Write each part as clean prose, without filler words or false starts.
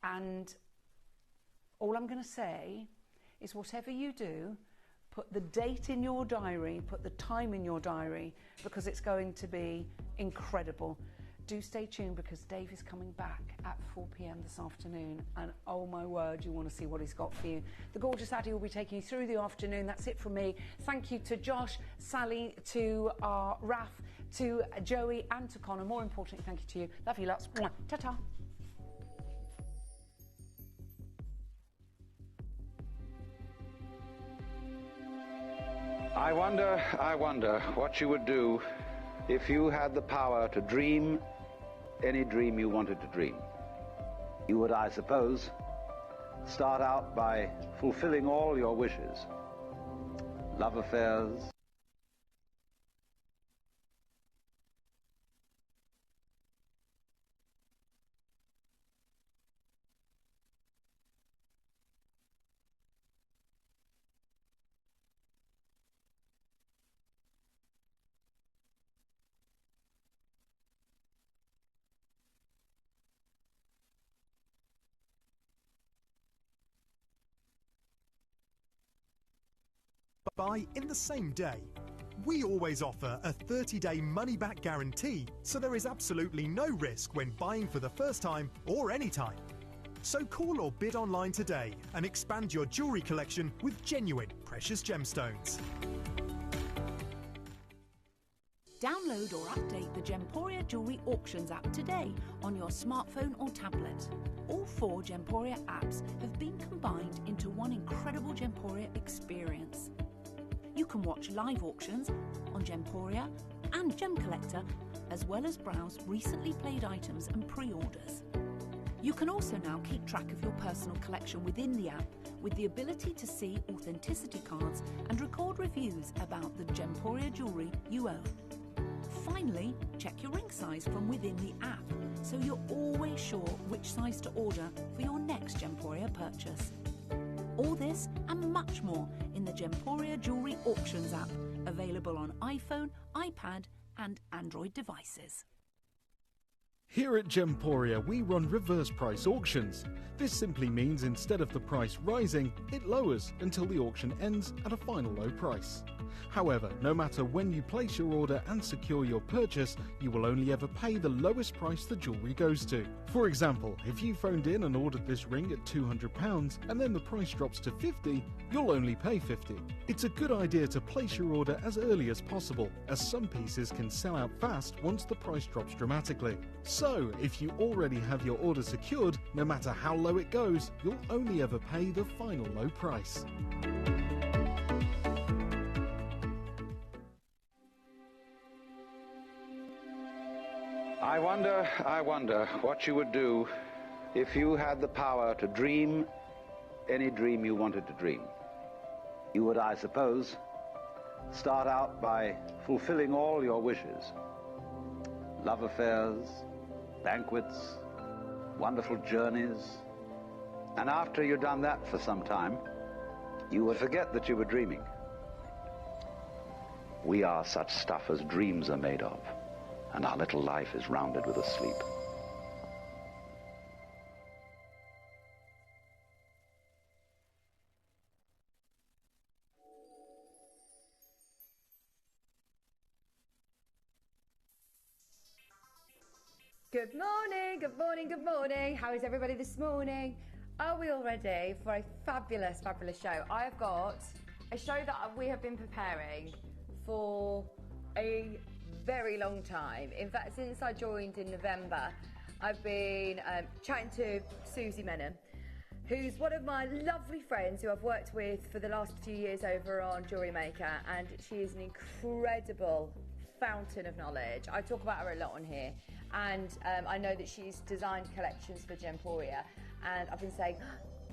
And all I'm going to say is whatever you do, put the date in your diary, put the time in your diary, because it's going to be incredible. Do stay tuned, because Dave is coming back at 4 p.m. this afternoon, and oh my word, you want to see what he's got for you. The gorgeous Addie will be taking you through the afternoon. That's it from me. Thank you to Josh, Sally, to Raf, to Joey, and to Connor. More importantly, thank you to you. Love you lots. Ta-ta. I wonder what you would do if you had the power to dream any dream you wanted to dream. You would, I suppose, start out by fulfilling all your wishes. Love affairs, buy in the same day. We always offer a 30-day money-back guarantee, so there is absolutely no risk when buying for the first time or any time. So call or bid online today and expand your jewellery collection with genuine precious gemstones. Download or update the Gemporia Jewellery Auctions app today on your smartphone or tablet. All 4 Gemporia apps have been combined into one incredible Gemporia experience. You can watch live auctions on Gemporia and Gem Collector, as well as browse recently played items and pre-orders. You can also now keep track of your personal collection within the app, with the ability to see authenticity cards and record reviews about the Gemporia jewellery you own. Finally, check your ring size from within the app, so you're always sure which size to order for your next Gemporia purchase. All this and much more in the Gemporia Jewellery Auctions app, available on iPhone, iPad and Android devices. Here at Gemporia, we run reverse price auctions. This simply means instead of the price rising, it lowers until the auction ends at a final low price. However, no matter when you place your order and secure your purchase, you will only ever pay the lowest price the jewellery goes to. For example, if you phoned in and ordered this ring at £200 and then the price drops to £50, you'll only pay £50. It's a good idea to place your order as early as possible, as some pieces can sell out fast once the price drops dramatically. So, if you already have your order secured, no matter how low it goes, you'll only ever pay the final low price. I wonder what you would do if you had the power to dream any dream you wanted to dream. You would, I suppose, start out by fulfilling all your wishes. Love affairs, banquets, wonderful journeys. And after you'd done that for some time, you would forget that you were dreaming. We are such stuff as dreams are made of, and our little life is rounded with a sleep. Good morning, good morning, good morning. How is everybody this morning? Are we all ready for a fabulous, fabulous show? I have got a show that we have been preparing for a very long time. In fact, since I joined in November, I've been chatting to Susie Menon, who's one of my lovely friends who I've worked with for the last few years over on Jewelry Maker, and she is an incredible fountain of knowledge. I talk about her a lot on here, and I know that she's designed collections for Gemporia, and I've been saying,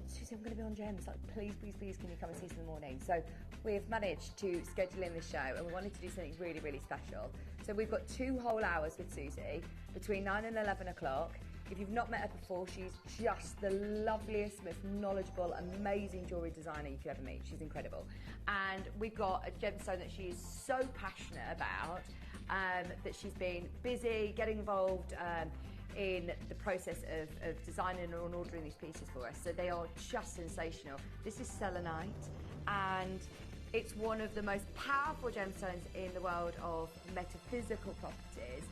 Susie, I'm going to be on Gems, like please, please, please, can you come and see us in the morning? So we've managed to schedule in this show, and we wanted to do something really, really special. So we've got 2 whole hours with Susie between 9 and 11 o'clock. If you've not met her before, she's just the loveliest, most knowledgeable, amazing jewellery designer you could ever meet. She's incredible. And we've got a gemstone that she is so passionate about, that she's been busy getting involved in the process of designing and ordering these pieces for us. So they are just sensational. This is Selenite, and it's one of the most powerful gemstones in the world of metaphysical properties.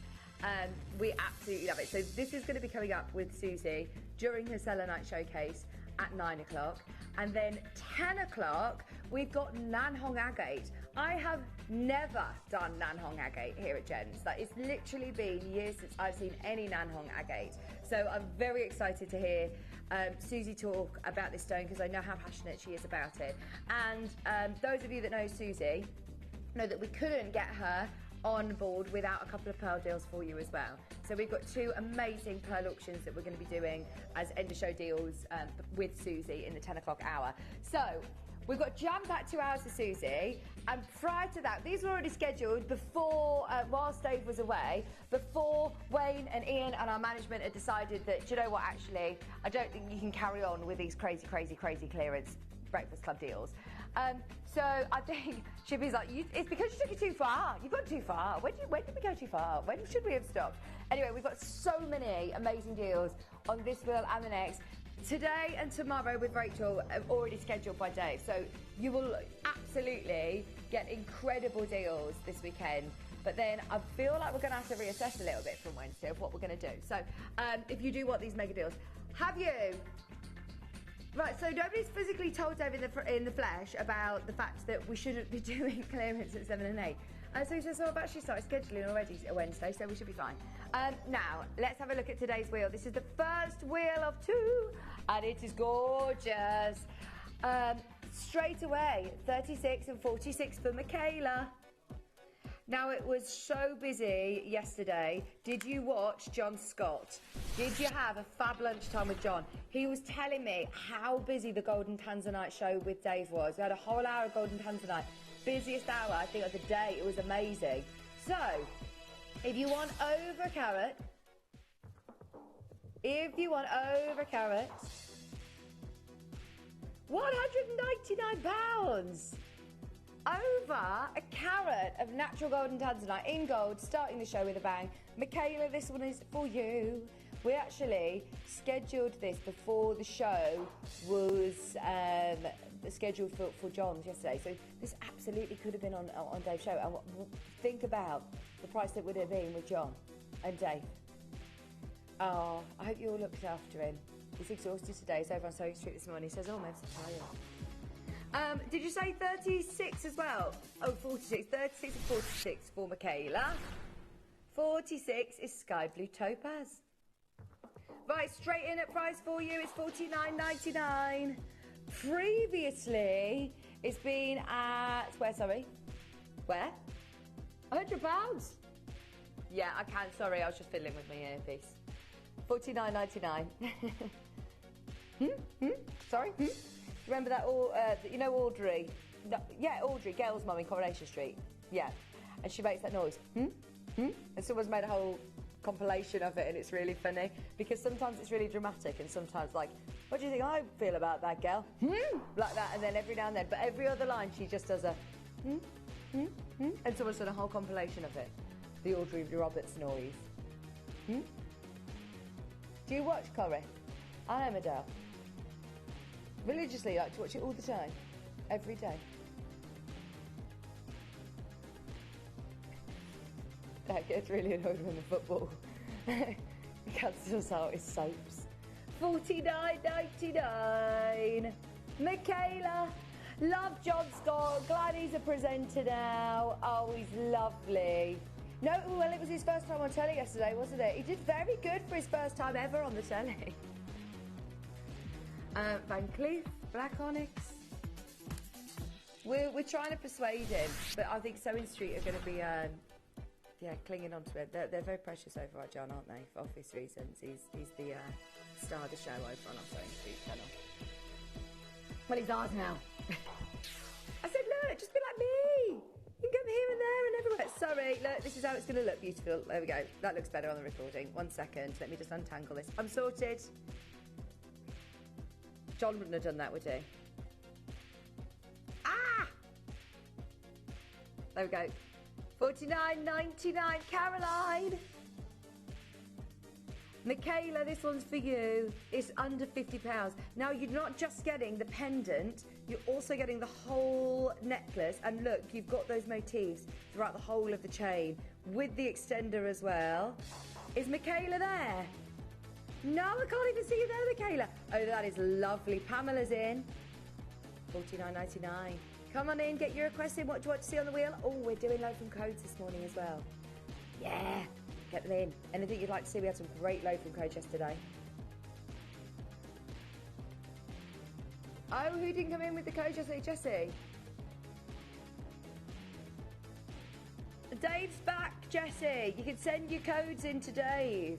We absolutely love it. So this is going to be coming up with Susie during her Selenite showcase at 9 o'clock. And then 10 o'clock, we've got Nanhong agate. I have never done Nanhong agate here at Gems. Like, it's literally been years since I've seen any Nanhong agate. So I'm very excited to hear Susie talk about this stone, because I know how passionate she is about it. And those of you that know Susie know that we couldn't get her on board without a couple of pearl deals for you as well. So we've got 2 amazing pearl auctions that we're going to be doing as end of show deals with Susie in the 10 o'clock hour. So we've got jam-packed 2 hours for Susie, and prior to that, these were already scheduled before, whilst Dave was away, before Wayne and Ian and our management had decided that, do you know what, actually, I don't think you can carry on with these crazy clearance Breakfast Club deals. So I think Chippy's like, it's because you took it too far. You've gone too far. When did we go too far? When should we have stopped? Anyway, we've got so many amazing deals on this wheel and the next. Today and tomorrow with Rachel are already scheduled by Dave. So you will absolutely get incredible deals this weekend. But then I feel like we're going to have to reassess a little bit from Wednesday of what we're going to do. So if you do want these mega deals, have you? Right, so nobody's physically told Dave in the flesh about the fact that we shouldn't be doing clearance at 7 and 8. So he says, I've actually started scheduling already a Wednesday, so we should be fine. Now, let's have a look at today's wheel. This is the first wheel of 2, and it is gorgeous. Straight away, 36 and 46 for Michaela. Now, it was so busy yesterday. Did you watch John Scott? Did you have a fab lunchtime with John? He was telling me how busy the Golden Tanzanite show with Dave was. We had a whole hour of Golden Tanzanite. Busiest hour, I think, of the day. It was amazing. So, if you want over a carat, £199. Over a carat of natural golden tanzanite in gold, starting the show with a bang. Michaela, this one is for you. We actually scheduled this before the show was scheduled for John's yesterday. So this absolutely could have been on Dave's show. And think about the price that would have been with John and Dave. Oh, I hope you all looked after him. He's exhausted today. He's over on Soho Street this morning. He says, oh, I'm so tired. Did you say 36 as well? Oh, 46. 36 and 46 for Michaela. 46 is Sky Blue Topaz. Right, straight in at price for you is $49.99. Previously, it's been at... Where, sorry? Where? £100. Yeah, I can. Sorry, I was just fiddling with my earpiece. $49.99. Sorry? Remember that, you know Audrey? No, yeah, Audrey, Girls' Mum in Coronation Street. Yeah. And she makes that noise. And someone's made a whole compilation of it, and it's really funny. Because sometimes it's really dramatic, and sometimes, like, what do you think I feel about that girl? Like that, and then every now and then. But every other line, she just does a and someone's done a whole compilation of it. The Audrey Roberts noise. Do you watch Corrie? I am Adele. Religiously, like to watch it all the time, every day. That gets really annoyed when the football cancels out his soaps. $49.99. Michaela, love John Scott. Glad he's a presenter now. Oh, he's lovely. No, well, it was his first time on telly yesterday, wasn't it? He did very good for his first time ever on the telly. Van Cleef, Black Onyx. We're trying to persuade him, but I think Sewing Street are going to be, clinging on to it. They're very precious over our John, aren't they? For obvious reasons. He's the star of the show over on our Sewing Street channel. Well, he's ours now. I said, look, just be like me. You can go here and there and everywhere. Sorry, look, this is how it's going to look beautiful. There we go. That looks better on the recording. 1 second. Let me just untangle this. I'm sorted. John wouldn't have done that, would he? Ah! There we go. $49.99, Caroline. Michaela, this one's for you. It's under £50. Now, you're not just getting the pendant, you're also getting the whole necklace. And look, you've got those motifs throughout the whole of the chain with the extender as well. Is Michaela there? No, I can't even see you there, Michaela. Oh, that is lovely. Pamela's in. $49.99. Come on in, get your request in. What do you want to see on the wheel? Oh, we're doing loaf codes this morning as well. Yeah. Get them in. Anything you'd like to see? We had some great loaf codes yesterday. Oh, who didn't come in with the codes yesterday? Jessie? Dave's back, Jessie. You can send your codes in to Dave.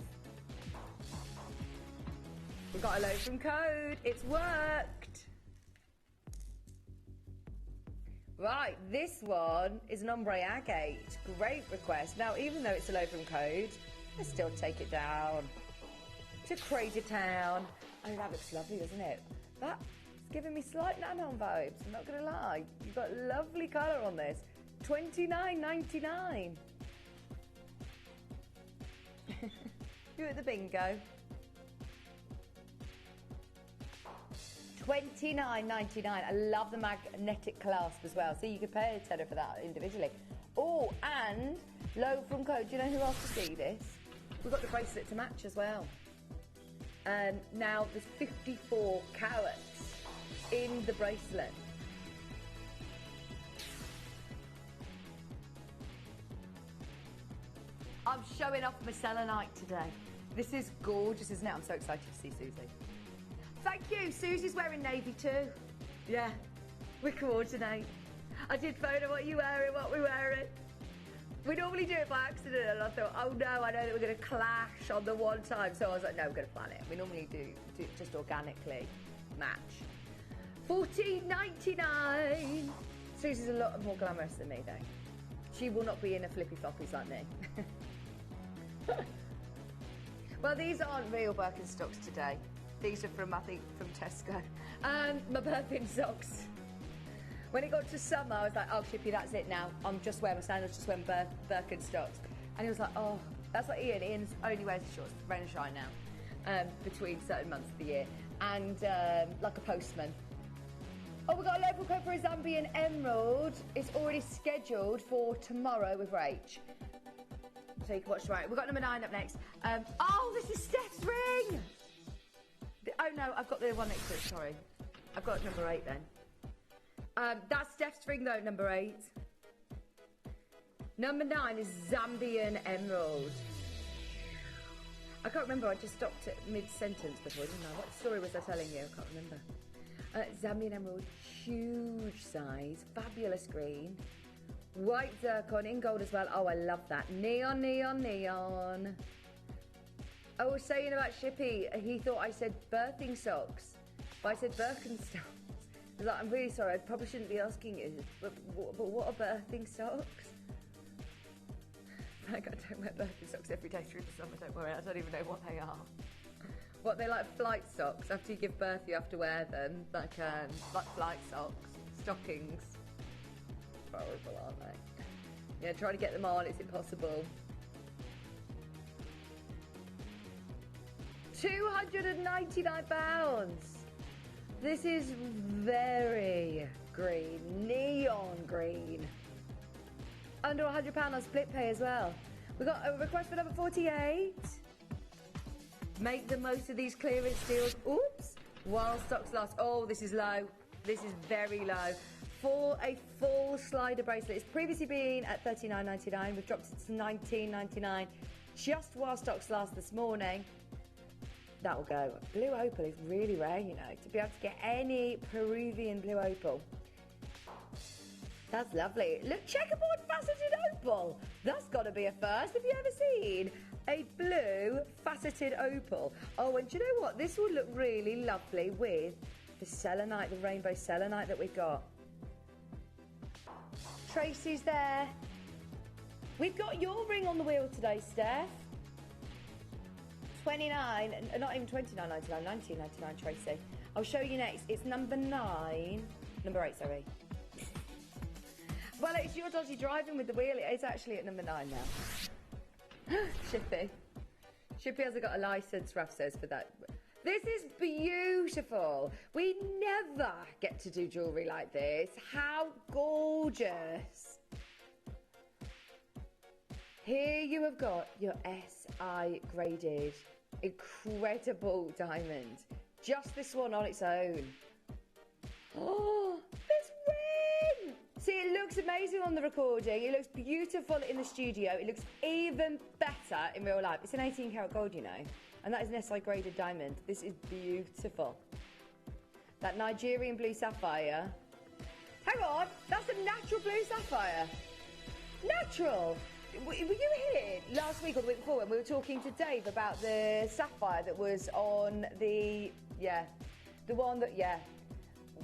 We've got a loaf code. It's worked. Right, this one is an ombre agate. Great request. Now, even though it's a loaf code, let's still take it down to Crazy Town. Oh, that looks lovely, doesn't it? That's giving me slight Menon vibes, I'm not going to lie. You've got lovely colour on this. $29.99. You at the bingo. $29.99. I love the magnetic clasp as well. So you could pay a tenner for that individually. Oh, and low from code. Do you know who else to see this? We've got the bracelet to match as well. Now there's 54 carats in the bracelet. I'm showing off my Selenite today. This is gorgeous, isn't it? I'm so excited to see Susie. Thank you. Susie's wearing navy too. Yeah, we coordinate. I did phone her, what you wearing, what we wearing. We normally do it by accident, and I thought, oh no, I know that we're going to clash on the one time. So I was like, no, we're going to plan it. We normally do just organically match. $14.99. Susie's a lot more glamorous than me, though. She will not be in a flippy floppies like me. Well, these aren't real Birkenstocks today. These are from, I think, from Tesco. And my birthing socks. When it got to summer, I was like, oh, Shippy, that's it now. I'm just wearing my sandals, just wearing Birkenstocks. And he was like, oh, that's like Ian. Ian only wears his shorts, rain and shine now, between certain months of the year. And like a postman. Oh, we've got a local code for a Zambian emerald. It's already scheduled for tomorrow with Rach. So you can watch tomorrow. We've got number 9 up next. Oh, this is Steph's ring! Oh, no, I've got the one next to it, sorry. I've got number 8 then. That's Steph's ring, though, number 8. Number 9 is Zambian emerald. I can't remember, I just stopped at mid-sentence before, didn't I? What story was I telling you? I can't remember. Zambian emerald, huge size, fabulous green. White zircon in gold as well. Oh, I love that. Neon, neon, neon. I was saying about Shippy, he thought I said birthing socks, but I said Birkenstocks. I was like, I'm really sorry, I probably shouldn't be asking you, but what are birthing socks? Like, I don't wear birthing socks every day through the summer, don't worry, I don't even know what they are. What, they're like flight socks? After you give birth, you have to wear them, like flight socks, stockings. Horrible, aren't they? Yeah, trying to get them on, it's impossible. £299. This is very green, neon green. Under £100 on split pay as well. We got a request for number 48. Make the most of these clearance deals. Oops. While stocks last. Oh, this is low. This is very low. For a full slider bracelet, it's previously been at $39.99. We've dropped it to $19.99 just while stocks last this morning. That will go. Blue opal is really rare, you know, to be able to get any Peruvian blue opal. That's lovely. Look, checkerboard faceted opal. That's got to be a first. Have you ever seen a blue faceted opal? Oh, and do you know what? This would look really lovely with the selenite, the rainbow selenite that we've got. Tracy's there. We've got your ring on the wheel today, Steph. 29, not even $29.99, $19.99, Tracy. I'll show you next. It's number 9. Number 8, sorry. Well, it's your dodgy driving with the wheel. It's actually at number 9 now. Shippy. Shippy hasn't got a license, Raf says, for that. This is beautiful. We never get to do jewellery like this. How gorgeous. Here you have got your SI graded, incredible diamond. Just this one on its own. Oh, this ring! See, it looks amazing on the recording. It looks beautiful in the studio. It looks even better in real life. It's an 18 karat gold, you know, and that is an SI graded diamond. This is beautiful. That Nigerian blue sapphire. Hang on, that's a natural blue sapphire. Natural. Were you here last week or the week before when we were talking to Dave about the sapphire that was on the, the one that,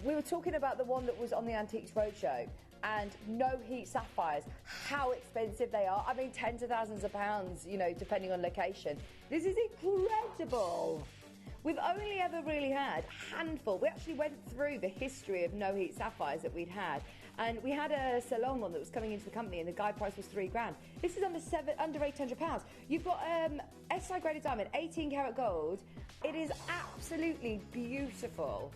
we were talking about the one that was on the Antiques Roadshow, and no heat sapphires, how expensive they are. I mean, tens of thousands of pounds, you know, depending on location. This is incredible. We've only ever really had a handful. We actually went through the history of no heat sapphires that we'd had. And we had a Ceylon one that was coming into the company, and the guide price was £3,000. This is under £800. You've got SI graded diamond, 18 karat gold. It is absolutely beautiful.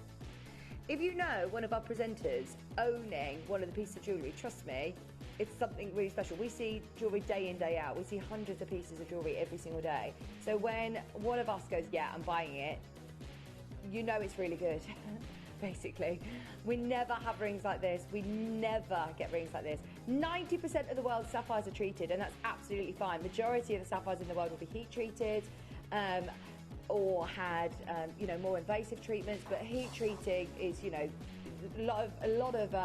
If you know one of our presenters owning one of the pieces of jewellery, trust me, it's something really special. We see jewellery day in, day out. We see hundreds of pieces of jewellery every single day. So when one of us goes, yeah, I'm buying it, you know it's really good. Basically, we never have rings like this. We never get rings like this. 90% of the world's sapphires are treated, and that's absolutely fine. Majority of the sapphires in the world will be heat treated, or had more invasive treatments. But heat treating is, you know, a lot of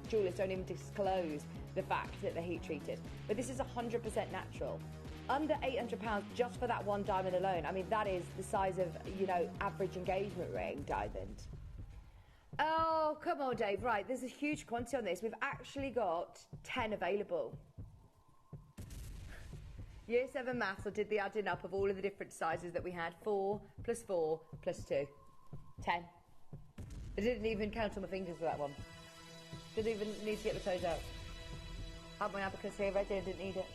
jewellers don't even disclose the fact that they're heat treated. But this is 100% natural. Under £800 just for that one diamond alone. I mean, that is the size of, you know, average engagement ring diamond. Oh, come on, Dave. Right, there's a huge quantity on this. We've actually got 10 available. Year 7 maths, I did the adding up of all of the different sizes that we had. 4 plus 4 plus 2. 10. I didn't even count on my fingers for that one. Didn't even need to get the toes out. Had my abacus here ready, I didn't need it.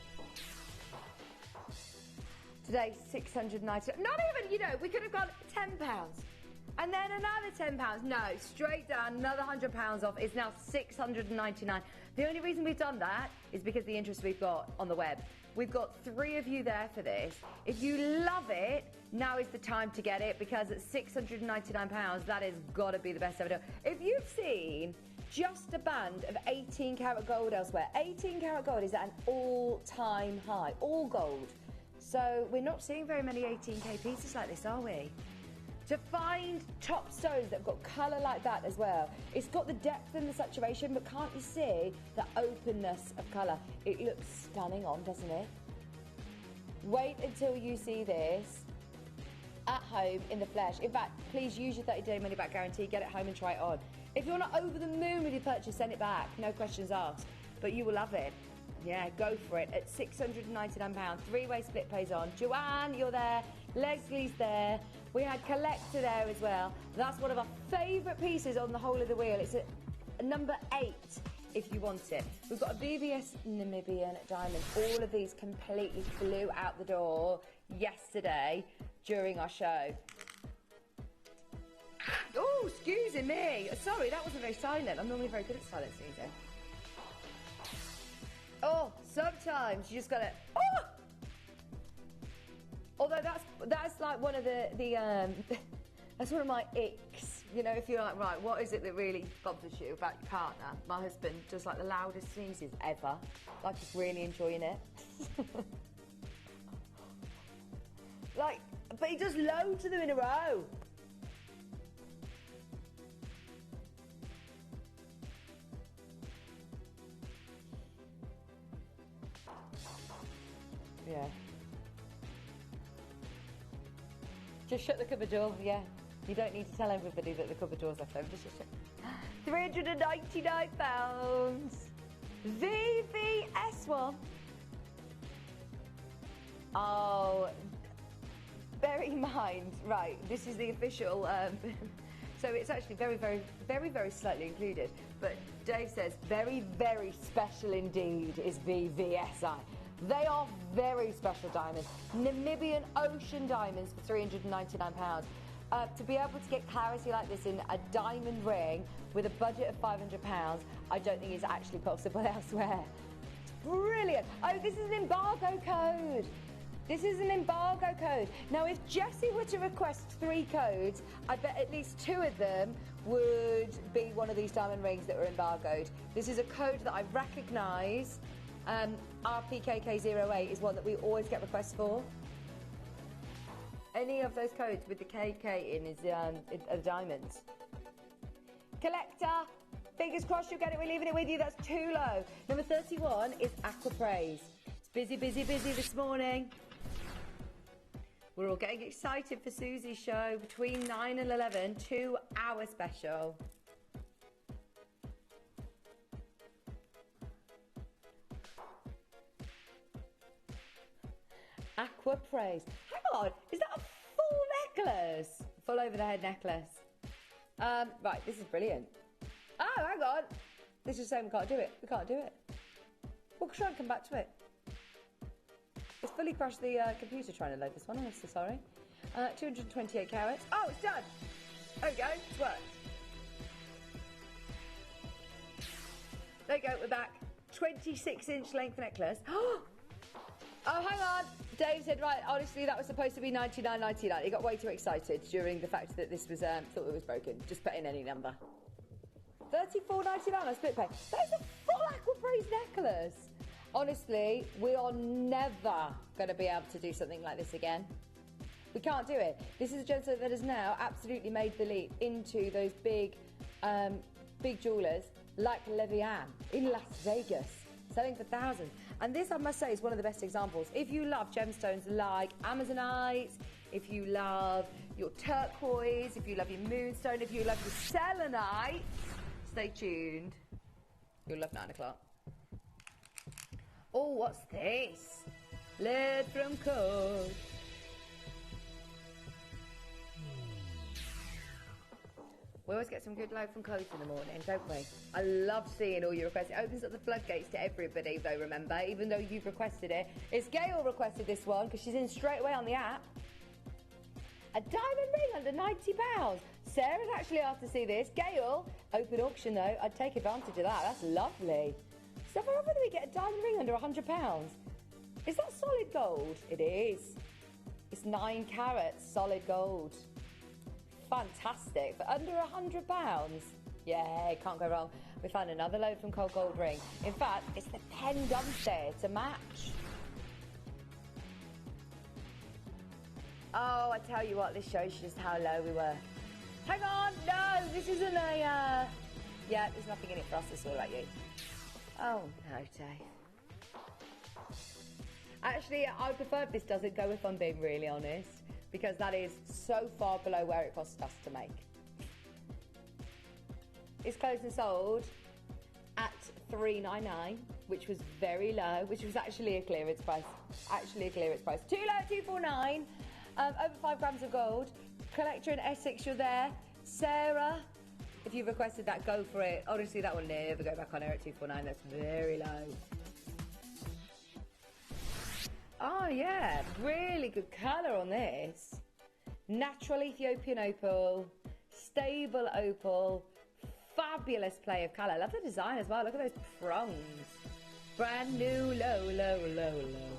Today, 690. Not even, you know, we could have gone £10. And then another £10. No, straight down, another £100 off. It's now $699. The only reason we've done that is because the interest we've got on the web. We've got 3 of you there for this. If you love it, now is the time to get it, because at £699, that has got to be the best ever done. If you've seen just a band of 18 karat gold elsewhere, 18 karat gold is at an all-time high, all gold. So we're not seeing very many 18k pieces like this, are we? To find top stones that have got colour like that as well. It's got the depth and the saturation, but can't you see the openness of colour? It looks stunning on, doesn't it? Wait until you see this at home in the flesh. In fact, please use your 30-day money-back guarantee. Get it home and try it on. If you're not over the moon with your purchase, send it back. No questions asked. But you will love it. Yeah, go for it. At £699, 3-way split pays on. Joanne, you're there. Leslie's there. We had Collector there as well. That's one of our favourite pieces on the whole of the wheel. It's a number 8 if you want it. We've got a BVS Namibian diamond. All of these completely flew out the door yesterday during our show. Oh, excuse me. Sorry, that wasn't very silent. I'm normally very good at silent sneezing. Oh, sometimes you just gotta. Oh! Although that's like one of the that's one of my icks. You know, if you're like, right, what is it that really bothers you about your partner? My husband does like the loudest sneezes ever. Like he's really enjoying it. Like, but he does loads of them in a row. Yeah. Just shut the cupboard door, yeah. You don't need to tell everybody that the cupboard door's left open. Just shut. £399. VVS1. Oh, bear in mind, right, this is the official, so it's actually very slightly included. But Dave says, very, very special indeed is VVSI. They are very special diamonds. Namibian ocean diamonds for £399. To be able to get clarity like this in a diamond ring with a budget of £500, I don't think is actually possible elsewhere. Brilliant. Oh, this is an embargo code. This is an embargo code. Now, if Jessie were to request 3 codes, I bet at least 2 of them would be one of these diamond rings that were embargoed. This is a code that I recognise. RPKK08 is one that we always get requests for. Any of those codes with the KK in is diamonds. Collector, fingers crossed you'll get it. We're leaving it with you. That's too low. Number 31 is Aqua Praise. It's busy, busy, busy this morning. We're all getting excited for Susie's show between 9 and 11, 2-hour special. Aqua Praise. Hang on, is that a full necklace? Full over the head necklace. Right, this is brilliant. Oh, hang on. This is saying we can't do it. We can't do it. We'll try and come back to it. It's fully crashed the computer trying to load this one. I'm so sorry. 228 carats. Oh, it's done. There we go. It's worked. There you go. We're back. 26-inch length necklace. Oh, hang on. Dave said, right, honestly, that was supposed to be $99.99. He got way too excited during the fact that this was, thought it was broken. Just put in any number. $34.99 on split pay. That is a full Aqua Praise necklace. Honestly, we are never going to be able to do something like this again. We can't do it. This is a gentleman that has now absolutely made the leap into those big jewellers like Levian in Las Vegas, selling for thousands. And this, I must say, is one of the best examples. If you love gemstones like Amazonite, if you love your turquoise, if you love your moonstone, if you love your selenite, stay tuned. You'll love 9 o'clock. Oh, what's this? Lead from code. We always get some good load from codes in the morning, don't we? I love seeing all your requests. It opens up the floodgates to everybody, though, remember, even though you've requested it. It's Gail requested this one because she's in straight away on the app. A diamond ring under £90. Sarah's actually asked to see this. Gail, open auction though. I'd take advantage of that. That's lovely. So how often do we get a diamond ring under £100? Is that solid gold? It is. It's 9 carats solid gold. Fantastic. For under £100. Yeah, can't go wrong. We found another load from Cold Gold Ring. In fact, it's the 10 there to match. Oh, I tell you what, this shows just how low we were. Hang on, no, this isn't a, yeah, there's nothing in it for us, it's all about you. Oh, no, Dave. Actually, I prefer if this doesn't go, if I'm being really honest, because that is so far below where it cost us to make. It's closed and sold at $3.99, which was very low, which was actually a clearance price. Actually a clearance price. Too low, $249. Over 5 grams of gold. Collector in Essex, you're there. Sarah, if you've requested that, go for it. Honestly, that will never go back on air at $249. That's very low. Oh, yeah. Really good colour on this. Natural Ethiopian opal. Stable opal. Fabulous play of colour. Love the design as well. Look at those prongs. Brand new, low, low, low, low.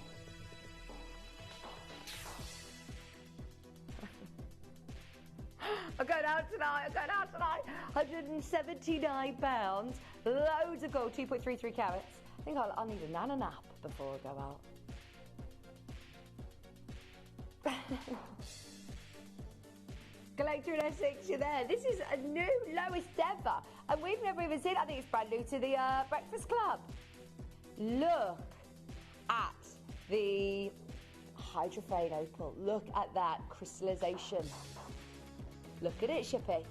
I'm going out tonight. £179. Loads of gold, 2.33 carats. I think I'll need a nana nap before I go out. Collector in Essex, you're there. This is a new lowest ever. And we've never even seen it. I think it's brand new to the Breakfast Club. Look at the hydrophane opal. Look at that crystallization. Look at it, Shippy.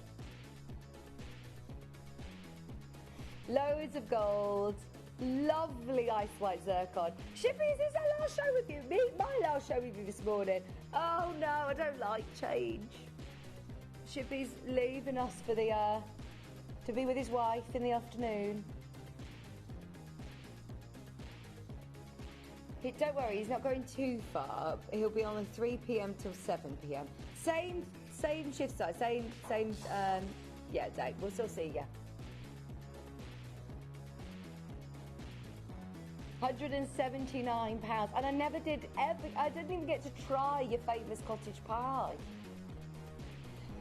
Loads of gold. Lovely ice white zircon. Shippy, is this our last show with you? My last show with you this morning. Oh no, I don't like change. Shippy's leaving us for the to be with his wife in the afternoon. Don't worry, he's not going too far. He'll be on at 3 p.m. till 7 p.m. Same shift size, same yeah, date. We'll still see you. £179, and I didn't even get to try your famous cottage pie.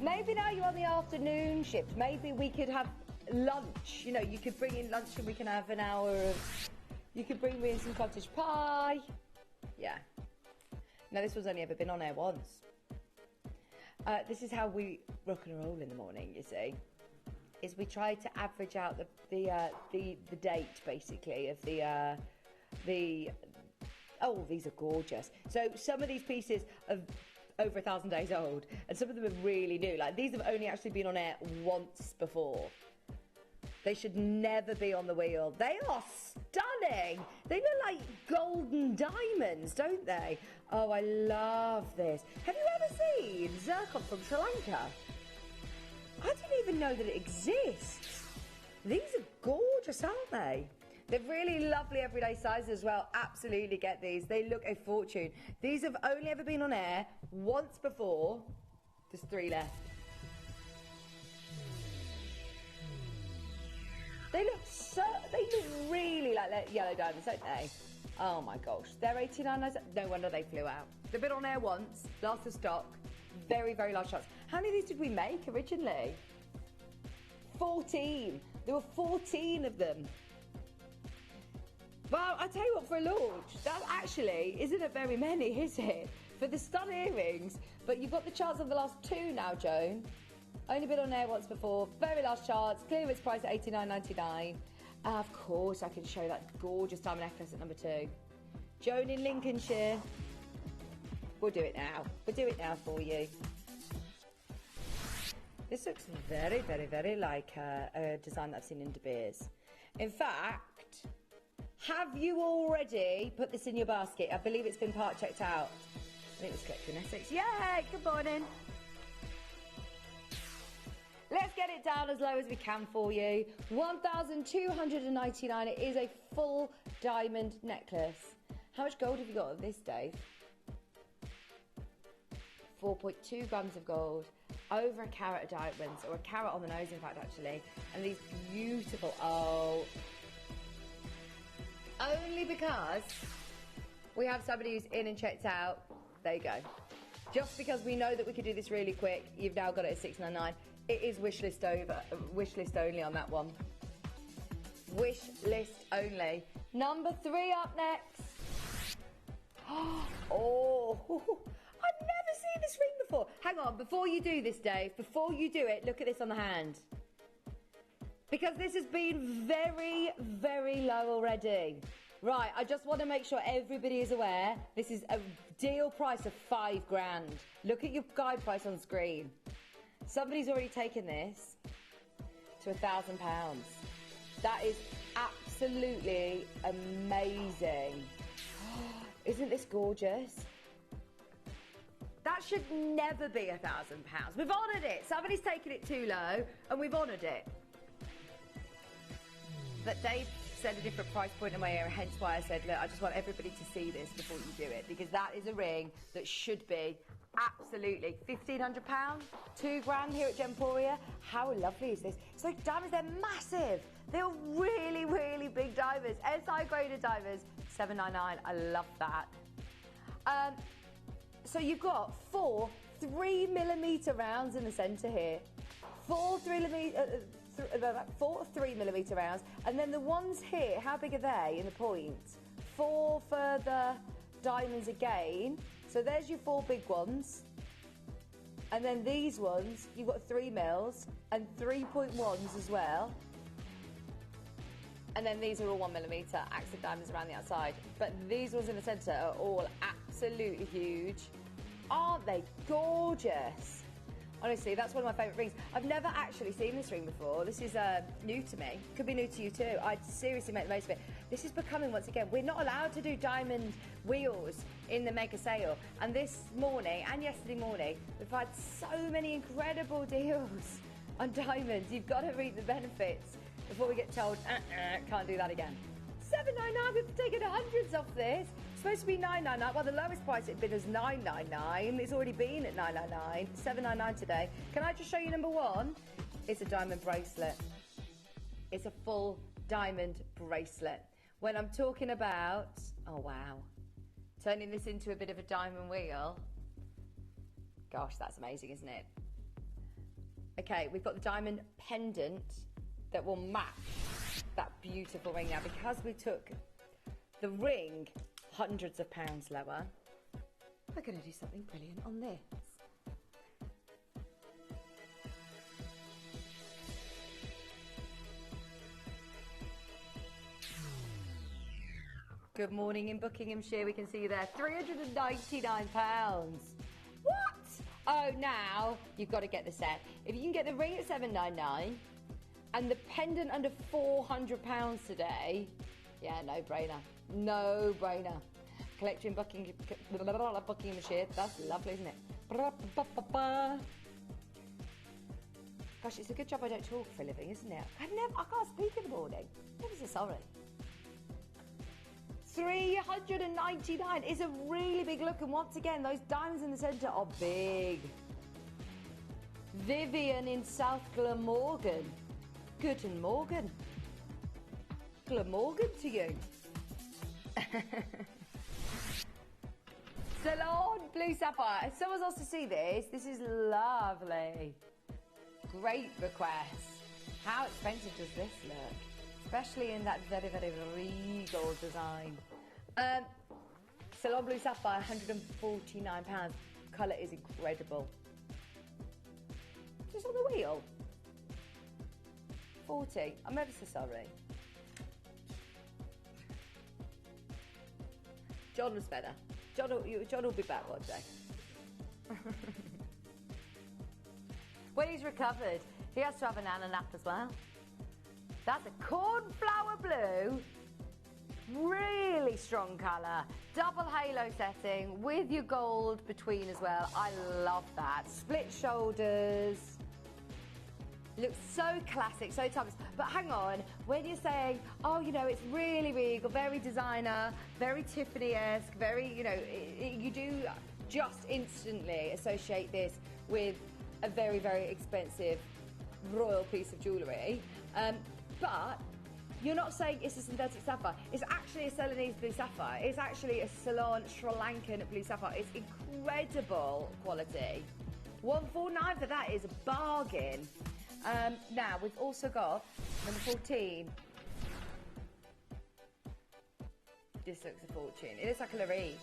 Maybe now you're on the afternoon shift, maybe we could have lunch. You know, you could bring in lunch and we can have an hour of... You could bring me in some cottage pie. Yeah. Now, this one's only ever been on air once. This is how we rock and roll in the morning, you see. Is we try to average out the date, basically, of the... Oh, these are gorgeous. So some of these pieces are over 1,000 days old, and some of them are really new. Like, these have only actually been on air once before. They should never be on the wheel. They are stunning. They look like golden diamonds, don't they? Oh, I love this. Have you ever seen zircon from Sri Lanka? I didn't even know that it exists. These are gorgeous, aren't they? They're really lovely everyday sizes as well. Absolutely get these. They look a fortune. These have only ever been on air once before. There's 3 left. They look really like yellow diamonds, don't they? Oh my gosh, they're 89. No wonder they flew out. They've been on air once, last of stock, very, very large shots. How many of these did we make originally? 14. There were 14 of them. Well, I tell you what, for a launch, that actually isn't a very many, is it? For the stud earrings, but you've got the charts of the last 2 now, Joan. Only been on air once before. Very last charts. Clearance price at $89.99. Of course, I can show that gorgeous diamond necklace at number 2. Joan in Lincolnshire. We'll do it now. We'll do it now for you. This looks very, very, very like a design that I've seen in De Beers. In fact, have you already put this in your basket? I believe it's been part checked out. I think it's collecting Essex. Yay! Good morning. Let's get it down as low as we can for you. $1,299. It is a full diamond necklace. How much gold have you got on this, Dave? 4.2 grams of gold. Over a carat of diamonds, or a carat on the nose, in fact, actually. And these beautiful, only because we have somebody who's in and checked out. There you go. Just because we know that we could do this really quick, you've now got it at $699. It is wish list only on that one. Wish list only. Number 3 up next. Oh, I've never seen this ring before. Hang on, before you do this, Dave, before you do it, look at this on the hand. Because this has been very, very low already. Right, I just want to make sure everybody is aware. This is a deal price of $5 grand. Look at your guide price on screen. Somebody's already taken this to £1,000. That is absolutely amazing. Isn't this gorgeous? That should never be £1,000. We've honoured it. Somebody's taken it too low and we've honoured it. But Dave said a different price point in my ear, hence why I said, look, I just want everybody to see this before you do it, because that is a ring that should be absolutely £1,500, £2 grand here at Gemporia. How lovely is this? So diamonds, they're massive. They're really, really big diamonds. SI graded diamonds, $799. I love that. So you've got 4 3mm rounds in the centre here. 4 3mm rounds, and then the ones here, how big are they in the points? 4 further diamonds again. So there's your 4 big ones, and then these ones you've got 3 mils and 3.1s as well, and then these are all 1mm accent diamonds around the outside, but these ones in the centre are all absolutely huge. Aren't they gorgeous? Honestly, that's one of my favourite rings. I've never actually seen this ring before. This is new to me. Could be new to you too. I'd seriously make the most of it. This is becoming, once again, we're not allowed to do diamond wheels in the mega sale. And this morning and yesterday morning, we've had so many incredible deals on diamonds. You've got to reap the benefits before we get told, can't do that again. $7.99, we've taken hundreds off this. It's supposed to be $9.99. Well, the lowest price it bid is $9.99. It's already been at $9.99. $7.99 today. Can I just show you number one? It's a diamond bracelet. It's a full diamond bracelet. When I'm talking about, oh wow, turning this into a bit of a diamond wheel. Gosh, that's amazing, isn't it? Okay, we've got the diamond pendant that will match that beautiful ring. Now, because we took the ring hundreds of pounds lower, we're going to do something brilliant on this. Good morning in Buckinghamshire. We can see you there. £399. What? Oh, now you've got to get the set. If you can get the ring at $7.99 and the pendant under £400 today, yeah, no brainer. No brainer. Collector in Buckinghamshire. That's lovely, isn't it? Gosh, it's a good job I don't talk for a living, isn't it? I can't speak in the morning. Never so sorry. $399 is a really big look, and once again, those diamonds in the centre are big. Vivian in South Glamorgan. Guten Morgen. Glamorgan to you. Salon Blue Sapphire. If someone wants to see this is lovely. Great request. How expensive does this look? Especially in that very, very regal design. Salon Blue Sapphire, £149. Colour is incredible. Just on the wheel. 40. I'm ever so sorry. John was better. John will be back one day. When he's recovered, he has to have a nana nap as well. That's a cornflower blue, really strong colour, double halo setting with your gold between as well. I love that. Split shoulders. Looks so classic, so timeless. But hang on, when you're saying, oh, you know, it's really regal, very designer, very Tiffany-esque, very, you know, you do just instantly associate this with a very, very expensive royal piece of jewellery. But you're not saying it's a synthetic sapphire. It's actually a Celanese blue sapphire. It's actually a Ceylon Sri Lankan blue sapphire. It's incredible quality. $149 for that is a bargain. Now, we've also got number 14. This looks a fortune. It looks like a Larique.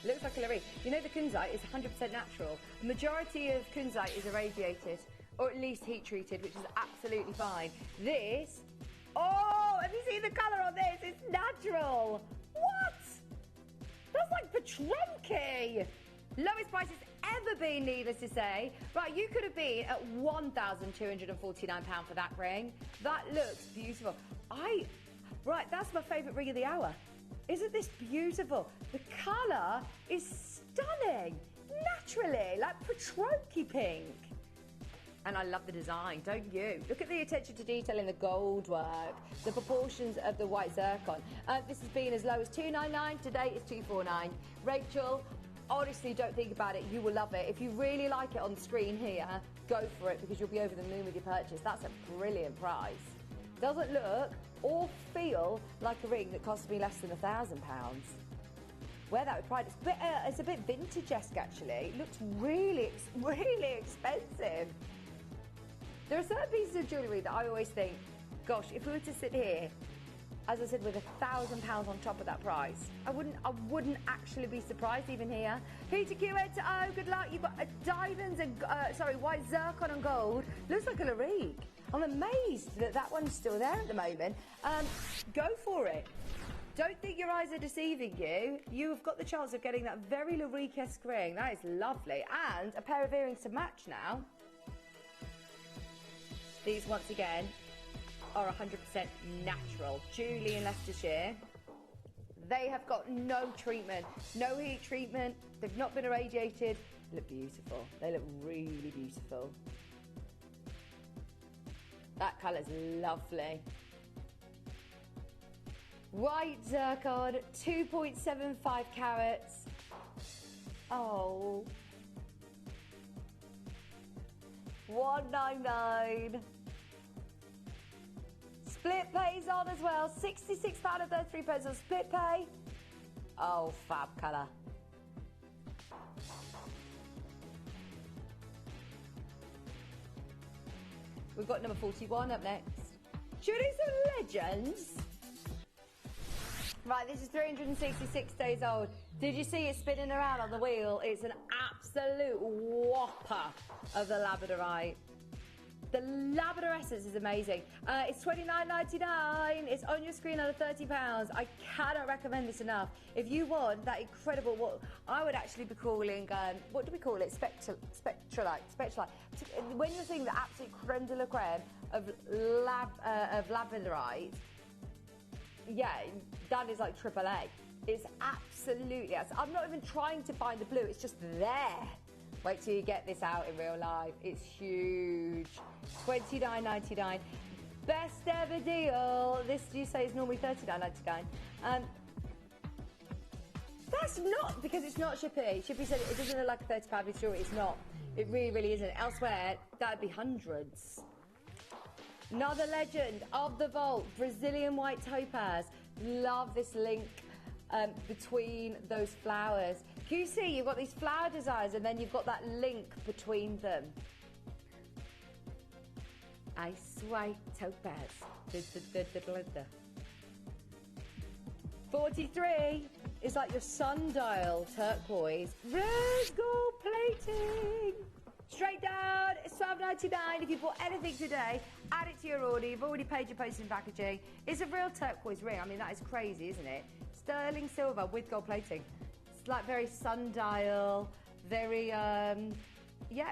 It looks like a Larique. You know the kunzite is 100% natural. The majority of kunzite is irradiated, or at least heat treated, which is absolutely fine. This, oh, have you seen the colour on this? It's natural. What? That's like Petronki. Lowest price it's ever been, needless to say. Right, you could have been at £1,249 for that ring. That looks beautiful. Right, that's my favourite ring of the hour. Isn't this beautiful? The colour is stunning. Naturally, like Petronki pink. And I love the design, don't you? Look at the attention to detail in the gold work, the proportions of the white zircon. This has been as low as $299. Today it's $249. Rachel, honestly, don't think about it. You will love it. If you really like it on the screen here, go for it, because you'll be over the moon with your purchase. That's a brilliant price. Doesn't look or feel like a ring that cost me less than £1,000. Wear that with pride. It's a bit vintage-esque, actually. It looks really, really expensive. There are certain pieces of jewellery that I always think, gosh, if we were to sit here, as I said, with £1,000 on top of that price, I wouldn't actually be surprised even here. Peter Q, Ed to O, good luck. You've got diamonds and, white zircon and gold. Looks like a Larique. I'm amazed that that one's still there at the moment. Go for it. Don't think your eyes are deceiving you. You've got the chance of getting that very Larique-esque ring. That is lovely. And a pair of earrings to match now. These, once again, are 100% natural. Julie in Leicestershire. They have got no treatment, no heat treatment. They've not been irradiated. They look beautiful. They look really beautiful. That colour's lovely. White zircon, 2.75 carats. Oh. 199. Split pays on as well. £66.33 on split pay. Oh, fab colour. We've got number 41 up next. Should we do some legends? Right, this is 366 days old. Did you see it spinning around on the wheel? It's an absolute whopper of the labradorite. The Labrador Essence is amazing. It's $29.99. It's on your screen under £30. I cannot recommend this enough. If you want that incredible, what I would actually be calling, what do we call it? Spectralite. When you're seeing the absolute creme de la creme of labradorite, yeah, that is like AAA. It's absolutely, I'm not even trying to find the blue, it's just there. Wait till you get this out in real life. It's huge. $29.99. Best ever deal. This, you say, is normally $39.99. That's not, because it's not Shippy. Shippy said it doesn't look like a £30 piece of jewellery. It's not. It really, really isn't. Elsewhere, that'd be hundreds. Another legend of the vault, Brazilian white topaz. Love this link between those flowers. Can you see, you've got these flower designs and then you've got that link between them. Ice white topaz. 43 is like your sundial turquoise. Rose gold plating. Straight down, it's $12.99. If you bought anything today, add it to your order. You've already paid your postage and packaging. It's a real turquoise ring. I mean, that is crazy, isn't it? Sterling silver with gold plating. It's like very sundial, very, yeah,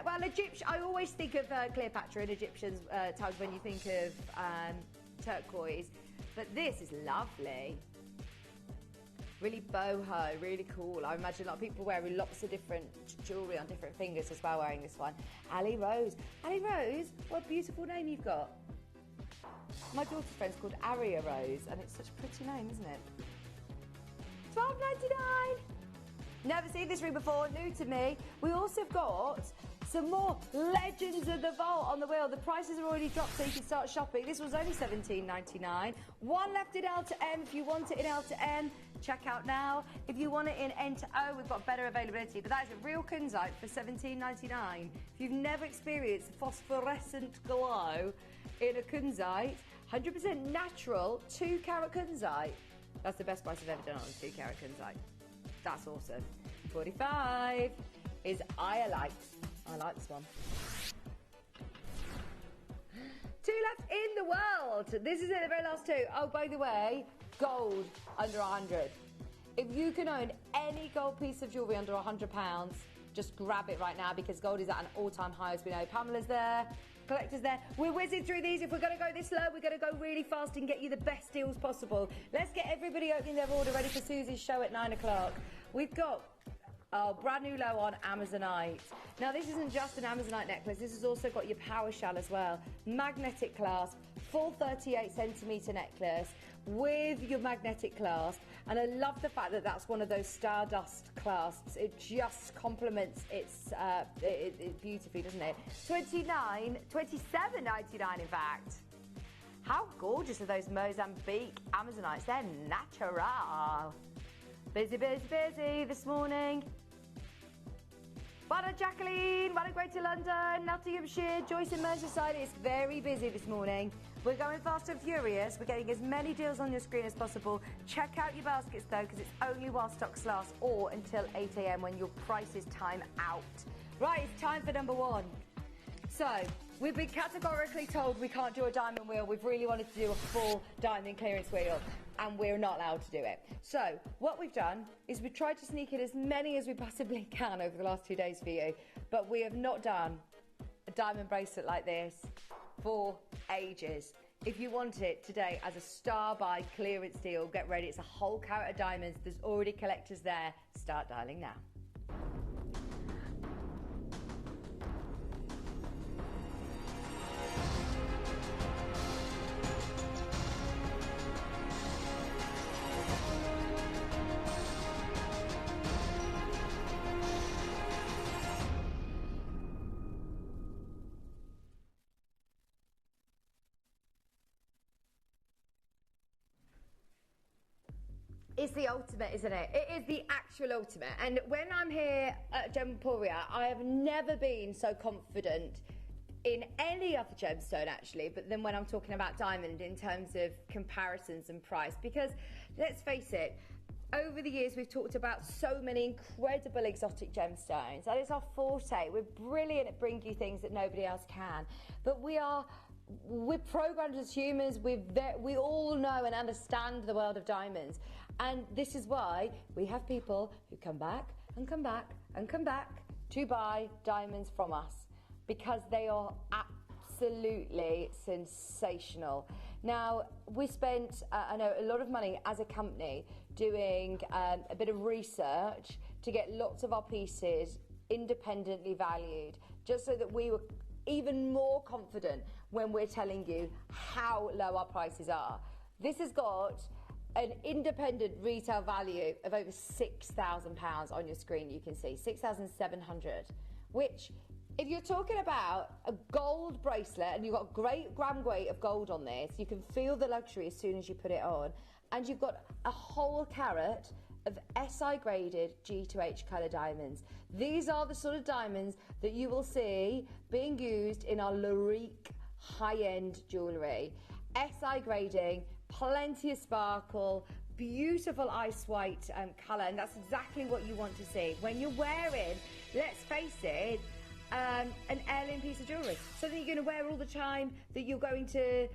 well, Egyptian. I always think of Cleopatra and Egyptians times when you think of turquoise. But this is lovely. Really boho, really cool. I imagine a lot of people wearing lots of different jewellery on different fingers as well wearing this one. Ali Rose. Ali Rose, what a beautiful name you've got. My daughter's friend's called Aria Rose, and it's such a pretty name, isn't it? $12.99. Never seen this ring before, new to me. We also have got some more Legends of the Vault on the wheel. The prices have already dropped, so you can start shopping. This was only $17.99. One left in L to M. If you want it in L to M, check out now. If you want it in N to O, we've got better availability. But that is a real kunzite for $17.99. If you've never experienced phosphorescent glow in a kunzite, 100% natural 2-carat kunzite. That's the best price I've ever done on a 2-carat kunzite. That's awesome. 45 is Iolite. I like this one. 2 left in the world. This is it, the very last 2. Oh, by the way, gold under 100. If you can own any gold piece of jewellery under £100, just grab it right now because gold is at an all-time high, as we know. Pamela's there, collectors there. We're whizzing through these. If we're going to go this slow, we're going to go really fast and get you the best deals possible. Let's get everybody opening their order ready for Susie's show at 9 o'clock. We've got brand new low on Amazonite. Now, this isn't just an Amazonite necklace. This has also got your power shell as well. Magnetic clasp, full 38cm necklace with your magnetic clasp. And I love the fact that that's one of those stardust clasps. It just complements it beautifully, doesn't it? $27.99 in fact. How gorgeous are those Mozambique Amazonites? They're natural. Busy, busy, busy this morning. Well done, Jacqueline. Well done, Greater London, Nottinghamshire, Joyce in Merseyside. It's very busy this morning. We're going fast and furious. We're getting as many deals on your screen as possible. Check out your baskets, though, because it's only while stocks last or until 8 a.m. when your prices time out. Right, it's time for number 1. So, we've been categorically told we can't do a diamond wheel. We've really wanted to do a full diamond clearance wheel, and we're not allowed to do it. So, what we've done is we've tried to sneak in as many as we possibly can over the last 2 days for you, but we have not done a diamond bracelet like this for ages. If you want it today as a star buy clearance deal, get ready. It's a whole carat of diamonds. There's already collectors there. Start dialing now. It's the ultimate, isn't it? It is the actual ultimate. And when I'm here at Gemporia, I have never been so confident in any other gemstone, actually, but then when I'm talking about diamond in terms of comparisons and price, because let's face it, over the years we've talked about so many incredible exotic gemstones. That is our forte. We're brilliant at bringing you things that nobody else can, but we're programmed as humans. We all know and understand the world of diamonds, and this is why we have people who come back and come back and come back to buy diamonds from us, because they are absolutely sensational. Now, we spent, I know, a lot of money as a company doing a bit of research to get lots of our pieces independently valued, just so that we were even more confident when we're telling you how low our prices are. This has got an independent retail value of over £6,000 on your screen. You can see 6,700, which, if you're talking about a gold bracelet and you've got great gram weight of gold on this, you can feel the luxury as soon as you put it on, and you've got a whole carat of SI graded G2H colour diamonds. These are the sort of diamonds that you will see being used in our Larique high-end jewellery. SI grading, plenty of sparkle, beautiful ice white colour, and that's exactly what you want to see when you're wearing, let's face it, an heirloom piece of jewellery, something you're going to wear all the time, that you're going to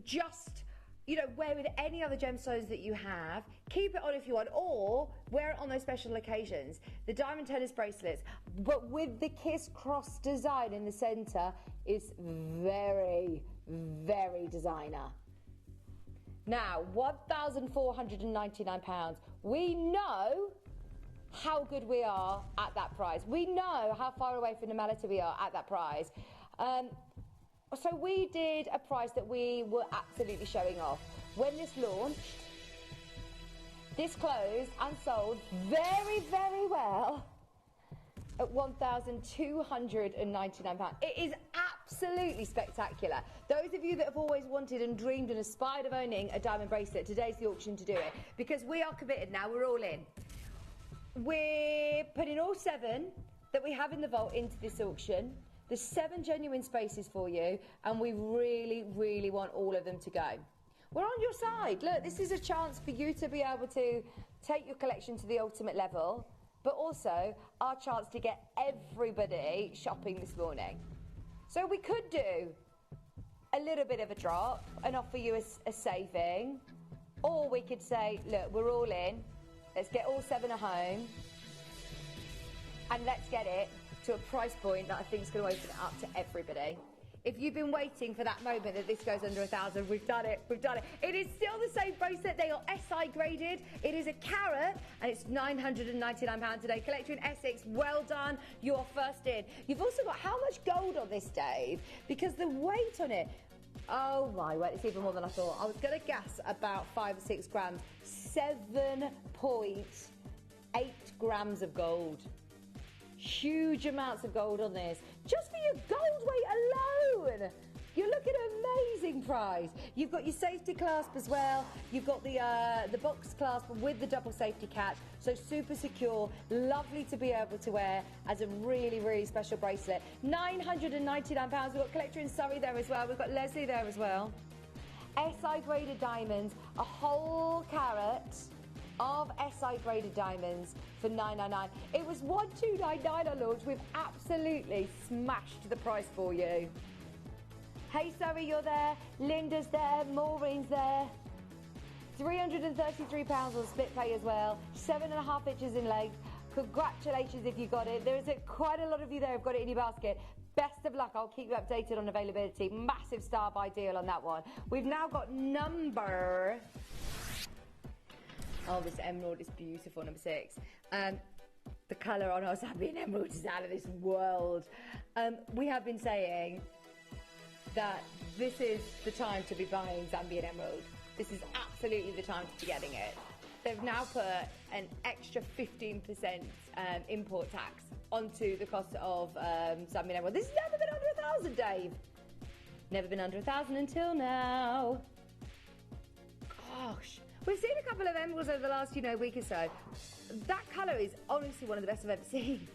just, you know, wear with any other gemstones that you have. Keep it on if you want, or wear it on those special occasions. The diamond tennis bracelets, but with the kiss cross design in the centre, is very, very designer. Now, £1,499. We know how good we are at that price. We know how far away from normality we are at that price. So we did a price that we were absolutely showing off. When this launched, this closed and sold very, very well at £1,299. It is absolutely spectacular. Those of you that have always wanted and dreamed and aspired of owning a diamond bracelet, today's the auction to do it, because we are committed now. We're all in. We're putting all 7 that we have in the vault into this auction. There's 7 genuine spaces for you, and we really, really want all of them to go. We're on your side. Look, this is a chance for you to be able to take your collection to the ultimate level, but also our chance to get everybody shopping this morning. So we could do a little bit of a drop and offer you a saving, or we could say, look, we're all in. Let's get all 7 at home, and let's get it to a price point that I think is going to open it up to everybody. If you've been waiting for that moment that this goes under 1,000, we've done it, we've done it. It is still the same bracelet. They are SI graded. It is a carat, and it's £999 today. Collector in Essex, well done. You are first in. You've also got how much gold on this, Dave? Because the weight on it, oh my word, it's even more than I thought. I was going to guess about 5 or 6 grams. 7.8 grams of gold. Huge amounts of gold on this. Just for your gold weight alone, you're looking at an amazing price. You've got your safety clasp as well. You've got the box clasp with the double safety catch. So super secure, lovely to be able to wear as a really, really special bracelet. £999. We've got collector in Surrey there as well. We've got Leslie there as well. SI graded diamonds, a whole carat of SI graded diamonds for £999. It was £1,299 on launch. We've absolutely smashed the price for you. Hey Surrey, you're there. Linda's there. Maureen's there. £333 on split pay as well. 7.5 inches in length. Congratulations if you got it. There is quite a lot of you there who've got it in your basket. Best of luck. I'll keep you updated on availability. Massive star buy deal on that one. We've now got number... Oh, this emerald is beautiful, number 6. The colour on our Zambian emerald is out of this world. We have been saying that this is the time to be buying Zambian emerald. This is absolutely the time to be getting it. They've now put an extra 15% import tax onto the cost of Zambian emerald. This has never been under 1,000, Dave. Never been under 1,000 until now. Gosh. We've seen a couple of emeralds over the last, week or so. That colour is honestly one of the best I've ever seen.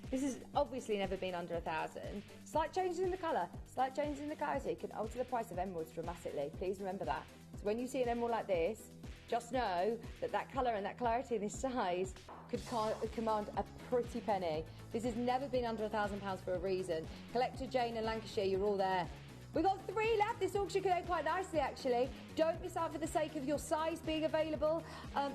This has obviously never been under 1,000. Slight changes in the colour, slight changes in the clarity can alter the price of emeralds dramatically. Please remember that. So when you see an emerald like this, just know that that colour and that clarity and this size could command a pretty penny. This has never been under £1,000 for a reason. Collector Jane and Lancashire, you're all there. We've got 3 left. This auction could end quite nicely, actually. Don't miss out for the sake of your size being available.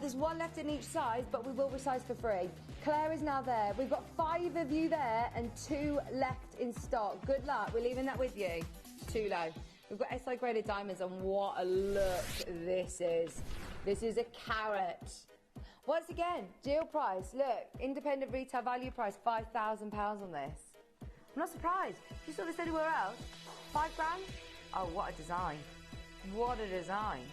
There's 1 left in each size, but we will resize for free. Claire is now there. We've got 5 of you there and 2 left in stock. Good luck. We're leaving that with you. Too low. We've got SI graded diamonds, and what a look this is. This is a carat. Once again, deal price. Look, independent retail value price, £5,000 on this. I'm not surprised. If you saw this anywhere else, £5 grand? Oh, what a design. What a design.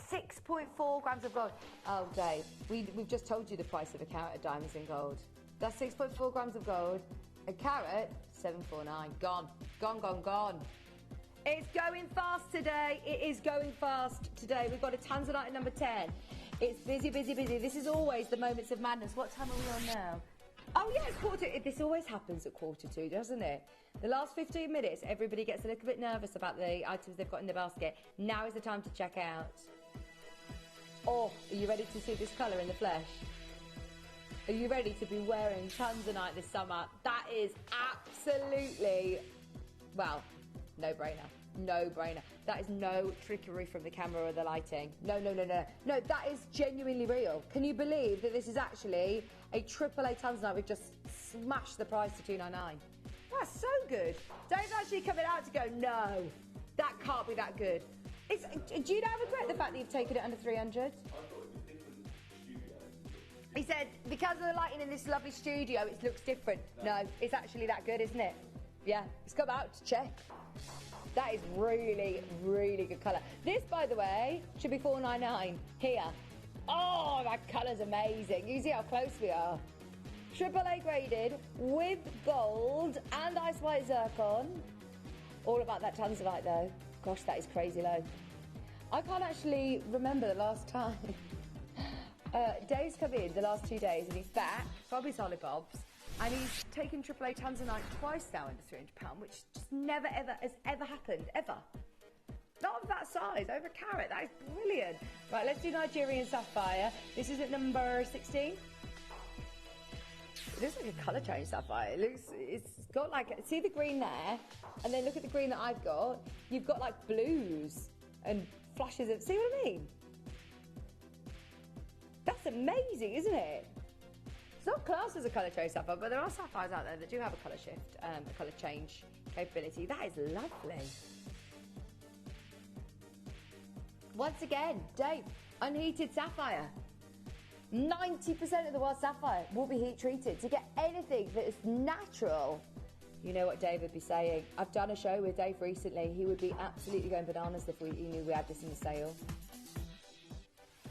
6.4 grams of gold. Oh, Dave, we've just told you the price of a carat of diamonds and gold. That's 6.4 grams of gold. A carat, 749. Gone. Gone, gone, gone. It's going fast today. It is going fast today. We've got a Tanzanite at number 10. It's busy, busy, busy. This is always the moments of madness. What time are we on now? Oh, yeah, it's quarter. This always happens at 1:45, doesn't it? The last 15 minutes, everybody gets a little bit nervous about the items they've got in the basket. Now is the time to check out. Oh, are you ready to see this colour in the flesh? Are you ready to be wearing Tanzanite this summer? That is absolutely, well, no-brainer. No-brainer. That is no trickery from the camera or the lighting. No, no, no, no. No, that is genuinely real. Can you believe that this is actually a AAA Tanzanite? We've just smashed the price to $299. That's so good. Dave's actually coming out to go, no, that can't be that good. Do you not regret the fact that you've taken it under 300? He said, because of the lighting in this lovely studio, it looks different. No, it's actually that good, isn't it? Yeah, it's come out to check. That is really, really good colour. This, by the way, should be $499 here. Oh, that colour's amazing. You see how close we are. AAA graded with gold and ice white zircon. All about that Tanzanite, though. Gosh, that is crazy low. I can't actually remember the last time. Dave's come in the last 2 days and he's back from his Olibobs and he's taken AAA Tanzanite twice now under £300, which just never ever has ever happened, ever. Not of that size, over a carat. That is brilliant. Right, let's do Nigerian Sapphire. This is at number 16. It looks like a colour change sapphire. It's got like, see the green there? And then look at the green that I've got. You've got like blues and flashes of, see what I mean? That's amazing, isn't it? It's not classed as a colour change sapphire, but there are sapphires out there that do have a colour shift, a colour change capability. That is lovely. Once again, Dave, unheated sapphire. 90% of the world's sapphire will be heat treated. To get anything that is natural, you know what Dave would be saying. I've done a show with Dave recently. He would be absolutely going bananas if he knew we had this in the sale.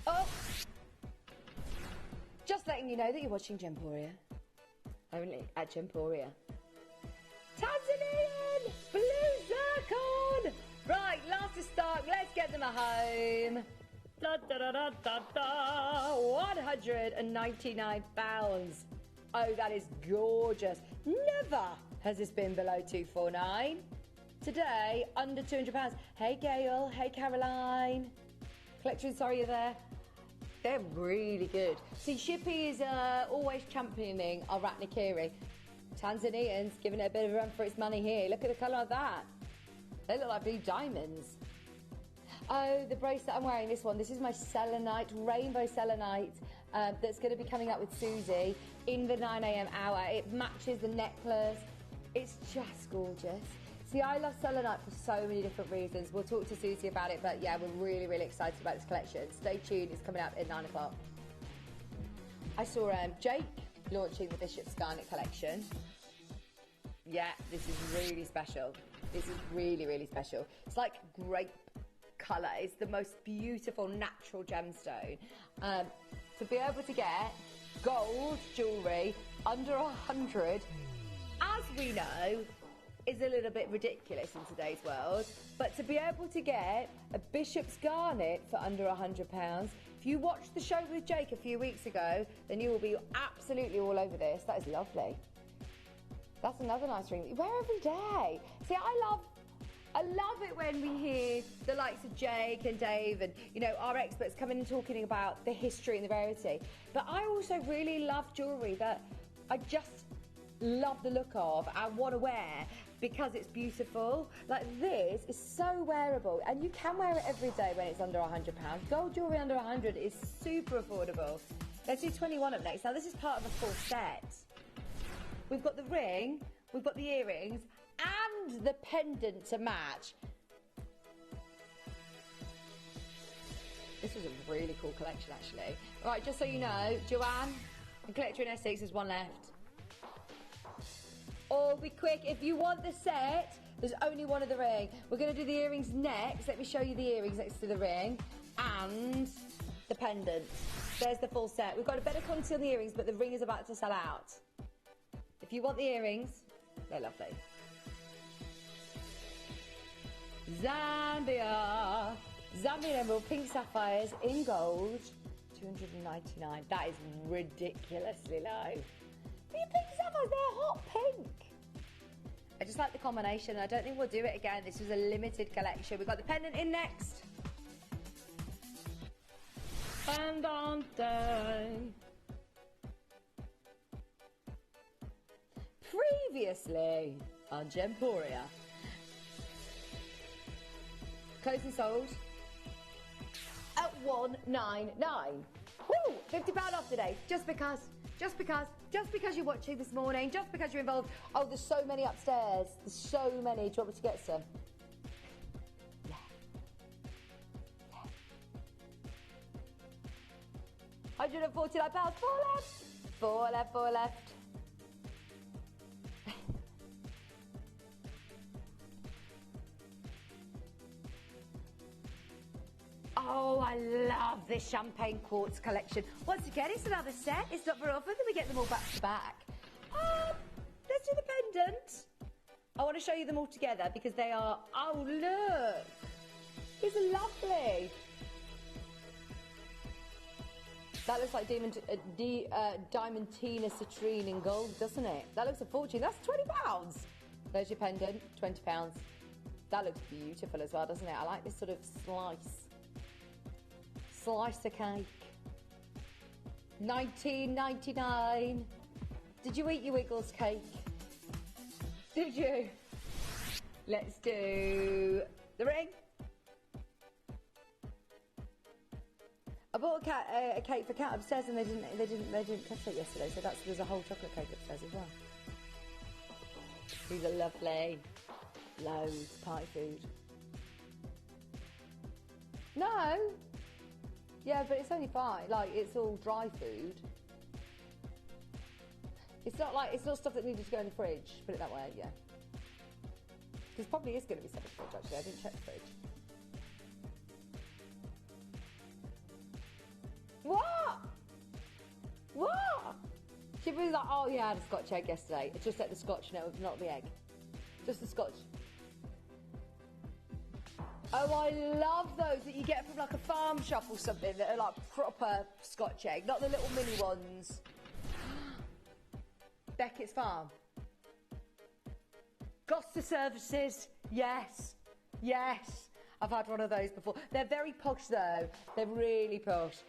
Oh! Just letting you know that you're watching Gemporia. Only at Gemporia. Tanzanian blue zircon! Right, last to stock. Let's get them at home. Da, da, da, da, da, da. £199. Oh, that is gorgeous. Never has this been below $249. Today, under £200. Hey, Gail. Hey, Caroline. Collector, sorry you're there. They're really good. See, Shippy is always championing our Ratnakiri. Tanzanians giving it a bit of a run for its money here. Look at the colour of that. They look like blue diamonds. Oh, the bracelet I'm wearing, this one. This is my Selenite, rainbow Selenite, that's going to be coming up with Susie in the 9 a.m. hour. It matches the necklace. It's just gorgeous. See, I love Selenite for so many different reasons. We'll talk to Susie about it, but yeah, we're really, really excited about this collection. Stay tuned, it's coming out at 9 o'clock. I saw Jake launching the Bishop's Garnet collection. Yeah, this is really special. This is really, really special. It's like grape colour. It's the most beautiful natural gemstone. To be able to get gold jewellery under 100, as we know, is a little bit ridiculous in today's world, but to be able to get a bishop's garnet for under £100, if you watched the show with Jake a few weeks ago, then you will be absolutely all over this. That is lovely. That's another nice ring that you wear every day. See, I love it when we hear the likes of Jake and Dave and, you know, our experts coming and talking about the history and the rarity. But I also really love jewellery that I just love the look of and want to wear because it's beautiful. Like this is so wearable and you can wear it every day when it's under £100. Gold jewellery under 100 is super affordable. Let's do 21 up next. Now this is part of a full set. We've got the ring, we've got the earrings and the pendant to match. This was a really cool collection actually. Right, just so you know, Joanne and Collector in Essex, there's one left. Or be quick, if you want the set, there's only one of the ring. We're going to do the earrings next. Let me show you the earrings next to the ring and the pendant. There's the full set. We've got a better quantity on the earrings, but the ring is about to sell out. If you want the earrings, they're lovely. Zambia. Zambian emerald, pink sapphires in gold, $299. That is ridiculously low. But your pink sapphires, they're hot pink. I just like the combination. I don't think we'll do it again. This was a limited collection. We've got the pendant in next. Pendante. Previously on Gemporia. Closed and sold at $199. Woo! £50 off today. Just because you're watching this morning, just because you're involved. Oh, there's so many upstairs. There's so many. Do you want me to get some? Yeah. £149. Four left. Oh, I love this champagne quartz collection. Once again, it's another set. It's not very often that we get them all back to back. Let's do the pendant. I want to show you them all together because they are... Oh, look. These are lovely. That looks like Diamantina citrine in gold, doesn't it? That looks a fortune. That's £20. There's your pendant, £20. That looks beautiful as well, doesn't it? I like this sort of slice of cake. $19.99. Did you eat your Wiggles cake? Did you? Let's do the ring. I bought a cake for Kat upstairs and they didn't cut it yesterday, so there's a whole chocolate cake upstairs as well. These are lovely. Loads party food. No. Yeah, but it's only fine. Like, it's all dry food. It's not stuff that needed to go in the fridge. Put it that way, yeah. Because probably is going to be stuff in the fridge, actually. I didn't check the fridge. What? What? She was like, oh yeah, I had a Scotch egg yesterday. It's just like the Scotch, not the egg. Just the Scotch. Oh, I love those that you get from like a farm shop or something that are like proper Scotch egg, not the little mini ones. Beckett's Farm. Gloucester Services, yes, yes. I've had one of those before. They're very posh though. They're really posh.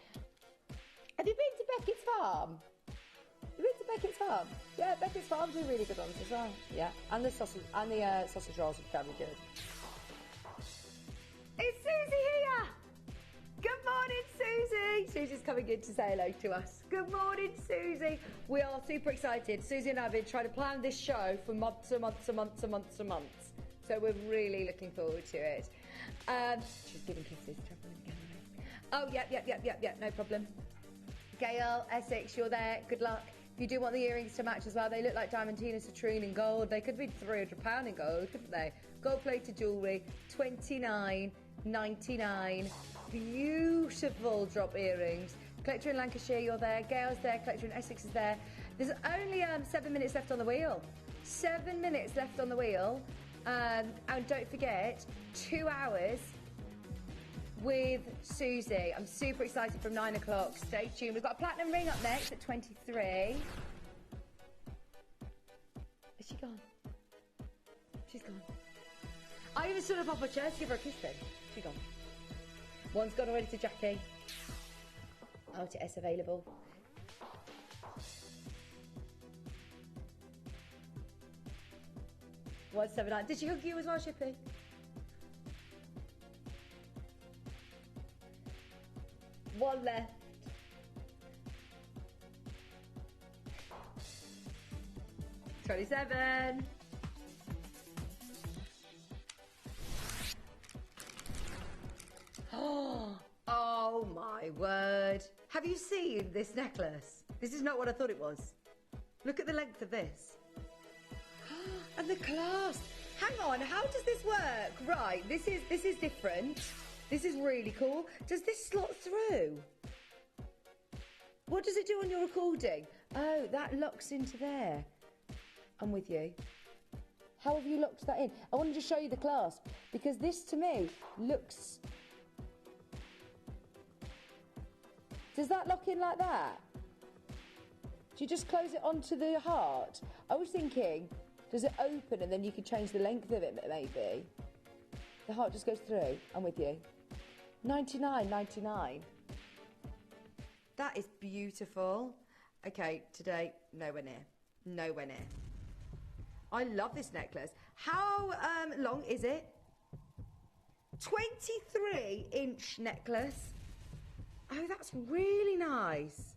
Have you been to Beckett's Farm? Have you been to Beckett's Farm? Yeah, Beckett's Farm do really good ones as well. Yeah, and the sausage rolls are very good. It's Susie here! Good morning, Susie! Susie's coming in to say hello to us. Good morning, Susie! We are super excited. Susie and I have been trying to plan this show for months and months and months and months and months. So we're really looking forward to it. She's giving kisses. Oh, yep, no problem. Gail, Essex, you're there. Good luck. If you do want the earrings to match as well, they look like Diamantina citrine in gold. They could be £300 in gold, couldn't they? Gold-plated jewellery, $29.99. Beautiful drop earrings. Collector in Lancashire, you're there. Gail's there. Collector in Essex is there. There's only 7 minutes left on the wheel. 7 minutes left on the wheel. And don't forget, 2 hours with Susie. I'm super excited from 9 o'clock. Stay tuned. We've got a platinum ring up next at 23. Is she gone? She's gone. I even stood up off my chair to give her a kiss then. She's gone. One's gone already to Jackie. LTS available. $179. Did she hook you as well, Shippy? One left. $27. Oh my word. Have you seen this necklace? This is not what I thought it was. Look at the length of this. And the clasp. Hang on, how does this work? Right, this is different. This is really cool. Does this slot through? What does it do on your recording? Oh, that locks into there. I'm with you. How have you locked that in? I wanted to show you the clasp because this to me looks... Does that lock in like that? Do you just close it onto the heart? I was thinking, does it open and then you can change the length of it maybe? The heart just goes through. I'm with you. $99.99. That is beautiful. Okay, today, nowhere near. Nowhere near. I love this necklace. How long is it? 23-inch necklace. Oh, that's really nice.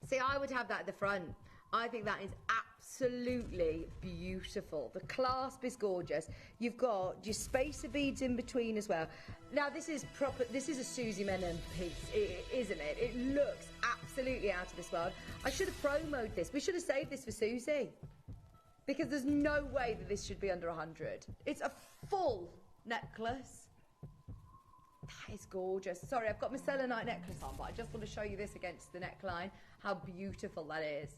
See, I would have that at the front. I think that is absolutely beautiful. The clasp is gorgeous. You've got your spacer beads in between as well. Now, this is proper. This is a Susie Menon piece, isn't it? It looks absolutely out of this world. I should have promoted this. We should have saved this for Susie. Because there's no way that this should be under 100. It's a full necklace. That is gorgeous. Sorry, I've got my Selenite necklace on, but I just want to show you this against the neckline. How beautiful that is.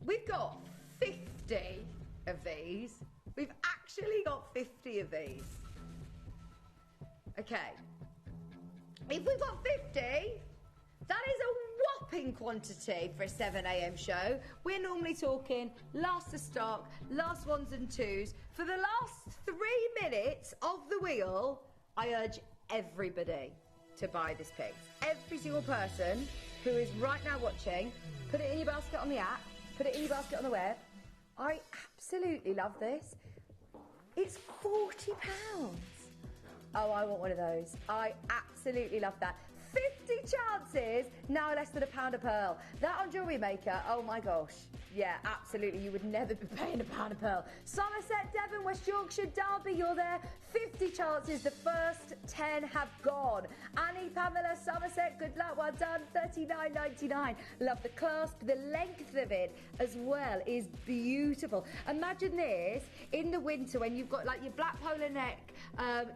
We've got 50 of these. We've actually got 50 of these. Okay. If we've got 50, that is a whopping quantity for a 7 a.m. show. We're normally talking last to stock, last ones and twos. For the last 3 minutes of the wheel, I urge everybody to buy this piece. Every single person who is right now watching, put it in your basket on the app, put it in your basket on the web. I absolutely love this. It's £40. Oh, I want one of those. I absolutely love that. 50 chances, now less than £1 a pearl. That on Jewellery Maker, oh my gosh. Yeah, absolutely, you would never be paying £1 a pearl. Somerset, Devon, West Yorkshire, Derby, you're there. 50 chances, the first 10 have gone. Annie, Pamela, Somerset, good luck, well done. $39.99. Love the clasp, the length of it as well is beautiful. Imagine this in the winter when you've got like your black polo neck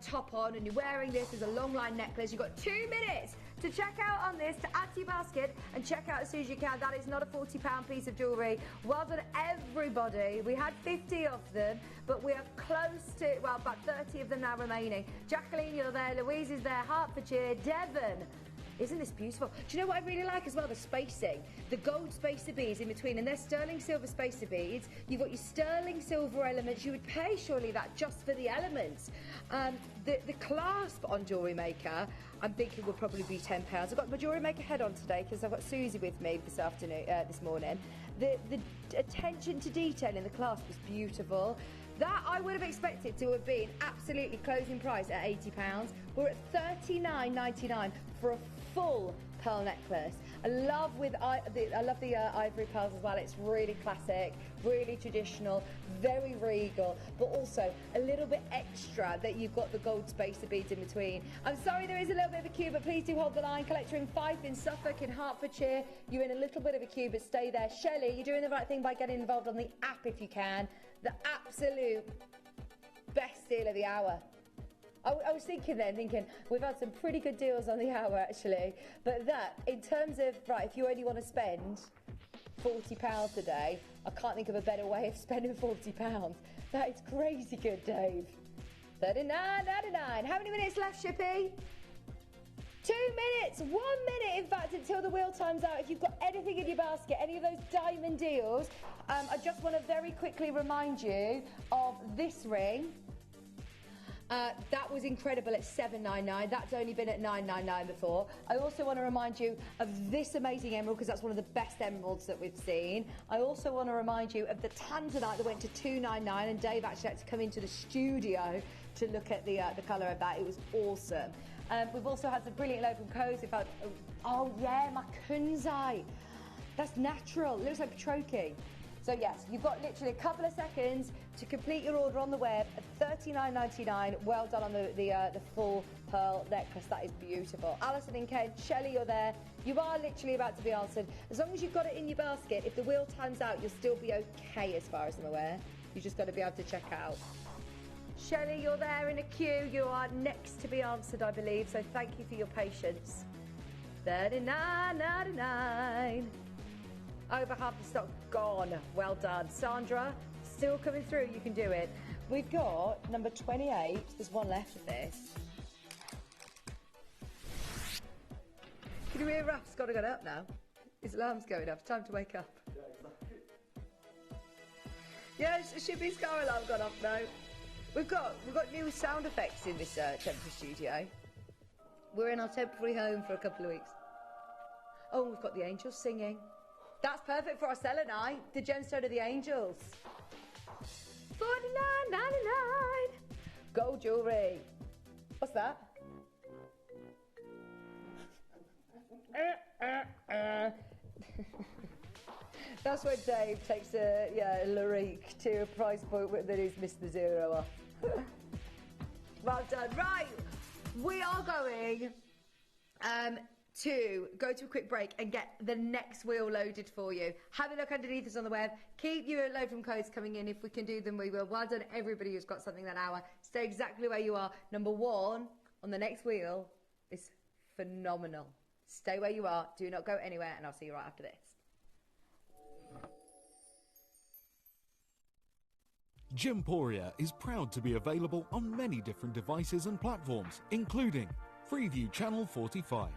top on and you're wearing this as a long line necklace. You've got 2 minutes to check out on this, to add to your basket and check out as soon as you can. That is not a £40 piece of jewellery. Well done, everybody. We had 50 of them, but we are close to, well, about 30 of them now remaining. Jacqueline, you're there. Louise is there. Hertfordshire. Devon. Isn't this beautiful? Do you know what I really like as well? The spacing. The gold spacer beads in between, and they're sterling silver spacer beads. You've got your sterling silver elements. You would pay surely that just for the elements. The clasp on Jewellery Maker, I'm thinking will probably be £10. I've got my Jewellery Maker head on today because I've got Susie with me this afternoon, this morning. The attention to detail in the clasp was beautiful. That I would have expected to have been absolutely closing price at £80. We're at $39.99 for a full pearl necklace. I love the ivory pearls as well. It's really classic, really traditional, very regal, but also a little bit extra that you've got the gold spacer beads in between. I'm sorry there is a little bit of a queue, but please do hold the line. Collector in Fife, in Suffolk, in Hertfordshire. You're in a little bit of a queue, but stay there. Shelley, you're doing the right thing by getting involved on the app if you can. The absolute best deal of the hour. I was thinking we've had some pretty good deals on the hour actually, but that in terms of, right, if you only want to spend £40 today. I can't think of a better way of spending £40. That is crazy good, Dave. $39.99. How many minutes left, Shippy? 2 minutes, 1 minute, in fact, until the wheel time's out. If you've got anything in your basket, any of those diamond deals, I just want to very quickly remind you of this ring. That was incredible at $7.99. That's only been at $9.99 before. I also want to remind you of this amazing emerald, because that's one of the best emeralds that we've seen. I also want to remind you of the Tanzanite that went to $2.99, and Dave actually had to come into the studio to look at the colour of that. It was awesome. We've also had some brilliant local codes. In fact, oh yeah, my kunzite. That's natural. It looks like Patroki. So yes, you've got literally a couple of seconds to complete your order on the web at $39.99. Well done on the full pearl necklace. That is beautiful. Alison in Kent, Shelley, you're there. You are literally about to be answered. As long as you've got it in your basket, if the wheel time's out, you'll still be okay as far as I'm aware. You just got to be able to check out. Shelley, you're there in a queue. You are next to be answered, I believe. So thank you for your patience. $39.99. Over half the stock gone. Well done. Sandra, still coming through. You can do it. We've got number 28. There's one left of this. Can you hear Raf's got to get up now? His alarm's going off. Time to wake up. Yes, Shippy's car alarm gone off now. We've got new sound effects in this temporary studio. We're in our temporary home for a couple of weeks. Oh, we've got the angels singing. That's perfect for our Selenite, the gemstone of the angels. $49.99. Gold jewellery. What's that? That's when Dave takes a Larique to a price point that he's missed the zero off. Well done. Right, we are going to go to a quick break and get the next wheel loaded for you. Have a look underneath us on the web. Keep your load from codes coming in. If we can do them, we will. Well done, everybody who's got something that hour. Stay exactly where you are. Number one on the next wheel is phenomenal. Stay where you are. Do not go anywhere, and I'll see you right after this. Gemporia is proud to be available on many different devices and platforms, including Freeview Channel 45,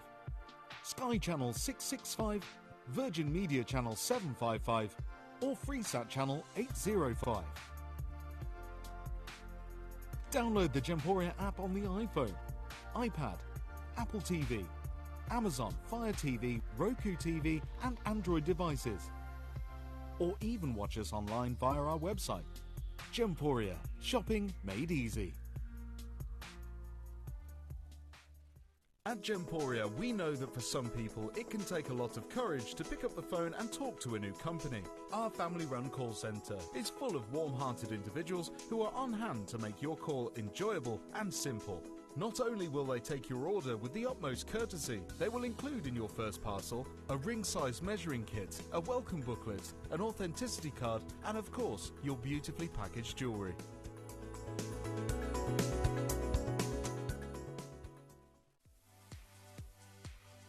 Sky Channel 665, Virgin Media Channel 755, or FreeSat Channel 805. Download the Gemporia app on the iPhone, iPad, Apple TV, Amazon Fire TV, Roku TV, and Android devices. Or even watch us online via our website. Gemporia, shopping made easy. At Gemporia, we know that for some people, it can take a lot of courage to pick up the phone and talk to a new company. Our family-run call centre is full of warm-hearted individuals who are on hand to make your call enjoyable and simple. Not only will they take your order with the utmost courtesy, they will include in your first parcel a ring-size measuring kit, a welcome booklet, an authenticity card, and of course, your beautifully packaged jewellery.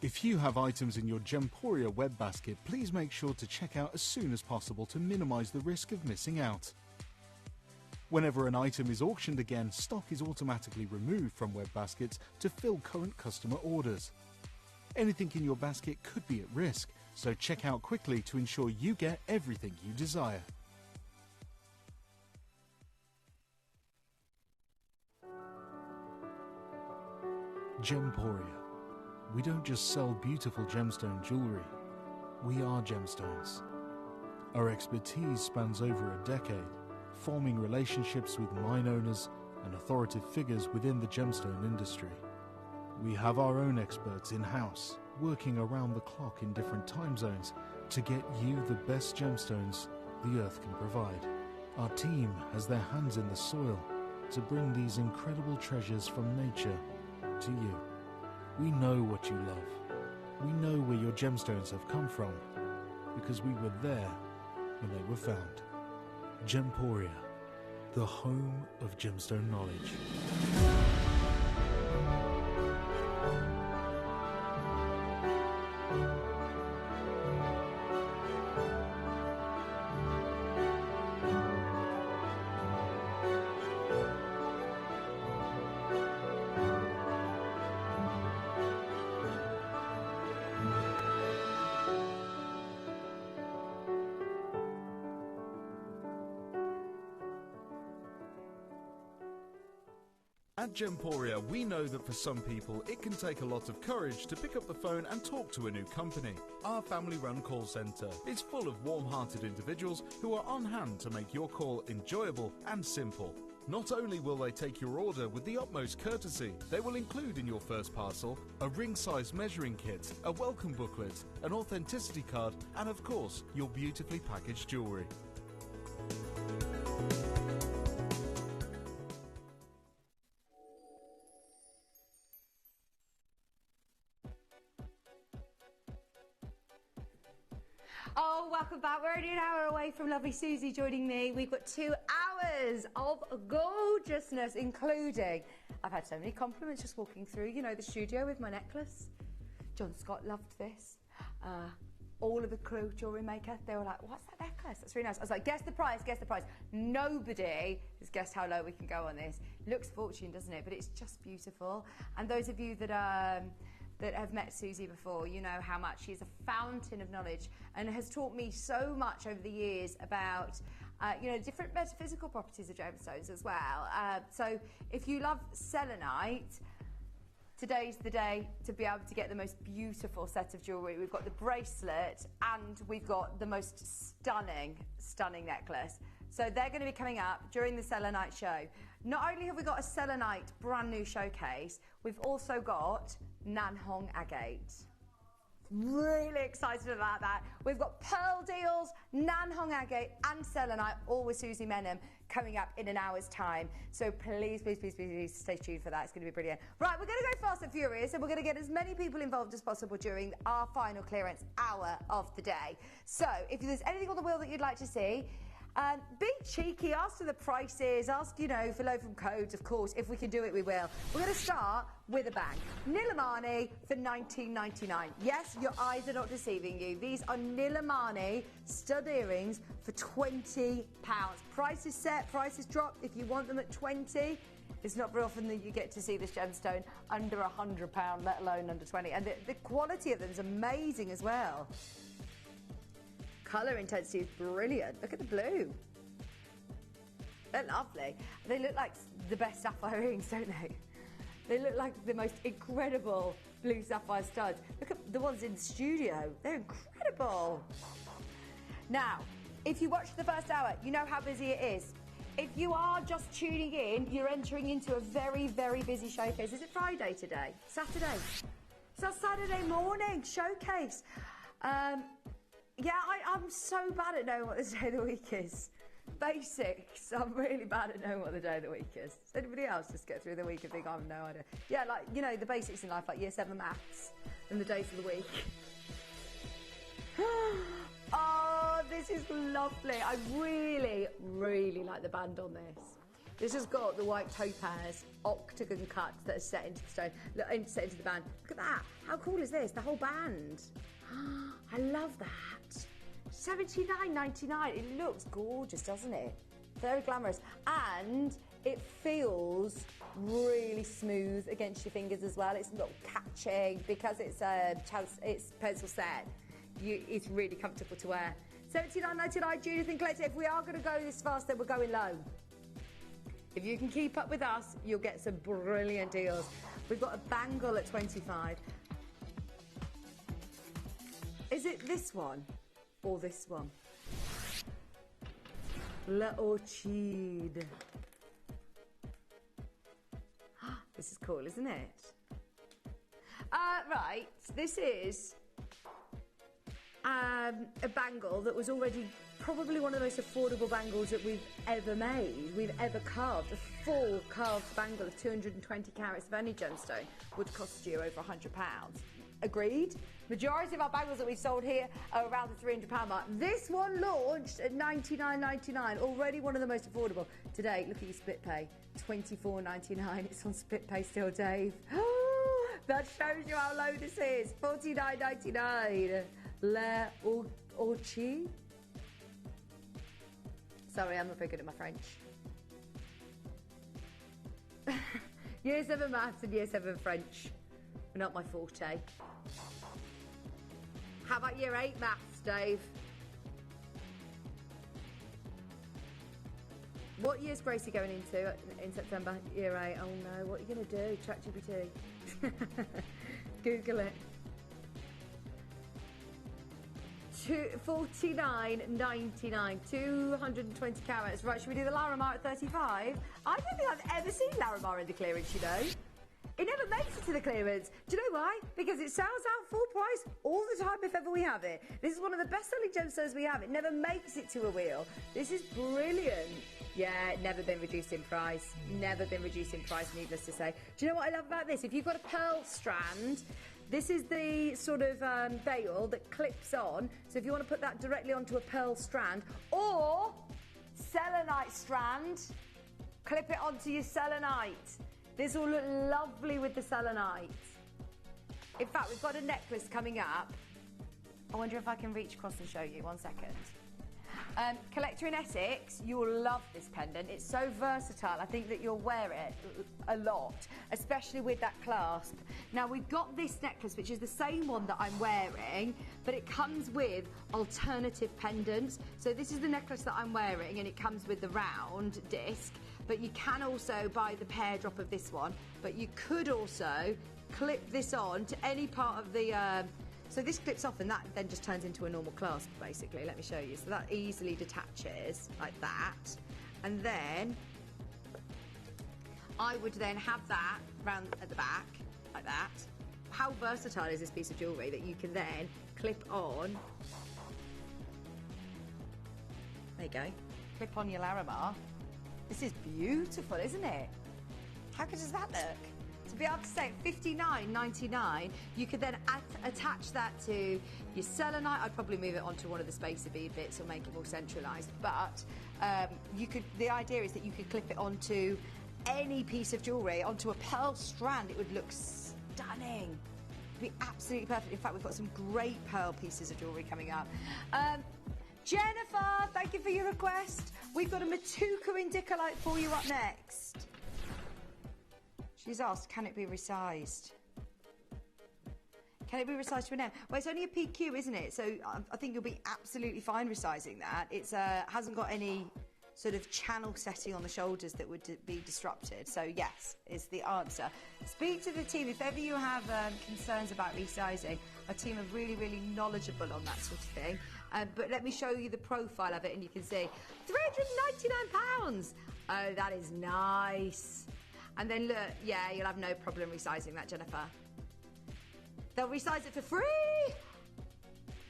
If you have items in your Gemporia web basket, please make sure to check out as soon as possible to minimise the risk of missing out. Whenever an item is auctioned again, stock is automatically removed from web baskets to fill current customer orders. Anything in your basket could be at risk, so check out quickly to ensure you get everything you desire. Gemporia. We don't just sell beautiful gemstone jewellery, we are gemstones. Our expertise spans over a decade, forming relationships with mine owners and authoritative figures within the gemstone industry. We have our own experts in-house, working around the clock in different time zones to get you the best gemstones the earth can provide. Our team has their hands in the soil to bring these incredible treasures from nature to you. We know what you love. We know where your gemstones have come from, because we were there when they were found. Gemporia, the home of gemstone knowledge. At Gemporia, we know that for some people, it can take a lot of courage to pick up the phone and talk to a new company. Our family-run call centre is full of warm-hearted individuals who are on hand to make your call enjoyable and simple. Not only will they take your order with the utmost courtesy, they will include in your first parcel a ring-size measuring kit, a welcome booklet, an authenticity card, and of course, your beautifully packaged jewellery. Oh, welcome back. We're only an hour away from lovely Susie joining me. We've got 2 hours of gorgeousness, including... I've had so many compliments just walking through, you know, the studio with my necklace. John Scott loved this. All of the crew, jewellery maker, they were like, what's that necklace? That's really nice. I was like, guess the price, guess the price. Nobody has guessed how low we can go on this. Looks fortune, doesn't it? But it's just beautiful. And those of you that have met Susie before, you know how much she's a fountain of knowledge and has taught me so much over the years about, you know, different metaphysical properties of gemstones as well. So if you love selenite, today's the day to be able to get the most beautiful set of jewellery. We've got the bracelet and we've got the most stunning necklace. So they're going to be coming up during the selenite show. Not only have we got a selenite brand new showcase, we've also got Nanhong agate. Really excited about that. We've got pearl deals, Nanhong agate and selenite, all with Susie Menon coming up in an hour's time. So please, please, please, please stay tuned for that. It's going to be brilliant. Right, we're going to go fast and furious and we're going to get as many people involved as possible during our final clearance hour of the day. So if there's anything on the wheel that you'd like to see, be cheeky, ask for the prices, ask, you know, for low from codes, of course. If we can do it, we will. We're going to start with a bang. Nilamani for $19.99. Yes, your eyes are not deceiving you. These are Nilamani stud earrings for £20. Price is set, price is dropped. If you want them at $20, it's not very often that you get to see this gemstone under £100, let alone under 20. And the quality of them is amazing as well. Colour intensity is brilliant. Look at the blue. They're lovely. They look like the best sapphire rings, don't they? They look like the most incredible blue sapphire studs. Look at the ones in the studio. They're incredible. Now, if you watched the first hour, you know how busy it is. If you are just tuning in, you're entering into a very, very busy showcase. Is it Friday today? Saturday? It's our Saturday morning showcase. Yeah, I'm so bad at knowing what the day of the week is. Basics, I'm really bad at knowing what the day of the week is. Does anybody else just get through the week and think I have no idea? Yeah, like, you know, the basics in life, like year 7 maths and the days of the week. Oh, this is lovely. I really, really like the band on this. This has got the white topaz octagon cuts that are set into the stone, set into the band. Look at that. How cool is this? The whole band. I love that. $79.99. It looks gorgeous, doesn't it? Very glamorous. And it feels really smooth against your fingers as well. It's not catching because it's pencil set. It's really comfortable to wear. $79.99, Judith and Collector. If we are going to go this fast, then we're going low. If you can keep up with us, you'll get some brilliant deals. We've got a bangle at $25. Is it this one or this one? La Orchide. This is cool, isn't it? Right, this is a bangle that was already probably one of the most affordable bangles that we've ever made, we've ever carved. A full carved bangle of 220 carats of any gemstone would cost you over £100. Agreed? Majority of our bangles that we've sold here are around the £300 mark. This one launched at $99.99, already one of the most affordable. Today, look at your split pay, $24.99. It's on split pay still, Dave. That shows you how low this is. $49.99. La Orchide. Sorry, I'm not very good at my French. Year 7 maths and year 7 French are not my forte. How about year 8 maths, Dave? What year's Gracie going into in September? Year 8. Oh no, what are you going to do? ChatGPT. Google it. 49.99, 220 carats. Right, should we do the Larimar at 35? I don't think I've ever seen Larimar in the clearance, you know. It never makes it to the clearance. Do you know why? Because it sells out full price all the time if ever we have it. This is one of the best-selling gemstones we have. It never makes it to a wheel. This is brilliant. Yeah, never been reduced in price. Never been reduced in price, needless to say. Do you know what I love about this? If you've got a pearl strand, this is the sort of veil that clips on. So if you want to put that directly onto a pearl strand or selenite strand, clip it onto your selenite. This will look lovely with the selenite. In fact, we've got a necklace coming up. I wonder if I can reach across and show you. 1 second. Collector in Essex, you will love this pendant. It's so versatile. I think that you'll wear it a lot, especially with that clasp. Now, we've got this necklace, which is the same one that I'm wearing, but it comes with alternative pendants. So this is the necklace that I'm wearing, and it comes with the round disc, but you can also buy the pear drop of this one, but you could also clip this on to any part of the... So this clips off and that then just turns into a normal clasp, basically. Let me show you. So that easily detaches like that. And then I would then have that round at the back, like that. How versatile is this piece of jewellery that you can then clip on? There you go. Clip on your Larimar. This is beautiful, isn't it? How good does that look? To be able to say $59.99, you could then attach that to your selenite. I'd probably move it onto one of the spacer bead bits or make it more centralised. But you could. The idea is that you could clip it onto any piece of jewellery, onto a pearl strand. It would look stunning. It'd be absolutely perfect. In fact, we've got some great pearl pieces of jewellery coming up. Jennifer, thank you for your request. We've got a Matuka Indicolite for you up next. She's asked, can it be resized? Can it be resized to an M? Well, it's only a PQ, isn't it? So I think you'll be absolutely fine resizing that. It's hasn't got any sort of channel setting on the shoulders that would be disrupted. So yes, is the answer. Speak to the team if ever you have concerns about resizing. Our team are really, really knowledgeable on that sort of thing. But let me show you the profile of it and you can see £399. Oh, that is nice. And then look, yeah, you'll have no problem resizing that, Jennifer. They'll resize it for free.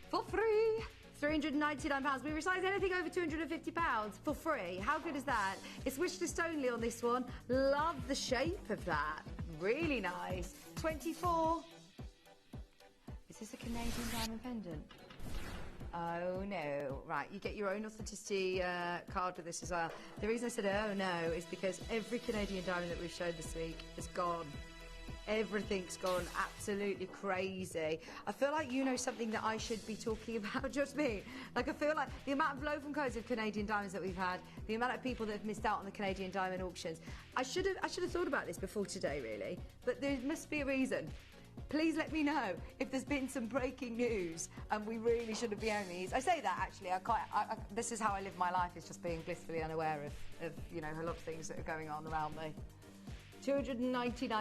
For free. £399. We resize anything over £250 for free. How good is that? It's wish list only on this one. Love the shape of that. Really nice. 24. Is this a Canadian diamond pendant? Oh no. Right, you get your own authenticity card with this as well. The reason I said oh no is because every Canadian diamond that we've showed this week is gone. Everything's gone absolutely crazy. I feel like you know something that I should be talking about, just me. Like, I feel like the amount of loaf codes of Canadian diamonds that we've had, the amount of people that have missed out on the Canadian diamond auctions. I should have thought about this before today, really. But there must be a reason. Please let me know if there's been some breaking news and we really shouldn't be owning these. I say that actually, this is how I live my life, is just being blissfully unaware of you know, a lot of things that are going on around me. £299.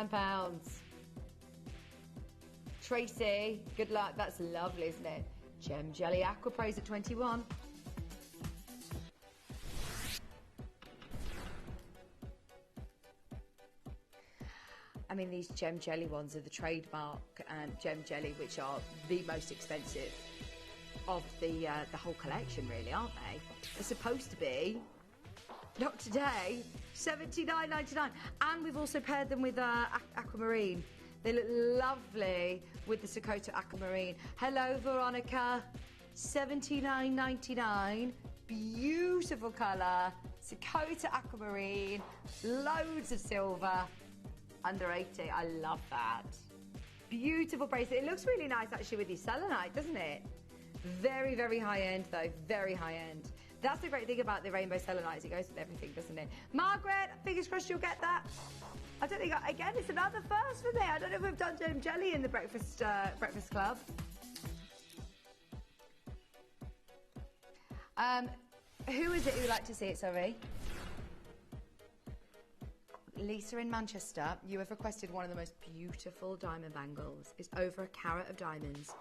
Tracy, good luck. That's lovely, isn't it? Gem Jelly Aqua Praise at 21. I mean, these Gem Jelly ones are the trademark Gem Jelly, which are the most expensive of the whole collection, really, aren't they? They're supposed to be, not today, $79.99. And we've also paired them with aquamarine. They look lovely with the Sakota aquamarine. Hello, Veronica. $79.99. Beautiful colour. Sakota aquamarine. Loads of silver. Under 80. I love that. Beautiful bracelet. It looks really nice actually with your selenite, doesn't it? Very, very high end though. Very high end. That's the great thing about the rainbow selenites. It goes with everything, doesn't it? Margaret, fingers crossed you'll get that. I don't think, again, it's another first for me. I don't know if we've done Gem Jelly in the breakfast club. Who is it who would like to see it, sorry? Lisa in Manchester, you have requested one of the most beautiful diamond bangles. It's over a carat of diamonds.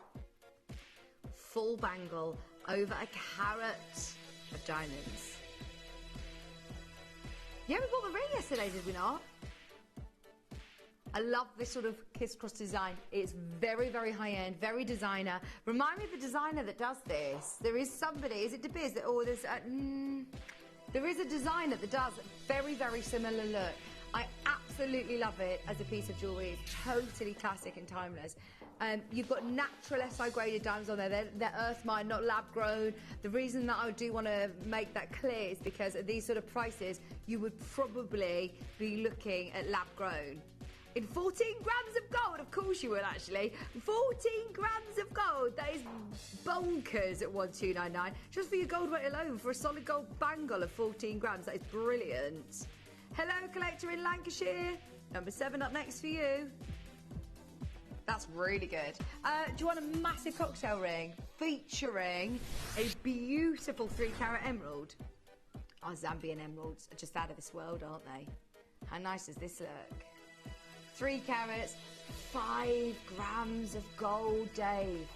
Full bangle, over a carat of diamonds. Yeah, we bought the ring yesterday, did we not? I love this sort of kiss-cross design. It's very, very high-end, very designer. Remind me of the designer that does this. There is somebody, is it De Beers? Or there's there is a designer that does a very, very similar look. I absolutely love it as a piece of jewellery. It's totally classic and timeless. You've got natural SI graded diamonds on there. They're earth mined, not lab grown. The reason that I do want to make that clear is because at these sort of prices, you would probably be looking at lab grown. In 14 grams of gold, of course you would actually. 14 grams of gold, that is bonkers at 1299. Just for your gold weight alone, for a solid gold bangle of 14 grams, that is brilliant. Hello, collector in Lancashire. Number 7 up next for you. That's really good. Do you want a massive cocktail ring featuring a beautiful 3-carat emerald? Our Zambian emeralds are just out of this world, aren't they? How nice does this look? 3 carats, 5 grams of gold, Dave.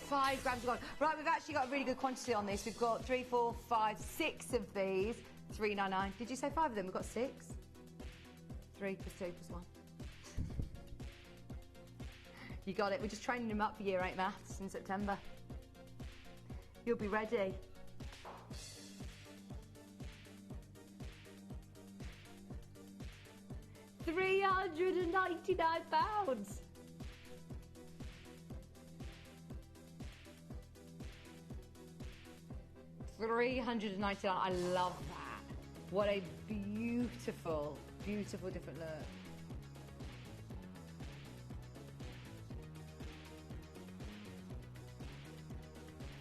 5 grams of gold. Right, we've actually got a really good quantity on this. We've got 3, 4, 5, 6 of these. 399. Did you say 5 of them? We've got 6. 3 plus 2 plus 1. You got it. We're just training him up for year 8 maths in September. You'll be ready. £399. $399. I love that. What a beautiful, beautiful different look.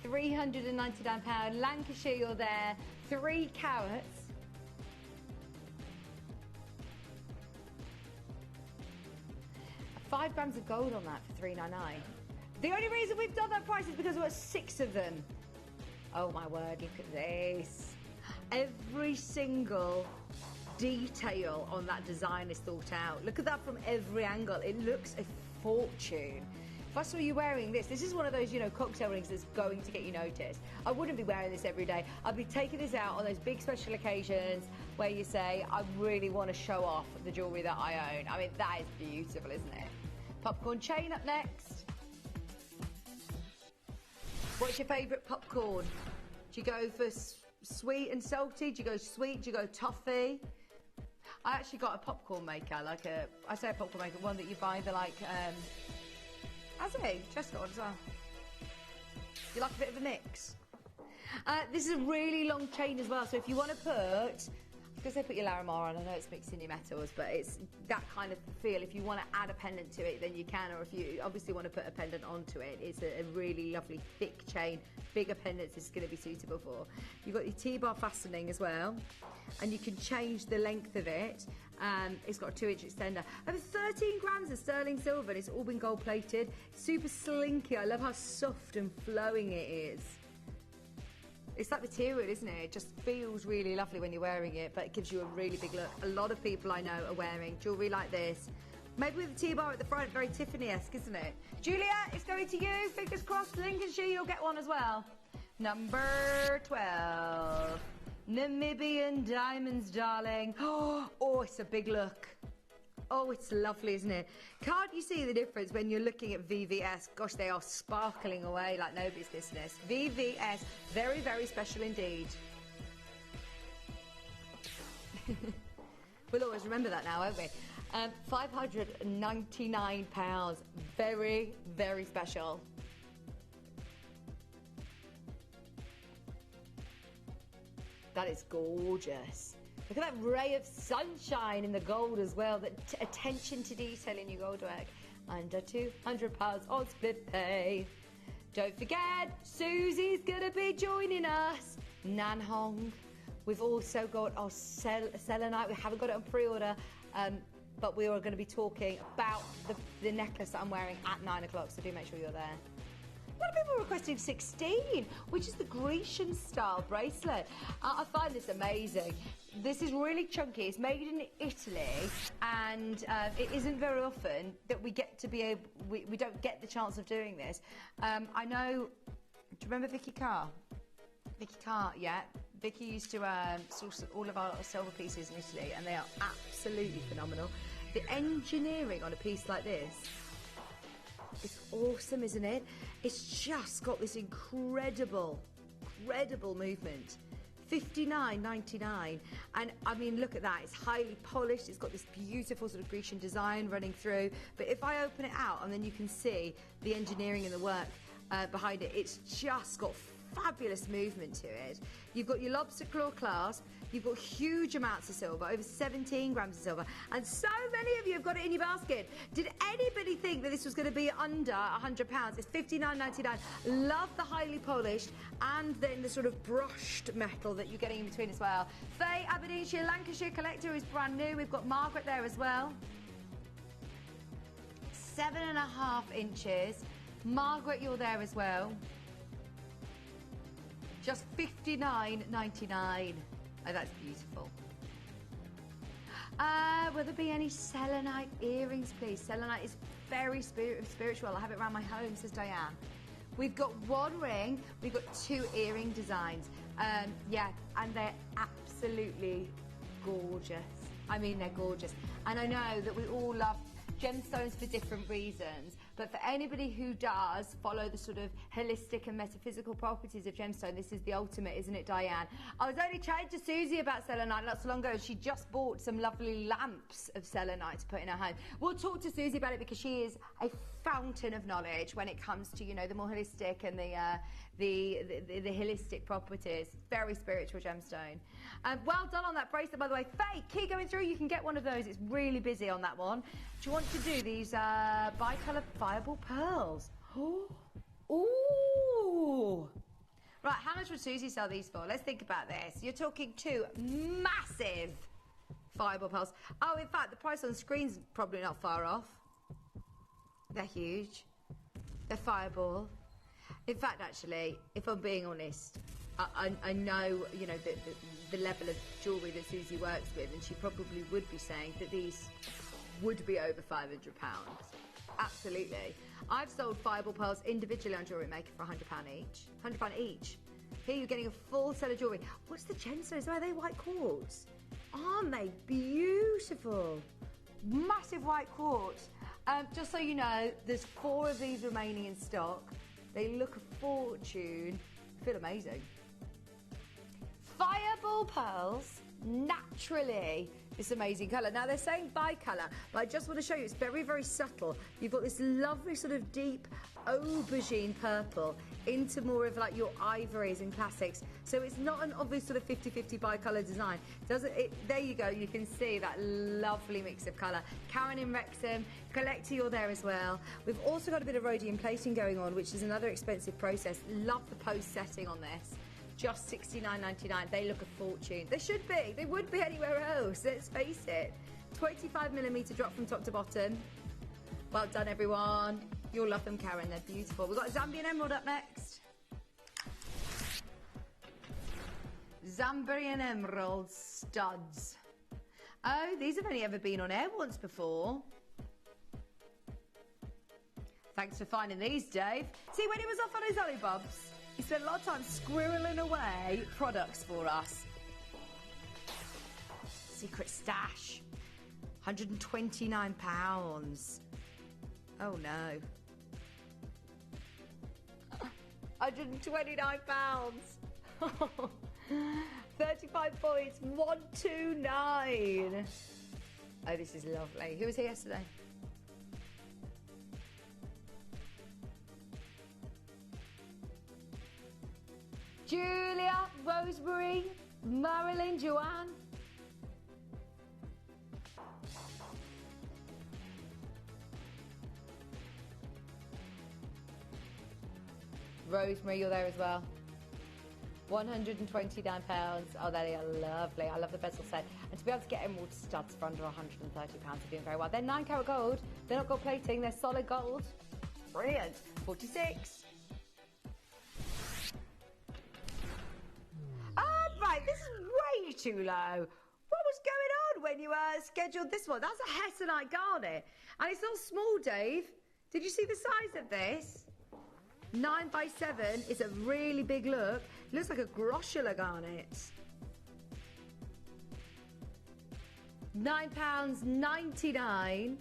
£399. Lancashire, you're there. 3 carats. $5 grams of gold on that for $399. The only reason we've done that price is because we've got 6 of them. Oh my word, look at this. Every single detail on that design is thought out. Look at that from every angle. It looks a fortune. If I saw you wearing this, this is one of those, you know, cocktail rings that's going to get you noticed. I wouldn't be wearing this every day. I'd be taking this out on those big special occasions where you say, I really want to show off the jewellery that I own. I mean, that is beautiful, isn't it? Popcorn chain up next. What's your favourite popcorn? Do you go for sweet and salty? Do you go sweet? Do you go toffee? I actually got a popcorn maker, like I say a popcorn maker, one that you buy, the like, has he? Just got one as well. You like a bit of a mix? This is a really long chain as well, so if you want to put, because they put your Larimar on, I know it's mixing your metals, but it's that kind of feel. If you want to add a pendant to it, then you can, or if you obviously want to put a pendant onto it, it's a really lovely thick chain. Bigger pendants is going to be suitable for. You've got your T-bar fastening as well, and you can change the length of it. It's got a 2-inch extender. Over 13 grams of sterling silver, and it's all been gold plated. Super slinky. I love how soft and flowing it is. It's that material, isn't it? It just feels really lovely when you're wearing it, but it gives you a really big look. A lot of people I know are wearing jewellery like this. Maybe with a T-bar at the front, very Tiffany-esque, isn't it? Julia, it's going to you. Fingers crossed, Lincolnshire, you'll get one as well. Number 12. Namibian diamonds, darling. Oh, it's a big look. Oh, it's lovely, isn't it? Can't you see the difference when you're looking at VVS? Gosh, they are sparkling away like nobody's business. VVS, very, very special indeed. We'll always remember that now, won't we? £599. Very, very special. That is gorgeous. Look at that ray of sunshine in the gold as well. That attention to detail in your gold work. Under £200 on split pay. Don't forget, Susie's going to be joining us. Nan Hong. We've also got our Selenite. We haven't got it on pre-order, but we are going to be talking about the necklace that I'm wearing at 9 o'clock, so do make sure you're there. A lot of people are requesting 16, which is the Grecian style bracelet. I find this amazing. This is really chunky. It's made in Italy, and it isn't very often that we get to be able. We don't get the chance of doing this. I know. Do you remember Vicky Carr? Vicky Carr, yeah. Vicky used to source all of our silver pieces in Italy, and they are absolutely phenomenal. The engineering on a piece like this is awesome, isn't it? It's just got this incredible movement. $59.99, and I mean, look at that. It's highly polished. It's got this beautiful sort of Grecian design running through. But if I open it out, and then you can see the engineering and the work behind it, it's just got fabulous movement to it. You've got your lobster claw clasp. You've got huge amounts of silver, over 17 grams of silver, and so many of you have got it in your basket. Did anybody think that this was going to be under £100? It's $59.99. Love the highly polished and then the sort of brushed metal that you're getting in between as well. Faye, Aberdeenshire, Lancashire collector is brand new. We've got Margaret there as well. 7.5 inches. Margaret, you're there as well. Just $59.99. Oh, that's beautiful. Will there be any Selenite earrings, please? Selenite is very spiritual. I have it around my home, says Diane. We've got one ring. We've got 2 earring designs. Yeah, and they're absolutely gorgeous. I mean, they're gorgeous. And I know that we all love gemstones for different reasons, but for anybody who does follow the sort of holistic and metaphysical properties of gemstone, this is the ultimate, isn't it, Diane? I was only chatting to Susie about selenite not so long ago. She just bought some lovely lamps of selenite to put in her home. We'll talk to Susie about it because she is a fountain of knowledge when it comes to, you know, the more holistic and the holistic properties. Very spiritual gemstone. Well done on that bracelet, by the way. Faye, keep going through. You can get one of those. It's really busy on that one. Do you want to do these bi-colour fireball pearls? Ooh! Right, how much would Susie sell these for? Let's think about this. You're talking 2 massive fireball pearls. Oh, in fact, the price on the screen's probably not far off. They're huge. They're fireball. In fact, actually, if I'm being honest, I know, you know, the level of jewellery that Susie works with, and she probably would be saying that these would be over £500. Absolutely. I've sold fireball pearls individually on Jewellery Maker for £100 each. £100 each. Here you're getting a full set of jewellery. What's the gemstones? Are they white quartz? Aren't they beautiful? Massive white quartz. Just so you know, there's 4 of these remaining in stock. They look a fortune. Feel amazing. Fireball pearls, naturally, this amazing colour. Now, they're saying bi-colour, but I just want to show you, it's very, very subtle. You've got this lovely sort of deep aubergine purple into more of like your ivories and classics. So it's not an obvious sort of 50-50 bi-colour design. There you go, you can see that lovely mix of colour. Karen in Wrexham, collector, you're there as well. We've also got a bit of rhodium plating going on, which is another expensive process. Love the post setting on this. Just $69.99. They look a fortune. They should be. They would be anywhere else. Let's face it. 25mm drop from top to bottom. Well done, everyone. You'll love them, Karen. They're beautiful. We've got Zambian emerald up next. Zambian emerald studs. Oh, these have only ever been on air once before. Thanks for finding these, Dave. See, when he was off on his Olibobs, he spent a lot of time squirreling away products for us. Secret stash. £129. Oh no. £129. 35 points. 129. Oh, this is lovely. Who was here yesterday? Julia, Rosemary, Marilyn, Joanne. Rosemary, you're there as well. £129. Oh, they are lovely. I love the bezel set. And to be able to get emerald studs for under £130 are doing very well. They're 9 carat gold. They're not gold plating. They're solid gold. Brilliant. 46. too low. What was going on when you scheduled this one? That's a Hessenite garnet. And it's not small, Dave. Did you see the size of this? 9x7 is a really big look. It looks like a groschula garnet. £9.99.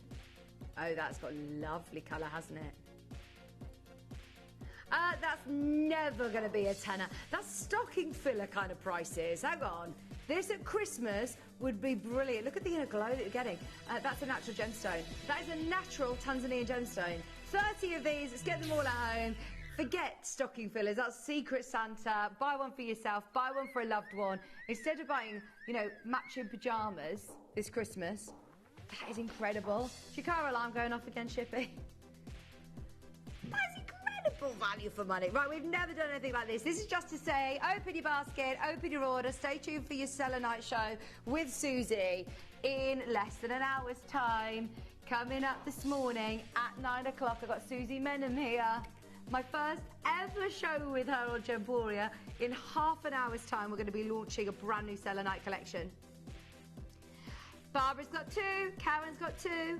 Oh, that's got lovely colour, hasn't it? That's never going to be a tenner. That's stocking filler kind of prices. Hang on. This at Christmas would be brilliant. Look at the inner glow that you're getting. That's a natural gemstone. That is a natural Tanzanian gemstone. 30 of these. Let's get them all at home. Forget stocking fillers. That's Secret Santa. Buy one for yourself. Buy one for a loved one. Instead of buying, you know, matching pyjamas this Christmas. That is incredible. Is your car alarm going off again, Shippy? That's incredible value for money. Right, we've never done anything like this. This is just to say, open your basket, open your order, stay tuned for your Selenite show with Susie in less than an hour's time. Coming up this morning at 9 o'clock, I've got Susie Menon here. My first ever show with her on Jeoria. In half an hour's time, we're going to be launching a brand new Selenite collection. Barbara's got 2, Karen's got 2.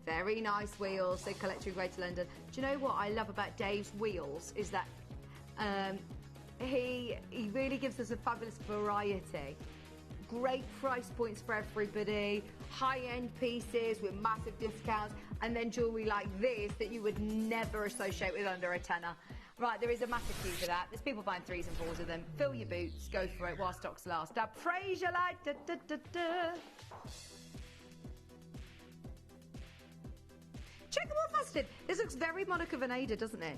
Very nice wheels they collect in Greater London. Do you know what I love about Dave's wheels is that he really gives us a fabulous variety. Great price points for everybody, high-end pieces with massive discounts, and then jewellery like this that you would never associate with under a tenner. Right, there is a massive queue for that. There's people buying 3s and 4s of them. Fill your boots, go for it while stocks last. Now, praise your light. Da, da, da, da. Check them all faceted. This looks very Monica Veneda, doesn't it?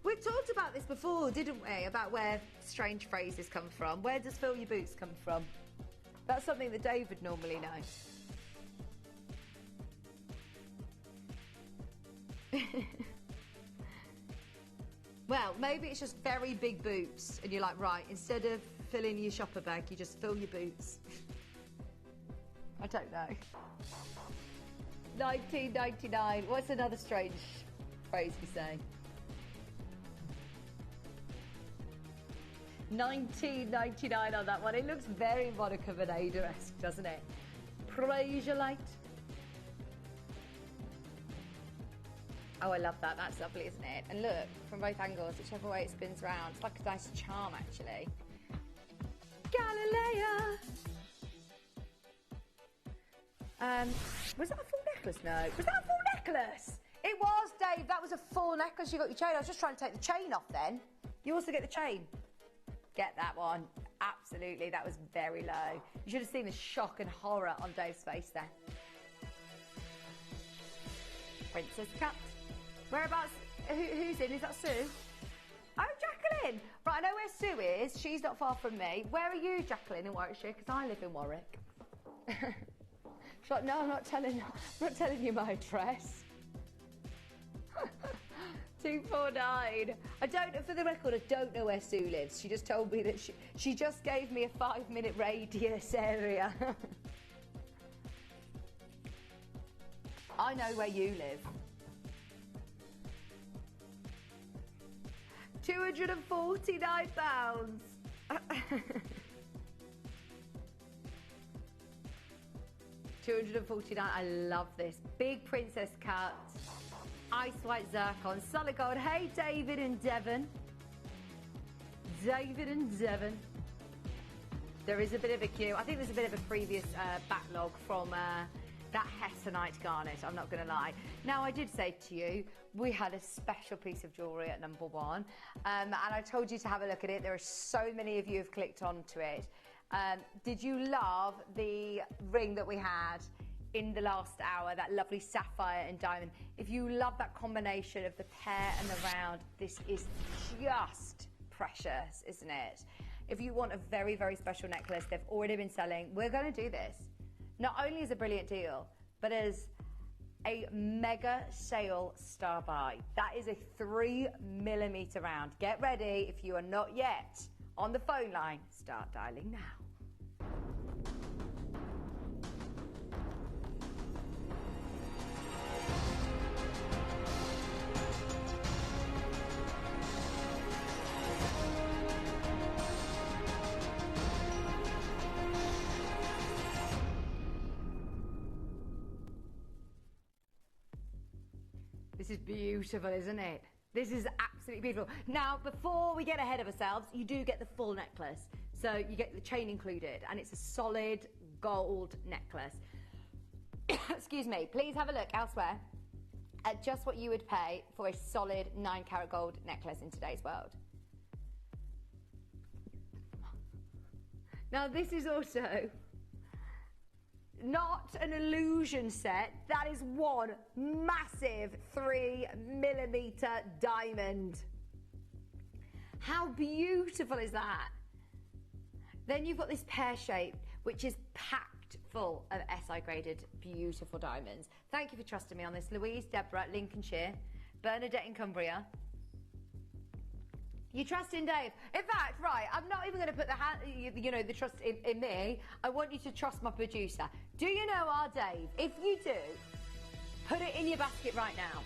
We talked about this before, didn't we? About where strange phrases come from. Where does fill your boots come from? That's something that Dave would normally know. Well, maybe it's just very big boots and you're like, right, instead of filling your shopper bag, you just fill your boots. I don't know. 1999. What's another strange phrase we say? 1999 on that one. It looks very Monica Veneda-esque, doesn't it? Praise your light. Oh, I love that. That's lovely, isn't it? And look, from both angles, whichever way it spins round. It's like a nice charm, actually. Galilea! Was that a full necklace? No. Was that a full necklace? It was, Dave. That was a full necklace. You got your chain. I was just trying to take the chain off then. You also get the chain. Get that one. Absolutely. That was very low. You should have seen the shock and horror on Dave's face there. Princess cut. Whereabouts? Who's in? Is that Sue? Oh, Jacqueline. Right, I know where Sue is. She's not far from me. Where are you, Jacqueline, in Warwickshire? Because I live in Warwick. She's like, no, I'm not telling you my address. 249. I don't, for the record, I don't know where Sue lives. She just told me that she just gave me a 5-minute radius area. I know where you live. 249 pounds. £249. I love this. Big princess cut. Ice white zircon. Solid gold. Hey, David and Devon. David and Devon. There is a bit of a queue. I think there's a bit of a previous backlog from that Hessenite garnet, I'm not going to lie. Now, I did say to you, we had a special piece of jewellery at number 1. And I told you to have a look at it. There are so many of you who've clicked onto it. Did you love the ring that we had in the last hour, that lovely sapphire and diamond? If you love that combination of the pear and the round, this is just precious, isn't it? If you want a very, very special necklace, they've already been selling. We're going to do this. Not only as a brilliant deal, but as a mega sale star buy. That is a 3mm round. Get ready. If you are not yet on the phone line, start dialing now. This is beautiful, isn't it? This is absolutely beautiful. Now, before we get ahead of ourselves, you do get the full necklace. So you get the chain included, and it's a solid gold necklace. Excuse me. Please have a look elsewhere at just what you would pay for a solid 9-carat gold necklace in today's world. Now, this is also not an illusion set. That is one massive 3mm diamond. How beautiful is that? Then you've got this pear shape, which is packed full of SI graded beautiful diamonds. Thank you for trusting me on this. Louise, Deborah, Lincolnshire, Bernadette in Cumbria. You trust in Dave. In fact, right, I'm not even going to put the trust in me. I want you to trust my producer. Do you know our Dave? If you do, put it in your basket right now.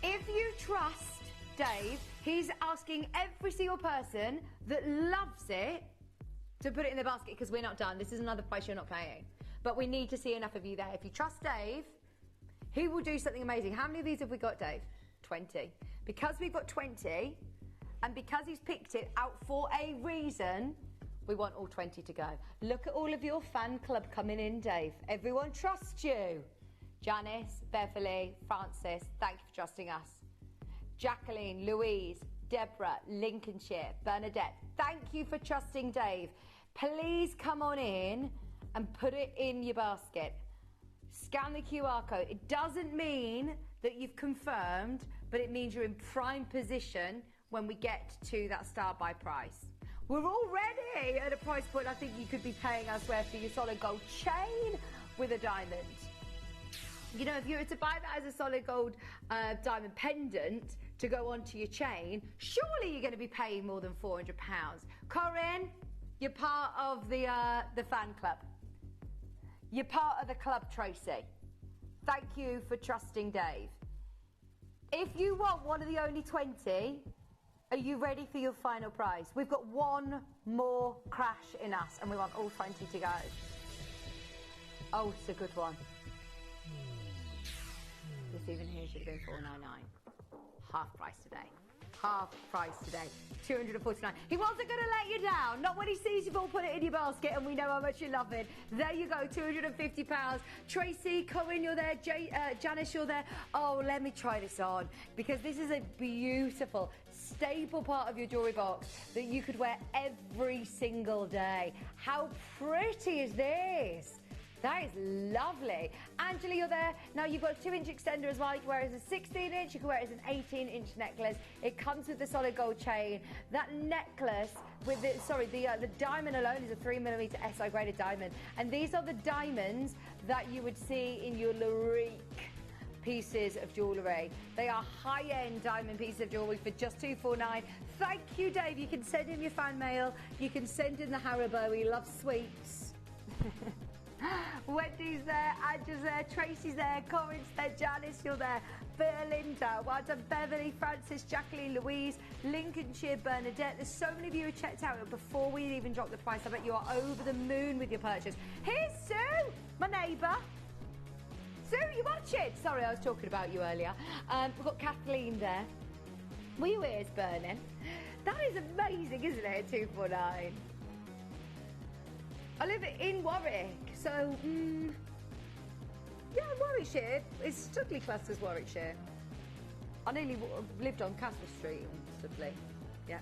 If you trust Dave, he's asking every single person that loves it to put it in the basket, because we're not done. This is another price you're not paying. But we need to see enough of you there. If you trust Dave, he will do something amazing. How many of these have we got, Dave? 20. Because we've got 20, and because he's picked it out for a reason, we want all 20 to go. Look at all of your fan club coming in, Dave. Everyone trusts you. Janice, Beverly, Francis, thank you for trusting us. Jacqueline, Louise, Deborah, Lincolnshire, Bernadette, thank you for trusting Dave. Please come on in and put it in your basket. Scan the QR code. It doesn't mean that you've confirmed, but it means you're in prime position when we get to that start buy price. We're already at a price point I think you could be paying elsewhere for your solid gold chain with a diamond. You know, if you were to buy that as a solid gold diamond pendant to go onto your chain, surely you're going to be paying more than £400. Corinne, you're part of the fan club. You're part of the club, Tracy. Thank you for trusting Dave. If you want one of the only 20, are you ready for your final prize? We've got one more crash in us, and we want all 20 to go. Oh, it's a good one. This even here should have been $499. Half price today. Half price today. $249. He wasn't going to let you down. Not when he sees you've all put it in your basket and we know how much you love it. There you go, £250. Tracy, Corinne, you're there. Janice, you're there. Oh, let me try this on, because this is a beautiful staple part of your jewellery box that you could wear every single day. How pretty is this? That is lovely. Angela, you're there. Now, you've got a 2-inch extender as well. You can wear it as a 16-inch. You can wear it as an 18-inch necklace. It comes with the solid gold chain. That necklace with the diamond alone is a 3mm SI graded diamond. And these are the diamonds that you would see in your Larique pieces of jewellery. They are high-end diamond pieces of jewellery for just $249. Thank you, Dave. You can send him your fan mail. You can send in the Haribo. He loves sweets. Wendy's there, Angela's there, Tracy's there, Corinne's there, Janice, you're there, Belinda, well done, Beverly, Francis, Jacqueline, Louise, Lincolnshire, Bernadette. There's so many of you who checked out before we even dropped the price. I bet you are over the moon with your purchase. Here's Sue, my neighbour. Sue, you watching? Sorry, I was talking about you earlier. We've got Kathleen there. Were your ears burning? That is amazing, isn't it, 249? I live in Warwick, so, yeah, Warwickshire. It's strictly classed as Warwickshire. I nearly lived on Castle Street, possibly, yeah.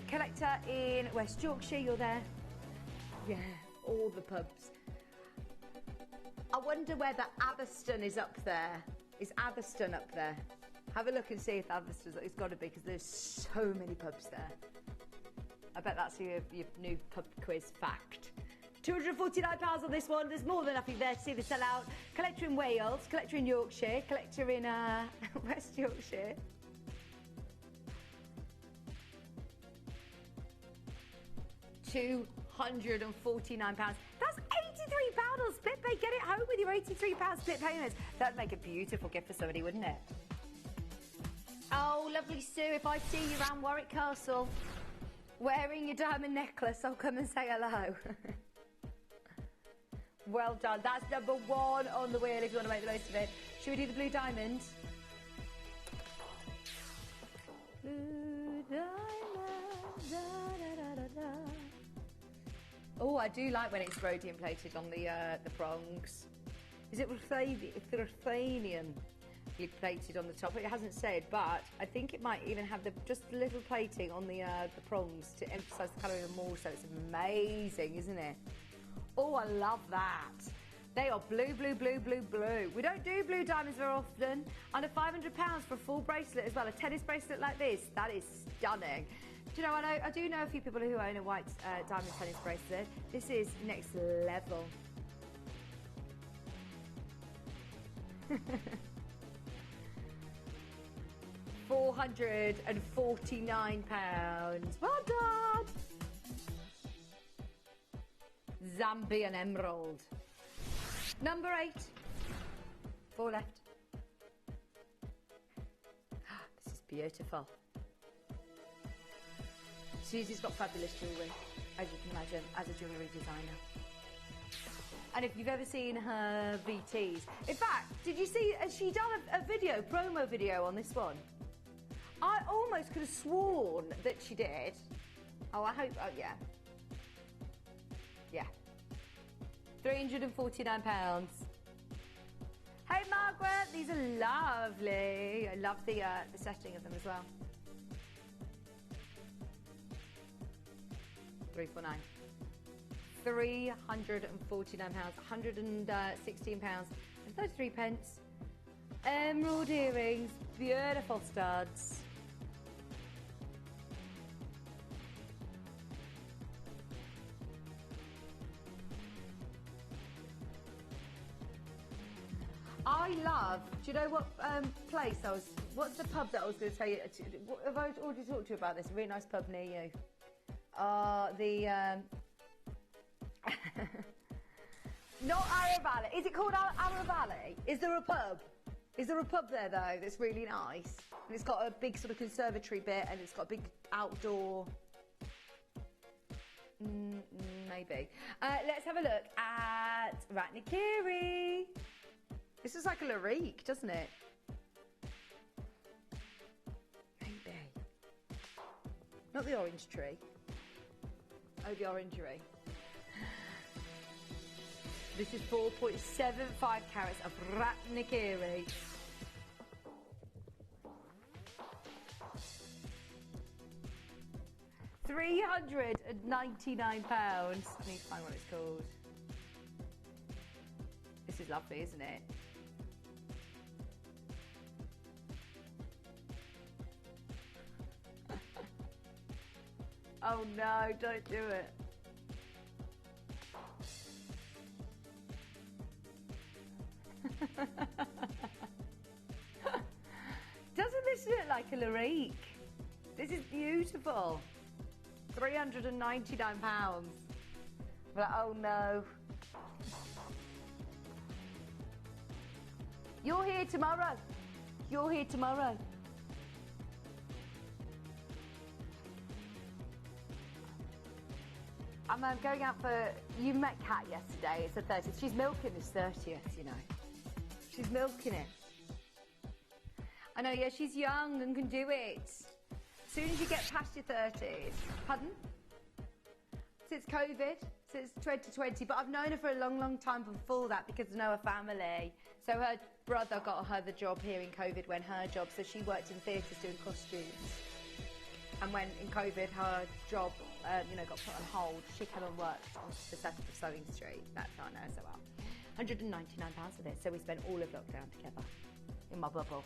Collector in West Yorkshire, you're there? Yeah, all the pubs. I wonder whether Atherstone is up there. Is Atherstone up there? Have a look and see if Atherstone's, it's got to be, because there's so many pubs there. I bet that's your new pub quiz fact. £249 on this one. There's more than nothing there to see the sellout. Collector in Wales, collector in Yorkshire, collector in West Yorkshire. £249. That's £83 on split pay. Get it home with your £83 split payments. That'd make a beautiful gift for somebody, wouldn't it? Oh, lovely Sue, if I see you around Warwick Castle wearing your diamond necklace, I'll come and say hello. Well done. That's number 1 on the wheel if you want to make the most of it. Should we do the blue diamond? Blue diamond, da, da, da, da, da. Oh, I do like when it's rhodium plated on the prongs. Is it Ruthenian plated on the top? It hasn't said, but I think it might even have just a little plating on the prongs to emphasise the colour even more. So it's amazing, isn't it? Oh, I love that. They are blue, blue, blue, blue, blue. We don't do blue diamonds very often. Under £500 for a full bracelet as well. A tennis bracelet like this, that is stunning. Do you know, I do know a few people who own a white diamond tennis bracelet. This is next level. £449. Well done. Zambian emerald. Number 8. 4 left. This is beautiful. Susie's got fabulous jewellery, as you can imagine, as a jewellery designer. And if you've ever seen her VTs, in fact, did you see, has she done a video, promo video on this one? I almost could have sworn that she did. Oh, I hope, oh yeah. Yeah. £349. Hey Margaret, these are lovely. I love the setting of them as well. £349. £349, £116 and 33 pence. Emerald earrings, beautiful studs. I love, do you know what place I was, what's the pub that I was going to tell you, have I already talked to you about this? A really nice pub near you. Not Arrow Valley. Is it called Arrow Valley? Is there a pub? Is there a pub there though that's really nice? And it's got a big sort of conservatory bit and it's got a big outdoor... maybe. Let's have a look at Ratnakiri. This is like a Larique, doesn't it? Maybe. Not the orange tree. Oh, the orangery. This is 4.75 carats of Ratnakiri. £399. I need to find what it's called. This is lovely, isn't it? Oh no, don't do it. Doesn't this look like a Larique? This is beautiful. £399. But oh no. You're here tomorrow. You're here tomorrow. I'm going out for... You met Kat yesterday. It's the 30th. She's milking this 30th, you know. She's milking it. I know, yeah, she's young and can do it. As soon as you get past your 30s. Pardon? Since COVID, since 2020. But I've known her for a long, long time before that because I know her family. So her brother got her the job here in COVID when her job... So she worked in theatres doing costumes. And when in COVID her job, got put on hold, she came and worked on the set of Sewing Street. That's how I know her so well. £199 for this, so we spent all of lockdown together in my bubble.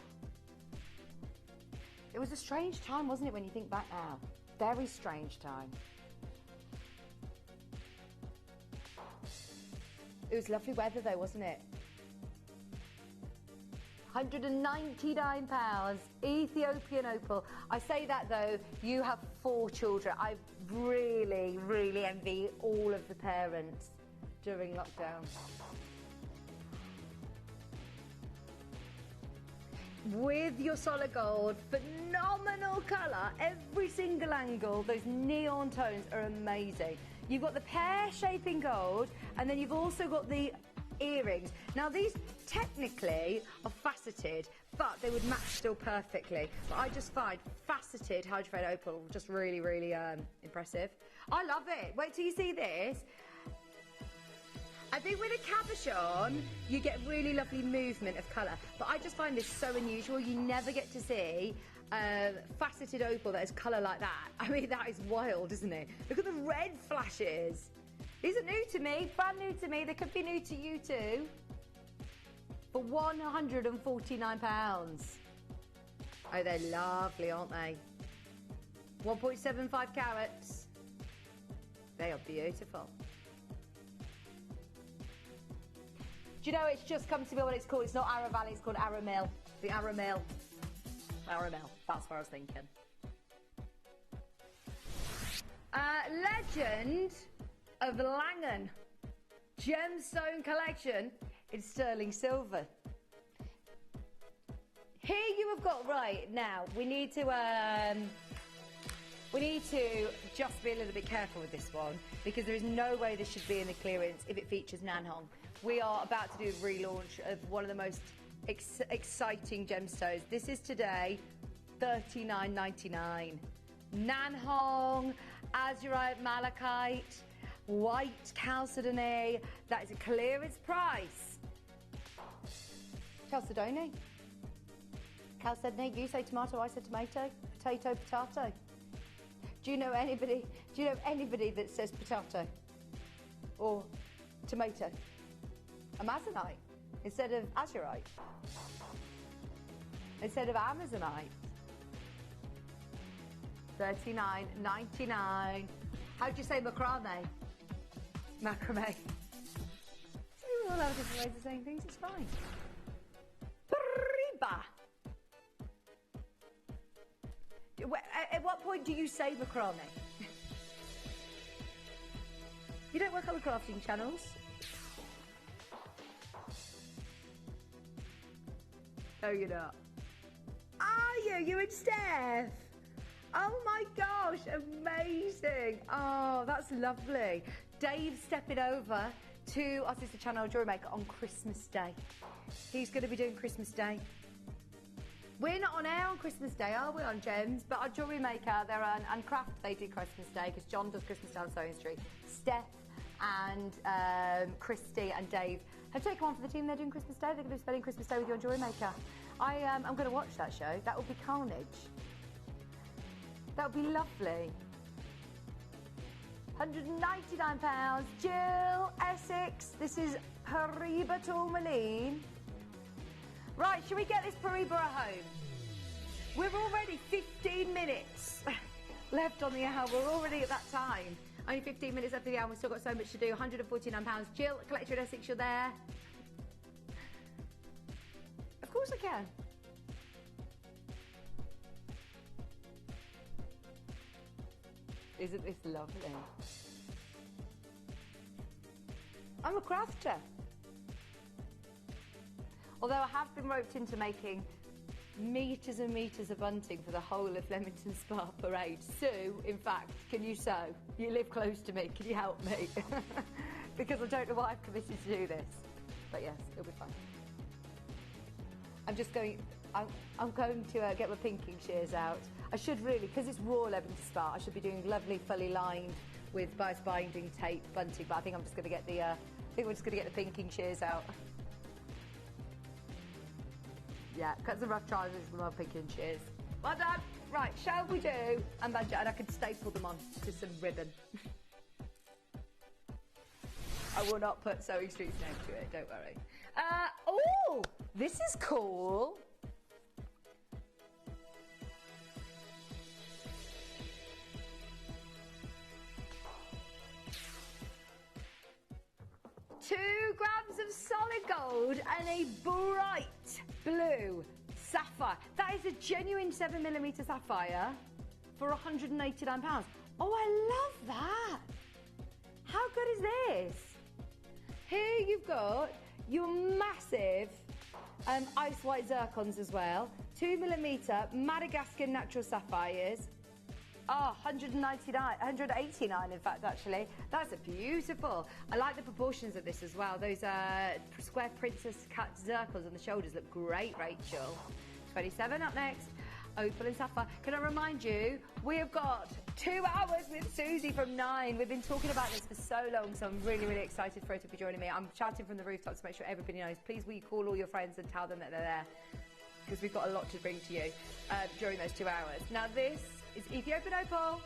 It was a strange time, wasn't it, when you think back now? Very strange time. It was lovely weather though, wasn't it? £199, Ethiopian opal. I say that though, you have 4 children. I really, really envy all of the parents during lockdown. With your solid gold, phenomenal colour, every single angle, those neon tones are amazing. You've got the pear shape in gold, and then you've also got the earrings. Now these technically are faceted, but they would match still perfectly. But I just find faceted hydrophone opal just really, really impressive. I love it. Wait till you see this. I think with a cabochon, you get really lovely movement of colour. But I just find this so unusual. You never get to see faceted opal that is colour like that. I mean, that is wild, isn't it? Look at the red flashes. These are new to me, brand new to me. They could be new to you too. For £149. Oh, they're lovely, aren't they? 1.75 carats. They are beautiful. Do you know, it's just come to me what it's called. It's not Arrow Valley, it's called Arrow Mill. The Arrow Mill. Arrow Mill, that's what I was thinking. Legend of Langan Gemstone Collection in sterling silver. Here you have got, right, now, we need to just be a little bit careful with this one, because there is no way this should be in the clearance if it features Nanhong. We are about to do a relaunch of one of the most exciting gemstones. This is today $39.99. Nanhong, azurite, malachite, white chalcedony. That is a clearance price. Chalcedony. Chalcedony. You say tomato, I say tomato. Potato, potato. Do you know anybody that says potato or tomato? Amazonite instead of azurite, instead of amazonite. $39.99. How do you say macrame? Macrame. We all have different ways of saying things. It's fine. Briba. At what point do you say macrame? You don't work on the crafting channels? No, you're not. Are you? You and Steph? Oh my gosh, amazing. Oh, that's lovely. Dave's stepping over to our sister channel, Jeoria Maker, on Christmas Day. He's going to be doing Christmas Day. We're not on air on Christmas Day, are we, on Gems? But our Jeoria Maker, they're on, and Craft, they do Christmas Day, because John does Christmas Day on Sewing Street. Steph and Christy and Dave have taken one for the team. They're doing Christmas Day. They're going to be spending Christmas Day with you on Jeoria Maker. I'm going to watch that show. That would be carnage. That would be lovely. £199. Jill, Essex. This is Pariba Tourmaline. Right, shall we get this Pariba home? We're already 15 minutes left on the hour. We're already at that time. Only 15 minutes after the hour. We've still got so much to do. £149. Jill, collector in Essex, you're there. Of course I can. Isn't this lovely? I'm a crafter. Although I have been roped into making metres and metres of bunting for the whole of Leamington Spa Parade. Sue, in fact, can you sew? You live close to me, can you help me? Because I don't know why I've committed to do this. But yes, it'll be fine. I'm just going, I'm going to get my pinking shears out. I should really, because it's raw Leamington Spa, I should be doing lovely fully lined with bias binding tape bunting, but I think I'm just going to get the, we're just going to get the pinking shears out. Yeah, cut some rough trousers with my pinking shears. Well done. Right, shall we do? And I can staple them on to some ribbon. I will not put Sewing Street's name to it, don't worry. Oh, this is cool. £2 grams of solid gold and a bright blue sapphire. That is a genuine 7mm sapphire for £189. Oh, I love that. How good is this? Here you've got your massive ice white zircons as well. 2mm Madagascar natural sapphires. Oh, 199, 189 in fact, actually. That's a beautiful. I like the proportions of this as well. Those square princess cut circles on the shoulders look great, Rachel. 27 up next. Opal and Sapphire. Can I remind you, we have got 2 hours with Susie from 9. We've been talking about this for so long, so I'm really, really excited for her to be joining me. I'm shouting from the rooftops to make sure everybody knows. Please, will you call all your friends and tell them that they're there? Because we've got a lot to bring to you during those 2 hours. Now, this is Ethiopian Opal.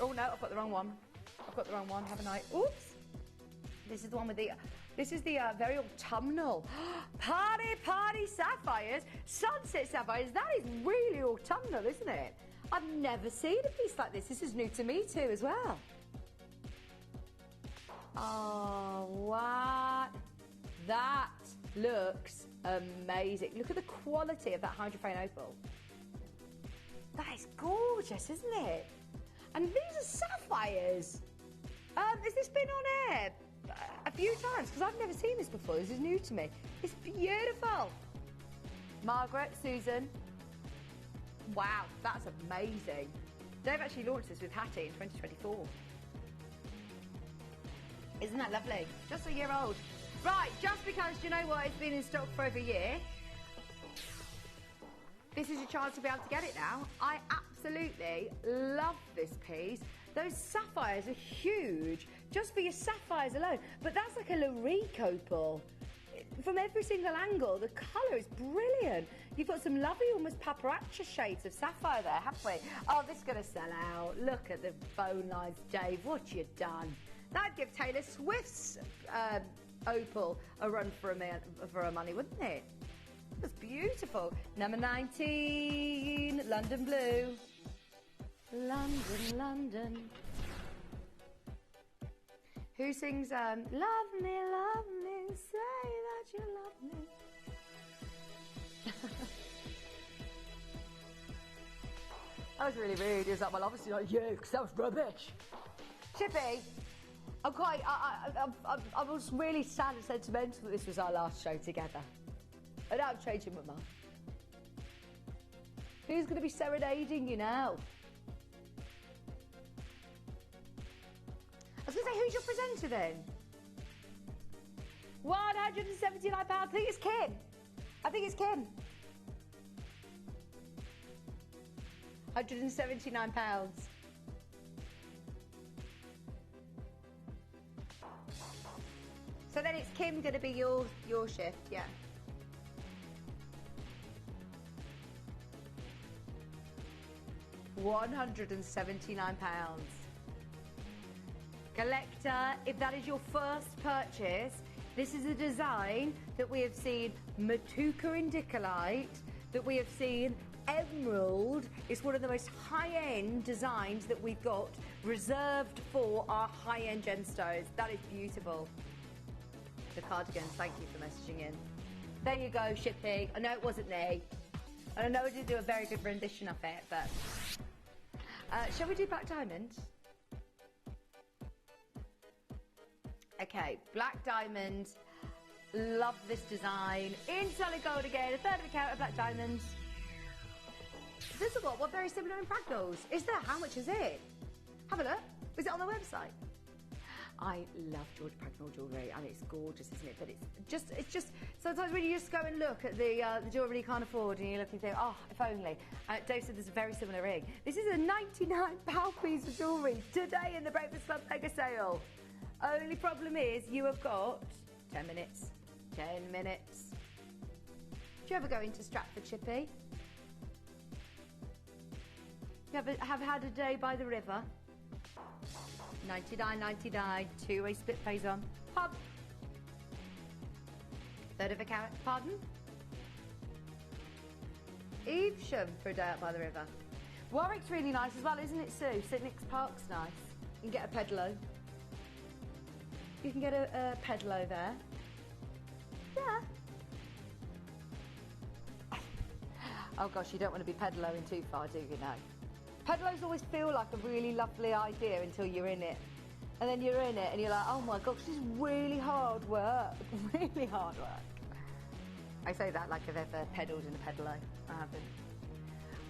Oh, no, I've got the wrong one. I've got the wrong one, haven't I? Oops. This is the one with the... This is the very autumnal. Party sapphires. Sunset sapphires. That is really autumnal, isn't it? I've never seen a piece like this. This is new to me too as well. Oh, what? That looks amazing. Look at the quality of that hydrophane opal. That is gorgeous, isn't it? And these are sapphires. Has this been on air a few times? Because I've never seen this before. This is new to me. It's beautiful. Margaret, Susan. Wow, that's amazing. They've actually launched this with Hattie in 2024. Isn't that lovely? Just a year old. Right, just because, you know what, it's been in stock for over a year. This is your chance to be able to get it now. I absolutely love this piece. Those sapphires are huge, just for your sapphires alone. But that's like a Larique opal. From every single angle, the colour is brilliant. You've got some lovely, almost paparazzi shades of sapphire there, haven't we? Oh, this is going to sell out. Look at the bone lines, Dave. What you done? That'd give Taylor Swift's opal a run for her money, wouldn't it? That's beautiful. Number 19, London Blue. London, London. Who sings, love me, say that you love me. That was really rude. He was like, well, obviously not you, because that was rubbish. Chippy, I was really sad and sentimental that this was our last show together. And I'm changing my mind. Who's going to be serenading you now? I was going to say, who's your presenter then? £179. I think it's Kim. I think it's Kim. £179. So then it's Kim going to be your shift, yeah. £179. Collector, if that is your first purchase, this is a design that we have seen Matuka Indicolite, that we have seen Emerald. It's one of the most high-end designs that we've got reserved for our high-end gemstones. That is beautiful. The cardigans, thank you for messaging in. There you go, Shippy. I know it wasn't me. And I know I didn't do a very good rendition of it, but... shall we do black diamond? Okay, black diamond. Love this design. In solid gold again, a third of a carat of black diamonds. This is what very similar in Pragnol's. Is there? How much is it? Have a look. Is it on the website? I love George Pragnol jewellery, and it's gorgeous, isn't it? But it's just sometimes when you just go and look at the jewellery you can't afford, and you look and think, oh, if only. Dave said there's a very similar ring. This is a £99 piece of jewellery today in the Breakfast Club mega sale. Only problem is you have got 10 minutes. 10 minutes. Do you ever go into Stratford, Chippy? You ever have had a day by the river? 99.99, two-way split pays on. Pub. Third of a carat, pardon? Evesham for a day out by the river. Warwick's really nice as well, isn't it, Sue? St Nick's Park's nice. You can get a pedalo. You can get a pedalo there. Yeah. Oh gosh, you don't want to be pedaloing too far, do you know? Pedalos always feel like a really lovely idea until you're in it. And then you're in it and you're like, oh my gosh, this is really hard work. Really hard work. I say that like I've ever pedalled in a pedalo. I haven't.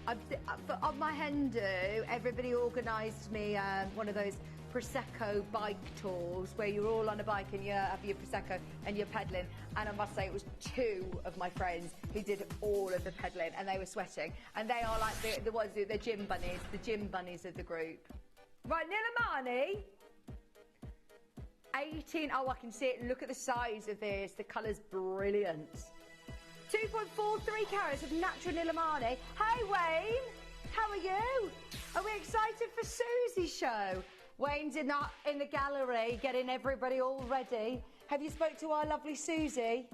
On my hen do, everybody organised me one of those Prosecco bike tours where you're all on a bike and you have your Prosecco and you're pedalling. And I must say, it was 2 of my friends who did all of the pedalling, and they were sweating. And they are like the ones, the gym bunnies of the group. Right, Nilamani. 18. Oh, I can see it. Look at the size of this. The colour's brilliant. 2.43 carats of natural Nilamani. Hey, Wayne. How are you? Are we excited for Susie's show? Wayne's in the gallery getting everybody all ready. Have you spoke to our lovely Susie?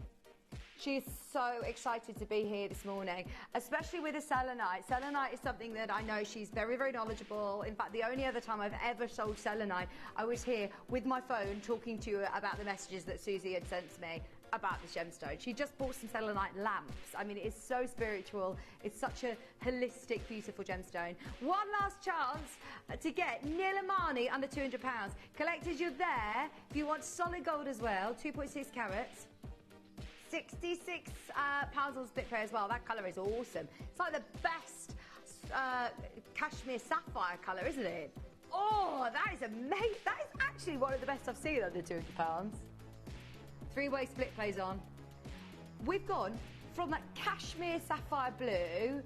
She is so excited to be here this morning, especially with the selenite. Selenite is something that I know she's very, very knowledgeable. In fact, the only other time I've ever sold selenite, I was here with my phone talking to you about the messages that Susie had sent to me about this gemstone. She just bought some selenite lamps. I mean, it's so spiritual. It's such a holistic, beautiful gemstone. One last chance to get Nilamani under £200. Collectors, you're there. If you want solid gold as well, 2.6 carats. £66 on split pay as well. That colour is awesome. It's like the best cashmere sapphire colour, isn't it? Oh, that is amazing. That is actually one of the best I've seen under £200. 3-way split plays on. We've gone from that cashmere sapphire blue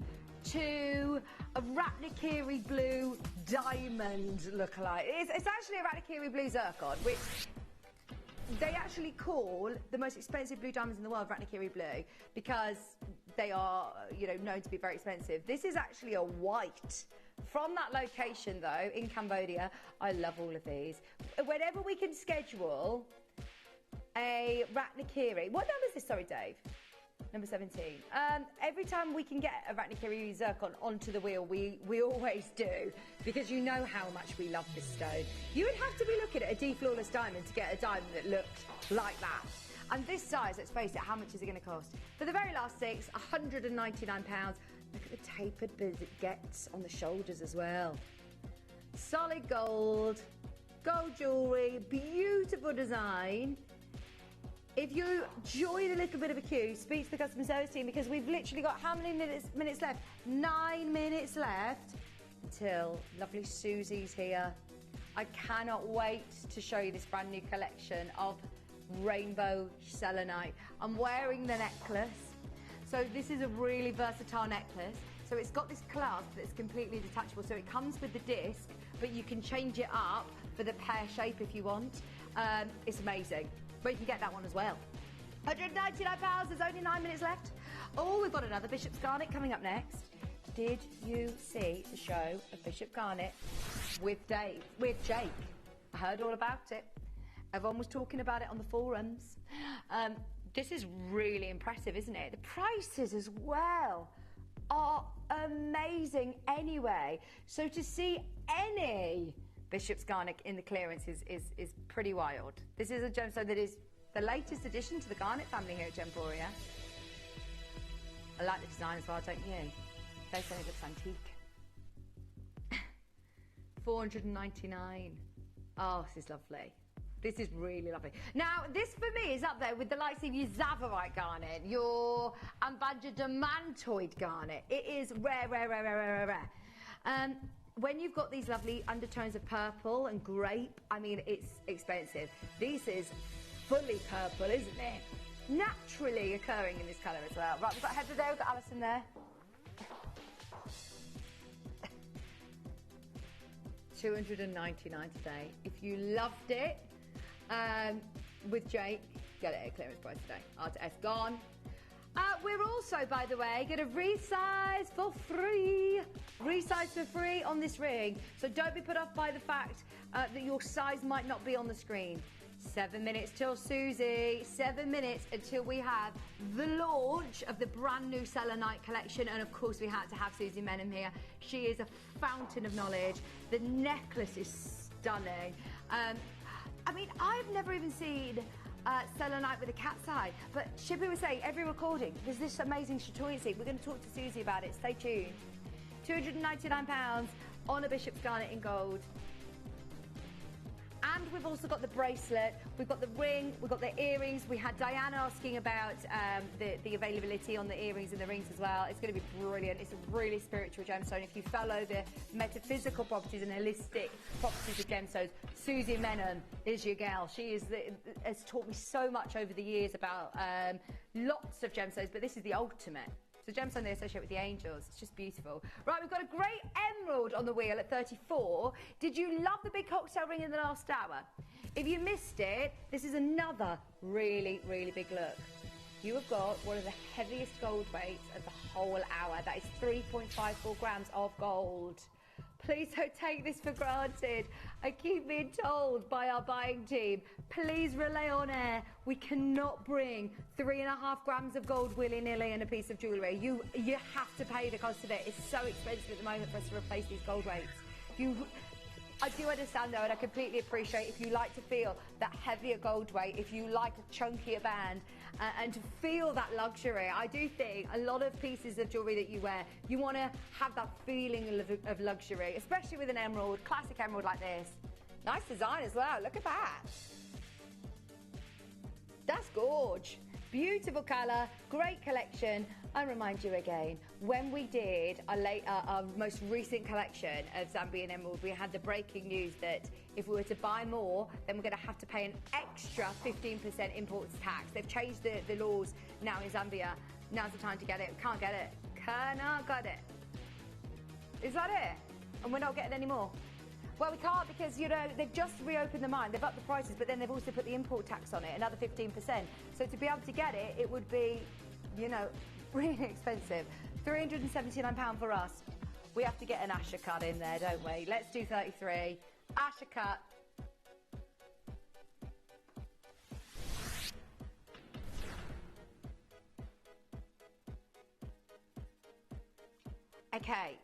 to a Ratnakiri blue diamond lookalike. It's actually a Ratnakiri blue zircon, which they actually call the most expensive blue diamonds in the world Ratnakiri blue because they are, you know, known to be very expensive. This is actually a white. From that location, though, in Cambodia, I love all of these. Whenever we can schedule a Ratnakiri. What number is this? Sorry, Dave. Number 17. Every time we can get a Ratnakiri zircon onto the wheel, we always do, because you know how much we love this stone. You would have to be looking at a D-flawless diamond to get a diamond that looked like that. And this size, let's face it, how much is it going to cost? For the very last 6, £199. Look at the tapered bit it gets on the shoulders as well. Solid gold, gold jewellery, beautiful design. If you join a little bit of a queue, speak to the customer service team, because we've literally got how many minutes left? 9 minutes left until lovely Susie's here. I cannot wait to show you this brand new collection of rainbow selenite. I'm wearing the necklace. So this is a really versatile necklace. So it's got this clasp that's completely detachable. So it comes with the disc, but you can change it up for the pear shape if you want. It's amazing. But you can get that one as well. £199, there's only 9 minutes left. Oh, we've got another Bishop's Garnet coming up next. Did you see the show of Bishop Garnet with Jake? I heard all about it. Everyone was talking about it on the forums. This is really impressive, isn't it? The prices as well are amazing anyway. So to see any Bishop's Garnet in the clearance is pretty wild. This is a gemstone that is the latest addition to the Garnet family here at Gemporia. I like the design as well, don't you? They say it looks antique. £499. Oh, this is lovely. This is really lovely. Now, this for me is up there with the likes of your Zavarite garnet, your Ambadja-Demantoid garnet. It is rare, rare, rare, rare, rare, rare. When you've got these lovely undertones of purple and grape, I mean, it's expensive. This is fully purple, isn't it? Naturally occurring in this colour as well. Right, we've got Heather there, we've got Alison there. £299 today. If you loved it with Jake, get it at clearance price today. R2S gone. We're also, by the way, going to resize for free. Resize for free on this ring. So don't be put off by the fact that your size might not be on the screen. 7 minutes till Susie. 7 minutes until we have the launch of the brand new Selenite collection. And of course, we had to have Susie Menon here. She is a fountain of knowledge. The necklace is stunning. I mean, I've never even seen selenite with a cat's eye, but Shippy was saying every recording there's this amazing chatoyancy. We're going to talk to Susie about it. Stay tuned. £299 on a Bishop's Garnet in gold. And we've also got the bracelet, we've got the ring, we've got the earrings. We had Diane asking about the availability on the earrings and the rings as well. It's going to be brilliant. It's a really spiritual gemstone. If you follow the metaphysical properties and holistic properties of gemstones, Susie Menon is your gal. She has taught me so much over the years about lots of gemstones, but this is the ultimate. It's a gemstone they associate with the angels. It's just beautiful. Right, we've got a great emerald on the wheel at 34. Did you love the big cocktail ring in the last hour? If you missed it, this is another really, really big look. You have got one of the heaviest gold weights of the whole hour. That is 3.54 grams of gold. Please don't take this for granted. I keep being told by our buying team, please relay on air. We cannot bring 3.5 grams of gold willy-nilly in a piece of jewellery. You have to pay the cost of it. It's so expensive at the moment for us to replace these gold weights. I do understand though, and I completely appreciate if you like to feel that heavier gold weight, if you like a chunkier band, and to feel that luxury. I do think a lot of pieces of jewellery that you wear, you want to have that feeling of luxury, especially with an emerald, classic emerald like this. Nice design as well, look at that. That's gorge. Beautiful colour, great collection. I remind you again, when we did our most recent collection of Zambian emerald, we had the breaking news that if we were to buy more, then we're going to have to pay an extra 15% imports tax. They've changed the laws now in Zambia. Now's the time to get it. Can't get it. Cannot get it. Is that it? And we're not getting any more? Well, we can't because, you know, they've just reopened the mine. They've upped the prices, but then they've also put the import tax on it, another 15%. So to be able to get it, it would be, you know, really expensive. £379 for us. We have to get an Asher cut in there, don't we? Let's do 33. Asher cut. Okay.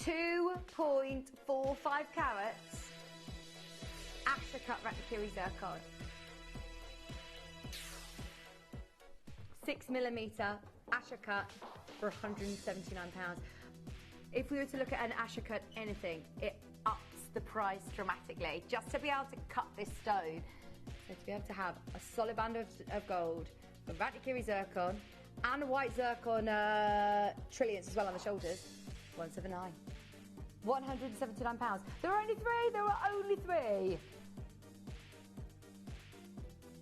2.45 carats, Asher cut Rakiri zircon. 6mm Asher cut for £179. If we were to look at an Asher cut anything, it ups the price dramatically. Just to be able to cut this stone, so to be able to have a solid band of gold, a Rakiri zircon, and a white zircon trillions as well on the shoulders. 179. £179. There are only three. There are only three.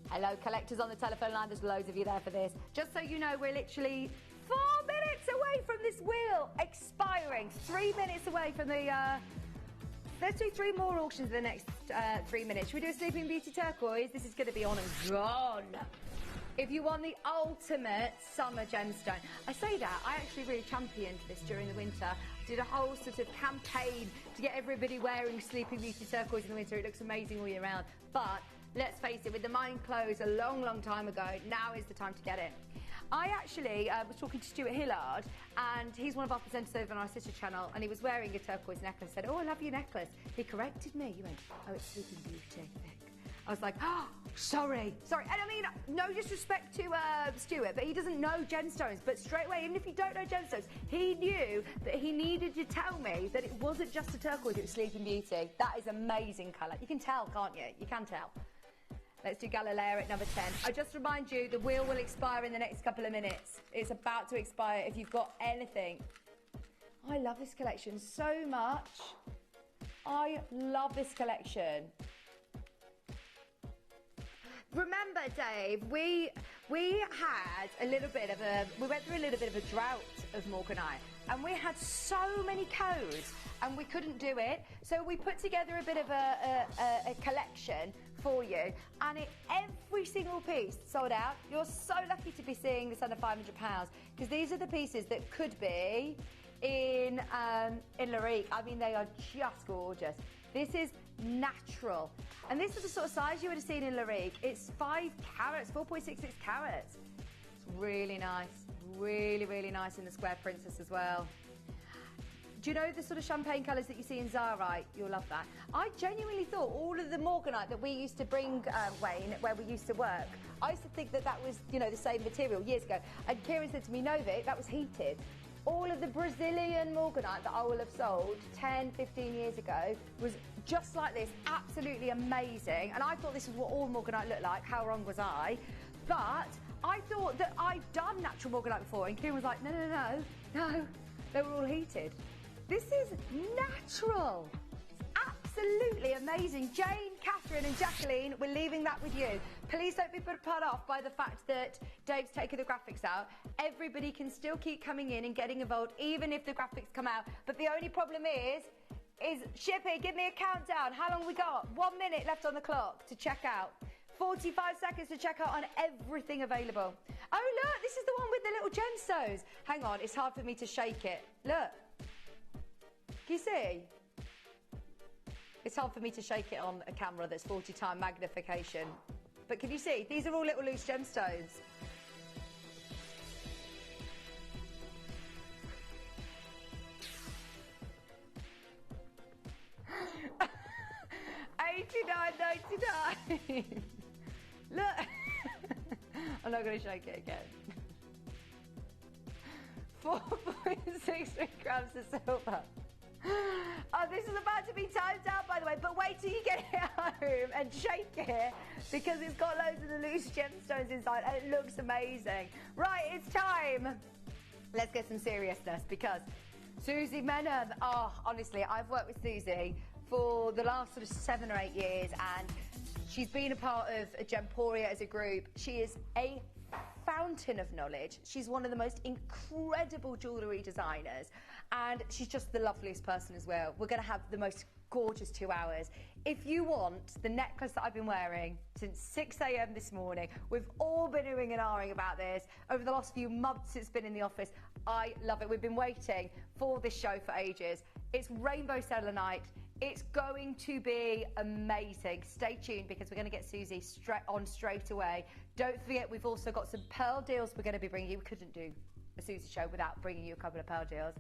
Hello, collectors on the telephone line. There's loads of you there for this. Just so you know, we're literally 4 minutes away from this wheel expiring. 3 minutes away from the... let's do 3 more auctions in the next 3 minutes. Should we do a Sleeping Beauty turquoise? This is going to be on and gone. If you want the ultimate summer gemstone. I say that, I actually really championed this during the winter. Did a whole sort of campaign to get everybody wearing Sleeping Beauty turquoise in the winter. It looks amazing all year round. But let's face it, with the mine closed a long, long time ago, now is the time to get it. I actually was talking to Stuart Hillard, and he's one of our presenters over on our sister channel, and he was wearing a turquoise necklace. I said, oh, I love your necklace. He corrected me. He went, oh, it's Sleeping Beauty. I was like, oh, sorry. And I mean, no disrespect to Stuart, but he doesn't know gemstones. But straight away, even if you don't know gemstones, he knew that he needed to tell me that it wasn't just a turquoise, it was Sleeping Beauty. That is amazing colour. You can tell, can't you? You can tell. Let's do Galileo at number 10. I just remind you, the wheel will expire in the next couple of minutes. It's about to expire if you've got anything. I love this collection so much. I love this collection. Remember, Dave, we had a little bit of we went through a little bit of a drought of morganite, and we had so many codes, and we couldn't do it. So we put together a bit of a collection for you, and every single piece sold out. You're so lucky to be seeing this under £500 because these are the pieces that could be in Larique. I mean, they are just gorgeous. This is natural. And this is the sort of size you would have seen in Larique. It's 5 carats, 4.66 carats. It's really nice. Really, really nice in the Square Princess as well. Do you know the sort of champagne colours that you see in Zarite? You'll love that. I genuinely thought all of the morganite that we used to bring, Wayne, where we used to work, I used to think that that was, you know, the same material years ago. And Kieran said to me, no, Vic, that was heated. all of the Brazilian morganite that I will have sold 10, 15 years ago was just like this, absolutely amazing. And I thought this is what all morganite looked like. How wrong was I? But I thought that I'd done natural morganite before, and Kim was like, no, no, no, no, they were all heated. This is natural. Absolutely amazing. Jane, Catherine and Jacqueline, we're leaving that with you. Please don't be put off by the fact that Dave's taken the graphics out. Everybody can still keep coming in and getting involved, even if the graphics come out. But the only problem is Shippy, give me a countdown. How long we got? 1 minute left on the clock to check out. 45 seconds to check out on everything available. Oh, look, this is the one with the little gemstones. Hang on, it's hard for me to shake it. Look. Can you see? It's hard for me to shake it on a camera that's 40x magnification. But can you see? These are all little loose gemstones. $89.99. Look. I'm not going to shake it again. 4.63 grams of silver. Oh, this is about to be timed out, by the way, but wait till you get it home and shake it, because it's got loads of the loose gemstones inside and it looks amazing. Right, it's time. Let's get some seriousness, because Susie Menon, oh, honestly, I've worked with Susie for the last sort of 7 or 8 years, and she's been a part of Gemporia as a group. She is a fountain of knowledge. She's one of the most incredible jewellery designers, and she's just the loveliest person as well. We're going to have the most gorgeous 2 hours. If you want the necklace that I've been wearing since 6 a.m. this morning, we've all been oohing and ahhing about this over the last few months it's been in the office. I love it. We've been waiting for this show for ages. It's rainbow selenite. It's going to be amazing. Stay tuned, because we're going to get Susie straight away. Don't forget, we've also got some pearl deals we're going to be bringing you. We couldn't do a Susie show without bringing you a couple of pearl deals.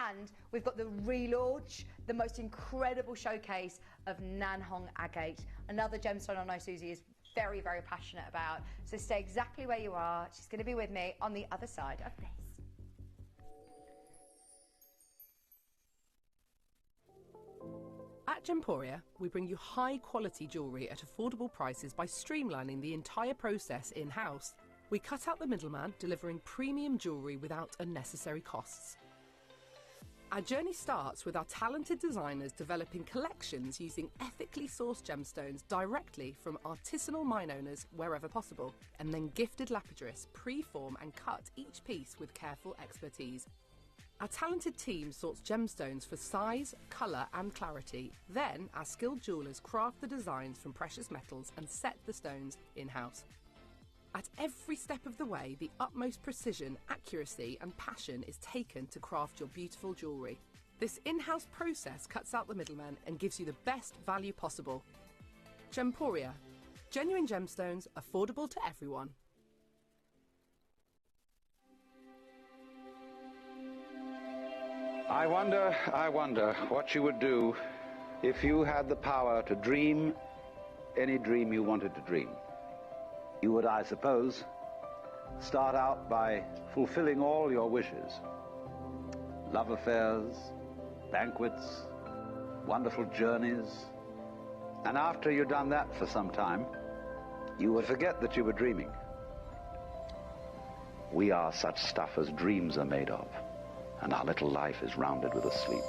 And we've got the relaunch, the most incredible showcase of Nanhong agate, another gemstone I know Susie is very, very passionate about. So stay exactly where you are. She's going to be with me on the other side of this. At Gemporia, we bring you high-quality jewellery at affordable prices by streamlining the entire process in-house. We cut out the middleman, delivering premium jewellery without unnecessary costs. Our journey starts with our talented designers developing collections using ethically sourced gemstones directly from artisanal mine owners wherever possible, and then gifted lapidarists pre-form and cut each piece with careful expertise. Our talented team sorts gemstones for size, colour and clarity. Then our skilled jewellers craft the designs from precious metals and set the stones in-house. At every step of the way, the utmost precision, accuracy and passion is taken to craft your beautiful jewellery. This in-house process cuts out the middleman and gives you the best value possible. Gemporia. Genuine gemstones, affordable to everyone. I wonder what you would do if you had the power to dream any dream you wanted to dream. You would, I suppose, start out by fulfilling all your wishes. Love affairs, banquets, wonderful journeys. And after you'd done that for some time, you would forget that you were dreaming. We are such stuff as dreams are made of, and our little life is rounded with a sleep.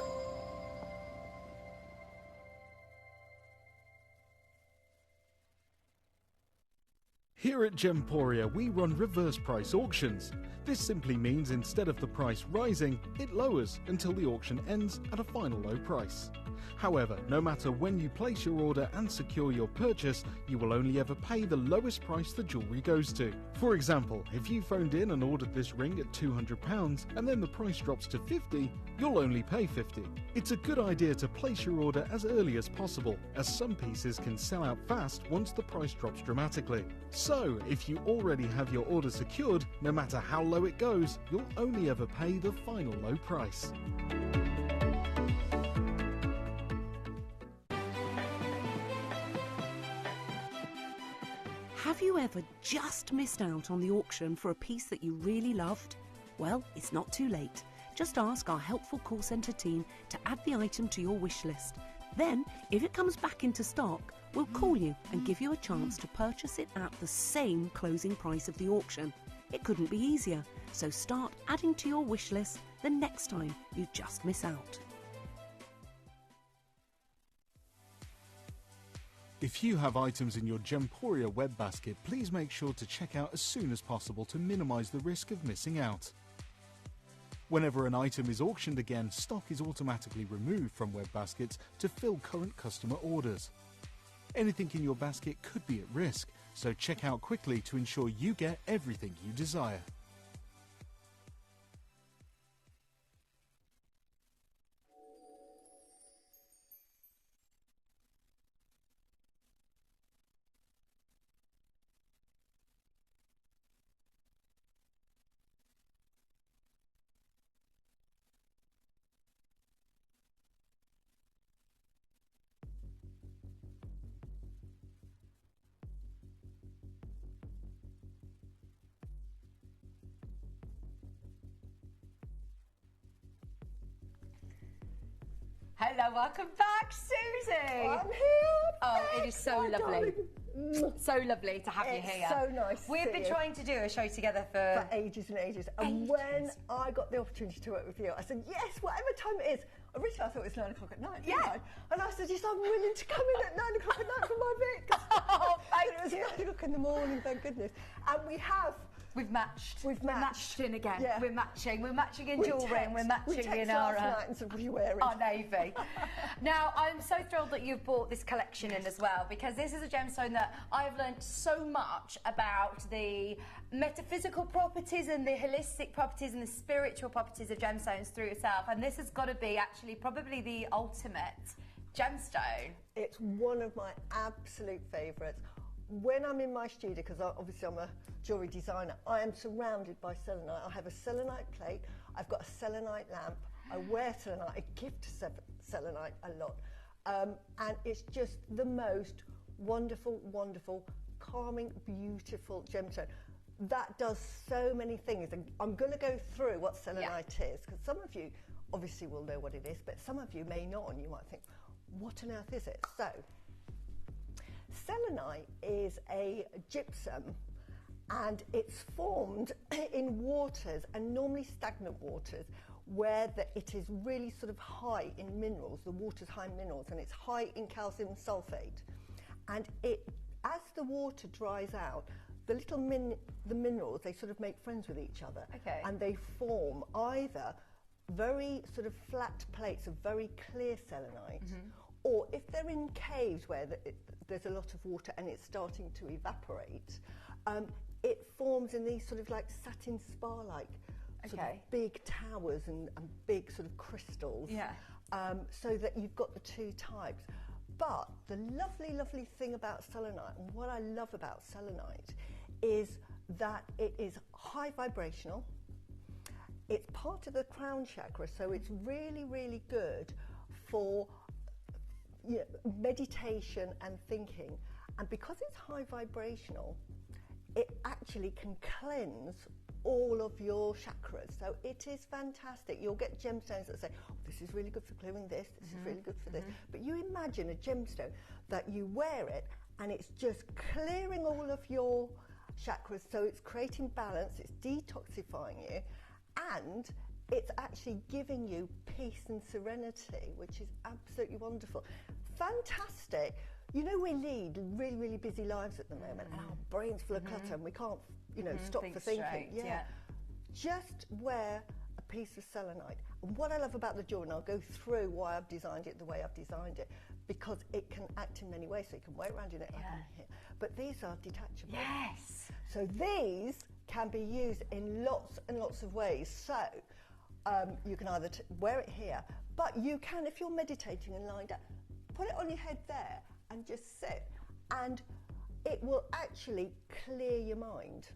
Here at Gemporia, we run reverse price auctions. This simply means instead of the price rising, it lowers until the auction ends at a final low price. However, no matter when you place your order and secure your purchase, you will only ever pay the lowest price the jewellery goes to. For example, if you phoned in and ordered this ring at £200 and then the price drops to £50, you'll only pay £50. It's a good idea to place your order as early as possible, as some pieces can sell out fast once the price drops dramatically. So, if you already have your order secured, no matter how low it goes, you'll only ever pay the final low price. Have you ever just missed out on the auction for a piece that you really loved? Well, it's not too late. Just ask our helpful call centre team to add the item to your wish list. Then, if it comes back into stock, we'll call you and give you a chance to purchase it at the same closing price of the auction. It couldn't be easier, so start adding to your wish list the next time you just miss out. If you have items in your Gemporia web basket, please make sure to check out as soon as possible to minimise the risk of missing out. Whenever an item is auctioned again, stock is automatically removed from web baskets to fill current customer orders. Anything in your basket could be at risk, so check out quickly to ensure you get everything you desire. Hello, welcome back, Susie. I'm here. Oh, it is so My lovely. darling. So lovely to have you It's here. so nice to We've see been you. trying to do a show together for ages and ages. And when I got the opportunity to work with you, I said, yes, whatever time it is. Originally, I thought it was 9 o'clock at night. didn't Yeah. I? And I said, yes, I'm willing to come in at 9 o'clock at night for my Vic. Oh, thank It was 9 o'clock in the morning, thank goodness. And We've matched. We've We're matched. matched in again. Yeah. We're matching in we jewellery and we're text- matching we text in our last night and said, what are you wearing? our navy. Now, I'm so thrilled that you've brought this collection in as well, because this is a gemstone that I've learned so much about the metaphysical properties and the holistic properties and the spiritual properties of gemstones through yourself, and this has got to be actually probably the ultimate gemstone. It's one of my absolute favourites. When I'm in my studio, because obviously I'm a jewellery designer, I am surrounded by selenite. I have a selenite plate, I've got a selenite lamp, I wear selenite, I gift selenite a lot. And it's just the most wonderful, wonderful, calming, beautiful gemstone. That does so many things. And I'm going to go through what selenite is, because some of you obviously will know what it is, but some of you may not, and you might think, what on earth is it? So, selenite is a gypsum, and it's formed in waters, and normally stagnant waters, where it is really sort of high in minerals. The water's high in minerals, and it's high in calcium sulfate. And as the water dries out, the little the minerals, they sort of make friends with each other. Okay. And they form either very sort of flat plates of very clear selenite, or if they're in caves where there's a lot of water and it's starting to evaporate, it forms in these sort of like satin spar-like sort of big towers and big sort of crystals, so that you've got the two types. But the lovely, lovely thing about selenite, and what I love about selenite, is that it is high vibrational. It's part of the crown chakra, so it's really, really good for meditation and thinking. And because it's high vibrational, it actually can cleanse all of your chakras. So it is fantastic. You'll get gemstones that say, oh, this is really good for clearing this, this is really good for this. But you imagine a gemstone that you wear it and it's just clearing all of your chakras, so it's creating balance, it's detoxifying you, and it's actually giving you peace and serenity, which is absolutely wonderful. Fantastic. You know, we lead really, really busy lives at the moment, and our brain's full of clutter, and we can't, stop for thinking. Straight, Just wear a piece of selenite. And what I love about the jewelry, and I'll go through why I've designed it the way I've designed it, because it can act in many ways, so you can wear it around your neck like I'm here. But these are detachable. Yes. So these can be used in lots and lots of ways. So you can either wear it here, but you can, if you're meditating and lying down, put it on your head there and just sit, and it will actually clear your mind,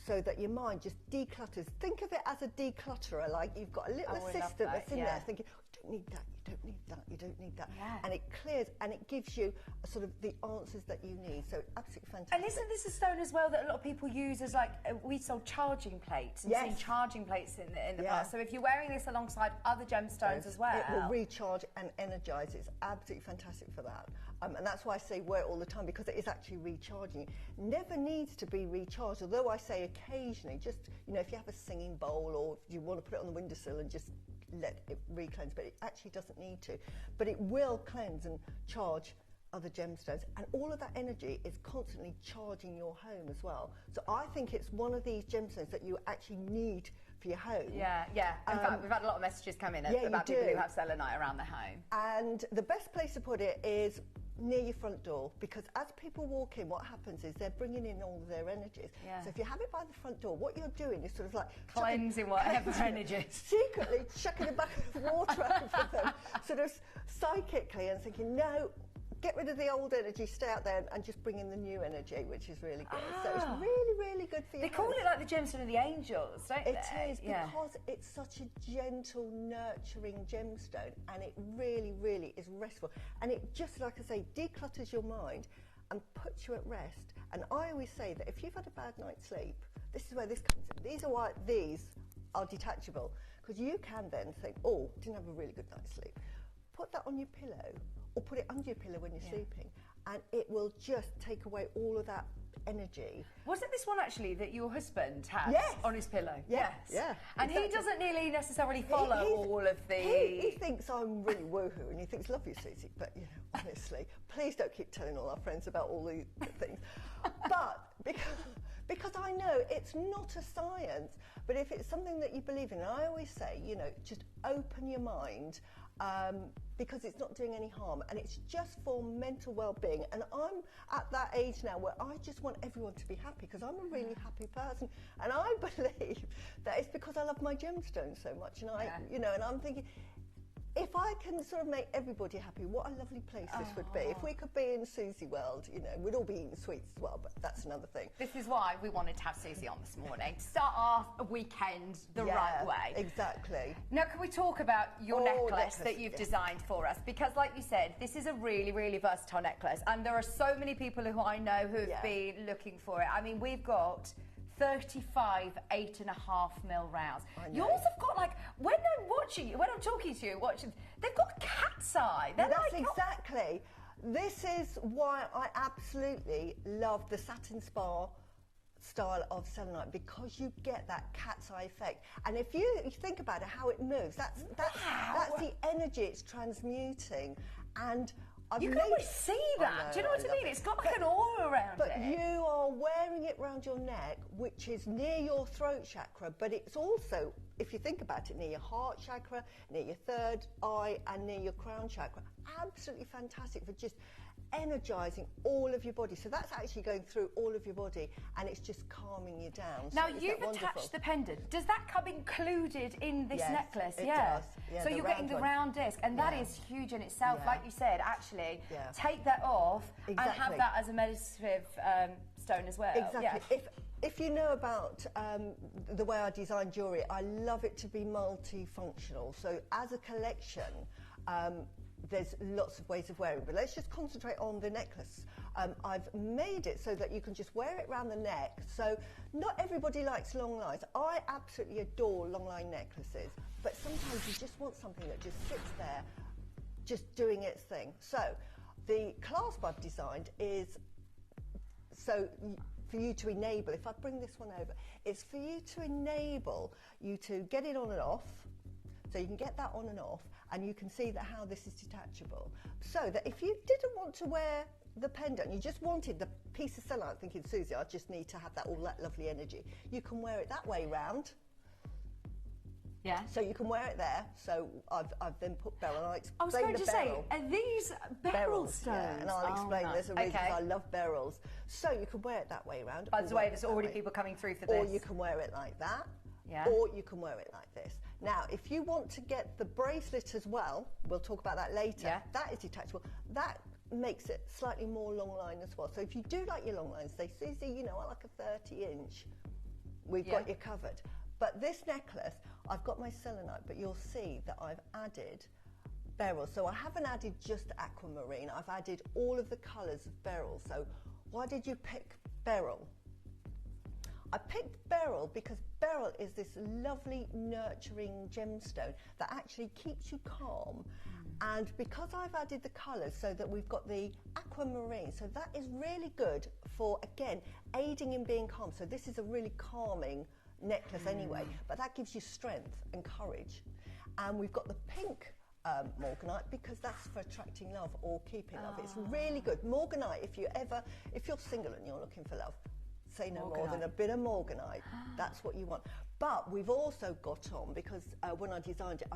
so that your mind just declutters. Think of it as a declutterer, like you've got a little assistant that's in there thinking, don't need that, you don't need that, you don't need that. Yeah. And it clears and it gives you sort of the answers that you need. So absolutely fantastic. And isn't this a stone as well that a lot of people use as like, we sold charging plates and seen charging plates in the past. So if you're wearing this alongside other gemstones as well. It will recharge and energise. It's absolutely fantastic for that. And that's why I say wear it all the time, because it is actually recharging. It never needs to be recharged, although I say occasionally, just, you know, if you have a singing bowl or if you want to put it on the windowsill and just let it re-cleanse, but it actually doesn't need to. But it will cleanse and charge other gemstones, and all of that energy is constantly charging your home as well. So I think it's one of these gemstones that you actually need for your home. Yeah, yeah. In fact, we've had a lot of messages come in about people who have selenite around their home. And the best place to put it is near your front door, because as people walk in, what happens is they're bringing in all of their energies. Yeah. So if you have it by the front door, what you're doing is sort of like cleansing whatever energies. Secretly chucking a bucket of water over them, sort of psychically, and thinking, no, get rid of the old energy, stay out there and just bring in the new energy, which is really good. So it's really, really good for you. They call it like the gemstone of the angels, don't they? It is, because it's such a gentle, nurturing gemstone, and it really, really is restful. And it just, like I say, declutters your mind and puts you at rest. And I always say that if you've had a bad night's sleep, this is where this comes in. These are why these are detachable, because you can then think, oh, didn't have a really good night's sleep. Put that on your pillow, or put it under your pillow when you're sleeping, and it will just take away all of that energy. Wasn't this one actually that your husband has on his pillow? Yes. Yeah. And he doesn't nearly necessarily follow all of the... He thinks I'm really woohoo, and he thinks, love you, Susie, but, you know, honestly, please don't keep telling all our friends about all these things. But because I know it's not a science, but if it's something that you believe in, and I always say, you know, just open your mind, because it's not doing any harm, and it's just for mental well-being. And I'm at that age now where I just want everyone to be happy, because I'm a really happy person, and I believe that it's because I love my gemstones so much. And you know, and I'm thinking, if I can sort of make everybody happy, what a lovely place this would be. If we could be in Susie world, you know, we'd all be eating sweets as well, but that's another thing. This is why we wanted to have Susie on this morning, to start our weekend the right way. Exactly. Now, can we talk about your necklace that you've designed for us? Because like you said, this is a really, really versatile necklace, and there are so many people who I know who have been looking for it. I mean, we've got 35 8.5mm rounds. Yours have got, like, when I'm watching you, when I'm talking to you, they've got a cat's eye. That's like, exactly. This is why I absolutely love the satin spar style of selenite, because you get that cat's eye effect. And if you think about it, how it moves, that's the energy it's transmuting. And you can always see that. Do you know what I mean? It's got like an aura around it. But you are wearing it around your neck, which is near your throat chakra, but it's also, if you think about it, near your heart chakra, near your third eye, and near your crown chakra. Absolutely fantastic for just energizing all of your body. So that's actually going through all of your body, and it's just calming you down. Now, you've attached the pendant. Does that come included in this necklace? It does. Yeah, so you're getting the round disc, and that is huge in itself. Like you said, actually, take that off and have that as a meditative stone as well. Exactly. If you know about the way I design jewellery, I love it to be multifunctional. So as a collection, there's lots of ways of wearing, but let's just concentrate on the necklace. I've made it so that you can just wear it around the neck. So not everybody likes long lines. I absolutely adore long line necklaces, but sometimes you just want something that just sits there, just doing its thing. So the clasp I've designed is so for you to enable, if I bring this one over, it's for you to enable you to get it on and off. So you can get that on and off, and you can see that how this is detachable. So that if you didn't want to wear the pendant, you just wanted the piece of selenite, thinking, Susie, I just need to have all that lovely energy, you can wear it that way round. Yeah. So you can wear it there. So I've then put berylites. I was going to say, are these beryl stones? Yeah, and I'll explain. There's a reason I love beryls. So you can wear it that way round. By the way, there's already people coming through for this. Or you can wear it like that. Yeah. Or you can wear it like this. Now, if you want to get the bracelet as well, we'll talk about that later. Yeah. That is detachable. That makes it slightly more long line as well. So if you do like your long lines, say, Susie, you know, I like a 30-inch. We've got you covered. But this necklace, I've got my selenite, but you'll see that I've added beryl. So I haven't added just aquamarine, I've added all of the colours of beryl. So why did you pick beryl? I picked beryl because beryl is this lovely nurturing gemstone that actually keeps you calm. And because I've added the colours so that we've got the aquamarine, so that is really good for, again, aiding in being calm. So this is a really calming necklace anyway, but that gives you strength and courage. And we've got the pink morganite because that's for attracting love or keeping love. It's really good. Morganite, if you're single and you're looking for love, say no more than a bit of morganite. That's what you want. But we've also got on, because when I designed it,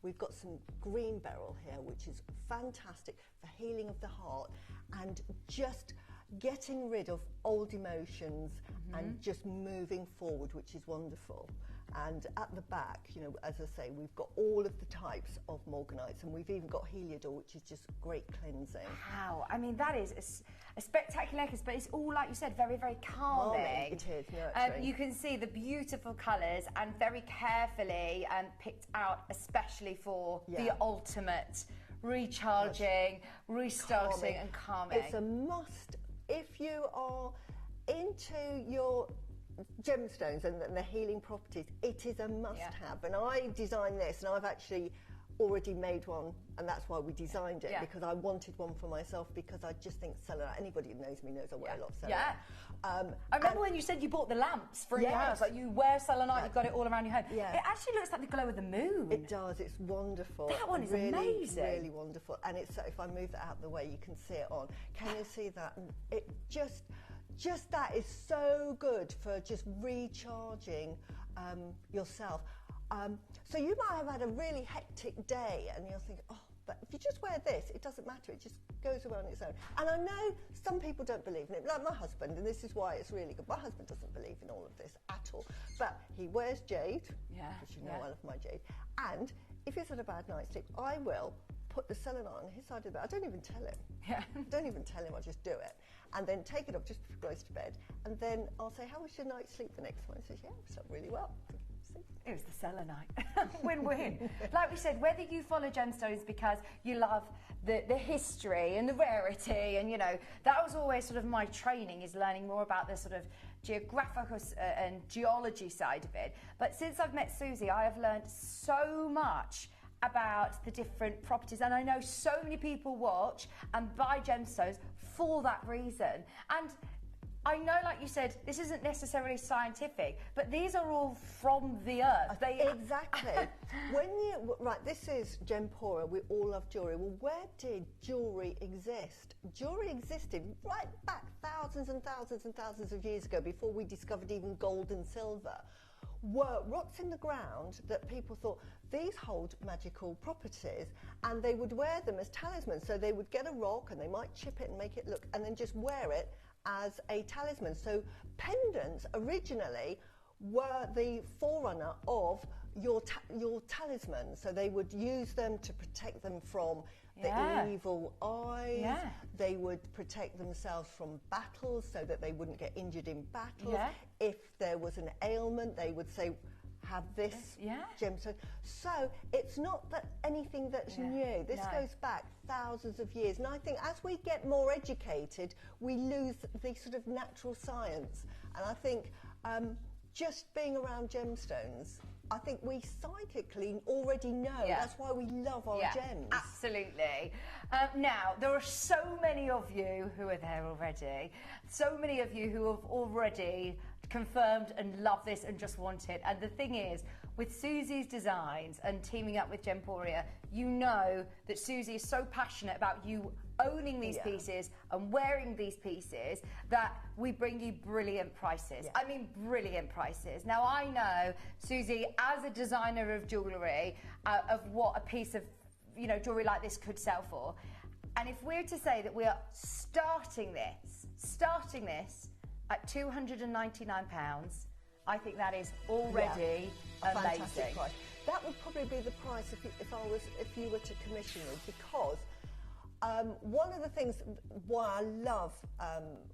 we've got some green beryl here, which is fantastic for healing of the heart and just getting rid of old emotions and just moving forward, which is wonderful. And at the back, you know, as I say, we've got all of the types of morganites, and we've even got heliodor, which is just great cleansing. Wow, I mean, that is a spectacular necklace, but it's all, like you said, very, very calming. It is, nurturing. You can see the beautiful colours and very carefully picked out, especially for the ultimate recharging, restarting and calming. It's a must. If you are into your gemstones and the healing properties, it is a must-have. And I designed this, and I've actually already made one, and that's why we designed it, because I wanted one for myself, because I just think selenite, anybody who knows me knows I wear a lot of selenite. I remember when you said you bought the lamps for your house, like you wear selenite, you've got it all around your home. It actually looks like the glow of the moon. It does, it's wonderful. That one is really, amazing. Really wonderful. And it's, if I move that out of the way, you can see it on. Can you see that? And it just that is so good for just recharging yourself. So you might have had a really hectic day and you're thinking, oh, but if you just wear this, it doesn't matter, it just goes away on its own. And I know some people don't believe in it, like my husband, and this is why it's really good. My husband doesn't believe in all of this at all, but he wears Jade, because you know I love my Jade, and if he's had a bad night's sleep, I will put the selenite on his side of the bed. I don't even tell him. Don't even tell him, I just do it. And then take it off just before he goes to bed. And then I'll say, how was your night's sleep the next morning? He says, yeah, I slept really well. It was the selenite. Win-win. Like we said, whether you follow gemstones because you love the history and the rarity, and, you know, that was always sort of my training, is learning more about the sort of geographical and geology side of it. But since I've met Susie, I have learned so much about the different properties, and I know so many people watch and buy gemstones for that reason. And I know, like you said, this isn't necessarily scientific, but these are all from the earth. Exactly. This is Gemporia. We all love jewellery. Well, where did jewellery exist? Jewellery existed right back thousands and thousands and thousands of years ago, before we discovered even gold and silver. Were rocks in the ground that people thought, these hold magical properties, and they would wear them as talismans. So they would get a rock and they might chip it and make it look, and then just wear it as a talisman. So pendants originally were the forerunner of your talisman. So they would use them to protect them from the evil eyes. They would protect themselves from battles so that they wouldn't get injured in battles. If there was an ailment, they would say, have this gemstone. So it's not that anything that's new. This goes back thousands of years. And I think as we get more educated, we lose the sort of natural science. And I think just being around gemstones, I think we psychically already know. That's why we love our gems. Absolutely. Now, there are so many of you who are there already. So many of you who have already confirmed and love this and just want it. And the thing is, with Susie's designs and teaming up with Gemporia, you know that Susie is so passionate about you owning these pieces and wearing these pieces that we bring you brilliant prices. I mean, brilliant prices. Now, I know, Susie, as a designer of jewellery, of what a piece of, you know, jewellery like this could sell for. And if we're to say that we are starting this at £299, I think that is already amazing. Price. That would probably be the price if you were to commission me, because one of the things why I love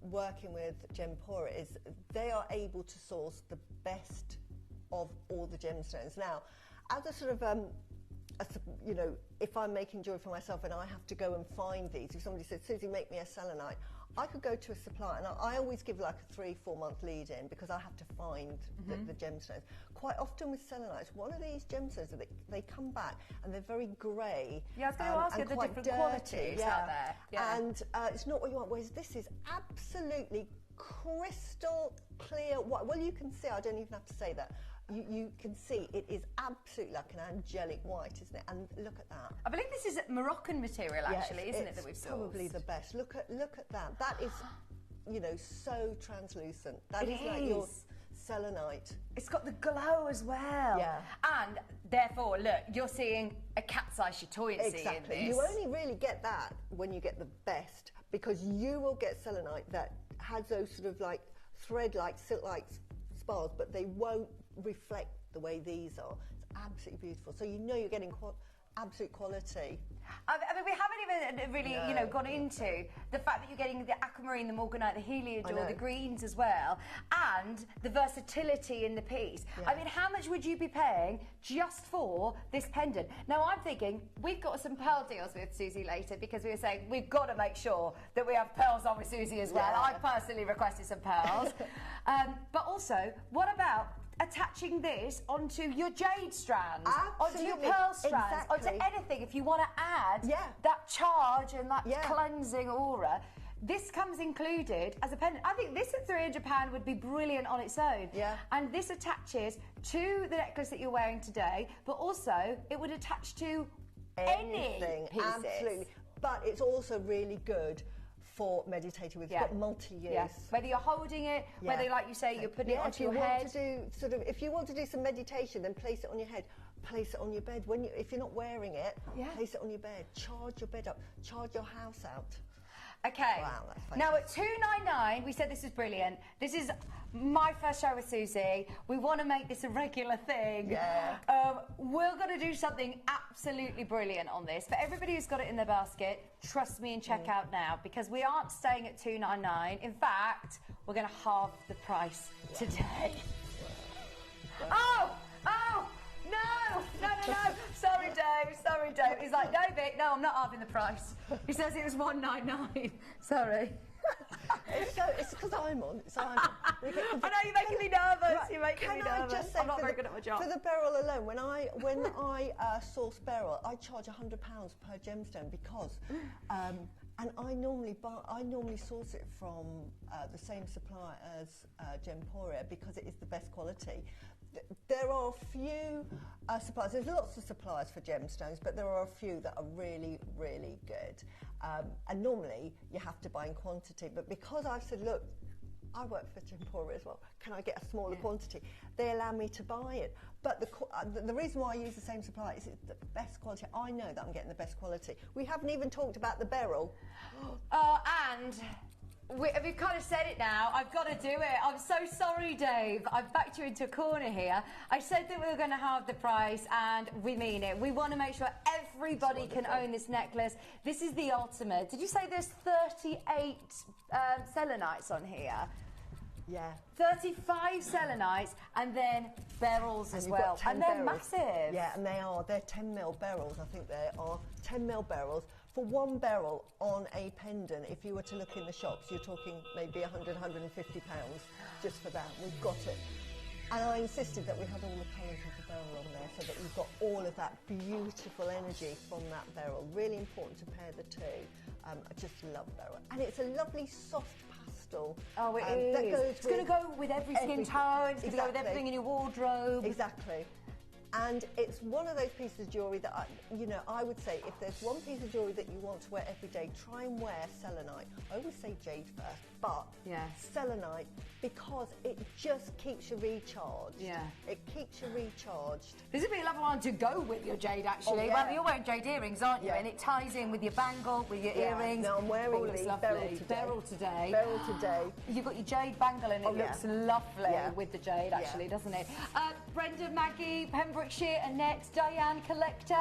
working with Gemporia is they are able to source the best of all the gemstones. Now, as a sort of you know, if I'm making jewellery for myself and I have to go and find these, if somebody said, Susie, make me a selenite, I could go to a supplier, and I always give like a 3-4 month lead in because I have to find the gemstones. Quite often with selenites, one of these gemstones, they come back and they're very grey. Yeah, I was going to ask you the different qualities out there. Yeah. And it's not what you want, whereas this is absolutely crystal clear white. Well, you can see, I don't even have to say that. You can see it is absolutely like an angelic white, isn't it? And look at that. I believe this is Moroccan material, actually, isn't it, that we've sourced? Probably the best. Look at that. That is, you know, so translucent. That is like your selenite. It's got the glow as well. Yeah. And therefore, look, you're seeing a cat's eye chatoyancy Exactly. in this. You only really get that when you get the best, because you will get selenite that has those sort of like thread-like, silk-like spars, but they won't reflect the way these are. It's absolutely beautiful. So you know you're getting absolute quality. I mean, we haven't even really, you know, gone into the fact that you're getting the aquamarine, the morganite, the heliodor, the greens as well, and the versatility in the piece. Yeah. I mean, how much would you be paying just for this pendant? Now, I'm thinking we've got some pearl deals with Susie later, because we were saying we've got to make sure that we have pearls on with Susie as well. I personally requested some pearls. But also, what about attaching this onto your jade strands, onto your pearl strands, onto anything if you want to add that charge and that cleansing aura. This comes included as a pendant. I think this at £300 would be brilliant on its own. Yeah. And this attaches to the necklace that you're wearing today, but also it would attach to anything. Pieces. Absolutely. But it's also really good for meditating with. It's got multi-use. Yeah. Whether you're holding it, whether, like you say, you're putting it onto your head. If you want to do some meditation, then place it on your head. Place it on your bed. If you're not wearing it, place it on your bed. Charge your bed up. Charge your house out. Okay. Wow, that's now at $299, we said this is brilliant. This is my first show with Susie. We want to make this a regular thing. Yeah. We're going to do something absolutely brilliant on this. For everybody who's got it in their basket, trust me and check out now, because we aren't staying at $299. In fact, we're going to halve the price today. Oh! No! Sorry, Dave. He's like, no, Vic, no, I'm not halving the price. He says it was $199. Sorry. It's because I'm on. I know, you're making me nervous. You're making me nervous. Just say, I'm not very good at my job. For the beryl alone, when I source beryl, I charge £100 per gemstone because, and I normally source it from the same supplier as Jeoria because it is the best quality. There are a few suppliers. There's lots of suppliers for gemstones, but there are a few that are really, really good. And normally you have to buy in quantity. But because I've said, look, I work for Jeoria as well. Can I get a smaller quantity? They allow me to buy it. But the reason why I use the same supplier is it's the best quality. I know that I'm getting the best quality. We haven't even talked about the beryl. And we've kind of said it now. I've got to do it. I'm so sorry, Dave. I've backed you into a corner here. I said that we were going to halve the price, and we mean it. We want to make sure everybody can own this necklace. This is the ultimate. Did you say there's 38 selenites on here? Yeah. 35 selenites, and then beryls as well. And they're massive. Yeah, and they are. They're 10mm beryls. I think they are 10mm beryls. For one beryl on a pendant, if you were to look in the shops, you're talking maybe £100, £150 just for that. We've got it. And I insisted that we had all the colours of the beryl on there so that you've got all of that beautiful energy from that beryl. Really important to pair the two. I just love beryl. And it's a lovely soft pastel. Oh, it is. It's going to go with every skin tone. It's going to go with everything in your wardrobe. Exactly. And it's one of those pieces of jewellery that, I would say if there's one piece of jewellery that you want to wear every day, try and wear selenite. I always say jade first, but selenite, because it just keeps you recharged. Yeah. It keeps you recharged. This would be a lovely one to go with your jade, actually. Well, you're wearing jade earrings, aren't you? And it ties in with your bangle, with your earrings. No, I'm wearing the beryl today. Beryl today. You've got your jade bangle and it looks lovely with the jade, actually, doesn't it? Brenda, Maggie, Pembrokeshire, Annette, Diane Collector,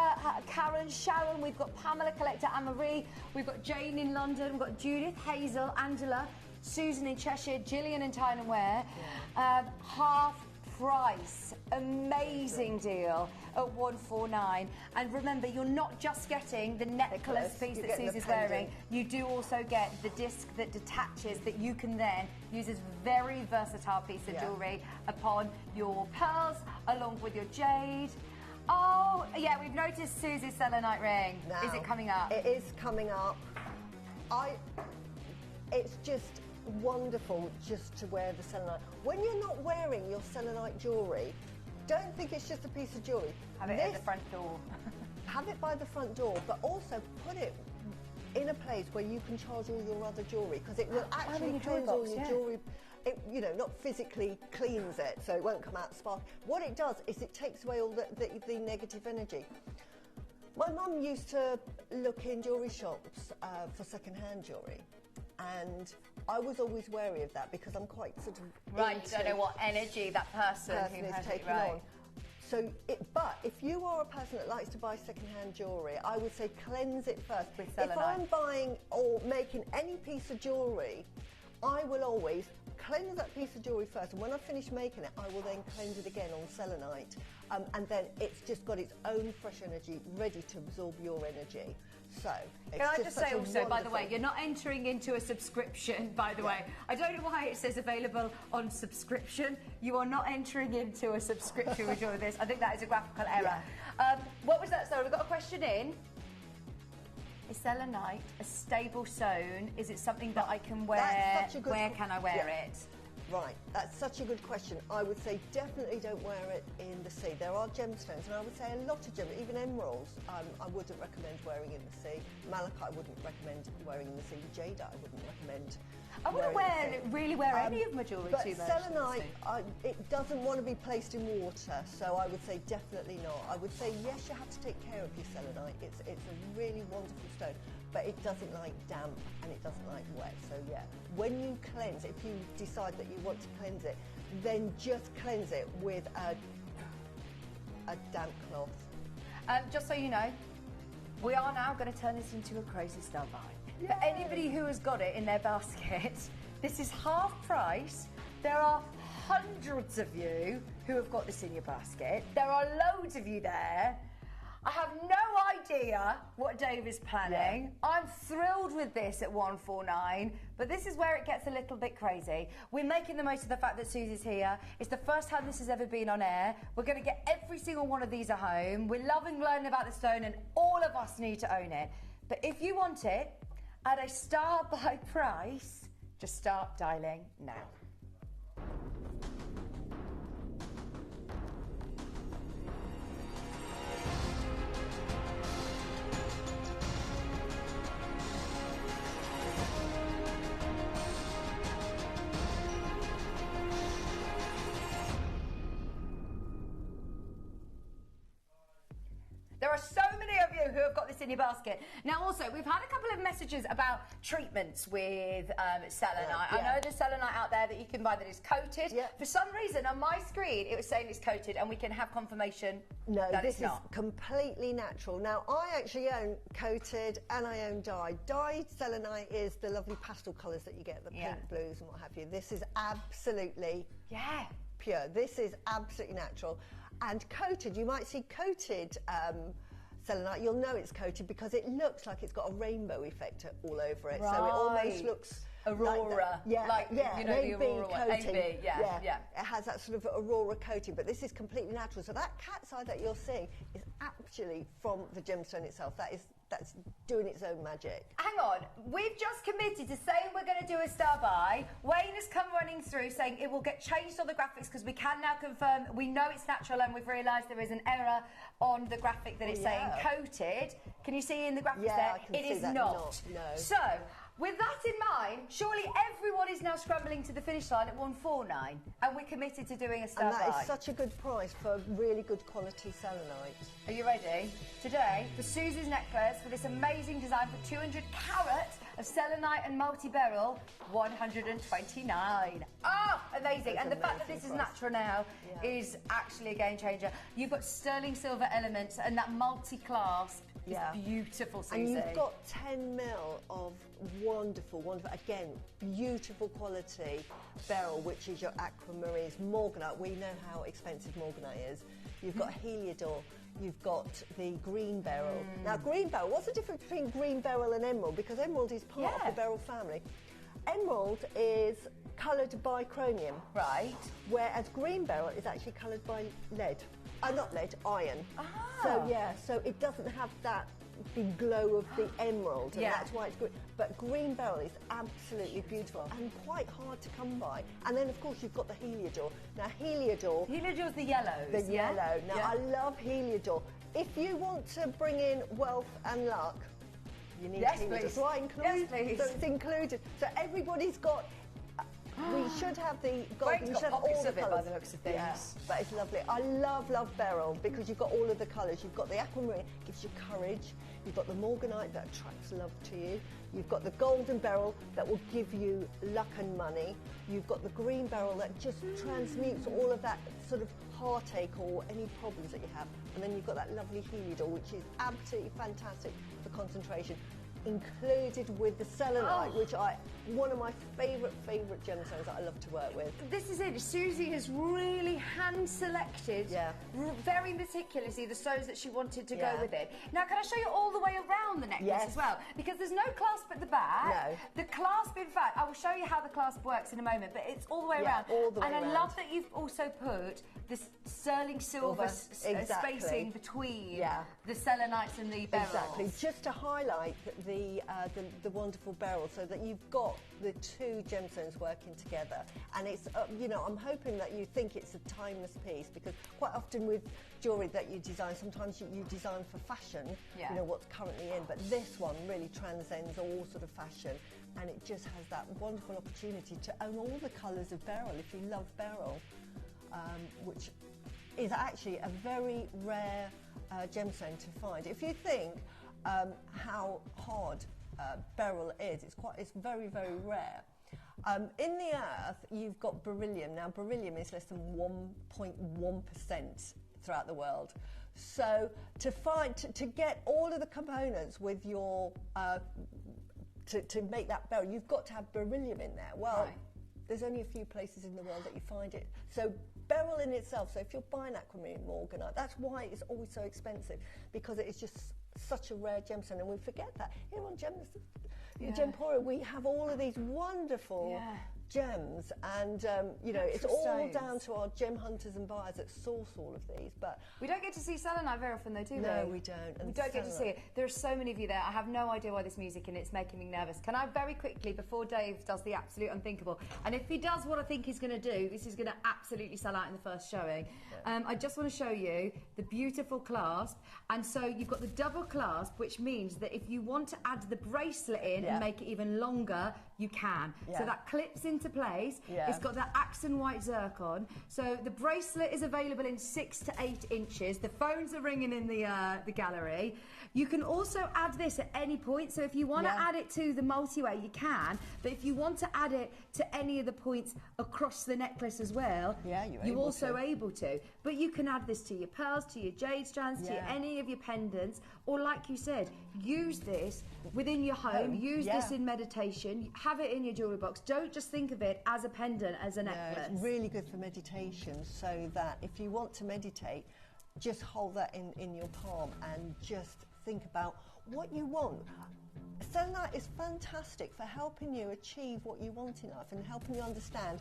Karen, Sharon, we've got Pamela Collector, Anne-Marie, we've got Jane in London, we've got Judith, Hazel, Angela, Susan in Cheshire, Gillian in Tyne and Wear, half price, amazing deal at 149. And remember, you're not just getting the necklace piece that Susie's wearing, you do also get the disc that detaches that you can then use as a very versatile piece of jewellery upon your pearls, along with your jade. Oh, yeah, we've noticed Susie's selenite ring. Now, is it coming up? It is coming up. It's just wonderful just to wear the selenite. When you're not wearing your selenite jewellery, don't think it's just a piece of jewellery. Have it at the front door. Have it by the front door, but also put it in a place where you can charge all your other jewellery, because it will actually cleanse all your jewellery. It, you know, not physically cleans it, so it won't come out spark. What it does is it takes away all the negative energy. My mum used to look in jewellery shops for second-hand jewellery, and I was always wary of that because I'm quite sort of you don't know what energy that person who has is taking on. So, but if you are a person that likes to buy second-hand jewellery, I would say cleanse it first. With selenite. If I'm buying or making any piece of jewellery, I will always cleanse that piece of jewellery first, and when I finish making it, I will then cleanse it again on selenite, and then it's just got its own fresh energy ready to absorb your energy. So, it's can I just say also, by the way, you're not entering into a subscription, by the way. I don't know why it says available on subscription. You are not entering into a subscription with all of this. I think that is a graphical error. What was that? So we've got a question in. Is selenite a stable stone? Is it something that I can wear? Where can I wear it? Right, that's such a good question. I would say definitely don't wear it in the sea. There are gemstones, and I would say a lot of gemstones, even emeralds, I wouldn't recommend wearing in the sea. Malachite I wouldn't recommend wearing in the sea. Jade I wouldn't recommend. I wouldn't really wear any of my jewellery too much. But selenite, it doesn't want to be placed in water, so I would say definitely not. I would say yes, you have to take care of your selenite. It's a really wonderful stone, but it doesn't like damp and it doesn't like wet. So yeah, when you cleanse, if you decide that you want to cleanse it, then just cleanse it with a damp cloth. Just so you know, we are now going to turn this into a crazy style buy. For anybody who has got it in their basket, this is half price. There are hundreds of you who have got this in your basket. There are loads of you there. I have no idea what Dave is planning. I'm thrilled with this at 149, but this is where it gets a little bit crazy. We're making the most of the fact that Susie's here. It's the first time this has ever been on air. We're going to get every single one of these at home. We're loving learning about the stone, and all of us need to own it. But if you want it at a star buy price, just start dialing now. There are so many of you who have got this in your basket. Now also, we've had a couple of messages about treatments with selenite. I know there's selenite out there that you can buy that is coated. For some reason, on my screen, it was saying it's coated, and we can have confirmation that this it's not. is completely natural. Now, I actually own coated and I own dyed. Dyed selenite is the lovely pastel colours that you get, the pink, blues and what have you. This is absolutely pure. This is absolutely natural. And coated, you might see coated selenite, you'll know it's coated because it looks like it's got a rainbow effect all over it. So it almost looks Aurora, you know, the Aurora coating. AB, It has that sort of Aurora coating, but this is completely natural. So that cat's eye that you're seeing is actually from the gemstone itself. That's doing its own magic. Hang on, we've just committed to saying we're going to do a star buy. Wayne has come running through saying it will get changed on the graphics because we can now confirm, we know it's natural, and we've realised there is an error on the graphic that it's saying coated. Can you see in the graphics there? It is not. No. So, with that in mind, surely everyone is now scrambling to the finish line at 149, and we're committed to doing a star buy. And that is such a good price for really good quality selenite. Are you ready? Today, for Susie's necklace, for this amazing design for 200 carats of selenite and multi-beryl, 129. Oh, amazing. And the fact that this is natural now is actually a game changer. You've got sterling silver elements and that multi-clasp Yeah. It's beautiful, Susie. And you've got 10 mil of wonderful, again, beautiful quality beryl, which is your aquamarines, morganite. We know how expensive morganite is. You've got heliodor. You've got the green beryl. Now, green beryl, what's the difference between green beryl and emerald? Because emerald is part of the beryl family. Emerald is coloured by chromium. Right. Whereas green beryl is actually coloured by lead. Not lead, iron. So, so it doesn't have that big glow of the emerald, and that's why it's green. But green beryl is absolutely beautiful and quite hard to come by. And then, of course, you've got the heliodor. Now, heliodor... Heliodor's the yellows. The yellow. Now, I love heliodor. If you want to bring in wealth and luck, you need heliodor. Please. So I include, yes, please. So it's included. So everybody's got... We should have the gold. We should have all the colours. By the looks of things. Yeah, but it's lovely. I love beryl because you've got all of the colours. You've got the aquamarine, gives you courage. You've got the morganite that attracts love to you. You've got the golden beryl that will give you luck and money. You've got the green beryl that just transmutes all of that sort of heartache or any problems that you have. And then you've got that lovely heliodor, which is absolutely fantastic for concentration. Included with the selenite, which one of my favourite gemstones that I love to work with. This is it. Susie has really hand-selected, very meticulously, the stones that she wanted to go with it. Now, can I show you all the way around the necklace as well? Because there's no clasp at the back. No. The clasp, in fact, I will show you how the clasp works in a moment, but it's all the way around. All the way around. And I love that you've also put this sterling silver spacing between the selenites and the beryls. Exactly, just to highlight the wonderful beryl, so that you've got the two gemstones working together. And it's, you know, I'm hoping that you think it's a timeless piece, because quite often with jewellery that you design, sometimes you design for fashion, you know, what's currently in, but this one really transcends all sort of fashion, and it just has that wonderful opportunity to own all the colours of beryl if you love beryl, which is actually a very rare gemstone to find. If you think how hard beryl is, it's very, very rare. In the earth, you've got beryllium. Now, beryllium is less than 1.1% throughout the world. So to get all of the components with your to make that beryl, you've got to have beryllium in there. Well, there's only a few places in the world that you find it. So beryl in itself, so if you're buying aquamarine morganite, that's why it's always so expensive, because it is just such a rare gemstone, and we forget that. Here on Gemporia, we have all of these wonderful gems, and you know, it's all down to our gem hunters and buyers that source all of these. But we don't get to see selenite very often, though, do we? No, we don't. And we don't get to see it. There are so many of you there. I have no idea why this music, and it's making me nervous. Can I very quickly, before Dave does the absolute unthinkable, and if he does what I think he's going to do, this is going to absolutely sell out in the first showing. I just want to show you the beautiful clasp, and so you've got the double clasp, which means that if you want to add the bracelet in and make it even longer, you can. So that clips into place. It's got that accent white zircon. So the bracelet is available in 6 to 8 inches. The phones are ringing in the gallery. You can also add this at any point. So if you want to add it to the multi-way, you can. But if you want to add it to any of the points across the necklace as well, you're also able to. But you can add this to your pearls, to your jade strands, to any of your pendants, or like you said, use this within your home. Use this in meditation. Have it in your jewellery box. Don't just think of it as a pendant, as a necklace. It's really good for meditation, so that if you want to meditate, just hold that in your palm and just think about what you want. Selenite is fantastic for helping you achieve what you want in life and helping you understand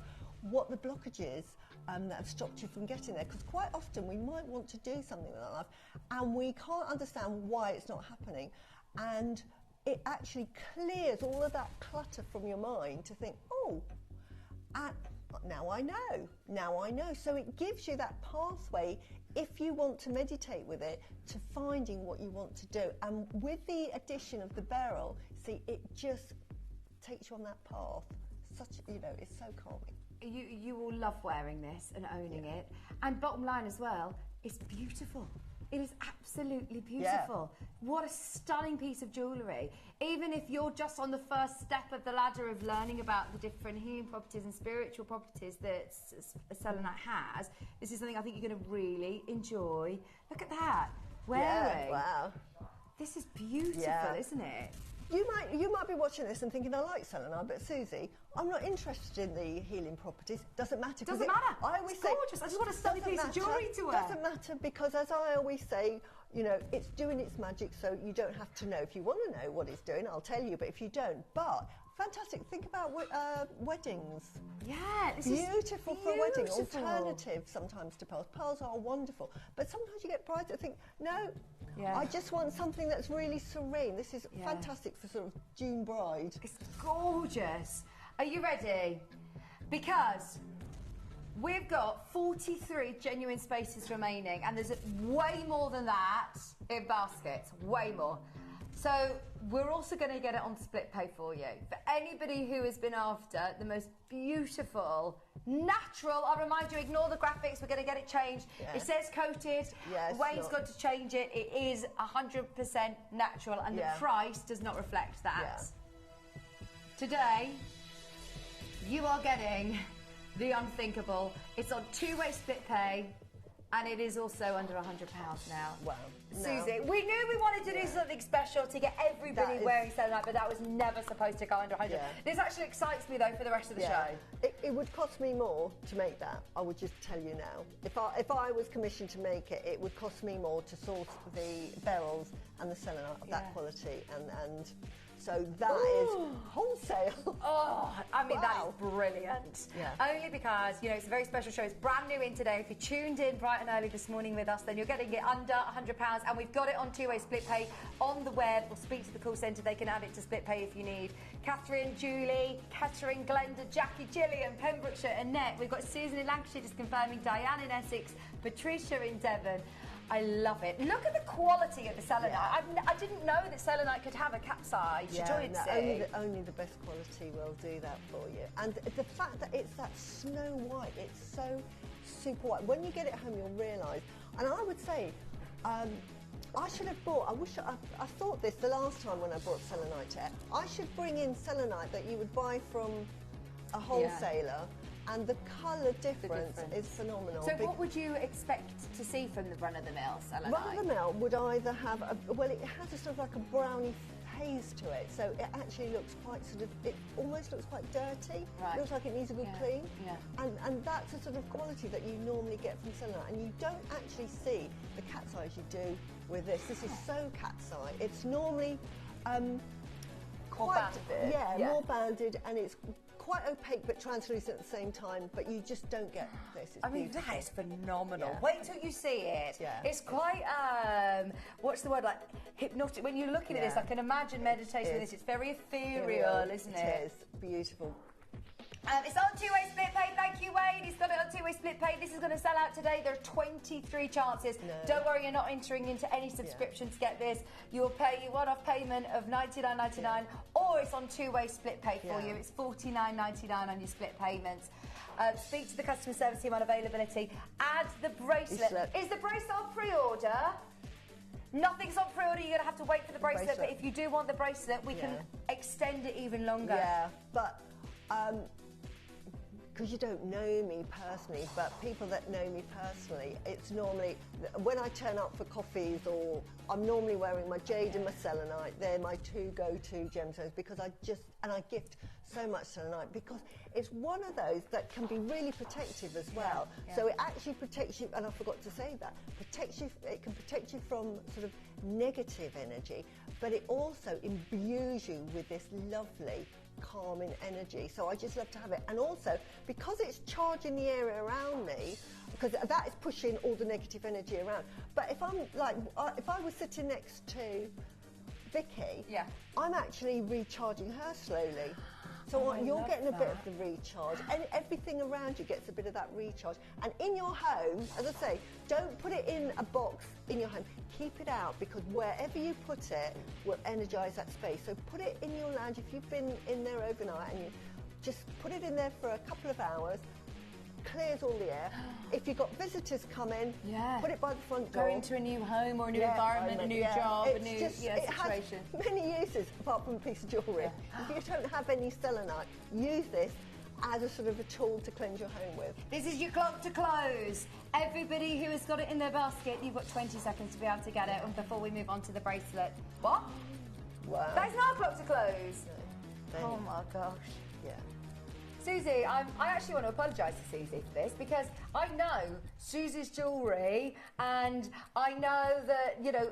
what the blockage is that have stopped you from getting there. Because quite often we might want to do something in our life and we can't understand why it's not happening. And it actually clears all of that clutter from your mind to think, oh, now I know, now I know. So it gives you that pathway, if you want to meditate with it, to finding what you want to do. And with the addition of the beryl, see, it just takes you on that path. You know, it's so calming. You will love wearing this and owning it. And bottom line as well, it's beautiful. It is absolutely beautiful. What a stunning piece of jewellery. Even if you're just on the first step of the ladder of learning about the different healing properties and spiritual properties that selenite has, this is something I think you're going to really enjoy. Look at that. Wearing. Wow. This is beautiful, Yeah. isn't it? You might be watching this and thinking, I like selenite, but Susie, I'm not interested in the healing properties. Doesn't matter. Doesn't matter. I always It's say, gorgeous. I just want a stunning doesn't piece of jewellery to wear. Doesn't matter, because as I always say, you know, it's doing its magic, so you don't have to know. If you want to know what it's doing, I'll tell you, but if you don't, fantastic. Think about weddings. Yeah, this Beautiful is for a wedding. beautiful. Alternative sometimes to pearls. Pearls are wonderful, but sometimes you get brides that think, no, Yeah. I just want something that's really serene. This is fantastic for sort of June bride. It's gorgeous. Are you ready? Because we've got 43 genuine spaces remaining, and there's way more than that in baskets, way more. So we're also going to get it on split pay for you. For anybody who has been after the most beautiful, natural, I'll remind you, ignore the graphics, we're going to get it changed. Yeah. It says coated, Yes, Wayne's got to change it. It is 100% natural, and the price does not reflect that. Yeah. Today, you are getting the unthinkable. It's on two-way split pay, and it is also under £100 now. Wow. Susie, we knew we wanted to do something special to get everybody wearing selenite, but that was never supposed to go under 100. Yeah. This actually excites me, though, for the rest of the show. It would cost me more to make that. I would just tell you now. If I was commissioned to make it, it would cost me more to source the beryls and the selenite of that quality, and so that is wholesale. Oh, I mean, that Wow. is brilliant. Yeah. Only because, you know, it's a very special show. It's brand new in today. If you tuned in bright and early this morning with us, then you're getting it under £100, and we've got it on two-way split pay on the web, or speak to the call centre. They can add it to split pay if you need. Catherine, Julie, Kettering, Glenda, Jackie, Gillian, Pembrokeshire, Annette. We've got Susan in Lancashire just confirming, Diane in Essex, Patricia in Devon. I love it. Look at the quality of the selenite. Yeah. I didn't know that selenite could have a capsize. Only the best quality will do that for you. And the fact that it's that snow white, it's so super white. When you get it home, you'll realise. And I would say, I should have bought, I thought this the last time when I bought selenite. I should bring in selenite that you would buy from a wholesaler. And the colour difference is phenomenal. So what would you expect to see from the run-of-the-mill selenite? Run-of-the-mill would either have, it has a sort of like a brownie haze to it, so it actually looks quite it almost looks quite dirty. Right. It looks like it needs a good clean. Yeah. And that's a sort of quality that you normally get from selenite, and you don't actually see the cat's eyes you do with this. This is so cat's eye. It's normally More banded. more banded, and it's quite opaque but translucent at the same time, but you just don't get this. It's beautiful. That is phenomenal. Yeah. Wait till you see it. Yeah. It's quite, what's the word, like hypnotic. When you're looking at this, I can imagine meditating with this. It's very ethereal, isn't it? It is. Beautiful. It's on two-way split pay. Thank you, Wayne. He's got it on two-way split pay. This is going to sell out today. There are 23 chances. No. Don't worry, you're not entering into any subscription to get this. You'll pay your one-off payment of $99.99, or it's on two-way split pay for you. It's $49.99 on your split payments. Speak to the customer service team on availability. Add the bracelet. Is the bracelet on pre-order? Nothing's on pre-order. You're going to have to wait for the bracelet. But if you do want the bracelet, we can extend it even longer. Yeah, but because you don't know me personally, but people that know me personally, it's normally when I turn up for coffees, or I'm normally wearing my Jade and my Selenite. They're my two go-to gemstones, because I gift so much selenite, because it's one of those that can be really protective as well. Yeah. So it actually protects you, and I forgot to say that, protects you. It can protect you from sort of negative energy, but it also imbues you with this lovely calming energy. So I just love to have it, and also because it's charging the area around me, because that is pushing all the negative energy around. But if I'm like, if I was sitting next to Vicky, I'm actually recharging her slowly. So you're getting a bit of the recharge, and everything around you gets a bit of that recharge. And in your home, as I say, don't put it in a box in your home. Keep it out, because wherever you put it will energise that space. So put it in your lounge if you've been in there overnight, and you just put it in there for a couple of hours. Clears all the air. If you've got visitors coming, put it by the front door. Go into a new home or a new environment, a new job, a new situation. It has many uses apart from a piece of jewellery. If you don't have any selenite, use this. as a sort of a tool to cleanse your home with. This is your clock to close. Everybody who has got it in their basket, you've got 20 seconds to be able to get it and before we move on to the bracelet. What? Wow. That's not a clock to close. No. Oh my gosh. Yeah. Susie, I actually want to apologise to Susie for this because I know Susie's jewellery and I know that, you know,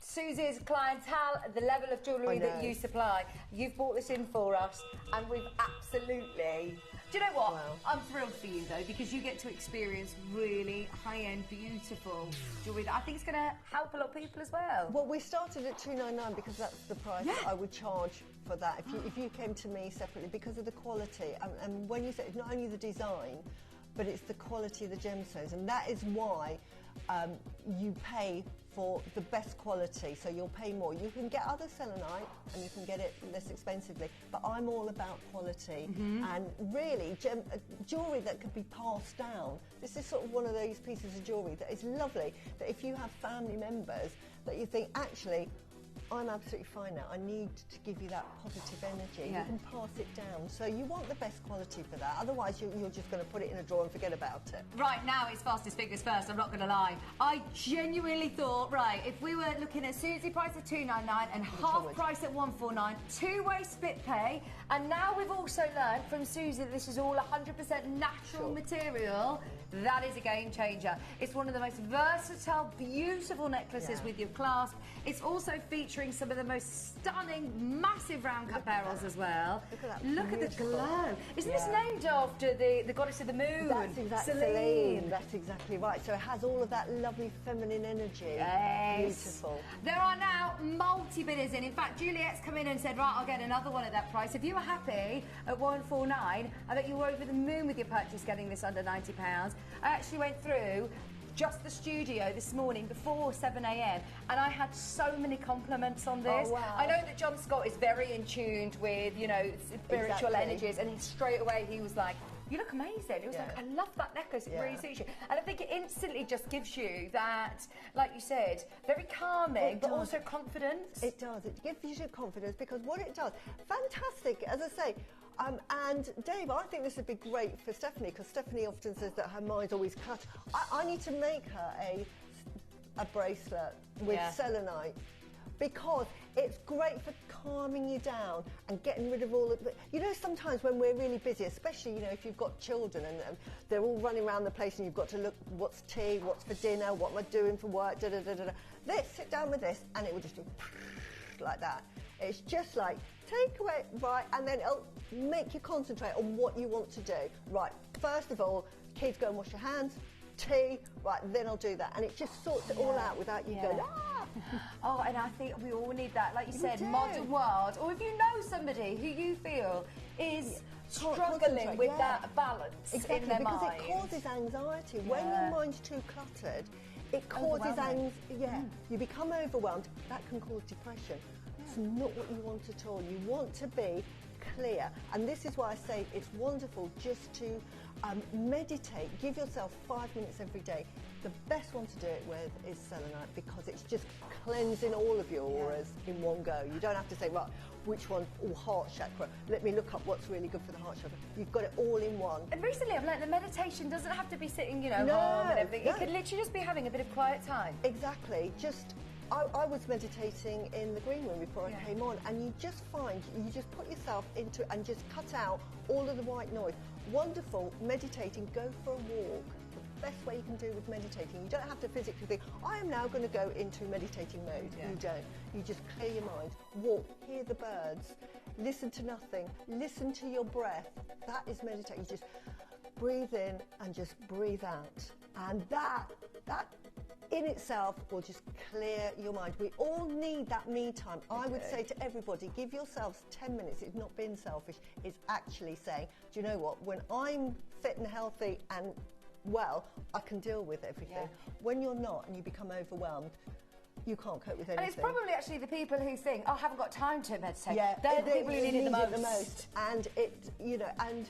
Susie's clientele, the level of jewellery that you supply. You've brought this in for us and we've absolutely... Do you know what? Wow. I'm thrilled for you though because you get to experience really high-end, beautiful jewellery that I think is going to help a lot of people as well. Well, we started at $299 because that's the price that I would charge for that if you came to me separately because of the quality. And when you say it's not only the design, but it's the quality of the gemstones, and that is why you pay for the best quality, so you'll pay more. You can get other selenite and you can get it less expensively, but I'm all about quality and really jewellery that could be passed down. This is sort of one of those pieces of jewellery that is lovely, that if you have family members that you think, actually, I'm absolutely fine now, I need to give you that positive energy, you can pass it down. So you want the best quality for that, otherwise you're just going to put it in a drawer and forget about it. Right, now it's fastest fingers first, I'm not going to lie. I genuinely thought, right, if we were looking at Susie price at $299 and half price at $149, two-way split pay, and now we've also learned from Susie that this is all 100% natural material, that is a game changer. It's one of the most versatile, beautiful necklaces with your clasp. It's also featuring some of the most stunning, massive round cut barrels as well. Look at the glow. Isn't this named after the goddess of the moon? That's exactly Selene. That's exactly right. So it has all of that lovely feminine energy. Yes. Beautiful. There are now multi-bidders in. In fact, Juliet's come in and said, right, I'll get another one at that price. If you were happy at $149, I bet you were over the moon with your purchase getting this under £90. I actually went through just the studio this morning before 7 a.m. and I had so many compliments on this. Oh, wow. I know that John Scott is very in tune with, you know, spiritual energies, and straight away he was like, you look amazing. It was like, I love that necklace, it really suits you. And I think it instantly just gives you that, like you said, very calming, but also confidence. It does. It gives you confidence because what it does, fantastic, as I say. And Dave, I think this would be great for Stephanie because Stephanie often says that her mind's always cut. I need to make her a bracelet with selenite because it's great for calming you down and getting rid of all of the... You know, sometimes when we're really busy, especially, you know, if you've got children and they're all running around the place and you've got to look, what's tea, what's for dinner, what am I doing for work, da-da-da-da-da. Let's sit down with this and it will just do like that. It's just like, take away, right, and then it'll make you concentrate on what you want to do. Right, first of all, kids, go and wash your hands, tea, right, then I'll do that. And it just sorts it all out without you going, ah! Oh, and I think we all need that, like you said, modern world. Or if you know somebody who you feel is struggling with that balance in their mind. Because it causes anxiety. When your mind's too cluttered, it causes anxiety. You become overwhelmed. That can cause depression. It's not what you want at all. You want to be clear. And this is why I say it's wonderful just to meditate. Give yourself 5 minutes every day. The best one to do it with is selenite because it's just cleansing all of your auras in one go. You don't have to say, right, which one, heart chakra. Let me look up what's really good for the heart chakra. You've got it all in one. And recently I've learned that meditation doesn't have to be sitting, you know, home and everything. It could literally just be having a bit of quiet time. Exactly. Just... I was meditating in the green room before I came on, and you just find, you just put yourself into it and just cut out all of the white noise. Wonderful, meditating, go for a walk. The best way you can do with meditating. You don't have to physically think, I am now going to go into meditating mode. You don't. You just clear your mind, walk, hear the birds, listen to nothing, listen to your breath. That is meditating. You just breathe in and just breathe out. And that in itself will just clear your mind. We all need that me time. I would say to everybody, give yourselves 10 minutes. It's not being selfish. It's actually saying, do you know what? When I'm fit and healthy and well, I can deal with everything. When you're not and you become overwhelmed, you can't cope with anything. And it's probably actually the people who think, oh, I haven't got time to meditate. They're the people who need it the most. And it, you know, and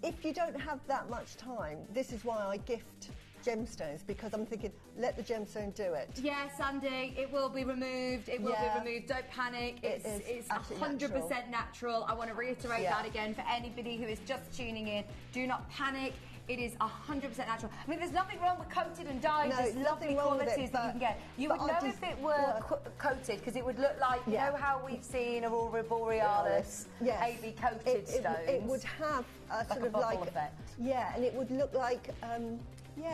if you don't have that much time, this is why I gift gemstones because I'm thinking, let the gemstone do it. Yes, Andy, it will be removed. It will be removed. Don't panic. It's 100% natural. I want to reiterate that again for anybody who is just tuning in. Do not panic. It is 100% natural. I mean, there's nothing wrong with coated and dyed. No, there's lovely qualities that you can get. You would know if it were coated because it would look like, you know how we've seen Aurora Borealis AB coated stones? It would have a sort of like effect. Yeah, and it would look like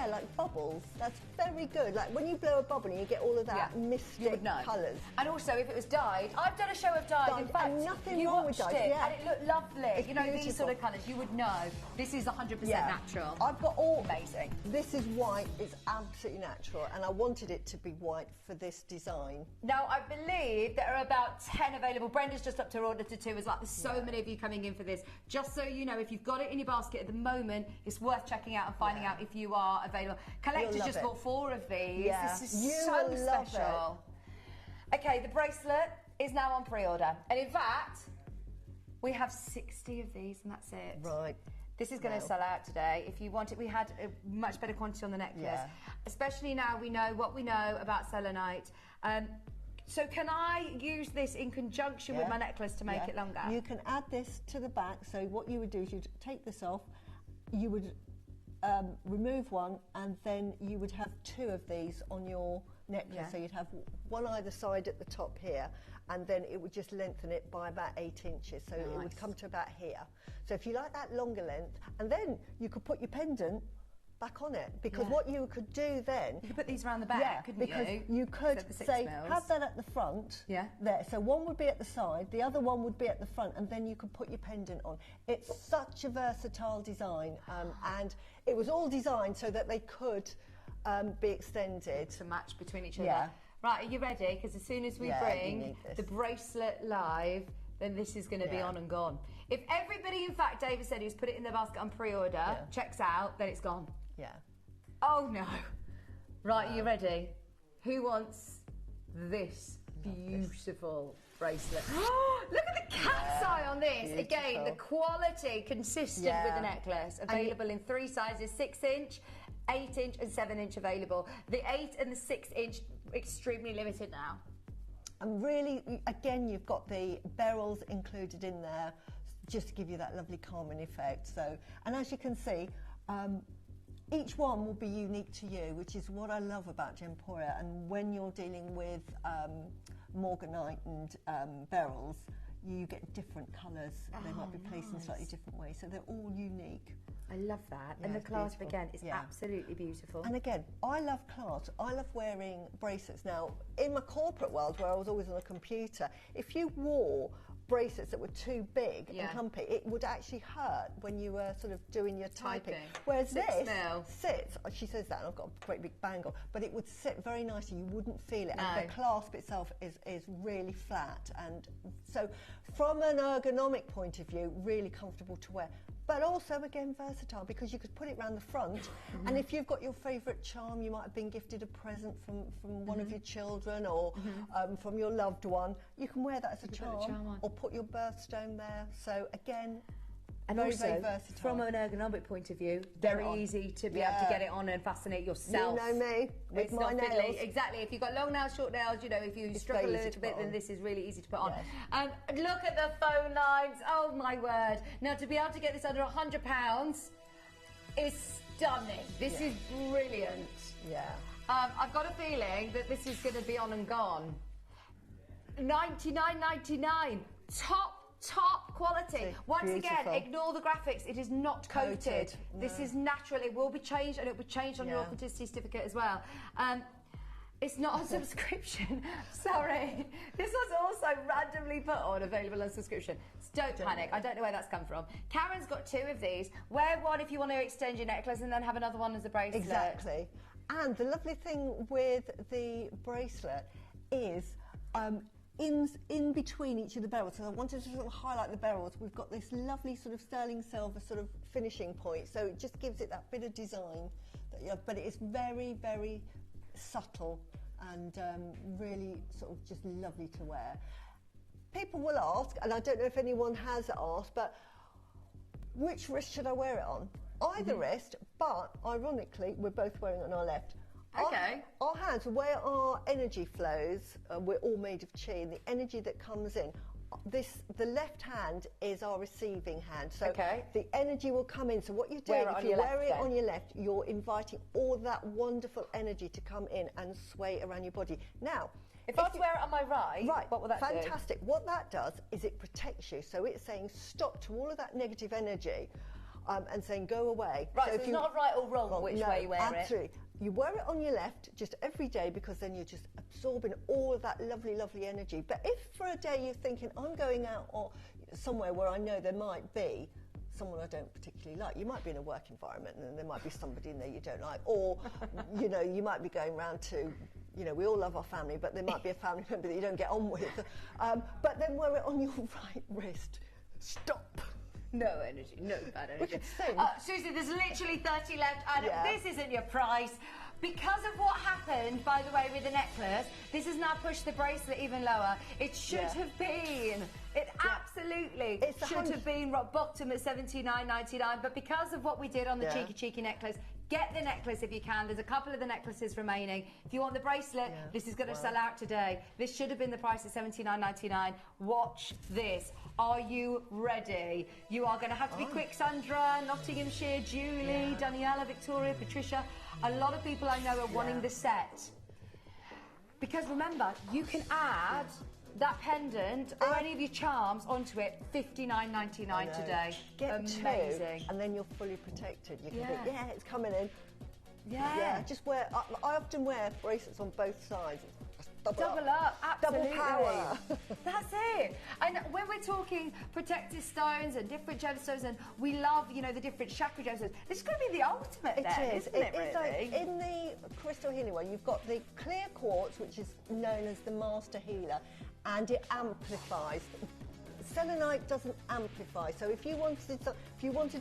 like bubbles. That's very good. Like when you blow a bubble and you get all of that mystic colours. And also, if it was dyed, I've done a show of dyed. In fact, and nothing you wrong watched with dyed, it, and it looked lovely. It's beautiful. These sort of colours, you would know this is 100% natural. I've got all amazing. This is white. It's absolutely natural, and I wanted it to be white for this design. Now, I believe there are about 10 available. Brenda's just upped her order to 2 as well. There's so many of you coming in for this. Just so you know, if you've got it in your basket at the moment, it's worth checking out and finding out if you are available. Collector's just bought 4 of these. Yeah. This is so special. Okay, the bracelet is now on pre-order. And in fact, we have 60 of these and that's it. Right. This is going to sell out today. If you want it, we had a much better quantity on the necklace. Especially now we know what we know about selenite. So can I use this in conjunction with my necklace to make it longer? You can add this to the back. So what you would do is you'd take this off, you would remove one, and then you would have 2 of these on your necklace. So you'd have one either side at the top here, and then it would just lengthen it by about 8 inches. So it would come to about here. So if you like that longer length, and then you could put your pendant back on it, because what you could do then, you could put these around the back, couldn't you? Because you could say have that at the front there, so one would be at the side, the other one would be at the front, and then you could put your pendant on. It's such a versatile design, and it was all designed so that they could be extended to match between each other. Right, are you ready? Because as soon as we bring the bracelet live, then this is going to be on and gone. If everybody, in fact, David said who's put it in their basket on pre-order, checks out, then it's gone. Oh no. Right, are you ready? Who wants this beautiful bracelet? Look at the cat's eye on this. Beautiful. Again, the quality consistent with the necklace. Available in 3 sizes, 6-inch, 8-inch and 7-inch available. The 8 and the 6-inch extremely limited now. And really, again, you've got the beryls included in there just to give you that lovely calming effect. So, and as you can see, each one will be unique to you, which is what I love about Gemporia. And when you're dealing with morganite and beryls, you get different colours. They might be placed in slightly different ways, so they're all unique. I love that. And the clasp again is absolutely beautiful. And again, I love clasp. I love wearing bracelets. Now, in my corporate world, where I was always on a computer, if you wore bracelets that were too big and clumpy, it would actually hurt when you were sort of doing your typing. Whereas this sits, she says that, and I've got a great big bangle, but it would sit very nicely. You wouldn't feel it. And the clasp itself is really flat. And so from an ergonomic point of view, really comfortable to wear. But also, again, versatile, because you could put it around the front, and if you've got your favourite charm, you might have been gifted a present from one of your children or from your loved one, you can wear that as a charm or put your birthstone there. So, again, and very, also, very versatile. From an ergonomic point of view, very easy to be able to get it on and fascinate yourself. You know me, with my nails. Exactly. If you've got long nails, short nails, you know, if you struggle a little bit, then this is really easy to put on. Look at the phone lines. Oh, my word. Now, to be able to get this under £100 is stunning. This is brilliant. I've got a feeling that this is going to be on and gone. $99.99. Top quality. Once again, ignore the graphics. It is not coated. This is natural. It will be changed, and it will be changed on your authenticity certificate as well. It's not on subscription. Sorry. This was also randomly put on available on subscription. So don't panic. I don't know where that's come from. Karen's got 2 of these. Wear one if you want to extend your necklace, and then have another one as a bracelet. Exactly. And the lovely thing with the bracelet is in between each of the beryls, so I wanted to sort of highlight the beryls, we've got this lovely sort of sterling silver sort of finishing point, so it just gives it that bit of design, but it is very, very subtle and really sort of just lovely to wear. People will ask, and I don't know if anyone has asked, but which wrist should I wear it on? either wrist, but ironically, we're both wearing it on our left. Okay. Our hands, where our energy flows, we're all made of chi, and the energy that comes in, the left hand is our receiving hand. So the energy will come in. So what you're doing, if you wear it on your left, you're inviting all that wonderful energy to come in and sway around your body. Now, if I was to wear it on my right, what will that do? Fantastic. What that does is it protects you. So it's saying stop to all of that negative energy and saying go away. Right, so it's not right or wrong which way you wear it. Absolutely. You wear it on your left just every day because then you're just absorbing all of that lovely, lovely energy. But if for a day you're thinking, I'm going out or somewhere where I know there might be someone I don't particularly like, you might be in a work environment and there might be somebody in there you don't like, or, you know, you might be going round to, you know, we all love our family, but there might be a family member that you don't get on with. But then wear it on your right wrist. Stop. No energy, no bad energy. Susie, there's literally 30 left, and this isn't your price. Because of what happened, by the way, with the necklace, this has now pushed the bracelet even lower. It should have been. It absolutely should have been rock bottom at $79.99, but because of what we did on the cheeky necklace, get the necklace if you can. There's a couple of the necklaces remaining. If you want the bracelet, this is going to sell out today. This should have been the price of $79.99. Watch this. Are you ready? You are going to have to be quick, Sandra, Nottinghamshire, Julie, Daniela, Victoria, Patricia. A lot of people I know are wanting the set. Because remember, you can add that pendant or any of your charms onto it, $59.99 today. Get amazing. Two, and then you're fully protected. You can be, it's coming in. Just wear. I often wear bracelets on both sides. Double up, absolutely. Double power. That's it. And when we're talking protective stones and different gemstones, and we love, you know, the different chakra gemstones, this is going to be the ultimate isn't it, really? Like in the crystal healing one, you've got the clear quartz, which is known as the master healer, and it amplifies. Selenite doesn't amplify, so if you wanted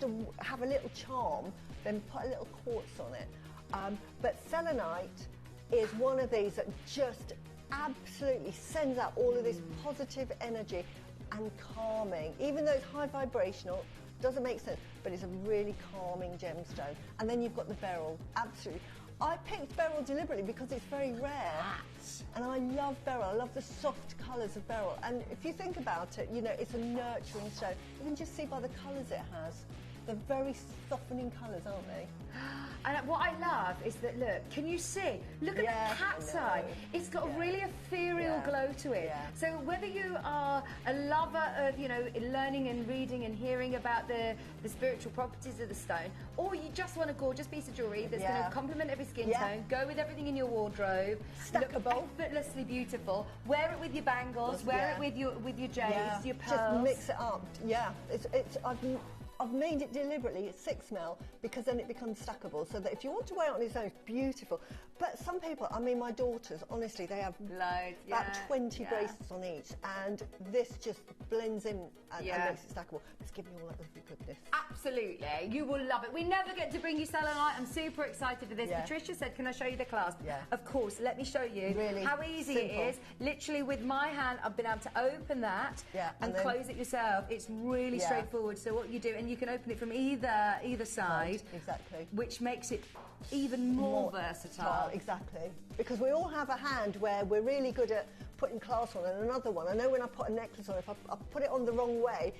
to have a little charm, then put a little quartz on it. But selenite is one of these that just absolutely sends out all of this positive energy and calming. Even though it's high vibrational, doesn't make sense, but it's a really calming gemstone. And then you've got the beryl, absolutely. I picked beryl deliberately because it's very rare. And I love beryl. I love the soft colours of beryl. And if you think about it, you know, it's a nurturing stone. You can just see by the colours it has. They're very softening colours, aren't they? And what I love is that, look, can you see? Look at the cat's eye. It's got a really ethereal glow to it. So whether you are a lover of, you know, learning and reading and hearing about the spiritual properties of the stone, or you just want a gorgeous piece of jewellery that's going to complement every skin tone, go with everything in your wardrobe, stackable, look effortlessly beautiful, wear it with your bangles, wear it with your jades, your pearls. Just mix it up. I've made it deliberately at 6mm because then it becomes stackable, so that if you want to wear it on its own, it's beautiful. But some people, I mean, my daughters, honestly, they have about 20 bracelets on each, and this just blends in and makes it stackable. It's giving you all that lovely goodness. Absolutely, you will love it. We never get to bring you selenite. I'm super excited for this. Patricia said, can I show you the clasp? Of course, let me show you how easy it is. Literally with my hand, I've been able to open that and close it yourself. It's really straightforward. So what you do, and you can open it from either side, which makes it even more versatile. Exactly, because we all have a hand where we're really good at putting clasps on, and another one. I know when I put a necklace on, if I put it on the wrong way,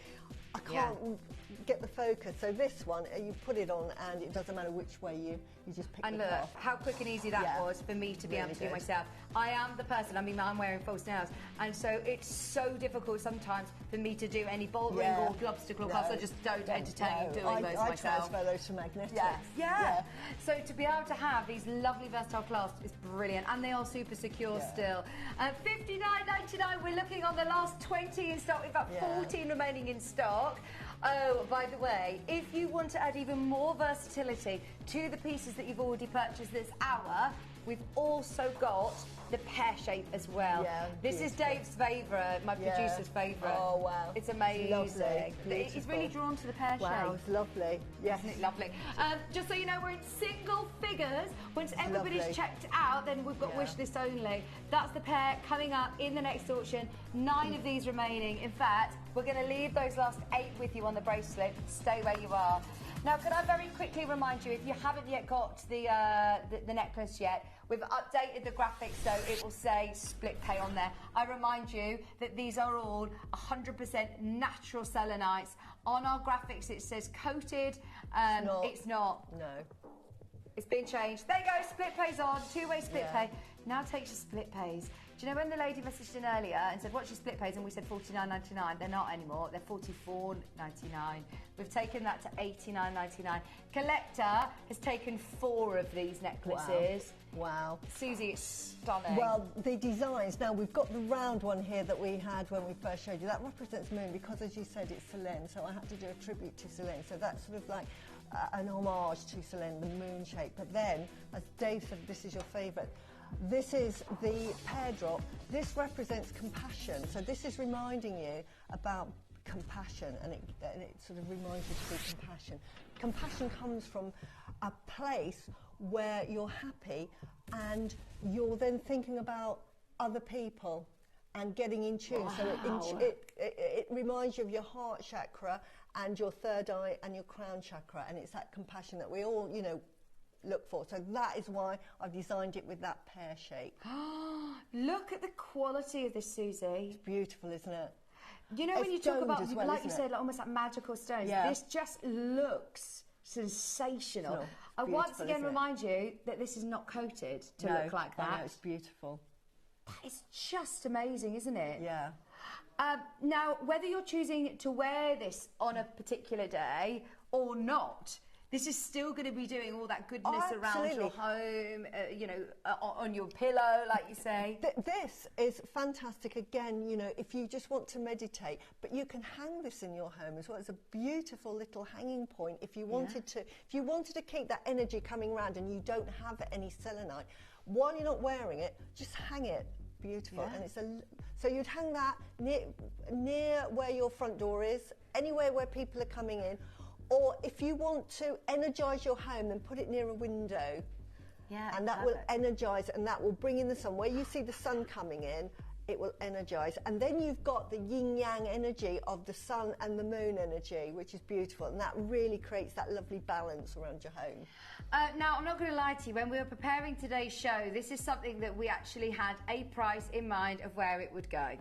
I can't get the focus. So this one, you put it on, and it doesn't matter which way you just pick and the look clasp. how quick and easy that was for me to be able to do myself. I am the person, I mean, I'm wearing false nails, and so it's so difficult sometimes for me to do any bolt ring or obstacle clasps. I just don't entertain doing those myself. I transfer those to magnetics. So to be able to have these lovely versatile clasps is brilliant, and they are super secure still. $59.99, we're looking on the last 20 in stock. We've got 14 remaining in stock. Oh, by the way, if you want to add even more versatility to the pieces that you've already purchased this hour, we've also got the pear shape as well. This is Dave's favourite, my producer's favourite. Oh, wow. It's amazing. Lovely. He's really drawn to the pear shape. Wow, it's lovely. Yes. Isn't it lovely? Just so you know, we're in single figures. Once everybody's checked out, then we've got wish list only. That's the pair coming up in the next auction. 9 of these remaining. In fact, we're going to leave those last 8 with you on the bracelet. Stay where you are. Now, can I very quickly remind you, if you haven't yet got the necklace yet, we've updated the graphics so it will say split pay on there. I remind you that these are all 100% natural selenites. On our graphics, it says coated. It's not. No. It's been changed. There you go, split pays on, two-way split pay. Now take your split pays. Do you know when the lady messaged in earlier and said, what's your split pays? And we said $49.99. They're not anymore. They're $44.99. We've taken that to $89.99. Collector has taken 4 of these necklaces. Wow. Susie, it's stunning. Well, the designs, now we've got the round one here that we had when we first showed you. That represents Moon because, as you said, it's Selene, so I had to do a tribute to Selene. So that's sort of like an homage to Selene, the moon shape. But then, as Dave said, this is your favourite. This is the pear drop. This represents compassion. So this is reminding you about compassion, and it sort of reminds you to be compassion. Compassion comes from a place where you're happy and you're then thinking about other people and getting in tune. Wow. So it reminds you of your heart chakra and your third eye and your crown chakra, and it's that compassion that we all, you know, look for. So that is why I've designed it with that pear shape. Look at the quality of this, Susie. It's beautiful, isn't it? You know, it's when you talk about, well, like you said, like almost like magical stones, this just looks sensational. I once again remind you that this is not coated to look like that. I know, it's beautiful. It's just amazing, isn't it? Yeah. Now, whether you're choosing to wear this on a particular day or not, this is still going to be doing all that goodness around your home, you know, on your pillow, like you say. This is fantastic, again, you know, if you just want to meditate, but you can hang this in your home as well. It's a beautiful little hanging point if you wanted to. If you wanted to keep that energy coming around and you don't have any selenite, while you're not wearing it, just hang it. Beautiful. And it's so you'd hang that near where your front door is, anywhere where people are coming in. Or if you want to energise your home, then put it near a window. Yeah, and that will energise, and that will bring in the sun. Where you see the sun coming in, it will energise. And then you've got the yin-yang energy of the sun and the moon energy, which is beautiful. And that really creates that lovely balance around your home. Now, I'm not going to lie to you. When we were preparing today's show, this is something that we actually had a price in mind of where it would go.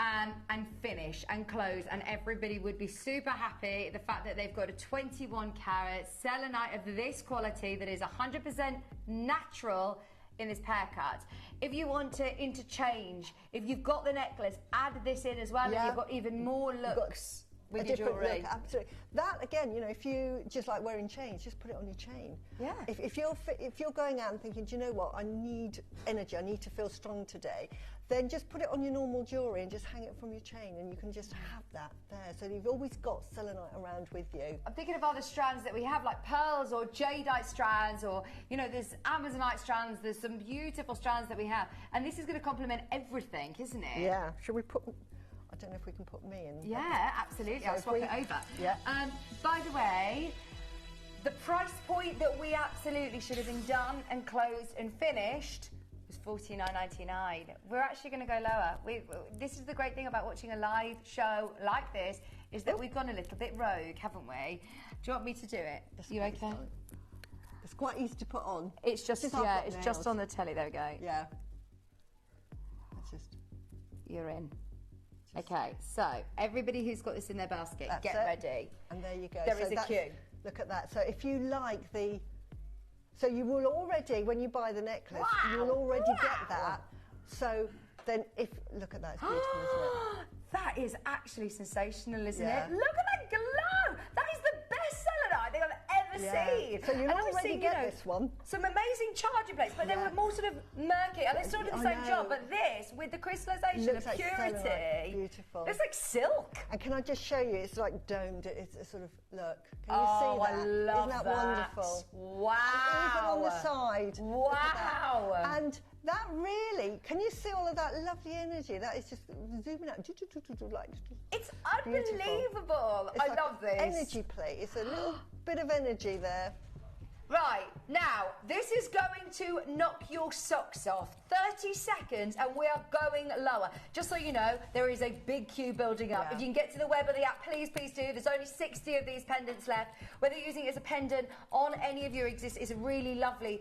And finish and close, and everybody would be super happy. The fact that they've got a 21 carat selenite of this quality that is 100% natural in this pear cut. If you want to interchange, if you've got the necklace, add this in as well, and you've got even more looks with your jewellery. Look, absolutely. That again, you know, if you just like wearing chains, just put it on your chain. Yeah. If you're going out and thinking, do you know what, I need energy, I need to feel strong today, then just put it on your normal jewellery and just hang it from your chain, and you can just have that there. So you've always got selenite around with you. I'm thinking of other strands that we have, like pearls or jadeite strands, or, you know, there's amazonite strands, there's some beautiful strands that we have. And this is going to complement everything, isn't it? Yeah. Should we put... I don't know if we can put me in. Yeah, absolutely. So I'll swap it over. Yeah. By the way, the price point that we absolutely should have been done and closed and finished was $49.99. We're actually going to go lower. This is the great thing about watching a live show like this, is that we've gone a little bit rogue, haven't we? Do you want me to do it? You okay? It's quite easy to put on. It's just it's just on the telly. There we go. Yeah. It's just... You're in. Okay, so everybody who's got this in their basket, get ready. And there you go. There is a queue. Look at that. So if you like the... So you will already, when you buy the necklace, you will already get that. So then if... Look at that, it's beautiful, isn't it? That is actually sensational, isn't it? Look at that glow! That is the best selenite thing I've ever seen. So you'll already get this one. Some amazing charging plates, but they were more sort of murky, and they still do the same job. But this, with the crystallisation of purity, beautiful. It's like silk. And can I just show you? It's like domed. It's a sort of look. Can you see that? I love Isn't that wonderful? Wow. And even on the side. Wow. And that really, can you see all of that lovely energy? That is just zooming out. Like, it's unbelievable. I love this. Energy plate. It's a little bit of energy there. Right, now, this is going to knock your socks off. 30 seconds and we are going lower. Just so you know, there is a big queue building up. Yeah. If you can get to the web of the app, please, please do. There's only 60 of these pendants left. Whether you're using it as a pendant on any of your exists, it's a really lovely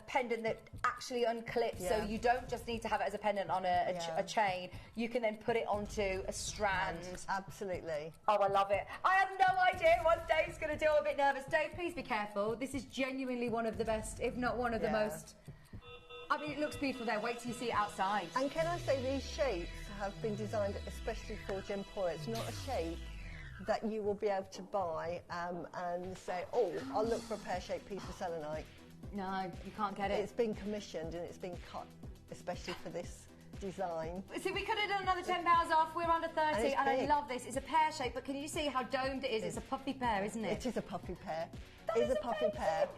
pendant that actually unclips, so you don't just need to have it as a pendant on a chain. You can then put it onto a strand. Absolutely. Oh, I love it. I have no idea what Dave's going to do. I'm a bit nervous. Dave, please be careful. This is genuinely one of the best, if not one of the most... I mean, it looks beautiful there. Wait till you see it outside. And can I say, these shapes have been designed especially for Gemporia. It's not a shape that you will be able to buy and say, oh, I'll look for a pear-shaped piece of selenite. No, you can't get it. It's been commissioned and it's been cut especially for this design. See, we could have done another £10 off. We're under 30 and I love this. It's a pear shape, but can you see how domed it is? It's a puffy pear, isn't it? It is a puffy pear. It is a puffy pear.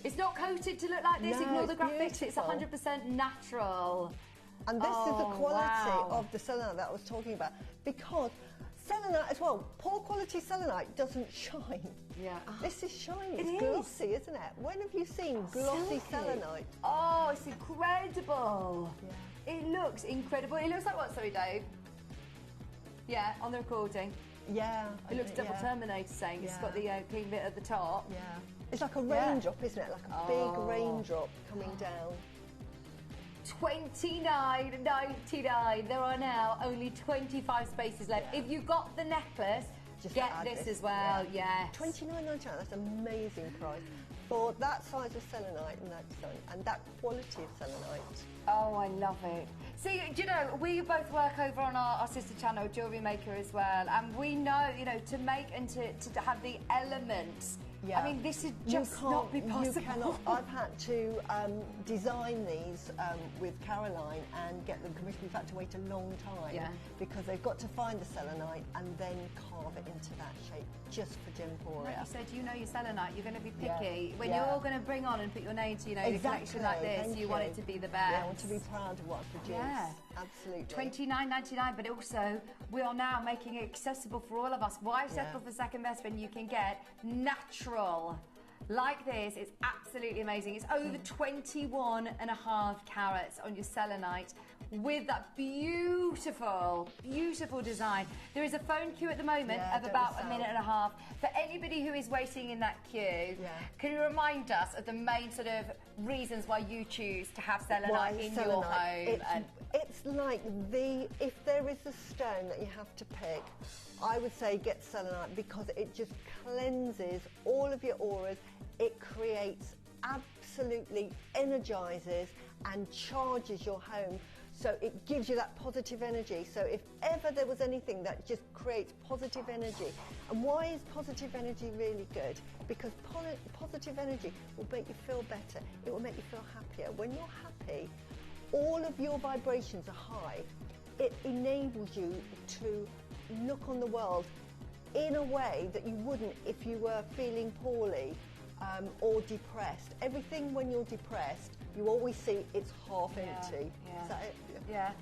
It's not coated to look like this. No, Ignore the graphics. beautiful. It's 100% natural. And this is the quality of the selenite that I was talking about, because selenite as well, poor quality selenite doesn't shine. Yeah. This is shiny. It It's glossy, isn't it? When have you seen glossy selenite? Oh, it's incredible. Yeah. It looks incredible. It looks like what, sorry, Dave? Yeah, on the recording. Yeah. It looks double Terminator saying it's got the clean bit at the top. Yeah. It's like a raindrop, isn't it? Like a big raindrop coming down. $29.99. There are now only 25 spaces left. If you got the necklace, Just get add this as well. Yes. $29.99. That's an amazing price for that size of selenite and that design and that quality of selenite. Oh, I love it. See, do you know, we both work over on our sister channel, Jewellery Maker, as well, and we know, you know, to make and to have the elements. Yeah. I mean, this is just not be possible. You cannot. I've had to design these with Caroline and get them commissioned. We've had to wait a long time because they've got to find the selenite and then carve it into that shape just for Gemporia. Like you said, you know your selenite, you're going to be picky. When you're all going to bring on and put your name to, you know, a collection like this, you want it to be the best. Yeah, I want to be proud of what I produce. Yeah. Absolutely. $29.99, but also we are now making it accessible for all of us. Why settle for second best when you can get natural like this? It's absolutely amazing. It's over 21.5 carats on your selenite with that beautiful, beautiful design. There is a phone queue at the moment of about a minute and a half. For anybody who is waiting in that queue, can you remind us of the main sort of reasons why you choose to have selenite in your home? It's like if there is a stone that you have to pick, I would say get selenite because it just cleanses all of your auras. It creates, absolutely energizes and charges your home. So it gives you that positive energy. So if ever there was anything that just creates positive energy, and why is positive energy really good? Because positive energy will make you feel better. It will make you feel happier. When you're happy, all of your vibrations are high. It enables you to look on the world in a way that you wouldn't if you were feeling poorly or depressed. Everything when you're depressed, you always see it's half empty. Yeah. Is that it? Yeah.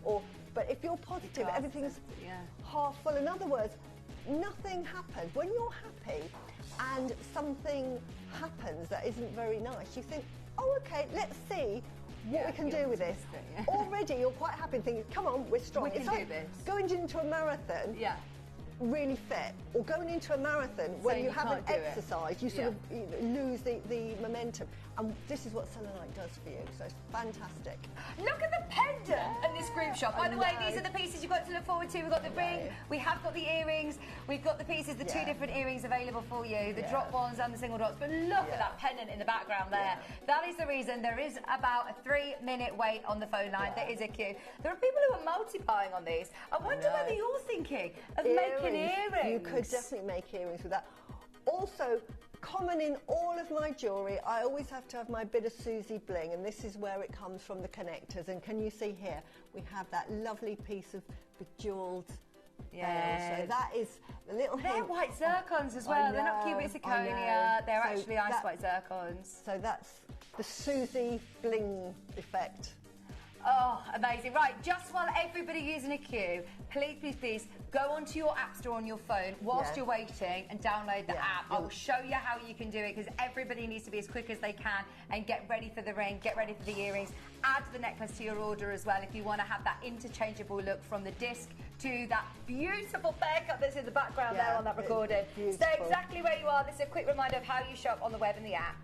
But if you're positive, everything's half full. In other words, nothing happens. When you're happy and something happens that isn't very nice, you think, oh, okay, let's see what we can do with this. Already you're quite happy thinking, come on, we're strong. We can do this. Going into a marathon really fit, or going into a marathon when you haven't exercised, you sort of lose the momentum. And this is what selenite does for you, so it's fantastic. Look at the pendant in this group shop. By the way, these are the pieces you've got to look forward to. We've got the ring, we have got the earrings, we've got the pieces, the two different earrings available for you, the drop ones and the single dots. But look at that pendant in the background there. That is the reason there is about a 3-minute wait on the phone line. There is a queue. There are people who are multiplying on these. I wonder whether you're thinking of making earrings. You could definitely make earrings with that. Also, common in all of my jewellery, I always have to have my bit of Susie bling, and this is where it comes from, the connectors. And can you see here, we have that lovely piece of bejewelled bell. So that is a little They're hint. white zircons as well. They're not cubic zirconia. They're actually ice white zircons. So that's the Susie bling effect. Oh, amazing. Right, just while everybody is in a queue, please, please, please go onto your app store on your phone whilst you're waiting and download the app. I will show you how you can do it because everybody needs to be as quick as they can and get ready for the ring, get ready for the earrings. Add the necklace to your order as well if you want to have that interchangeable look from the disc to that beautiful haircut that's in the background there on that recording. Stay exactly where you are. This is a quick reminder of how you shop on the web and the app.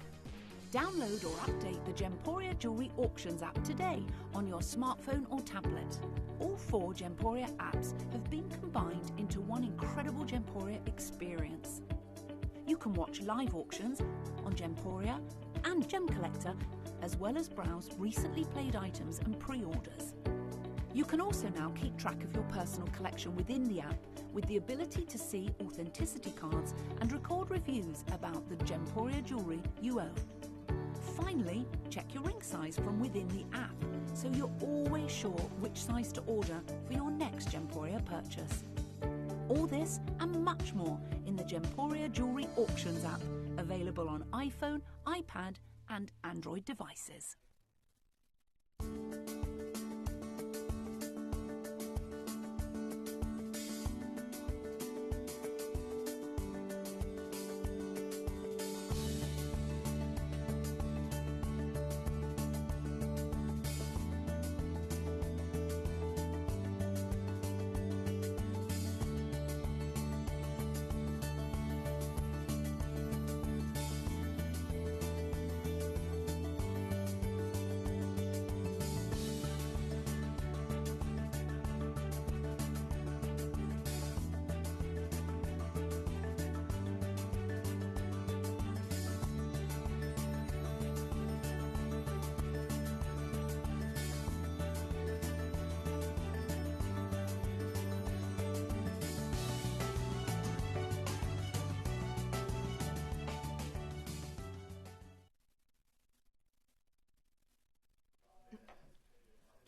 Download or update the Gemporia Jewellery Auctions app today on your smartphone or tablet. All 4 Gemporia apps have been combined into one incredible Gemporia experience. You can watch live auctions on Gemporia and Gem Collector, as well as browse recently played items and pre-orders. You can also now keep track of your personal collection within the app with the ability to see authenticity cards and record reviews about the Gemporia jewellery you own. Finally, check your ring size from within the app so you're always sure which size to order for your next Gemporia purchase. All this and much more in the Gemporia Jewellery Auctions app, available on iPhone, iPad and Android devices.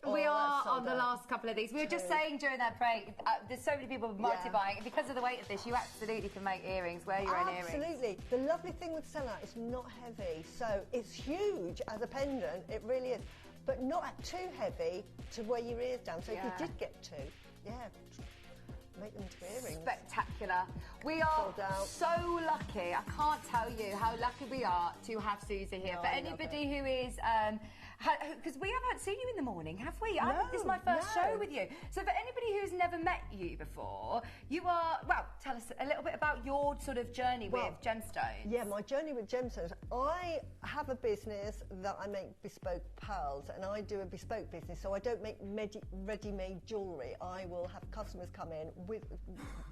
We are on the last couple of these. We were just saying during that break, there's so many people multi-buying. Because of the weight of this, you absolutely can make earrings, wear your own earrings. Absolutely. The lovely thing with Selenite, it's not heavy. So it's huge as a pendant, it really is. But not too heavy to weigh your ears down. So if you did get to, make them into earrings. Spectacular. We are so lucky. I can't tell you how lucky we are to have Susie here. For anybody who is... because we haven't seen you in the morning, have we? This is my first show with you. So for anybody who's never met you before, you are, well, tell us a little bit about your sort of journey with gemstones. Yeah, my journey with gemstones. I have a business that I make bespoke pearls, and I do a bespoke business, so I don't make ready-made jewellery. I will have customers come in with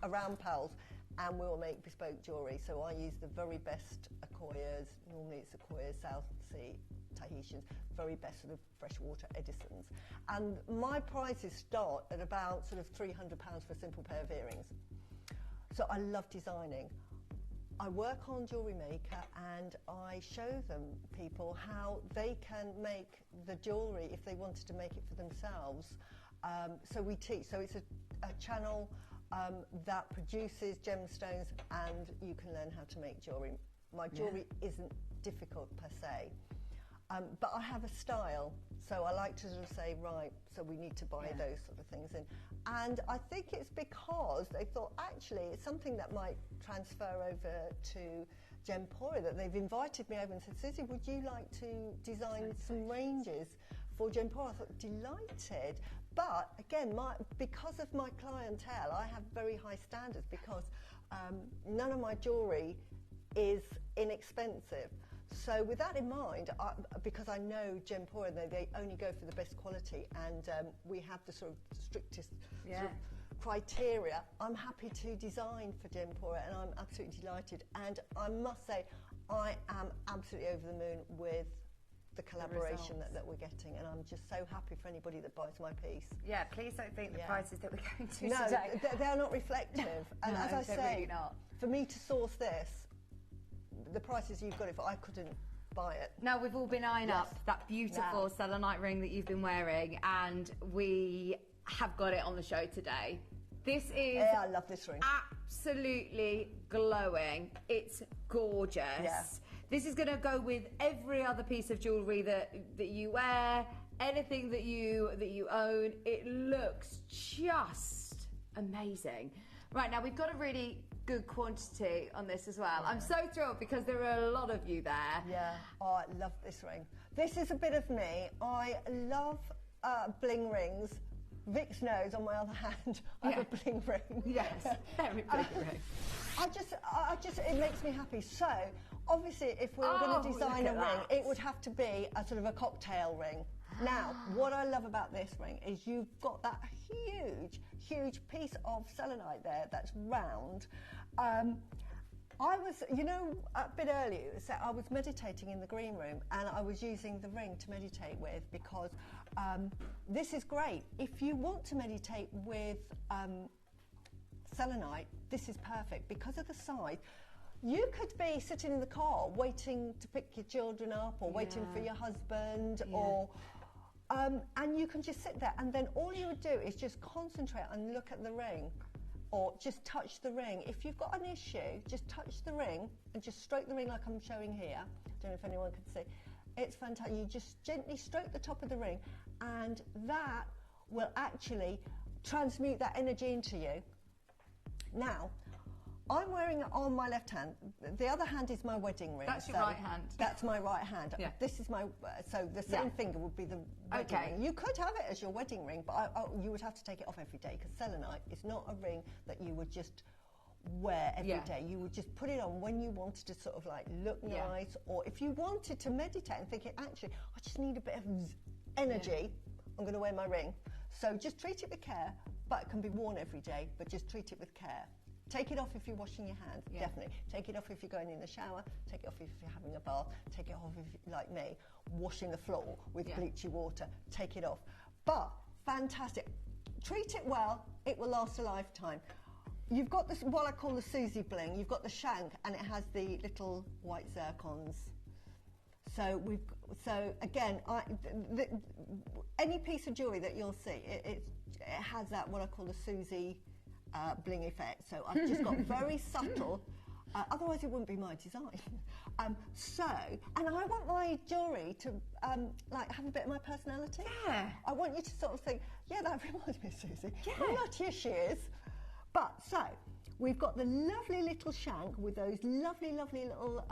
around pearls, and we'll make bespoke jewellery. So I use the very best Akoyas, normally it's Akoyas, South Sea, Tahitians, very best sort of freshwater Edisons. And my prices start at about sort of £300 for a simple pair of earrings. So I love designing. I work on Jewellery Maker and I show them people how they can make the jewellery if they wanted to make it for themselves. So we teach, so it's a channel that produces gemstones and you can learn how to make jewellery. My jewellery isn't difficult per se. But I have a style, so I like to sort of say, right, so we need to buy those sort of things in. And I think it's because they thought, actually, it's something that might transfer over to Gemporia, that they've invited me over and said, Susie, would you like to design some ranges for Gemporia? I thought, delighted. But again, because of my clientele, I have very high standards because none of my jewellery is inexpensive. So with that in mind, because I know Gemporia, they only go for the best quality, and we have the sort of strictest sort of criteria, I'm happy to design for Gemporia, and I'm absolutely delighted. And I must say, I am absolutely over the moon with the collaboration that we're getting, and I'm just so happy for anybody that buys my piece. Yeah, please don't think the prices that we're going to today... No, they're not reflective. And as I say, really not. For me to source this, the prices you've got it for, I couldn't buy it. Now, we've all been eyeing up that beautiful selenite ring that you've been wearing, and we have got it on the show today. This is... I love this ring. Absolutely glowing. It's gorgeous. Yeah. This is going to go with every other piece of jewellery that you wear, anything that you own. It looks just amazing. Right, now we've got a really good quantity on this as well. I'm so thrilled because there are a lot of you there. Yeah. Oh, I love this ring. This is a bit of me. I love bling rings. Vic's knows, on my other hand, I have a bling ring. Yes, very bling ring. I just, it makes me happy. So, obviously, if we were going to design a ring, it would have to be a sort of a cocktail ring. Now, what I love about this ring is you've got that huge piece of selenite there that's round. I was, you know, a bit earlier, so I was meditating in the green room and I was using the ring to meditate with because this is great. If you want to meditate with selenite, this is perfect because of the size. You could be sitting in the car waiting to pick your children up or waiting for your husband or... and you can just sit there and then all you would do is just concentrate and look at the ring or just touch the ring. If you've got an issue, just touch the ring and just stroke the ring like I'm showing here. I don't know if anyone can see. It's fantastic. You just gently stroke the top of the ring and that will actually transmute that energy into you. Now, I'm wearing it on my left hand. The other hand is my wedding ring. That's your right hand. That's my right hand. Yeah. This is my... so the same finger would be the wedding ring. You could have it as your wedding ring, but you would have to take it off every day because selenite is not a ring that you would just wear every day. You would just put it on when you wanted to sort of like look nice, or if you wanted to meditate and think, actually, I just need a bit of energy, I'm going to wear my ring. So just treat it with care, but it can be worn every day, but just treat it with care. Take it off if you're washing your hands, definitely. Take it off if you're going in the shower. Take it off if you're having a bath. Take it off if, like me, washing the floor with bleachy water. Take it off. But, fantastic. Treat it well, it will last a lifetime. You've got this, what I call the Susie bling. You've got the shank, and it has the little white zircons. So again, any piece of jewellery that you'll see, it has that, what I call the Susie bling effect. So I've just got very subtle, otherwise it wouldn't be my design. And I want my jewellery to like have a bit of my personality. Yeah. I want you to sort of think, yeah, that reminds me of Susie. Yeah. Well, not here she is. But so we've got the lovely little shank with those lovely little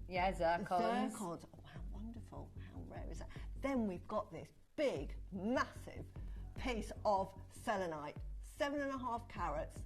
zircons. Zircons. Oh, how wonderful! How rare is that? Then we've got this big, massive piece of selenite. 7.5 carats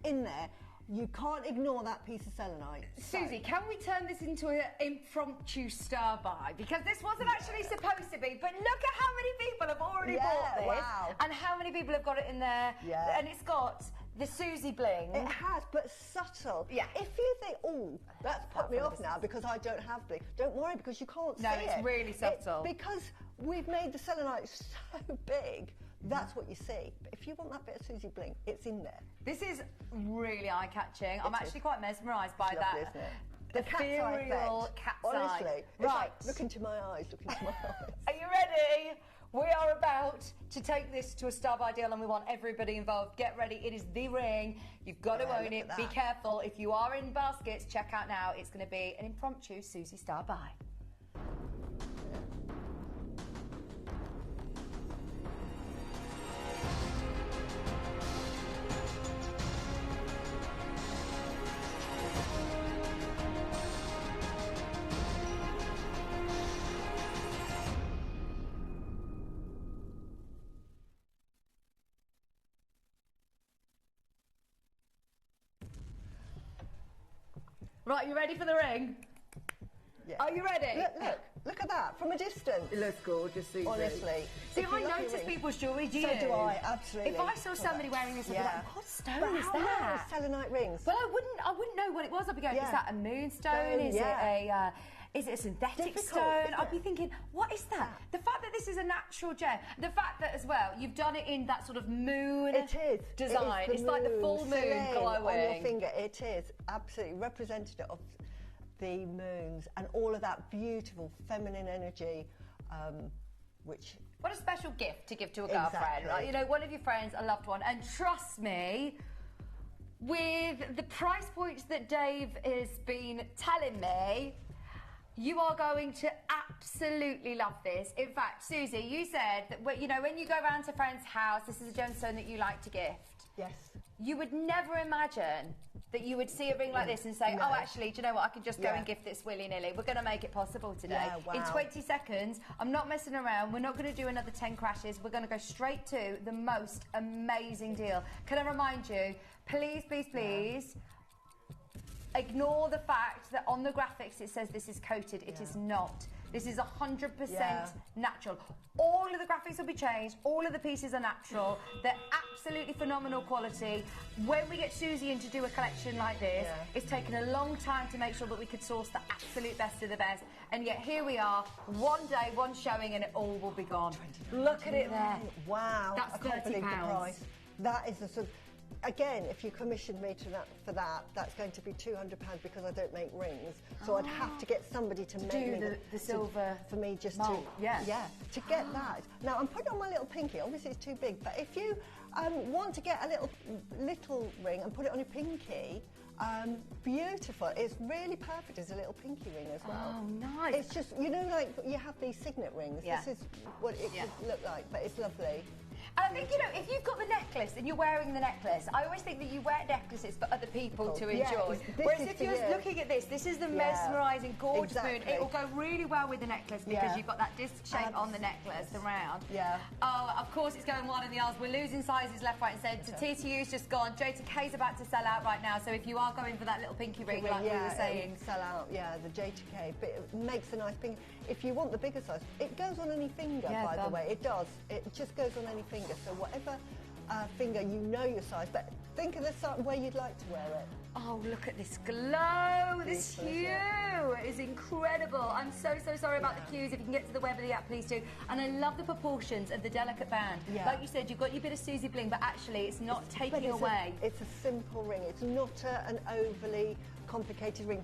in there. You can't ignore that piece of selenite. Susie, can we turn this into an impromptu star buy? Because this wasn't actually supposed to be, but look at how many people have already bought this. Wow. And how many people have got it in there. Yeah. And it's got the Susie bling. It has, but subtle. Yeah. If you think, oh, that's put me off now because I don't have bling, don't worry because you can't see it. No, it's really subtle. Because we've made the selenite so big. That's what you see. But if you want that bit of Susie bling, it's in there. This is really eye-catching. I'm actually quite mesmerised by lovely, that. Isn't it? The ethereal cat's eye. Honestly. Right. Look into my eyes. Look into my eyes. Are you ready? We are about to take this to a star buy deal and we want everybody involved. Get ready. It is the ring. You've got to own it. Be careful. If you are in baskets, check out now. It's going to be an impromptu Susie star buy. Right, you ready for the ring? Yeah. Are you ready? Look at that from a distance. It looks gorgeous, Susie. Honestly. See, I notice people's jewellery, do you? So do I, absolutely. If I saw somebody wearing this, I'd be like, what stone is that? Selenite rings. Well, I wouldn't know what it was. I'd be going, is that a moonstone? Is it a synthetic stone? I'd be thinking, what is that? The fact that this is a natural gem, the fact that as well, you've done it in that sort of moon design. It's like the full moon glowing. On your finger, it is absolutely representative of the moons and all of that beautiful feminine energy, which... What a special gift to give to a girlfriend. Like, you know, one of your friends, a loved one, and trust me, with the price points that Dave has been telling me, you are going to absolutely love this. In fact, Susie, you said that, you know, when you go around to a friend's house, this is a gemstone that you like to gift. Yes. You would never imagine that you would see a ring like this and say, oh, actually, do you know what? I can just go and gift this willy-nilly. We're going to make it possible today. Yeah, wow. In 20 seconds, I'm not messing around. We're not going to do another 10 crashes. We're going to go straight to the most amazing deal. Can I remind you, please, please, please, ignore the fact that on the graphics it says this is coated. It is not. This is 100% natural. All of the graphics will be changed. All of the pieces are natural. They're absolutely phenomenal quality. When we get Susie in to do a collection like this, it's taken a long time to make sure that we could source the absolute best of the best. And yet here we are, one day, one showing, and it all will be gone. Look at it there. Wow. That's I can't believe the £30. price. That is the sort of, again, if you commissioned me for that, that's going to be £200 because I don't make rings. So I'd have to get somebody to make me the silver for me just mold. to get that. Now I'm putting on my little pinky. Obviously it's too big, but if you want to get a little ring and put it on your pinky, beautiful. It's really perfect as a little pinky ring as well. Oh, nice. It's just, you know, like you have these signet rings. This is what it could look like, but it's lovely. And I think, you know, if you've got the necklace and you're wearing the necklace, I always think that you wear necklaces for other people to enjoy. Whereas if you're looking at this is the mesmerising, gorgeous moon. It will go really well with the necklace because you've got that disc shape on the necklace around. Oh, of course it's going wild in the aisles. We're losing sizes left, right and centre. TTU's just gone. Jade to K's about to sell out right now. So if you are going for that little pinky ring, like we were saying. Sell out, the Jade to K. But it makes a nice pinky. If you want the bigger size, it goes on any finger, by the way. It does. It just goes on any finger. So whatever finger, you know your size, but think of the way you'd like to wear it. Oh, look at this glow. This hue is incredible. I'm so sorry about the cues. If you can get to the web of the app, please do. And I love the proportions of the delicate band. Like you said, you've got your bit of Susie bling, but actually it's not taking away. It's a simple ring. It's not an overly complicated ring.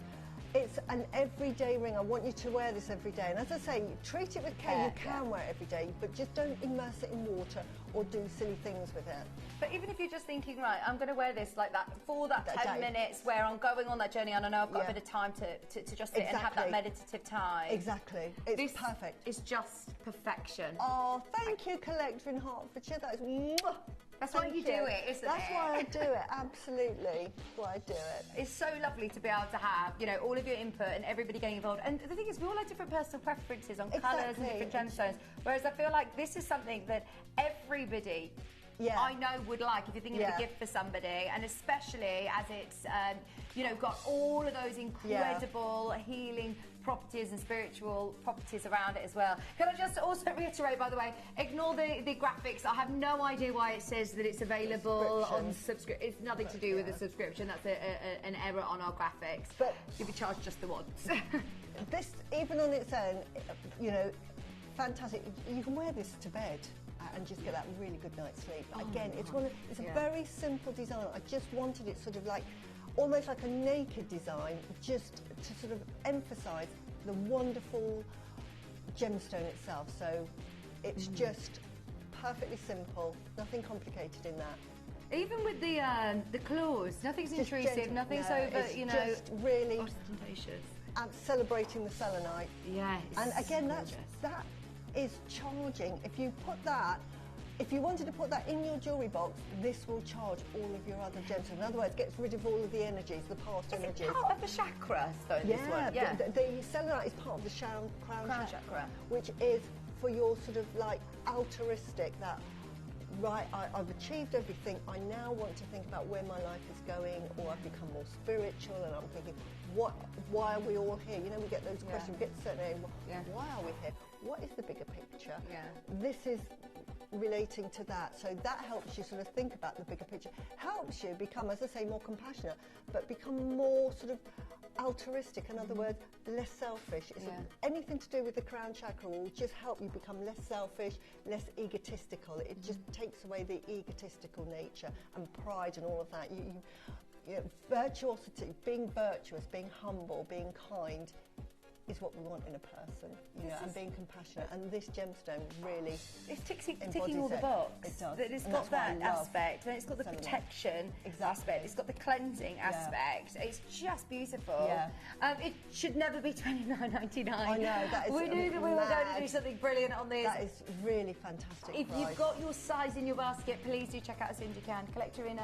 It's an everyday ring. I want you to wear this every day. And as I say, treat it with care. You can wear it every day, but just don't immerse it in water or do silly things with it. But even if you're just thinking, right, I'm going to wear this like that for that 10 minutes where I'm going on that journey and I know I've got a bit of time to just sit and have that meditative time. Exactly. It's perfect. It's just perfection. Oh, thank you, Collector in Hertfordshire. That is... Mwah. That's why you do it, isn't it? That's why I do it, absolutely. That's why I do it. It's so lovely to be able to have, you know, all of your input and everybody getting involved. And the thing is, we all have different personal preferences on colours and different gemstones. Whereas I feel like this is something that everybody I know would like if you're thinking of a gift for somebody, and especially as it's, you know, got all of those incredible healing properties and spiritual properties around it as well. Can I just also reiterate, by the way, ignore the graphics. I have no idea why it says that it's available on subscription. It's nothing to do with the subscription. That's an error on our graphics. But you'll be charged just the once. This, even on its own, you know, fantastic. You can wear this to bed and just get that really good night's sleep. Again, it's a very simple design. I just wanted it sort of like almost like a naked design, just to sort of emphasise the wonderful gemstone itself. So it's just perfectly simple, nothing complicated in that. Even with the claws, nothing's just intrusive, gentle, nothing's over, you know, just really ostentatious. Celebrating the selenite. Yeah, and again, that is charging. If you put that, if you wanted to put that in your jewellery box, this will charge all of your other gemstones. In other words, gets rid of all of the energies, the past energies. It's part of the chakras, though, this one. Yeah, the selenite is part of the crown chakra, which is for your sort of like altruistic, that, right, I've achieved everything, I now want to think about where my life is going, or I've become more spiritual, and I'm thinking, why are we all here? You know, we get those questions, we get to a certain age, why are we here? What is the bigger picture? This is relating to that, so that helps you sort of think about the bigger picture, helps you become, as I say, more compassionate, but become more sort of altruistic. In other words, less selfish. It's anything to do with the crown chakra will just help you become less selfish, less egotistical. It just takes away the egotistical nature and pride and all of that. You know, virtuosity, being virtuous, being humble, being kind, is what we want in a person, you know, and being compassionate. And this gemstone really it's ticking all the boxes. It does. It's got that aspect, and it's got the protection aspect. It's got the cleansing aspect. It's just beautiful. Yeah. It should never be $29.99. I know, that is we knew that we were going to do something brilliant on this. That is really fantastic. If you've got your size in your basket, please do check out as soon as you can. Collector in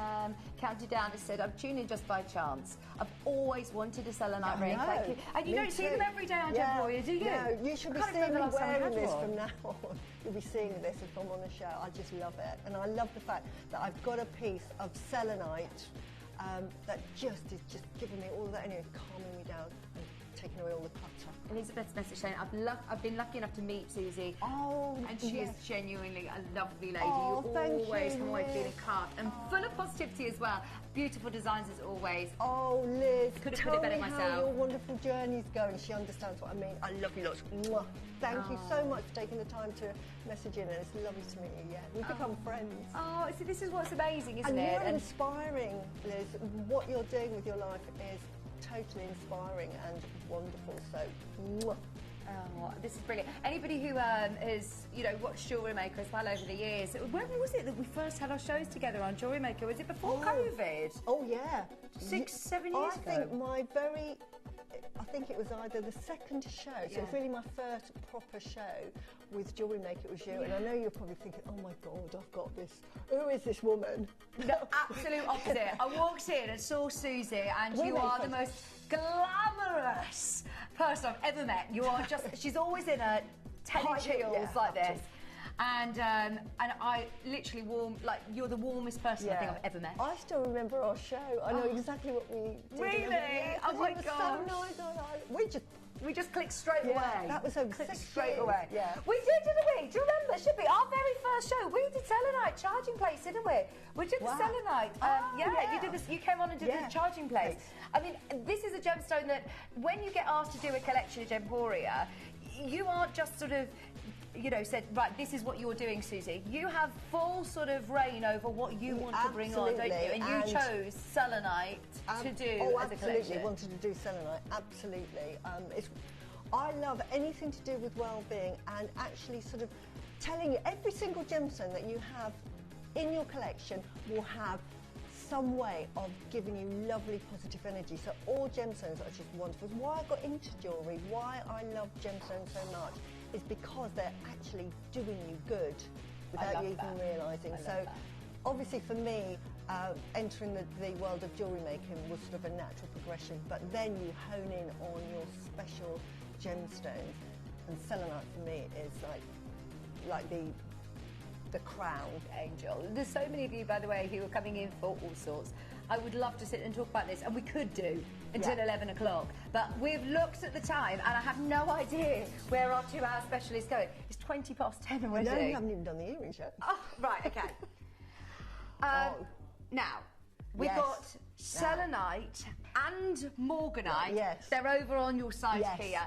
Counted Down has said, I'm tuning in just by chance. I've always wanted a selenite ring. Thank you. And you don't see them every day on Jeoria, do you? No, you should be seeing me wearing this from now on. You'll be seeing this if I'm on a show. I just love it. And I love the fact that I've got a piece of selenite that just is just giving me all that energy, calming me down and taking away all the clutter. Elizabeth's message saying, I've been lucky enough to meet Susie. Oh, and she is genuinely a lovely lady. Oh, you always come away feeling calm and full of positivity as well. Beautiful designs as always. Oh, Liz, couldn't put it better myself. myself. How your wonderful journey's going. She understands what I mean. I love you lots. Mwah. Thank you so much for taking the time to message in, and it's lovely to meet you. Yeah, we've become friends. Oh, see, this is what's amazing, isn't and it? You're inspiring, Liz. What you're doing with your life is totally inspiring and wonderful. So, mwah. Oh, this is brilliant. Anybody who has, you know, watched Jewellery Maker as well over the years, when was it that we first had our shows together on Jewellery Maker? Was it before COVID? Oh, yeah. 6-7 years ago? I think it was either the second show, so it's really my first proper show with Jewellery Maker. It was you, and I know you're probably thinking, oh my God, I've got this. Who is this woman? The absolute opposite. I walked in and saw Susie, and you are the most glamorous person I've ever met. You are just, she's always in a 10-inch heels like this. And I literally you're the warmest person I think I've ever met. I still remember our show. I know exactly what we did. Really? Yes, oh my God. So nice. We just clicked straight away. That was over 6 straight years. away. Yeah. We did, didn't we? Do you remember? It should be our very first show. We did Selenite charging place, didn't we? We did the Selenite. You did this. You came on and did the charging place. Yes. I mean, this is a gemstone that when you get asked to do a collection of Jeoria, you aren't just sort of, you know, said, right, this is what you're doing, Susie. You have full sort of reign over what you want to bring on, don't you? And you chose Selenite to do as a collection. Absolutely, wanted to do Selenite, absolutely. I love anything to do with well-being and actually sort of telling you every single gemstone that you have in your collection will have some way of giving you lovely positive energy. So all gemstones are just wonderful. Why I got into jewellery, why I love gemstones so much is because they're actually doing you good without you even realising. So obviously for me, entering the world of jewellery making was sort of a natural progression, but then you hone in on your special gemstones, and selenite for me is like the crown. Angel. There's so many of you, by the way, who are coming in for all sorts. I would love to sit and talk about this, and we could do until 11 o'clock. But we've looked at the time, and I have no idea where our 2-hour special is going. It's 10 already. No, you haven't even done the earrings yet. Oh, right, okay. Now, we've got selenite and morganite. Yes. They're over on your side here.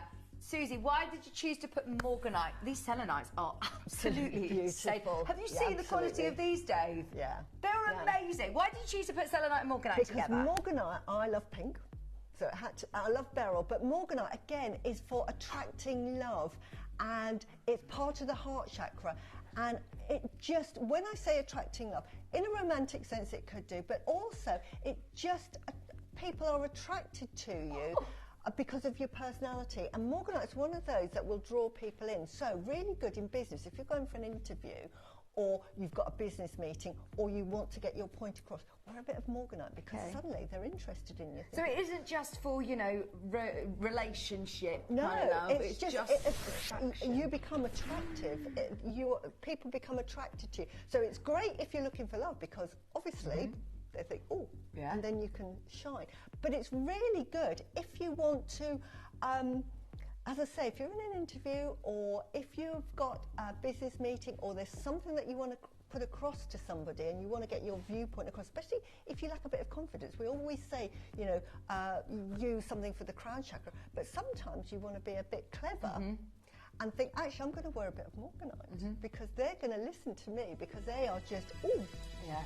Susie, why did you choose to put morganite? These selenites are absolutely beautiful. Have you seen the quality of these, Dave? Yeah. They're amazing. Why did you choose to put selenite and morganite together? Because morganite, I love pink, so I love beryl, but morganite, again, is for attracting love, and it's part of the heart chakra, and it just, when I say attracting love, in a romantic sense it could do, but also it just, people are attracted to you because of your personality, and morganite's one of those that will draw people in. So really good in business. If you're going for an interview, or you've got a business meeting, or you want to get your point across, wear a bit of morganite, because suddenly they're interested in you. So it isn't just for, you know, relationship no, kind of love. it's just you become attractive. People become attracted to you. So it's great if you're looking for love, because obviously they think, oh, and then you can shine. But it's really good if you want to, as I say, if you're in an interview, or if you've got a business meeting, or there's something that you want to put across to somebody and you want to get your viewpoint across, especially if you lack a bit of confidence. We always say, you know, use something for the crown chakra, but sometimes you want to be a bit clever and think, actually, I'm going to wear a bit of morganite because they're going to listen to me, because they are just, ooh. Yeah.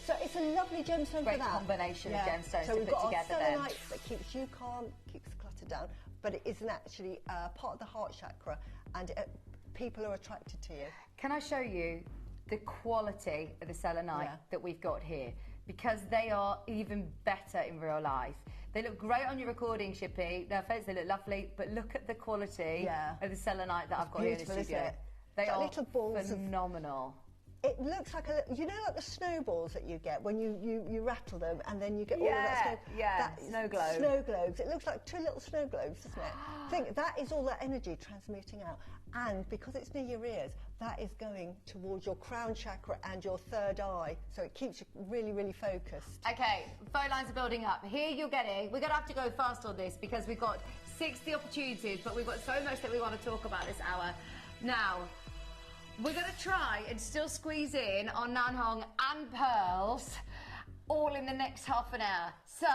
So it's a lovely gemstone for that. Great combination of gemstones so to we've put got together our then. selenite that keeps you calm, keeps the clutter down, but it isn't actually part of the heart chakra, and people are attracted to you. Can I show you the quality of the selenite that we've got here? Because they are even better in real life. They look great on your recording, Shippy. No offense, they look lovely, but look at the quality of the selenite that I've got here in the studio. They are little balls phenomenal. It looks like you know, like the snowballs that you get when you rattle them, and then you get all of that snow. Snow globes. Snow globes. It looks like 2 little snow globes, doesn't it? Think that is all that energy transmuting out, and because it's near your ears, that is going towards your crown chakra and your third eye, so it keeps you really, really focused. Okay, phone lines are building up. Here you're getting. We're going to have to go fast on this because we've got 60 opportunities, but we've got so much that we want to talk about this hour. Now, we're going to try and still squeeze in on Nanhong and pearls all in the next half an hour. So,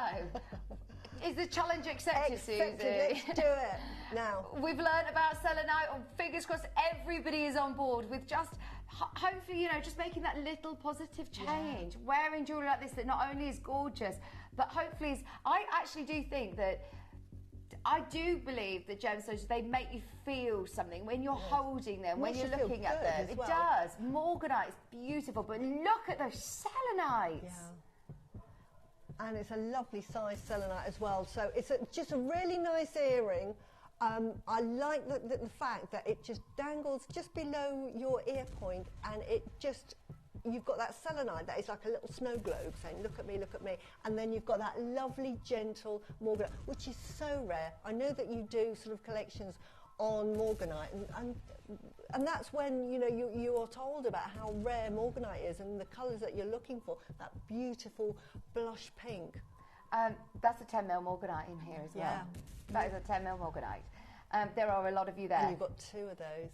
is the challenge accepted, Susie? Let's do it now. We've learned about selenite. Fingers crossed everybody is on board with just, hopefully, you know, just making that little positive change. Wearing jewellery like this that not only is gorgeous, but hopefully is... I actually do think that... I do believe that gemstones, they make you feel something when you're holding them, when you're looking at them. It does. Morganite is beautiful, but look at those selenites. Yeah. And it's a lovely size selenite as well. So it's just a really nice earring. I like the fact that it just dangles just below your ear point, and it just... You've got that selenite that is like a little snow globe saying, look at me, and then you've got that lovely, gentle morganite, which is so rare. I know that you do sort of collections on morganite, and that's when, you know, you are told about how rare morganite is and the colours that you're looking for, that beautiful blush pink. That's a 10mm morganite in here as well. Yeah. That is a 10mm morganite. There are a lot of you there. And you've got 2 of those.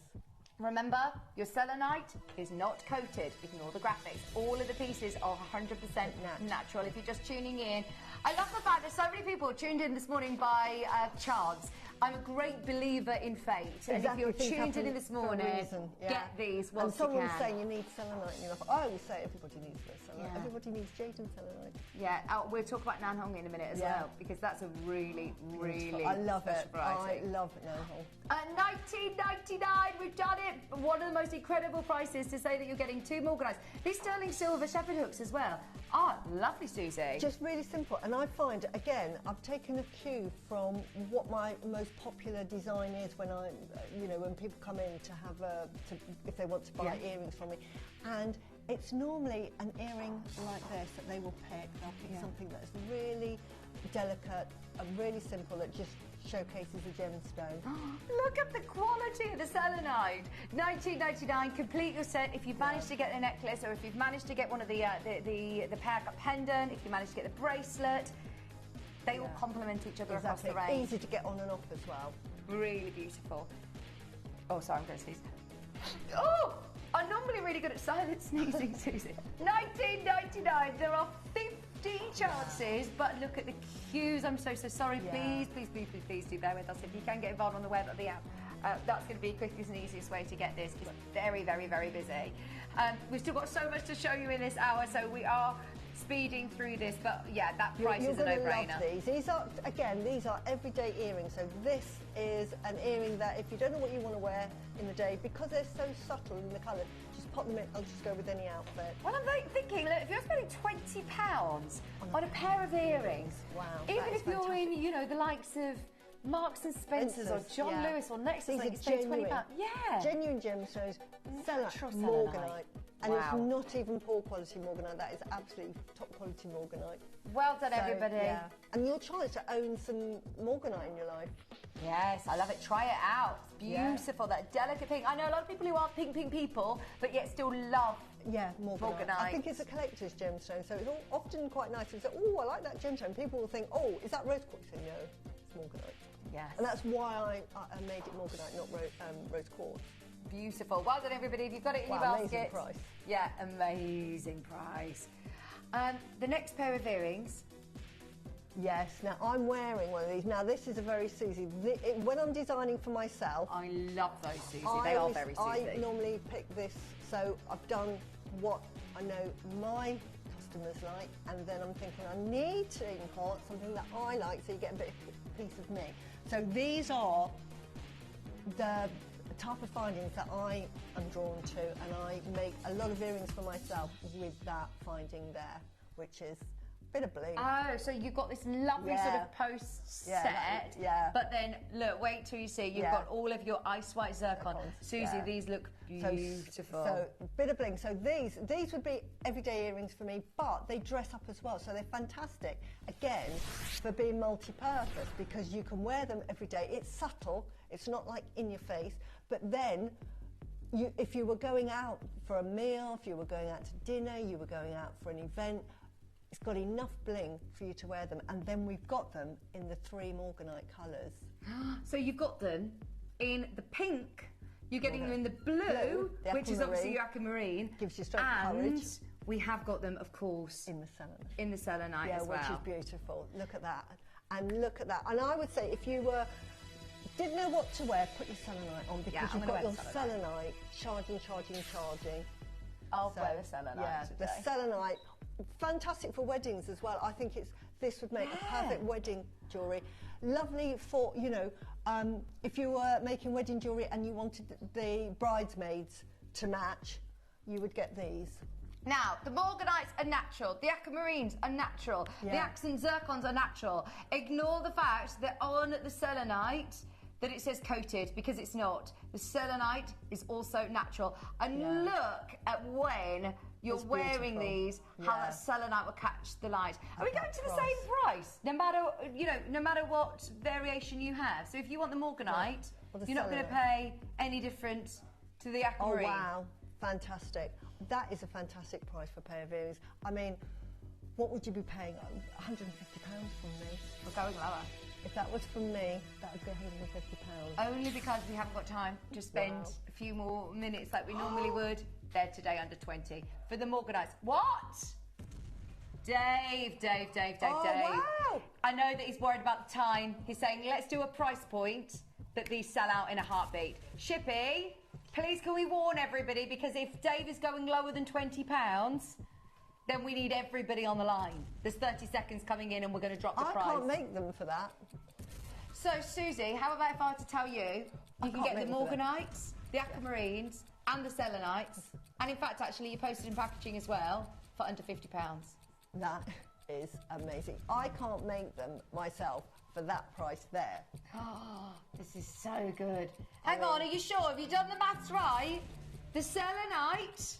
Remember, your selenite is not coated. Ignore the graphics. All of the pieces are 100% natural. If you're just tuning in, I love the fact that so many people tuned in this morning by chance. I'm a great believer in fate. Exactly. And if you're tuned in this morning, get these whilst you can. And someone was saying you need selenite in your life. I always say everybody needs this selenite. Yeah. Everybody needs Jade and selenite. Yeah, we'll talk about Nanhong in a minute as well, because that's a really, really I love it. variety. I love Nanhong. $19.99, we've done it. One of the most incredible prices to say that you're getting 2 morganites. These sterling silver shepherd hooks as well. Oh, lovely, Susie. Just really simple. And I find, again, I've taken a cue from what my most popular design is when I, you know, when people come in to have if they want to buy earrings from me. And it's normally an earring like this that they will pick. They'll pick something that's really delicate and really simple that just showcases a gemstone. Look at the quality of the selenite. $19.99. Complete your set if you've managed to get the necklace, or if you've managed to get one of the pair cut pendant, if you managed to get the bracelet. They all complement each other across the range. Easy to get on and off as well. Really beautiful. Oh, sorry, I'm going to sneeze. Oh! I'm normally really good at silent sneezing, Susie. $19.99. There are 50 chances, but look at the queues. I'm so sorry. Please do bear with us. If you can get involved on the web or the app, that's going to be the quickest and easiest way to get this. It's very, very, very busy. We've still got so much to show you in this hour, so we are speeding through this, but yeah, that price is a no-brainer. These are, again, these are everyday earrings, so this is an earring that if you don't know what you want to wear in the day, because they're so subtle in the colour, just pop them in. I'll just go with any outfit. Well, I'm thinking, look, if you're spending £20 on a pair of earrings, even if you're in, you know, the likes of Marks and Spencer's or John Lewis or Nexus, these like you spend £20. Genuine gemstones, morganite. And it's not even poor quality morganite, that is absolutely top quality morganite. Well done, everybody. Yeah. And your chance to own some morganite in your life. Yes, I love it. Try it out. It's beautiful, that delicate pink. I know a lot of people who aren't pink people, but yet still love morganite. I think it's a collector's gemstone, so it's often quite nice to say, oh, I like that gemstone. People will think, oh, is that rose quartz? No, it's morganite. Yes. And that's why I made it morganite, not rose quartz. Beautiful. Well done, everybody. If you've got it in your basket. Amazing price. Yeah, amazing price. The next pair of earrings. Yes, now I'm wearing one of these. Now this is a very Susie. When I'm designing for myself, I love those, Susie. They are very Susie. I normally pick this, so I've done what I know my customers like, and then I'm thinking I need to impart something that I like, so you get a piece of me. So these are the type of findings that I am drawn to, and I make a lot of earrings for myself with that finding there, which is a bit of bling. Oh, so you've got this lovely sort of post set, but then look, wait till you see, you've got all of your ice white zircon. Susie, these look beautiful. So bit of bling. So these would be everyday earrings for me, but they dress up as well, so they're fantastic again for being multi-purpose, because you can wear them every day. It's subtle, it's not like in your face, but then if you were going out for a meal, if you were going out to dinner, you were going out for an event, it's got enough bling for you to wear them. And then we've got them in the 3 morganite colours. So you've got them in the pink, you're getting them in the blue, which is obviously your aquamarine. Gives you strength and courage. We have got them, of course, in the selenite. In the selenite as well. Which is beautiful. Look at that. And look at that. And I would say if you didn't know what to wear, put your selenite on, because you've got your selenite charging. I'll wear the selenite today. The selenite, fantastic for weddings as well. I think this would make a perfect wedding jewellery. Lovely for, you know, if you were making wedding jewellery and you wanted the bridesmaids to match, you would get these. Now, the morganites are natural, the aquamarines are natural, the accent zircons are natural. Ignore the fact that on the selenite that it says coated, because it's not. The selenite is also natural. And look at when you're wearing these, how that selenite will catch the light. Are we going to the same price? No matter, you know, no matter what variation you have. So if you want the morganite, you're not going to pay any different to the aquamarine. Oh wow, fantastic. That is a fantastic price for a pair of earrings. I mean, what would you be paying? £150 from me. We're going lower. If that was from me, that would be £150. Only because we haven't got time to spend a few more minutes like we normally would. They're today under 20 for the morganites. What? Dave. Wow. I know that he's worried about the time. He's saying, let's do a price point that these sell out in a heartbeat. Shippy, please can we warn everybody, because if Dave is going lower than £20, then we need everybody on the line. There's 30 seconds coming in and we're going to drop the price. I can't make them for that. So, Susie, how about if I were to tell you, you can get the morganites, the aquamarines, and the selenites, and in fact, actually, you posted in packaging as well for under £50. That is amazing. I can't make them myself for that price there. Oh, this is so good. Hang on, are you sure? Have you done the maths right? The selenite?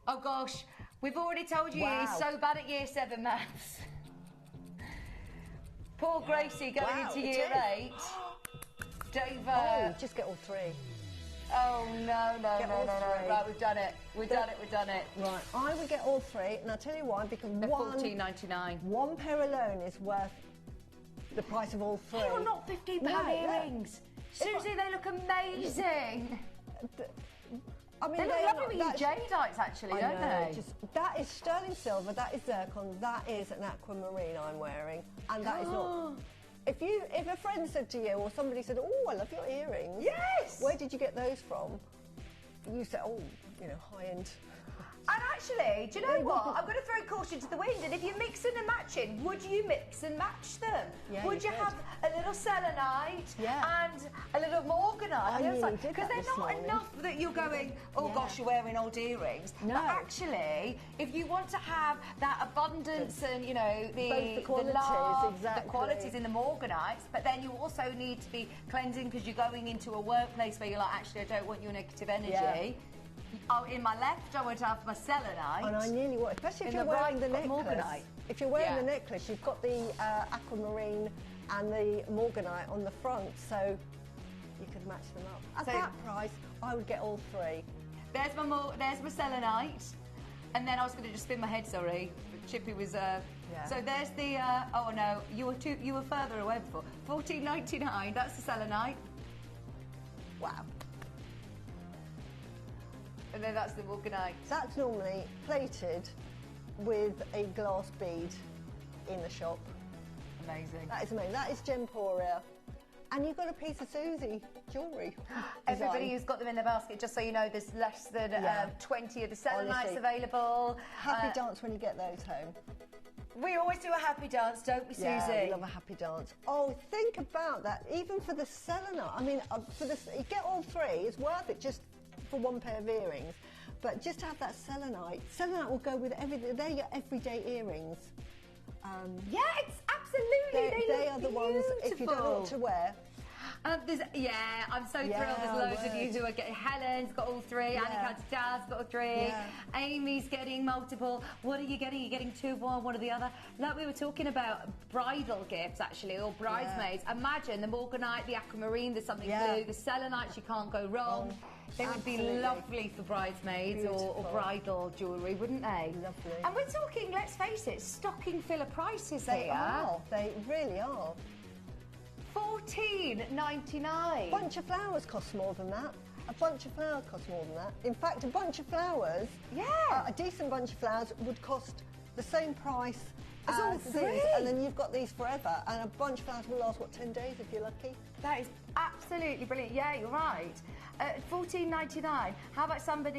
Oh, gosh. We've already told you he's so bad at year 7 maths. Poor Gracie going into year 8. Dave. Just get all 3. Oh, no. Right, we've done it. We've done it. Right, I would get all 3, and I'll tell you why, because they're $14.99. One pair alone is worth the price of all 3. They are not £15 earrings. Susie, they look amazing. I mean, they look lovely with your Jadites, actually, don't they? That is sterling silver, that is zircon, that is an aquamarine I'm wearing, and that is not... If a friend said to you, or somebody said, oh, I love your earrings. Yes! Where did you get those from? You said, oh, you know, high-end. And actually, do you know what? I'm going to throw caution to the wind, and if you're mixing and matching, would you mix and match them? Yeah, would you have a little selenite and a little morganite? Because they're not enough that you're going, oh gosh, you're wearing old earrings. No. But actually, if you want to have that abundance and, you know, the qualities in the morganites, but then you also need to be cleansing because you're going into a workplace where you're like, actually, I don't want your negative energy. Yeah. Oh, in my left, I want to have my selenite. And I nearly want, especially if you're wearing the necklace. If you're wearing the necklace, you've got the aquamarine and the morganite on the front, so you could match them up. At that price, I would get all 3. There's my selenite, and then I was going to just spin my head. Sorry, Chippy was. So there's the. Oh no, you were further away before. $14.99. That's the selenite. Wow. And then that's the morganite. That's normally plated with a glass bead in the shop. Amazing. That is amazing. That is Gemporia. And you've got a piece of Susie jewellery. Everybody who's got them in their basket, just so you know, there's less than 20 of the selenites available. Happy dance when you get those home. We always do a happy dance, don't we, Susie? Yeah, we love a happy dance. Oh, think about that. Even for the selenite, I mean, you get all three, it's worth it just for one pair of earrings. But just to have that selenite will go with everything. They're your everyday earrings. Yeah, it's absolutely. They are the ones, if you don't know what to wear. I'm so thrilled. There's loads of you who are getting. Helen's got all three. Annika Dad's got all three. Yeah. Amy's getting multiple. What are you getting? You're getting two of one or the other. Like we were talking about bridal gifts, actually, or bridesmaids. Imagine the morganite, the aquamarine, the something blue, the selenites. You can't go wrong. They would be lovely for bridesmaids or bridal jewellery, wouldn't they? Lovely. And we're talking, let's face it, stocking filler prices They here. are. They really are. $14.99. A bunch of flowers costs more than that. A bunch of flowers costs more than that. In fact, a bunch of flowers, a decent bunch of flowers would cost the same price as all three. these. And then you've got these forever. And a bunch of flowers will last, what, 10 days if you're lucky? That is absolutely brilliant. Yeah, you're right. $14.99. How about something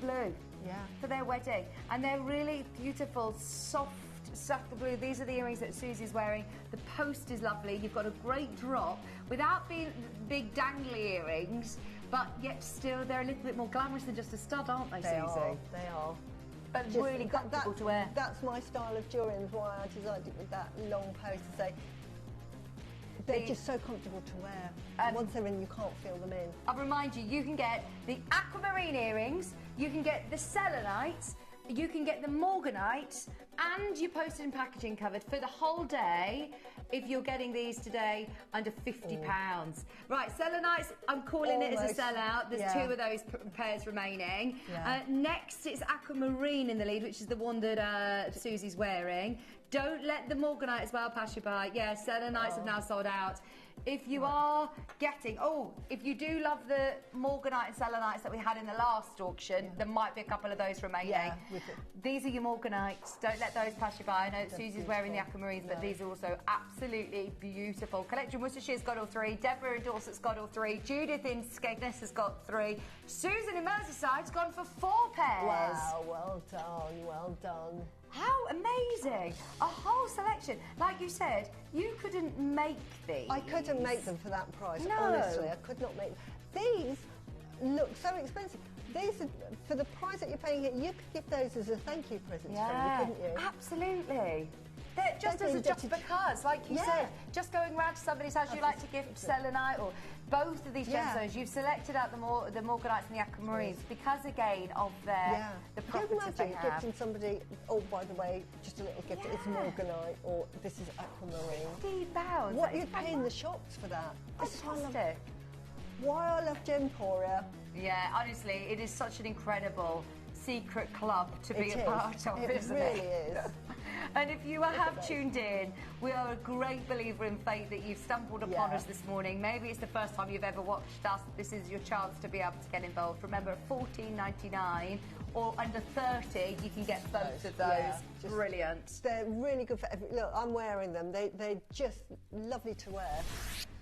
blue? Yeah. For their wedding. And they're really beautiful, soft, subtle blue. These are the earrings that Susie's wearing. The post is lovely. You've got a great drop without being big dangly earrings, but yet still they're a little bit more glamorous than just a stud, aren't they, Susie? They are. But just really comfortable to wear. That's my style of jewellery, and why I designed it with that long post to say they're just so comfortable to wear. Once they're in, you can't feel them in. I'll remind you, you can get the aquamarine earrings, you can get the selenites, you can get the morganite, and you posted and packaging covered for the whole day if you're getting these today under £50. Right, selenites, I'm calling it as a sellout. There's two of those pairs remaining. Next, it's aquamarine in the lead, which is the one that Susie's wearing. Don't let the morganite as well pass you by. Yeah, selenites have now sold out. If you are getting, if you do love the morganite and selenites that we had in the last auction, there might be a couple of those remaining. Yeah, these are your morganites. Don't let those pass you by. I know that Susie's wearing the aquamarines, but these are also absolutely beautiful. Collection Worcestershire's got all three. Deborah in Dorset's got all three. Judith in Skegness has got three. Susan in Merseyside's gone for 4 pairs. Wow, well done, well done. How amazing! A whole selection. Like you said, you couldn't make these. I couldn't make them for that price, No. honestly. I could not make them. These look so expensive. These are, for the price that you're paying, you could give those as a thank you present to me, couldn't you? Absolutely. They're just because, like you said, just going round to somebody's house, you like to give selenite or both of these gemstones. You've selected out the morganites and the aquamarines because, again, of the properties Can you they imagine have. gifting somebody, by the way, just a little gift, it's morganite or this is aquamarine. £15. What you'd pay in the shops for that. This is Fantastic. why I love Gemporia. Yeah, honestly, it is such an incredible secret club to be a part of, isn't it? It really is. And if you have tuned in, we are a great believer in fate that you've stumbled upon us this morning. Maybe it's the first time you've ever watched us. This is your chance to be able to get involved. Remember, $14.99 or under 30, you can get both of those. Yeah, brilliant. They're really good for look, I'm wearing them. They're just lovely to wear.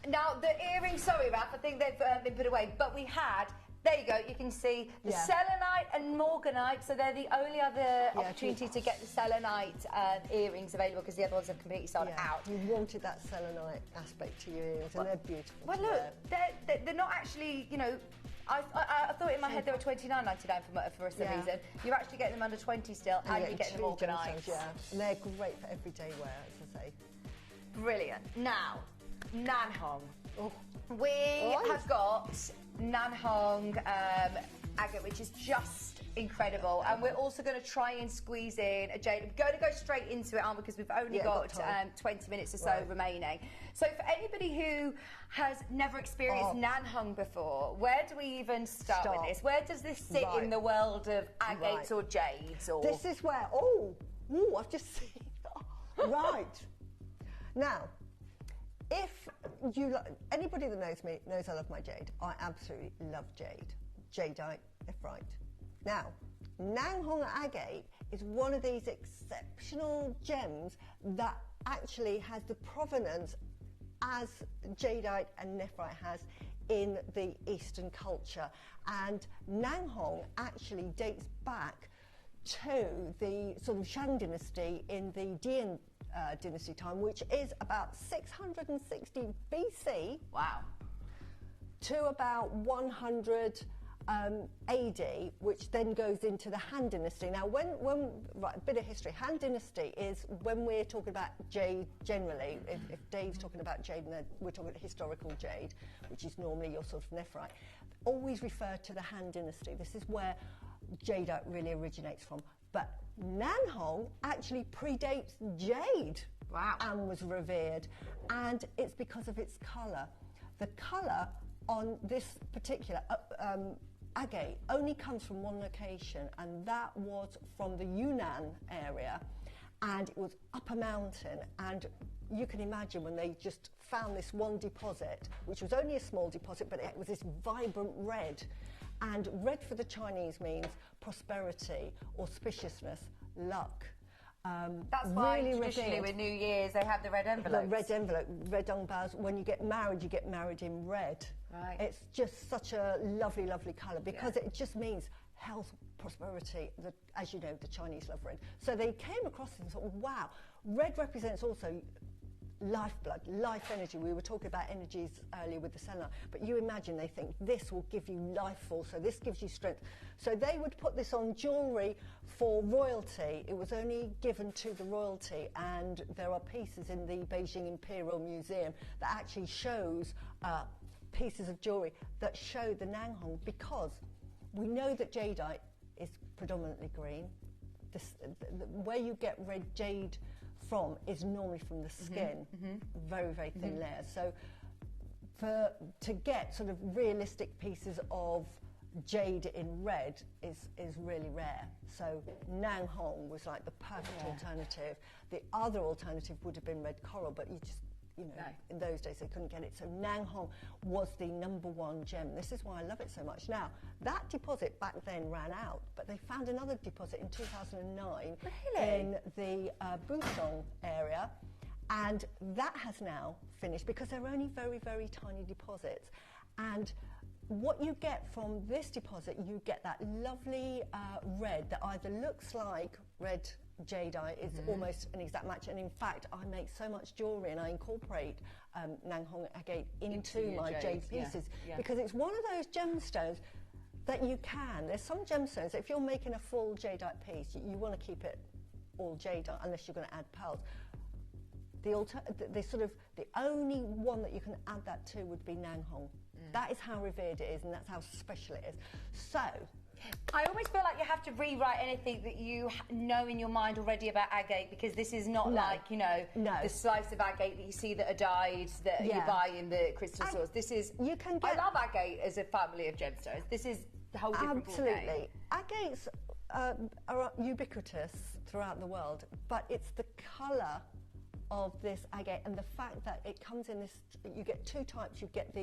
Now, the earrings, sorry, Ralph, I think they've been put away, but we had... There you go, you can see the selenite and morganite, so they're the only other opportunity to get the selenite earrings available because the other ones have completely sold out. You wanted that selenite aspect to your earrings, and they're beautiful. Well, look, they're not actually, you know, I thought in my head they were $29.99 for some reason. You're actually getting them under 20 still, and you're getting them organised. And they're great for everyday wear, as I say. Brilliant. Now, Nanhong. We have got Nanhong agate, which is just incredible, and we're also going to try and squeeze in a Jade. We're going to go straight into it, aren't we? Because we've only got 20 minutes or so remaining. So for anybody who has never experienced Nanhong before, where do we even start with this? Where does this sit in the world of agates or jades? Or this is where I've just seen right now. If you anybody that knows me knows I love my jade. I absolutely love jade. Jadeite, nephrite. Now, Nanhong agate is one of these exceptional gems that actually has the provenance as jadeite and nephrite has in the Eastern culture. And Nanhong actually dates back to the sort of Shang dynasty in the Dian dynasty time, which is about 660 BC. Wow. To about 100 AD, which then goes into the Han dynasty. Now, right, a bit of history. Han dynasty is when we're talking about Jade generally. If Dave's talking about Jade, and we're talking historical Jade, which is normally your sort of nephrite. Always refer to the Han dynasty. This is where jadeite really originates from. But Nanhong actually predates Jade. Wow. And was revered, and it's because of its colour. The colour on this particular agate only comes from one location, and that was from the Yunnan area, and it was up a mountain. And you can imagine when they just found this one deposit, which was only a small deposit, but it was this vibrant red. And red for the Chinese means prosperity, auspiciousness, luck. That's why really traditionally with New Year's they have the red envelopes. The red envelope, red ongbars. When you get married in red. Right. It's just such a lovely, lovely colour because it just means health, prosperity. As you know, the Chinese love red. So they came across it and thought, wow, red represents also lifeblood, life energy. We were talking about energies earlier with the selenite, but you imagine they think this will give you life force, so this gives you strength. So they would put this on jewellery for royalty. It was only given to the royalty, and there are pieces in the Beijing Imperial Museum that actually shows pieces of jewellery that show the Nanhong, because we know that jadeite is predominantly green. Where you get red jade from is normally from the skin, very, very thin layers. So to get sort of realistic pieces of jade in red is really rare. So Nanhong was like the perfect alternative. The other alternative would have been red coral, but in those days they couldn't get it. So Nanhong was the #1 gem. This is why I love it so much. Now, that deposit back then ran out, but they found another deposit in 2009 in the Busong area, and that has now finished because they're only very, very tiny deposits. And what you get from this deposit, you get that lovely red that either looks like red jadeite, is almost an exact match, and in fact I make so much jewellery and I incorporate Nanhong agate into my jade pieces because it's one of those gemstones that you can. There's some gemstones that if you're making a full jadeite piece, you want to keep it all jadeite unless you're going to add pearls. The only one that you can add that to would be Nanhong. That is how revered it is, and that's how special it is. So I always feel like you have to rewrite anything that you know in your mind already about agate, because this is not like, the slice of agate that you see that are dyed that you buy in the crystal stores. This is, I love agate as a family of gemstones. This is the whole different Absolutely. Agates are ubiquitous throughout the world, but it's the colour of this agate and the fact that it comes in this, you get two types. You get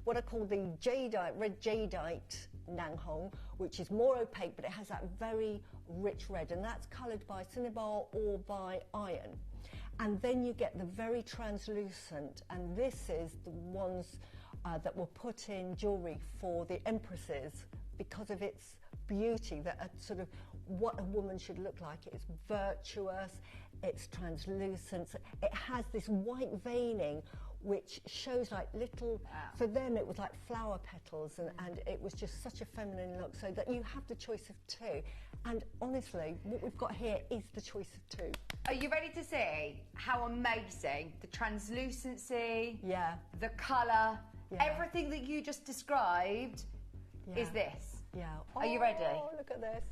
what I call the jadeite, red jadeite Nanhong, which is more opaque, but it has that very rich red, and that's coloured by cinnabar or by iron. And then you get the very translucent, and this is the ones that were put in jewellery for the empresses because of its beauty, that are sort of what a woman should look like. It's virtuous, it's translucent, it has this white veining which shows like little, for them it was like flower petals, and it was just such a feminine look, so that you have the choice of two. And honestly, what we've got here is the choice of two. Are you ready to see how amazing the translucency, the colour, everything that you just described is this? Yeah. Are you ready? Oh, look at this.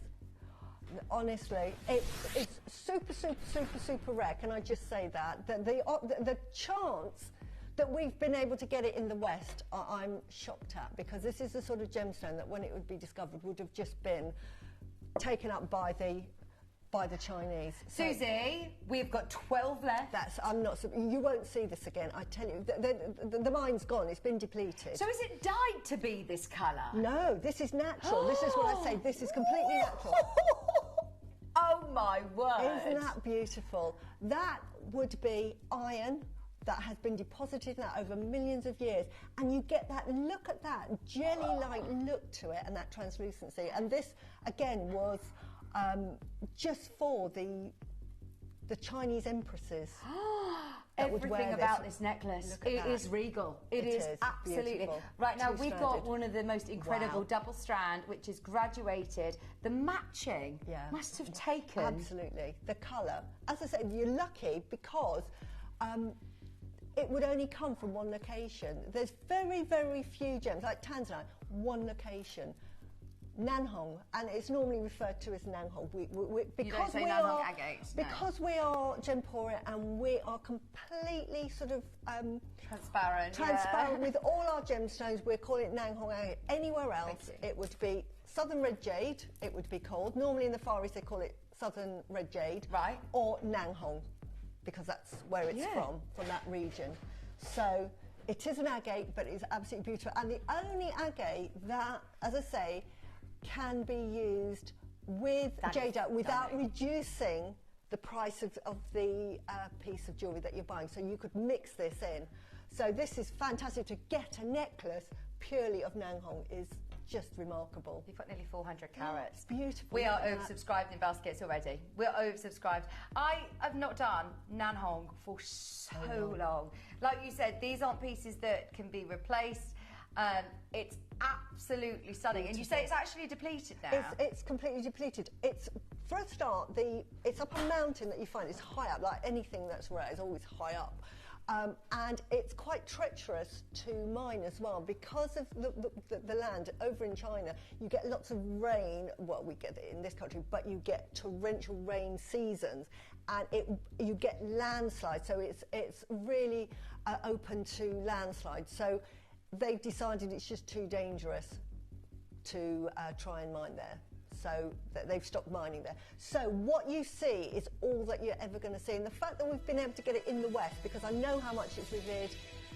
Honestly, it's super, super, super, super rare. Can I just say that? The chance that we've been able to get it in the West, I'm shocked at, because this is the sort of gemstone that when it would be discovered would have just been taken up by the Chinese. Susie, we've got 12 left. You won't see this again, I tell you. The mine's gone, it's been depleted. So is it dyed to be this colour? No, this is natural. This is what I say, this is completely natural. Oh my word. Isn't that beautiful? That would be iron that has been deposited in that over millions of years, and you get that, look at that jelly-like look to it and that translucency. And this again was just for the Chinese empresses. Everything about this necklace, it is regal. It is absolutely beautiful. Right now we've got one of the most incredible double strand, which is graduated. The matching must have taken absolutely the colour. As I said, you're lucky because it would only come from one location. There's very, very few gems like Tanzanite, one location. Nanhong, and it's normally referred to as Nanhong. Because we are agates, because we are Gemporia and we are completely sort of transparent with all our gemstones. We're calling it Nanhong agate. Anywhere else, it would be Southern Red Jade. It would be called. Normally in the Far East, they call it Southern Red Jade, right? Or Nanhong, because that's where it's from that region. So it is an agate, but it's absolutely beautiful, and the only agate that, as I say, can be used with jadeite without reducing the price of the piece of jewellery that you're buying. So you could mix this in. So this is fantastic. To get a necklace purely of Nanhong is just remarkable. You've got nearly 400 carats. Oh, beautiful. We are oversubscribed in baskets already. We're oversubscribed. I have not done Nanhong for so long. Like you said, these aren't pieces that can be replaced. It's absolutely stunning. Beautiful. And you say it's actually depleted now? It's completely depleted. It's, for a start, it's up a mountain that you find. It's high up, like anything that's rare is always high up. And it's quite treacherous to mine as well because of the land over in China. You get lots of rain. Well, we get it in this country, but you get torrential rain seasons, and you get landslides. So it's really open to landslides. So they've decided it's just too dangerous to try and mine there. So they've stopped mining there. So what you see is all that you're ever going to see. And the fact that we've been able to get it in the West, because I know how much it's revered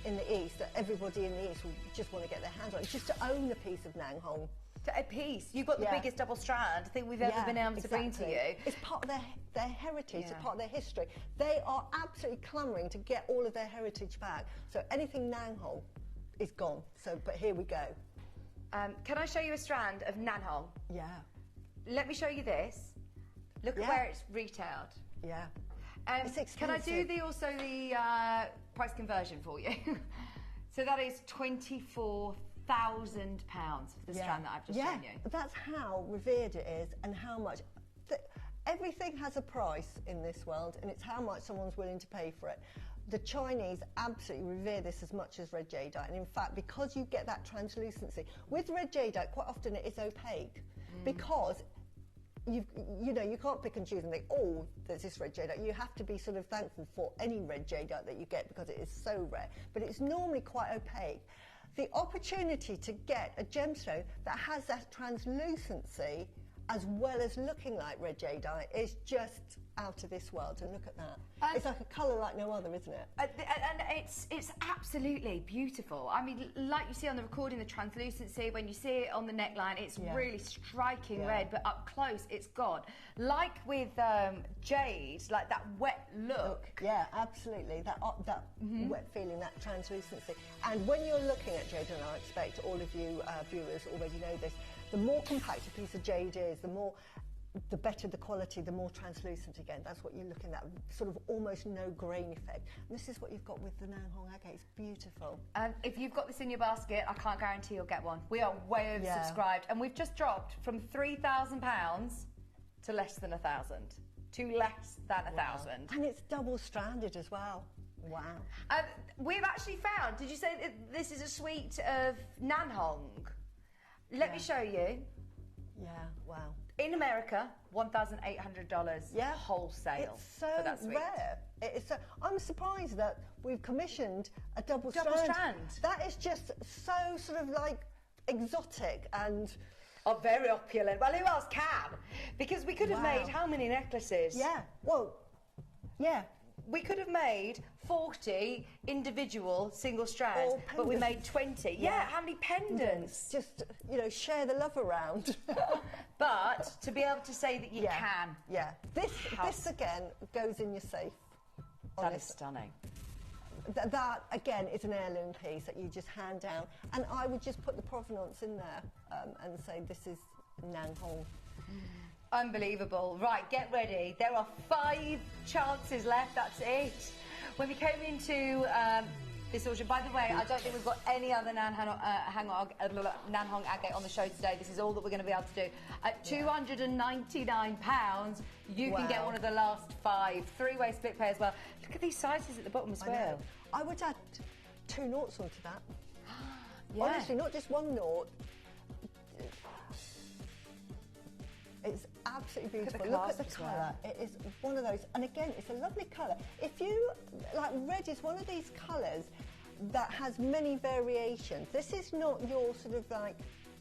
in the East, that everybody in the East will just want to get their hands on it, just to own a piece of Nanhong. A piece. You've got the biggest double strand I think we've ever been able to bring to you. It's part of their heritage, it's part of their history. They are absolutely clamouring to get all of their heritage back. So anything Nanhong is gone. So, but here we go. Can I show you a strand of Nanhong? Yeah. Let me show you this. Look at where it's retailed. Yeah. It's expensive. Can I do also the price conversion for you? So that is £24,000 for the strand that I've just shown you. That's how revered it is, and how much. Everything has a price in this world, and it's how much someone's willing to pay for it. The Chinese absolutely revere this as much as red jadeite, and in fact, because you get that translucency with red jadeite, quite often it is opaque because you can't pick and choose and think, oh, there's this red jadeite. You have to be sort of thankful for any red jadeite that you get because it is so rare, but it's normally quite opaque. The opportunity to get a gemstone that has that translucency as well as looking like red jadeite is just out of this world. And look at that. It's like a colour like no other, isn't it? And it's absolutely beautiful. I mean, like you see on the recording, the translucency, when you see it on the neckline, it's really striking red, but up close, it's gone. Like with Jade, like that wet look. Yeah, absolutely. That wet feeling, that translucency. And when you're looking at Jade, and I expect all of you viewers already know this, the more compact a piece of jade is, the better the quality, the more translucent again. That's what you're looking at, sort of almost no grain effect. And this is what you've got with the Nanhong agate. It's beautiful. And if you've got this in your basket, I can't guarantee you'll get one. We are way oversubscribed, and we've just dropped from £3,000 to less than 1,000. To less than 1,000. And it's double-stranded as well. Wow. We've actually found, did you say that this is a suite of Nanhong? Let me show you. Yeah, wow. In America, $1,800 wholesale. It's so for that suite. rare. It's so, I'm surprised that we've commissioned a double strand. That is just so sort of like exotic and... Oh, very opulent. Well, who else can? Because we could have made how many necklaces? Yeah, well, yeah. We could have made 40 individual single strands, but we made 20. Yeah, how many pendants? Just, share the love around. But to be able to say that you can. Yeah. This again goes in your safe. That is stunning. That, again, is an heirloom piece that you just hand down. And I would just put the provenance in there and say this is Nanhong. Unbelievable. Right, get ready. There are 5 chances left. That's it. When we came into this auction, by the way, I don't think we've got any other Nanhong agate on the show today. This is all that we're going to be able to do. At £299, you can get one of the last 5. 3-way split pay as well. Look at these sizes at the bottom as well. I would add 2 noughts onto that. Yeah. Honestly, not just 1 nought. It's absolutely beautiful. Look at the colour. It is one of those, and again, it's a lovely colour. If you like, red is one of these colours that has many variations. This is not your sort of like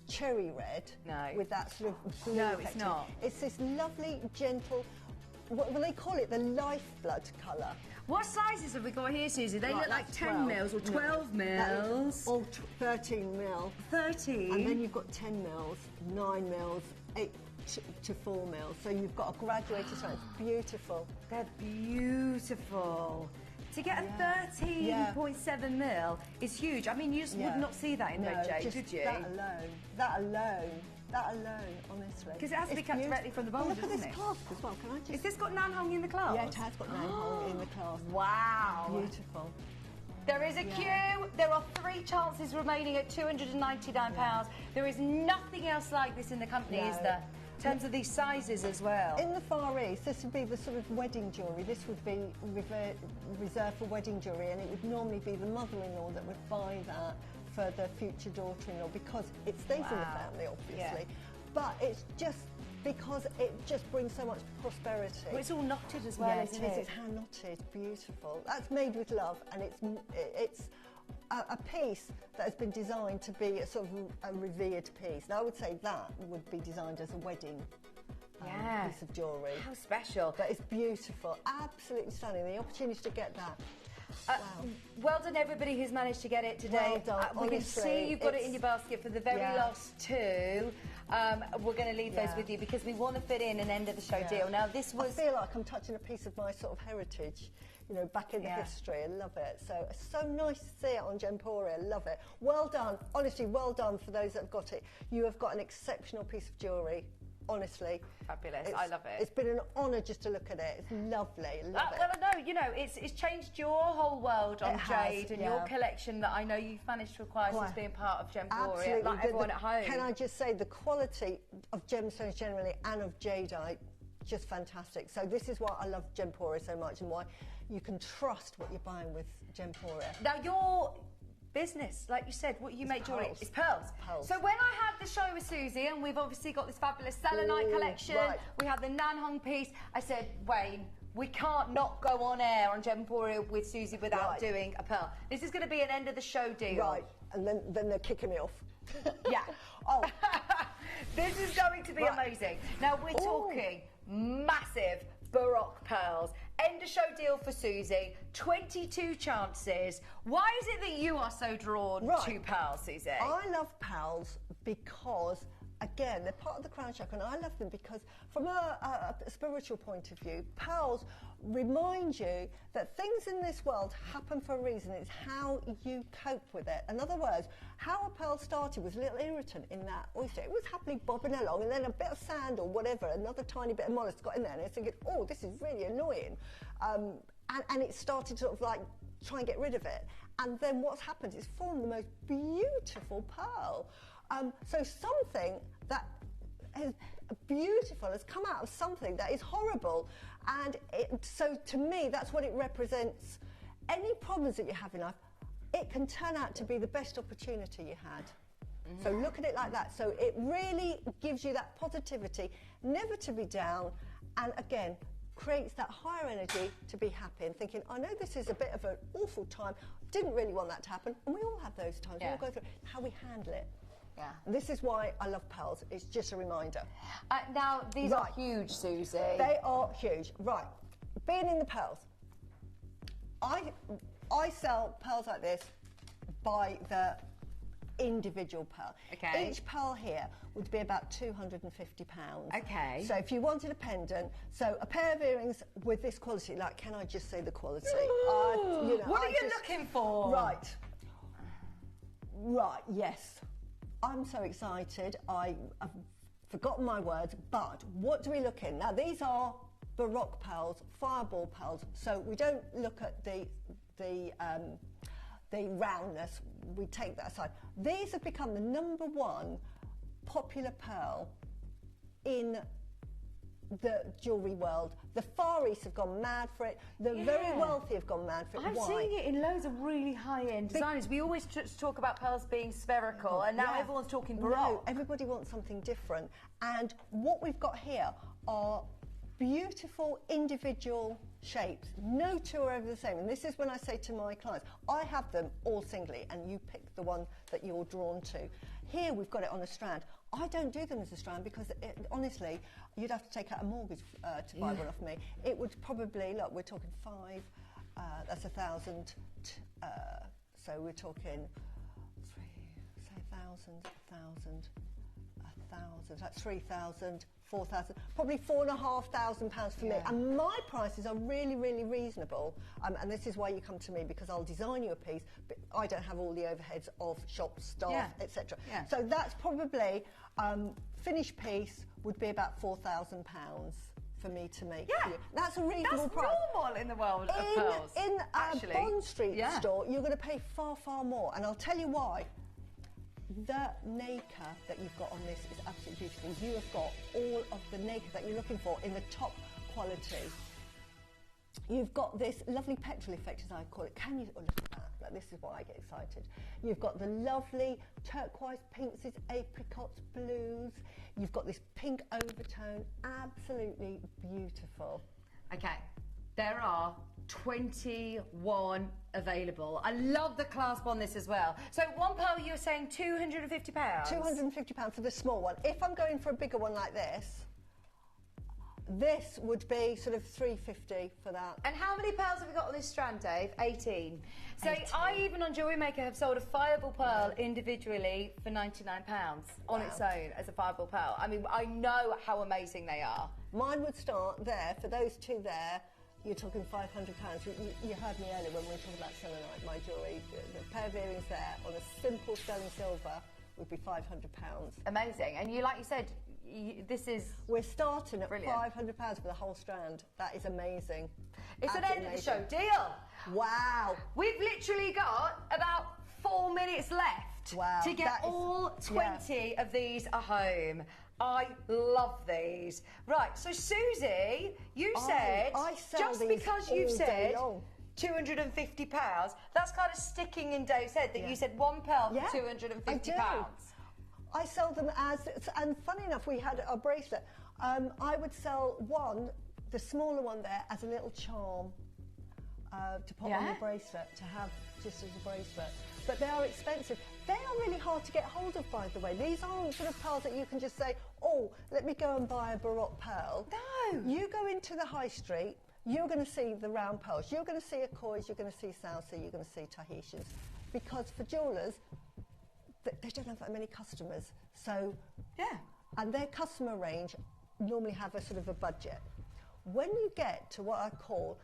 cherry red with that sort of blue effect. It's not. It's this lovely, gentle. What will they call it? The lifeblood colour. What sizes have we got here, Susie? They look like 10 mils or 12 mils. Or 13 mil. 13. And then you've got 10 mils, 9 mils, 8 to 4 mils. So you've got a graduated size. It's beautiful. They're beautiful. To get a 13.7 mil is huge. I mean, you just would not see that in red jade, would you? That alone, honestly. Because it has to be cut directly from the bowl, doesn't it? Look at this clasp as well. Can I just... Is this got Nanhong in the clasp? Yeah, it has got Nanhong in the clasp. Wow. Beautiful. There is a queue. There are 3 chances remaining at £299. There is nothing else like this in the company, is there? In terms of these sizes as well. In the Far East, this would be the sort of wedding jewellery. This would be reserved for wedding jewellery, and it would normally be the mother-in-law that would buy that for the future daughter-in-law, because it stays in the family, obviously. But it's just because it just brings so much prosperity. Well, it's all knotted as well, isn't it? It's hand knotted, beautiful. That's made with love, and it's a piece that has been designed to be a sort of a revered piece. Now, I would say that would be designed as a wedding piece of jewellery. How special. But it's beautiful, absolutely stunning. The opportunity to get that. Well done, everybody who's managed to get it today. Well done, we can see you've got it in your basket for the very last 2. We're going to leave those with you because we want to fit in an end of the show deal. Now, this was... I feel like I'm touching a piece of my sort of heritage, you know, back in the history. I love it. So it's so nice to see it on Gemporia. Love it. Well done. Honestly, well done for those that have got it. You have got an exceptional piece of jewellery. Honestly. Fabulous. I love it. It's been an honour just to look at it. It's lovely. Love it. Well, no, you know, it's changed your whole world on Jade and your collection that I know you've managed to acquire since being part of Gemporia, like everyone at home. Can I just say the quality of gemstones generally and of jadeite, just fantastic. So this is why I love Gemporia so much and why you can trust what you're buying with Gemporia. Now, your business, like you said, what you make jewellery is pearls. So when I had the show with Susie, and we've obviously got this fabulous Selenite collection, we have the Nanhong piece, I said, Wayne, we can't not go on air on Gemporia with Susie without doing a pearl. This is going to be an end of the show deal. Right, and then they're kicking me off. Yeah. Oh. This is going to be amazing. Now, we're talking massive Baroque pearls. End of show deal for Susie. 22 chances. Why is it that you are so drawn to pearls, Susie? I love pearls because, again, they're part of the crown chakra, and I love them because, from a spiritual point of view, pearls remind you that things in this world happen for a reason. It's how you cope with it. In other words, how a pearl started was a little irritant in that oyster. It was happily bobbing along, and then a bit of sand or whatever, another tiny bit of mollusk got in there, and it's thinking, oh, this is really annoying. And it started to sort of like try and get rid of it. And then what's happened is formed the most beautiful pearl. So something that is beautiful has come out of something that is horrible. And so to me, that's what it represents. Any problems that you have in life, it can turn out to be the best opportunity you had. So look at it like that. So it really gives you that positivity, never to be down, and again, creates that higher energy to be happy and thinking, I know this is a bit of an awful time, didn't really want that to happen, and we all have those times, we all go through how we handle it. And this is why I love pearls. It's just a reminder. Now, these are huge, Susie. They are huge. Right. Being in the pearls, I sell pearls like this by the individual pearl. Okay. Each pearl here would be about £250. Okay. So if you wanted a pendant, so a pair of earrings with this quality, like, can I just say the quality? What are you looking for? Right. Right, yes. I'm so excited. I forgotten my words, but what do we look in? Now, these are Baroque pearls, fireball pearls, so we don't look at the roundness, we take that aside. These have become the #1 popular pearl in the jewellery world. The Far East have gone mad for it. The very wealthy have gone mad for it. I'm seeing it in loads of really high-end designers. We always talk about pearls being spherical, and now everyone's talking Baroque. No, everybody wants something different. And what we've got here are beautiful individual shapes. No two are ever the same. And this is when I say to my clients, I have them all singly, and you pick the one that you're drawn to. Here we've got it on a strand. I don't do them as a strand because, honestly, you'd have to take out a mortgage to buy one off me. It would probably, look, we're talking 5, that's 1,000. So we're talking 3, say 1,000, 1,000, 1,000. That's 3,000, 4,000, probably £4,500 for me. And my prices are really, really reasonable. And this is why you come to me, because I'll design you a piece, but I don't have all the overheads of shop staff, etc. So that's probably finished piece would be about £4,000 for me to make. You. That's a reasonable price. That's normal in the world of pearls. In a Bond Street store, you're going to pay far, far more. And I'll tell you why. The nacre that you've got on this is absolutely beautiful. You have got all of the nacre that you're looking for in the top quality. You've got this lovely petrol effect, as I call it. Can you look at that? Like, this is why I get excited. You've got the lovely turquoise pinks, apricots, blues. You've got this pink overtone. Absolutely beautiful. Okay, there are 21 available. I love the clasp on this as well. So one pearl, you're saying £250? £250 for the small one. If I'm going for a bigger one like this, this would be sort of £350 for that. And how many pearls have we got on this strand, Dave? 18. So 18. I, even on Jewellery Maker, have sold a fireable pearl individually for £99 on its own as a fireable pearl. I mean, I know how amazing they are. Mine would start there, for those two there, you're talking £500. You heard me earlier when we were talking about Selenite, my jewellery. The pair of earrings there on a simple sterling silver would be £500. Amazing. And you, like you said, this is... We're starting at brilliant. £500 for the whole strand. That is amazing. It's an end of the show deal. Wow. We've literally got about 4 minutes left to get all 20 of these at home. I love these. Right, so Susie, you said, just because you've said £250, that's kind of sticking in Dave's head that you said one pearl for £250. I sell them as, and funny enough, we had a bracelet. I would sell one, the smaller one there, as a little charm to put on the bracelet, to have just as a bracelet. But they are expensive. They are really hard to get hold of, by the way. These aren't sort of pearls that you can just say, oh, let me go and buy a Baroque pearl. No. You go into the high street, you're going to see the round pearls. You're going to see Accoys, you're going to see Southsea, you're going to see Tahitians. Because for jewellers, they don't have that many customers. So, and their customer range normally have a sort of a budget. When you get to what I call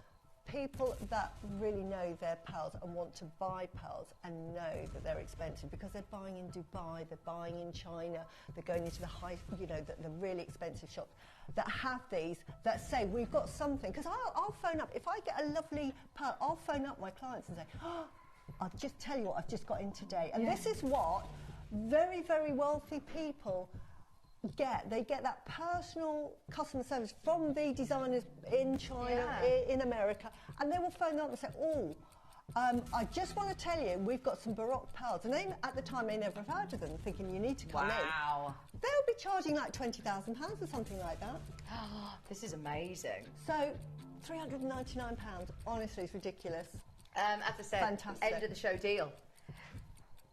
people that really know their pearls and want to buy pearls and know that they're expensive, because they're buying in Dubai, they're buying in China, they're going into the high, you know, the really expensive shops that have these, that say, we've got something. Because I'll phone up, if I get a lovely pearl, I'll phone up my clients and say, oh, I'll just tell you what I've just got in today. And this is what very, very wealthy people get. They get that personal customer service from the designers in China, in America, and they will phone up and say, oh, I just want to tell you, we've got some Baroque pearls. And they, at the time, they never have heard of them, thinking you need to come in. They'll be charging like £20,000 or something like that. This is amazing. So, £399, honestly, it's ridiculous. As I said, fantastic. End of the show deal.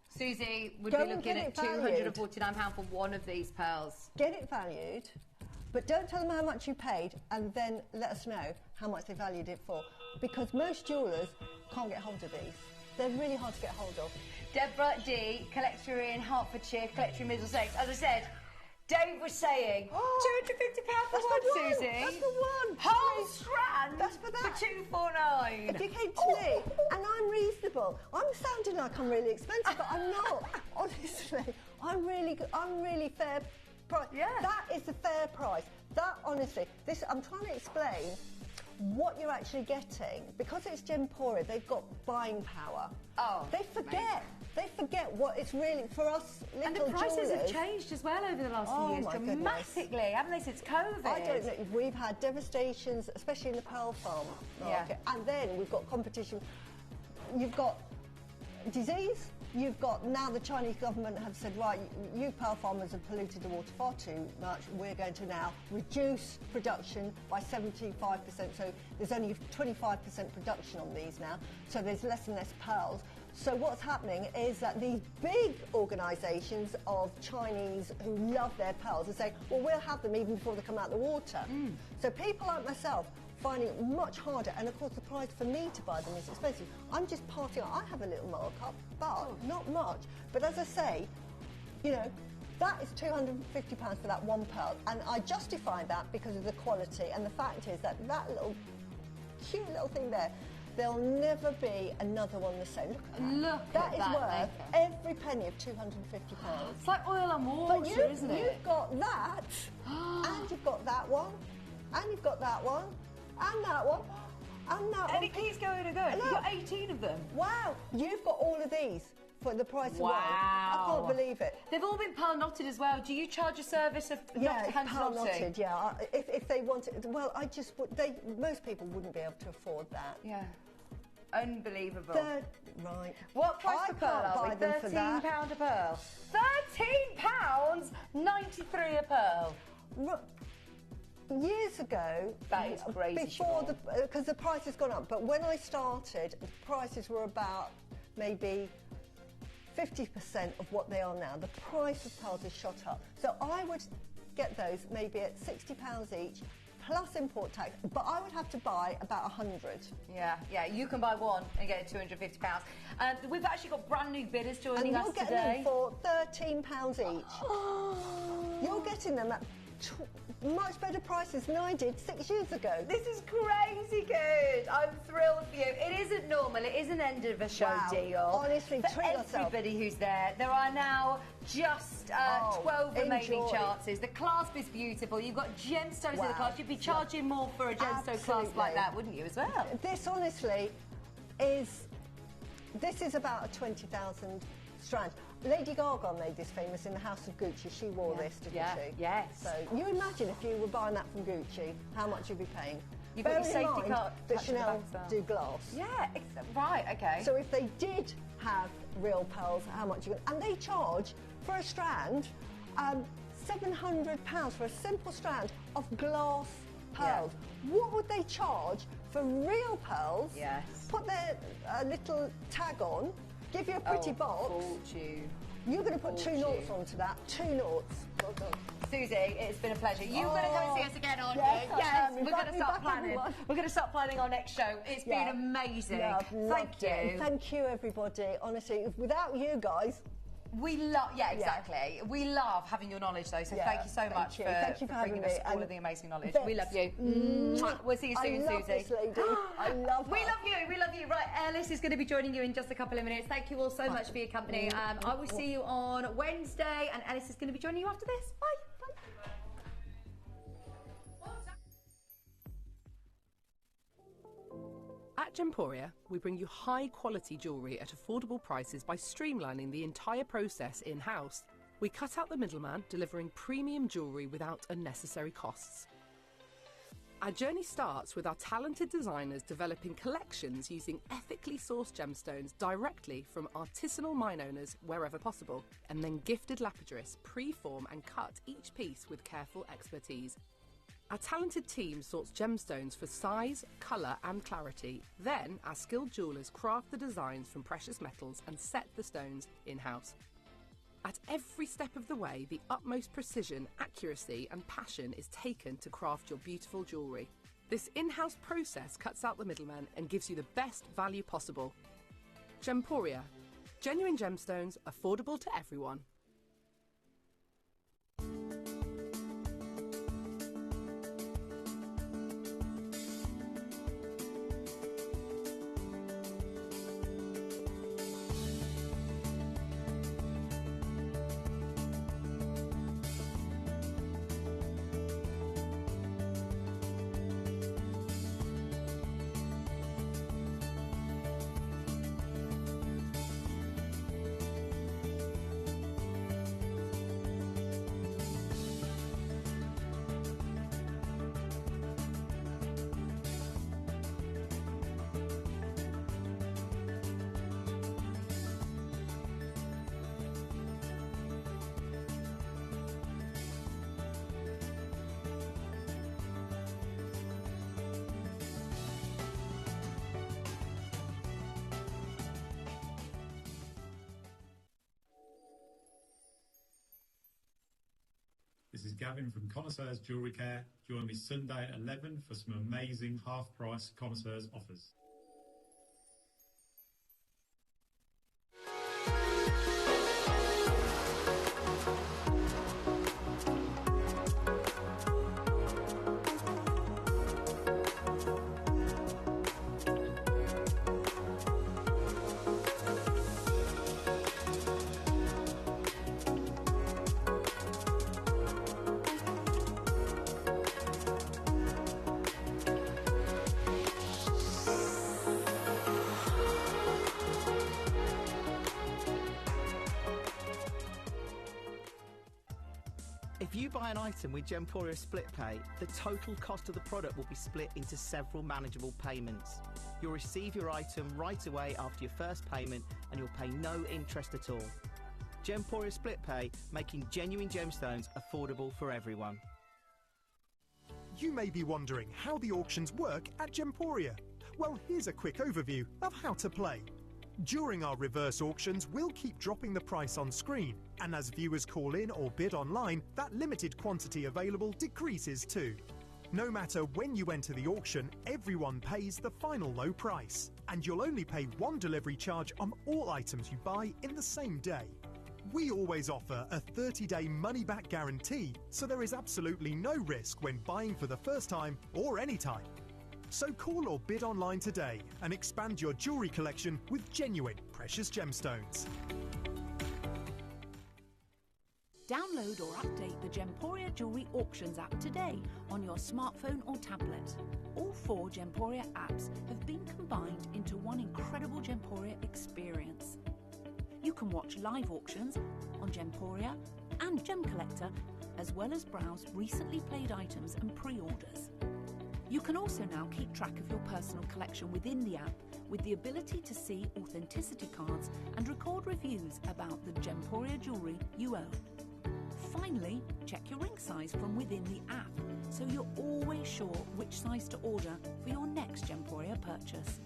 Susie would be looking at £249 for one of these pearls. Get it valued, but don't tell them how much you paid, and then let us know how much they valued it for. Because most jewellers can't get hold of these. They're really hard to get hold of. Deborah D, collector in Hertfordshire, collector in Middlesex. As I said, Dave was saying, £250 for one, Susie. That's for one. Whole strand. That's for that. For £249. If you came to me, and I'm reasonable. I'm sounding like I'm really expensive, but I'm not. Honestly, I'm really fair price. Yeah. That is the fair price. That, honestly, I'm trying to explain what you're actually getting. Because it's Gemporia, they've got buying power. Oh, They forget. They forget what it's really, for us little And the prices jewellers, have changed as well over the last few years, my goodness. dramatically, haven't they, since COVID? I don't know. We've had devastations, especially in the pearl farm market. Yeah. And then we've got competition. You've got disease. You've got, now the Chinese government have said, right, you pearl farmers have polluted the water far too much. We're going to now reduce production by 75%. So there's only 25% production on these now. So there's less and less pearls. So what's happening is that these big organisations of Chinese who love their pearls are saying, well, we'll have them even before they come out of the water. So people like myself finding it much harder, and of course the price for me to buy them is expensive. I'm just passing on. I have a little markup, but not much. But as I say, you know, that is £250 for that one pearl, and I justify that because of the quality, and the fact is that that little cute little thing there, there'll never be another one the same. Look at that. That is worth maker. every penny of £250. It's like oil and water, But isn't it? you've got that, and you've got that one, and you've got that one, and that one, and that one. And it keeps going and going. Look. You've got 18 of them. Wow, you've got all of these for the price of one. I Wow. can't believe it. They've all been pearl knotted as well. Do you charge a service of Yeah, hand pearl knotting? knotted. Yeah, if they wanted, well, I just would. Most people wouldn't be able to afford that. Yeah. Unbelievable. Right. What price I per pearl can't are buy we? them for that. £13 a pearl. £13? 93 a pearl. Years ago, That is crazy, before because the price has gone up. But when I started, the prices were about maybe 50% of what they are now. The price of pearls has shot up. So I would get those maybe at £60 each, plus import tax. But I would have to buy about 100. Yeah, you can buy one and get it £250. We've actually got brand new bidders joining And us you're getting today. them for £13 each. You're getting them at much better prices than I did 6 years ago. This is crazy good. I'm thrilled for you. It isn't normal. It is an end of a show Wow. deal. Honestly, for treat yourself. everybody who's there. There are now just 12 remaining enjoy. chances. The clasp is beautiful. You've got gemstones in the Wow. clasp. You'd be charging more for a gemstone clasp Absolutely. like that, wouldn't you, as well? This honestly this is about a 20,000 strand. Lady Gaga made this famous in the House of Gucci. She wore this, didn't she? Yes. So you imagine if you were buying that from Gucci, how much you'd be paying. You've got your Bearing in safety mind card that touching the Chanel back as well. do glass. Yeah, right, okay. So if they did have real pearls, how much you would... And they charge, for a strand, £700 for a simple strand of glass pearls. What would they charge for real pearls? Yes. Put their little tag on, give you a pretty box. Fortune. You're going to put 2 noughts onto that. 2 noughts. Well done. Susie, it's been a pleasure. You're going to come and see us again, aren't yes, you? I am. We're Invite going to me start back, planning. everyone. We're going to start planning our next show. It's been amazing. Yeah, I've Thank loved you. it. Thank you, everybody. Honestly, without you guys... We love, exactly. We love having your knowledge, though. So thank you so much Thank you for bringing having us me. all of the amazing knowledge. Bex, We love you. Mwah. We'll see you soon, I love Susie. this lady. I love her. We love you. We love you. Right, Alice is going to be joining you in just a couple of minutes. Thank you all so much for your company. I will see you on Wednesday, and Alice is going to be joining you after this. Bye. At Gemporia, we bring you high-quality jewellery at affordable prices by streamlining the entire process in-house. We cut out the middleman, delivering premium jewellery without unnecessary costs. Our journey starts with our talented designers developing collections using ethically sourced gemstones directly from artisanal mine owners wherever possible, and then gifted lapidarists pre-form and cut each piece with careful expertise. Our talented team sorts gemstones for size, colour and clarity. Then, our skilled jewellers craft the designs from precious metals and set the stones in-house. At every step of the way, the utmost precision, accuracy and passion is taken to craft your beautiful jewellery. This in-house process cuts out the middleman and gives you the best value possible. Gemporia. Genuine gemstones, affordable to everyone. Gavin from Connoisseurs Jewellery Care. Join me Sunday at 11 for some amazing half-price Connoisseurs offers. If you buy an item with Gemporia Split Pay, the total cost of the product will be split into several manageable payments. You'll receive your item right away after your first payment and you'll pay no interest at all. Gemporia Split Pay, making genuine gemstones affordable for everyone. You may be wondering how the auctions work at Gemporia. Well, here's a quick overview of how to play. During our reverse auctions, we'll keep dropping the price on screen, and as viewers call in or bid online, that limited quantity available decreases too. No matter when you enter the auction, everyone pays the final low price, and you'll only pay one delivery charge on all items you buy in the same day. We always offer a 30-day money-back guarantee, so there is absolutely no risk when buying for the first time or any time. So call or bid online today and expand your jewellery collection with genuine precious gemstones. Download or update the Gemporia Jewellery Auctions app today on your smartphone or tablet. All 4 Gemporia apps have been combined into one incredible Gemporia experience. You can watch live auctions on Gemporia and Gem Collector, as well as browse recently played items and pre-orders. You can also now keep track of your personal collection within the app with the ability to see authenticity cards and record reviews about the Gemporia jewellery you own. Finally, check your ring size from within the app so you're always sure which size to order for your next Gemporia purchase.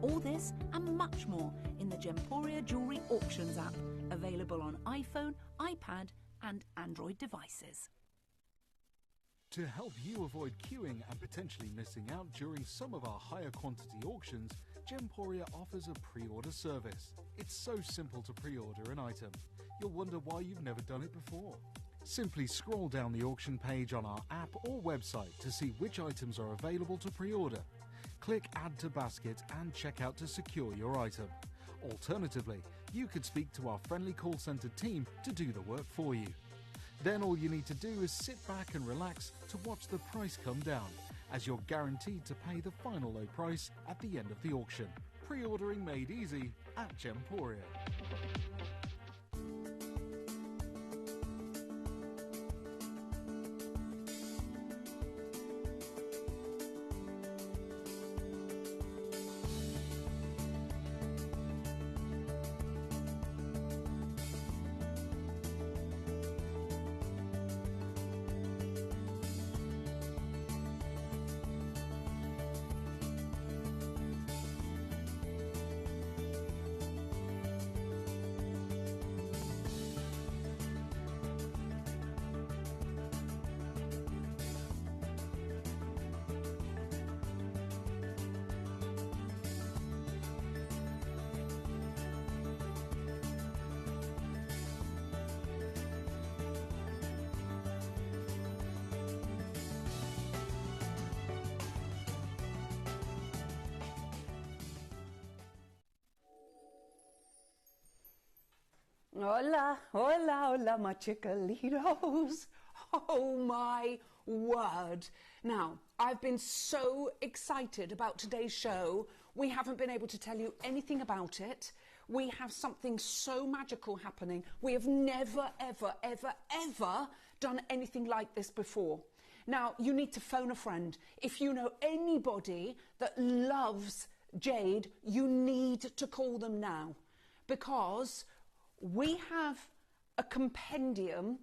All this and much more in the Gemporia Jewellery Auctions app, available on iPhone, iPad and Android devices. To help you avoid queuing and potentially missing out during some of our higher quantity auctions, Gemporia offers a pre-order service. It's so simple to pre-order an item. You'll wonder why you've never done it before. Simply scroll down the auction page on our app or website to see which items are available to pre-order. Click Add to Basket and check out to secure your item. Alternatively, you could speak to our friendly call centre team to do the work for you. Then all you need to do is sit back and relax to watch the price come down, as you're guaranteed to pay the final low price at the end of the auction. Pre-ordering made easy at Gemporia. Hola, hola, hola, my chicolitos. Oh my word. Now, I've been so excited about today's show. We haven't been able to tell you anything about it. We have something so magical happening. We have never, ever, ever, ever done anything like this before. Now, you need to phone a friend. If you know anybody that loves Jade, you need to call them now, because we have a compendium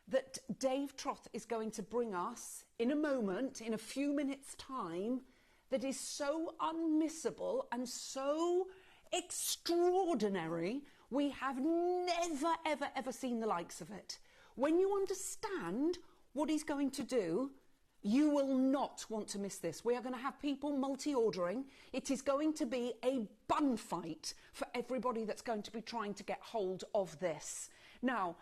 that Dave Troth is going to bring us in a moment, in a few minutes' time, that is so unmissable and so extraordinary. We have never, ever, ever seen the likes of it. When you understand what he's going to do, you will not want to miss this. We are going to have people multi-ordering. It is going to be a bun fight for everybody that's going to be trying to get hold of this. Now,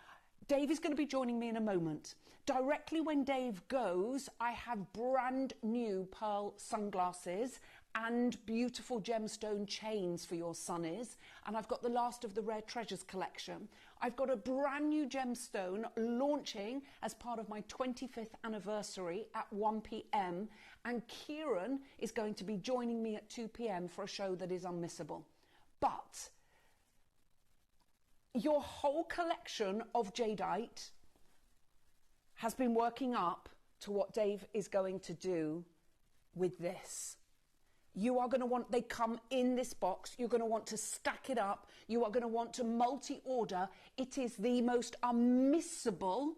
Dave is going to be joining me in a moment. Directly when Dave goes, I have brand new pearl sunglasses and beautiful gemstone chains for your sunnies. And I've got the last of the Rare Treasures collection. I've got a brand new gemstone launching as part of my 25th anniversary at 1 p.m. And Kieran is going to be joining me at 2 p.m. for a show that is unmissable. But your whole collection of jadeite has been working up to what Dave is going to do with this. You are going to want, they come in this box, you're going to want to stack it up, you are going to want to multi-order. It is the most unmissable,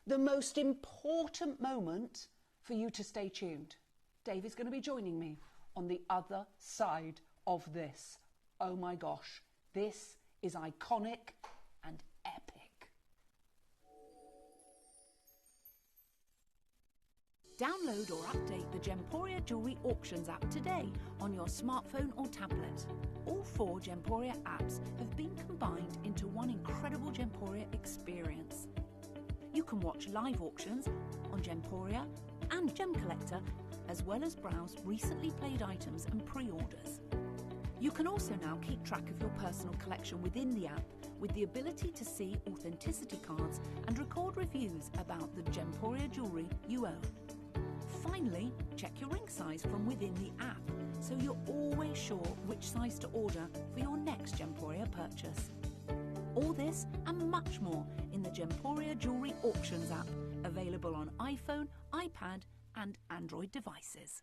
the most important moment for you to stay tuned. Dave is going to be joining me on the other side of this. Oh my gosh, this is iconic and epic. Download or update the Gemporia Jewellery Auctions app today on your smartphone or tablet. All 4 Gemporia apps have been combined into one incredible Gemporia experience. You can watch live auctions on Gemporia and Gem Collector, as well as browse recently played items and pre-orders. You can also now keep track of your personal collection within the app with the ability to see authenticity cards and record reviews about the Gemporia jewellery you own. Finally, check your ring size from within the app so you're always sure which size to order for your next Gemporia purchase. All this and much more in the Gemporia Jewellery Auctions app, available on iPhone, iPad and Android devices.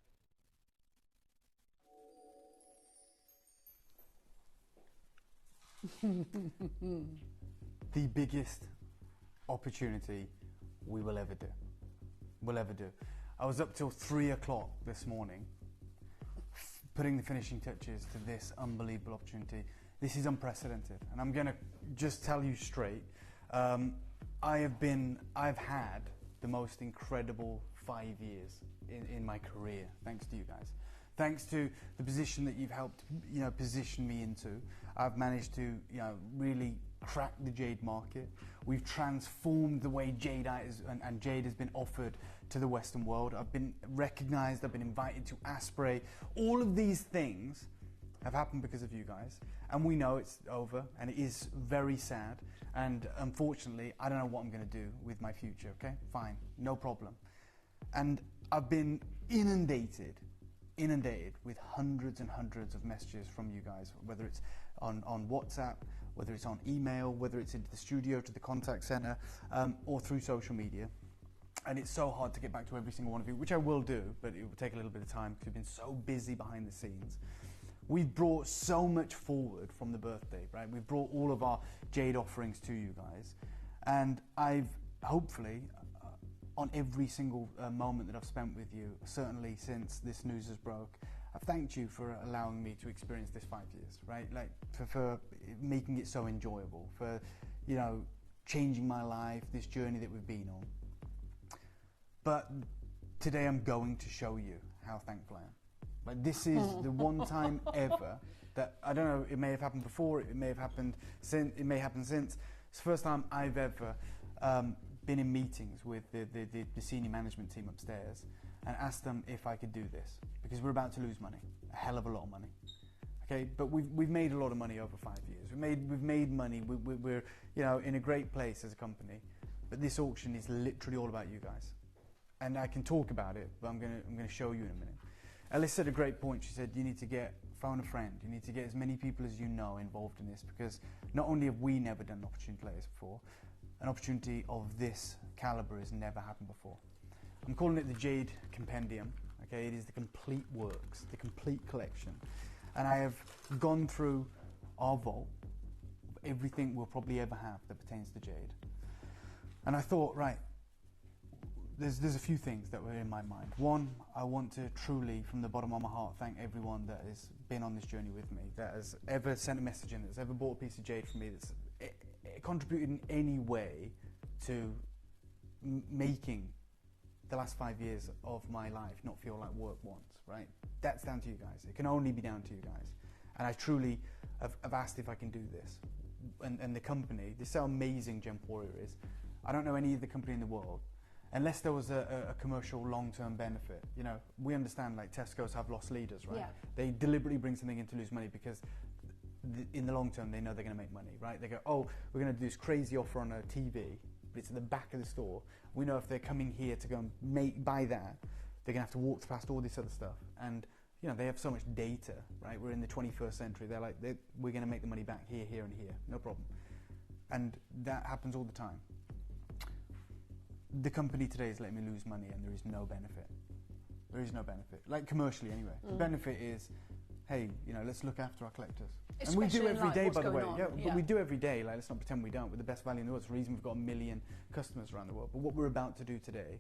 The biggest opportunity we will ever do. I was up till 3 o'clock this morning, putting the finishing touches to this unbelievable opportunity. This is unprecedented, and I'm going to just tell you straight. I've had the most incredible 5 years in my career, thanks to you guys. Thanks to the position that you've helped, position me into. I've managed to, really crack the jade market. We've transformed the way jadeite and jade has been offered to the Western world. I've been recognized, I've been invited to Asprey. All of these things have happened because of you guys. And we know it's over, and it is very sad. And unfortunately, I don't know what I'm going to do with my future, okay? Fine, no problem. And I've been inundated with hundreds and hundreds of messages from you guys, whether it's on WhatsApp, whether it's on email, whether it's into the studio to the contact center, or through social media. And it's so hard to get back to every single one of you, which I will do, but it will take a little bit of time because we've been so busy behind the scenes. We've brought so much forward from the birthday, right? We've brought all of our jade offerings to you guys. And I've hopefully, on every single moment that I've spent with you, certainly since this news has broke, I've thanked you for allowing me to experience this 5 years, right? Like for making it so enjoyable, for, changing my life, this journey that we've been on. But today I'm going to show you how thankful I am. Like, this is the one time ever that, I don't know, it may have happened before, it may have happened since, it may happen since. It's the first time I've ever been in meetings with the senior management team upstairs and asked them if I could do this, because we're about to lose money, a hell of a lot of money. Okay, but we've made a lot of money over 5 years. We've made money. We're in a great place as a company, but this auction is literally all about you guys. And I can talk about it, but I'm gonna show you in a minute. Alice said a great point. She said you need to phone a friend. You need to get as many people as you know involved in this, because not only have we never done an opportunity like this before, an opportunity of this caliber has never happened before. I'm calling it the Jade Compendium. Okay, it is the complete works, the complete collection. And I have gone through our vault, everything we'll probably ever have that pertains to jade. And I thought, right, there's a few things that were in my mind. One, I want to truly, from the bottom of my heart, thank everyone that has been on this journey with me, that has ever sent a message in, that's ever bought a piece of jade from me, that's contributed in any way to making the last 5 years of my life not feel like work once, right? That's down to you guys. It can only be down to you guys. And I truly have asked if I can do this. And the company, this is how amazing Gemporia is. I don't know any other company in the world, unless there was a commercial long-term benefit. You know, we understand like Tesco's have lost leaders, right? Yeah. They deliberately bring something in to lose money because in the long term they know they're going to make money, right? They go, oh, we're going to do this crazy offer on a TV, but it's at the back of the store. We know if they're coming here to go and buy that, they're going to have to walk past all this other stuff. And you know, they have so much data, right? We're in the 21st century. They're like, we're going to make the money back here, here, and here. No problem. And that happens all the time. The company today is letting me lose money, and there is no benefit. There is no benefit, like commercially anyway. The benefit is, hey, you know, let's look after our collectors. Especially and we do every day, by the way. On. Yeah, but we do every day. Like, let's not pretend we don't. We're the best value in the world. It's the reason we've got 1 million customers around the world. But what we're about to do today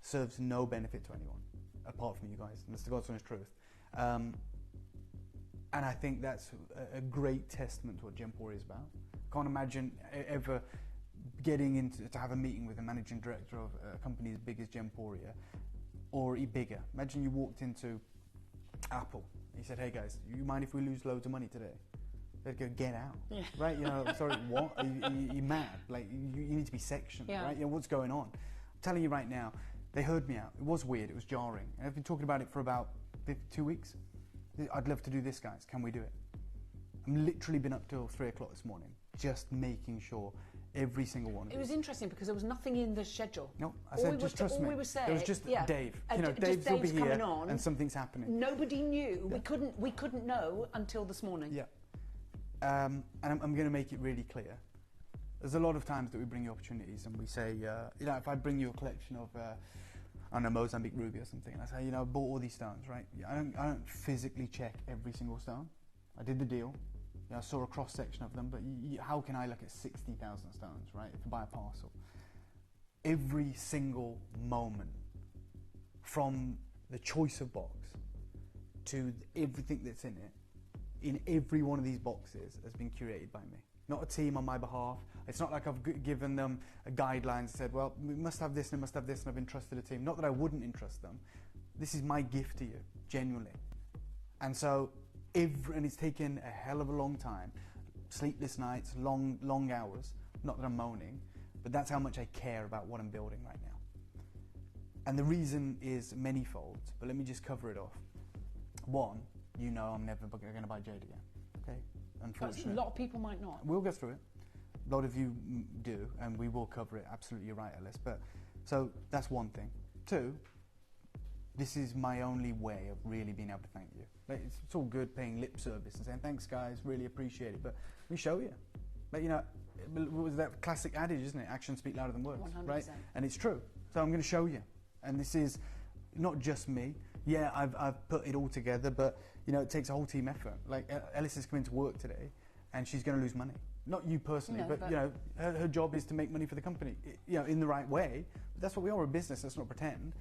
serves no benefit to anyone, apart from you guys. And that's the God's honest truth. And I think that's a great testament to what Gemporia is about. Can't imagine ever getting into to have a meeting with a managing director of a company as big as Gemporia, or bigger. Imagine you walked into Apple. He said, "Hey guys, you mind if we lose loads of money today?" They'd go, "Get out!" Yeah. Right? You know, sorry, what? Are you mad? Like, you need to be sectioned, right? You know, what's going on? I'm telling you right now, they heard me out. It was weird. It was jarring. And I've been talking about it for about 2 weeks. I'd love to do this, guys. Can we do it? I've literally been up till 3 o'clock this morning, just making sure every single one of It was interesting because there was nothing in the schedule. No, I said, just trust me. We were saying, it was just Dave. You know, Dave's over here and something's happening. Nobody knew. Yeah. We couldn't know until this morning. Yeah. And I'm going to make it really clear. There's a lot of times that we bring you opportunities and we say, you know, if I bring you a collection of, I don't know, Mozambique ruby or something, and I say, you know, I bought all these stones, right? I don't physically check every single stone. I did the deal. You know, I saw a cross-section of them, but how can I look at 60,000 stones, right, if I buy a parcel? Every single moment, from the choice of box to everything that's in it, in every one of these boxes has been curated by me. Not a team on my behalf. It's not like I've given them a guideline and said, well, we must have this and we must have this, and I've entrusted a team. Not that I wouldn't entrust them. This is my gift to you, genuinely. And so, and it's taken a hell of a long time, sleepless nights, long hours. Not that I'm moaning, but that's how much I care about what I'm building right now. And the reason is manyfold, but let me just cover it off. One, you know I'm never going to buy Jade again. Okay, unfortunately. A lot of people might not. We'll go through it. A lot of you do, and we will cover it. Absolutely, you're right, Alice. But so that's one thing. Two, this is my only way of really being able to thank you. Like, it's all good paying lip service and saying thanks, guys, really appreciate it. But let me show you. But you know, what was that classic adage, isn't it? Actions speak louder than words, 100%. right? And it's true. So I'm going to show you. And this is not just me. Yeah, I've put it all together, but you know, it takes a whole team effort. Like Alice is coming to work today, and she's going to lose money. Not you personally, but you know, her job is to make money for the company. You know, in the right way. But that's what we are, a business. Let's not pretend.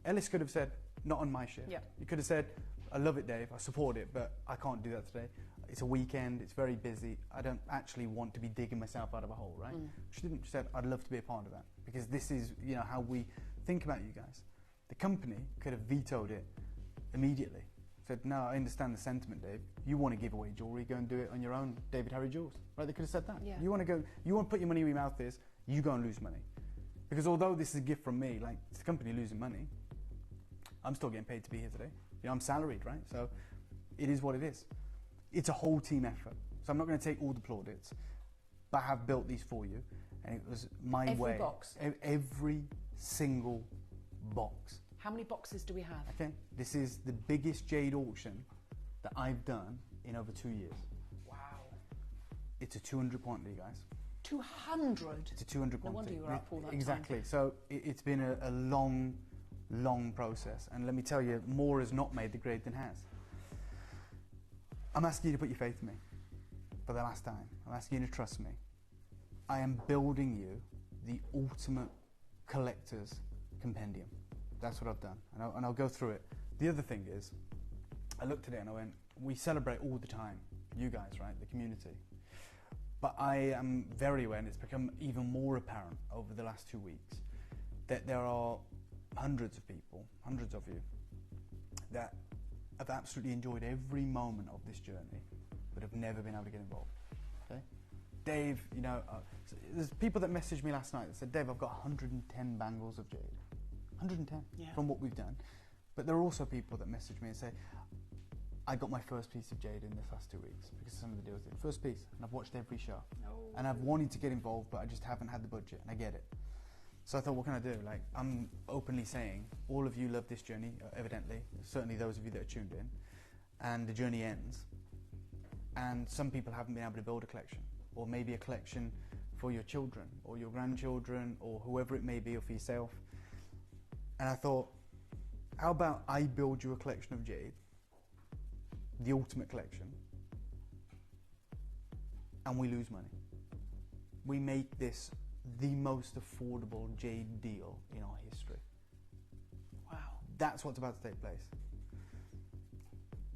Alice could have said, "Not on my shift." Yeah. You could have said, "I love it, Dave. I support it, but I can't do that today. It's a weekend. It's very busy. I don't actually want to be digging myself out of a hole." Right? She didn't. She said, "I'd love to be a part of that because this is, you know, how we think about you guys." The company could have vetoed it immediately. Said, "No, I understand the sentiment, Dave. You want to give away jewellery, go and do it on your own, David Harry Jewels." Right? They could have said that. Yeah. You want to put your money where your mouth is, you go and lose money. Because although this is a gift from me, like, it's the company losing money, I'm still getting paid to be here today. You know, I'm salaried, right? So it is what it is. It's a whole team effort. So I'm not going to take all the plaudits, but I have built these for you, and it was my way. Every box? Every single box. How many boxes do we have? Okay, this is the biggest Jade auction that I've done in over 2 years. Wow. It's a 200 quantity, guys. 200? It's a 200 quantity. No wonder you were up all that Exactly. time. So it's been a long process. And let me tell you, more has not made the grade than has. I'm asking you to put your faith in me for the last time. I'm asking you to trust me. I am building you the ultimate collector's compendium. That's what I've done. And I'll go through it. The other thing is, I looked at it and I went, we celebrate all the time. You guys, right? The community. But I am very aware, and it's become even more apparent over the last 2 weeks, that there are hundreds of people, hundreds of you, that have absolutely enjoyed every moment of this journey, but have never been able to get involved. Okay, Dave, you know, there's people that messaged me last night that said, Dave, I've got 110 bangles of jade, 110 from what we've done. But there are also people that message me and say, I got my first piece of jade in this last 2 weeks because of some of the deals. First piece, and I've watched every show, and I've wanted to get involved, but I just haven't had the budget, and I get it. So I thought, what can I do? Like, I'm openly saying, all of you love this journey, evidently, certainly those of you that are tuned in, and the journey ends. And some people haven't been able to build a collection, or maybe a collection for your children, or your grandchildren, or whoever it may be, or for yourself. And I thought, how about I build you a collection of jade, the ultimate collection, and we lose money. We make this the most affordable jade deal in our history. Wow. That's what's about to take place.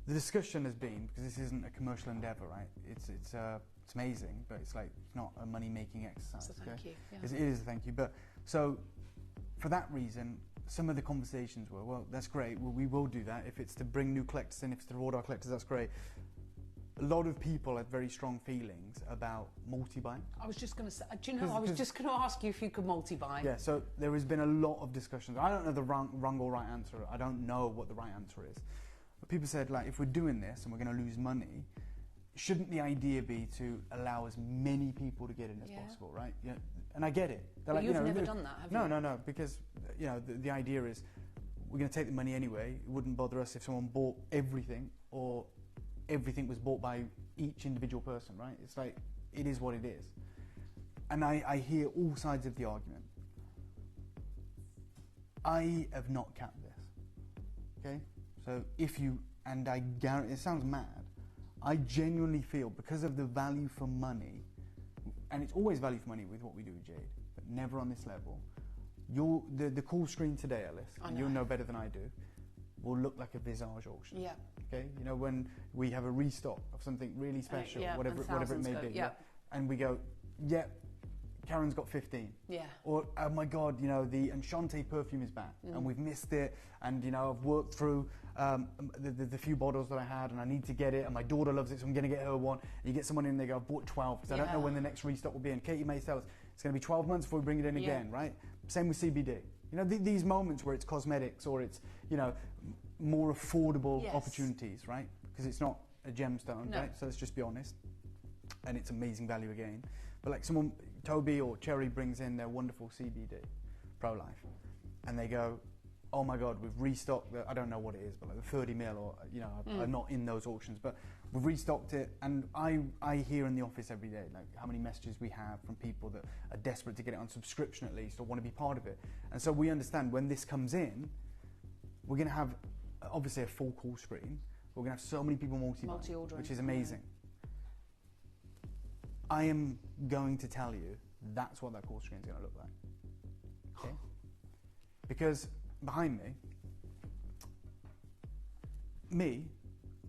The discussion has been, because this isn't a commercial endeavour, right? It's amazing, but it's not a money-making exercise. It's a thank you. Yeah. It is a thank you. But so, for that reason, some of the conversations were, well, that's great. Well, we will do that if it's to bring new collectors in, if it's to reward our collectors. That's great. A lot of people had very strong feelings about multi-buying. I was just going to say, do you know, I was just going to ask you if you could multi-buy. Yeah, so there has been a lot of discussions. I don't know the wrong or right answer. I don't know what the right answer is. But people said, like, if we're doing this and we're going to lose money, shouldn't the idea be to allow as many people to get in as possible, right? Yeah, and I get it. But like, you've never done that, have you? No, because you know the idea is we're going to take the money anyway. It wouldn't bother us if someone bought everything or everything was bought by each individual person, right? It's like, it is what it is. And I hear all sides of the argument. I have not capped this, okay? So if you, and I guarantee, it sounds mad, I genuinely feel because of the value for money, and it's always value for money with what we do with Jade, but never on this level. The call screen today, Alice, and you'll know better than I do, will look like a Visage auction. Yeah. Okay, you know, when we have a restock of something really special, whatever it may be, and we go, yeah, Karen's got 15. Yeah. Or, oh my God, you know, the Enchante perfume is back, and we've missed it, and you know, I've worked through the few bottles that I had, and I need to get it, and my daughter loves it, so I'm going to get her one. And you get someone in, they go, I've bought 12, because I don't know when the next restock will be. And Katie May tells, it's going to be 12 months before we bring it in again, right? Same with CBD. You know, these moments where it's cosmetics or it's, you know, more affordable opportunities, right? Because it's not a gemstone, right? So let's just be honest. And it's amazing value again. But like someone, Toby or Cherry brings in their wonderful CBD, Pro-Life, and they go, oh my God, we've restocked I don't know what it is, but like the 30 mil or, you know, I'm not in those auctions, but we've restocked it. And I hear in the office every day, like how many messages we have from people that are desperate to get it on subscription at least or want to be part of it. And so we understand when this comes in, we're going to have obviously a full call screen. We're going to have so many people multi-ordering, which is amazing. I am going to tell you that's what that call screen is going to look like. Okay? Because behind me,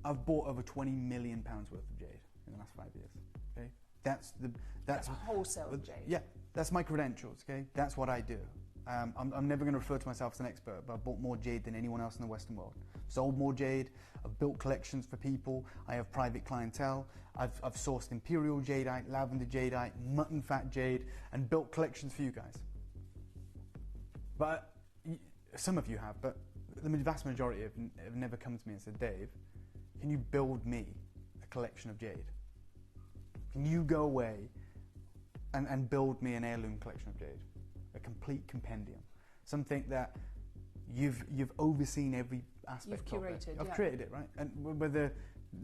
I've bought over £20 million worth of jade in the last 5 years. Okay? That's wholesale of jade. Yeah, that's my credentials. Okay, that's what I do. I'm never going to refer to myself as an expert, but I've bought more jade than anyone else in the Western world. Sold more jade. I've built collections for people. I have private clientele. I've sourced imperial jadeite, lavender jadeite, mutton fat jade, and built collections for you guys. But some of you have, but the vast majority have never come to me and said, Dave, can you build me a collection of jade? Can you go away and build me an heirloom collection of jade? A complete compendium. Something that you've overseen every aspect of it. I've created it, right? And whether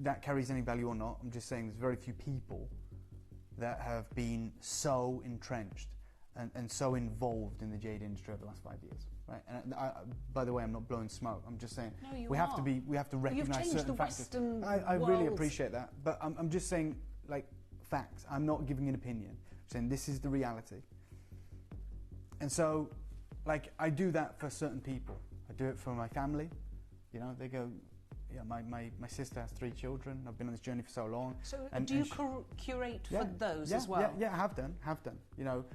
that carries any value or not, I'm just saying there's very few people that have been so entrenched and so involved in the jade industry over the last 5 years, right? And by the way, I'm not blowing smoke. I'm just saying we have to recognise certain factors. I really appreciate that, but I'm just saying, like, facts. I'm not giving an opinion. I'm saying this is the reality. And so, like, I do that for certain people. I do it for my family. You know, they go, yeah, my sister has 3 children. I've been on this journey for so long. So do you curate for those as well? Yeah, I have done. You know,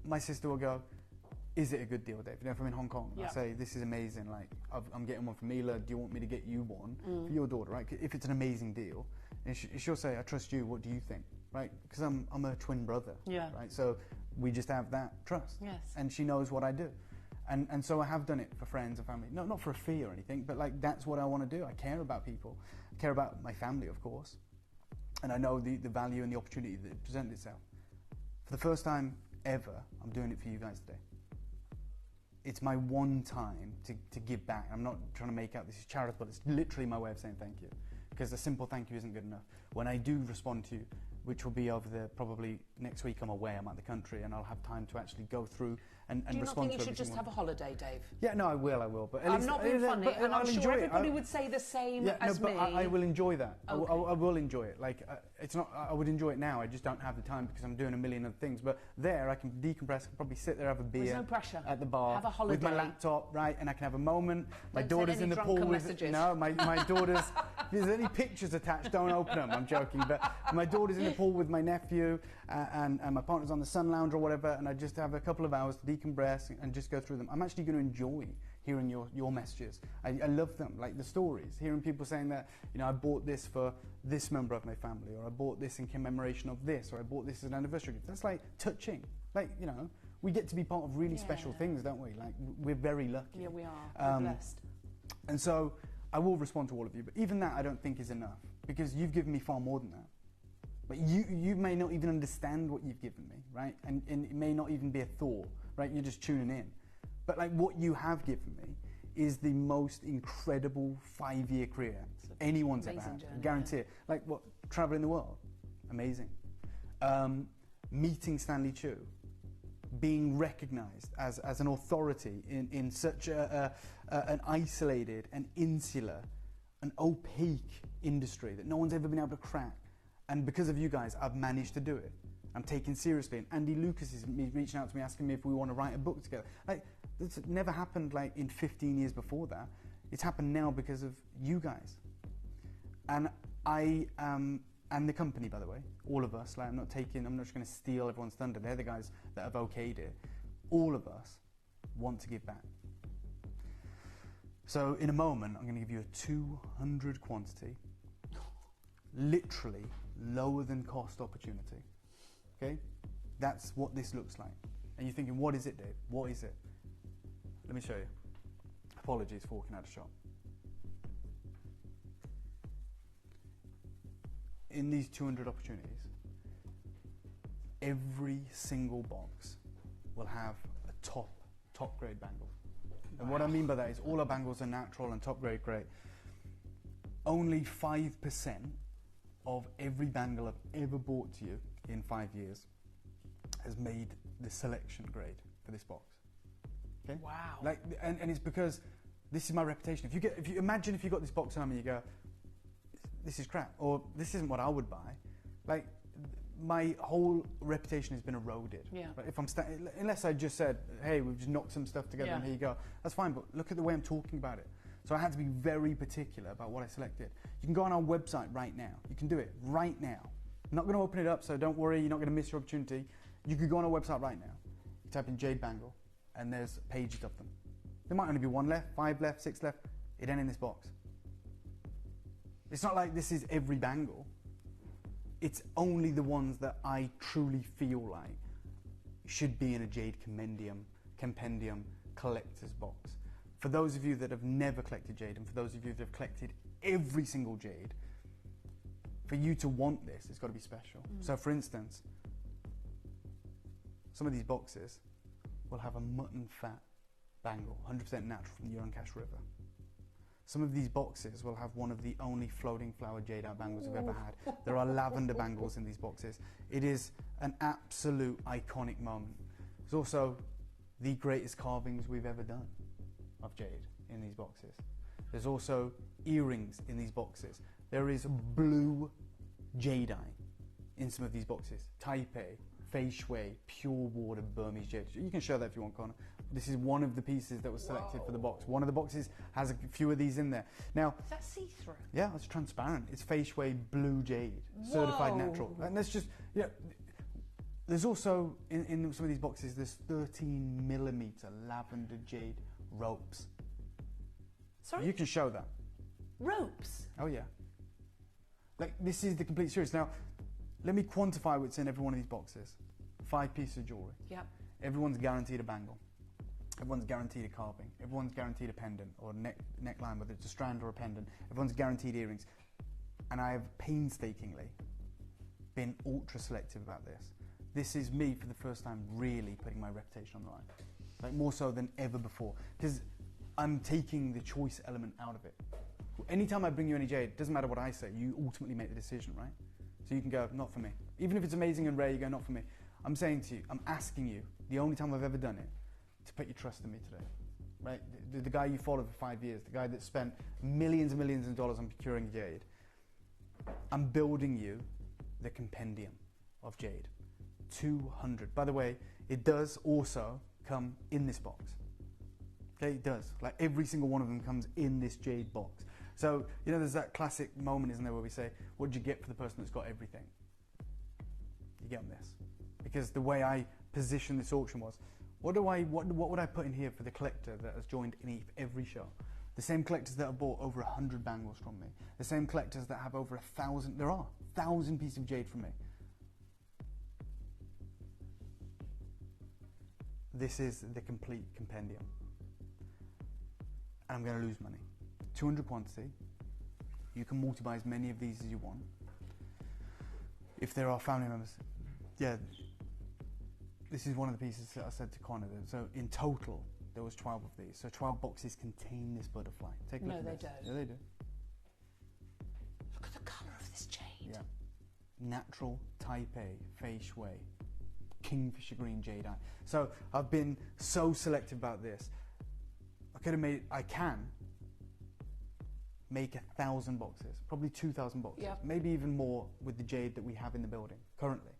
my sister will go, is it a good deal, Dave? You know, if I'm in Hong Kong, Yeah. I say, this is amazing, like, I'm getting one for Mila, do you want me to get you one for your daughter, right? If it's an amazing deal, and she'll say, I trust you, what do you think, right? Because I'm her twin brother, right? So we just have that trust. Yes. And she knows what I do. And so I have done it for friends and family. No, not for a fee or anything, but like, that's what I want to do. I care about people. I care about my family, of course. And I know the value and the opportunity that presents itself. For the first time ever, I'm doing it for you guys today. It's my one time to give back. I'm not trying to make out this is charitable. It's literally my way of saying thank you. Because a simple thank you isn't good enough. When I do respond to you, which will be over probably next week, I'm away, I'm out the country, and I'll have time to actually go through and respond to Do you not think you should every just single have a holiday, Dave? Yeah, no, I will. But at I'm least, not being funny, but and I'm I'll sure enjoy it. everybody would say the same as but me. I will enjoy that. Okay. I will enjoy it. Like, it's not. I would enjoy it now. I just don't have the time because I'm doing a million other things. But there, I can decompress. I can probably sit there, have a beer. There's no pressure. At the bar. Have a holiday. With my laptop, right? And I can have a moment. My Don't daughter's send in any the pool drunken with. messages. No, my daughter's. If there's any pictures attached, don't open them. I'm joking. But my daughter's in the pool with my nephew, and my partner's on the sun lounge or whatever, and I just have a couple of hours to decompress and just go through them. I'm actually going to enjoy hearing your messages. I love them, like the stories, hearing people saying that, you know, I bought this for this member of my family, or I bought this in commemoration of this, or I bought this as an anniversary gift. That's like touching. Like, you know, we get to be part of really special things, don't we? Like, we're very lucky. Yeah, we are. We're blessed. And so I will respond to all of you, but even that I don't think is enough, because you've given me far more than that. But you may not even understand what you've given me, right? And it may not even be a thought, right? You're just tuning in. But like, what you have given me is the most incredible 5-year career anyone's ever had. Journey, I guarantee it. Like, what, traveling the world, amazing. Meeting Stanley Chu, being recognized as an authority in such an isolated and insular, an opaque industry that no one's ever been able to crack. And because of you guys, I've managed to do it. I'm taken seriously. And Andy Lucas is reaching out to me, asking me if we want to write a book together. Like, this never happened like in 15 years before that. It's happened now because of you guys. And and the company, by the way, all of us. Like, I'm not just going to steal everyone's thunder. They're the guys that have okayed it. All of us want to give back. So in a moment, I'm going to give you a 200 quantity, literally lower than cost opportunity. Okay? That's what this looks like. And you're thinking, what is it, Dave? What is it? Let me show you. Apologies for walking out of shop. In these 200 opportunities, every single box will have a top grade bangle. And what I mean by that is all our bangles are natural and top grade great. Only 5% of every bangle I've ever bought to you in 5 years has made the selection grade for this box. Okay? Wow. Like, and it's because this is my reputation. If you imagine if you got this box home and you go, this is crap, or this isn't what I would buy, like, my whole reputation has been eroded. Yeah. Right? If I'm unless I just said, hey, we've just knocked some stuff together and here you go, that's fine. But look at the way I'm talking about it. So I had to be very particular about what I selected. You can go on our website right now. You can do it right now. I'm not going to open it up, so don't worry, you're not going to miss your opportunity. You could go on our website right now. You type in Jade Bangle, and there's pages of them. There might only be 1 left, 5 left, 6 left. It ain't in this box. It's not like this is every bangle. It's only the ones that I truly feel like should be in a Jade compendium collector's box. For those of you that have never collected Jade, and for those of you that have collected every single Jade, for you to want this, it's got to be special. So for instance, some of these boxes will have a mutton fat bangle, 100% natural from the Urancash River. Some of these boxes will have one of the only floating flower jadeite bangles we've ever had. There are lavender bangles in these boxes. It is an absolute iconic moment. It's also the greatest carvings we've ever done of jade in these boxes. There's also earrings in these boxes. There is blue jadeite in some of these boxes. Taipei, Fei Shui, pure water Burmese jade. You can show that if you want, Connor. This is one of the pieces that was selected for the box. One of the boxes has a few of these in there. Now, is that see-through? Yeah, it's transparent. It's Fei Shui blue jade, certified natural. And that's just, you know, There's also, in some of these boxes, there's 13mm lavender jade ropes. Sorry? You can show that. Ropes? Oh yeah. Like, this is the complete series. Now, let me quantify what's in every one of these boxes. 5 pieces of jewellery. Yep. Everyone's guaranteed a bangle. Everyone's guaranteed a carving. Everyone's guaranteed a pendant or neckline, whether it's a strand or a pendant. Everyone's guaranteed earrings. And I have painstakingly been ultra selective about this. This is me for the first time really putting my reputation on the line. Like, more so than ever before. Because I'm taking the choice element out of it. Anytime I bring you any jade, it doesn't matter what I say, you ultimately make the decision, right? So you can go, not for me. Even if it's amazing and rare, you go, not for me. I'm saying to you, I'm asking you, the only time I've ever done it, to put your trust in me today. Right? The guy you followed for 5 years, the guy that spent millions and millions of dollars on procuring jade. I'm building you the compendium of jade. 200. By the way, it does also come in this box. Okay, it does. Like, every single one of them comes in this jade box. So, you know, there's that classic moment, isn't there, where we say, what do you get for the person that's got everything? You get them this. Because the way I positioned this auction was, what would I put in here for the collector that has joined in every show? The same collectors that have bought over 100 bangles from me. The same collectors that have over 1,000, there are 1,000 pieces of jade from me. This is the complete compendium. And I'm going to lose money. 200 quantity. You can multiply as many of these as you want. If there are family members, yeah, this is one of the pieces that I said to Connor. So in total, there was 12 of these. So 12 boxes contain this butterfly. Take a look at this. No, they don't. Yeah, they do. Look at the colour of this jade. Yeah. Natural Type A, Fei Shui, Kingfisher Green Jade Eye. So I've been so selective about this. I can make 1,000 boxes, probably 2,000 boxes, Yep. maybe even more with the jade that we have in the building currently.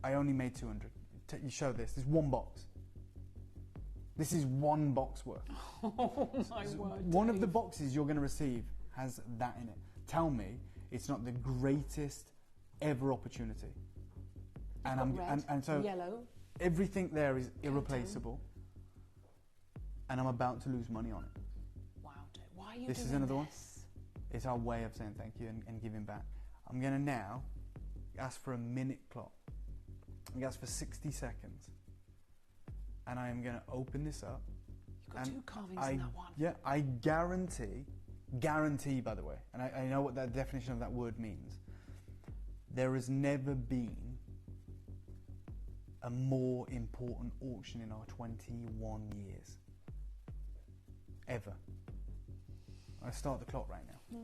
I only made 200. You show this. This is one box. This is one box worth. Oh my word. One of the boxes you're going to receive has that in it. Tell me it's not the greatest ever opportunity. And so yellow. everything there is irreplaceable. And I'm about to lose money on it. Wow, Dave. Why are you This doing is another this? one. It's our way of saying thank you and giving back. I'm going to now ask for a minute clock. I'm going to ask for 60 seconds. And I am going to open this up. You've got 2 carvings in that one. Yeah, I guarantee by the way, and I know what that definition of that word means. There has never been a more important auction in our 21 years. Ever. I start the clock right now.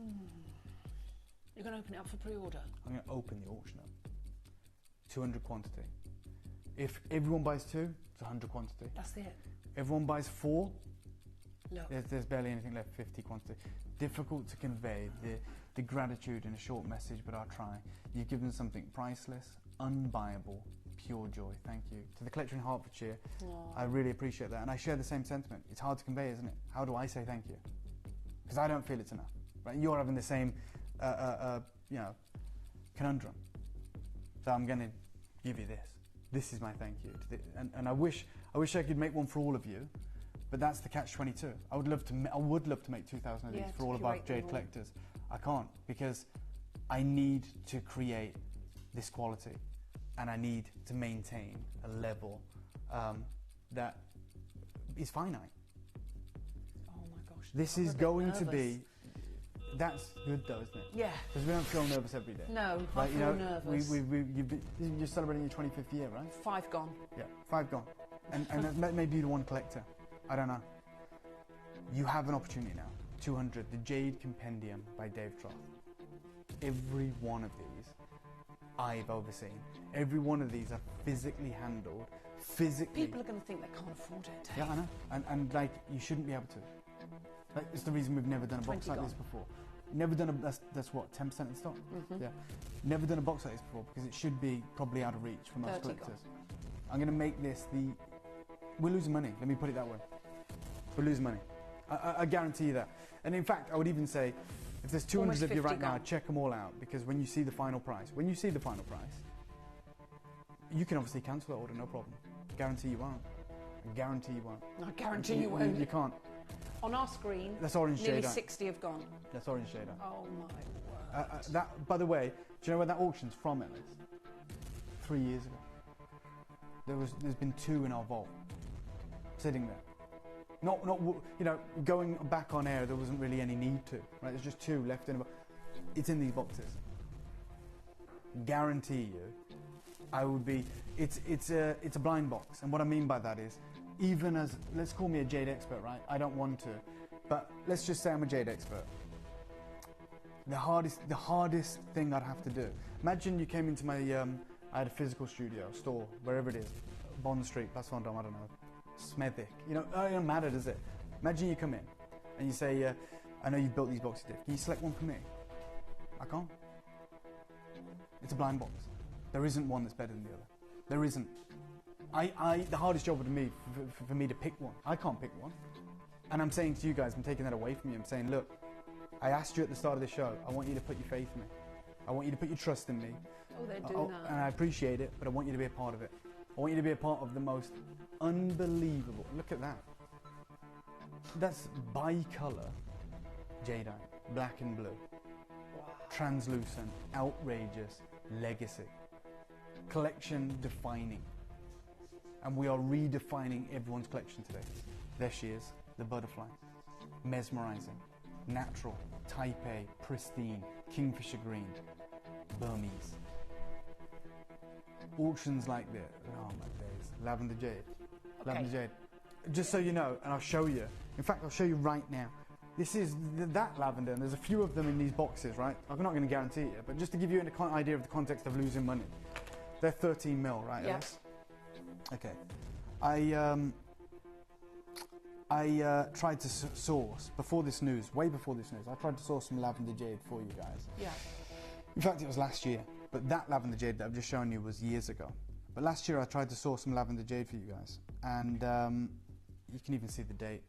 You're going to open it up for pre-order? I'm going to open the auction up. 200 quantity. If everyone buys 2, it's 100 quantity. That's it. Everyone buys 4, Look. there's barely anything left, 50 quantity. Difficult to convey the gratitude in a short message, but I'll try. You've given something priceless, unbuyable, pure joy. Thank you. To the collector in Hertfordshire, I really appreciate that. And I share the same sentiment. It's hard to convey, isn't it? How do I say thank you? Because I don't feel it's enough. Right? You're having the same, conundrum. So I'm going to give you this. This is my thank you. And I wish I could make one for all of you, but that's the catch-22. I would love to make 2,000 of these for all of our jade collectors. I can't, because I need to create this quality, and I need to maintain a level that is finite. Oh my gosh. This is going to be. That's good though, isn't it? Yeah. Because we don't feel nervous every day. No, I feel nervous. You're celebrating your 25th year, right? 5 gone. Yeah, 5 gone. And that may be the one collector. I don't know. You have an opportunity now. 200, the Jade Compendium by Dave Troth. Every one of these I've overseen. Every one of these are physically handled, physically. People are going to think they can't afford it. Yeah, I know. And like, you shouldn't be able to. Like, it's the reason we've never done a box like this before. Never done that's what, 10% in stock? Yeah. Never done a box like this before, because it should be probably out of reach for most collectors. I'm going to make this we're losing money, let me put it that way. We're losing money. I guarantee you that. And in fact, I would even say, if there's 200 of you right now, check them all out, because when you see the final price, You can obviously cancel that order, no problem. Guarantee you won't. I guarantee you won't. I guarantee you won't. You can't. On our screen, that's orange nearly Jade. 60 have gone. That's orange Jade. Oh my word. That, by the way, do you know where that auction's from, Ellis? 3 years ago. There's been 2 in our vault, sitting there. Not you know, going back on air. There wasn't really any need to. Right? There's just 2 left in. It's in these boxes. Guarantee you, I would be. It's a blind box, and what I mean by that is, even as, let's call me a Jade expert, right? I don't want to, but let's just say I'm a Jade expert. The hardest thing I'd have to do. Imagine you came into my, I had a physical studio, store, wherever it is, Bond Street, Place Vendôme, I don't know, Smethwick. You know, it doesn't matter, does it? Imagine you come in and you say, I know you've built these boxes, Dave. Can you select one for me? I can't. It's a blind box. There isn't one that's better than the other. There isn't. The hardest job would be for me to pick one. I can't pick one. And I'm saying to you guys, I'm taking that away from you. I'm saying, look, I asked you at the start of the show, I want you to put your faith in me. I want you to put your trust in me. Oh, they're doing that. And I appreciate it, but I want you to be a part of it. I want you to be a part of the most unbelievable, look at that. That's bi-colour jadeite, black and blue. Wow. Translucent, outrageous, legacy. Collection defining. And we are redefining everyone's collection today. There she is, the butterfly. Mesmerizing, natural, type A, pristine, kingfisher green, Burmese. Auctions like this, oh my days, lavender jade. Okay. Lavender jade. Just so you know, and I'll show you. In fact, I'll show you right now. This is that lavender, and there's a few of them in these boxes, right? I'm not going to guarantee it, but just to give you an idea of the context of losing money. They're 13 mil, right? Yes. Okay. I tried to source, before this news, way before this news, I tried to source some lavender jade for you guys. Yeah. In fact, it was last year, but that lavender jade that I've just shown you was years ago. But last year I tried to source some lavender jade for you guys, and you can even see the date.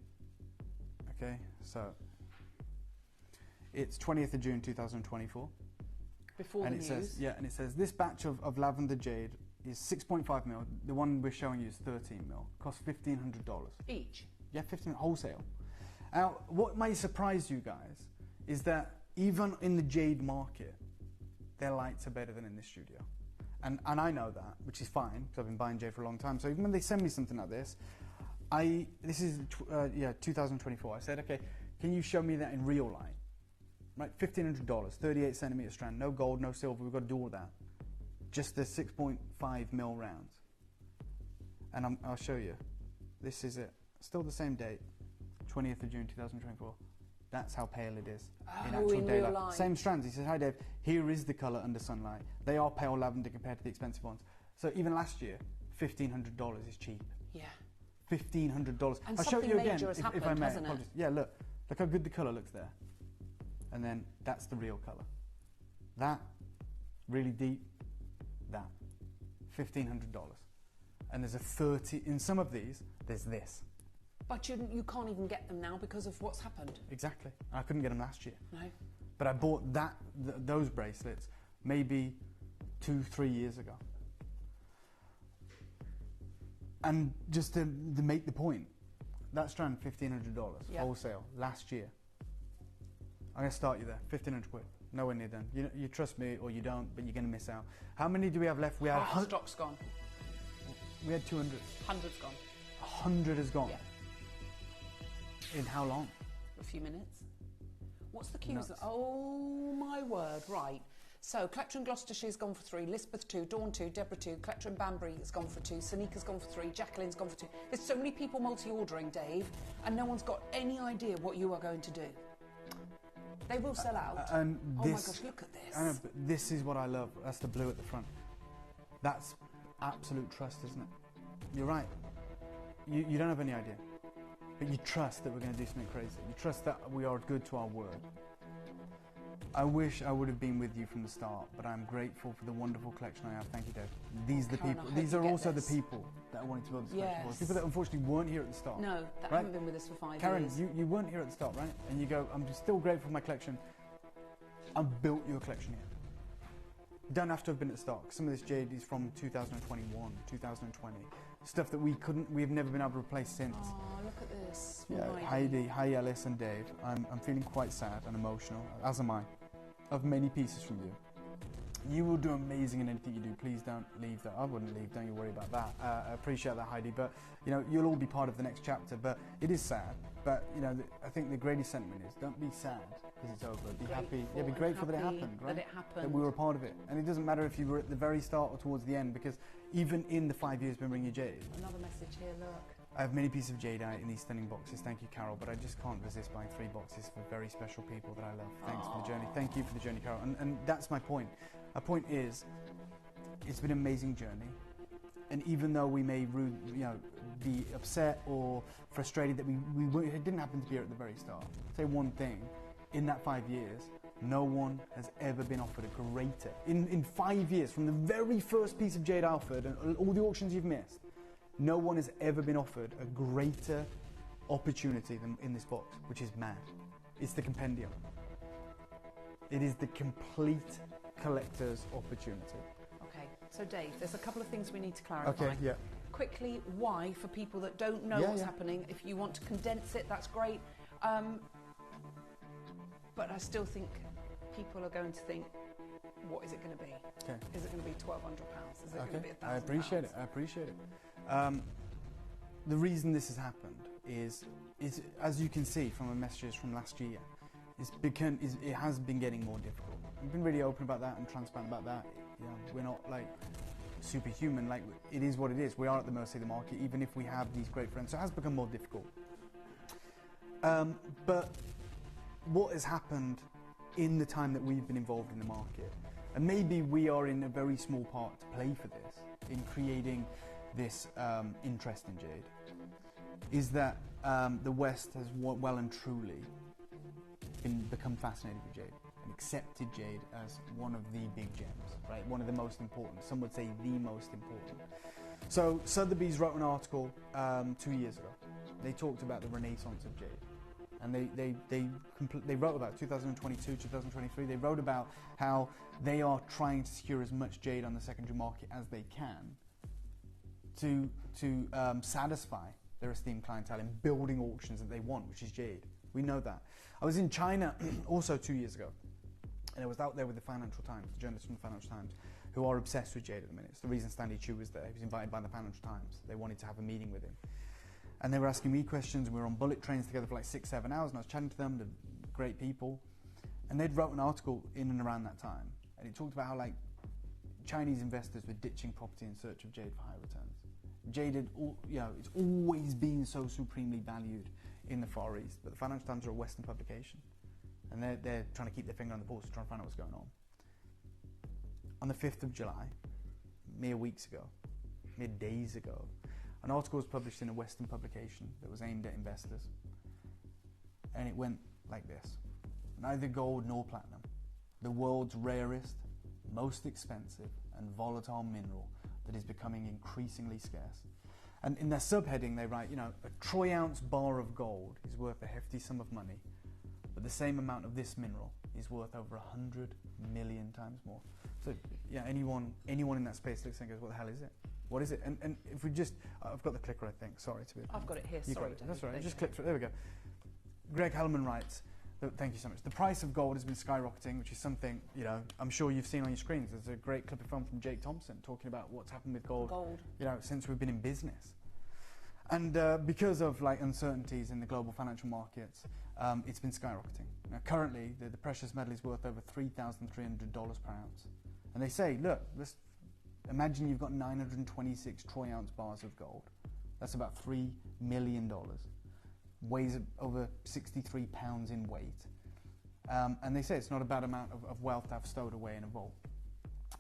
Okay, so it's 20th of June 2024. Before and the it news. says, yeah, and it says this batch of lavender jade is 6.5 mil. The one we're showing you is 13 mil. Costs $1,500 each. Yeah, 15 wholesale. Now, what may surprise you guys is that even in the jade market, their lights are better than in this studio. And I know that, which is fine, because I've been buying jade for a long time. So even when they send me something like this, this is 2024. I said, okay, can you show me that in real light? Right, $1,500, 38 centimeter strand, no gold, no silver. We've got to do all that. Just the 6.5 mil rounds. And I'll show you. This is it. Still the same date, 20th of June 2024. That's how pale it is in actual daylight. Same strands. He says, hi Dave, here is the colour under sunlight. They are pale lavender compared to the expensive ones. So even last year, $1,500 is cheap. Yeah. $1,500. And I'll show you again, happened, if I may. hasn't it? Yeah, look how good the colour looks there. And then that's the real colour. That, really deep, that. $1,500. And there's a 30, in some of these, there's this. But you can't even get them now because of what's happened. Exactly. I couldn't get them last year. No. But I bought those bracelets maybe 2-3 years ago. And just to make the point, that strand, $1,500 wholesale last year. I'm going to start you there, 1,500 quid. Nowhere near done. You trust me or you don't, but you're going to miss out. How many do we have left? We had half the stock's gone. We had 200. 100's gone. 100 has gone. Yeah. In how long? A few minutes. What's the queues? Oh my word! Right. So Collector in Gloucestershire's gone for 3, Lisbeth 2, Dawn 2, Deborah 2, Collector in Banbury has gone for 2, Sanika's gone for 3, Jacqueline's gone for 2. There's so many people multi-ordering, Dave, and no one's got any idea what you are going to do. They will sell out. And oh my gosh, look at this. I know, but this is what I love. That's the blue at the front. That's absolute trust, isn't it? You're right. You don't have any idea. But you trust that we're going to do something crazy. You trust that we are good to our word. I wish I would have been with you from the start, but I'm grateful for the wonderful collection I have. Thank you, Dave. These are the people. These are also the people that wanted to build this collection. People that unfortunately weren't here at the start. No, that haven't been with us for 5 Karen, years. you weren't here at the start, right? And you go, I'm still grateful for my collection. I've built you a collection here. Don't have to have been at stock. Some of this jade is from 2021, 2020. Stuff that we've never been able to replace since. Oh, look at this. Yeah, Heidi, hi Ellis and Dave. I'm feeling quite sad and emotional, as am I, of many pieces from you. You will do amazing in anything you do. Please don't leave that. I wouldn't leave. Don't you worry about that. I appreciate that, Heidi. But you know, you'll all be part of the next chapter. But it is sad. But you know, I think the greatest sentiment is don't be sad because it's over. Be happy. Yeah, be grateful that it happened. Right? That it happened. That we were a part of it. And it doesn't matter if you were at the very start or towards the end, because even in the 5 years been bringing you jade. Another message here. Look. I have many pieces of jadeite in these stunning boxes. Thank you, Carol. But I just can't resist buying 3 boxes for very special people that I love. Thanks for the journey. Thank you for the journey, Carol. And that's my point. My point is, it's been an amazing journey. And even though we may, be upset or frustrated that it didn't happen to be here at the very start. I'll say one thing: in that 5 years, no one has ever been offered a greater. In 5 years, from the very first piece of jade I offered and all the auctions you've missed, no one has ever been offered a greater opportunity than in this box, which is mad. It's the compendium. It is the complete collector's opportunity. Okay, so Dave, there's a couple of things we need to clarify. Okay, yeah. Quickly, why, for people that don't know what's happening, if you want to condense it, that's great. But I still think people are going to think, what is it going to be? Okay. Is it going to be £1,200? Is it going to be £1,000? I appreciate it. I appreciate it. The reason this has happened is as you can see from the messages from last year, it has been getting more difficult. We've been really open about that and transparent about that. You know, we're not like superhuman. Like, it is what it is. We are at the mercy of the market, even if we have these great friends. So it has become more difficult. But what has happened in the time that we've been involved in the market, and maybe we are in a very small part to play for this, in creating this interest in jade, is that the West has well and truly become fascinated with jade and accepted jade as one of the big gems, right? One of the most important. Some would say the most important. So Sotheby's wrote an article 2 years ago. They talked about the renaissance of jade. And they wrote about 2022, 2023. They wrote about how they are trying to secure as much jade on the secondary market as they can to satisfy their esteemed clientele in building auctions that they want, which is jade. We know that. I was in China also 2 years ago, and I was out there with the Financial Times, the journalists from the Financial Times, who are obsessed with jade at the minute. It's the reason Stanley Chu was there. He was invited by the Financial Times. They wanted to have a meeting with him. And they were asking me questions, and we were on bullet trains together for like 6-7 hours, and I was chatting to them, they're great people. And they'd wrote an article in and around that time, and it talked about how like Chinese investors were ditching property in search of jade for high returns. Jade had, it's always been so supremely valued in the Far East, but the Financial Times are a Western publication, and they're trying to keep their finger on the pulse, trying to find out what's going on. On the 5th of July, mere weeks ago, mere days ago, an article was published in a Western publication that was aimed at investors, and it went like this: neither gold nor platinum, the world's rarest, most expensive and volatile mineral that is becoming increasingly scarce. And in their subheading they write, a troy ounce bar of gold is worth a hefty sum of money, but the same amount of this mineral is worth over 100 million times more. So yeah, anyone in that space looks and goes, what the hell is it? What is it? And if we just, I've got the clicker, I think. Sorry to be. I've got it here. You Sorry. got it. That's all right. Just click through. There we go. Greg Hellman writes, thank you so much. The price of gold has been skyrocketing, which is something, I'm sure you've seen on your screens. There's a great clip of film from Jake Thompson talking about what's happened with gold. Since we've been in business. And because of uncertainties in the global financial markets, it's been skyrocketing. Now, currently, the precious metal is worth over $3,300 per ounce. And they say, look, imagine you've got 926 troy ounce bars of gold. That's about $3 million. Weighs over 63 pounds in weight. And they say it's not a bad amount of wealth to have stowed away in a vault.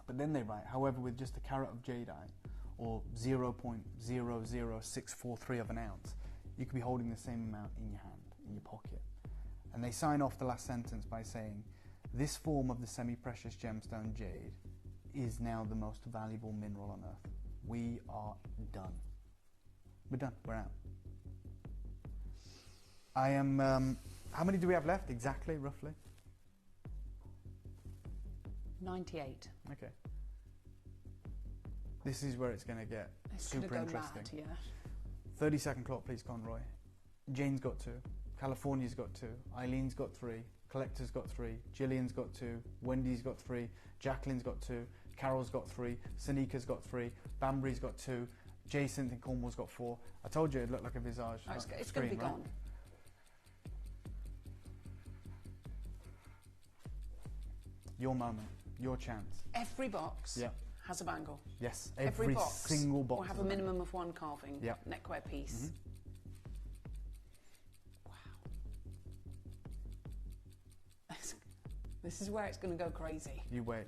But then they write, however, with just a carat of jadeite, or 0.00643 of an ounce, you could be holding the same amount in your hand, in your pocket. And they sign off the last sentence by saying, this form of the semi-precious gemstone jade is now the most valuable mineral on earth. We are done. We're done. We're out. I am... how many do we have left exactly, roughly? 98. Okay. This is where it's going to get super interesting. Mad, yeah. 30-second clock, please, Conroy. Jane's got 2. California's got 2. Eileen's got 3. Collector's got 3. Gillian's got 2. Wendy's got 3. Jacqueline's got 2. Carol's got 3. Sanika's got 3. Banbury's got 2. Jason in Cornwall's got 4. I told you it looked like a visage. Oh, it's going to be gone. Your moment. Your chance. Every box has a bangle. Yes. Every box single box will have a minimum of 1 carving neckwear piece. Wow. This is where it's going to go crazy. You wait.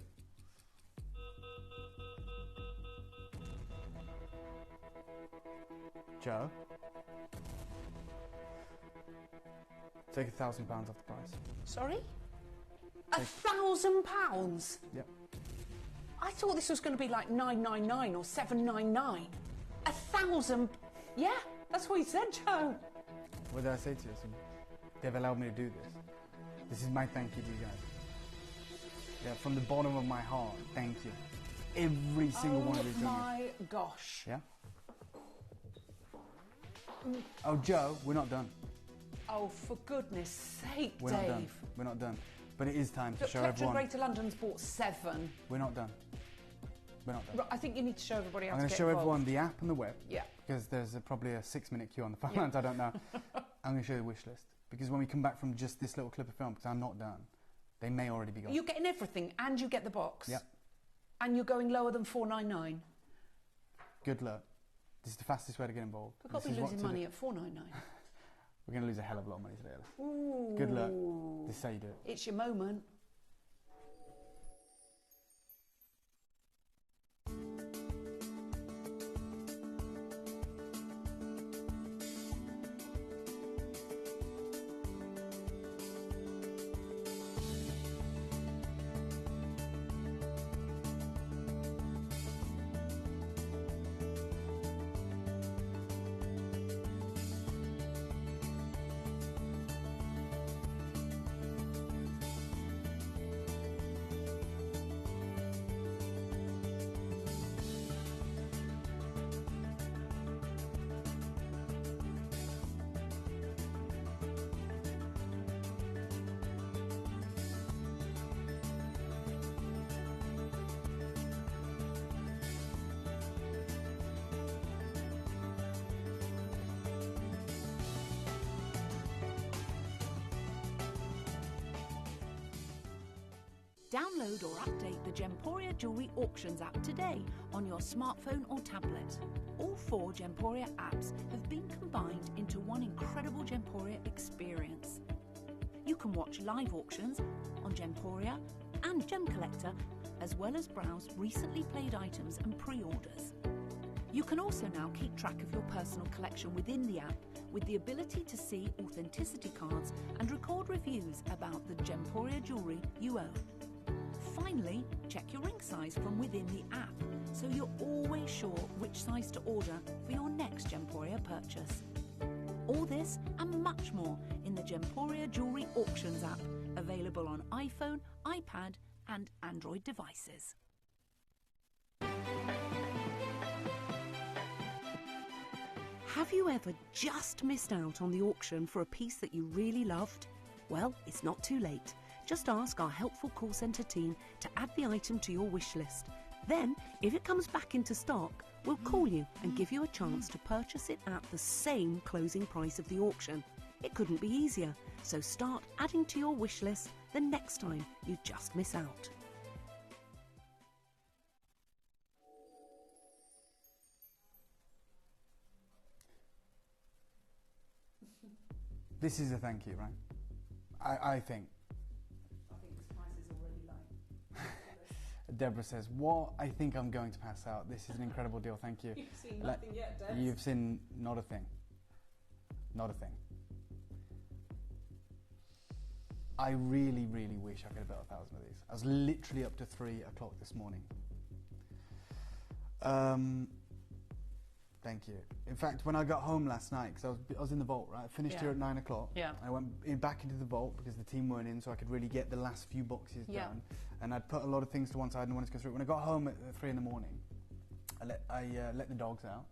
Joe? Take £1,000 off the price. Sorry? £1,000? Yep. I thought this was going to be like 999 or 799. 1,000? Yeah, that's what he said, Joe. What did I say to you? They've allowed me to do this. This is my thank you to you guys. Yeah, from the bottom of my heart, thank you. Every single one of these. Oh my gosh. Yeah? Oh, Joe, we're not done. Oh, for goodness sake, We're Dave. not done. We're not done. But it is time to Look, show Collector everyone. Greater London's bought 7. We're not done. We're not done. I think you need to show everybody how I'm to going get to show involved. everyone the app and the web. Yeah. Because there's probably a 6-minute queue on the phone lines, I don't know. I'm going to show you the wish list. Because when we come back from just this little clip of film, because I'm not done, they may already be gone. You're getting everything, and you get the box. Yep. And you're going lower than 499. Good luck. This is the fastest way to get involved. We've got to This be is what losing to money do. at 499. We're going to lose a hell of a lot of money today. Ooh. Good luck. This is how you do it. It's your moment. Download or update the Gemporia Jewellery Auctions app today on your smartphone or tablet. All 4 Gemporia apps have been combined into one incredible Gemporia experience. You can watch live auctions on Gemporia and Gem Collector, as well as browse recently played items and pre-orders. You can also now keep track of your personal collection within the app with the ability to see authenticity cards and record reviews about the Gemporia jewellery you own. Finally, check your ring size from within the app, so you're always sure which size to order for your next Gemporia purchase. All this and much more in the Gemporia Jewellery Auctions app, available on iPhone, iPad and Android devices. Have you ever just missed out on the auction for a piece that you really loved? Well, it's not too late. Just ask our helpful call centre team to add the item to your wish list. Then, if it comes back into stock, we'll call you and give you a chance to purchase it at the same closing price of the auction. It couldn't be easier, so start adding to your wish list the next time you just miss out. This is a thank you, right? I think. I think this price is already low. Deborah says, what? I think I'm going to pass out. This is an incredible deal, thank you. You've seen nothing yet, Deb. You've seen not a thing. Not a thing. I really, really wish I could have built 1,000 of these. I was literally up to 3 o'clock this morning. Thank you. In fact, when I got home last night, because I was in the vault, right? I finished here at 9 o'clock. Yeah. I went back into the vault because the team weren't in, so I could really get the last few boxes done. And I'd put a lot of things to one side and wanted to go through. When I got home at 3 in the morning, I let the dogs out,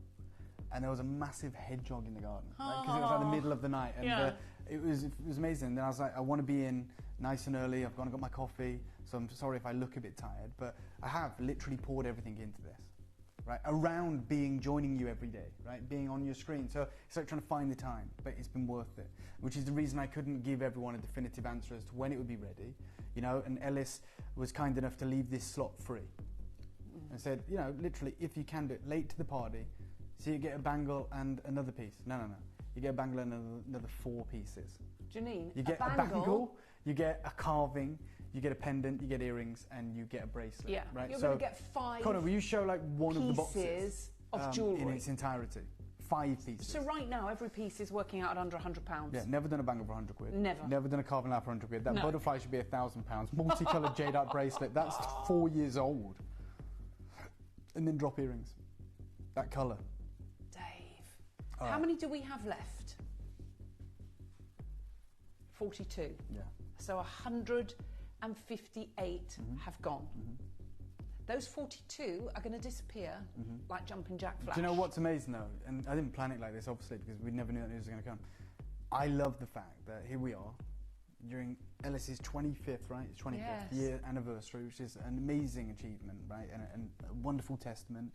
and there was a massive hedgehog in the garden because it was like the middle of the night, and it was amazing. And then I was like, I want to be in nice and early. I've gone and got my coffee, so I'm sorry if I look a bit tired, but I have literally poured everything into this. Right, around joining you every day, right, being on your screen. So it's like trying to find the time, but it's been worth it, which is the reason I couldn't give everyone a definitive answer as to when it would be ready, you know, and Ellis was kind enough to leave this slot free and said, you know, literally, if you can do it, late to the party, so you get a bangle and another piece. No. You get a bangle and another 4 pieces. Janine, you get a bangle, you get a carving, you get a pendant, you get earrings, and you get a bracelet. Yeah, right? You're going to get 5 Connor, will you show like one of the boxes of jewellery in its entirety? 5 pieces. So right now, every piece is working out at under £100. Yeah, never done a bangle for 100 quid. Never. Never done a carving lamp for 100 quid. That butterfly should be £1,000. Multicoloured jadeite bracelet, that's 4 years old. And then drop earrings. That colour. Dave, how many do we have left? 42. Yeah. So 158 have gone. Those 42 are going to disappear like jumping jack flash. Do you know what's amazing though? And I didn't plan it like this, obviously, because we never knew that news was going to come. I love the fact that here we are during Ellis's 25th, right? His 25th year anniversary, which is an amazing achievement, right? And a wonderful testament.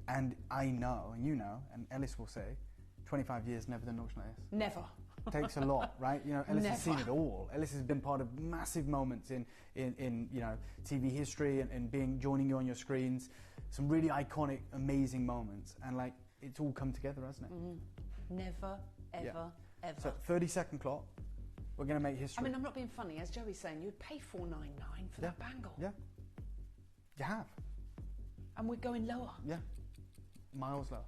And I know, and you know, and Ellis will say, 25 years, never done an auction like this. Never. Takes a lot, right? You know, Ellis has seen it all. Ellis has been part of massive moments in you know, TV history and joining you on your screens. Some really iconic, amazing moments, and like it's all come together, hasn't it? Never, ever. So 30-second clock. We're going to make history. I mean, I'm not being funny. As Joey's saying, you'd pay $4.99 for that bangle. Yeah. You have. And we're going lower. Yeah. Miles lower.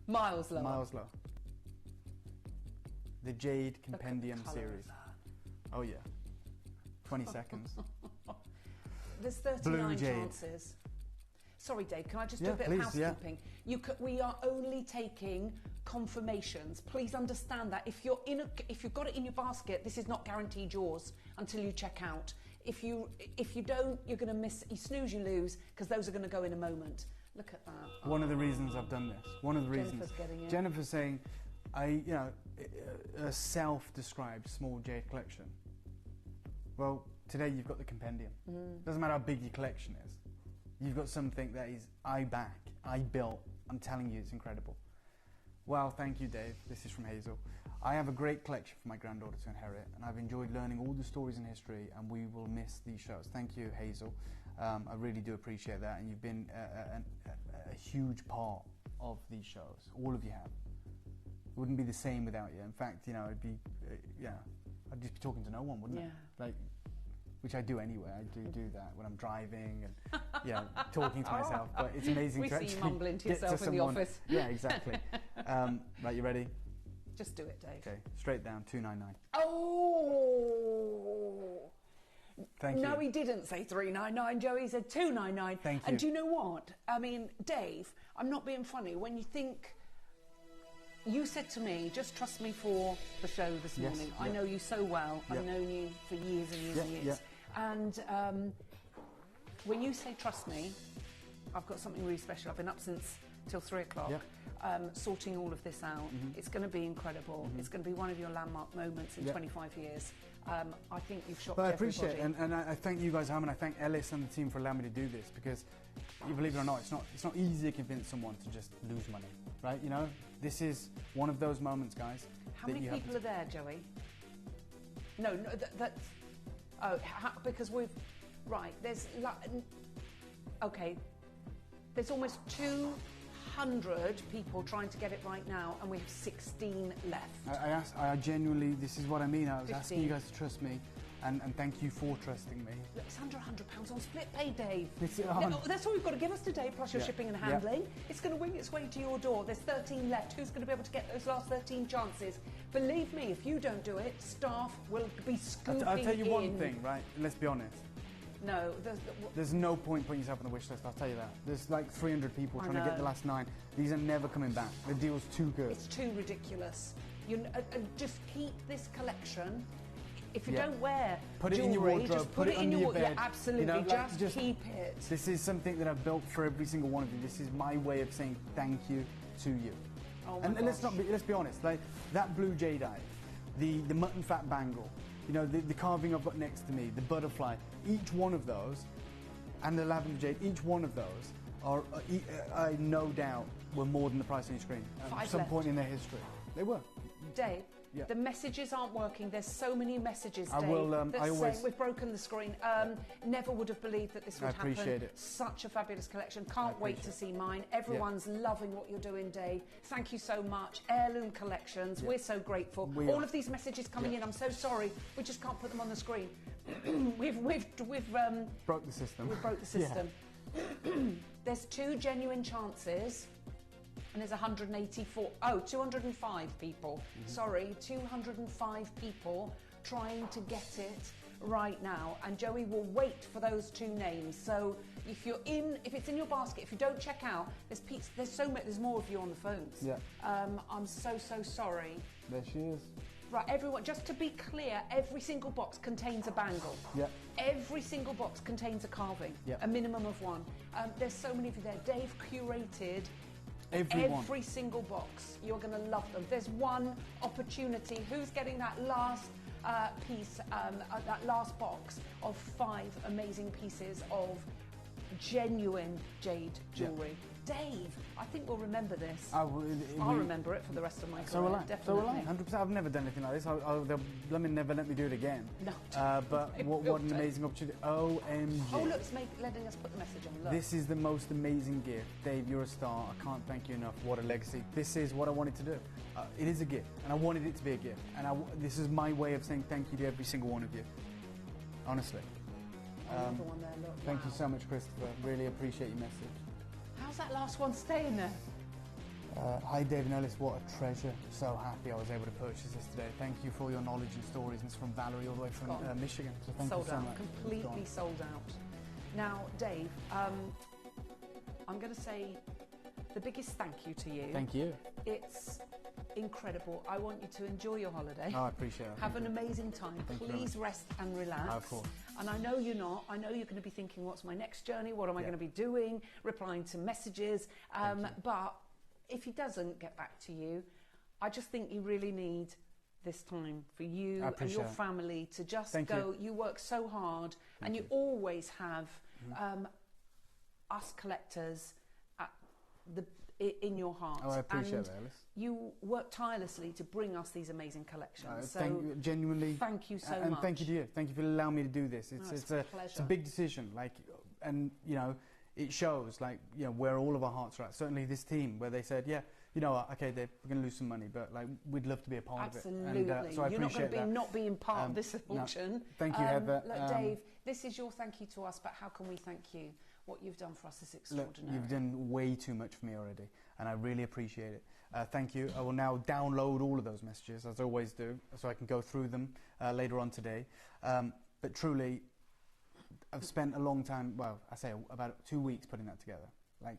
Miles lower. Miles lower. The Jade Compendium series. Oh yeah. 20 seconds. There's 39 chances. Sorry, Dave, can I just do a bit of housekeeping? We are only taking confirmations. Please understand that. If you've got it in your basket, this is not guaranteed yours until you check out. If you don't, you're going to miss. You snooze, you lose, because those are going to go in a moment. Look at that. One of the reasons I've done this. One of the reasons. Jennifer's getting it. Jennifer's saying, a self-described small jade collection. Well, today you've got the compendium. Doesn't matter how big your collection is. You've got something that is I built. I'm telling you, it's incredible. Well, thank you, Dave. This is from Hazel. I have a great collection for my granddaughter to inherit, and I've enjoyed learning all the stories in history, and we will miss these shows. Thank you, Hazel. I really do appreciate that, and you've been a huge part of these shows. All of you have. It wouldn't be the same without you. In fact, you know, it'd be, I'd just be talking to no one, wouldn't it? Like, which I do anyway. I do that when I'm driving and, talking to myself. But it's amazing to actually we see you mumbling to get yourself to in the office. Yeah, exactly. Right, you ready? Just do it, Dave. Okay, straight down, 299. Oh! Thank you. No, he didn't say 399, Joey said 299. Thank you. And do you know what? I mean, Dave, I'm not being funny. When you think, you said to me, just trust me for the show this morning. I know you so well. I've known you for years and years and years. And when you say trust me, I've got something really special. I've been up since till 3 o'clock. Sorting all of this out. It's going to be incredible. It's going to be one of your landmark moments in 25 years. I think you've shocked everybody. I appreciate it, and I thank you guys home, and I thank Ellis and the team for allowing me to do this, because you believe it or not, it's not easy to convince someone to just lose money, right? You know, this is one of those moments, guys. How many people are there, Joey? No, that's because we've there's there's almost 200 people trying to get it right now, and we have 16 left. I genuinely, this is what I mean. I was 15. asking you guys to trust me, and thank you for trusting me. Look, it's under £100 on split pay, Dave. No, that's all you've got to give us today, plus your shipping and handling. It's going to wing its way to your door. There's 13 left. Who's going to be able to get those last 13 chances? Believe me, if you don't do it, staff will be scooping in. I'll tell you one thing, right? Let's be honest. No. There's no point putting yourself on the wish list, I'll tell you that. There's like 300 people trying to get the last 9. These are never coming back. The deal's too good. It's too ridiculous. Just keep this collection. If you don't wear put it jewelry, in your wardrobe, just put it under your bed. Yeah, absolutely. You know, like, just keep it. This is something that I've built for every single one of you. This is my way of saying thank you to you. Oh and let's be honest. Like that blue jadeite, the mutton fat bangle, you know, the carving I've got next to me, the butterfly. Each one of those, and the lavender jade. Each one of those are, no doubt, were more than the price on your screen at some point in their history. They were. Dave, yeah. The messages aren't working. There's so many messages, Dave, I always saying we've broken the screen. Never would have believed that this would happen. I appreciate it. Such a fabulous collection. Can't wait to see mine. Everyone's loving what you're doing, Dave. Thank you so much. Heirloom collections. We're so grateful. All of these messages coming in. I'm so sorry. We just can't put them on the screen. we've broke the system. We've broke the system. There's 2 genuine chances. And there's 205 people. Sorry, 205 people trying to get it right now. And Joey will wait for those 2 names. So if it's in your basket, if you don't check out, there's more of you on the phones. Yeah. I'm so sorry. There she is. Right, everyone, just to be clear, every single box contains a bangle. Yeah. Every single box contains a carving. Yeah. A minimum of 1. There's so many of you there. Dave curated every single box. You're going to love them. There's one opportunity. Who's getting that last piece, that last box of 5 amazing pieces of genuine jade jewellery? Yeah. Dave, I think we'll remember this. I'll remember it for the rest of my career. So will I. Definitely. So will I. 100%. I've never done anything like this. They'll never let me do it again. No. But what an amazing opportunity. OMG. Oh, look, it's letting us put the message on. Look. This is the most amazing gift. Dave, you're a star. I can't thank you enough. What a legacy. This is what I wanted to do. It is a gift, and I wanted it to be a gift. And this is my way of saying thank you to every single one of you. Honestly. Another one there, look. Thank you so much, Christopher. Really appreciate your message. How's that last one staying there? Hi Dave and Ellis, what a treasure. So happy I was able to purchase this today. Thank you for all your knowledge and stories. And it's from Valerie all the way from Michigan. So thank you so much. Completely sold out. Now, Dave, I'm going to say the biggest thank you to you. Thank you. It's incredible. I want you to enjoy your holiday. Oh, I appreciate it. Have an amazing time. Please rest and relax. Of course. And I know you're not. I know you're going to be thinking, what's my next journey? What am I going to be doing? Replying to messages. But if he doesn't get back to you, I just think you really need this time for you and your family to just go. You work so hard, and you always have us collectors at in your heart. Oh, I appreciate that, Alice. You work tirelessly to bring us these amazing collections. Genuinely. Thank you so much. And thank you to you. Thank you for allowing me to do this. It's a big decision. And you know, it shows where all of our hearts are at. Certainly this team, where they said, yeah, you know what, okay, Dave, we're going to lose some money, but we'd love to be a part of it. Absolutely. So I You're not going to be that. not being part of this auction. No. Thank you, Heather. Look, Dave, this is your thank you to us, but how can we thank you? What you've done for us is extraordinary. Look, you've done way too much for me already, and I really appreciate it. Thank you. I will now download all of those messages, as I always do, so I can go through them later on today. But truly, I've spent a long time, well, I say about 2 weeks putting that together. I've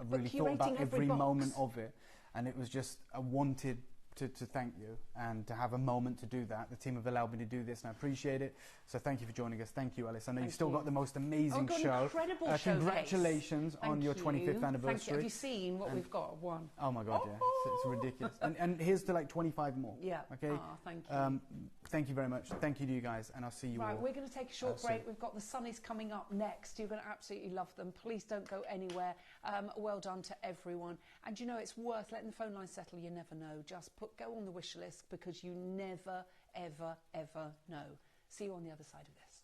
really thought about every moment of it, and it was just, I wanted to thank you and to have a moment to do that. The team have allowed me to do this, and I appreciate it. So thank you for joining us. Thank you, Alice. I know you've still got the most amazing show. Incredible congratulations on your 25th anniversary. Thank you. Have you seen what we've got? One. Oh my God, yeah. It's ridiculous. And here's to 25 more. Yeah. Okay. Oh, thank you. Thank you very much. Thank you to you guys, and I'll see you all. Right, we're going to take a short break. We've got the Sunnies coming up next. You're going to absolutely love them. Please don't go anywhere. Well done to everyone. And you know, it's worth letting the phone line settle. You never know. Just go on the wish list, because you never, ever, ever know. See you on the other side of this.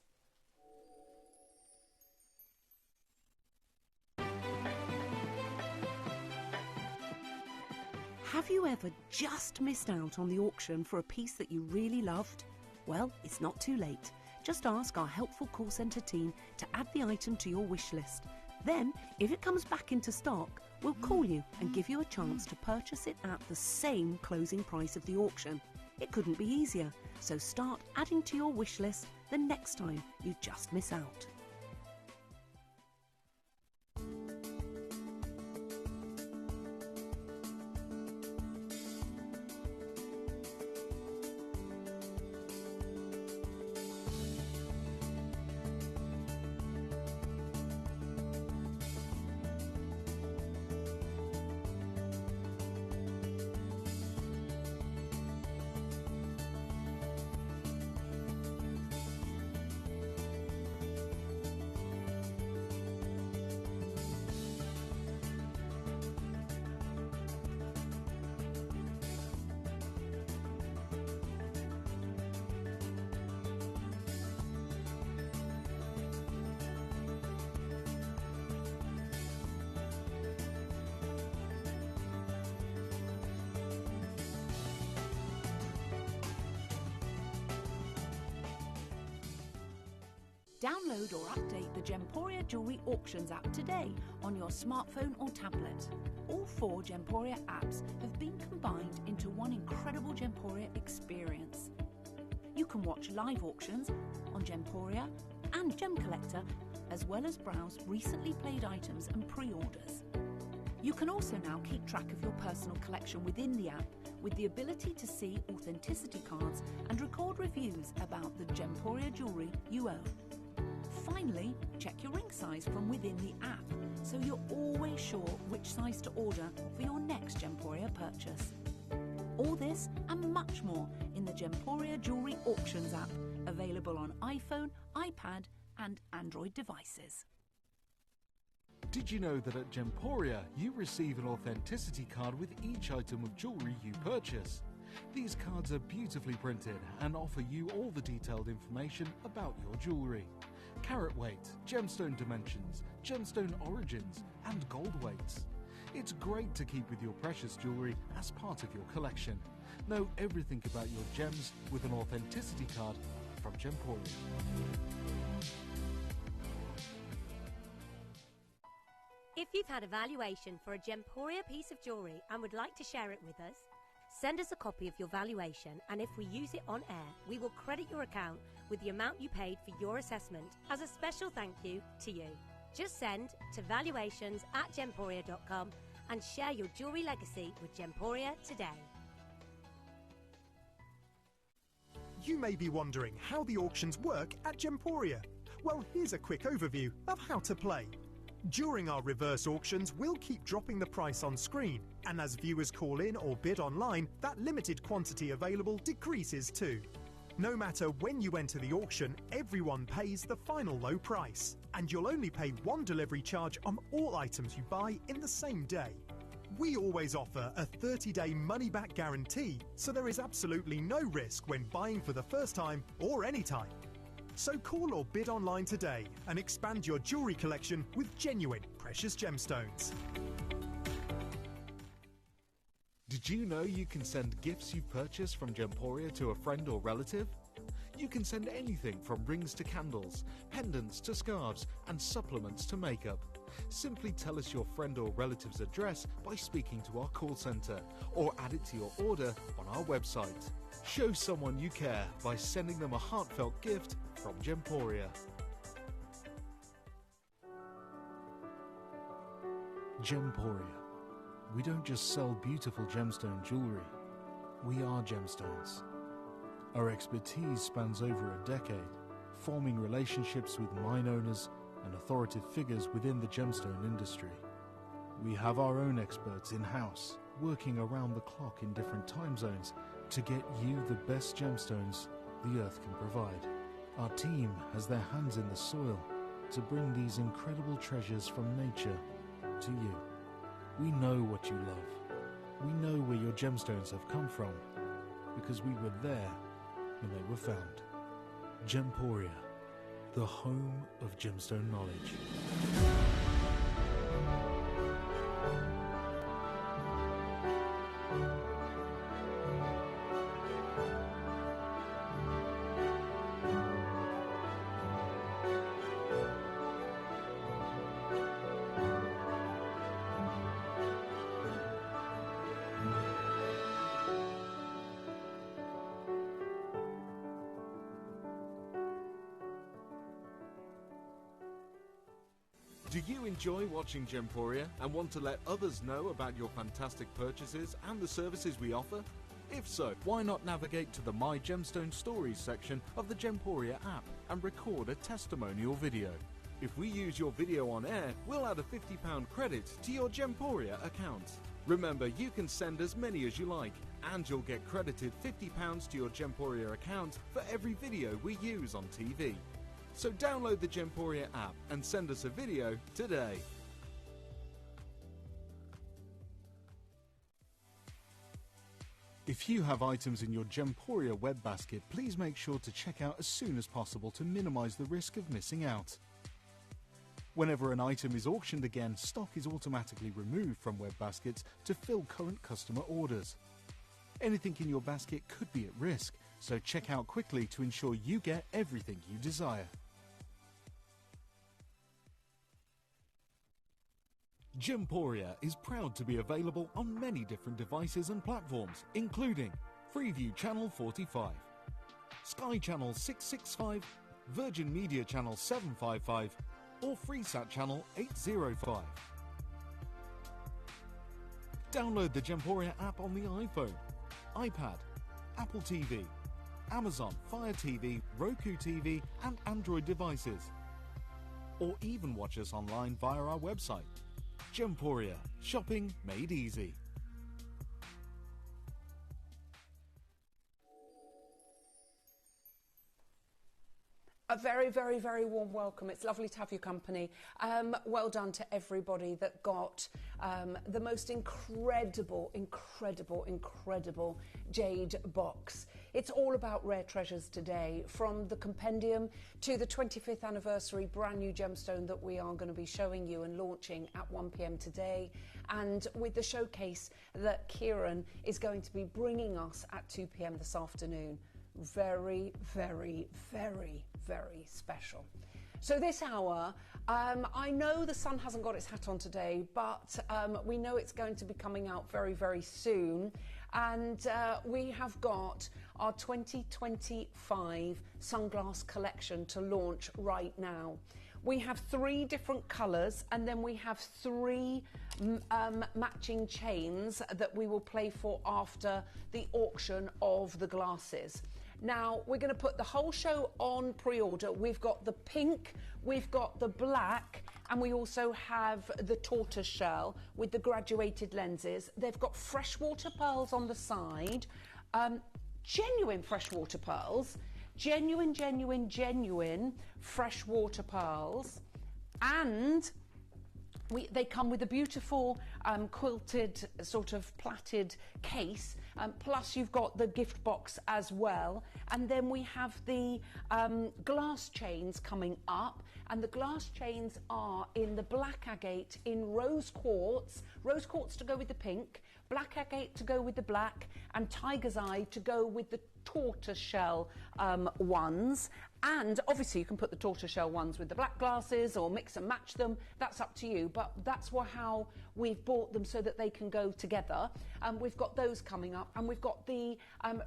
Have you ever just missed out on the auction for a piece that you really loved? Well, it's not too late. Just ask our helpful call centre team to add the item to your wish list. Then, if it comes back into stock, we'll call you and give you a chance to purchase it at the same closing price of the auction. It couldn't be easier, so start adding to your wish list the next time you just miss out. Download or update the Gemporia Jewellery Auctions app today on your smartphone or tablet. All 4 Gemporia apps have been combined into one incredible Gemporia experience. You can watch live auctions on Gemporia and Gem Collector, as well as browse recently played items and pre-orders. You can also now keep track of your personal collection within the app with the ability to see authenticity cards and record reviews about the Gemporia jewellery you own. Finally, check your ring size from within the app, so you're always sure which size to order for your next Gemporia purchase. All this and much more in the Gemporia Jewellery Auctions app, available on iPhone, iPad and Android devices. Did you know that at Gemporia you receive an authenticity card with each item of jewellery you purchase? These cards are beautifully printed and offer you all the detailed information about your jewellery. Carat weight, gemstone dimensions, gemstone origins and gold weights. It's great to keep with your precious jewellery as part of your collection. Know everything about your gems with an authenticity card from Gemporia. If you've had a valuation for a Gemporia piece of jewellery and would like to share it with us, send us a copy of your valuation, and if we use it on air, we will credit your account with the amount you paid for your assessment as a special thank you to you. Just send to valuations@gemporia.com and share your jewellery legacy with Gemporia today. You may be wondering how the auctions work at Gemporia. Well, here's a quick overview of how to play. During our reverse auctions, we'll keep dropping the price on screen, and as viewers call in or bid online, that limited quantity available decreases too. No matter when you enter the auction, everyone pays the final low price, and you'll only pay one delivery charge on all items you buy in the same day. We always offer a 30-day money-back guarantee, so there is absolutely no risk when buying for the first time or any time. So call or bid online today and expand your jewellery collection with genuine precious gemstones. Did you know you can send gifts you've purchased from Gemporia to a friend or relative? You can send anything from rings to candles, pendants to scarves, and supplements to makeup. Simply tell us your friend or relative's address by speaking to our call centre, or add it to your order on our website. Show someone you care by sending them a heartfelt gift from Gemporia. Gemporia. We don't just sell beautiful gemstone jewellery, we are gemstones. Our expertise spans over a decade, forming relationships with mine owners and authoritative figures within the gemstone industry. We have our own experts in-house, working around the clock in different time zones to get you the best gemstones the earth can provide. Our team has their hands in the soil to bring these incredible treasures from nature to you. We know what you love. We know where your gemstones have come from, because we were there when they were found. Gemporia, the home of gemstone knowledge. Do you enjoy watching Gemporia and want to let others know about your fantastic purchases and the services we offer? If so, why not navigate to the My Gemstone Stories section of the Gemporia app and record a testimonial video. If we use your video on air, we'll add a £50 credit to your Gemporia account. Remember, you can send as many as you like, and you'll get credited £50 to your Gemporia account for every video we use on TV. So download the Gemporia app and send us a video today. If you have items in your Gemporia web basket, please make sure to check out as soon as possible to minimise the risk of missing out. Whenever an item is auctioned again, stock is automatically removed from web baskets to fill current customer orders. Anything in your basket could be at risk, so check out quickly to ensure you get everything you desire. Gemporia is proud to be available on many different devices and platforms, including Freeview Channel 45, Sky Channel 665, Virgin Media Channel 755, or FreeSat Channel 805. Download the Gemporia app on the iPhone, iPad, Apple TV, Amazon Fire TV, Roku TV, and Android devices. Or even watch us online via our website. Gemporia, shopping made easy. A very, very, very warm welcome. It's lovely to have your company. Well done to everybody that got the most incredible Jade box. It's all about rare treasures today, from the compendium to the 25th anniversary brand new gemstone that we are going to be showing you and launching at 1 p.m. today, and with the showcase that Kieran is going to be bringing us at 2 p.m. this afternoon. Very, very, very, very special. So this hour, I know the sun hasn't got its hat on today, but we know it's going to be coming out very, very soon. And we have got our 2025 sunglass collection to launch right now. We have 3 different colours, and then we have 3 matching chains that we will play for after the auction of the glasses. Now, we're going to put the whole show on pre-order. We've got the pink, we've got the black, and we also have the tortoise shell with the graduated lenses. They've got freshwater pearls on the side, genuine freshwater pearls, genuine freshwater pearls, and they come with a beautiful quilted sort of plaited case, plus you've got the gift box as well. And then we have the glass chains coming up, and the glass chains are in the black agate in rose quartz to go with the pink, black agate to go with the black, and tiger's eye to go with the tortoise shell ones. And obviously you can put the tortoise shell ones with the black glasses or mix and match them. That's up to you, but that's how we've bought them, so that they can go together. We've got those coming up, and we've got the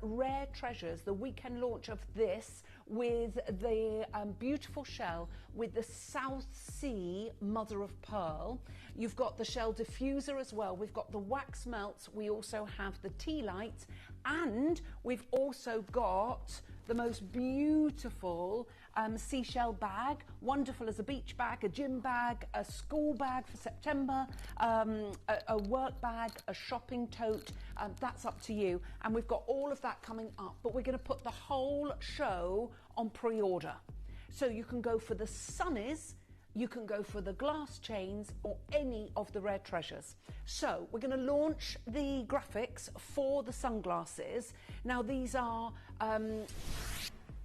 rare treasures, the weekend launch of this with the beautiful shell with the South Sea mother of pearl. You've got the shell diffuser as well. We've got the wax melts. We also have the tea light, and we've also got the most beautiful seashell bag, wonderful as a beach bag, a gym bag, a school bag for September, a work bag, a shopping tote. That's up to you. And we've got all of that coming up, but we're going to put the whole show on pre-order. So you can go for the sunnies, you can go for the glass chains, or any of the rare treasures. So we're going to launch the graphics for the sunglasses. Now these are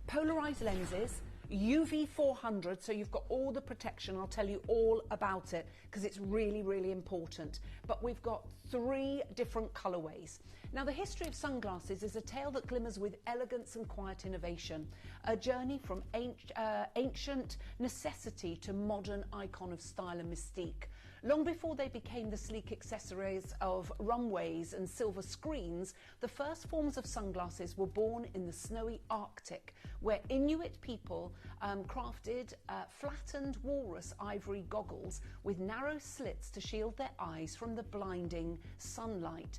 polarized lenses, UV 400, so you've got all the protection. I'll tell you all about it because it's really, really important. But we've got 3 different colorways. Now, the history of sunglasses is a tale that glimmers with elegance and quiet innovation, a journey from ancient necessity to modern icon of style and mystique. Long before they became the sleek accessories of runways and silver screens, the first forms of sunglasses were born in the snowy Arctic, where Inuit people crafted flattened walrus ivory goggles with narrow slits to shield their eyes from the blinding sunlight,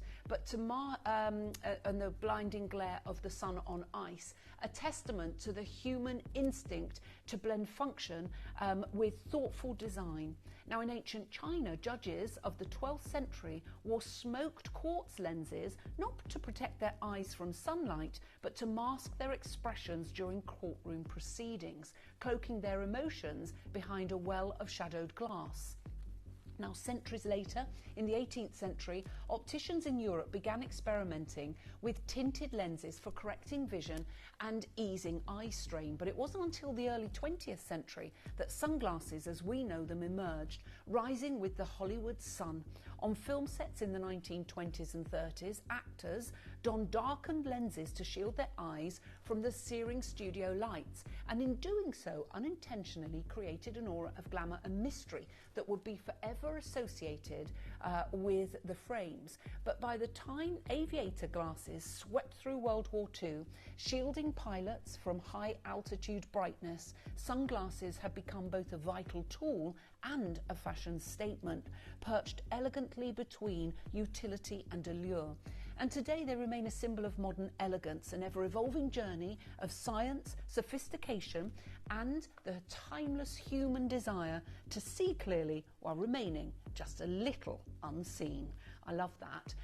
and the blinding glare of the sun on ice, a testament to the human instinct to blend function with thoughtful design. Now, in ancient China, judges of the 12th century wore smoked quartz lenses, not to protect their eyes from sunlight, but to mask their expressions during courtroom proceedings, cloaking their emotions behind a well of shadowed glass. Now, centuries later, in the 18th century, opticians in Europe began experimenting with tinted lenses for correcting vision and easing eye strain. But it wasn't until the early 20th century that sunglasses, as we know them, emerged, rising with the Hollywood sun. On film sets in the 1920s and 30s, actors donned darkened lenses to shield their eyes from the searing studio lights, and in doing so, unintentionally created an aura of glamour and mystery that would be forever associated with the frames. But by the time aviator glasses swept through World War II, shielding pilots from high altitude brightness, sunglasses had become both a vital tool and a fashion statement, perched elegantly between utility and allure. And today they remain a symbol of modern elegance, an ever-evolving journey of science, sophistication, and the timeless human desire to see clearly while remaining just a little unseen. I love that.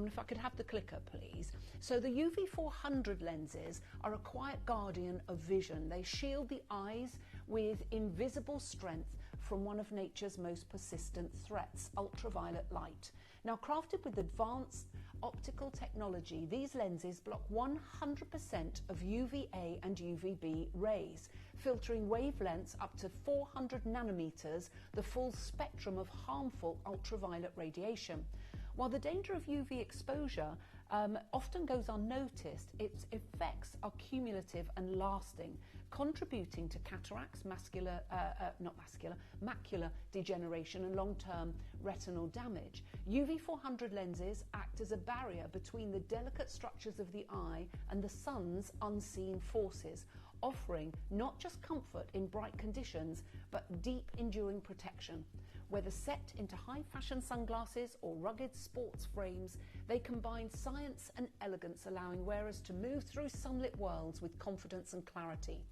If I could have the clicker, please. So the UV400 lenses are a quiet guardian of vision. They shield the eyes with invisible strength from one of nature's most persistent threats, ultraviolet light. Now, crafted with advanced optical technology, these lenses block 100% of UVA and UVB rays, filtering wavelengths up to 400 nanometers, the full spectrum of harmful ultraviolet radiation. While the danger of UV exposure often goes unnoticed, its effects are cumulative and lasting, contributing to cataracts, macular degeneration and long-term retinal damage. UV400 lenses act as a barrier between the delicate structures of the eye and the sun's unseen forces, offering not just comfort in bright conditions, but deep, enduring protection. Whether set into high-fashion sunglasses or rugged sports frames, they combine science and elegance, allowing wearers to move through sunlit worlds with confidence and clarity.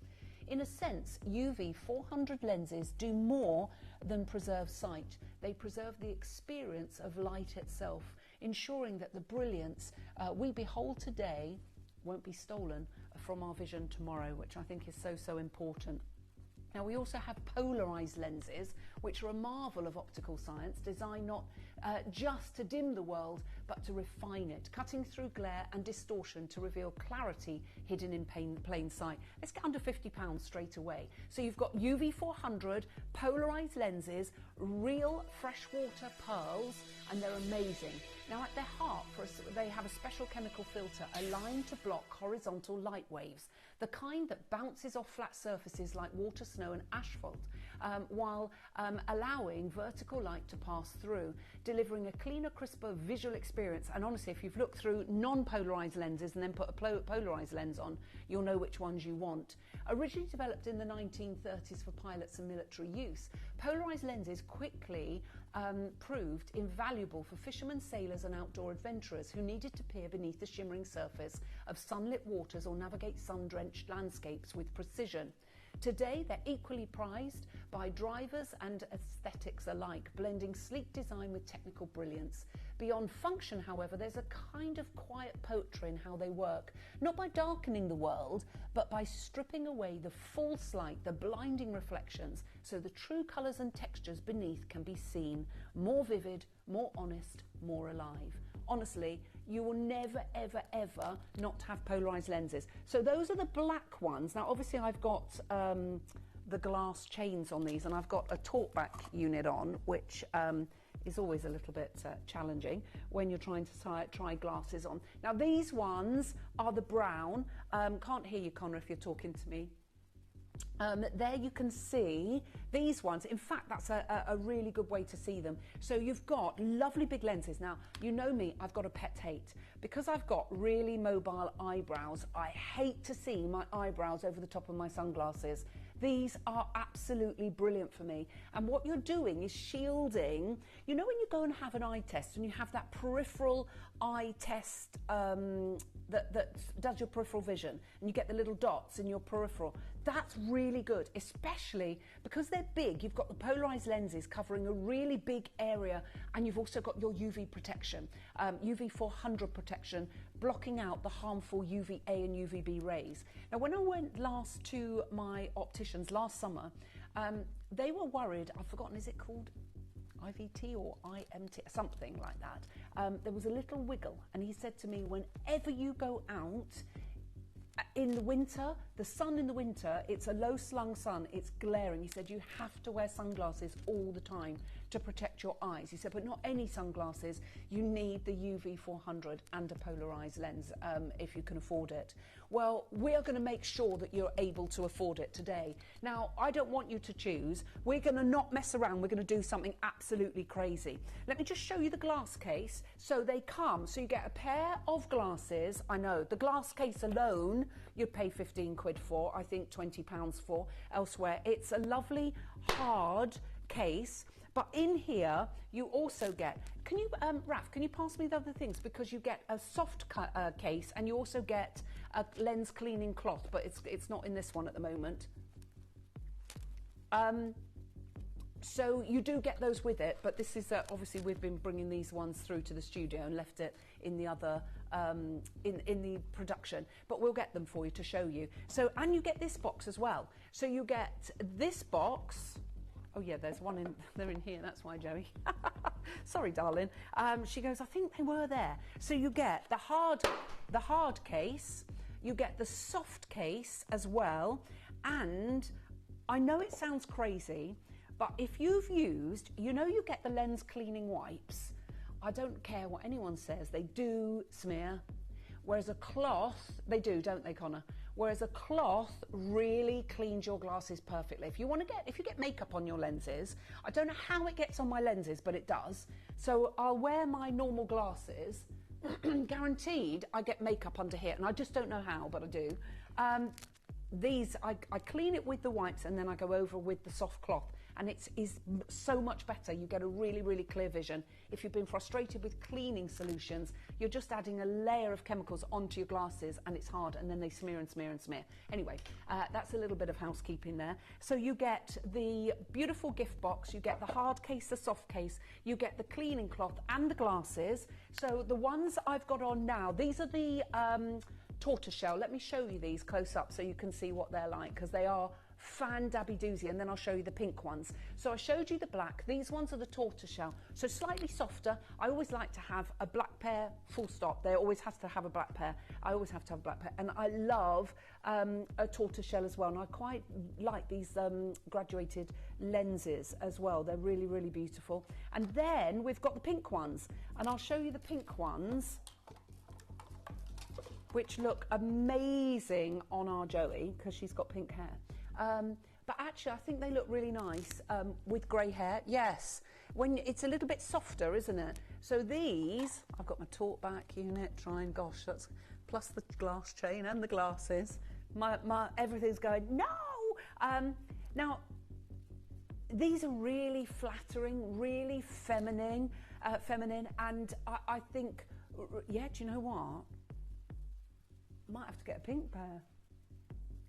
In a sense, UV400 lenses do more than preserve sight. They preserve the experience of light itself, ensuring that the brilliance we behold today won't be stolen from our vision tomorrow, which I think is so important. Now, we also have polarised lenses, which are a marvel of optical science, designed not just to dim the world, but to refine it, cutting through glare and distortion to reveal clarity hidden in plain sight. Let's get under £50 straight away. So you've got UV400, polarised lenses, real freshwater pearls, and they're amazing. Now, at their heart, they have a special chemical filter aligned to block horizontal light waves, the kind that bounces off flat surfaces like water, snow and asphalt, while allowing vertical light to pass through, delivering a cleaner, crisper visual experience. And honestly, if you've looked through non-polarised lenses and then put a polarised lens on, you'll know which ones you want. Originally developed in the 1930s for pilots and military use, polarised lenses quickly proved invaluable for fishermen, sailors and outdoor adventurers who needed to peer beneath the shimmering surface of sunlit waters or navigate sun-drenched landscapes with precision. Today, they're equally prized by drivers and aesthetics alike, blending sleek design with technical brilliance. Beyond function, however, there's a kind of quiet poetry in how they work, not by darkening the world, but by stripping away the false light, the blinding reflections, so the true colours and textures beneath can be seen, more vivid, more honest, more alive. Honestly, you will never, ever, ever not have polarised lenses. So those are the black ones. Now, obviously, I've got the glass chains on these, and I've got a talkback unit on, which is always a little bit challenging when you're trying to try glasses on. Now, these ones are the brown. Can't hear you, Connor, if you're talking to me. There you can see these ones. In fact, that's a really good way to see them. So you've got lovely big lenses. Now, you know me, I've got a pet hate. Because I've got really mobile eyebrows, I hate to see my eyebrows over the top of my sunglasses. These are absolutely brilliant for me. And what you're doing is shielding. You know when you go and have an eye test and you have that peripheral eye test that does your peripheral vision and you get the little dots in your peripheral? That's really good, especially because they're big. You've got the polarized lenses covering a really big area, and you've also got your UV protection, UV 400 protection, blocking out the harmful UVA and UVB rays. Now, when I went last to my opticians last summer, they were worried. I've forgotten, is it called IVT or IMT, something like that? There was a little wiggle, and he said to me, whenever you go out in the winter, the sun in the winter, it's a low slung sun, it's glaring. He said you have to wear sunglasses all the time to protect your eyes. He said, but not any sunglasses, you need the UV 400 and a polarized lens if you can afford it. Well, we are going to make sure that you're able to afford it today. Now, I don't want you to choose. We're going to not mess around. We're going to do something absolutely crazy. Let me just show you the glass case. So they come, so you get a pair of glasses. I know, the glass case alone, you'd pay 15 quid for, I think £20 for elsewhere. It's a lovely hard case. But in here, you also get, can you, Raf, can you pass me the other things? Because you get a soft case and you also get a lens cleaning cloth, but it's not in this one at the moment. So you do get those with it, but this is, obviously we've been bringing these ones through to the studio and left it in the other, in the production, but we'll get them for you to show you. So, and you get this box as well. So you get this box. Oh yeah, there's one in, they're in here, that's why, Joey. Sorry, darling. She goes, I think they were there. So you get the hard case, you get the soft case as well, and I know it sounds crazy, but if you've used, you know you get the lens cleaning wipes. I don't care what anyone says, they do smear. Whereas a cloth, they do, don't they, Connor? Whereas a cloth really cleans your glasses perfectly. If you get makeup on your lenses, I don't know how it gets on my lenses, but it does. So I'll wear my normal glasses, guaranteed I get makeup under here, and I just don't know how, but I do. These, I clean it with the wipes and then I go over with the soft cloth, and it is so much better. You get a really, really clear vision. If you've been frustrated with cleaning solutions, you're just adding a layer of chemicals onto your glasses and it's hard, and then they smear and smear and smear. Anyway, that's a little bit of housekeeping there. So you get the beautiful gift box, you get the hard case, the soft case, you get the cleaning cloth and the glasses. So the ones I've got on now, these are the tortoiseshell. Let me show you these close up so you can see what they're like, because they are fan-dabby doozy, and then I'll show you the pink ones. So I showed you the black. These ones are the tortoiseshell, so slightly softer. I always like to have a black pair, full stop. There always has to have a black pair. I always have to have a black pair, and I love a tortoiseshell as well, and I quite like these graduated lenses as well. They're really, really beautiful. And then we've got the pink ones, and I'll show you the pink ones, which look amazing on our Joey because she's got pink hair. But actually, I think they look really nice with grey hair. Yes, when it's a little bit softer, isn't it? So these, I've got my talk back unit, trying, gosh, that's plus the glass chain and the glasses. My everything's going, no! Now, these are really flattering, really feminine, and I think, yeah, do you know what? Might have to get a pink pair.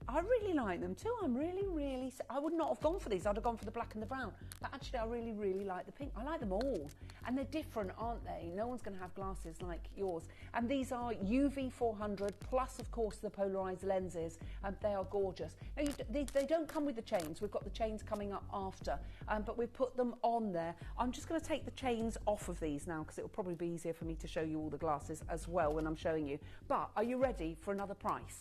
I really like them too. I'm really, I would not have gone for these. I'd have gone for the black and the brown. But actually, I really like the pink. I like them all. And they're different, aren't they? No one's going to have glasses like yours. And these are UV 400 plus, of course, the polarized lenses. And they are gorgeous. Now, they don't come with the chains. We've got the chains coming up after. But we've put them on there. I'm just going to take the chains off of these now, because it will probably be easier for me to show you all the glasses as well when I'm showing you. But are you ready for another price?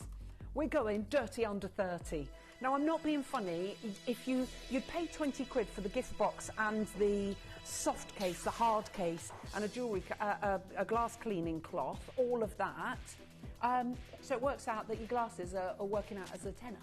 We're going dirty under 30. Now, I'm not being funny. If you'd pay 20 quid for the gift box and the soft case, the hard case, and a jewellery, a glass cleaning cloth, all of that, So it works out that your glasses are working out as a tenner.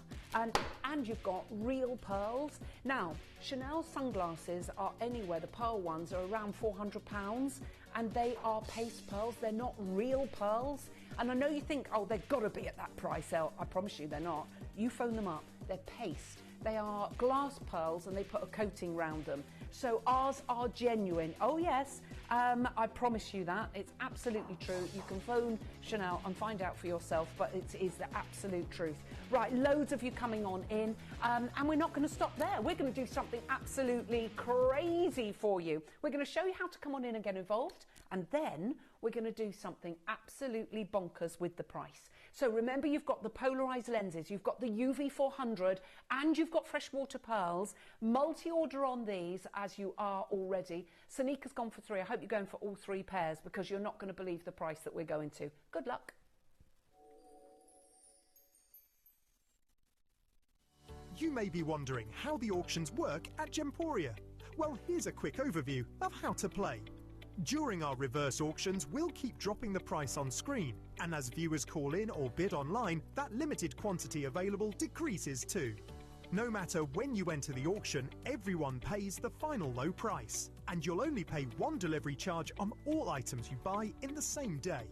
And you've got real pearls. Now, Chanel sunglasses are anywhere, the pearl ones are around £400, and they are paste pearls. They're not real pearls. And I know you think, oh, they've got to be at that price. I promise you they're not. You phone them up, they're paste. They are glass pearls and they put a coating round them. So ours are genuine. Oh yes, I promise you that. It's absolutely true. You can phone Chanel and find out for yourself, but it is the absolute truth. Right, loads of you coming on in, and we're not going to stop there. We're going to do something absolutely crazy for you. We're going to show you how to come on in and get involved, and then we're going to do something absolutely bonkers with the price. So remember, you've got the polarised lenses, you've got the UV 400, and you've got freshwater pearls. Multi-order on these as you are already. Sanika's gone for 3. I hope you're going for all 3 pairs, because you're not going to believe the price that we're going to. Good luck. You may be wondering how the auctions work at Gemporia. Well, here's a quick overview of how to play. During our reverse auctions, we'll keep dropping the price on screen, and as viewers call in or bid online, that limited quantity available decreases too. No matter when you enter the auction, everyone pays the final low price, and you'll only pay 1 delivery charge on all items you buy in the same day.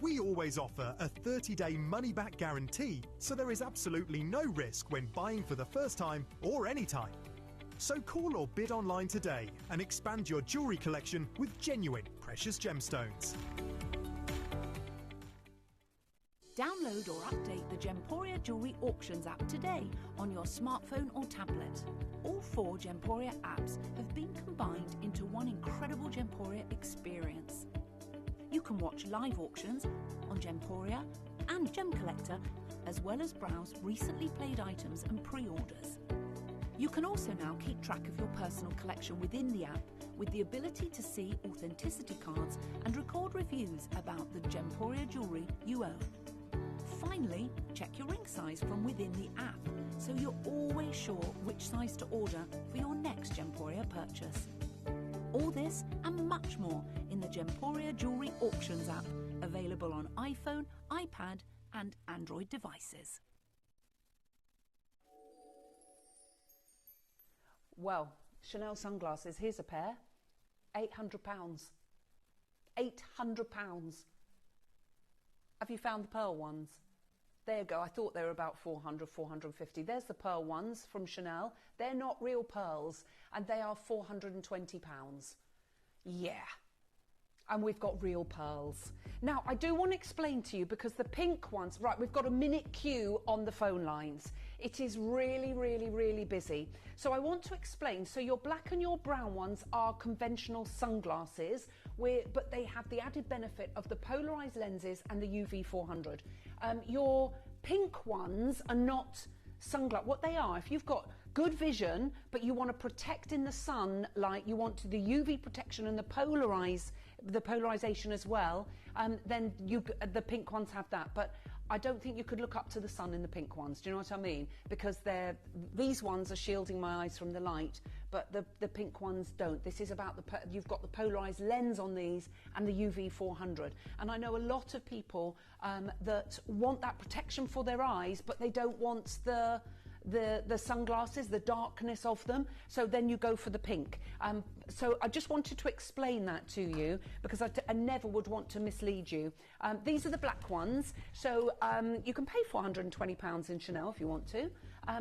We always offer a 30-day money-back guarantee, so there is absolutely no risk when buying for the first time or any time. So call or bid online today and expand your jewellery collection with genuine precious gemstones. Download or update the Gemporia Jewellery Auctions app today on your smartphone or tablet. All 4 Gemporia apps have been combined into one incredible Gemporia experience. You can watch live auctions on Gemporia and Gem Collector, as well as browse recently played items and pre-orders. You can also now keep track of your personal collection within the app, with the ability to see authenticity cards and record reviews about the Gemporia jewellery you own. Finally, check your ring size from within the app, so you're always sure which size to order for your next Gemporia purchase. All this and much more in the Gemporia Jewellery Auctions app, available on iPhone, iPad and Android devices. Well, Chanel sunglasses, here's a pair, £800. £800. Have you found the pearl ones? There you go, I thought they were about 400, 450. There's the pearl ones from Chanel. They're not real pearls, and they are £420. Yeah. And we've got real pearls. Now, I do want to explain to you, because the pink ones, right, we've got a minute queue on the phone lines. It is really, really, really busy. So I want to explain. So your black and your brown ones are conventional sunglasses, but they have the added benefit of the polarized lenses and the UV 400. Your pink ones are not sunglasses. What they are, if you've got good vision, but you want to protect in the sun, like you want the UV protection and the polarization as well, then the pink ones have that. But I don't think you could look up to the sun in the pink ones. Do you know what I mean? Because these ones are shielding my eyes from the light, but the pink ones don't. This is about you've got the polarized lens on these and the UV 400. And I know a lot of people that want that protection for their eyes, but they don't want the sunglasses, the darkness of them, so then you go for the pink. So I just wanted to explain that to you, because I never would want to mislead you. These are the black ones, so you can pay £420 in Chanel if you want to.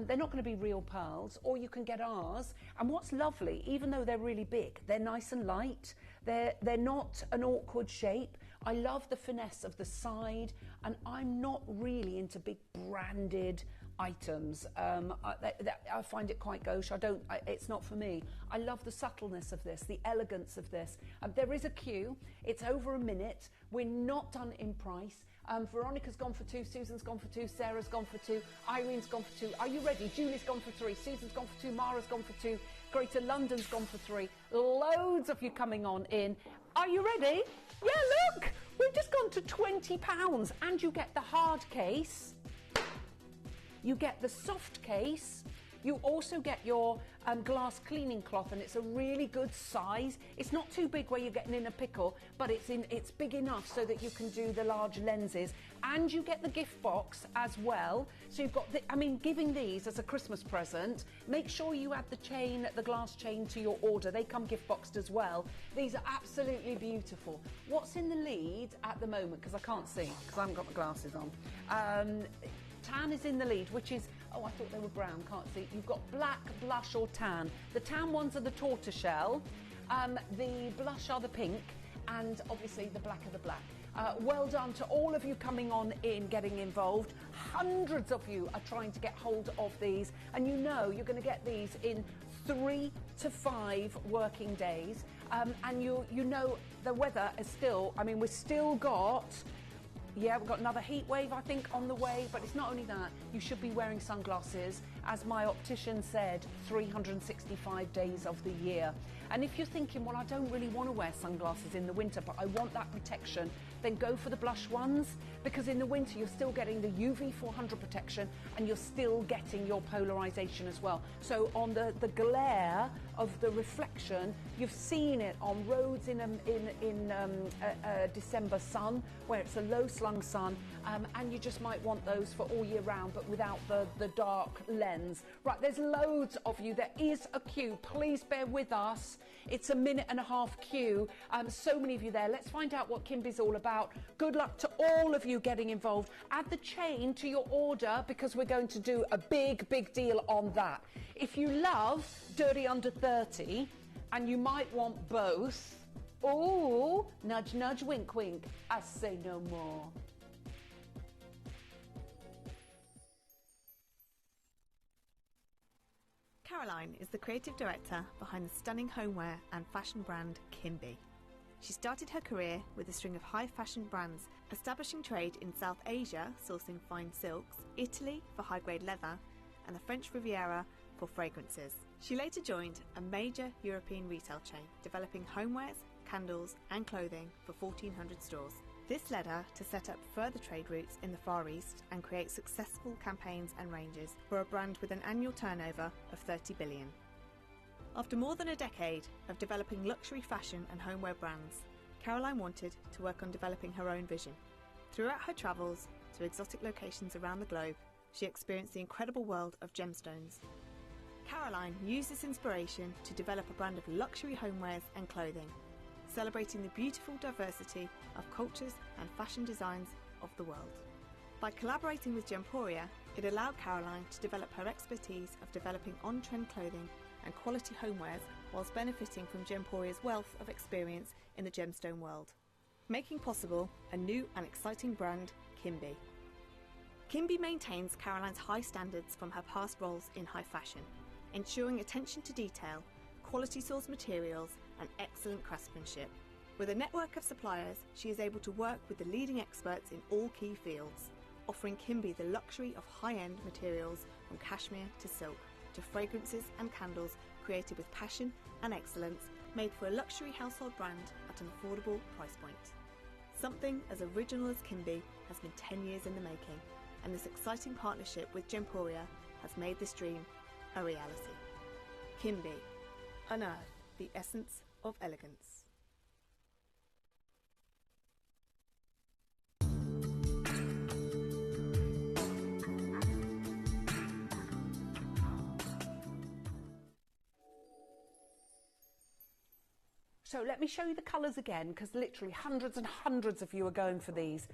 They're not going to be real pearls, or you can get ours. And what's lovely, even though they're really big, they're nice and light. They're not an awkward shape. I love the finesse of the side, and I'm not really into big branded items. I find it quite gauche. It's not for me. I love the subtleness of this, the elegance of this. There is a queue. It's over a minute. We're not done in price. Veronica's gone for 2, Susan's gone for 2, Sarah's gone for 2, Irene's gone for 2. Are you ready? Julie's gone for 3, Susan's gone for 2, Mara's gone for 2, Greater London's gone for 3. Loads of you coming on in. Are you ready? Yeah, look! We've just gone to £20, and you get the hard case. You get the soft case, You also get your glass cleaning cloth, and it's a really good size. It's not too big where you're getting in a pickle, but it's big enough so that you can do the large lenses. And you get the gift box as well. So you've got giving these as a Christmas present. Make sure you add the glass chain to your order. They come gift boxed as well. These are absolutely beautiful. What's in the lead at the moment, because I can't see, because I haven't got my glasses on. Tan is in the lead, which is, oh, I thought they were brown, can't see. You've got black, blush or tan. The tan ones are the tortoiseshell, the blush are the pink, and obviously the black are the black. Well done to all of you coming on in, getting involved. Hundreds of you are trying to get hold of these, and you know you're going to get these in 3 to 5 working days. And you know the weather is still, we've still got, we've got another heat wave, I think, on the way, but it's not only that. You should be wearing sunglasses, as my optician said, 365 days of the year. And if you're thinking, well, I don't really want to wear sunglasses in the winter, but I want that protection, then go for the blush ones, because in the winter you're still getting the UV 400 protection and you're still getting your polarization as well. So on the glare of the reflection, you've seen it on roads in December sun, where it's a low slung sun, and you just might want those for all year round, but without the dark lens. Right, there's loads of you. There is a queue. Please bear with us. It's a 1.5 minute queue. So many of you there. Let's find out what Kimby's all about. Good luck to all of you getting involved. Add the chain to your order, because we're going to do a big deal on that. If you love Dirty Under 30 and you might want both, oh, nudge nudge, wink wink, I say no more. Caroline is the creative director behind the stunning homeware and fashion brand Kimi. She started her career with a string of high fashion brands, establishing trade in South Asia, sourcing fine silks, Italy for high-grade leather, and the French Riviera for fragrances. She later joined a major European retail chain, developing homewares, candles and clothing for 1,400 stores. This led her to set up further trade routes in the Far East and create successful campaigns and ranges for a brand with an annual turnover of 30 billion. After more than a decade of developing luxury fashion and homeware brands, Caroline wanted to work on developing her own vision. Throughout her travels to exotic locations around the globe, she experienced the incredible world of gemstones. Caroline used this inspiration to develop a brand of luxury homewares and clothing, celebrating the beautiful diversity of cultures and fashion designs of the world. By collaborating with Jeoria, it allowed Caroline to develop her expertise of developing on-trend clothing and quality homewares, whilst benefiting from Jemporia's wealth of experience in the gemstone world, making possible a new and exciting brand, Kimi. Kimi maintains Caroline's high standards from her past roles in high fashion, ensuring attention to detail, quality source materials and excellent craftsmanship. With a network of suppliers, she is able to work with the leading experts in all key fields, offering Kimi the luxury of high-end materials from cashmere to silk, to fragrances and candles created with passion and excellence, made for a luxury household brand at an affordable price point. Something as original as Kimi has been 10 years in the making, and this exciting partnership with Jeoria has made this dream a reality. Kimi, unearth the essence of elegance. So let me show you the colours again, because literally hundreds and hundreds of you are going for these.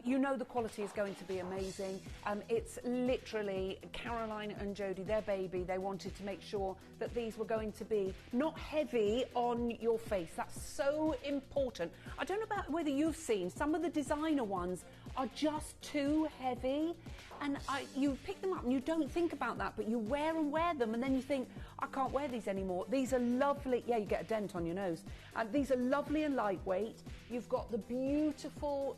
You know the quality is going to be amazing. It's literally Caroline and Jodie, their baby. They wanted to make sure that these were going to be not heavy on your face. That's so important. I don't know about whether you've seen, some of the designer ones are just too heavy, and you pick them up and you don't think about that, but you wear them and then you think, I can't wear these anymore. These are lovely. Yeah, you get a dent on your nose. These are lovely and lightweight. You've got the beautiful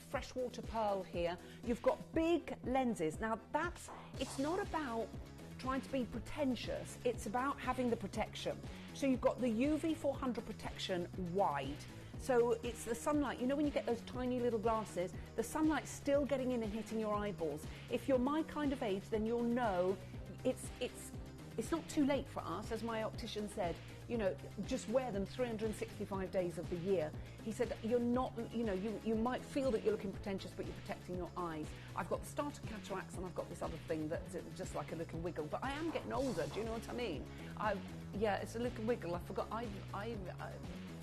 freshwater pearl here. You've got big lenses. Now it's not about trying to be pretentious. It's about having the protection. So you've got the UV 400 protection wide. So it's the sunlight, you know when you get those tiny little glasses, the sunlight's still getting in and hitting your eyeballs. If you're my kind of age, then you'll know it's it's not too late for us, as my optician said, you know, just wear them 365 days of the year. He said, you're not, you know, you might feel that you're looking pretentious, but you're protecting your eyes. I've got the starter cataracts and I've got this other thing that's just like a little wiggle, but I am getting older, do you know what I mean? Yeah, it's a little wiggle. I forgot,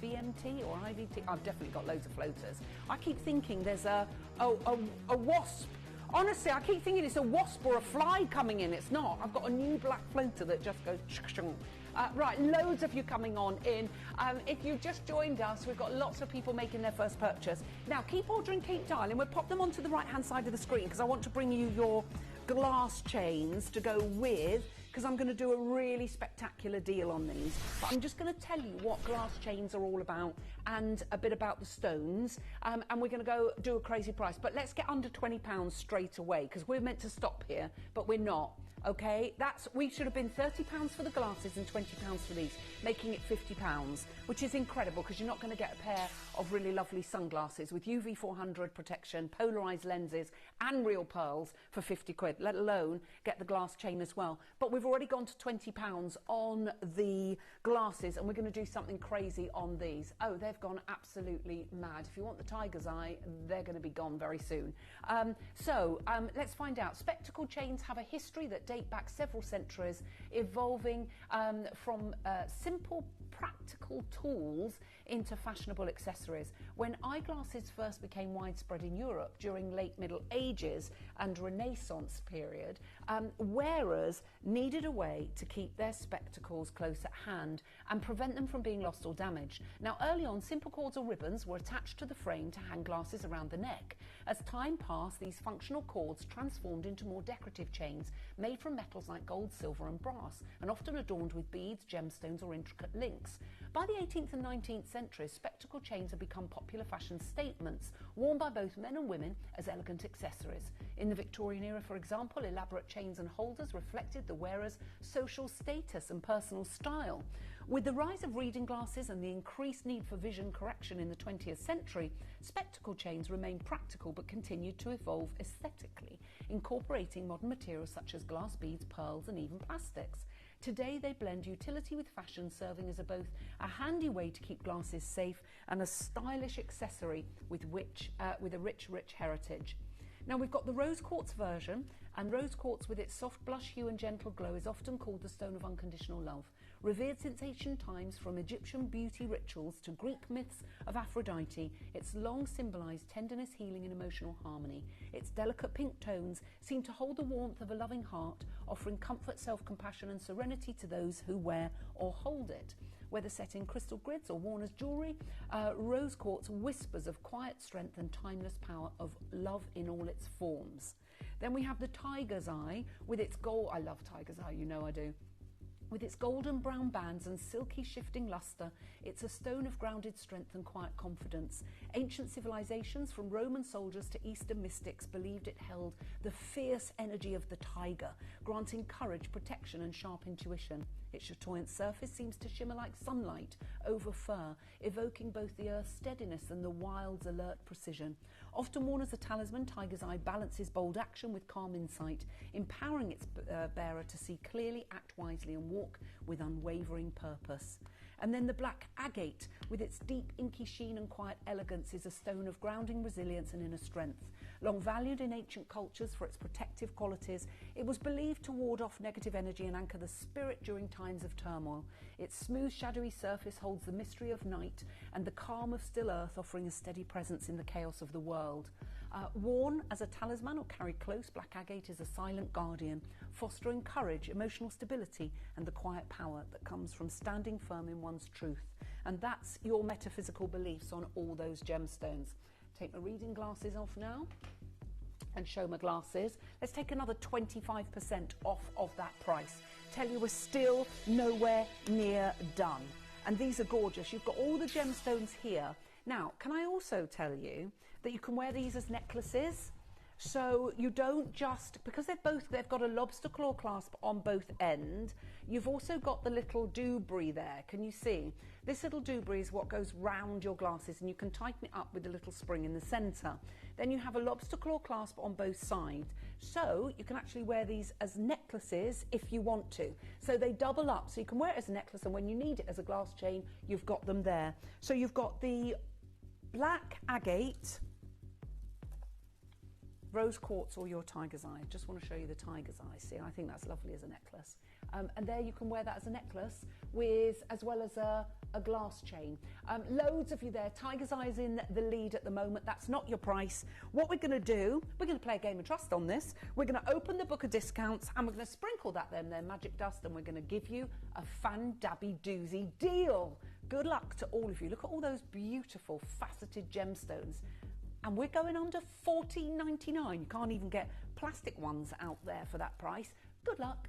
VMT or IVT? I've definitely got loads of floaters. I keep thinking there's a wasp. Honestly, I keep thinking it's a wasp or a fly coming in. It's not. I've got a new black floater that just goes... right, loads of you coming on in. If you've just joined us, we've got lots of people making their first purchase. Now, keep ordering, keep dialing. We'll pop them onto the right-hand side of the screen because I want to bring you your glass chains to go with, because I'm going to do a really spectacular deal on these. But I'm just going to tell you what glass chains are all about and a bit about the stones, and we're going to go do a crazy price. But let's get under £20 straight away, because we're meant to stop here, but we're not. Okay, we should have been £30 for the glasses and £20 for these, making it £50, which is incredible because you're not going to get a pair of really lovely sunglasses with UV 400 protection, polarised lenses and real pearls for 50 quid, let alone get the glass chain as well. But we've already gone to £20 on the glasses, and we're going to do something crazy on these. Oh, they've gone absolutely mad. If you want the tiger's eye, they're going to be gone very soon. Let's find out. Spectacle chains have a history that date back several centuries, evolving from simple practical tools into fashionable accessories. When eyeglasses first became widespread in Europe during late Middle Ages and Renaissance period, wearers needed a way to keep their spectacles close at hand and prevent them from being lost or damaged. Now, early on, simple cords or ribbons were attached to the frame to hang glasses around the neck. As time passed, these functional cords transformed into more decorative chains made from metals like gold, silver and brass, and often adorned with beads, gemstones or intricate links. By the 18th and 19th centuries, spectacle chains have become popular fashion statements, worn by both men and women as elegant accessories. In the Victorian era, for example, elaborate chains and holders reflected the wearer's social status and personal style. With the rise of reading glasses and the increased need for vision correction in the 20th century, spectacle chains remained practical but continued to evolve aesthetically, incorporating modern materials such as glass beads, pearls and even plastics. Today they blend utility with fashion, serving as both a handy way to keep glasses safe and a stylish accessory with a rich heritage. Now we've got the rose quartz version, and rose quartz with its soft blush hue and gentle glow is often called the stone of unconditional love. Revered since ancient times, from Egyptian beauty rituals to Greek myths of Aphrodite, it's long symbolised tenderness, healing and emotional harmony. Its delicate pink tones seem to hold the warmth of a loving heart, offering comfort, self-compassion and serenity to those who wear or hold it. Whether set in crystal grids or worn as jewellery, rose quartz whispers of quiet strength and timeless power of love in all its forms. Then we have the tiger's eye with its gold. I love tiger's eye, you know I do. With its golden brown bands and silky shifting lustre, it's a stone of grounded strength and quiet confidence. Ancient civilizations, from Roman soldiers to Eastern mystics, believed it held the fierce energy of the tiger, granting courage, protection and sharp intuition. Its chatoyant surface seems to shimmer like sunlight over fur, evoking both the earth's steadiness and the wild's alert precision. Often worn as a talisman, tiger's eye balances bold action with calm insight, empowering its bearer to see clearly, act wisely and walk with unwavering purpose. And then the black agate, with its deep inky sheen and quiet elegance, is a stone of grounding resilience and inner strength. Long valued in ancient cultures for its protective qualities, it was believed to ward off negative energy and anchor the spirit during times of turmoil. Its smooth, shadowy surface holds the mystery of night and the calm of still earth, offering a steady presence in the chaos of the world. Worn as a talisman or carried close, black agate is a silent guardian, fostering courage, emotional stability and the quiet power that comes from standing firm in one's truth. And that's your metaphysical beliefs on all those gemstones. Take my reading glasses off now and show my glasses. Let's take another 25% off of that price. Tell you we're still nowhere near done. And these are gorgeous. You've got all the gemstones here. Now, can I also tell you that you can wear these as necklaces? So you don't just, because they've got a lobster claw clasp on both ends. You've also got the little doobry there. Can you see? This little doobry is what goes round your glasses, and you can tighten it up with a little spring in the centre. Then you have a lobster claw clasp on both sides. So you can actually wear these as necklaces if you want to. So they double up, so you can wear it as a necklace, and when you need it as a glass chain, you've got them there. So you've got the black agate, rose quartz, or your tiger's eye. Just want to show you the tiger's eye. See, I think that's lovely as a necklace. And there you can wear that as a necklace with, as well as a glass chain. Loads of you there. Tiger's eye is in the lead at the moment. That's not your price. What we're going to do, we're going to play a game of trust on this. We're going to open the book of discounts, and we're going to sprinkle that then their magic dust, and we're going to give you a fan-dabby doozy deal. Good luck to all of you. Look at all those beautiful faceted gemstones. And we're going under $14.99. You can't even get plastic ones out there for that price. Good luck.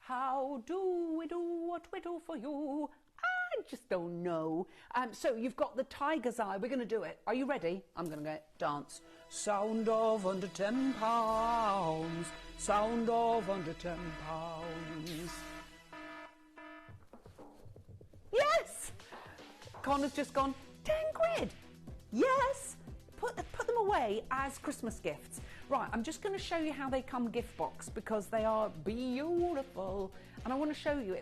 How do we do what we do for you? I just don't know. So you've got the tiger's eye. We're going to do it. Are you ready? I'm going to go dance. Sound of under £10. Sound of under £10. Yes! Connor's just gone, 10 quid. Yes! Put them away as Christmas gifts. Right, I'm just going to show you how they come gift box, because they are beautiful. And I want to show you,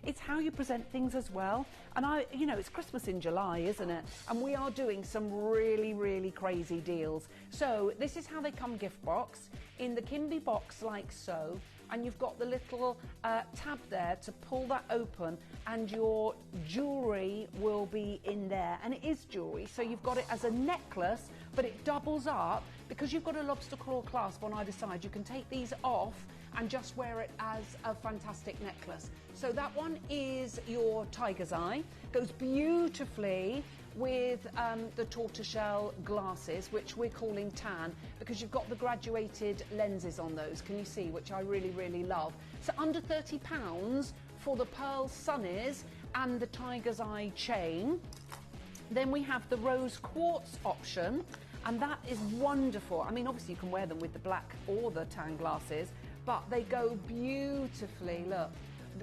it's how you present things as well. And it's Christmas in July, isn't it? And we are doing some really, really crazy deals. So this is how they come gift box, in the Kimi box like so. And you've got the little tab there to pull that open, and your jewellery will be in there. And it is jewellery, so you've got it as a necklace, but it doubles up. Because you've got a lobster claw clasp on either side, you can take these off and just wear it as a fantastic necklace. So that one is your tiger's eye. Goes beautifully with the tortoiseshell glasses, which we're calling tan, because you've got the graduated lenses on those, can you see, which I really, really love. So under £30 for the pearl sunnies and the tiger's eye chain. Then we have the rose quartz option, and that is wonderful. I mean, obviously you can wear them with the black or the tan glasses, but they go beautifully. Look,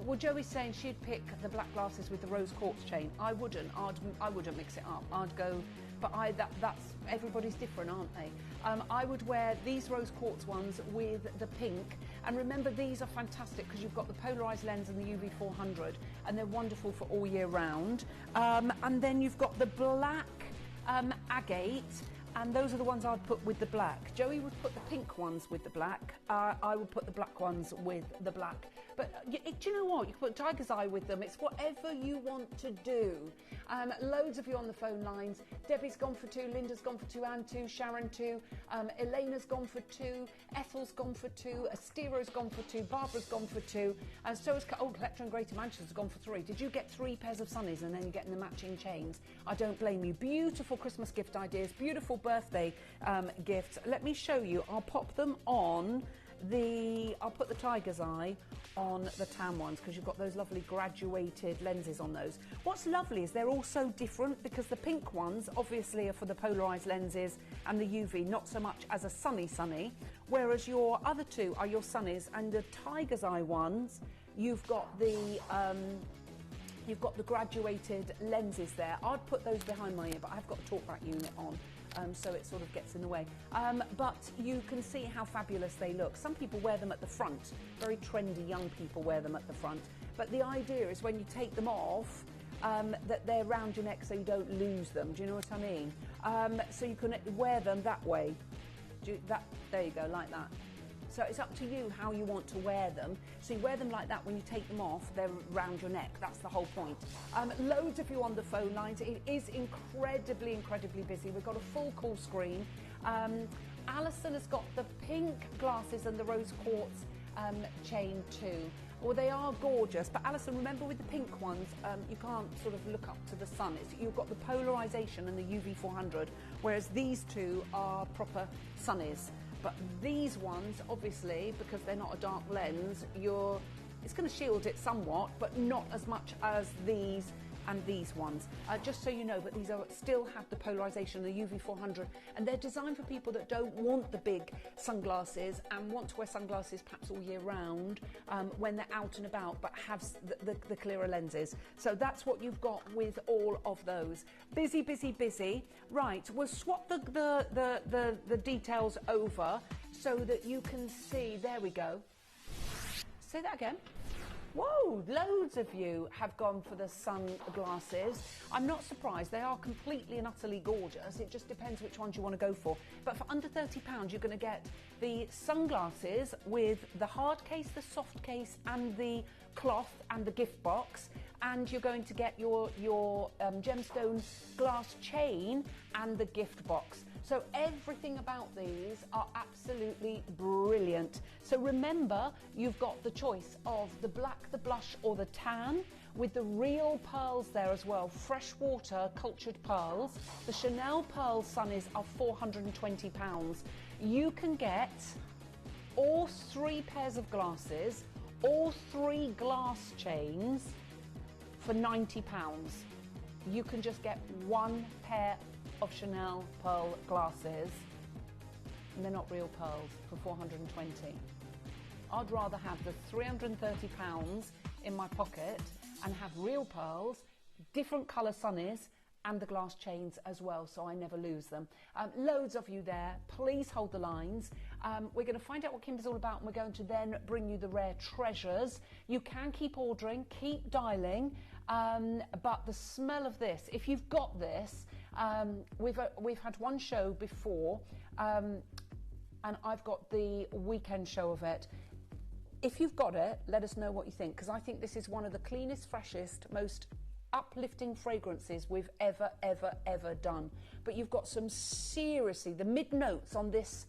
well, Joey's saying she'd pick the black glasses with the rose quartz chain. I wouldn't. I wouldn't mix it up. I'd go, but that's everybody's different, aren't they? I would wear these rose quartz ones with the pink. And remember, these are fantastic because you've got the polarised lens and the UV 400, and they're wonderful for all year round. And then you've got the black agate. And those are the ones I'd put with the black. Joey would put the pink ones with the black. I would put the black ones with the black. But do you know what? You can put tiger's eye with them. It's whatever you want to do. Loads of you on the phone lines. Debbie's gone for 2, Linda's gone for 2, Anne 2, Sharon 2, Elena's gone for 2, Ethel's gone for 2, Astero's gone for 2, Barbara's gone for 2, and so has Collector and Greater Manchester's gone for 3. Did you get 3 pairs of sunnies and then you're getting the matching chains? I don't blame you. Beautiful Christmas gift ideas, beautiful birthday gifts. Let me show you. I'll pop them on I'll put the tiger's eye on the tan ones because you've got those lovely graduated lenses on those. What's lovely is they're all so different because the pink ones obviously are for the polarised lenses and the UV, not so much as a sunny, whereas your other 2 are your sunnies, and the tiger's eye ones, you've got the graduated lenses there. I'd put those behind my ear, but I've got a talkback unit on. So it sort of gets in the way. But you can see how fabulous they look. Some people wear them at the front. Very trendy young people wear them at the front. But the idea is when you take them off, that they're round your neck so you don't lose them. Do you know what I mean? So you can wear them that way. There you go, like that. So it's up to you how you want to wear them. So you wear them like that. When you take them off, they're round your neck. That's the whole point. Loads of you on the phone lines. It is incredibly, incredibly busy. We've got a full call screen. Alison has got the pink glasses and the rose quartz chain too. Well, they are gorgeous, but Alison, remember with the pink ones, you can't sort of look up to the sun. You've got the polarisation and the UV 400, whereas these two are proper sunnies. But these ones, obviously, because they're not a dark lens, it's going to shield it somewhat, but not as much as these and these ones. Just so you know, but these still have the polarisation, the UV 400, and they're designed for people that don't want the big sunglasses and want to wear sunglasses perhaps all year round when they're out and about, but have the clearer lenses. So that's what you've got with all of those. Busy, busy, busy. Right, we'll swap the details over so that you can see. There we go. Say that again. Whoa, loads of you have gone for the sunglasses. I'm not surprised. They are completely and utterly gorgeous. It just depends which ones you want to go for. But for under £30, you're going to get the sunglasses with the hard case, the soft case, and the cloth and the gift box. And you're going to get your gemstone glass chain and the gift box. So everything about these are absolutely brilliant. So remember, you've got the choice of the black, the blush, or the tan, with the real pearls there as well, freshwater cultured pearls. The Chanel pearl sunnies are £420. You can get all 3 pairs of glasses, all 3 glass chains for £90. You can just get 1 pair of Chanel pearl glasses, and they're not real pearls, for £420. I'd rather have the £330 in my pocket and have real pearls, different colour sunnies, and the glass chains as well, so I never lose them. Loads of you there. Please hold the lines. We're going to find out what Kimber's all about, and we're going to then bring you the rare treasures. You can keep ordering, keep dialing, but the smell of this, if you've got this, we've had one show before, and I've got the weekend show of it. If you've got it, let us know what you think, because I think this is one of the cleanest, freshest, most uplifting fragrances we've ever done. But you've got some seriously, the mid notes on this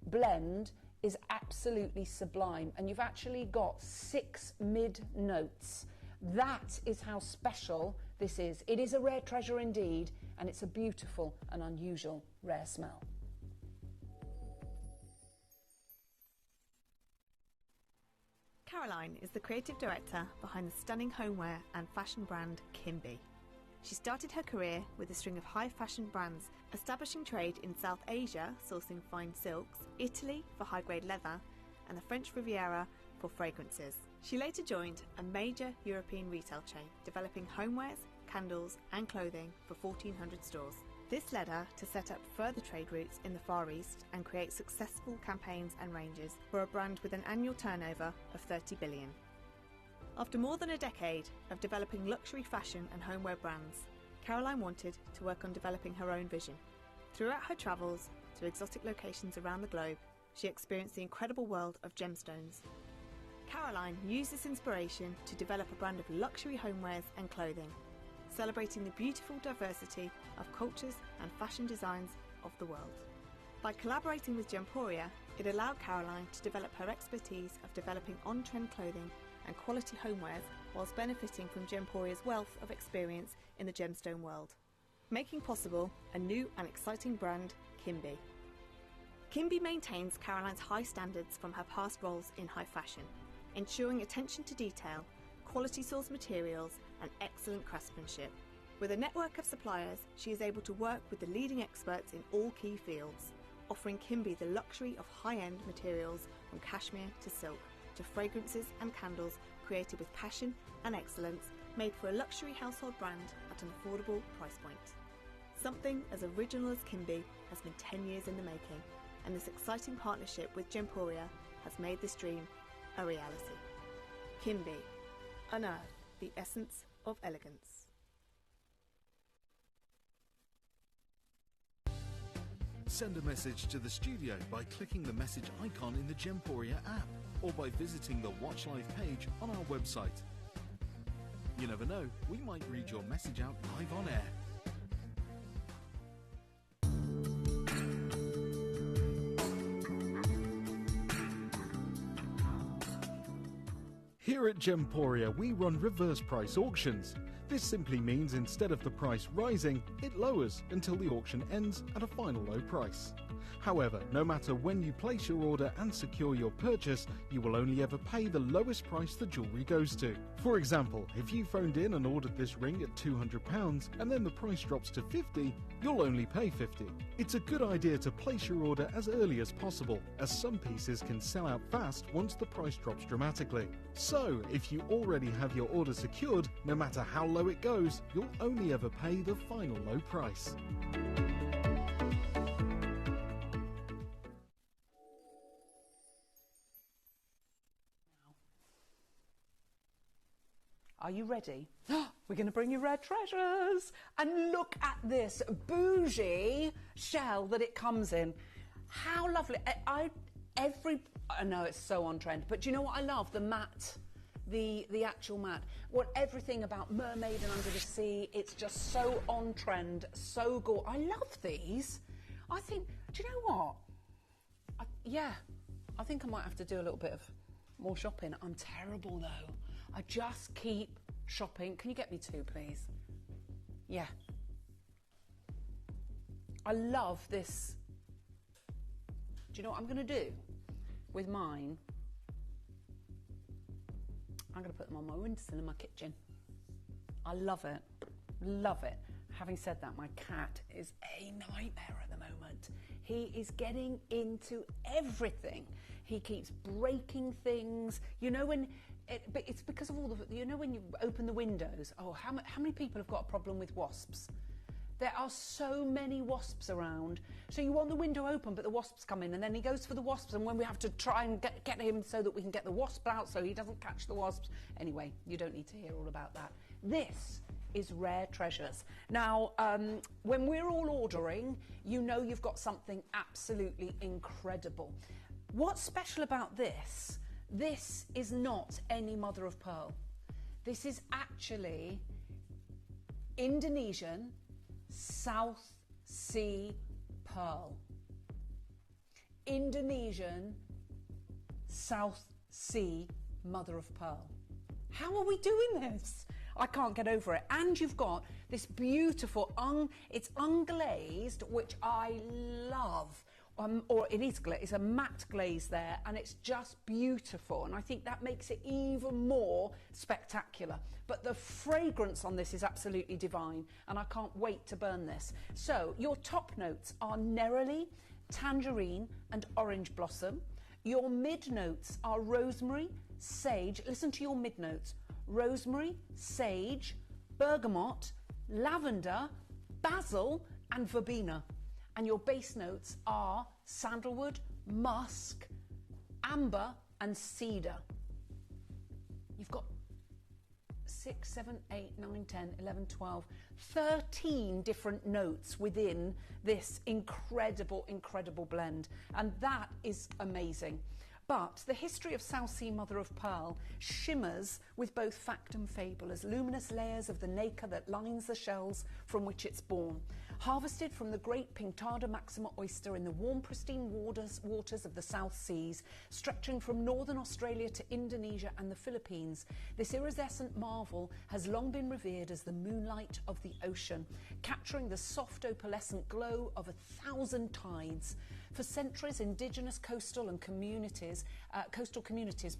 blend is absolutely sublime, and you've actually got 6 mid notes. That is how special this is. It is a rare treasure indeed, and it's a beautiful and unusual rare smell. Caroline is the creative director behind the stunning homeware and fashion brand Kimi. She started her career with a string of high fashion brands, establishing trade in South Asia, sourcing fine silks, Italy for high-grade leather, and the French Riviera for fragrances. She later joined a major European retail chain, developing homewares, candles and clothing for 1,400 stores. This led her to set up further trade routes in the Far East and create successful campaigns and ranges for a brand with an annual turnover of 30 billion. After more than a decade of developing luxury fashion and homeware brands, Caroline wanted to work on developing her own vision. Throughout her travels to exotic locations around the globe, she experienced the incredible world of gemstones. Caroline used this inspiration to develop a brand of luxury homewares and clothing, celebrating the beautiful diversity of cultures and fashion designs of the world. By collaborating with Jeoria, it allowed Caroline to develop her expertise of developing on-trend clothing and quality homewares whilst benefiting from Jemporia's wealth of experience in the gemstone world, making possible a new and exciting brand, Kimi. Kimi maintains Caroline's high standards from her past roles in high fashion, ensuring attention to detail, quality sourced materials and excellent craftsmanship. With a network of suppliers, she is able to work with the leading experts in all key fields, offering Kimi the luxury of high-end materials from cashmere to silk, to fragrances and candles created with passion and excellence, made for a luxury household brand at an affordable price point. Something as original as Kimi has been 10 years in the making, and this exciting partnership with Jeoria has made this dream a reality. Kimi, unearth the essence of elegance. Send a message to the studio by clicking the message icon in the Gemporia app or by visiting the Watch Live page on our website. You never know, we might read your message out live on air. Here at Gemporia, we run reverse price auctions. This simply means instead of the price rising, it lowers until the auction ends at a final low price. However, no matter when you place your order and secure your purchase, you will only ever pay the lowest price the jewellery goes to. For example, if you phoned in and ordered this ring at £200 and then the price drops to £50, you'll only pay £50. It's a good idea to place your order as early as possible, as some pieces can sell out fast once the price drops dramatically. So, if you already have your order secured, no matter how low it goes, you'll only ever pay the final low price. Are you ready? We're going to bring you rare treasures. And look at this bougie shell that it comes in. How lovely. I know it's so on trend, but do you know what I love? The matte, the actual matte. Everything about mermaid and under the sea, it's just so on trend, so gorgeous. I love these. I think, do you know what? I think I might have to do a little bit of more shopping. I'm terrible though. I just keep shopping. Can you get me 2, please? Yeah. I love this. Do you know what I'm going to do with mine? I'm going to put them on my windowsill in my kitchen. I love it. Love it. Having said that, my cat is a nightmare at the moment. He is getting into everything. He keeps breaking things. You know when... But it's because of all the, you know, when you open the windows, how many people have got a problem with wasps? There are so many wasps around. So you want the window open, but the wasps come in, and then he goes for the wasps, and when we have to try and get him so that we can get the wasp out so he doesn't catch the wasps. Anyway, you don't need to hear all about that. This is Rare Treasures. Now, when we're all ordering, you know you've got something absolutely incredible. What's special about this? This is not any mother of pearl. This is actually Indonesian South Sea pearl. Indonesian South Sea mother of pearl. How are we doing this? I can't get over it. And you've got this beautiful, it's unglazed, which I love. Or it is it's a matte glaze there, and it's just beautiful, and I think that makes it even more spectacular. But the fragrance on this is absolutely divine, and I can't wait to burn this. So your top notes are neroli, tangerine and orange blossom. Your mid notes are rosemary, sage. Listen to your mid notes: rosemary, sage, bergamot, lavender, basil and verbena. And your base notes are sandalwood, musk, amber and cedar. You've got 6, 7, 8, 9, 10, 11, 12, 13 different notes within this incredible, incredible blend. And that is amazing. But the history of South Sea Mother of Pearl shimmers with both fact and fable as luminous layers of the nacre that lines the shells from which it's born. Harvested from the great Pinctada maxima oyster in the warm, pristine waters of the South Seas, stretching from northern Australia to Indonesia and the Philippines, this iridescent marvel has long been revered as the moonlight of the ocean, capturing the soft opalescent glow of 1,000 tides. For centuries, indigenous coastal communities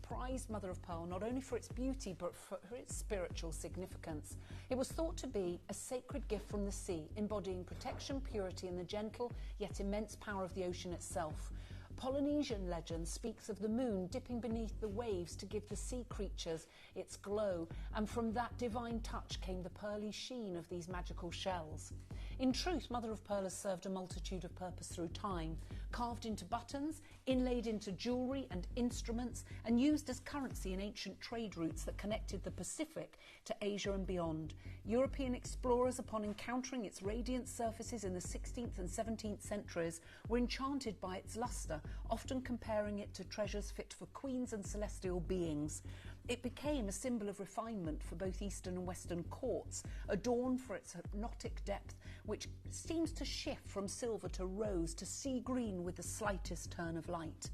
prized Mother of Pearl not only for its beauty but for its spiritual significance. It was thought to be a sacred gift from the sea, embodying protection, purity and the gentle yet immense power of the ocean itself. Polynesian legend speaks of the moon dipping beneath the waves to give the sea creatures its glow, and from that divine touch came the pearly sheen of these magical shells. In truth, Mother of Pearl has served a multitude of purposes through time, carved into buttons, inlaid into jewellery and instruments, and used as currency in ancient trade routes that connected the Pacific to Asia and beyond. European explorers, upon encountering its radiant surfaces in the 16th and 17th centuries, were enchanted by its lustre, often comparing it to treasures fit for queens and celestial beings. It became a symbol of refinement for both Eastern and Western courts, adorned for its hypnotic depth, which seems to shift from silver to rose to sea green with the slightest turn of light.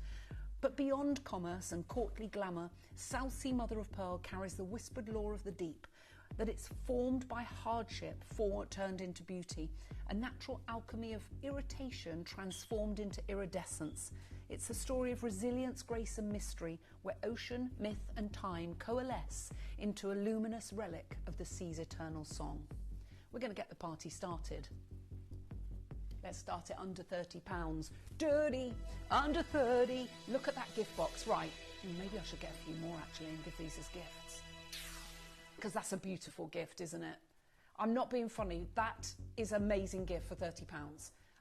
But beyond commerce and courtly glamour, South Sea mother of pearl carries the whispered lore of the deep, that it's formed by hardship, turned into beauty, a natural alchemy of irritation transformed into iridescence. It's a story of resilience, grace and mystery, where ocean, myth and time coalesce into a luminous relic of the sea's eternal song. We're going to get the party started. Let's start it under £30. Dirty, under 30. Look at that gift box. Right, maybe I should get a few more actually and give these as gifts. Because that's a beautiful gift, isn't it? I'm not being funny. That is an amazing gift for £30.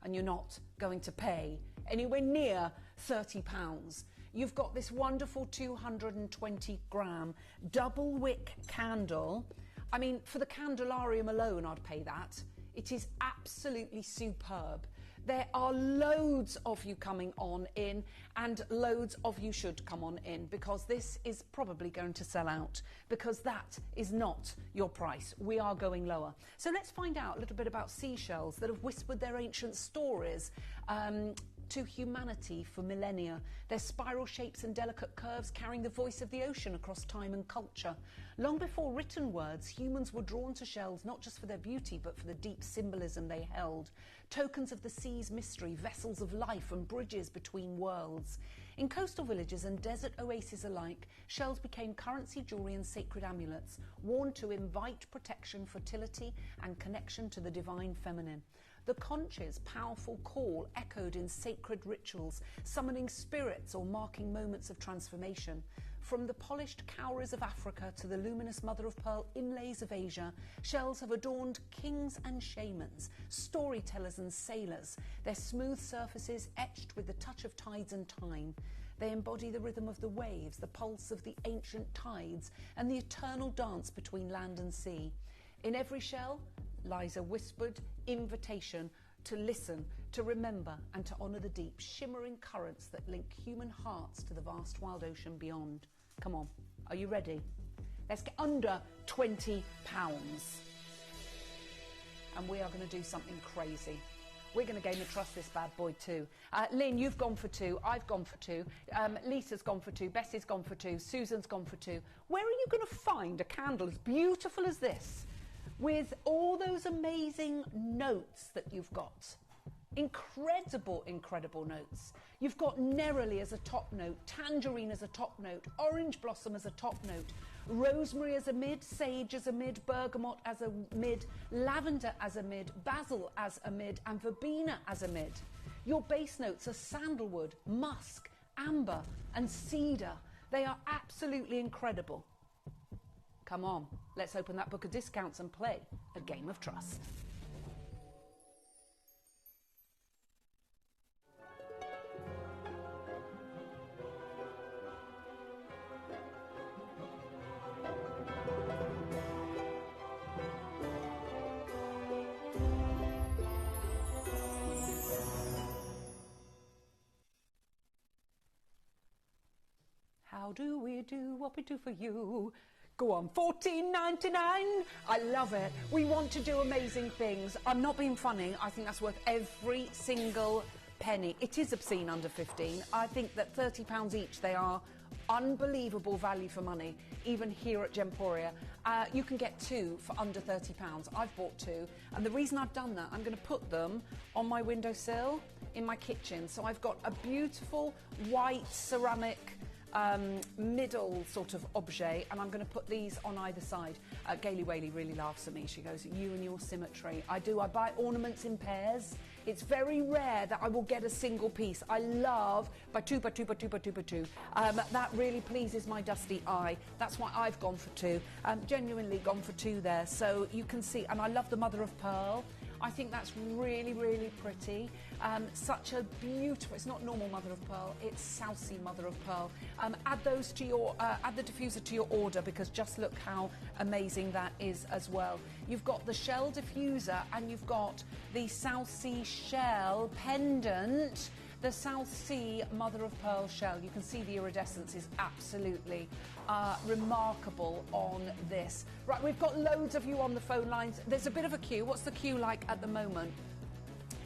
And you're not going to pay anywhere near £30. You've got this wonderful 220 gram double wick candle. I mean, for the candelarium alone, I'd pay that. It is absolutely superb. There are loads of you coming on in, and loads of you should come on in, because this is probably going to sell out, because that is not your price. We are going lower. So let's find out a little bit about seashells that have whispered their ancient stories to humanity for millennia. Their spiral shapes and delicate curves carrying the voice of the ocean across time and culture. Long before written words, humans were drawn to shells not just for their beauty, but for the deep symbolism they held. Tokens of the sea's mystery, vessels of life and bridges between worlds. In coastal villages and desert oases alike, shells became currency, jewellery and sacred amulets, worn to invite protection, fertility and connection to the divine feminine. The conch's powerful call echoed in sacred rituals, summoning spirits or marking moments of transformation. From the polished cowries of Africa to the luminous mother-of-pearl inlays of Asia, shells have adorned kings and shamans, storytellers and sailors, their smooth surfaces etched with the touch of tides and time. They embody the rhythm of the waves, the pulse of the ancient tides, and the eternal dance between land and sea. In every shell lies a whispered invitation to listen, to remember and to honour the deep, shimmering currents that link human hearts to the vast wild ocean beyond. Come on, are you ready? Let's get under £20. And we are going to do something crazy. We're going to gain the trust this bad boy too. Lynn, you've gone for 2. I've gone for 2. Lisa's gone for 2. Bessie's gone for 2. Susan's gone for 2. Where are you going to find a candle as beautiful as this, with all those amazing notes that you've got? Incredible, incredible notes. You've got neroli as a top note, tangerine as a top note, orange blossom as a top note, rosemary as a mid, sage as a mid, bergamot as a mid, lavender as a mid, basil as a mid, and verbena as a mid. Your base notes are sandalwood, musk, amber, and cedar. They are absolutely incredible. Come on, let's open that book of discounts and play a game of trust. How do we do what we do for you? Go on, $14.99. I love it. We want to do amazing things. I'm not being funny. I think that's worth every single penny. It is obscene under 15. I think that £30 each, they are unbelievable value for money, even here at Gemporia. You can get 2 for under £30. I've bought 2. And the reason I've done that, I'm going to put them on my windowsill in my kitchen. So I've got a beautiful white ceramic middle sort of objet, and I'm going to put these on either side. Gaily Whaley really laughs at me. She goes, you and your symmetry. I buy ornaments in pairs. It's very rare that I will get a single piece. I love by two. That really pleases my dusty eye. That's why I've gone for 2. Genuinely gone for 2 there. So you can see, and I love the mother of pearl. I think that's really, really pretty. Such a beautiful, it's not normal mother of pearl, it's South Sea mother of pearl. Add those to your, add the diffuser to your order, because just look how amazing that is as well. You've got the shell diffuser and you've got the South Sea shell pendant. The South Sea mother of pearl shell, you can see the iridescence is absolutely remarkable on this. Right, we've got loads of you on the phone lines. There's a bit of a queue. What's the queue like at the moment?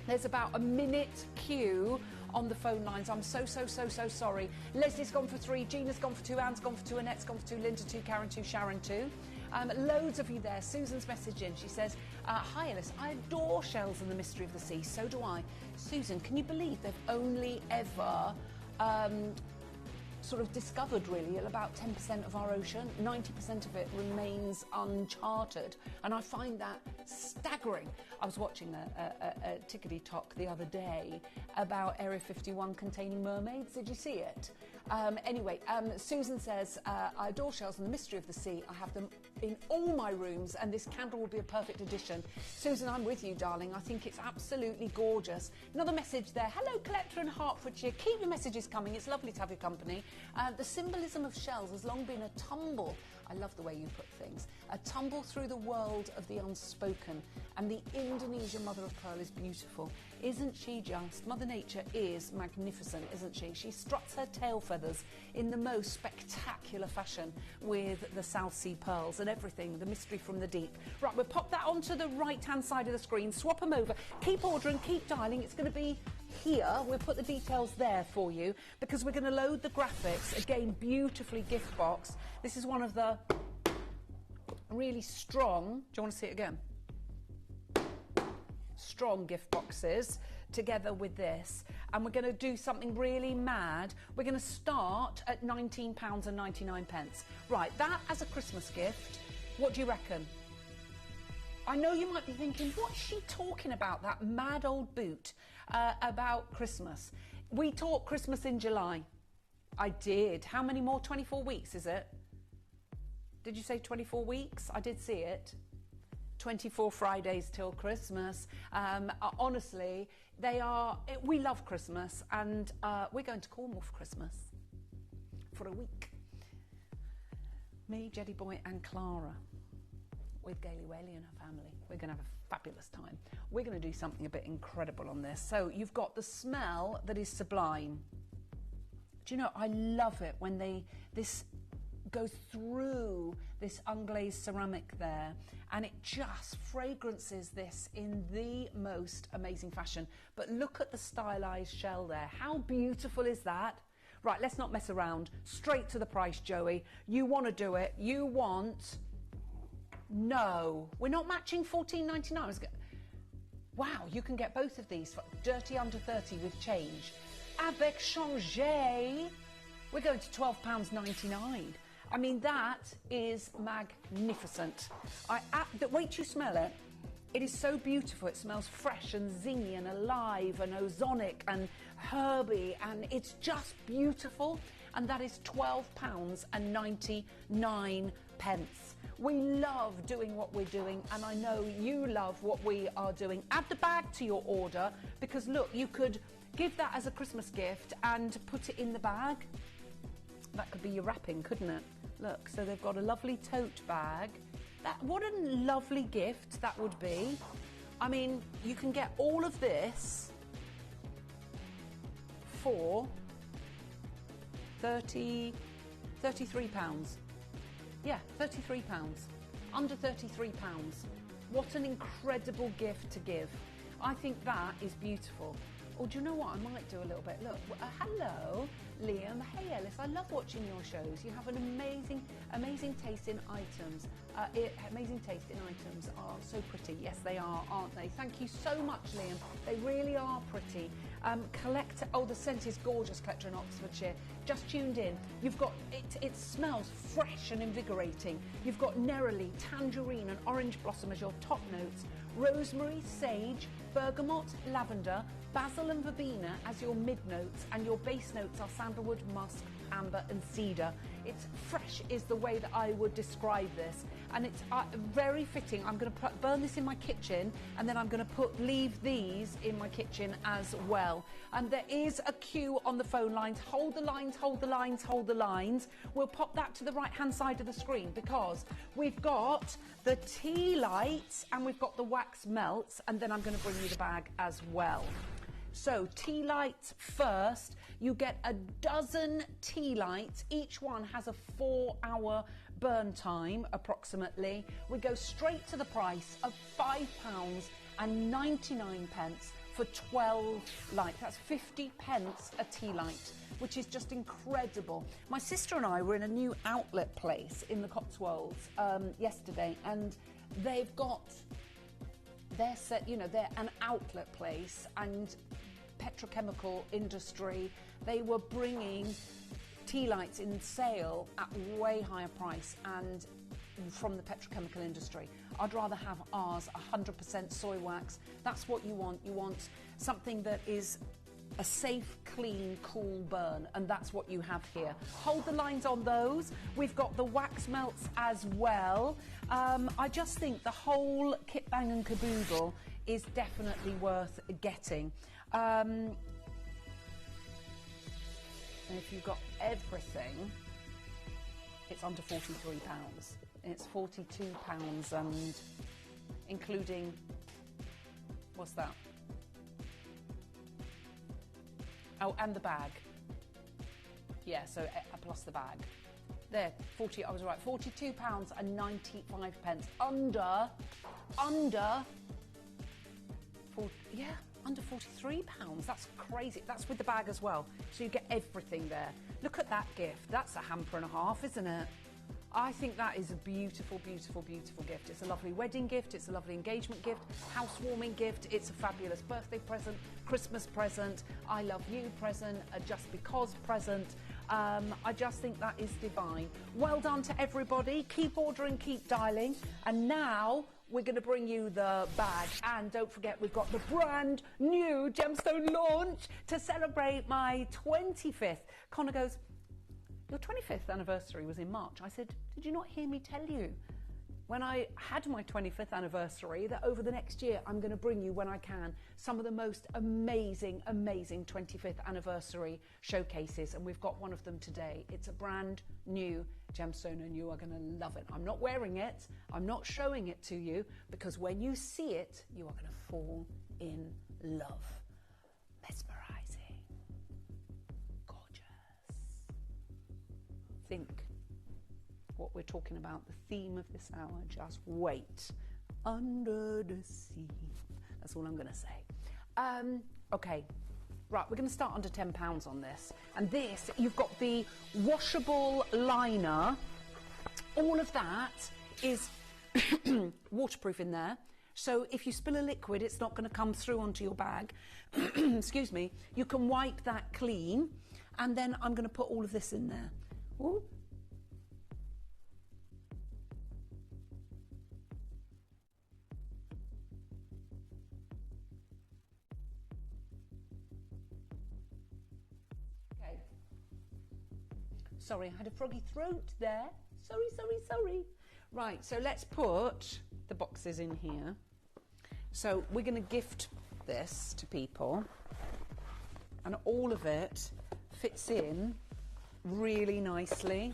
There's about a minute queue on the phone lines. I'm so sorry. Leslie's gone for 3, Gina's gone for 2, Anne's gone for 2, Annette's gone for 2, Linda 2, Karen 2, Sharon 2. Loads of you there. Susan's message in. She says, hi Alice, I adore shells and the mystery of the sea. So do I. Susan, can you believe they've only ever sort of discovered really about 10% of our ocean? 90% of it remains uncharted, and I find that staggering. I was watching a tickety talk the other day about Area 51 containing mermaids. Did you see it? Anyway, Susan says, I adore shells and the mystery of the sea. I have them in all my rooms, and this candle will be a perfect addition. Susan, I'm with you, darling. I think it's absolutely gorgeous. Another message there. Hello, Collector in Hertfordshire. Keep your messages coming. It's lovely to have your company. The symbolism of shells has long been a tumble. I love the way you put things. A tumble through the world of the unspoken. And the Indonesian mother of pearl is beautiful. Isn't she just? Mother Nature is magnificent, isn't she? She struts her tail feathers in the most spectacular fashion with the South Sea pearls and everything, the mystery from the deep. Right, we'll pop that onto the right-hand side of the screen, swap them over, keep ordering, keep dialing. It's going to be here. We'll put the details there for you because we're going to load the graphics. Again, beautifully gift box. This is one of the really strong, do you want to see it again? Strong gift boxes together with this, and we're going to do something really mad. We're going to start at £19.99. Right, that as a Christmas gift, what do you reckon? I know you might be thinking, what's she talking about, that mad old boot about Christmas? We taught Christmas in July. I did. How many more? 24 weeks, is it? Did you say 24 weeks? I did see it. 24 Fridays till Christmas. Honestly, we love Christmas, and we're going to Cornwall for Christmas for a week. Me, Jade Boy and Clara with Gaily Whaley and her family. We're going to have a fabulous time. We're going to do something a bit incredible on this. So you've got the smell that is sublime. Do you know, I love it when this goes through this unglazed ceramic there, and it just fragrances this in the most amazing fashion. But look at the stylized shell there. How beautiful is that? Right, let's not mess around. Straight to the price, Joey. You want to do it. You want... No, we're not matching $14.99. Wow, you can get both of these for dirty under 30 with change. Avec changer, we're going to £12.99. I mean, that is magnificent. Wait till you smell it. It is so beautiful. It smells fresh and zingy and alive and ozonic and herby, and it's just beautiful. And that is £12.99. We love doing what we're doing, and I know you love what we are doing. Add the bag to your order, because look, you could give that as a Christmas gift and put it in the bag. That could be your wrapping, couldn't it? Look, so they've got a lovely tote bag. What a lovely gift that would be. I mean, you can get all of this for £33. Yeah, £33. Under £33. What an incredible gift to give. I think that is beautiful. Or do you know what? I might do a little bit. Look, hello, Liam. Hey, Alice. I love watching your shows. You have an amazing taste in items. Amazing taste in items are so pretty. Yes, they are, aren't they? Thank you so much, Liam. They really are pretty. Collector. Oh, the scent is gorgeous. Collector in Oxfordshire. Just tuned in. You've got it smells fresh and invigorating. You've got neroli, tangerine, and orange blossom as your top notes. Rosemary, sage, bergamot, lavender, basil and verbena as your mid notes, and your base notes are sandalwood, musk, amber and cedar. It's fresh is the way that I would describe this, and it's very fitting. I'm going to burn this in my kitchen, and then I'm going to leave these in my kitchen as well. And there is a queue on the phone lines. Hold the lines, hold the lines, hold the lines. We'll pop that to the right hand side of the screen, because we've got the tea lights and we've got the wax melts, and then I'm going to bring you the bag as well. So tea lights first. You get a dozen tea lights. Each one has a 4-hour burn time approximately. We go straight to the price of £5.99 for 12 light. That's 50 pence a tea light, which is just incredible. My sister and I were in a new outlet place in the Cotswolds yesterday, and they've got, they're an outlet place and petrochemical industry. They were bringing tea lights in sale at way higher price and from the petrochemical industry. I'd rather have ours 100% soy wax. That's what you want. You want something that is a safe, clean, cool burn, and that's what you have here. Hold the lines on those. We've got the wax melts as well. I just think the whole kit bang and caboodle is definitely worth getting. And if you've got everything, it's under £43. It's £42 and including, what's that? Oh, and the bag. Yeah, so plus the bag. There, I was right, £42 and 95 pence. Under £43. That's crazy. That's with the bag as well. So you get everything there. Look at that gift. That's a hamper and a half, isn't it? I think that is a beautiful, beautiful, beautiful gift. It's a lovely wedding gift. It's a lovely engagement gift, housewarming gift. It's a fabulous birthday present, Christmas present, I love you present, a just because present. I just think that is divine. Well done to everybody. Keep ordering, keep dialing. And now we're going to bring you the bag. And don't forget, we've got the brand new Gemstone launch to celebrate my 25th. Connor goes, your 25th anniversary was in March. I said, did you not hear me tell you when I had my 25th anniversary that over the next year I'm going to bring you, when I can, some of the most amazing 25th anniversary showcases, and we've got one of them today. It's a brand new gemstone and you are going to love it. I'm not wearing it, I'm not showing it to you, because when you see it you are going to fall in love. Mesmerizing, gorgeous. Think what we're talking about, the theme of this hour. Just wait. Under the sea. That's all I'm going to say. Okay, right, we're going to start under £10 on this. And this, you've got the washable liner. All of that is waterproof in there. So if you spill a liquid, it's not going to come through onto your bag. Excuse me. You can wipe that clean. And then I'm going to put all of this in there. Ooh. Okay. Sorry, I had a froggy throat there. Sorry. Right, so let's put the boxes in here. So we're going to gift this to people, and all of it fits in really nicely,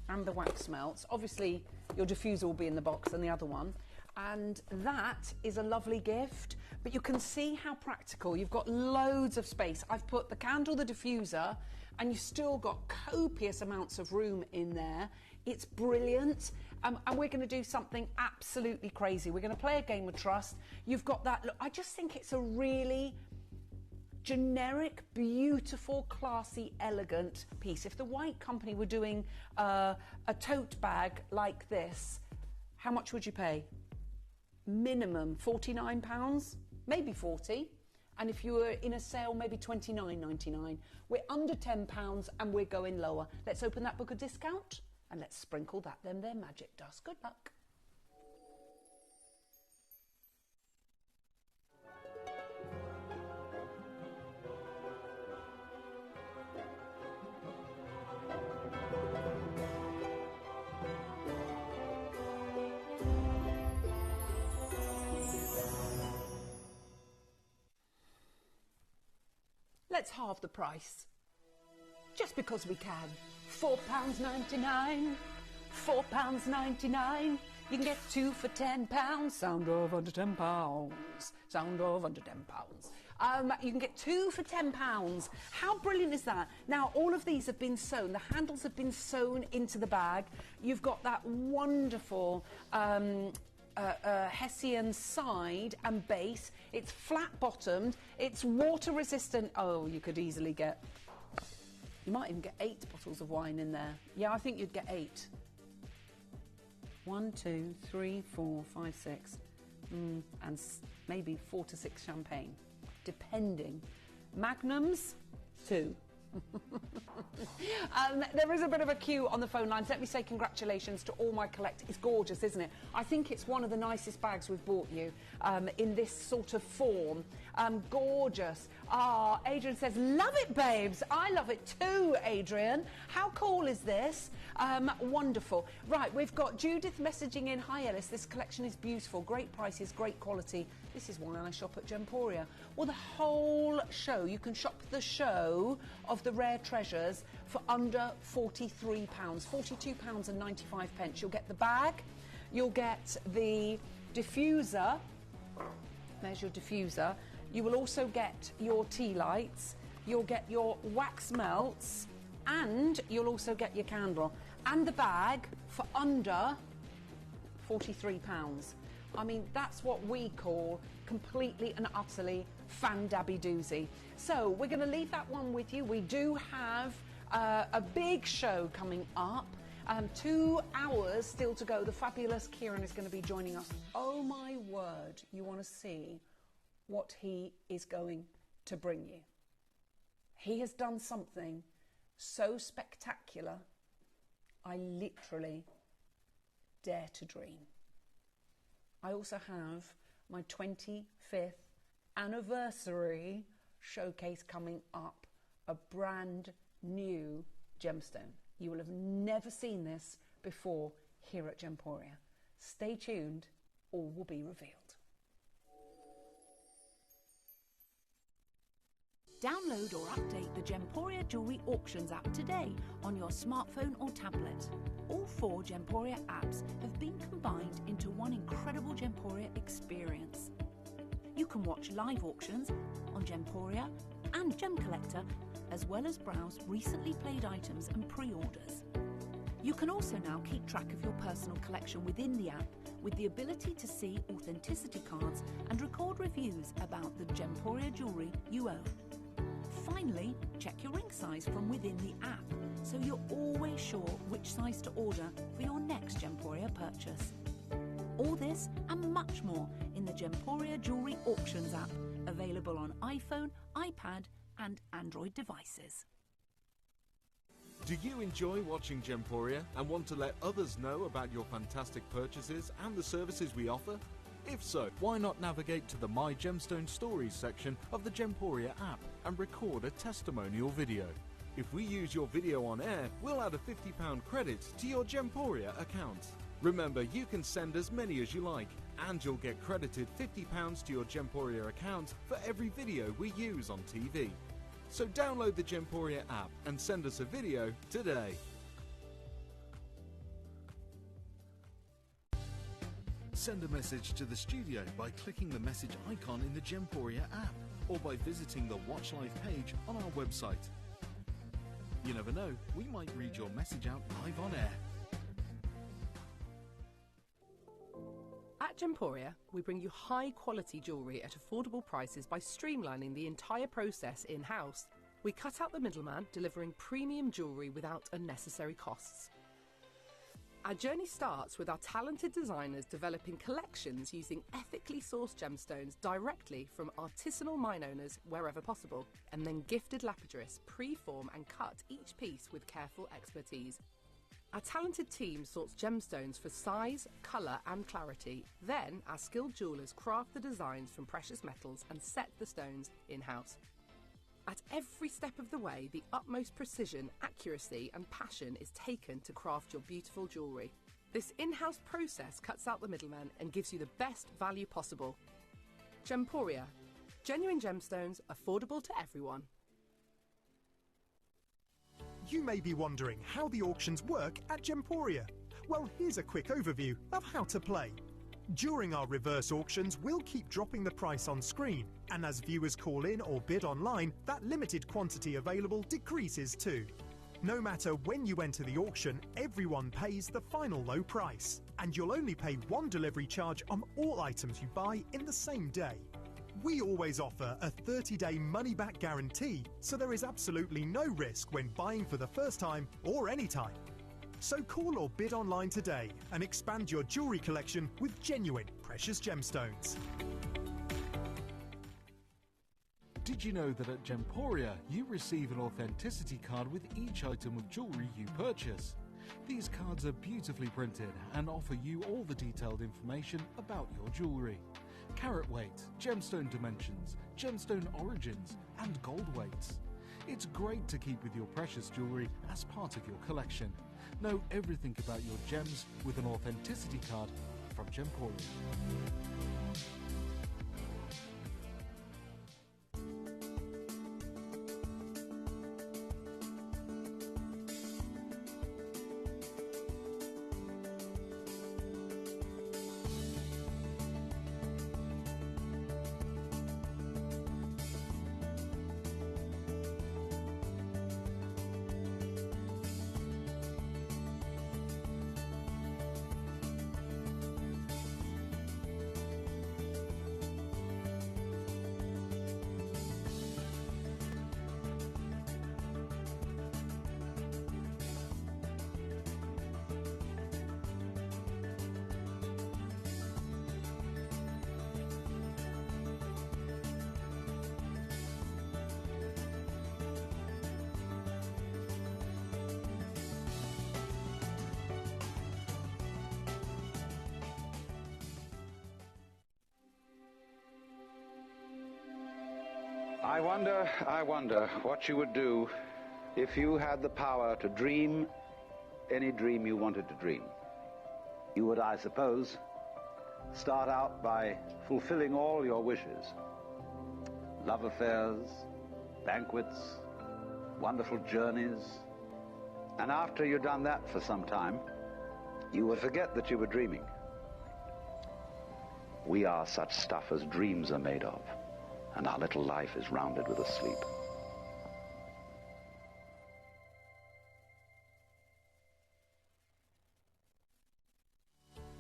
and the wax melts. Obviously your diffuser will be in the box and the other one, and that is a lovely gift. But you can see how practical. You've got loads of space. I've put the candle, the diffuser, and you've still got copious amounts of room in there. It's brilliant. And we're going to do something absolutely crazy. We're going to play a game of trust. You've got that look. I just think it's a really generic, beautiful, classy, elegant piece. If the White Company were doing a tote bag like this, how much would you pay? Minimum £49, maybe 40. And if you were in a sale, maybe £29.99. We're under £10 and we're going lower. Let's open that book of discount and let's sprinkle that there magic dust. Good luck. Let's halve the price, just because we can. £4.99, £4.99. You can get two for £10. Sound of under £10. Sound of under £10. You can get two for £10. How brilliant is that? Now, all of these have been sewn. The handles have been sewn into the bag. You've got that wonderful Hessian side and base. It's flat bottomed. It's water resistant. Oh, you could easily get, you might even get 8 bottles of wine in there. Yeah, I think you'd get 8. 1, 2, 3, 4, 5, 6, and maybe 4 to 6 champagne, depending. Magnums, 2. There is a bit of a queue on the phone lines. Let me say congratulations to all my collect. It's gorgeous, isn't it? I think it's one of the nicest bags we've bought you in this sort of form. Gorgeous. Adrian says, love it, babes. I love it too, Adrian. How cool is this? Wonderful. Right, we've got Judith messaging in. Hi, Ellis. This collection is beautiful. Great prices, great quality. This is why I shop at Gemporia. Well, the whole show, you can shop the show of the rare treasures for under £43, £42.95. You'll get the bag, you'll get the diffuser. There's your diffuser. You will also get your tea lights, you'll get your wax melts, and you'll also get your candle and the bag for under £43. I mean, that's what we call completely and utterly fan-dabby doozy. So we're going to leave that one with you. We do have a big show coming up. 2 hours still to go. The fabulous Kieran is going to be joining us. Oh my word, you want to see what he is going to bring you. He has done something so spectacular, I literally dare to dream. I also have my 25th anniversary showcase coming up, a brand new gemstone. You will have never seen this before here at Gemporia. Stay tuned, all will be revealed. Download or update the Gemporia Jewellery Auctions app today on your smartphone or tablet. All 4 Gemporia apps have been combined into one incredible Gemporia experience. You can watch live auctions on Gemporia and Gem Collector, as well as browse recently played items and pre-orders. You can also now keep track of your personal collection within the app with the ability to see authenticity cards and record reviews about the Gemporia jewellery you own. Finally, check your ring size from within the app, so you're always sure which size to order for your next Gemporia purchase. All this and much more in the Gemporia Jewellery Auctions app, available on iPhone, iPad and Android devices. Do you enjoy watching Gemporia and want to let others know about your fantastic purchases and the services we offer? If so, why not navigate to the My Gemstone Stories section of the Gemporia app and record a testimonial video. If we use your video on air, we'll add a £50 credit to your Gemporia account. Remember, you can send as many as you like, and you'll get credited £50 to your Gemporia account for every video we use on TV. So download the Gemporia app and send us a video today. Send a message to the studio by clicking the message icon in the Gemporia app or by visiting the Watch Live page on our website. You never know, we might read your message out live on air. At Gemporia, we bring you high-quality jewellery at affordable prices by streamlining the entire process in-house. We cut out the middleman, delivering premium jewellery without unnecessary costs. Our journey starts with our talented designers developing collections using ethically sourced gemstones directly from artisanal mine owners wherever possible, and then gifted lapidarists pre-form and cut each piece with careful expertise. Our talented team sorts gemstones for size, colour and clarity. Then our skilled jewellers craft the designs from precious metals and set the stones in-house. At every step of the way, the utmost precision, accuracy and passion is taken to craft your beautiful jewellery. This in-house process cuts out the middleman and gives you the best value possible. Gemporia. Genuine gemstones, affordable to everyone. You may be wondering how the auctions work at Gemporia. Well, here's a quick overview of how to play. During our reverse auctions, we'll keep dropping the price on screen, and as viewers call in or bid online, that limited quantity available decreases too. No matter when you enter the auction, everyone pays the final low price, and you'll only pay one delivery charge on all items you buy in the same day. We always offer a 30-day money-back guarantee, so there is absolutely no risk when buying for the first time or any time. So call or bid online today and expand your jewellery collection with genuine precious gemstones. Did you know that at Gemporia you receive an authenticity card with each item of jewellery you purchase? These cards are beautifully printed and offer you all the detailed information about your jewellery. Carat weight, gemstone dimensions, gemstone origins and gold weights. It's great to keep with your precious jewellery as part of your collection. Know everything about your gems with an authenticity card from Gemporia. I wonder what you would do if you had the power to dream any dream you wanted to dream. You would, I suppose, start out by fulfilling all your wishes. Love affairs, banquets, wonderful journeys. And after you'd done that for some time, you would forget that you were dreaming. We are such stuff as dreams are made of, and our little life is rounded with a sleep.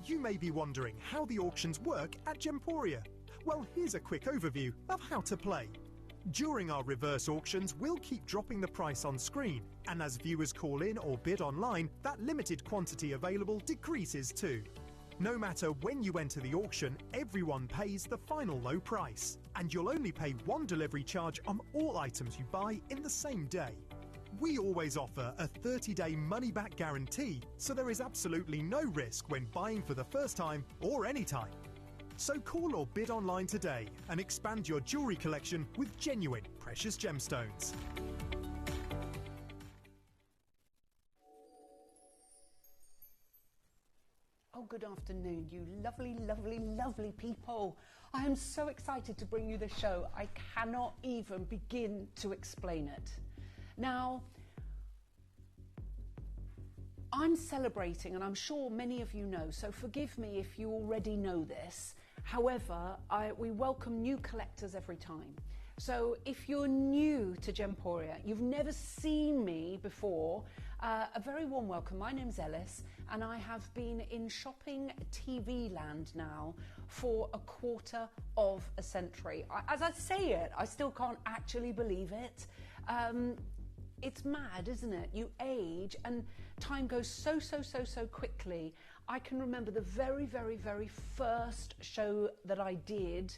You may be wondering how the auctions work at Gemporia. Well, here's a quick overview of how to play. During our reverse auctions, we'll keep dropping the price on screen, and as viewers call in or bid online, that limited quantity available decreases too. No matter when you enter the auction, everyone pays the final low price, and you'll only pay one delivery charge on all items you buy in the same day. We always offer a 30-day money-back guarantee, so there is absolutely no risk when buying for the first time or any time. So call or bid online today and expand your jewellery collection with genuine precious gemstones. Oh, good afternoon, you lovely, lovely, lovely people. I am so excited to bring you this show. I cannot even begin to explain it. Now, I'm celebrating, and I'm sure many of you know, so forgive me if you already know this. However, we welcome new collectors every time. So if you're new to Gemporia, you've never seen me before, a very warm welcome. My name's Ellis, and I have been in shopping TV land now for a quarter of a century. As I say it, I still can't actually believe it. It's mad, isn't it? You age and time goes so quickly. I can remember the very first show that I did,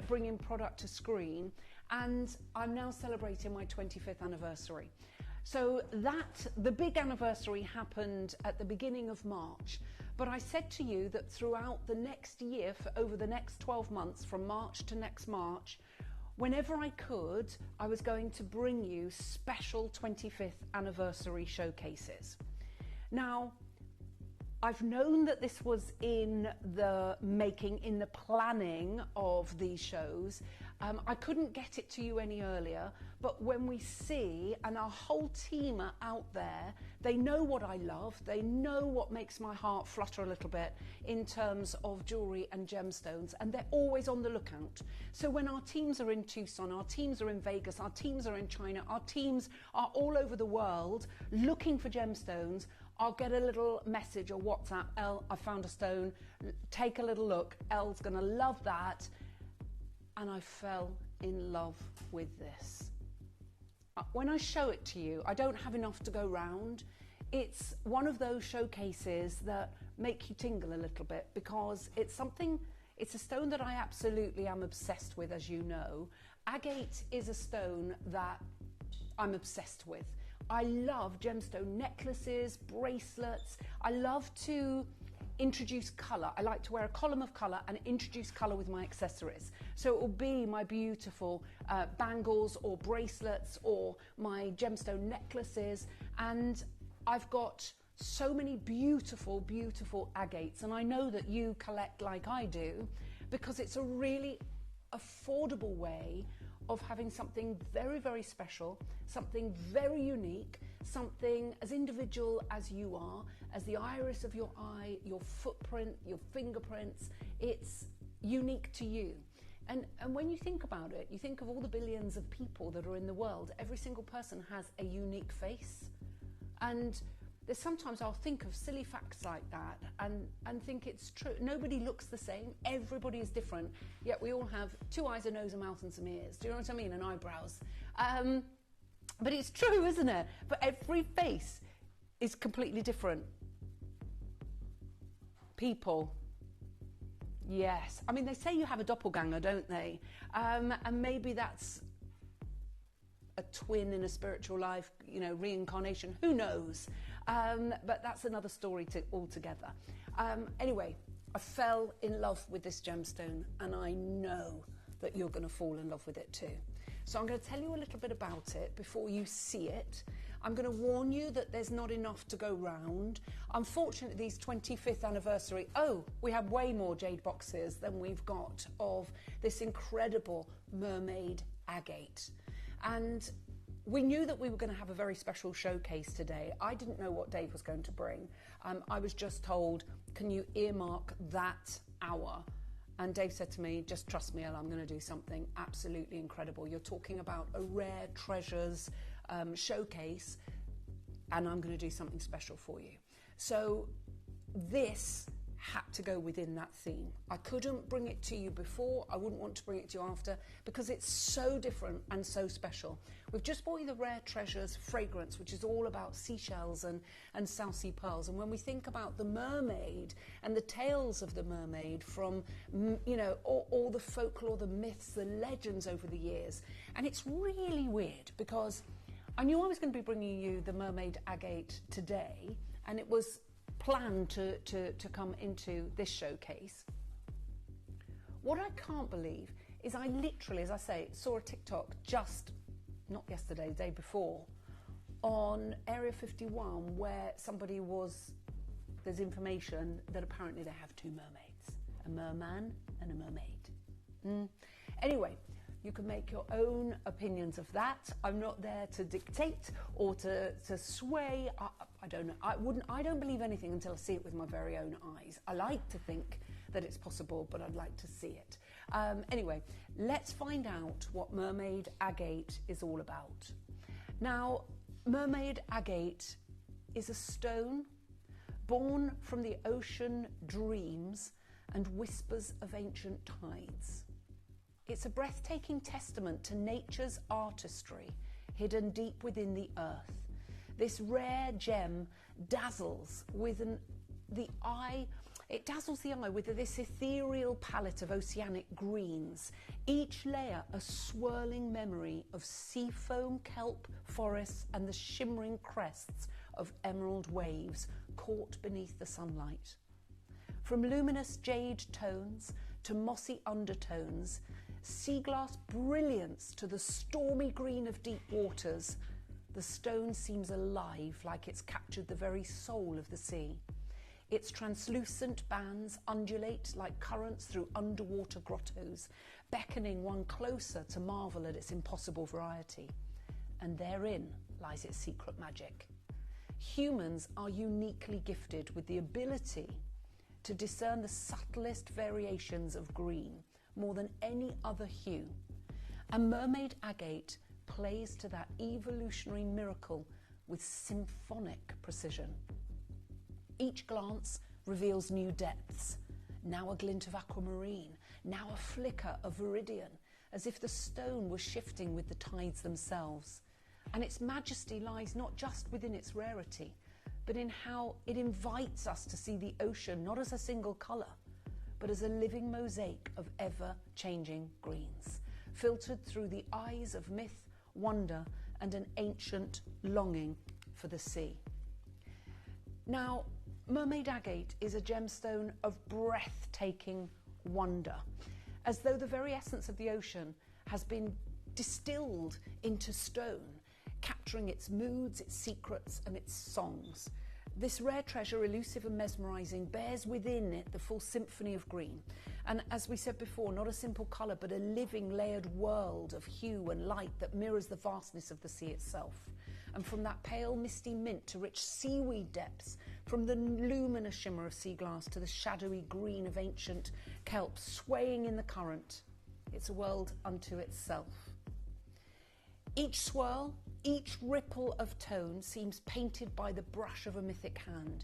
bringing product to screen, and I'm now celebrating my 25th anniversary. So the big anniversary happened at the beginning of March, but I said to you that throughout the next year, for over the next 12 months, from March to next March, whenever I could, I was going to bring you special 25th anniversary showcases. Now, I've known that this was in the making, in the planning of these shows, I couldn't get it to you any earlier, but when we see, and our whole team are out there, they know what I love, they know what makes my heart flutter a little bit in terms of jewellery and gemstones, and they're always on the lookout. So when our teams are in Tucson, our teams are in Vegas, our teams are in China, our teams are all over the world looking for gemstones, I'll get a little message or WhatsApp, Elle, I found a stone, take a little look, Elle's gonna love that. And I fell in love with this. When I show it to you, I don't have enough to go round. It's one of those showcases that make you tingle a little bit because it's a stone that I absolutely am obsessed with, as you know. Agate is a stone that I'm obsessed with. I love gemstone necklaces, bracelets. I love to introduce colour. I like to wear a column of colour and introduce colour with my accessories. So it will be my beautiful bangles or bracelets or my gemstone necklaces, and I've got so many beautiful, beautiful agates, and I know that you collect like I do because it's a really affordable way of having something very, very special, something very unique, something as individual as you are, as the iris of your eye, your footprint, your fingerprints. It's unique to you. And when you think about it, you think of all the billions of people that are in the world. Every single person has a unique face. And there's sometimes I'll think of silly facts like that and think it's true. Nobody looks the same. Everybody is different. Yet we all have 2 eyes, a nose, a mouth and some ears. Do you know what I mean? And eyebrows. But it's true, isn't it? But every face is completely different. People. Yes. I mean, they say you have a doppelganger, don't they? And maybe that's a twin in a spiritual life, you know, reincarnation. Who knows? But that's another story altogether. Anyway, I fell in love with this gemstone, and I know that you're going to fall in love with it too. So I'm going to tell you a little bit about it before you see it. I'm going to warn you that there's not enough to go round. Unfortunately, these 25th anniversary, we have way more jade boxes than we've got of this incredible mermaid agate. And we knew that we were going to have a very special showcase today. I didn't know what Dave was going to bring. I was just told, can you earmark that hour? And Dave said to me, just trust me, Elle, I'm going to do something absolutely incredible. You're talking about a rare treasures showcase, and I'm going to do something special for you. So this had to go within that theme. I couldn't bring it to you before. I wouldn't want to bring it to you after because it's so different and so special. We've just bought you the Rare Treasures fragrance, which is all about seashells and South Sea pearls. And when we think about the mermaid and the tales of the mermaid from, you know, all the folklore, the myths, the legends over the years. And it's really weird because I knew I was going to be bringing you the mermaid agate today, and it was planned to come into this showcase. What I can't believe is I literally, as I say, saw a TikTok just, not yesterday, the day before, on Area 51 where somebody there's information that apparently they have 2 mermaids, a merman and a mermaid. Anyway, you can make your own opinions of that. I'm not there to dictate or to sway. I don't know. I don't believe anything until I see it with my very own eyes. I like to think that it's possible, but I'd like to see it. Anyway, let's find out what mermaid agate is all about. Now, mermaid agate is a stone born from the ocean dreams and whispers of ancient tides. It's a breathtaking testament to nature's artistry hidden deep within the earth. This rare gem dazzles the eye with this ethereal palette of oceanic greens, each layer a swirling memory of sea foam, kelp, forests and the shimmering crests of emerald waves caught beneath the sunlight. From luminous jade tones to mossy undertones, sea glass brilliance to the stormy green of deep waters, the stone seems alive, like it's captured the very soul of the sea. Its translucent bands undulate like currents through underwater grottos, beckoning one closer to marvel at its impossible variety. And therein lies its secret magic. Humans are uniquely gifted with the ability to discern the subtlest variations of green more than any other hue. And mermaid agate plays to that evolutionary miracle with symphonic precision. Each glance reveals new depths, now a glint of aquamarine, now a flicker of viridian, as if the stone was shifting with the tides themselves. And its majesty lies not just within its rarity, but in how it invites us to see the ocean not as a single colour, but as a living mosaic of ever-changing greens, filtered through the eyes of myth, wonder, and an ancient longing for the sea. Now, mermaid agate is a gemstone of breathtaking wonder, as though the very essence of the ocean has been distilled into stone, capturing its moods, its secrets, and its songs. This rare treasure, elusive and mesmerising, bears within it the full symphony of green. And as we said before, not a simple colour, but a living, layered world of hue and light that mirrors the vastness of the sea itself. And from that pale, misty mint to rich seaweed depths, from the luminous shimmer of sea glass to the shadowy green of ancient kelp swaying in the current, it's a world unto itself. Each swirl, each ripple of tone seems painted by the brush of a mythic hand.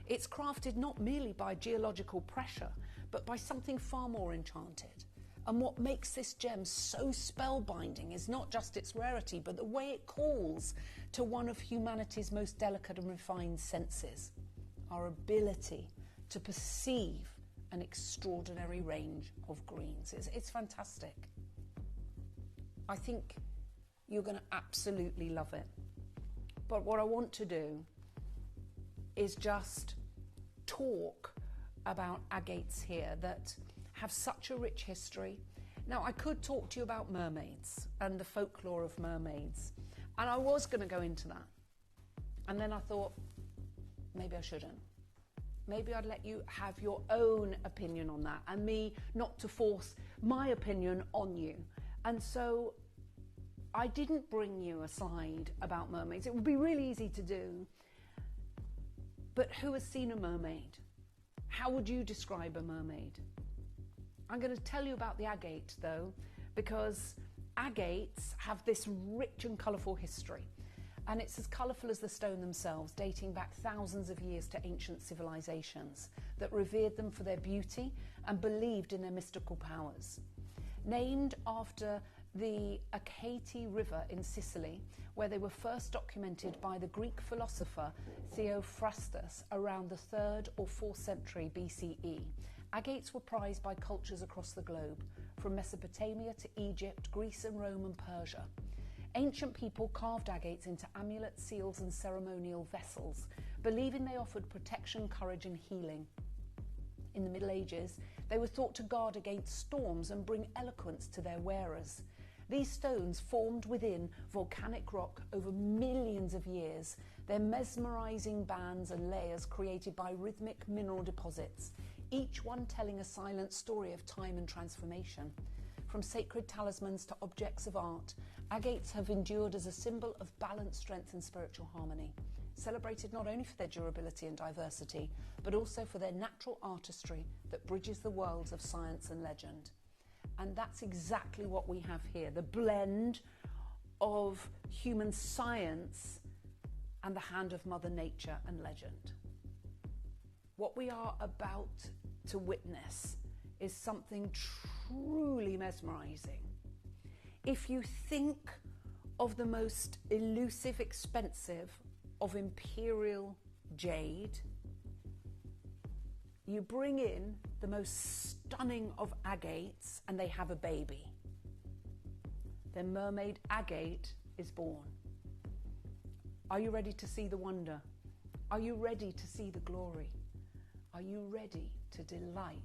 It's crafted not merely by geological pressure, but by something far more enchanted. And what makes this gem so spellbinding is not just its rarity, but the way it calls to one of humanity's most delicate and refined senses, our ability to perceive an extraordinary range of greens. It's fantastic. I think you're going to absolutely love it. But what I want to do is just talk about agates here that have such a rich history. Now, I could talk to you about mermaids and the folklore of mermaids, and I was going to go into that. And then I thought, maybe I shouldn't. Maybe I'd let you have your own opinion on that, and me not to force my opinion on you. And so I didn't bring you a slide about mermaids. It would be really easy to do. But who has seen a mermaid? How would you describe a mermaid? I'm going to tell you about the agate, though, because agates have this rich and colourful history. And it's as colourful as the stone themselves, dating back thousands of years to ancient civilizations that revered them for their beauty and believed in their mystical powers. Named after the Acate River in Sicily, where they were first documented by the Greek philosopher Theophrastus around the 3rd or 4th century BCE. Agates were prized by cultures across the globe, from Mesopotamia to Egypt, Greece and Rome and Persia. Ancient people carved agates into amulets, seals and ceremonial vessels, believing they offered protection, courage and healing. In the Middle Ages, they were thought to guard against storms and bring eloquence to their wearers. These stones formed within volcanic rock over millions of years, their mesmerising bands and layers created by rhythmic mineral deposits, each one telling a silent story of time and transformation. From sacred talismans to objects of art, agates have endured as a symbol of balance, strength and spiritual harmony, celebrated not only for their durability and diversity, but also for their natural artistry that bridges the worlds of science and legend. And that's exactly what we have here, the blend of human science and the hand of Mother Nature and legend. What we are about to witness is something truly mesmerising. If you think of the most elusive, expensive of imperial jade, you bring in the most stunning of agates and they have a baby. Then mermaid agate is born. Are you ready to see the wonder? Are you ready to see the glory? Are you ready to delight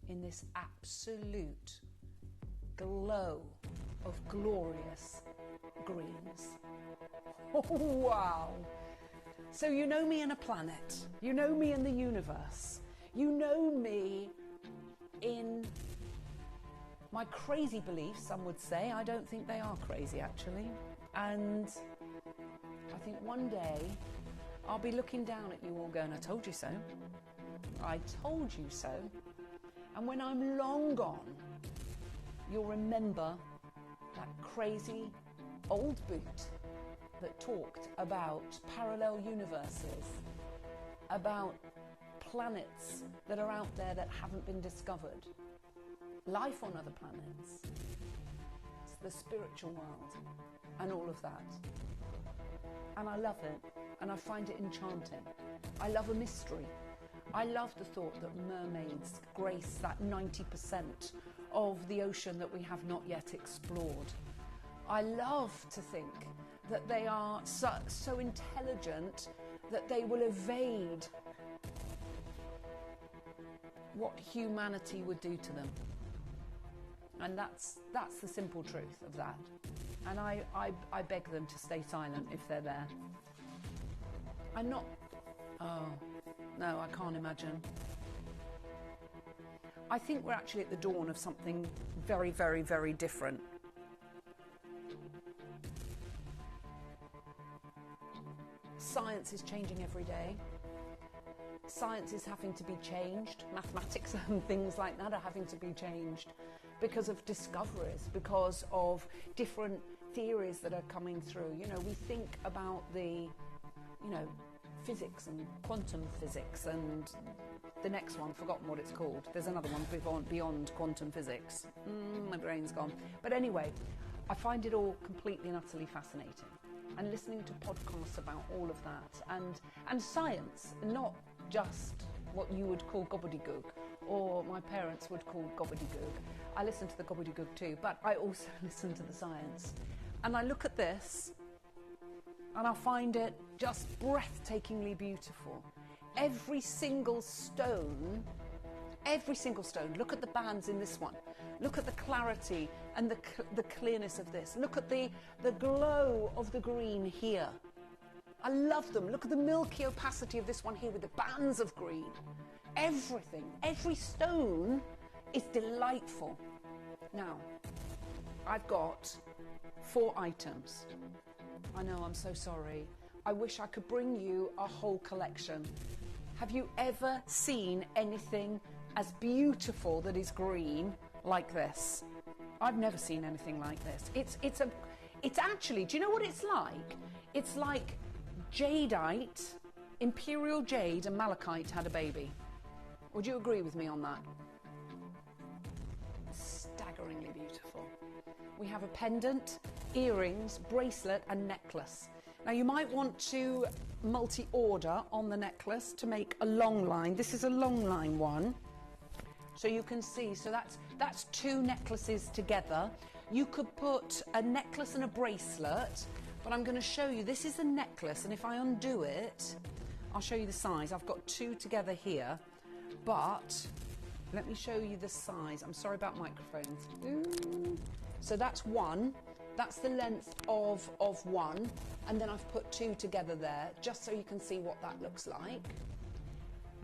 in this absolute glow of glorious greens? Oh, wow. So you know me in a planet, you know me in the universe, you know me in my crazy beliefs, some would say. I don't think they are crazy, actually. And I think one day I'll be looking down at you all going, I told you so. I told you so. And when I'm long gone, you'll remember that crazy old boot that talked about parallel universes, about planets that are out there that haven't been discovered, life on other planets, it's the spiritual world, and all of that. And I love it, and I find it enchanting. I love a mystery. I love the thought that mermaids grace that 90% of the ocean that we have not yet explored. I love to think that they are so intelligent that they will evade what humanity would do to them. And that's the simple truth of that. And I beg them to stay silent if they're there. I'm not... Oh, no, I can't imagine. I think we're actually at the dawn of something very, very, very different. Science is changing every day. Science is having to be changed. Mathematics and things like that are having to be changed because of discoveries, because of different theories that are coming through. You know, we think about the, physics and quantum physics, and the next one, forgotten what it's called. There's another one beyond quantum physics. My brain's gone. But anyway, I find it all completely and utterly fascinating. And listening to podcasts about all of that, and science, not just what you would call gobbledygook, or my parents would call gobbledygook. I listen to the gobbledygook too, but I also listen to the science. And I look at this, and I find it just breathtakingly beautiful. Every single stone, look at the bands in this one. Look at the clarity and the clearness of this. Look at the glow of the green here. I love them. Look at the milky opacity of this one here with the bands of green. Everything, every stone is delightful. Now, I've got 4 items. I know, I'm so sorry. I wish I could bring you a whole collection. Have you ever seen anything as beautiful that is green like this? I've never seen anything like this. It's actually, do you know what it's like? It's like jadeite, imperial jade and malachite had a baby. Would you agree with me on that? Staggeringly beautiful. We have a pendant, earrings, bracelet and necklace. Now you might want to multi-order on the necklace to make a long line. This is a long line one. So you can see, so that's 2 necklaces together. You could put a necklace and a bracelet, but I'm going to show you, this is a necklace, and if I undo it, I'll show you the size. I've got 2 together here, but let me show you the size. I'm sorry about microphones. So that's 1. That's the length of 1, and then I've put 2 together there, just so you can see what that looks like.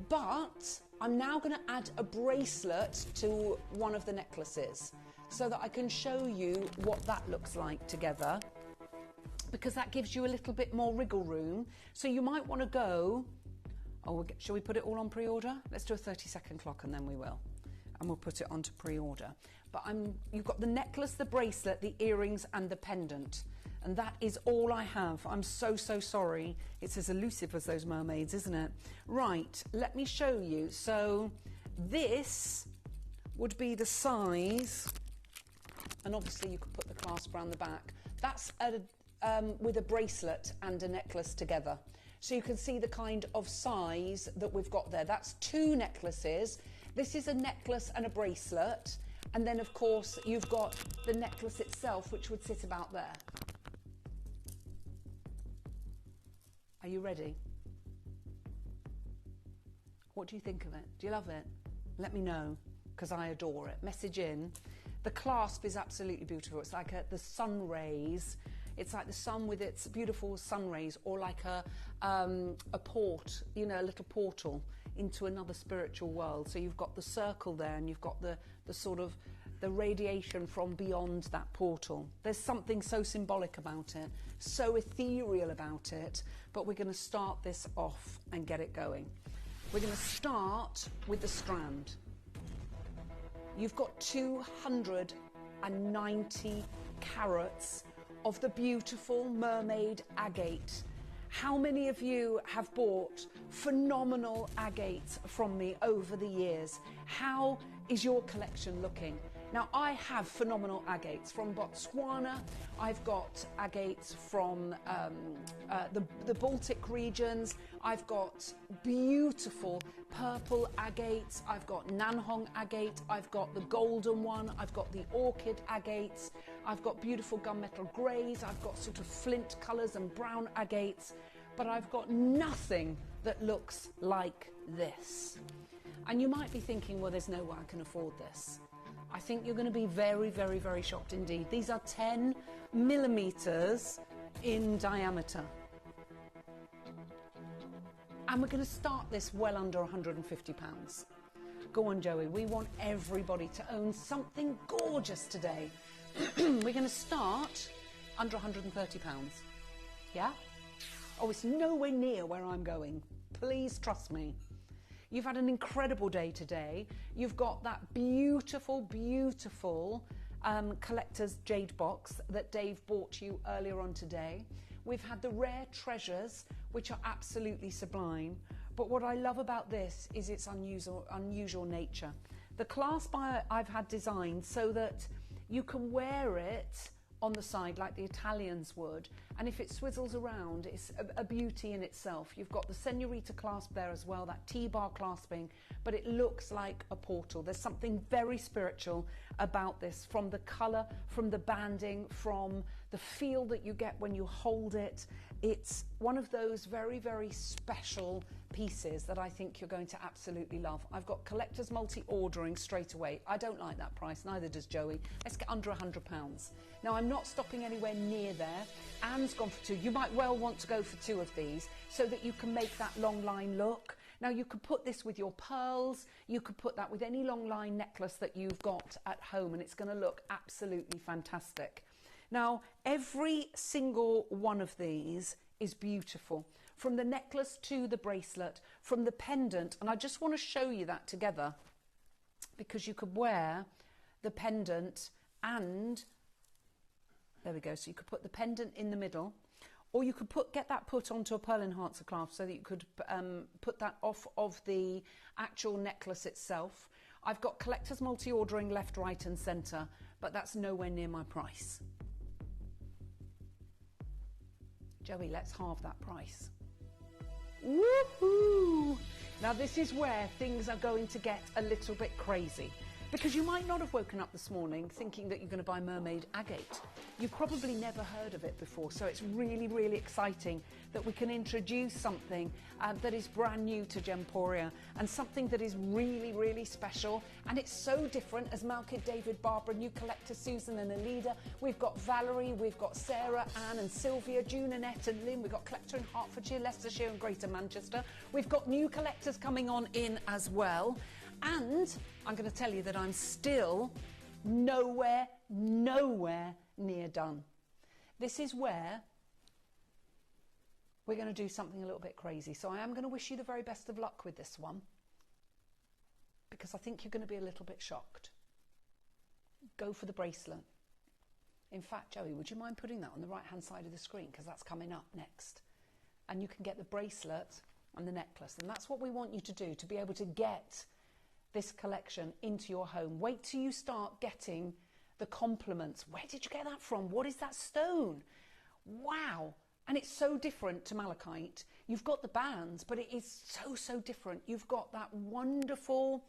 But I'm now going to add a bracelet to one of the necklaces so that I can show you what that looks like together, because that gives you a little bit more wriggle room. So you might want to go, shall we put it all on pre-order? Let's do a 30-second clock and then we will. And we'll put it onto pre-order. But you've got the necklace, the bracelet, the earrings and the pendant. And that is all I have. I'm so, so sorry. It's as elusive as those mermaids, isn't it? Right, let me show you. So this would be the size, and obviously you could put the clasp around the back. That's with a bracelet and a necklace together. So you can see the kind of size that we've got there. That's 2 necklaces. This is a necklace and a bracelet. And then, of course, you've got the necklace itself, which would sit about there. Are you ready? What do you think of it? Do you love it? Let me know, because I adore it. Message in. The clasp is absolutely beautiful. It's like the sun rays. It's like the sun with its beautiful sun rays, or like a port, a little portal into another spiritual world. So you've got the circle there, and you've got the sort of the radiation from beyond that portal. There's something so symbolic about it, so ethereal about it, but we're going to start this off and get it going. We're going to start with the strand. You've got 290 carats of the beautiful mermaid agate. How many of you have bought phenomenal agates from me over the years? How is your collection looking? Now, I have phenomenal agates from Botswana. I've got agates from the Baltic regions. I've got beautiful purple agates. I've got Nanhong agate. I've got the golden one. I've got the orchid agates. I've got beautiful gunmetal greys. I've got sort of flint colours and brown agates. But I've got nothing that looks like this. And you might be thinking, well, there's no way I can afford this. I think you're going to be very, very, very shocked indeed. These are 10 millimeters in diameter. And we're going to start this well under £150. Go on, Joey. We want everybody to own something gorgeous today. We're going to start under £130. Yeah? Oh, it's nowhere near where I'm going. Please trust me. You've had an incredible day today. You've got that beautiful, beautiful collector's jade box that Dave bought you earlier on today. We've had the rare treasures, which are absolutely sublime. But what I love about this is its unusual nature. The clasp I've had designed so that you can wear it on the side like the Italians would, and if it swizzles around, it's a beauty in itself. You've got the senorita clasp there as well, that T-bar clasping, but it looks like a portal. There's something very spiritual about this, from the colour, from the banding, from the feel that you get when you hold it. It's one of those very, very special pieces that I think you're going to absolutely love. I've got collectors multi-ordering straight away. I don't like that price, neither does Joey. Let's get under £100. Now, I'm not stopping anywhere near there. Anne's gone for 2. You might well want to go for 2 of these so that you can make that long line look. Now, you could put this with your pearls. You could put that with any long line necklace that you've got at home, and it's going to look absolutely fantastic. Now, every single one of these is beautiful, from the necklace to the bracelet, from the pendant, and I just want to show you that together because you could wear the pendant and there we go. So you could put the pendant in the middle, or you could get that put onto a pearl enhancer clasp so that you could put that off of the actual necklace itself. I've got collectors multi-ordering left, right and centre, but that's nowhere near my price. Joey, let's halve that price. Woohoo! Now this is where things are going to get a little bit crazy, because you might not have woken up this morning thinking that you're going to buy mermaid agate. You've probably never heard of it before, so it's really, really exciting that we can introduce something that is brand new to Gemporia, and something that is really, really special. And it's so different, as Malkid, David, Barbara, new collector Susan and Alida. We've got Valerie, we've got Sarah, Anne and Sylvia, June, Annette and Lynn. We've got collector in Hertfordshire, Leicestershire and Greater Manchester. We've got new collectors coming on in as well. And I'm going to tell you that I'm still nowhere near done. This is where we're going to do something a little bit crazy. So I am going to wish you the very best of luck with this one, because I think you're going to be a little bit shocked. Go for the bracelet. In fact, Joey, would you mind putting that on the right hand side of the screen, because that's coming up next. And you can get the bracelet and the necklace, and that's what we want you to do, to be able to get this collection into your home. Wait till you start getting the compliments. Where did you get that from? What is that stone? Wow. And it's so different to malachite. You've got the bands, but it is so different. You've got that wonderful,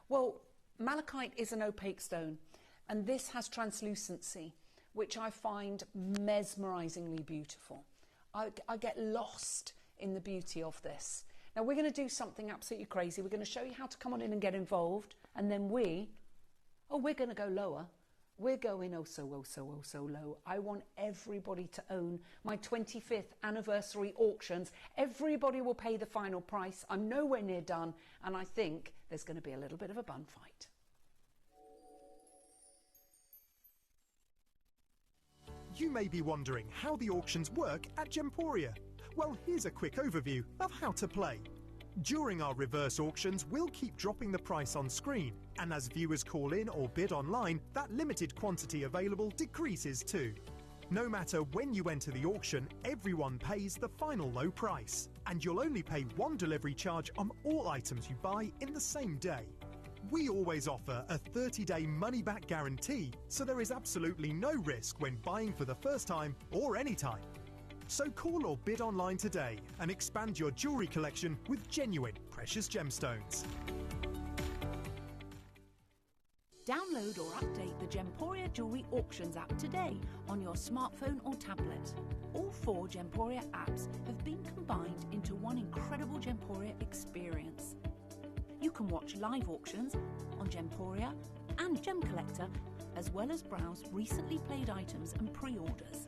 well, malachite is an opaque stone, and this has translucency, which I find mesmerizingly beautiful. I get lost in the beauty of this. Now we're going to do something absolutely crazy. We're going to show you how to come on in and get involved, and then we're going to go lower. We're going oh so low. I want everybody to own my 25th anniversary auctions. Everybody will pay the final price. I'm nowhere near done, and I think there's going to be a little bit of a bun fight. You may be wondering how the auctions work at Gemporia. Well, here's a quick overview of how to play. During our reverse auctions, we'll keep dropping the price on screen, and as viewers call in or bid online, that limited quantity available decreases too. No matter when you enter the auction, everyone pays the final low price, and you'll only pay one delivery charge on all items you buy in the same day. We always offer a 30-day money-back guarantee, so there is absolutely no risk when buying for the first time or any time. So call or bid online today and expand your jewellery collection with genuine precious gemstones. Download or update the Gemporia Jewellery Auctions app today on your smartphone or tablet. All 4 Gemporia apps have been combined into one incredible Gemporia experience. You can watch live auctions on Gemporia and Gem Collector, as well as browse recently played items and pre-orders.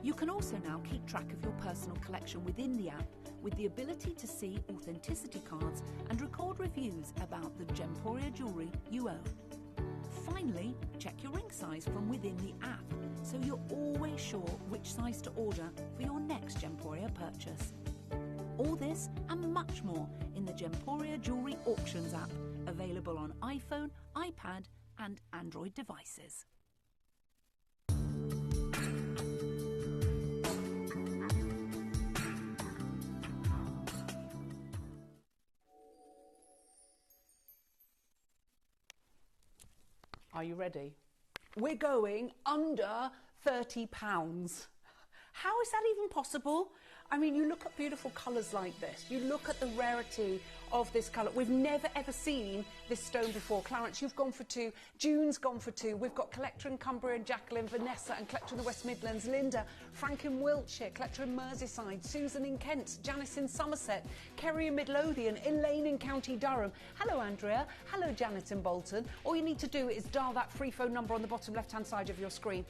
You can also now keep track of your personal collection within the app with the ability to see authenticity cards and record reviews about the Gemporia jewellery you own. Finally, check your ring size from within the app so you're always sure which size to order for your next Gemporia purchase. All this and much more in the Gemporia Jewellery Auctions app, available on iPhone, iPad and Android devices. Are you ready? We're going under £30. How is that even possible? I mean, you look at beautiful colours like this, you look at the rarity of this colour. We've never ever seen this stone before. Clarence, you've gone for 2, June's gone for 2, we've got collector in Cumbria, Jacqueline, Vanessa and collector in the West Midlands, Linda, Frank in Wiltshire, collector in Merseyside, Susan in Kent, Janice in Somerset, Kerry in Midlothian, Elaine in County Durham. Hello Andrea, hello Janet in Bolton. All you need to do is dial that free phone number on the bottom left hand side of your screen.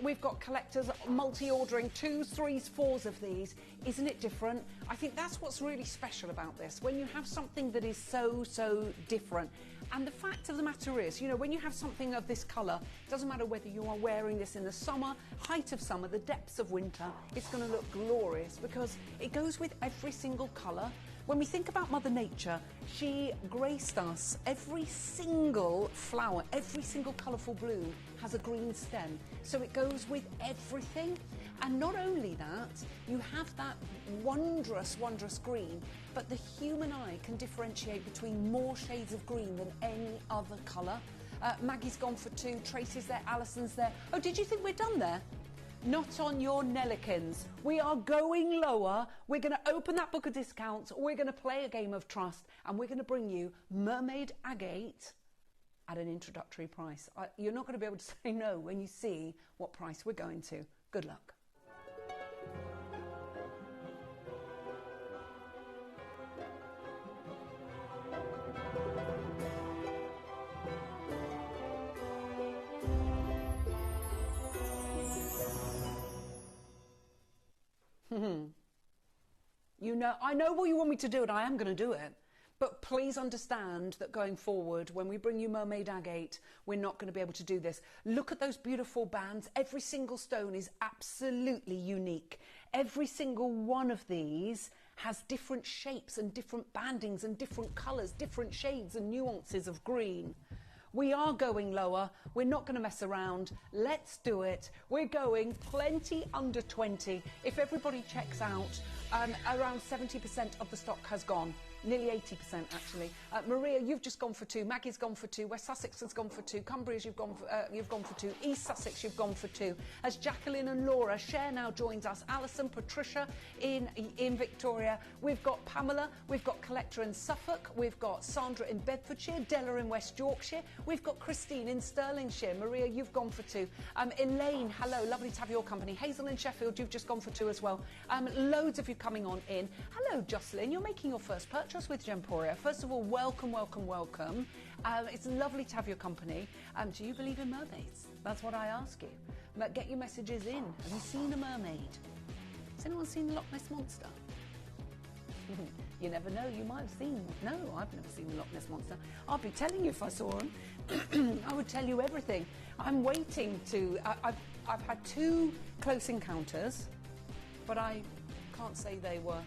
We've got collectors multi-ordering 2s, 3s, 4s of these. Isn't it different? I think that's what's really special about this, when you have something that is so different. And the fact of the matter is, you know, when you have something of this colour, it doesn't matter whether you are wearing this in the summer, height of summer, the depths of winter, it's going to look glorious because it goes with every single colour. When we think about Mother Nature, she graced us. Every single flower, every single colourful bloom has a green stem. So it goes with everything. And not only that, you have that wondrous green, but the human eye can differentiate between more shades of green than any other colour. Maggie's gone for 2, Tracy's there, Alison's there. Oh, did you think we're done there? Not on your Nellikins. We are going lower. We're going to open that book of discounts. We're going to play a game of trust, and we're going to bring you mermaid agate at an introductory price. You're not going to be able to say no when you see what price we're going to. Good luck. You know, I know what you want me to do and I am going to do it, but please understand that going forward, when we bring you mermaid agate, we're not going to be able to do this. Look at those beautiful bands. Every single stone is absolutely unique. Every single one of these has different shapes and different bandings and different colours, different shades and nuances of green. We are going lower. We're not going to mess around. Let's do it. We're going plenty under 20. If everybody checks out, around 70% of the stock has gone. Nearly 80% actually. Maria, you've just gone for 2. Maggie's gone for 2. West Sussex has gone for 2. Cumbria's you've gone for 2. East Sussex you've gone for 2. As Jacqueline and Laura, Cher now joins us. Alison, Patricia in Victoria. We've got Pamela. We've got Collector in Suffolk. We've got Sandra in Bedfordshire. Della in West Yorkshire. We've got Christine in Stirlingshire. Maria, you've gone for 2. Elaine, hello, lovely to have your company. Hazel in Sheffield, you've just gone for 2 as well. Loads of you coming on in. Hello, Jocelyn, you're making your first purchase with Gemporia. First of all, welcome. It's lovely to have your company. Do you believe in mermaids? That's what I ask you. Get your messages in. Have you seen a mermaid? Has anyone seen the Loch Ness Monster? You never know, you might have seen one. No, I've never seen the Loch Ness Monster. I'll be telling you if I saw him. I would tell you everything. I'm waiting to... I've had 2 close encounters, but I can't say they were.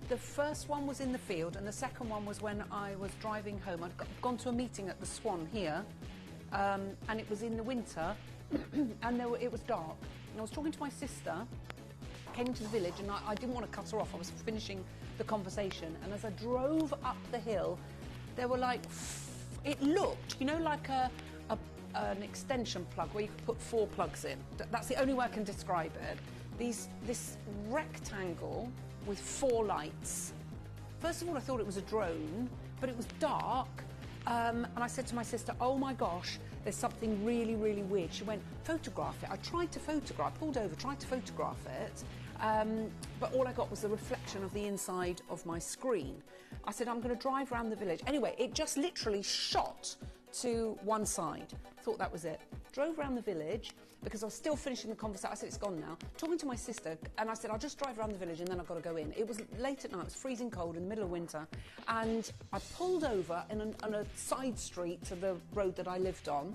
The first one was in the field, and the second one was when I was driving home. I'd gone to a meeting at the Swan here, and it was in the winter, and it was dark. And I was talking to my sister, came into the village, and I didn't want to cut her off. I was finishing the conversation, and as I drove up the hill, there were like, it looked, you know, like an extension plug where you could put 4 plugs in. That's the only way I can describe it. This rectangle with 4 lights. First of all, I thought it was a drone, but it was dark. And I said to my sister, oh my gosh, there's something really, really weird. She went, photograph it. I tried to photograph, pulled over, tried to photograph it, but all I got was the reflection of the inside of my screen. I said, I'm going to drive around the village. Anyway, it just literally shot to one side. Thought that was it. Drove around the village because I was still finishing the conversation. I said, it's gone now. Talking to my sister, and I said, I'll just drive around the village and then I've got to go in. It was late at night, it was freezing cold in the middle of winter, and I pulled over on a side street to the road that I lived on,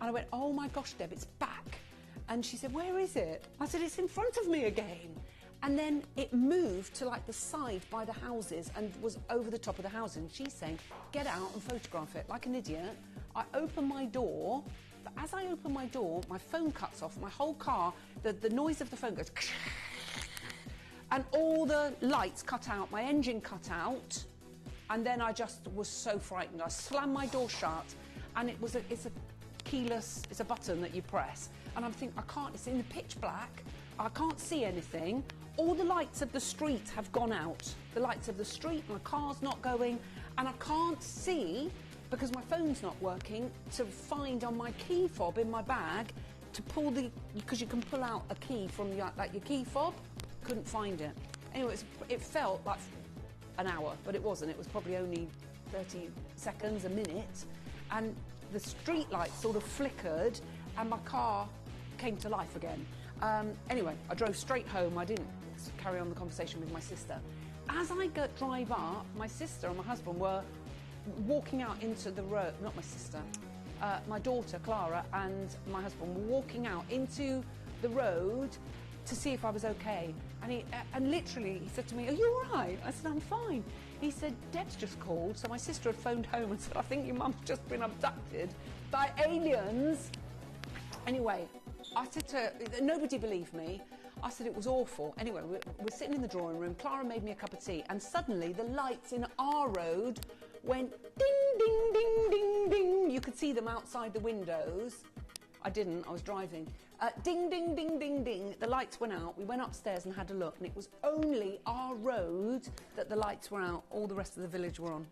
and I went, oh my gosh, Deb, it's back. And she said, where is it? I said, it's in front of me again. And then it moved to like the side by the houses and was over the top of the houses. And she's saying, get out and photograph it. Like an idiot, I open my door. But as I open my door, my phone cuts off. My whole car, the noise of the phone goes, and all the lights cut out. My engine cut out. And then I just was so frightened. I slammed my door shut, and it's a keyless, it's a button that you press. And I'm thinking, it's in the pitch black. I can't see anything. All the lights of the street have gone out. The lights of the street, my car's not going, and I can't see, because my phone's not working, to find on my key fob in my bag to pull because you can pull out a key from your key fob. Couldn't find it. Anyway, it felt like an hour, but it wasn't. It was probably only 30 seconds, a minute, and the street lights sort of flickered, and my car came to life again. Anyway, I drove straight home. I didn't carry on the conversation with my sister. As I drive up, my sister and my husband were walking out into the road. Not my sister, my daughter Clara and my husband were walking out into the road to see if I was okay. And literally he said to me, are you all right? I said, I'm fine. He said, Deb's just called. So my sister had phoned home and said, I think your mum's just been abducted by aliens. Anyway, I said to, nobody believed me. I said it was awful. Anyway, we're sitting in the drawing room. Clara made me a cup of tea, and suddenly the lights in our road went ding, ding, ding, ding, ding. You could see them outside the windows. I didn't, I was driving. Ding, ding, ding, ding, ding. The lights went out. We went upstairs and had a look, and it was only our road that the lights were out. All the rest of the village were on.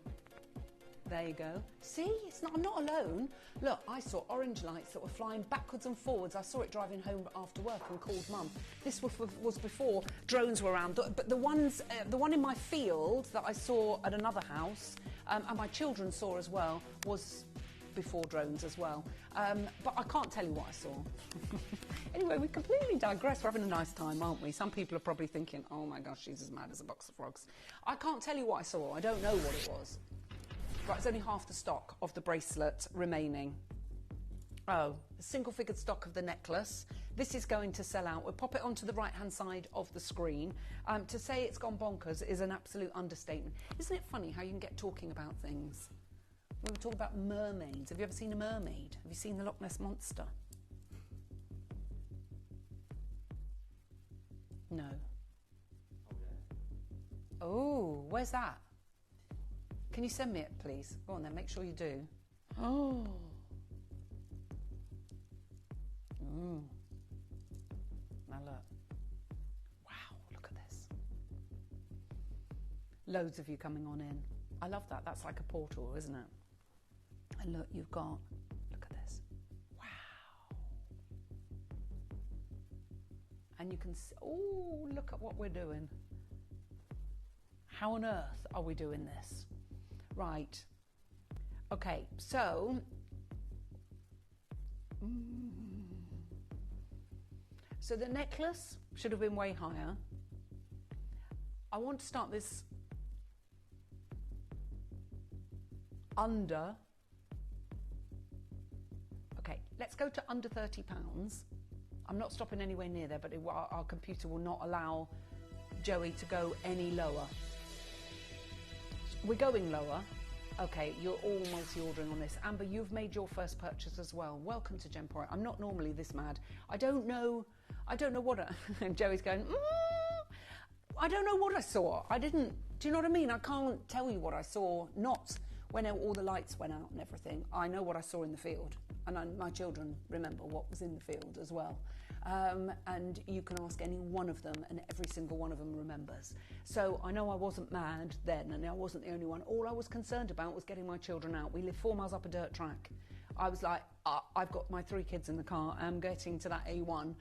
There you go. See, I'm not alone. Look, I saw orange lights that were flying backwards and forwards. I saw it driving home after work and called Mum. This was before drones were around. But the one in my field that I saw at another house, and my children saw as well, was before drones as well. But I can't tell you what I saw. Anyway, we completely digress. We're having a nice time, aren't we? Some people are probably thinking, oh my gosh, she's as mad as a box of frogs. I can't tell you what I saw. I don't know what it was. Right, it's only half the stock of the bracelet remaining. Oh, the single-figured stock of the necklace. This is going to sell out. We'll pop it onto the right-hand side of the screen. To say it's gone bonkers is an absolute understatement. Isn't it funny how you can get talking about things? We were talking about mermaids. Have you ever seen a mermaid? Have you seen the Loch Ness Monster? No. Oh, where's that? Can you send me it, please? Go on then, make sure you do. Oh. Now look. Wow, look at this. Loads of you coming on in. I love that. That's like a portal, isn't it? And look, you've got, look at this. Wow. And you can see, oh, look at what we're doing. How on earth are we doing this? Right. Okay, so the necklace should have been way higher. I want to start this under. Okay, let's go to under £30. I'm not stopping anywhere near there, but our computer will not allow Joey to go any lower. We're going lower. Okay, you're all multi-ordering on this. Amber, you've made your first purchase as well. Welcome to Gemporia. I'm not normally this mad. I don't know what and Joey's going, I don't know what I saw. Do you know what I mean? I can't tell you what I saw, not when all the lights went out and everything. I know what I saw in the field, and my children remember what was in the field as well. And you can ask any one of them, and every single one of them remembers. So I know I wasn't mad then, and I wasn't the only one. All I was concerned about was getting my children out. We live 4 miles up a dirt track. I was like, I've got my 3 kids in the car. I'm getting to that A1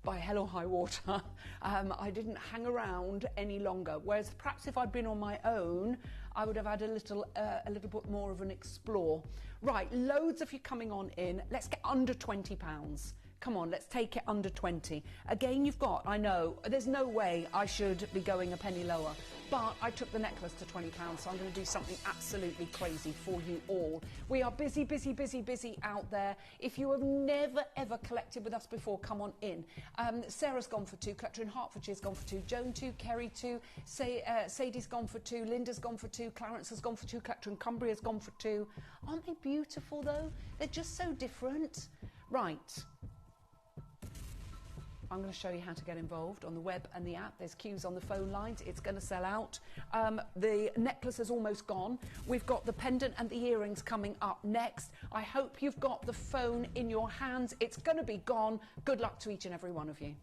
by hell or high water. I didn't hang around any longer. Whereas perhaps if I'd been on my own, I would have had a little bit more of an explore. Right, loads of you coming on in. Let's get under £20. Come on, let's take it under 20. Again, I know, there's no way I should be going a penny lower, but I took the necklace to £20, so I'm going to do something absolutely crazy for you all. We are busy, busy, busy, busy out there. If you have never, ever collected with us before, come on in. Sarah's gone for 2, Collector in Hertfordshire's gone for 2, Joan 2, Kerry 2, Sadie's gone for 2, Linda's gone for 2, Clarence has gone for 2, Collector in Cumbria's gone for 2. Aren't they beautiful, though? They're just so different. Right. I'm going to show you how to get involved on the web and the app. There's queues on the phone lines. It's going to sell out. The necklace is almost gone. We've got the pendant and the earrings coming up next. I hope you've got the phone in your hands. It's going to be gone. Good luck to each and every one of you.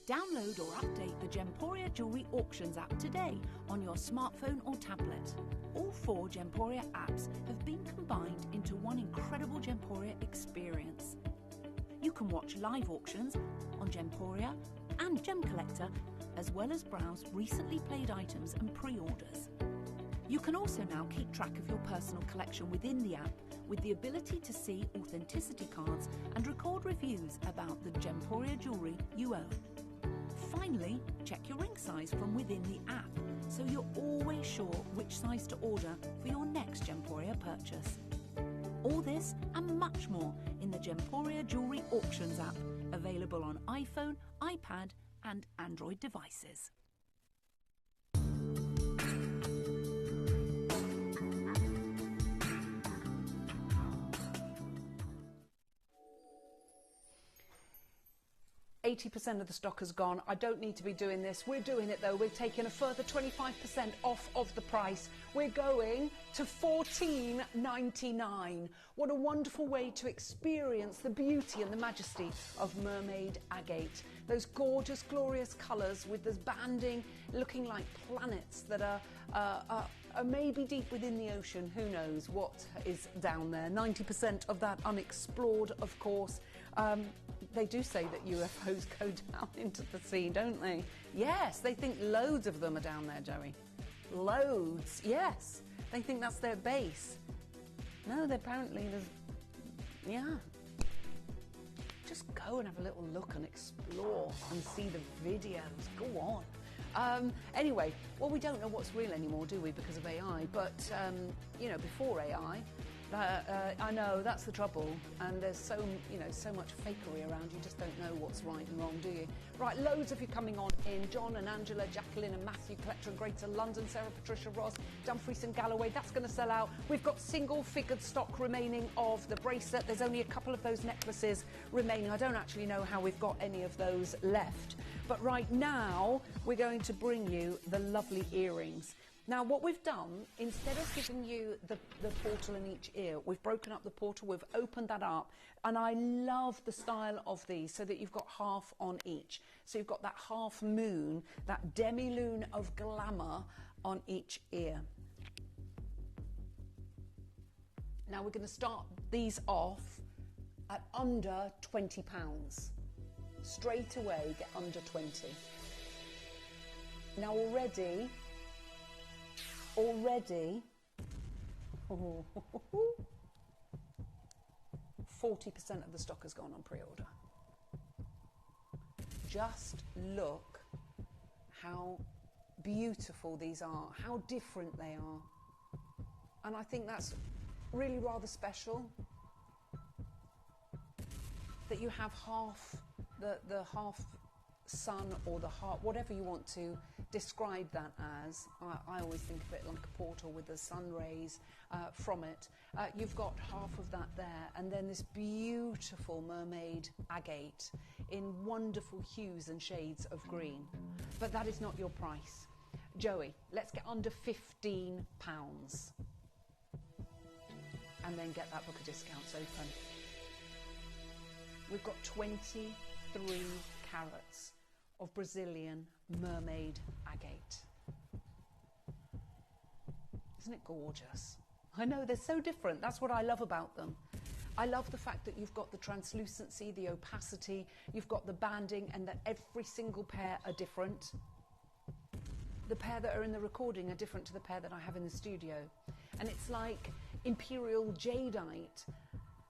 Download or update the Gemporia Jewellery Auctions app today on your smartphone or tablet. All 4 Gemporia apps have been combined into one incredible Gemporia experience. You can watch live auctions on Gemporia and Gem Collector, as well as browse recently played items and pre-orders. You can also now keep track of your personal collection within the app with the ability to see authenticity cards and record reviews about the Gemporia jewellery you own. Finally, check your ring size from within the app, so you're always sure which size to order for your next Gemporia purchase. All this and much more in the Gemporia Jewellery Auctions app, available on iPhone, iPad and Android devices. %80 of the stock has gone. I don't need to be doing this. We're doing it though. We're taking a further 25% off of the price. We're going to $14.99. What a wonderful way to experience the beauty and the majesty of mermaid agate. Those gorgeous, glorious colours with this banding looking like planets that are maybe deep within the ocean. Who knows what is down there. 90% of that unexplored, of course. They do say that UFOs go down into the sea, don't they? Yes, they think loads of them are down there, Joey. Loads, yes. They think that's their base. No, apparently there's... Yeah. Just go and have a little look and explore and see the videos. Go on. Anyway, well, we don't know what's real anymore, do we, because of AI? But, you know, before AI, I know, that's the trouble, and there's so much fakery around, you just don't know what's right and wrong, do you? Right, loads of you coming on in. John and Angela, Jacqueline and Matthew, Collector in Greater London, Sarah, Patricia, Ross, Dumfries and Galloway, that's going to sell out. We've got single-figured stock remaining of the bracelet. There's only a couple of those necklaces remaining. I don't actually know how we've got any of those left. But right now, we're going to bring you the lovely earrings. Now, what we've done, instead of giving you the portal in each ear, we've broken up the portal, we've opened that up, and I love the style of these so that you've got half on each. So you've got that half moon, that demi-lune of glamour on each ear. Now, we're going to start these off at under £20. Straight away, get under 20. Now, already, 40% of the stock has gone on pre-order. Just look how beautiful these are, how different they are. And I think that's really rather special, that you have half, the half sun or the heart, whatever you want to describe that as. I always think of it like a portal with the sun rays from it. You've got half of that there, and then this beautiful mermaid agate in wonderful hues and shades of green. But that is not your price. Joey, let's get under £15 and then get that book of discounts open. We've got 23 carats of Brazilian mermaid agate. Isn't it gorgeous? I know, they're so different. That's what I love about them. I love the fact that you've got the translucency, the opacity, you've got the banding, and that every single pair are different. The pair that are in the recording are different to the pair that I have in the studio. And it's like Imperial Jadeite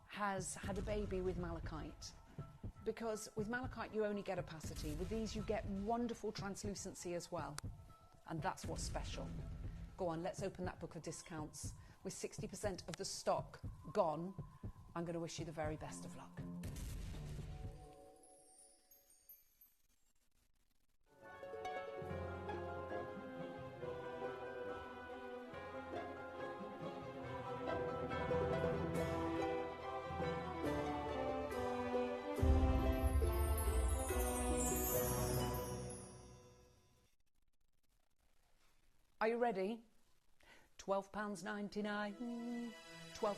has had a baby with malachite. Because with malachite you only get opacity. With these you get wonderful translucency as well. And that's what's special. Go on, let's open that book of discounts. With 60% of the stock gone, I'm going to wish you the very best of luck. Are you ready? £12.99, £12.99.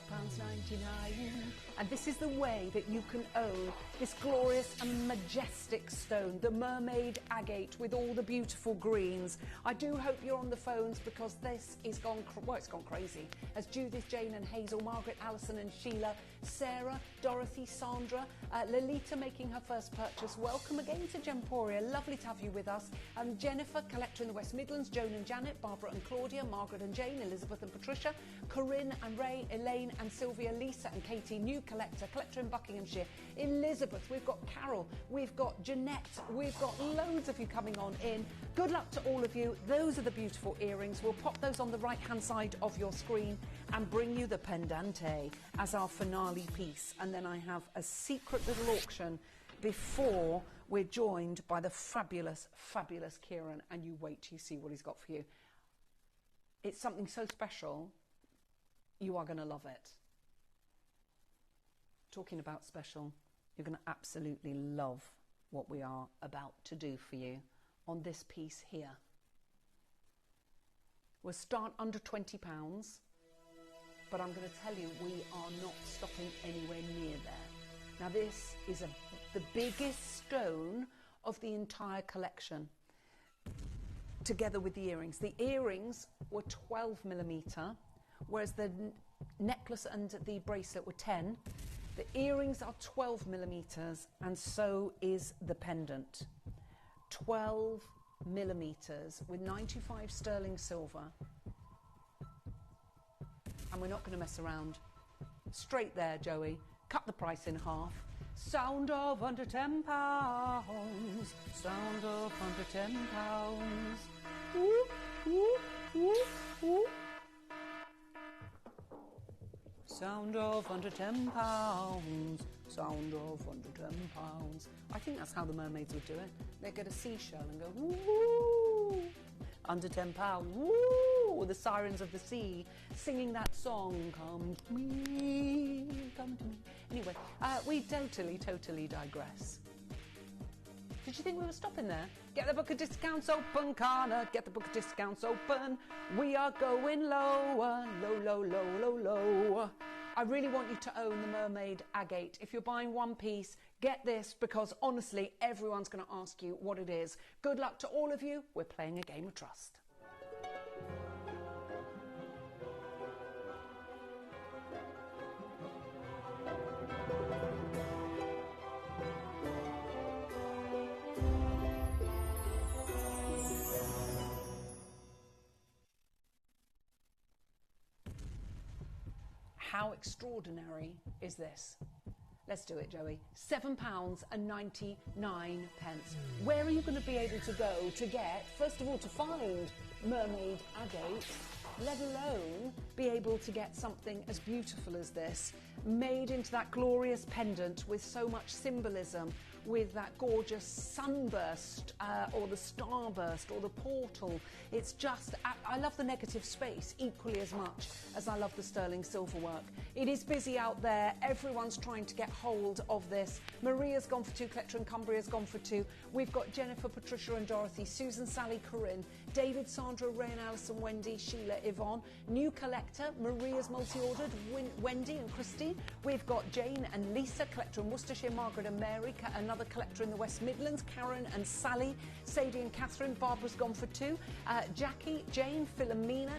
And this is the way that you can own this glorious and majestic stone, the mermaid agate with all the beautiful greens. I do hope you're on the phones, because this is gone, it's gone crazy. As Judith, Jane and Hazel, Margaret, Alison and Sheila, Sarah, Dorothy, Sandra, Lolita making her first purchase. Welcome again to Gemporia. Lovely to have you with us. Jennifer, Collector in the West Midlands, Joan and Janet, Barbara and Claudia, Margaret and Jane, Elizabeth and Patricia, Corinne and Ray, Elaine and Sylvia, Lisa and Katie, new Collector in Buckinghamshire, Elizabeth, we've got Carol, we've got Jeanette, we've got loads of you coming on in. Good luck to all of you. Those are the beautiful earrings. We'll pop those on the right hand side of your screen and bring you the pendante as our finale piece. And then I have a secret little auction before we're joined by the fabulous, fabulous Kieran, and you wait till you see what he's got for you. It's something so special, you are going to love it. Talking about special, you're going to absolutely love what we are about to do for you on this piece here. We'll start under £20, but I'm going to tell you, we are not stopping anywhere near there. Now this is the biggest stone of the entire collection, together with the earrings. The earrings were 12mm, whereas the necklace and the bracelet were 10. The earrings are 12mm, and so is the pendant. 12mm with 925 sterling silver. And we're not going to mess around. Straight there, Joey. Cut the price in half. Sound of under £10. Sound of under £10. Whoop, whoop, whoop, whoop. Sound of under £10. Sound of under £10. I think that's how the mermaids would do it. They'd get a seashell and go, woo, under £10, woo, the sirens of the sea, singing that song, come to me, come to me. Anyway, we totally digress. Did you think we were stopping there? Get the book of discounts open, Carter. Get the book of discounts open. We are going lower, low. I really want you to own the mermaid agate. If you're buying one piece, get this, because honestly, everyone's going to ask you what it is. Good luck to all of you. We're playing a game of trust. How extraordinary is this? Let's do it, Joey. £7.99. Where are you going to be able to go to get, first of all, to find mermaid agate, let alone be able to get something as beautiful as this, made into that glorious pendant with so much symbolism, with that gorgeous sunburst or the starburst or the portal. It's just, I love the negative space equally as much as I love the sterling silver work. It is busy out there. Everyone's trying to get hold of this. Maria's gone for 2, Clectra and Cumbria's gone for 2. We've got Jennifer, Patricia and Dorothy, Susan, Sally, Corinne, David, Sandra, Ray and Alison, Wendy, Sheila, Yvonne, new collector, Maria's multi-ordered, Wendy and Christine. We've got Jane and Lisa, collector in Worcestershire, Margaret and Mary, another collector in the West Midlands, Karen and Sally, Sadie and Catherine. Barbara's gone for 2. Jackie, Jane, Philomena,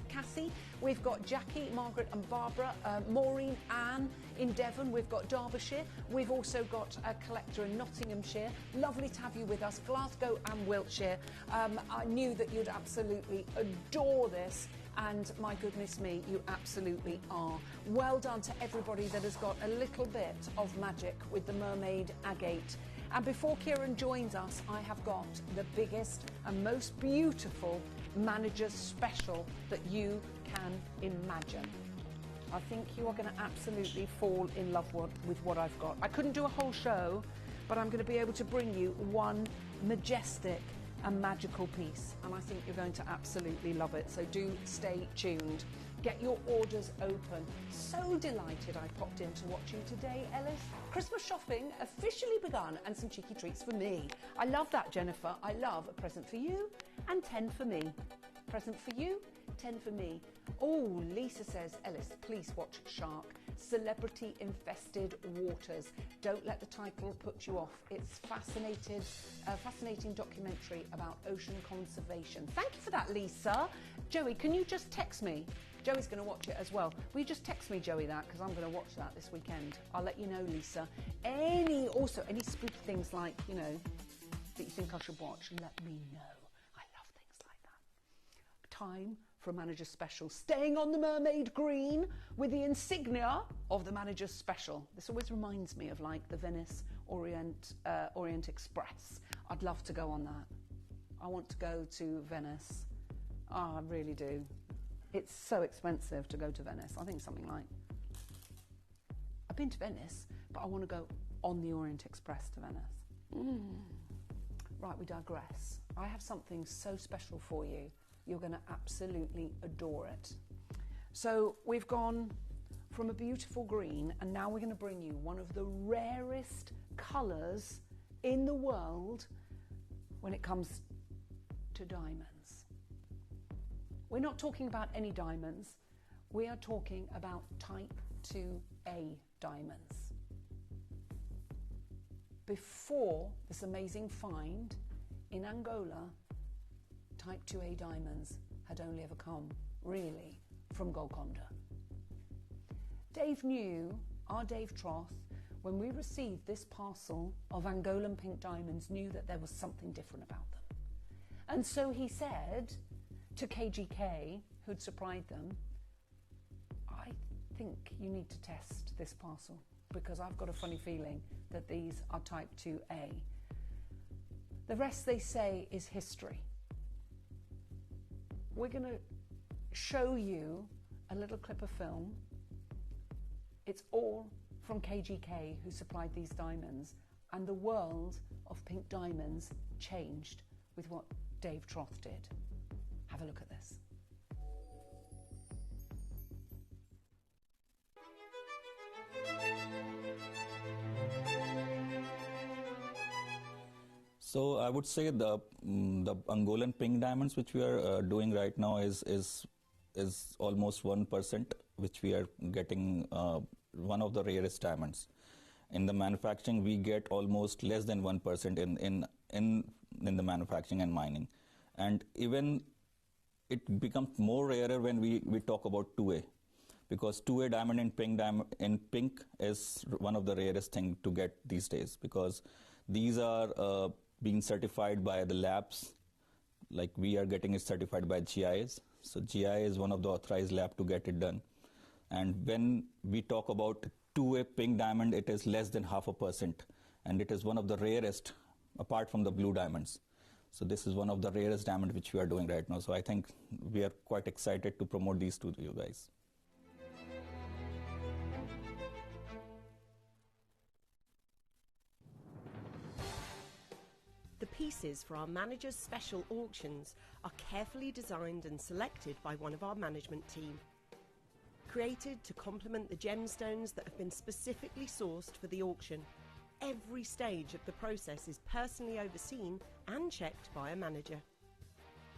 Cassie. We've got Jackie, Margaret and Barbara, Maureen, Anne in Devon. We've got Derbyshire. We've also got a collector in Nottinghamshire. Lovely to have you with us. Glasgow and Wiltshire. I knew that you'd absolutely adore this. And my goodness me, you absolutely are. Well done to everybody that has got a little bit of magic with the mermaid agate. And before Kieran joins us, I have got the biggest and most beautiful manager's special that you can imagine. I think you are going to absolutely fall in love with what I've got. I couldn't do a whole show, but I'm going to be able to bring you one majestic and magical piece, and I think you're going to absolutely love it, so do stay tuned. Get your orders open. So delighted I popped in to watch you today, Ellis. Christmas shopping officially begun, and some cheeky treats for me. I love that, Jennifer. I love a present for you and 10 for me. Present for you, 10 for me. Oh, Lisa says, Ellis, please watch Shark. Celebrity infested waters. Don't let the title put you off. It's a fascinating documentary about ocean conservation. Thank you for that, Lisa. Joey, can you just text me? Joey's going to watch it as well. Will you just text me, Joey, that? Because I'm going to watch that this weekend. I'll let you know, Lisa. Any spooky things like, you know, that you think I should watch, let me know. I love things like that. Time for a manager's special. Staying on the mermaid green with the insignia of the manager's special. This always reminds me of like the Venice Orient Express. I'd love to go on that. I want to go to Venice. Oh, I really do. It's so expensive to go to Venice. I think something like, I've been to Venice, but I want to go on the Orient Express to Venice. Right, we digress. I have something so special for you. You're going to absolutely adore it. So we've gone from a beautiful green, and now we're going to bring you one of the rarest colours in the world when it comes to diamonds. We're not talking about any diamonds. We are talking about type 2A diamonds. Before this amazing find in Angola, type 2A diamonds had only ever come, really, from Golconda. Dave knew, our Dave Troth, when we received this parcel of Angolan pink diamonds, knew that there was something different about them. And so he said to KGK, who'd supplied them, I think you need to test this parcel because I've got a funny feeling that these are type 2A. The rest, they say, is history. We're going to show you a little clip of film It's all from KGK, who supplied these diamonds, and the world of pink diamonds changed with what Dave Troth did. Have a look at this. So I would say the Angolan pink diamonds which we are doing right now is almost 1%, which we are getting one of the rarest diamonds. In the manufacturing, we get almost less than 1% in the manufacturing and mining, and even it becomes more rarer when we talk about 2A, because 2A diamond in pink is one of the rarest thing to get these days, because these are being certified by the labs. Like we are getting it certified by GIs. So GI is one of the authorized lab to get it done. And when we talk about 2A pink diamond, it is less than 0.5%, and it is one of the rarest apart from the blue diamonds. So this is one of the rarest diamond which we are doing right now. So I think we are quite excited to promote these to you guys. The pieces for our manager's special auctions are carefully designed and selected by one of our management team. Created to complement the gemstones that have been specifically sourced for the auction, every stage of the process is personally overseen and checked by a manager,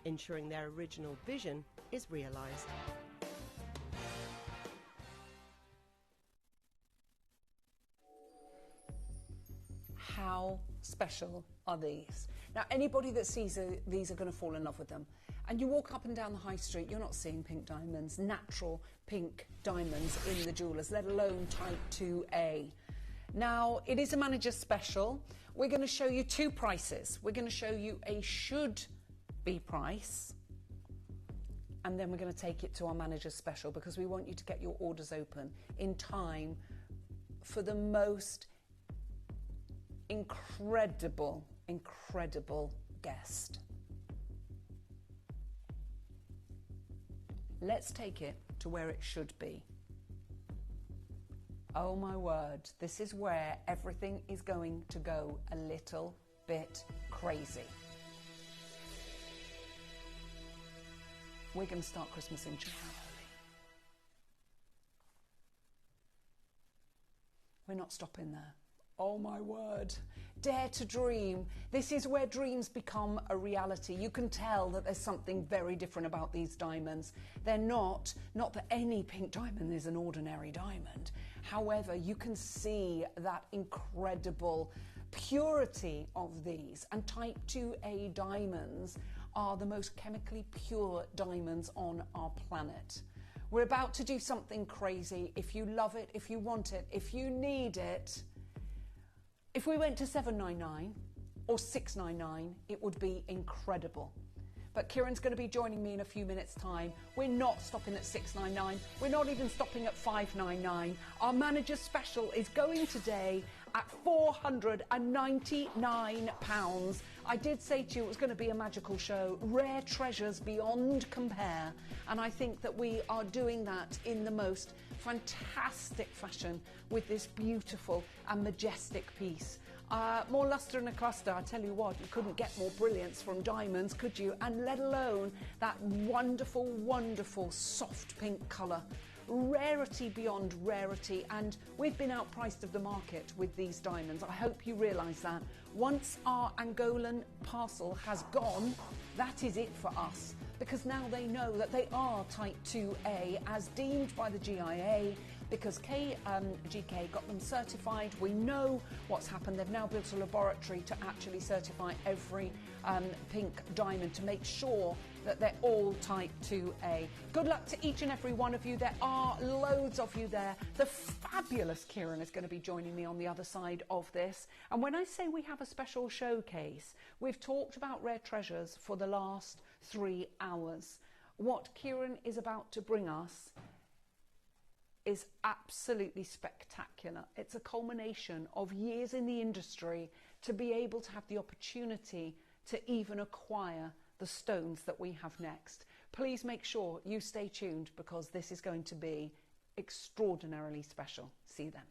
ensuring their original vision is realised. How special are these? Now, anybody that sees these are going to fall in love with them. And you walk up and down the high street, you're not seeing pink diamonds, natural pink diamonds in the jewellers, let alone type 2A. Now, it is a manager special. We're going to show you two prices. We're going to show you a should-be price, and then we're going to take it to our manager special, because we want you to get your orders open in time for the most incredible guest. Let's take it to where it should be. Oh my word, this is where everything is going to go a little bit crazy. We're going to start Christmas in July. We're not stopping there. Oh my word. Dare to dream. This is where dreams become a reality. You can tell that there's something very different about these diamonds. They're not that any pink diamond is an ordinary diamond. However, you can see that incredible purity of these. And type 2A diamonds are the most chemically pure diamonds on our planet. We're about to do something crazy. If you love it, if you want it, if you need it, if we went to $7.99 or $6.99, it would be incredible. But Kieran's going to be joining me in a few minutes' time. We're not stopping at $6.99. We're not even stopping at $5.99. Our manager special is going today at £499. I did say to you it was going to be a magical show. Rare treasures beyond compare. And I think that we are doing that in the most fantastic fashion with this beautiful and majestic piece. More lustre in a cluster. I tell you what, you couldn't get more brilliance from diamonds, could you? And let alone that wonderful, wonderful soft pink colour. Rarity beyond rarity, and we've been outpriced of the market with these diamonds. I hope you realise that. Once our Angolan parcel has gone, that is it for us, because now they know that they are type 2A as deemed by the GIA, because KGK got them certified. We know what's happened. They've now built a laboratory to actually certify every pink diamond to make sure that they're all type 2A. Good luck to each and every one of you. There are loads of you there. The fabulous Kieran is going to be joining me on the other side of this. And when I say we have a special showcase, we've talked about rare treasures for the last 3 hours. What Kieran is about to bring us is absolutely spectacular. It's a culmination of years in the industry to be able to have the opportunity to even acquire the stones that we have next. Please make sure you stay tuned, because this is going to be extraordinarily special. See them.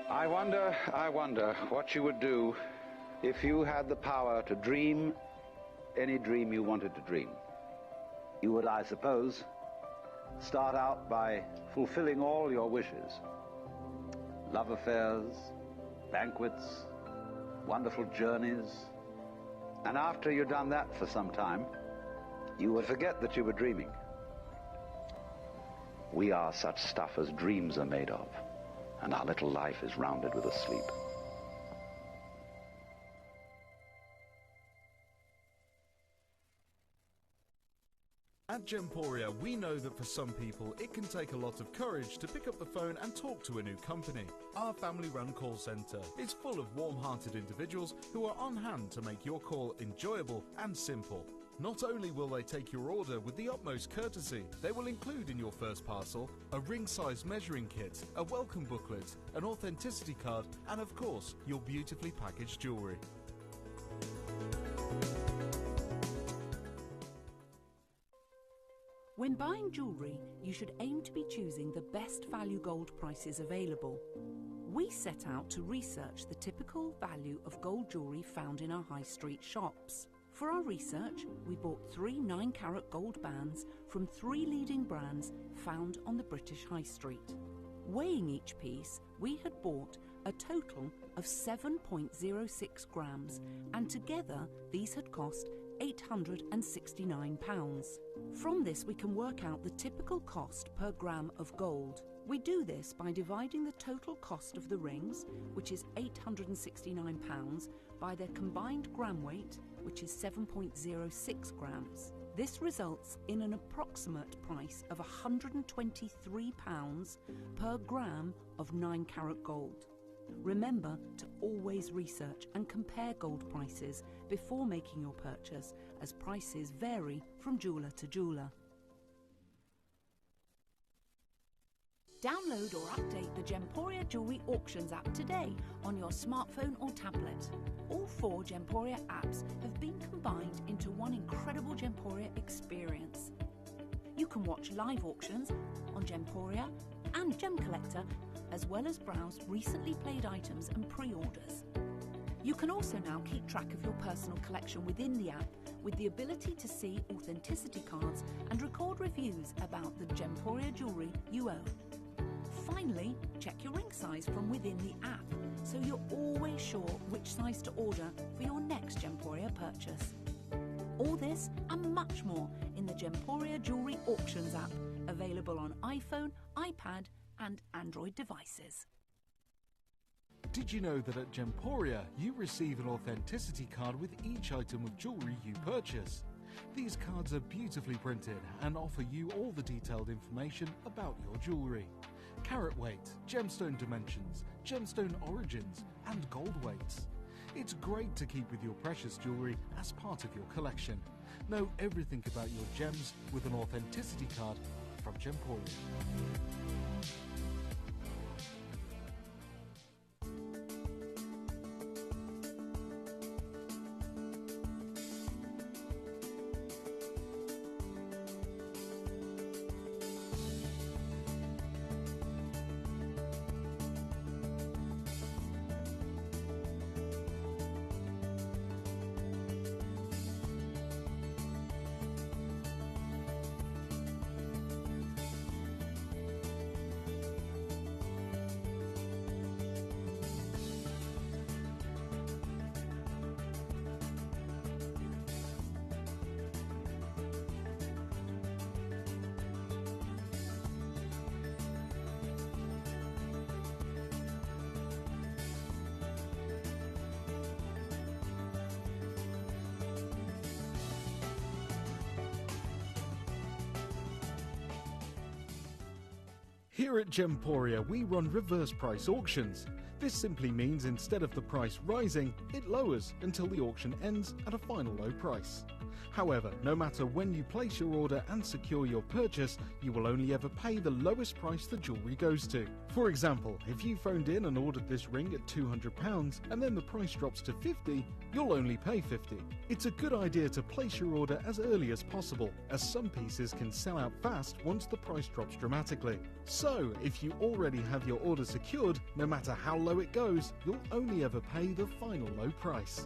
I wonder what you would do if you had the power to dream any dream you wanted to dream. You would, I suppose, start out by fulfilling all your wishes. Love affairs, banquets, wonderful journeys. And after you'd done that for some time, you would forget that you were dreaming. We are such stuff as dreams are made of, and our little life is rounded with a sleep. At Gemporia, we know that for some people, it can take a lot of courage to pick up the phone and talk to a new company. Our family-run call centre is full of warm-hearted individuals who are on hand to make your call enjoyable and simple. Not only will they take your order with the utmost courtesy, they will include in your first parcel a ring-size measuring kit, a welcome booklet, an authenticity card, and of course, your beautifully packaged jewellery. When buying jewellery, you should aim to be choosing the best value gold prices available. We set out to research the typical value of gold jewellery found in our high street shops. For our research, we bought 3 9-carat gold bands from 3 leading brands found on the British High Street. Weighing each piece, we had bought a total of 7.06 grams, and together these had cost £869. From this we can work out the typical cost per gram of gold. We do this by dividing the total cost of the rings, which is £869, by their combined gram weight, which is 7.06 grams. This results in an approximate price of £123 per gram of 9-carat gold. Remember to always research and compare gold prices before making your purchase, as prices vary from jeweller to jeweller. Download or update the Gemporia Jewellery Auctions app today on your smartphone or tablet. All 4 Gemporia apps have been combined into one incredible Gemporia experience. You can watch live auctions on Gemporia and Gem Collector, as well as browse recently played items and pre-orders. You can also now keep track of your personal collection within the app, with the ability to see authenticity cards and record reviews about the Gemporia jewellery you own. Finally, check your ring size from within the app, so you're always sure which size to order for your next Gemporia purchase. All this and much more in the Gemporia Jewellery Auctions app, available on iPhone, iPad and Android devices. Did you know that at Gemporia you receive an authenticity card with each item of jewellery you purchase? These cards are beautifully printed and offer you all the detailed information about your jewellery. Carat weight, gemstone dimensions, gemstone origins and gold weights. It's great to keep with your precious jewellery as part of your collection. Know everything about your gems with an authenticity card from Gemporia. Here at Gemporia, we run reverse price auctions. This simply means instead of the price rising, it lowers until the auction ends at a final low price. However, no matter when you place your order and secure your purchase, you will only ever pay the lowest price the jewellery goes to. For example, if you phoned in and ordered this ring at £200 and then the price drops to £50, you'll only pay £50. It's a good idea to place your order as early as possible, as some pieces can sell out fast once the price drops dramatically. So, if you already have your order secured, no matter how low it goes, you'll only ever pay the final low price.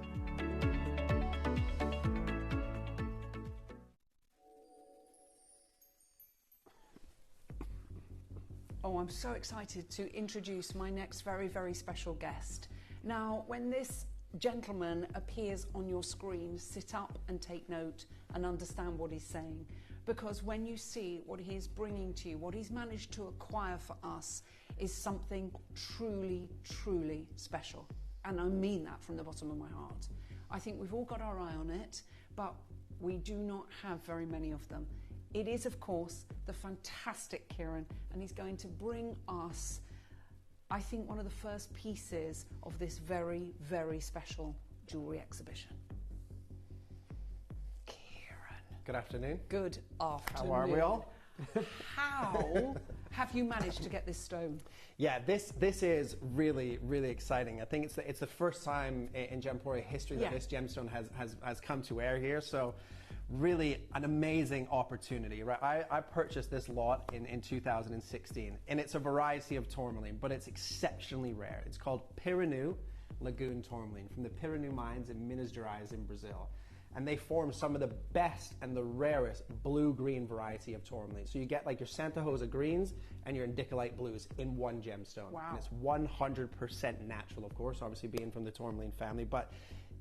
Oh, I'm so excited to introduce my next very, very special guest. Now, when this gentleman appears on your screen, sit up and take note and understand what he's saying. Because when you see what he's bringing to you, what he's managed to acquire for us, is something truly, truly special. And I mean that from the bottom of my heart. I think we've all got our eye on it, but we do not have very many of them. It is, of course, the fantastic Kieran, and he's going to bring us, I think, one of the first pieces of this very, very special jewellery exhibition. Kieran. Good afternoon. Good afternoon. How are we all? How have you managed to get this stone? Yeah, this is really, really exciting. I think it's the first time in Gemporia history that this gemstone has come to air here. So really an amazing opportunity, right? I purchased this lot in 2016, and it's a variety of tourmaline, but it's exceptionally rare. It's called Piranu Lagoon tourmaline from the Piranu mines in Minas Gerais in Brazil. And they form some of the best and the rarest blue-green variety of tourmaline. So you get like your Santa Rosa greens and your indicolite blues in one gemstone. Wow. And it's 100% natural, of course, obviously being from the tourmaline family. But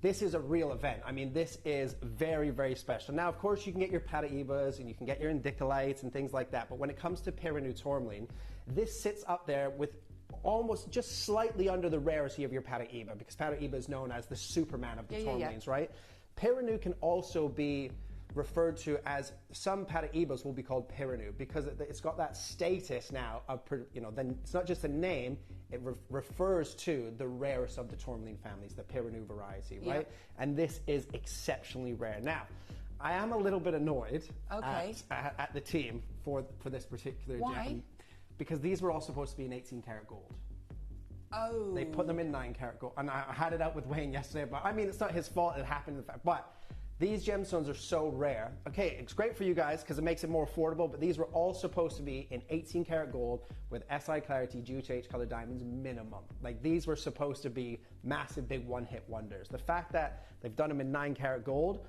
this is a real event. I mean, this is very, very special. Now, of course, you can get your Paraibas and you can get your indicolites and things like that. But when it comes to Piranu tourmaline, this sits up there with almost just slightly under the rarity of your Paraiba, because Paraiba is known as the Superman of the tourmalines, right? Piranu can also be referred to as, some Paraibas will be called Piranu because it's got that status now of, you know, then it's not just a name, it refers to the rarest of the tourmaline families, the Piranu variety, right? And this is exceptionally rare. Now, I am a little bit annoyed at the team for this particular gem, because these were all supposed to be in 18 karat gold. Oh. They put them in 9 karat gold. And I had it out with Wayne yesterday, but I mean, it's not his fault, it happened in fact. But these gemstones are so rare. Okay, it's great for you guys because it makes it more affordable, but these were all supposed to be in 18 karat gold with SI clarity, GH color diamonds minimum. Like, these were supposed to be massive, big one-hit wonders. The fact that they've done them in 9 karat gold,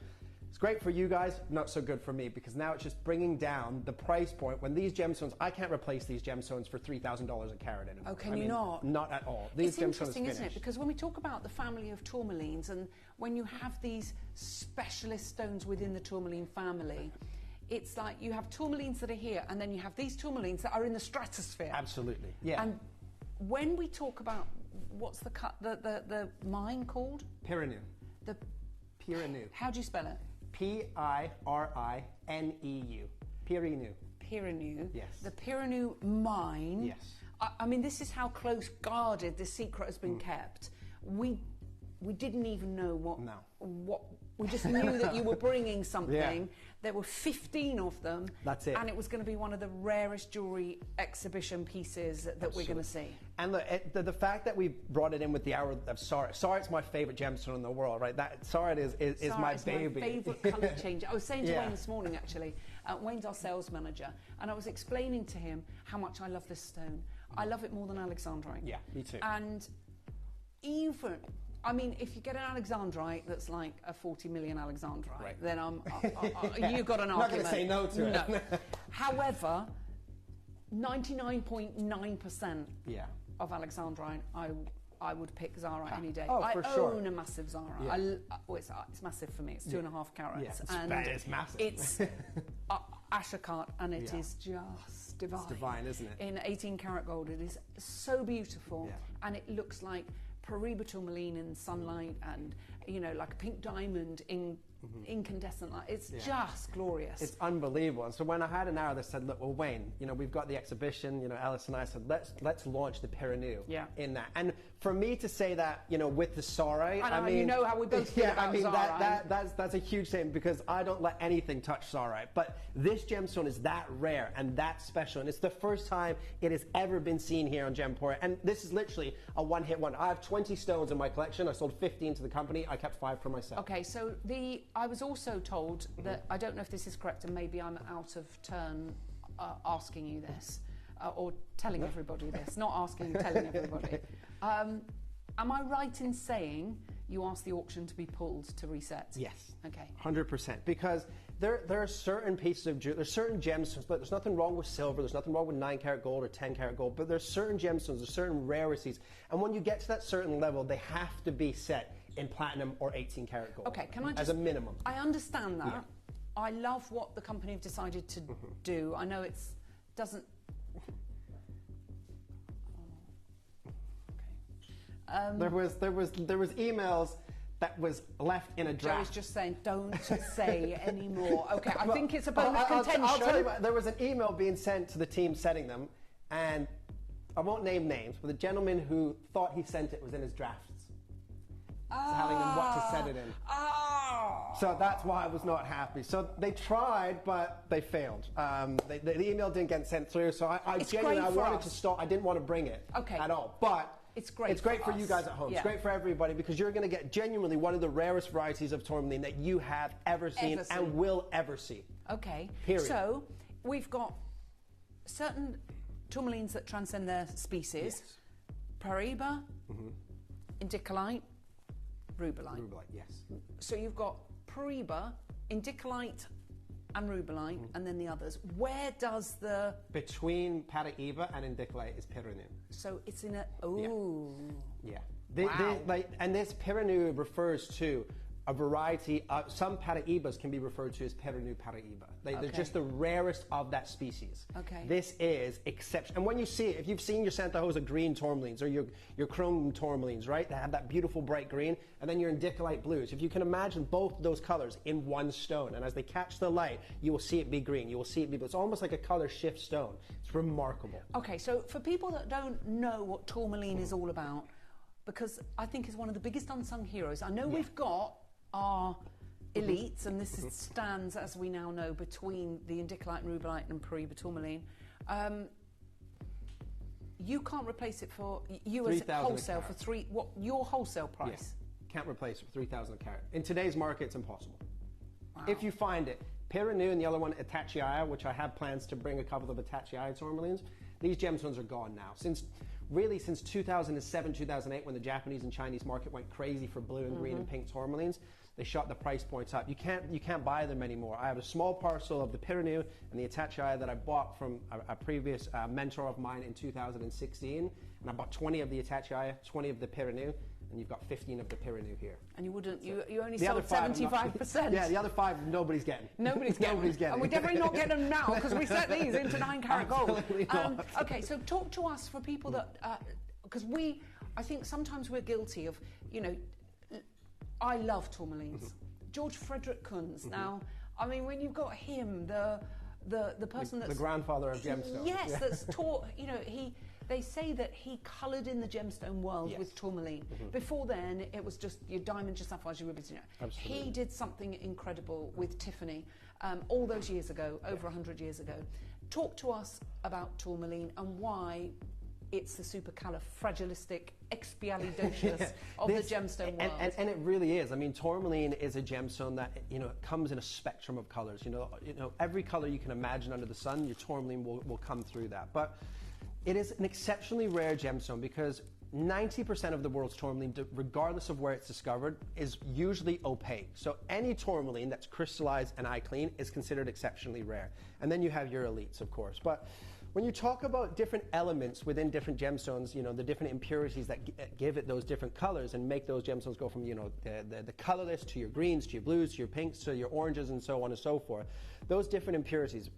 it's great for you guys, not so good for me, because now it's just bringing down the price point. When these gemstones, I can't replace these gemstones for $3,000 a carat anymore. Oh, can you not? Not at all. These it's gemstones interesting, isn't it? finished. Because when we talk about the family of tourmalines, and when you have these specialist stones within the tourmaline family, it's like you have tourmalines that are here, and then you have these tourmalines that are in the stratosphere. Absolutely, yeah. And when we talk about, what's the mine called? Piranu. The Piranu. How do you spell it? P-I-R-I-N-E-U. Piranu. Piranu. Yes. The Piranu mine. Yes. I mean, this is how close guarded this secret has been kept. We didn't even know what we just knew that you were bringing something. There were 15 of them. That's it. And it was going to be one of the rarest jewelry exhibition pieces that we're going to see. And look, the fact that we brought it in with the hour of Sarit. Sarit's my favorite gemstone in the world, right? Sarit is my baby. My favourite colour changer. I was saying to Wayne this morning, actually. Wayne's our sales manager, and I was explaining to him how much I love this stone. I love it more than Alexandrite. Yeah, me too. And even, I mean, if you get an Alexandrite that's like a 40 million Alexandrite, then you've got an argument. I'm not going to say no to it. However, 99.9% of Alexandrite, I would pick Zarite any day. I own a massive Zarite. It's massive for me. It's 2.5 carats. Yeah, it's massive. It's Ashokart, and it is just divine. It's divine, isn't it? In 18 karat gold, it is so beautiful, and it looks like Paraiba tourmaline in sunlight, and you know, like a pink diamond in incandescent light. It's just glorious. It's unbelievable. And so when I had an hour, they said, look, well, Wayne, you know, we've got the exhibition, you know, Alice and I said, let's launch the Perinu in that. And for me to say that, you know, with the Sarai, I mean, you know how we both feel about Sarai. That's a huge thing, because I don't let anything touch Sarai. But this gemstone is that rare and that special, and it's the first time it has ever been seen here on Gemporia. And this is literally a one-hit wonder. I have 20 stones in my collection. I sold 15 to the company. I kept 5 for myself. Okay, so I was also told that, I don't know if this is correct, and maybe I'm out of turn asking you this, or telling everybody this, not asking, telling everybody. Am I right in saying you asked the auction to be pulled to reset? Yes. Okay. 100%. Because there are certain pieces of jewelry, there's certain gemstones, but there's nothing wrong with silver, there's nothing wrong with 9 karat gold or 10 karat gold, but there's certain gemstones, there's certain rarities, and when you get to that certain level, they have to be set in platinum or 18 karat gold. Okay, can I just... As a minimum. I understand that. Yeah. I love what the company have decided to do. I know it doesn't... There was emails that was left in a draft. Joey's just saying, don't say any more. Okay, I think it's a bone of contention. I'll tell you what, there was an email being sent to the team setting them, and I won't name names, but the gentleman who thought he sent it was in his drafts. Telling them what to set it in. So that's why I was not happy. So they tried, but they failed. The email didn't get sent through, so I genuinely wanted to stop. I didn't want to bring it at all. But it's great. It's great for you guys at home. Yeah. It's great for everybody, because you're going to get genuinely one of the rarest varieties of tourmaline that you have ever seen and will ever see. Okay. Period. So we've got certain tourmalines that transcend their species. Yes. Paraiba, indicolite, rubellite. Rubellite, yes. So you've got Paraiba, indicolite, and rubellite, and then the others. Where does the... Between Paraiba and indicolite is Perinu. So it's in a... Ooh. Yeah. Wow. And this Perinu refers to a variety of... Some Paraibas can be referred to as Perinu Paraiba. They're just the rarest of that species. Okay. This is exceptional. And when you see it, if you've seen your Santa Rosa green tourmalines or your chrome tourmalines, right? They have that beautiful bright green, and then your indicolite blues. If you can imagine both those colors in one stone, and as they catch the light, you will see it be green, you will see it be blue. It's almost like a color shift stone. It's remarkable. Okay, so for people that don't know what tourmaline is all about, because I think it's one of the biggest unsung heroes. I know we've got our elites, and this stands, as we now know, between the indicolite and rubellite and Paraiba tourmaline. You can't replace it for you as wholesale for your wholesale price? Yes. Can't replace it for 3,000 a carat. In today's market, it's impossible. Wow. If you find it, Perinu and the other one, Atachiaya, which I have plans to bring a couple of Atachiaya tourmalines, these gemstones are gone now. Since 2007, 2008, when the Japanese and Chinese market went crazy for blue and green and pink tourmalines, they shot the price points up. You can't buy them anymore. I have a small parcel of the Perinu and the Atachiaya that I bought from a previous mentor of mine in 2016, and I bought 20 of the Atachiaya, 20 of the Perinu, and you've got 15 of the Perinu here. And you wouldn't, you only sold 75%. Yeah, the other 5 nobody's getting. Nobody's getting. And we're definitely not getting them now, because we set these into 9 karat gold. Okay, so talk to us for people that, because I think sometimes we're guilty of, I love tourmalines. George Frederick Kunz. Now, I mean, when you've got him, the person that's... The grandfather of gemstones. Yes, that's taught, they say that he coloured in the gemstone world with tourmaline. Before then, it was just your diamonds, your sapphires, your rubies. Absolutely. He did something incredible with Tiffany all those years ago, over 100 years ago. Talk to us about tourmaline and why it's the supercalifragilisticexpialidocious of the gemstone world. And it really is. I mean, tourmaline is a gemstone that, it comes in a spectrum of colors. Every color you can imagine under the sun, your tourmaline will come through that. But it is an exceptionally rare gemstone because 90% of the world's tourmaline, regardless of where it's discovered, is usually opaque. So any tourmaline that's crystallized and eye clean is considered exceptionally rare. And then you have your elites, of course. But when you talk about different elements within different gemstones, the different impurities that give it those different colors and make those gemstones go from, the colorless to your greens, to your blues, to your pinks, to your oranges, and so on and so forth. Those different impurities,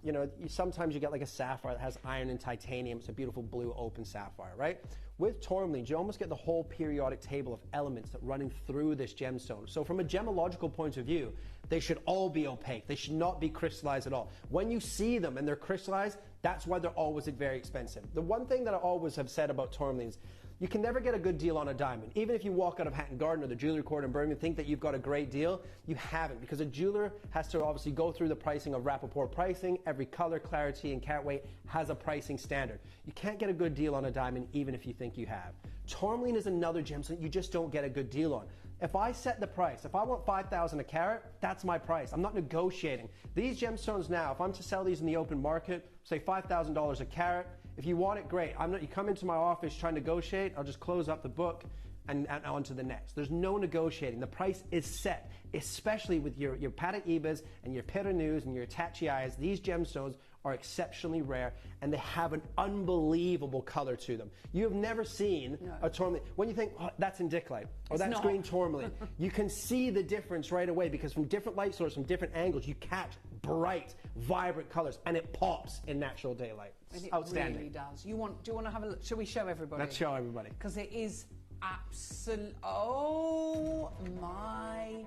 sometimes you get like a sapphire that has iron and titanium. It's a beautiful blue open sapphire, right? With tourmalines, you almost get the whole periodic table of elements that running through this gemstone. So from a gemological point of view, They should all be opaque. They should not be crystallized at all. When you see them and they're crystallized, that's why they're always very expensive. The one thing that I always have said about tourmalines, you can never get a good deal on a diamond. Even if you walk out of Hatton Garden or the Jewellery Court in Birmingham and think that you've got a great deal, you haven't, because a jeweler has to obviously go through the pricing of Rappaport pricing. Every color, clarity, and carat weight has a pricing standard. You can't get a good deal on a diamond even if you think you have. Tourmaline is another gemstone you just don't get a good deal on. If I set the price, if I want $5,000 a carat, that's my price. I'm not negotiating. These gemstones now, if I'm to sell these in the open market, say $5,000 a carat, if you want it, great. You come into my office trying to negotiate, I'll just close up the book and on to the next. There's no negotiating. The price is set, especially with your Paraibas and your Perenus and your Tachiais. These gemstones are exceptionally rare, and they have an unbelievable color to them. You have never seen a tourmaline. When you think, oh, that's indicolite, or that's green tourmaline, you can see the difference right away, because from different light sources, from different angles, you catch bright, vibrant colors, and it pops in natural daylight. It's outstanding. It really does. Do you want to have a look? Shall we show everybody? Let's show everybody. Because it is absolute. Oh my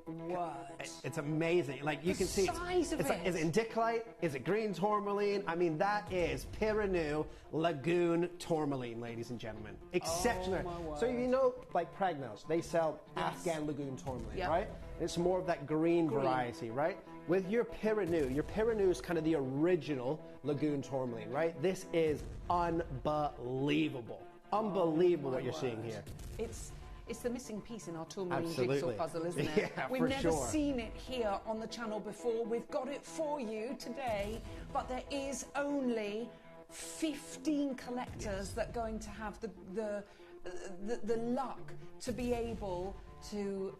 word! It's amazing. Like you can see, size of it. Is it indicolite? Is it green tourmaline? I mean, that is Perenu Lagoon tourmaline, ladies and gentlemen. Exceptional. Oh, my so word. you know, like Pragnos, they sell Afghan Lagoon tourmaline, Yep. right? It's more of that green variety, right? With your Perenu is kind of the original Lagoon tourmaline, right? This is unbelievable. Unbelievable what you're seeing here. It's the missing piece in our tourmaline Absolutely. jigsaw puzzle, isn't it? Yeah, We've for never sure. seen it here on the channel before. We've got it for you today, but there is only 15 collectors that are going to have the luck to be able to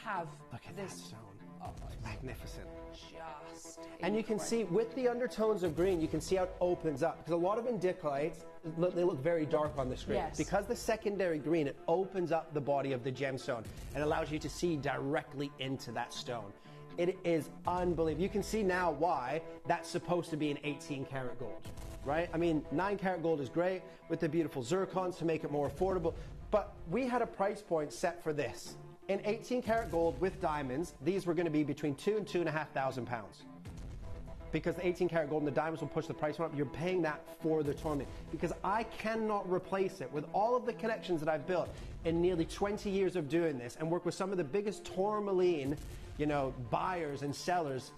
have Look at this that stone. Oh, It's magnificent. Just and you can see with the undertones of green, you can see how it opens up, because a lot of indicolites, they look very dark on the screen. Yes. Because the secondary green, it opens up the body of the gemstone and allows you to see directly into that stone. It is unbelievable. You can see now why that's supposed to be an 18 karat gold, right? I mean, 9 karat gold is great with the beautiful zircons to make it more affordable, but we had a price point set for this. In 18 karat gold with diamonds, these were going to be between £2,000 and £2,500 pounds. Because the 18 karat gold and the diamonds will push the price up, you're paying that for the tourmaline. Because I cannot replace it with all of the connections that I've built in nearly 20 years of doing this, and work with some of the biggest tourmaline, buyers and sellers,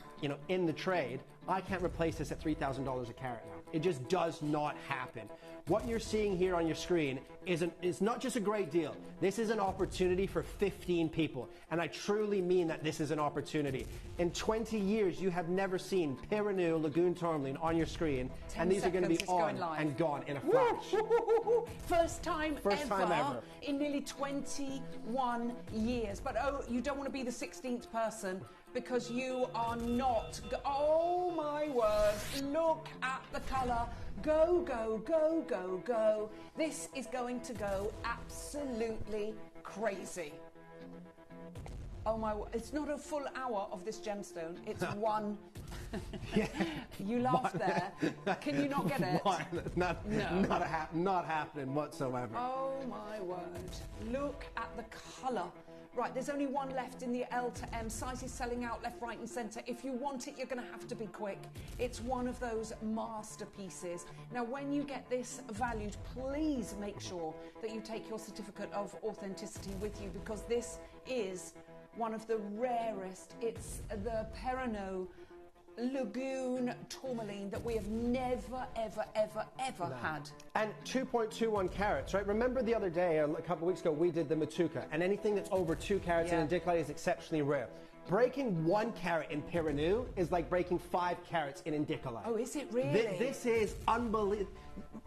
in the trade. I can't replace this at $3,000 a carat now. It just does not happen. What you're seeing here on your screen is not just a great deal. This is an opportunity for 15 people. And I truly mean that this is an opportunity. In 20 years, you have never seen Perenu Lagoon tourmaline on your screen. And these are going to be on and gone in a flash. First time ever in nearly 21 years. But you don't want to be the 16th person, because you are not. Oh my word, look at the colour. Go, go, go, go, go. This is going to go absolutely crazy. Oh my word, it's not a full hour of this gemstone, it's one. You laughed there. Can you not get it? Not happening whatsoever. Oh my word. Look at the colour. Right, there's only one left in the L to M. Sizes selling out left, right and centre. If you want it, you're going to have to be quick. It's one of those masterpieces. Now, when you get this valued, please make sure that you take your certificate of authenticity with you, because this is one of the rarest. It's the Perenu Lagoon tourmaline that we have never, ever, ever, ever had. And 2.21 carats, right? Remember the other day, a couple of weeks ago, we did the Matuka, and anything that's over 2 carats in indicolite is exceptionally rare. Breaking 1 carat in Perenu is like breaking 5 carats in indicolite. Oh, is it really? This is unbelievable.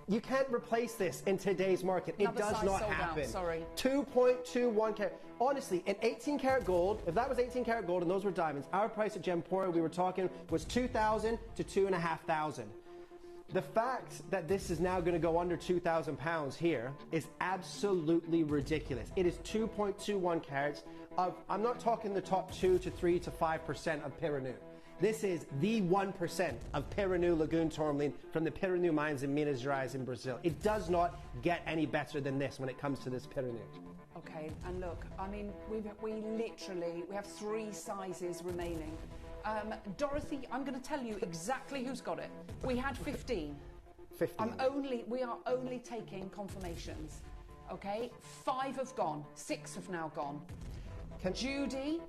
You can't replace this in today's market. It does not happen. 2.21 carat. Honestly, in 18 karat gold, if that was 18 karat gold and those were diamonds, our price at Gemporia, we were talking, was $2,000 to $2,500. The fact that this is now going to go under £2,000 here is absolutely ridiculous. It is 2.21 carats of, I'm not talking the top 2 to 3 to 5% of Perenu. This is the 1% of Peranu Lagoon tourmaline from the Peranu mines in Minas Gerais in Brazil. It does not get any better than this when it comes to this Peranu. Okay, and look, I mean, we have 3 sizes remaining. Dorothy, I'm going to tell you exactly who's got it. We had 15. 15. We are only taking confirmations. Okay, 5 have gone, 6 have now gone. Judy,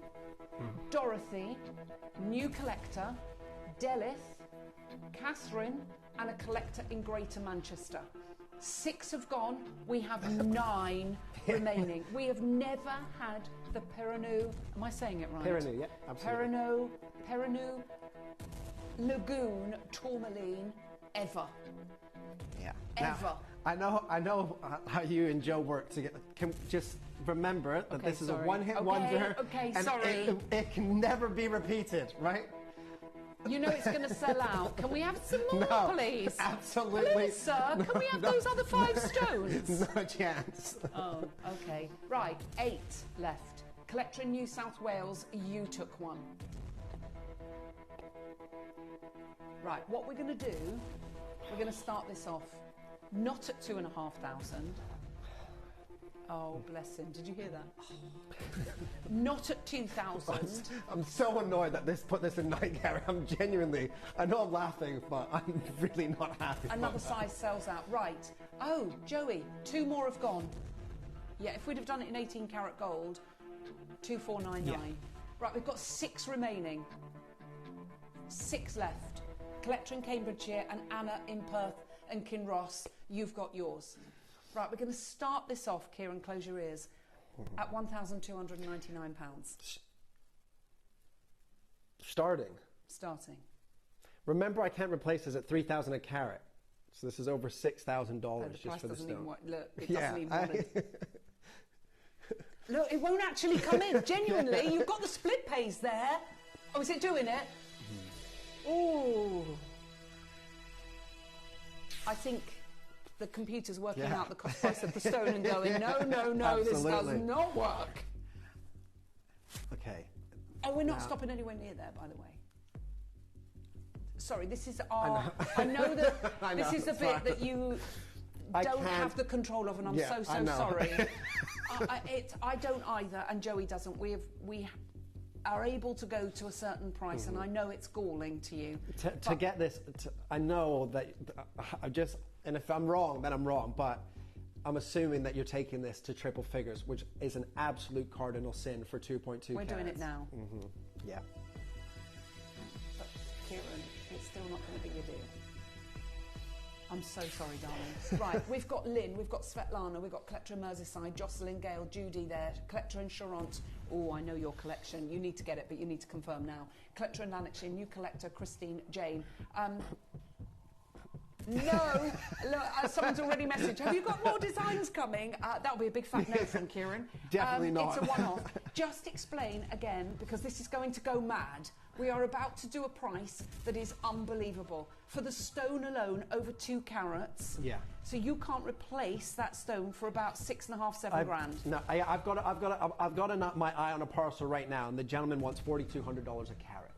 Dorothy, new collector, Delith, Catherine, and a collector in Greater Manchester. 6 have gone. We have 9 remaining. We have never had the Peranu. Am I saying it right? Peranu, yeah, absolutely. Peranu Lagoon tourmaline ever. Yeah. Ever. Now, I know how you and Joe work together. Can just remember that Okay, this is sorry. a one-hit wonder. Okay, and sorry. It can never be repeated, right? You know it's going to sell out. Can we have some more, No, please? absolutely. Hello, sir. Can we have those other 5 stones? No chance. Oh, okay. Right, 8 left. Collector in New South Wales, you took 1. Right, what we're going to do, we're going to start this off not at 2,500. Oh, bless him. Did you hear that? Not at 2,000. I'm so annoyed that put this in night, Gary. I know I'm laughing, but I'm really not happy. Another size sells out. Right. Oh, Joey, 2 more have gone. Yeah, if we'd have done it in 18 karat gold, 2,499. Yeah. Right, we've got 6 remaining. 6 left. Collector in Cambridgeshire and Anna in Perth and Kinross, you've got yours. Right, we're going to start this off, Kieran, close your ears, at £1,299. Starting. Remember, I can't replace this at $3,000 a carat. So this is over $6,000 just for the stone. Look, it doesn't even want it. Look, it won't actually come in, genuinely. You've got the split pays there. Oh, is it doing it? Ooh. I think the computer's working out the cost price of the stone and going, no, this does not work. Okay. Oh, we're not stopping anywhere near there, by the way. Sorry, this is our... I know that this is the bit that you don't have the control of, and I'm so sorry. I don't either, and Joey doesn't. We are able to go to a certain price, and I know it's galling to you. To get this, I know that and if I'm wrong, then I'm wrong, but I'm assuming that you're taking this to triple figures, which is an absolute cardinal sin for 2.2 We're doing it now. Yeah. But Kieran, it's still not going to be your deal. I'm so sorry, darling. Right, we've got Lynn, we've got Svetlana, we've got Collector in Merseyside, Jocelyn, Gale, Judy there, Collector in Charente. Oh, I know your collection. You need to get it, but you need to confirm now. Collector in Lanarkshire, new collector, Christine, Jane. No, look, someone's already messaged. Have you got more designs coming? That'll be a big fat no from Kieran. Definitely not. It's a one-off. Just explain again, because this is going to go mad. We are about to do a price that is unbelievable. For the stone alone, over 2 carats. Yeah. So you can't replace that stone for about 6.5, 7 grand. No, I've got my eye on a parcel right now, and the gentleman wants $4,200 a carat.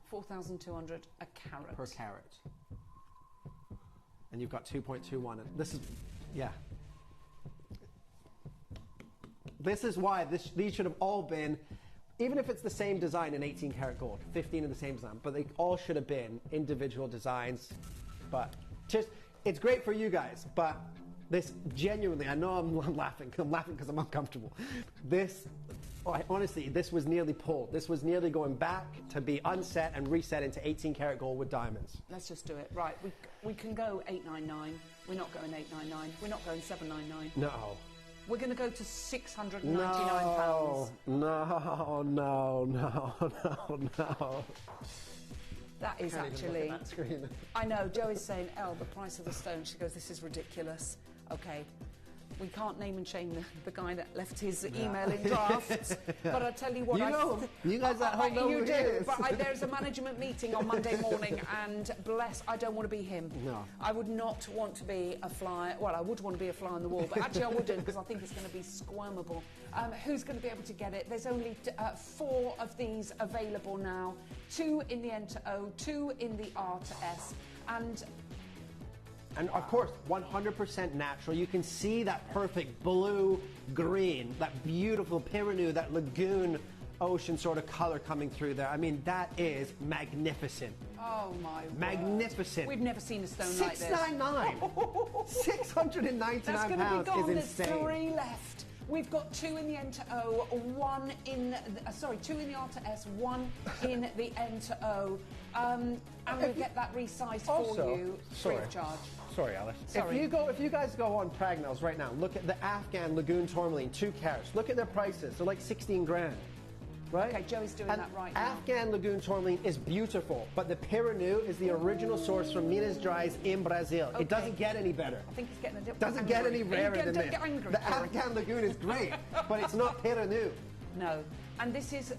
4,200 a carat. Per carat. And you've got 2.21. And this is, yeah. This is why these should have all been, even if it's the same design in 18 karat gold, 15 in the same design, but they all should have been individual designs. But just, it's great for you guys, but this genuinely, I know I'm laughing because I'm uncomfortable. Honestly, this was nearly pulled. This was nearly going back to be unset and reset into 18 karat gold with diamonds. Let's just do it. Right, we can go 899. We're not going 899. We're not going 799. No. We're going to go to £699. No. That is actually... That screen. I know, Joey's saying, Elle, the price of the stone. She goes, this is ridiculous. Okay. We can't name and shame the guy that left his email in drafts. But I tell you what, you guys at home know who you he do. is. But there's a management meeting on Monday morning, and I don't want to be him. No. I would not want to be a fly. Well, I would want to be a fly on the wall, but actually I wouldn't, because I think it's going to be squirmable. Who's going to be able to get it? There's only 4 of these available now. 2 in the N to O, 2 in the R to S, And of course, 100% natural. You can see that perfect blue-green, that beautiful Pyrenees, that lagoon ocean sort of color coming through there. I mean, that is magnificent. Oh my word. Magnificent. We've never seen a stone like this. $699. 699 That's going to be pounds gone. is There's insane. 3 left. We've got 2 in the N to O, 1 in 2 in the R to S, 1 in the N to O, and we'll get that resized for you free of charge. Sorry, Alice. Sorry. If you guys go on Pragnell's right now, look at the Afghan Lagoon Tourmaline, 2 carats. Look at their prices. They're like 16 grand. Right? Okay, Joey's doing that right now. Afghan Lagoon Tourmaline is beautiful, but the Pyrenees is the original source from Minas Gerais in Brazil. Okay. It doesn't get any better. I think he's getting a little Doesn't get any rarer than this. The Afghan Lagoon is great, but it's not Pyrenees. No. And this is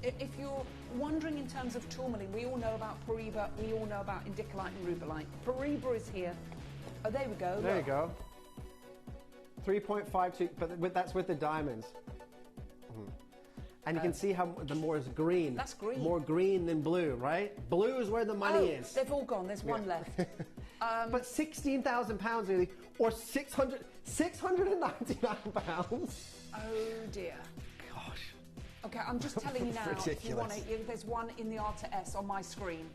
if you're wondering in terms of tourmaline, we all know about Paraiba, we all know about indicolite and rubellite. Paraiba is here. Oh, there we go. There look. you go. 3.52, but that's with the diamonds. And you can see how the more is green. That's green. More green than blue, right? Blue is where the money is. They've all gone. There's 1 left. But £16,000 nearly, or 699 pounds. Oh dear. Gosh. Okay, I'm just telling you now. If you want it, there's 1 in the R to S on my screen.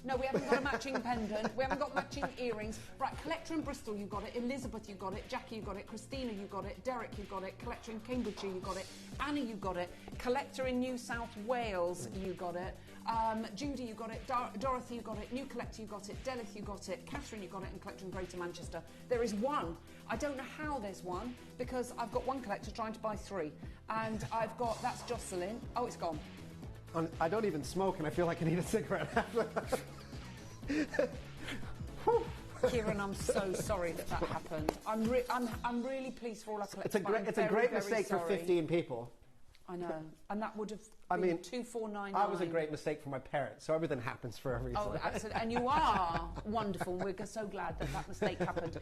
No, we haven't got a matching pendant. We haven't got matching earrings. Right, collector in Bristol, you got it. Elizabeth, you got it. Jackie, you got it. Christina, you got it. Derek, you got it. Collector in Cambridgeshire, you got it. Annie, you got it. Collector in New South Wales, you got it. Judy, you got it. Dorothy, you got it. New Collector, you got it. Delith, you got it. Catherine, you got it. And Collector in Greater Manchester. There is 1. I don't know how there's 1, because I've got 1 collector trying to buy 3. And that's Jocelyn. Oh, it's gone. I don't even smoke, and I feel like I need a cigarette. Kieran, I'm so sorry that happened. I'm really pleased for all our collectors. It's a great mistake for 15 people. I know, and that would have I been mean, 2499. I was a great mistake for my parents, so everything happens for a reason. Oh, absolutely, and you are wonderful. We're so glad that mistake happened.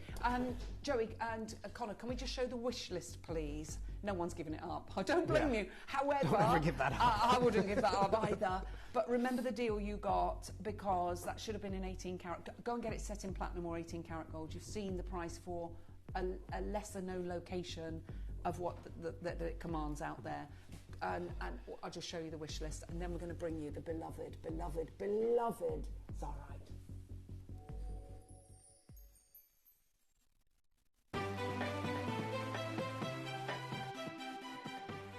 Joey and Connor, can we just show the wish list, please? No one's given it up. I don't blame you. However, don't ever give that up. I wouldn't give that up either. But remember the deal you got, because that should have been in 18 carat. Go and get it set in platinum or 18 carat gold. You've seen the price for a lesser known location of what that it commands out there. And I'll just show you the wish list, and then we're going to bring you the beloved Zarite.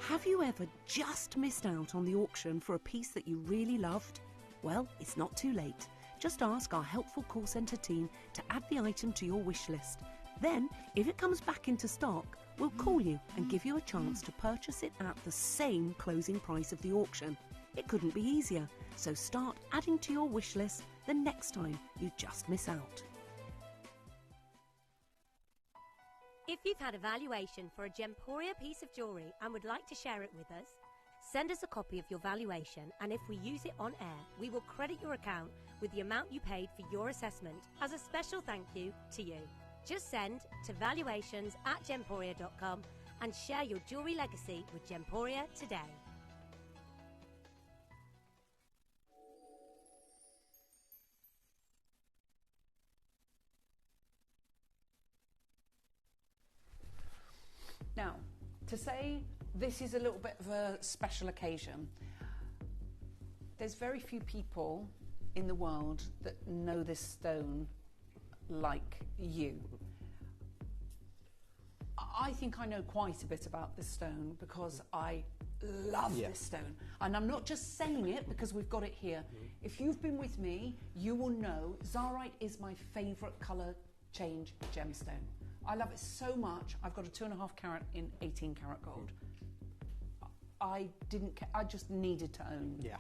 Have you ever just missed out on the auction for a piece that you really loved? Well, it's not too late. Just ask our helpful call centre team to add the item to your wish list. Then, if it comes back into stock, we'll call you and give you a chance to purchase it at the same closing price of the auction. It couldn't be easier, so start adding to your wish list the next time you just miss out. If you've had a valuation for a Gemporia piece of jewellery and would like to share it with us, send us a copy of your valuation, and if we use it on air, we will credit your account with the amount you paid for your assessment as a special thank you to you. Just send to valuations@gemporia.com and share your jewellery legacy with Gemporia today. Now, to say this is a little bit of a special occasion, there's very few people in the world that know this stone like you. I think I know quite a bit about this stone because I love this stone. And I'm not just saying it because we've got it here. If you've been with me, you will know Zarite is my favourite colour change gemstone. I love it so much. I've got a 2.5 carat in 18 carat gold. I just needed to own. Yeah,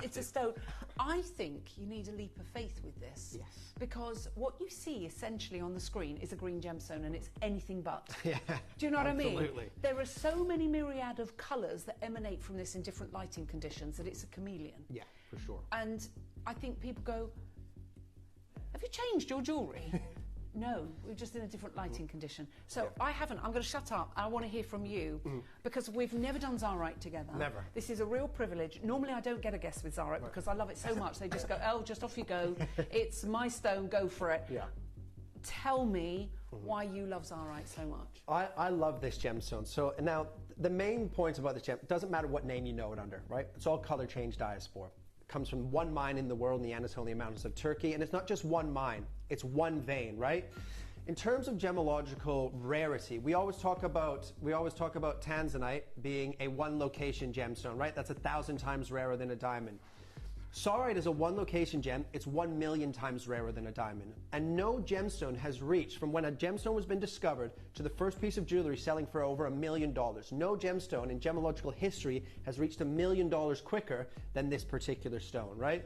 it's a stone. I think you need a leap of faith with this. Yes. Because what you see essentially on the screen is a green gemstone, and it's anything but. Yeah. Do you know what I mean? Absolutely. There are so many myriad of colours that emanate from this in different lighting conditions that it's a chameleon. Yeah, for sure. And I think people go, have you changed your jewellery? No, we're just in a different lighting condition. So I haven't. I'm going to shut up. I want to hear from you because we've never done Zambian together. Never. This is a real privilege. Normally I don't get a guest with Zambian because I love it so much. They just go, oh, just off you go. It's my stone, go for it. Yeah. Tell me why you love Zambian so much. I love this gemstone. So now the main points about this gem, it doesn't matter what name you know it under, right? It's all color change diaspora. Comes from one mine in the world in the Anatolian Mountains of Turkey, and it's not just one mine, it's one vein, right? In terms of gemological rarity, we always talk about Tanzanite being a one location gemstone, right? That's 1,000 times rarer than a diamond. Saurite is a one location gem. It's 1 million times rarer than a diamond. And no gemstone has reached, from when a gemstone was been discovered to the first piece of jewelry selling for over $1 million. No gemstone in gemological history has reached $1 million quicker than this particular stone, right?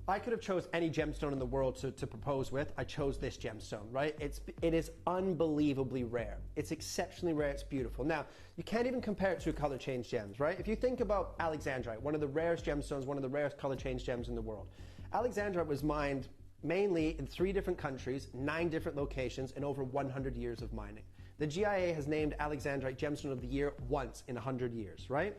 I could have chose any gemstone in the world to propose with. I chose this gemstone, right? It is unbelievably rare. It's exceptionally rare. It's beautiful. Now, you can't even compare it to color change gems, right? If you think about Alexandrite, one of the rarest gemstones, one of the rarest color change gems in the world. Alexandrite was mined mainly in 3 different countries, 9 different locations, and over 100 years of mining. The GIA has named Alexandrite Gemstone of the Year once in 100 years, right?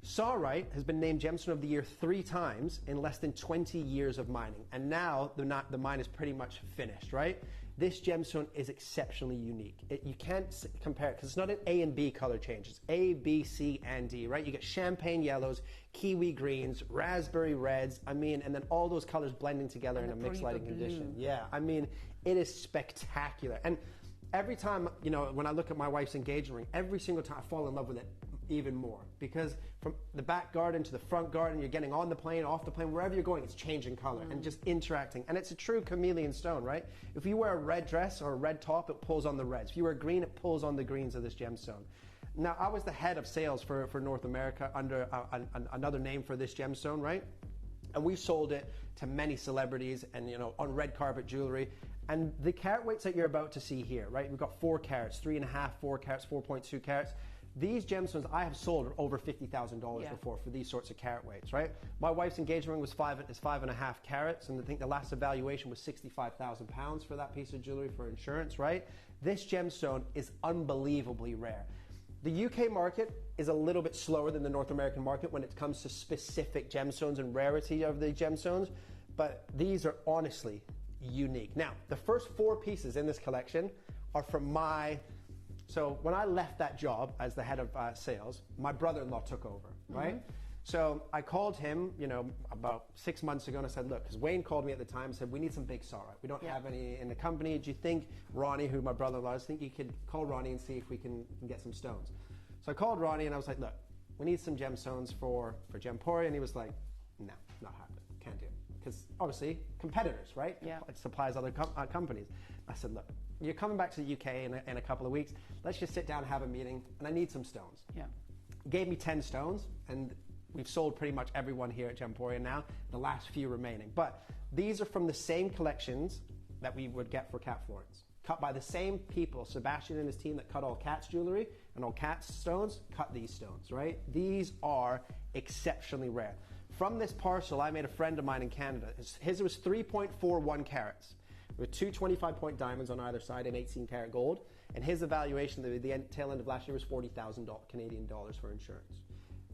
Saurite has been named Gemstone of the Year 3 times in less than 20 years of mining. And now the mine is pretty much finished, right? This gemstone is exceptionally unique. You can't compare it because it's not an A and B color change. It's A, B, C, and D, right? You get champagne yellows, kiwi greens, raspberry reds, and then all those colors blending together in a mixed lighting condition. Yeah, it is spectacular. And every time, when I look at my wife's engagement ring, every single time I fall in love with it even more, because from the back garden to the front garden, you're getting on the plane, off the plane, wherever you're going, it's changing color and just interacting. And it's a true chameleon stone, right? If you wear a red dress or a red top, it pulls on the reds. If you wear green, it pulls on the greens of this gemstone. Now, I was the head of sales for North America under another name for this gemstone, right? And we sold it to many celebrities and, on red carpet jewelry. And the carat weights that you're about to see here, right? We've got 4 carats, 3.5, 4 carats, 4.2 carats. These gemstones I have sold over $50,000 before for these sorts of carat weights, right? My wife's engagement ring was 5.5 carats, and I think the last evaluation was £65,000 for that piece of jewelry for insurance, right? This gemstone is unbelievably rare. The UK market is a little bit slower than the North American market when it comes to specific gemstones and rarity of the gemstones, but these are honestly unique. Now, the first 4 pieces in this collection are from so when I left that job as the head of sales, my brother-in-law took over, right? So I called him, about 6 months ago, and I said, look, because Wayne called me at the time and said, we need some big Saurite. We don't have any in the company. Do you think Ronnie, who my brother-in-law is, think you could call Ronnie and see if we can get some stones? So I called Ronnie and I was like, look, we need some gemstones for Gemporia. And he was like, no, not happening. Can't do it. Because obviously competitors, right? Yeah. It supplies other companies. I said, look, you're coming back to the UK in a couple of weeks. Let's just sit down and have a meeting, and I need some stones. Yeah. Gave me 10 stones, and we've sold pretty much everyone here at Gemporia now, the last few remaining. But these are from the same collections that we would get for Cat Florence. Cut by the same people, Sebastian and his team that cut all Cat's jewelry and all Cat's stones, cut these stones, right? These are exceptionally rare. From this parcel, I made a friend of mine in Canada. His was 3.41 carats. With 2 25-point diamonds on either side and 18-karat gold. And his evaluation at the tail end of last year was $40,000 Canadian dollars for insurance.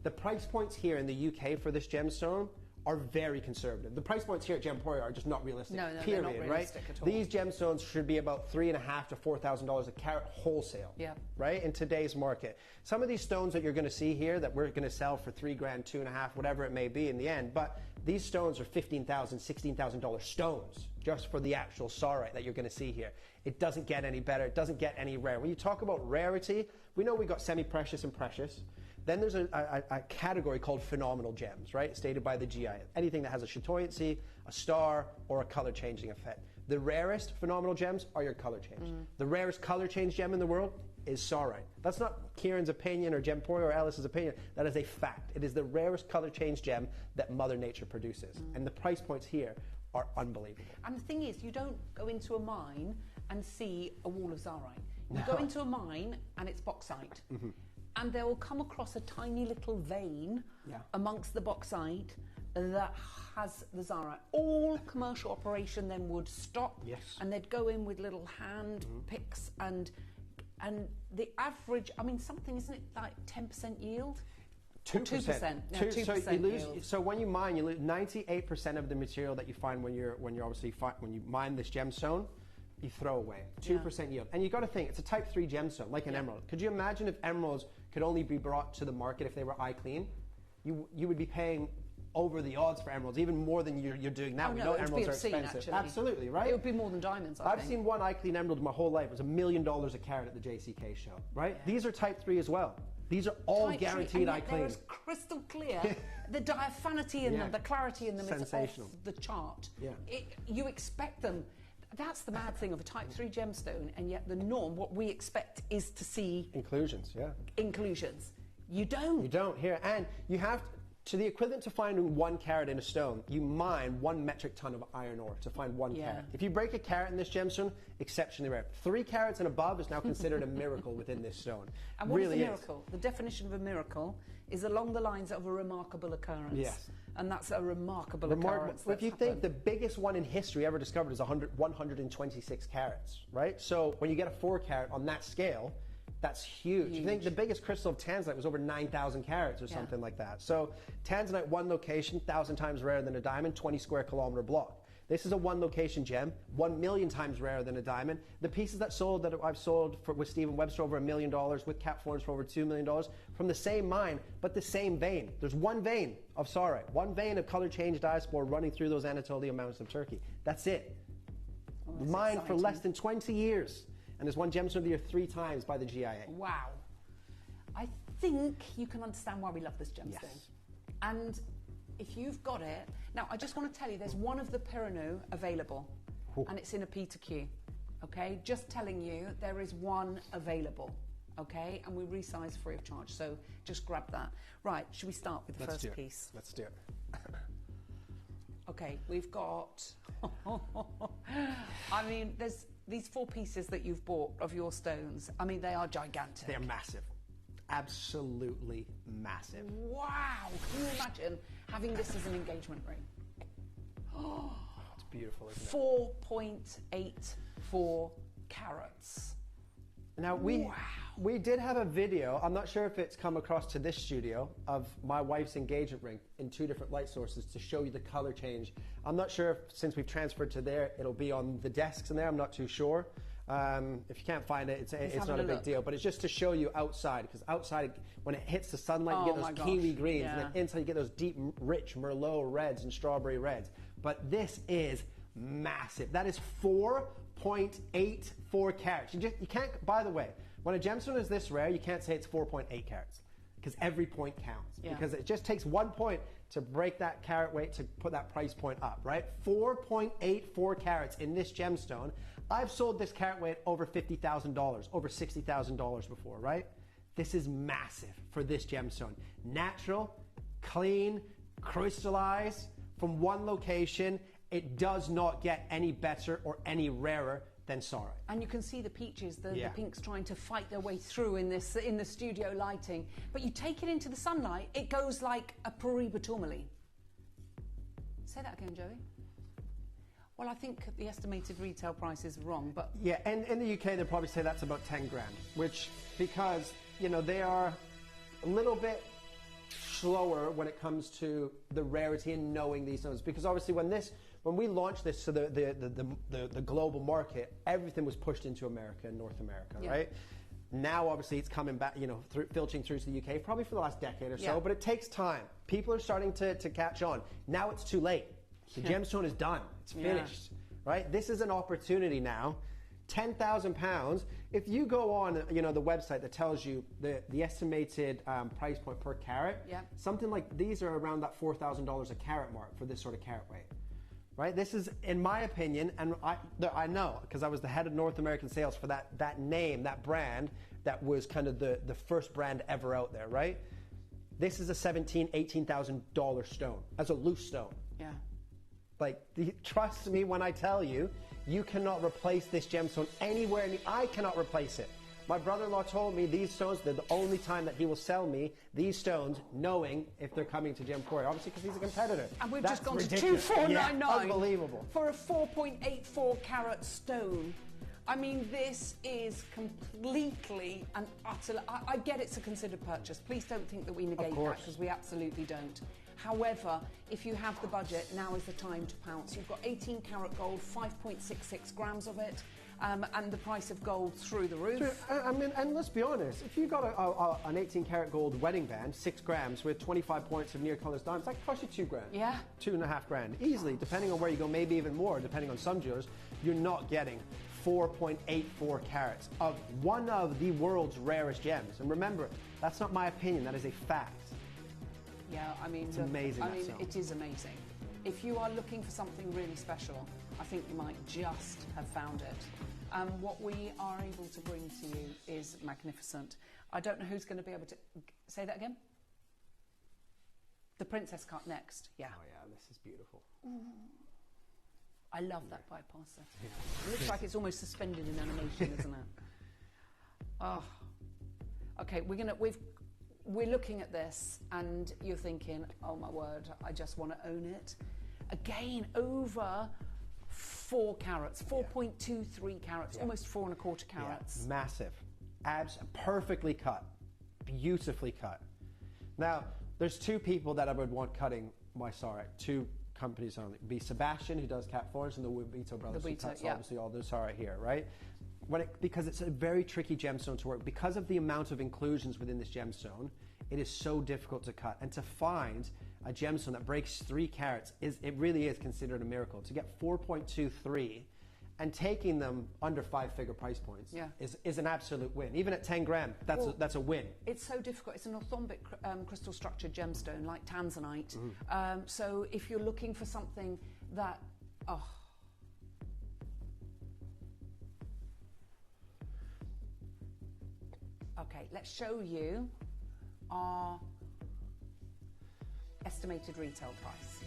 The price points here in the UK for this gemstone are very conservative. The price points here at Gemporia are just not realistic. No, period, they're not realistic right? at all. These gemstones should be about $3,500 to $4,000 a carat wholesale. Yeah. Right, in today's market. Some of these stones that you're going to see here that we're going to sell for $3 grand, $2.5, whatever it may be in the end, but these stones are $15,000, $16,000 stones just for the actual Saurite that you're going to see here. It doesn't get any better. It doesn't get any rare. When you talk about rarity, we know we got semi-precious and precious. Then there's a category called phenomenal gems, right? Stated by the GIA. Anything that has a chatoyancy, a star, or a color changing effect. The rarest phenomenal gems are your color change. The rarest color change gem in the world is Saurite. That's not Kieran's opinion or Gemporia or Ellis's opinion. That is a fact. It is the rarest color change gem that Mother Nature produces. And the price points here are unbelievable. And the thing is, you don't go into a mine and see a wall of Zarite. You No. go into a mine and it's bauxite. And they will come across a tiny little vein amongst the bauxite that has the Zarite. All commercial operation then would stop, and they'd go in with little hand picks, and the average, I mean, something, isn't it like 10% yield? 2%. 2%. So you lose. yield. So when you mine, you lose 98% of the material that you find when you mine this gemstone. You throw away 2% yield, and you got to think it's a Type 3 gemstone, like an emerald. Could you imagine if emeralds could only be brought to the market if they were eye clean? You would be paying over the odds for emeralds, even more than you're doing now. Oh, We no, know it would emeralds be are obscene, expensive. actually. Absolutely, right? It would be more than diamonds, I I've think. seen one eye clean emerald my whole life. It was $1 million a carat at the JCK show, right? These are Type 3 as well. These are all Type 3, guaranteed and eye yet clean. they're as crystal clear. The diaphanity in them, the clarity in them Sensational. is off the chart. Yeah. You expect them. That's the mad thing of a Type 3 gemstone, and yet the norm, what we expect, is to see Inclusions, inclusions. You don't. You don't here, and you have to the equivalent to finding 1 carat in a stone. You mine 1 metric ton of iron ore to find 1 carat. If you break a carat in this gemstone, exceptionally rare. 3 carats and above is now considered a miracle within this stone. And what really is a miracle? The definition of a miracle is along the lines of a remarkable occurrence. Yes. And that's a remarkable occurrence. If you think the biggest one in history ever discovered is 126 carats, right? So when you get a 4 carat on that scale, that's huge. You think the biggest crystal of Tanzanite was over 9,000 carats or something like that. So Tanzanite, 1 location, 1,000 times rarer than a diamond, 20 square kilometer block. This is a 1 location gem, 1 million times rarer than a diamond. The pieces that I've sold with Stephen Webster over $1 million, with Cap Florence for over $2 million, from the same mine, but the same vein. There's 1 vein of Saurite, 1 vein of color change diaspore running through those Anatolia mountains of Turkey. That's it. Mined for less than 20 years. And there's won Gemstone of the Year 3 times by the GIA. Wow. I think you can understand why we love this gemstone. Yes. And if you've got it, now I just want to tell you, there's one of the Piranu available, and it's in a P2Q. Okay, just telling you, there is 1 available. Okay, and we resize free of charge. So just grab that. Right, should we start with the first piece? Let's do it. Okay, we've got. I mean, there's these 4 pieces that you've bought of your stones. I mean, they are gigantic. They're massive. Absolutely massive. Wow! Can you imagine having this as an engagement ring? Oh, it's beautiful, isn't it? 4.84 carats. Now, we did have a video, I'm not sure if it's come across to this studio, of my wife's engagement ring in 2 different light sources to show you the color change. I'm not sure if, since we've transferred to there, it'll be on the desks in there, I'm not too sure. If you can't find it, it's not a big deal, but it's just to show you outside, because outside, when it hits the sunlight, you get those kiwi greens, and then inside you get those deep, rich Merlot reds and strawberry reds. But this is massive. That is 4.84 carats. You can't, by the way, when a gemstone is this rare, you can't say it's 4.8 carats, because every point counts. Because it just takes 1 point to break that carat weight to put that price point up, right? 4.84 carats in this gemstone. I've sold this carat weight over $50,000, over $60,000 before, right? This is massive for this gemstone. Natural, clean, crystallized from 1 location. It does not get any better or any rarer than Saurite. And you can see the peaches, the pinks trying to fight their way through in the studio lighting. But you take it into the sunlight, it goes like a Paraiba tourmaline. Say that again, Joey. Well, I think the estimated retail price is wrong, but... Yeah, and in the UK, they'll probably say that's about 10 grand, which, because, you know, they are a little bit slower when it comes to the rarity and knowing these stones. Because obviously when we launched this to the global market, everything was pushed into America and North America, right? Now, obviously, it's coming back, you know, filtering through to the UK, probably for the last decade or so, but it takes time. People are starting to catch on. Now it's too late. The gemstone is done. It's finished, right? This is an opportunity now. £10,000. If you go on, you know, the website that tells you the estimated price point per carat, something like these are around that $4,000 a carat mark for this sort of carat weight, right? This is, in my opinion, and I know because I was the head of North American sales for that name, that brand, that was kind of the first brand ever out there, right? This is a $17,000, $18,000 stone. That's a loose stone. Yeah. Like, trust me when I tell you, you cannot replace this gemstone anywhere. I cannot replace it. My brother-in-law told me these stones, they're the only time that he will sell me these stones, knowing if they're coming to Gemporia, obviously because he's a competitor. And we've That's just gone ridiculous. to 2499 Yeah, unbelievable. for a 4.84 carat stone. I mean, this is completely and utterly... I get it's a considered purchase. Please don't think that we negate that, because we absolutely don't. However, if you have the budget, now is the time to pounce. You've got 18 carat gold, 5.66 grams of it, and the price of gold through the roof. I mean, and let's be honest, if you got an 18 karat gold wedding band, 6 grams with 25 points of near colors diamonds, that cost you 2 grand. Yeah. 2.5 grand. Easily, depending on where you go, maybe even more, depending on some jewelers, you're not getting 4.84 carats of one of the world's rarest gems. And remember, that's not my opinion, that is a fact. Yeah, I mean, it's amazing. I mean, it is amazing. If you are looking for something really special, I think you might just have found it. What we are able to bring to you is magnificent. I don't know who's going to be able to say that again. The princess cut next. Yeah. Oh yeah, this is beautiful. I love that bypasser. Yeah. It looks like it's almost suspended in animation, isn't it? Oh. Okay, we're looking at this and you're thinking, oh my word, I just want to own it. Again, over 4 carats, 4.23 carats, almost 4.25 carats. Yeah, massive. Perfectly cut, beautifully cut. Now, there's 2 people that I would want cutting my Sarak, 2 companies only. It'd be Sebastian, who does Cat Florence, and the Wubito brothers, who cuts obviously all the Sarak here, right? Because it's a very tricky gemstone to work. Because of the amount of inclusions within this gemstone, it is so difficult to cut. And to find a gemstone that breaks 3 carats, it really is considered a miracle. To get 4.23 and taking them under 5-figure price points is an absolute win. Even at 10 grand, that's a win. It's so difficult. It's an orthombic crystal structured gemstone like Tanzanite. So if you're looking for something that... Okay, let's show you our estimated retail price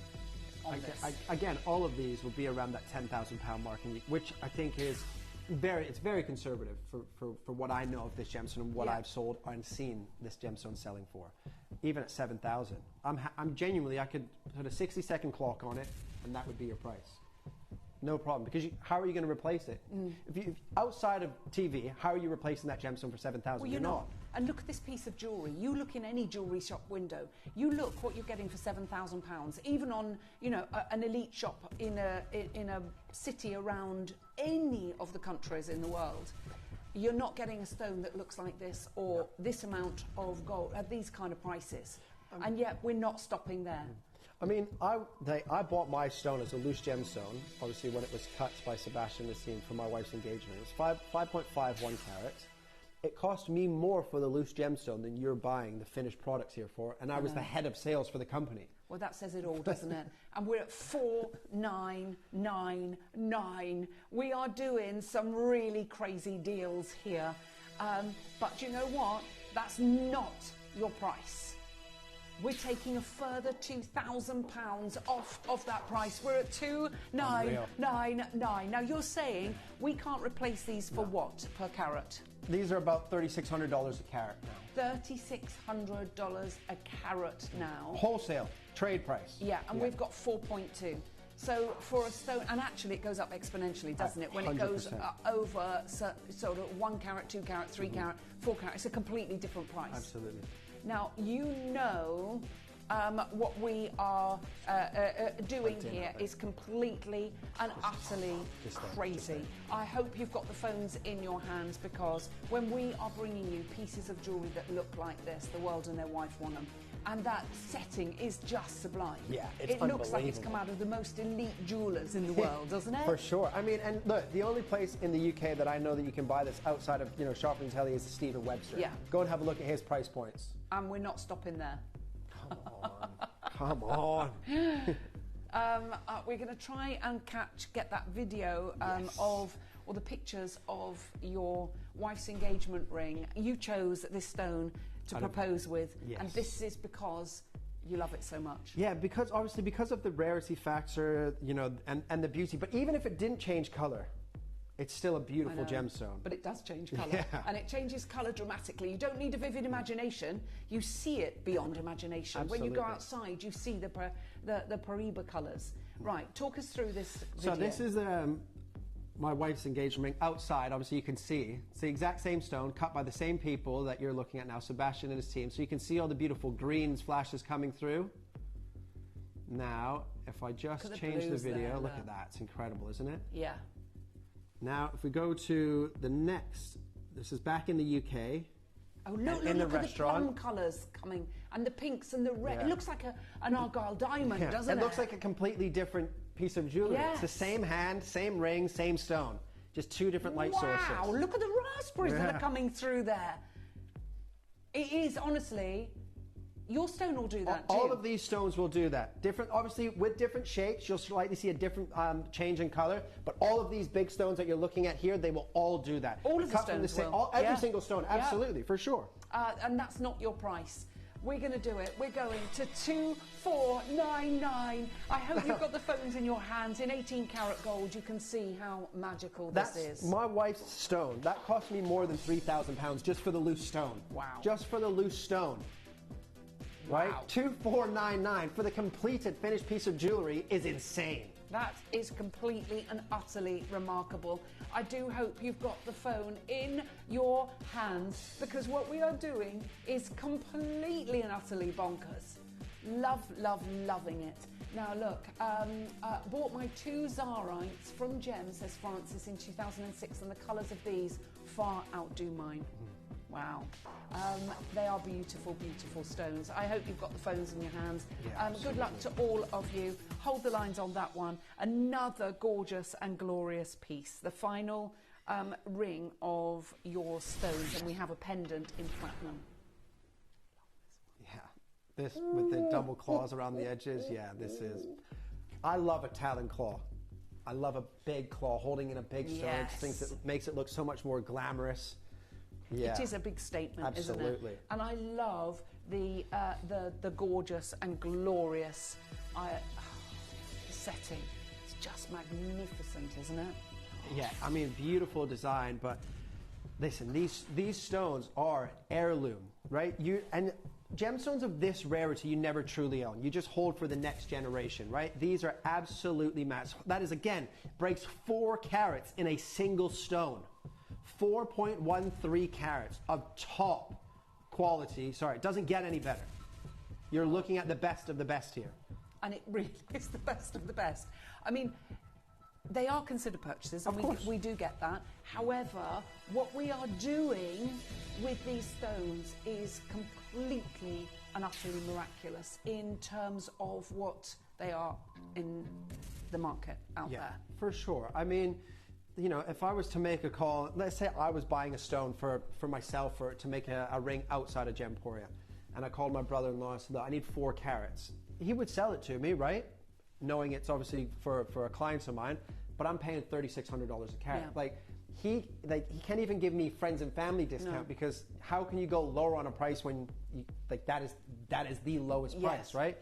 on this. Again, all of these will be around that £10,000 mark, which I think is very conservative for what I know of this gemstone and what I've sold and seen this gemstone selling for. Even at 7,000, I'm genuinely, I could put a 60-second clock on it, and that would be your price. No problem, because how are you going to replace it? If outside of TV, how are you replacing that gemstone for 7,000? Well, you're not. And look at this piece of jewellery. You look in any jewellery shop window, you look what you're getting for £7,000. Even on, an elite shop in a city around any of the countries in the world, you're not getting a stone that looks like this or this amount of gold at these kind of prices. And yet we're not stopping there. I mean, I bought my stone as a loose gemstone, obviously when it was cut by Sebastian Nassim for my wife's engagement. It was 5.51 carats. It cost me more for the loose gemstone than you're buying the finished products here for, and I was the head of sales for the company. Well, that says it all, doesn't it? And we're at 4,999. We are doing some really crazy deals here. But you know what? That's not your price. We're taking a further £2,000 off that price. We're at 2,999. Now you're saying we can't replace these for what per carat? These are about $3,600 a carat now. $3,600 a carat now. Wholesale, trade price. Yeah, and we've got 4.2. So for a stone, and actually it goes up exponentially, doesn't it? When 100%. It goes over sort of 1 carat, 2 carat, 3 carat, 4 carat, it's a completely different price. Absolutely. Now, what we are doing here is completely and utterly crazy. I hope you've got the phones in your hands, because when we are bringing you pieces of jewellery that look like this, the world and their wife want them. And that setting is just sublime. Yeah, it's It looks like it's come out of the most elite jewellers in the world, doesn't it? For sure. I mean, and look, the only place in the UK that I know that you can buy this outside of, Shopping Telly is Stephen Webster. Yeah. Go and have a look at his price points. And we're not stopping there. Come on. We're going to try and get that video of or the pictures of your wife's engagement ring, you chose this stone to propose with, and this is because you love it so much. Yeah, because obviously because of the rarity factor, you know, and the beauty. But even if it didn't change color, it's still a beautiful gemstone. But it does change colour, and it changes colour dramatically. You don't need a vivid imagination. You see it beyond imagination. Absolutely. When you go outside, you see the Paraiba colours. Right, talk us through this video. So this is my wife's engagement ring outside. Obviously, you can see it's the exact same stone cut by the same people that you're looking at now, Sebastian and his team. So you can see all the beautiful greens flashes coming through. Now, if I just change the video, look at that. It's incredible, isn't it? Yeah. Now, if we go to the next, this is back in the UK. Oh, look at the plum colours coming, and the pinks and the red. It looks like an Argyle diamond, doesn't it? It looks like a completely different piece of jewellery. It's the same hand, same ring, same stone. Just two different light sources. Wow, look at the raspberries that are coming through there. It is, honestly, your stone will do that too. All of these stones will do that. Different, obviously, with different shapes, you'll slightly see a different change in color. But all of these big stones that you're looking at here, they will all do that. All of the stones will. Every single stone, absolutely, for sure. And that's not your price. We're going to do it. We're going to 2499. I hope you've got the phones in your hands. In 18 karat gold, you can see how magical this is. My wife's stone. That cost me more than £3,000 just for the loose stone. Wow. Just for the loose stone. Right? Wow. 2499 for the completed finished piece of jewelry is insane. That is completely and utterly remarkable. I do hope you've got the phone in your hands, because what we are doing is completely and utterly bonkers. Love, love, loving it. Now look, bought my 2 Zarites from Gem, says Francis, in 2006, and the colours of these far outdo mine. Wow. They are beautiful, beautiful stones. I hope you've got the phones in your hands. Good luck to all of you. Hold the lines on that one. Another gorgeous and glorious piece. The final ring of your stones, and we have a pendant in platinum. Yeah, this with the double claws around the edges. Yeah, this is... I love a talon claw. I love a big claw holding in a big stone. Yes. It makes it look so much more glamorous. Yeah. It is a big statement, isn't it? Absolutely. And I love the gorgeous and glorious setting. It's just magnificent, isn't it? Yeah, I mean, beautiful design, but listen, these stones are heirloom, right? And gemstones of this rarity you never truly own. You just hold for the next generation, right? These are absolutely matched. That is, again, breaks 4 carats in a single stone. 4.13 carats of top quality. Sorry, it doesn't get any better. You're looking at the best of the best here. And it really is the best of the best. I mean, they are considered purchases, and we do get that. However, what we are doing with these stones is completely and utterly miraculous in terms of what they are in the market out there. For sure. I mean, you know, if I was to make a call, let's say I was buying a stone for myself to make a ring outside of Gemporia, and I called my brother-in-law and said, look, I need 4 carats. He would sell it to me, right? Knowing it's obviously for a client of mine, but I'm paying $3,600 a carat. Yeah. Like, he can't even give me friends and family discount, because how can you go lower on a price when that is the lowest price, right?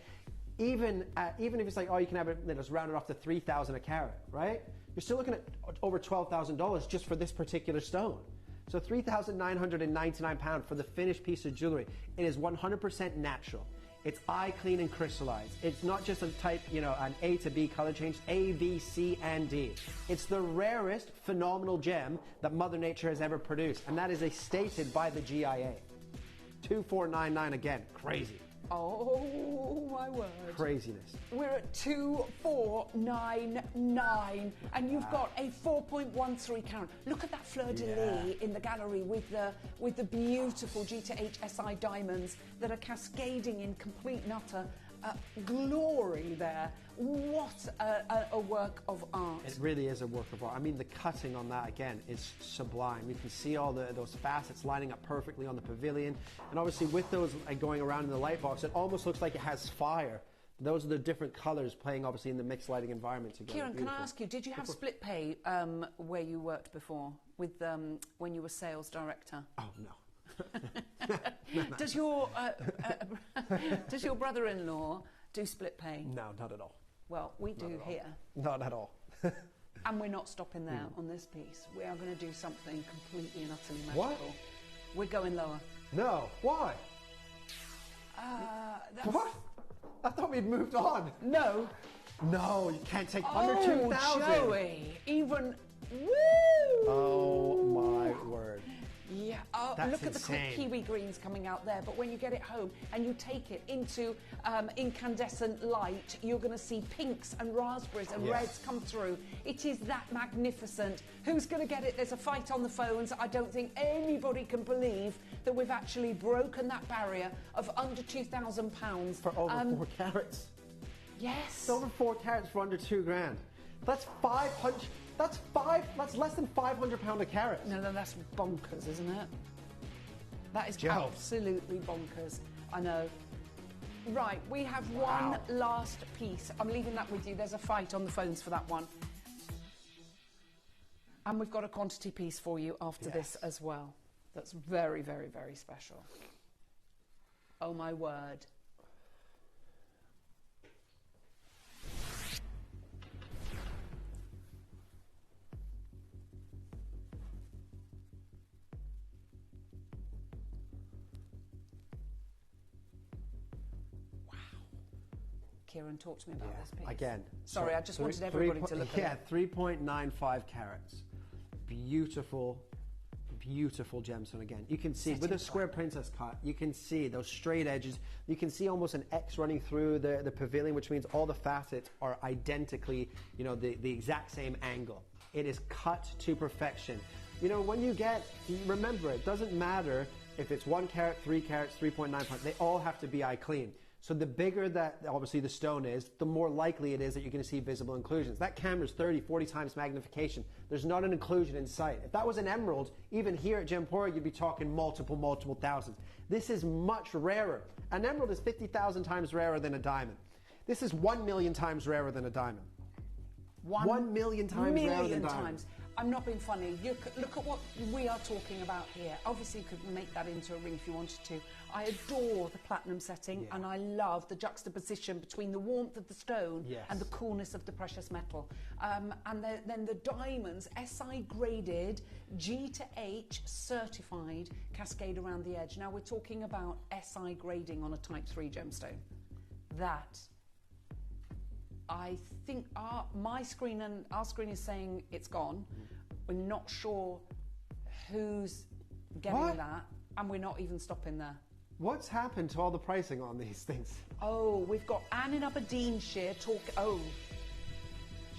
Even if it's like, oh, you can have it, let's round it off to $3,000 a carat, right? You're still looking at over $12,000 just for this particular stone. So £3,999 for the finished piece of jewelry. It is 100% natural. It's eye clean and crystallized. It's not just a type, you know, an A to B color change, A, B, C, and D. It's the rarest phenomenal gem that Mother Nature has ever produced, and that is stated by the GIA. 2499 again, crazy. Oh my word. Craziness. We're at 2499, and you've got a 4.13 carat. Look at that fleur de lis in the gallery with the beautiful G2H diamonds that are cascading in complete and utter glory there. What a work of art. It really is a work of art. I mean, the cutting on that, again, is sublime. You can see all those facets lining up perfectly on the pavilion. And obviously with those going around in the light box, it almost looks like it has fire Those are the different colors playing obviously in the mixed lighting environment together. Kieran, can I ask you, did you have split pay where you worked before with when you were sales director? Oh, no. Does your brother-in-law do split pay? No, not at all. Well, we do here. Not at all. And we're not stopping there on this piece. We are going to do something completely and utterly magical. What? We're going lower. No, why? What? I thought we'd moved on. No. No, you can't take under 2,000. Joey, even... Woo! Oh, my word. Yeah, That's look at insane. the kiwi greens coming out there, but when you get it home and you take it into incandescent light, you're going to see pinks and raspberries and reds come through. It is that magnificent. Who's going to get it? There's a fight on the phones. I don't think anybody can believe that we've actually broken that barrier of under £2,000. For over 4 carats. Yes. It's over 4 carats for under 2 grand. That's 500... That's less than £500 a carat. No, that's bonkers, isn't it? That is Joe. absolutely bonkers. I know. Right, we have one last piece. I'm leaving that with you. There's a fight on the phones for that one. And we've got a quantity piece for you after this as well. That's very, very, very special. Oh, my word. Kieran, talk to me about this piece. Again. Sorry, I just wanted everybody to look at it. 3.95 carats. Beautiful, beautiful gemstone again. You can see with a square princess cut, you can see those straight edges. You can see almost an X running through the pavilion, which means all the facets are identically, you know, the exact same angle. It is cut to perfection. You know, when you get, remember, it doesn't matter if it's 1 carat, 3 carats, 3.95. They all have to be eye clean. So the bigger that, obviously, the stone is, the more likely it is that you're going to see visible inclusions. That camera's 30, 40 times magnification. There's not an inclusion in sight. If that was an emerald, even here at Gemporia, you'd be talking multiple thousands. This is much rarer. An emerald is 50,000 times rarer than a diamond. This is 1 million times rarer than a diamond. 1 million times rarer than a diamond. I'm not being funny. Look at what we are talking about here. Obviously, you could make that into a ring if you wanted to. I adore the platinum setting, and I love the juxtaposition between the warmth of the stone and the coolness of the precious metal. And then the diamonds, SI graded, G to H certified, cascade around the edge. Now, we're talking about SI grading on a Type 3 gemstone. That... I think our screen is saying it's gone. We're not sure who's getting that, and we're not even stopping there. What's happened to all the pricing on these things? Oh, we've got Anne in Aberdeenshire Oh,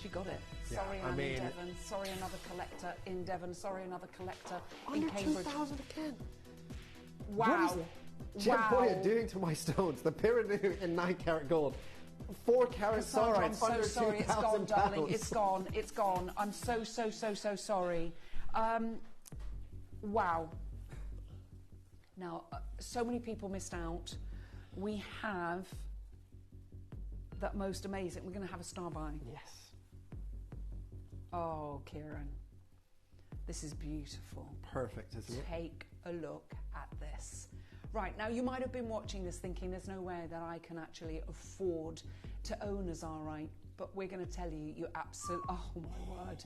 she got it. Sorry, Anne in Devon. Sorry, another collector in Devon. Sorry, another collector in Cambridge. Under 2,000 again. Wow. What is Gemporia doing to my stones? The pyramid in 9 carat gold. 4 carats, Cassandra, sorry, I'm so under sorry. It's gone, darling. £2,000. It's gone. It's gone. I'm so sorry. Wow. Now, so many people missed out. We have that most amazing. We're going to have a star buy. Yes. Oh, Kieran, this is beautiful. Perfect, isn't it? Take a look at this. Right, now you might have been watching this thinking there's no way that I can actually afford to own a Zarite, but we're going to tell you, you absolutely, oh my word.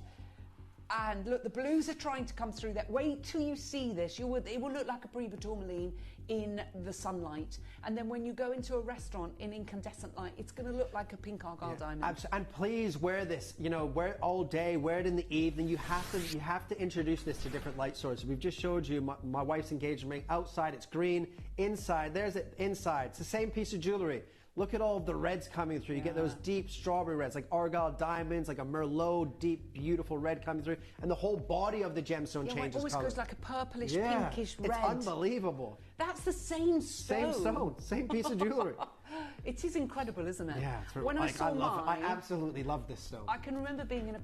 And look, the blues are trying to come through that. Wait till you see this. It will look like a brie tourmaline in the sunlight. And then when you go into a restaurant in incandescent light, it's going to look like a pink Argyle diamond. And please wear this, you know, wear it all day, wear it in the evening. You have to introduce this to different light sources. We've just showed you my wife's engagement ring. Outside, it's green. Inside, there's it inside. It's the same piece of jewelry. Look at all of the reds coming through. You get those deep strawberry reds, like Argyle diamonds, like a Merlot, deep, beautiful red coming through. And the whole body of the gemstone changes it always color. goes like a purplish, pinkish red. It's unbelievable. That's the same stone. Same stone, same piece of jewelry. It is incredible, isn't it? Yeah. When I saw mine, I absolutely love this stone. I can remember being in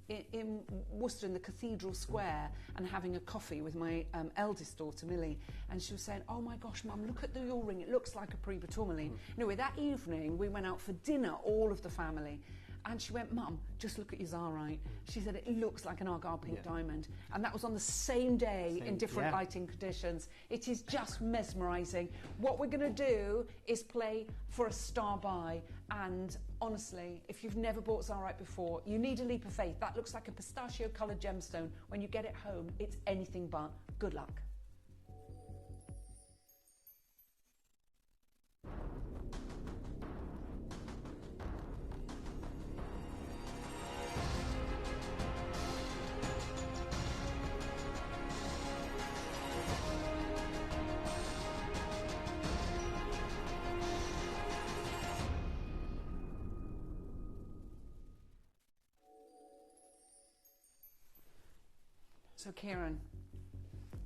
in Worcester in the Cathedral Square and having a coffee with my eldest daughter Millie, and she was saying, "Oh my gosh, Mum, look at your ring, it looks like a prix tourmaline." Anyway, that evening we went out for dinner, all of the family, and she went, "Mum, just look at your Zarite." She said, "It looks like an Argyle pink diamond." And that was on the same day in different lighting conditions. It is just mesmerising. What we're going to do is play for a star buy, and honestly, if you've never bought Zarite before, you need a leap of faith. That looks like a pistachio coloured gemstone. When you get it home, it's anything but. Good luck. So Kieran,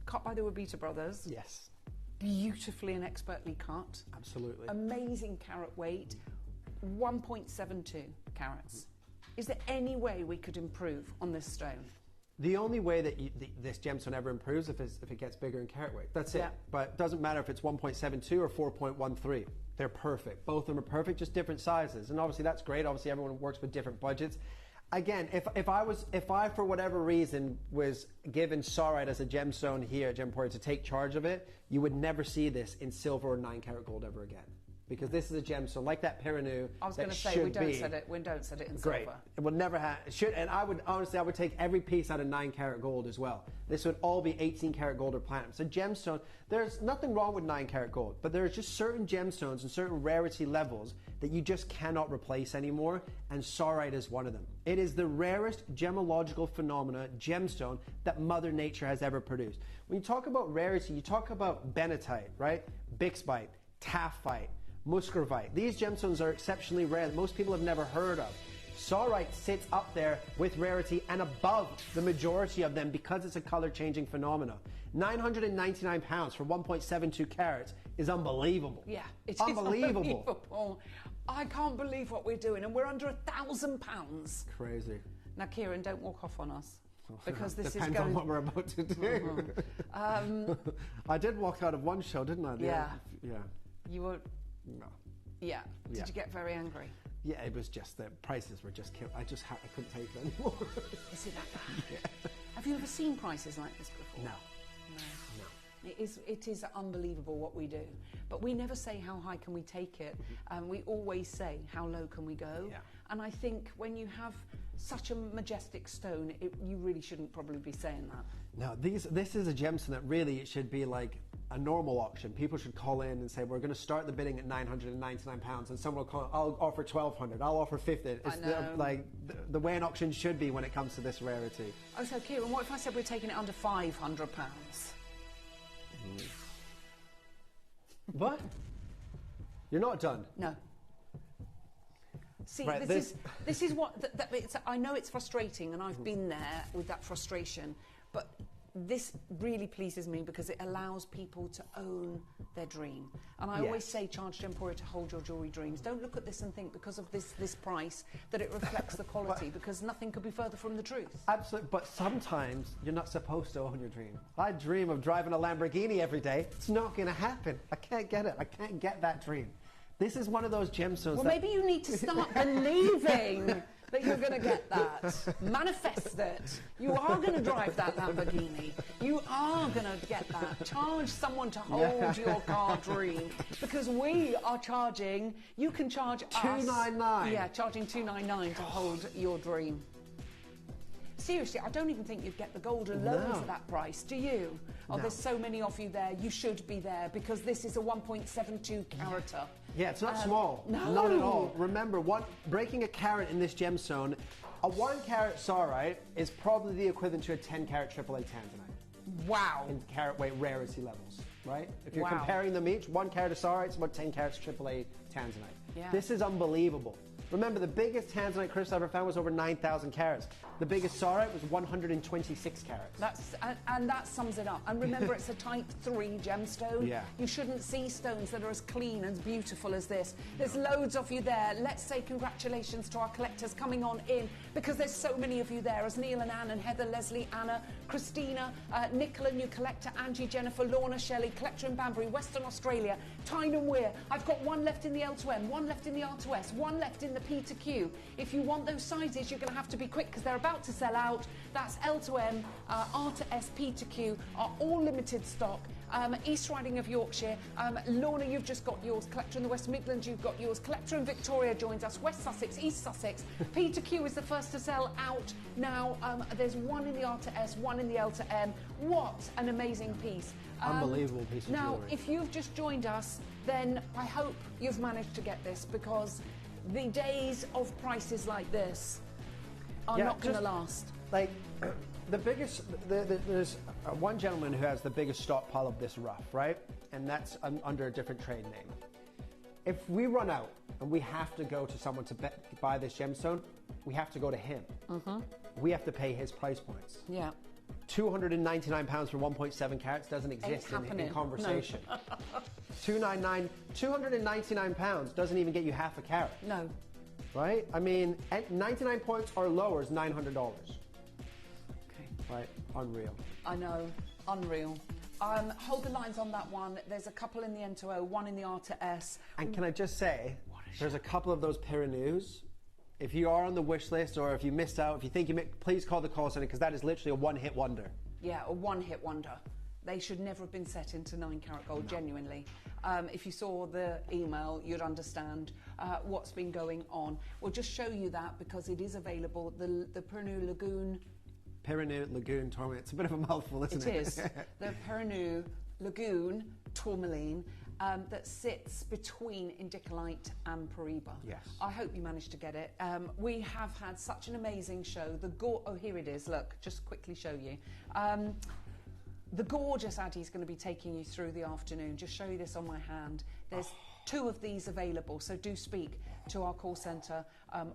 cut by the Wabita brothers. Yes. Beautifully and expertly cut. Absolutely. Amazing carat weight, 1.72 carats. Is there any way we could improve on this stone? The only way that this gemstone ever improves if it gets bigger in carat weight. That's it. But it doesn't matter if it's 1.72 or 4.13. They're perfect. Both of them are perfect, just different sizes. And obviously that's great. Obviously everyone works with different budgets. Again, if I for whatever reason was given Zarite as a gemstone here at Gemporia to take charge of it, you would never see this in silver or 9 karat gold ever again. Because this is a gemstone like that Perinu. I was going to say we don't set it in great. silver. It would never have should, and I would honestly take every piece out of 9 karat gold as well. This would all be 18 karat gold or platinum. So gemstone, there's nothing wrong with 9 karat gold, but there's just certain gemstones and certain rarity levels that you just cannot replace anymore, and Zarite is one of them. It is the rarest gemological phenomena gemstone that Mother Nature has ever produced. When you talk about rarity, you talk about benatite, right? Bixbyte, taphite, muscovite. These gemstones are exceptionally rare that most people have never heard of. Zarite sits up there with rarity and above the majority of them because it's a color changing phenomena. 999 pounds for 1.72 carats is unbelievable. Yeah, it is unbelievable. I can't believe what we're doing, and we're under £1,000. Crazy. Now, Kieran, don't walk off on us, because this depends is going on what we're about to do. I did walk out of one show, didn't I? Yeah. Yeah. You were. No. Yeah. Did you get very angry? Yeah, it was just the prices were just killed. I couldn't take them anymore. Is it that bad? Yeah. Have you ever seen prices like this before? No. It is unbelievable what we do, but we never say how high can we take it. We always say how low can we go. Yeah. And I think when you have such a majestic stone, you really shouldn't probably be saying that. No, this is a gemstone that really it should be like a normal auction. People should call in and say, we're going to start the bidding at 999 pounds, and someone will call, I'll offer 1,200, I'll offer 50. It's the way an auction should be when it comes to this rarity. Oh, so Kieran, what if I said we're taking it under £500? What? You're not done? No. See, right, this is what I know it's frustrating, and I've been there with that frustration, but this really pleases me because it allows people to own their dream. And I always say, charge Gemporia to hold your jewellery dreams. Don't look at this and think because of this price that it reflects the quality, because nothing could be further from the truth. Absolutely, but sometimes you're not supposed to own your dream. I dream of driving a Lamborghini every day. It's not going to happen. I can't get it. I can't get that dream. This is one of those gemstones. Well, maybe you need to start believing that you're going to get that. Manifest it. You are going to drive that Lamborghini. You are going to get that. Charge someone to hold your car dream, because we are charging. You can charge us $299. Yeah, charging $299 to hold your dream. Seriously, I don't even think you'd get the golden loan for that price, do you? Oh, there's so many of you there. You should be there, because this is a 1.72 carater. Yeah, it's not small. No. Not at all. Remember, breaking a carat in this gemstone, a 1 carat Zarite is probably the equivalent to a 10 carat AAA Tanzanite. Wow. In carat weight rarity levels, right? If you're Wow. comparing them each, 1 carat of Zarite is about 10 carats AAA Tanzanite. Yeah. This is unbelievable. Remember, the biggest Tanzanite crystal I ever found was over 9,000 carats. The biggest sarite was 126 carats. And that sums it up. And remember, it's a type 3 gemstone. Yeah. You shouldn't see stones that are as clean and beautiful as this. There's loads of you there. Let's say congratulations to our collectors coming on in, because there's so many of you there, as Neil and Anne and Heather, Leslie, Anna, Christina, Nicola, new collector, Angie, Jennifer, Lorna, Shelley, collector in Banbury, Western Australia, Tyne Weir. I've got one left in the L2M, one left in the R2S, one left in the P2Q. If you want those sizes, you're going to have to be quick because they're about to sell out. That's L2M, R2S, P2Q are all limited stock. East Riding of Yorkshire, Lorna, you've just got yours. Collector in the West Midlands, you've got yours. Collector in Victoria joins us. West Sussex, East Sussex. P2Q is the first to sell out now. There's one in the R2S, one in the L2M. What an amazing piece. Unbelievable piece of now, jewellery. if you've just joined us, then I hope you've managed to get this, because the days of prices like this are not going to last. Like, the biggest, there's one gentleman who has the biggest stockpile of this rough, right? And that's under a different trade name. If we run out and we have to go to someone to buy this gemstone, we have to go to him. We have to pay his price points. Yeah. £299 for 1.7 carats doesn't exist in conversation. No. £299 doesn't even get you half a carat. No. Right? I mean, 99 points or lower is $900. Okay. Right? Unreal. I know. Unreal. Hold the lines on that one. There's a couple in the N2O, one in the R2S. And can I just say, there's a couple of those Pyrenees. If you are on the wish list, or if you missed out, if you think you missed, please call the call center, because that is literally a one-hit wonder. Yeah, a one-hit wonder. They should never have been set into 9-carat gold, genuinely. If you saw the email, you'd understand what's been going on. We'll just show you that because it is available. The Pyrenee Lagoon. Pyrenee Lagoon tourmaline. It's a bit of a mouthful, isn't it? It is. The Pyrenee Lagoon tourmaline that sits between indicolite and Paraiba. Yes. I hope you managed to get it. We have had such an amazing show. Oh, here it is. Look, just quickly show you. The gorgeous Addie's going to be taking you through the afternoon. Just show you this on my hand. There's 2 of these available, so do speak to our call centre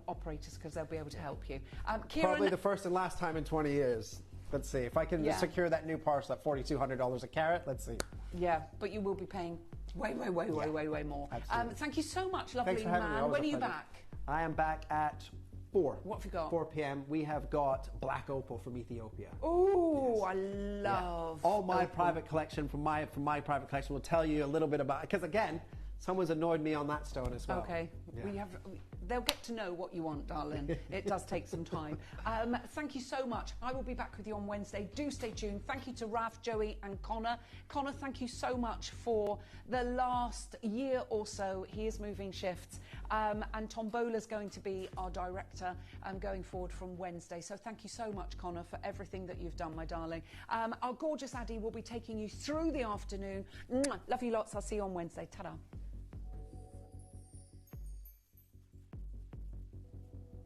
operators, because they'll be able to help you. Kieran, probably the first and last time in 20 years. Let's see. If I can secure that new parcel at $4,200 a carat, let's see. Yeah, but you will be paying way more. Absolutely. Thank you so much, lovely man. When are you back? I am back at 4. What have you got? 4 p.m. We have got black opal from Ethiopia. Oh, I love all my opal. private collection from my private collection will tell you a little bit about it, because again, someone's annoyed me on that stone as well. Okay, they'll get to know what you want, darling. It does take some time. Thank you so much. I will be back with you on Wednesday. Do stay tuned. Thank you to Raf, Joey and Connor. Connor, thank you so much for the last year or so. He is moving shifts. And Tom Bowler's going to be our director going forward from Wednesday. So thank you so much, Connor, for everything that you've done, my darling. Our gorgeous Addie will be taking you through the afternoon. Mwah. Love you lots. I'll see you on Wednesday. Ta-da.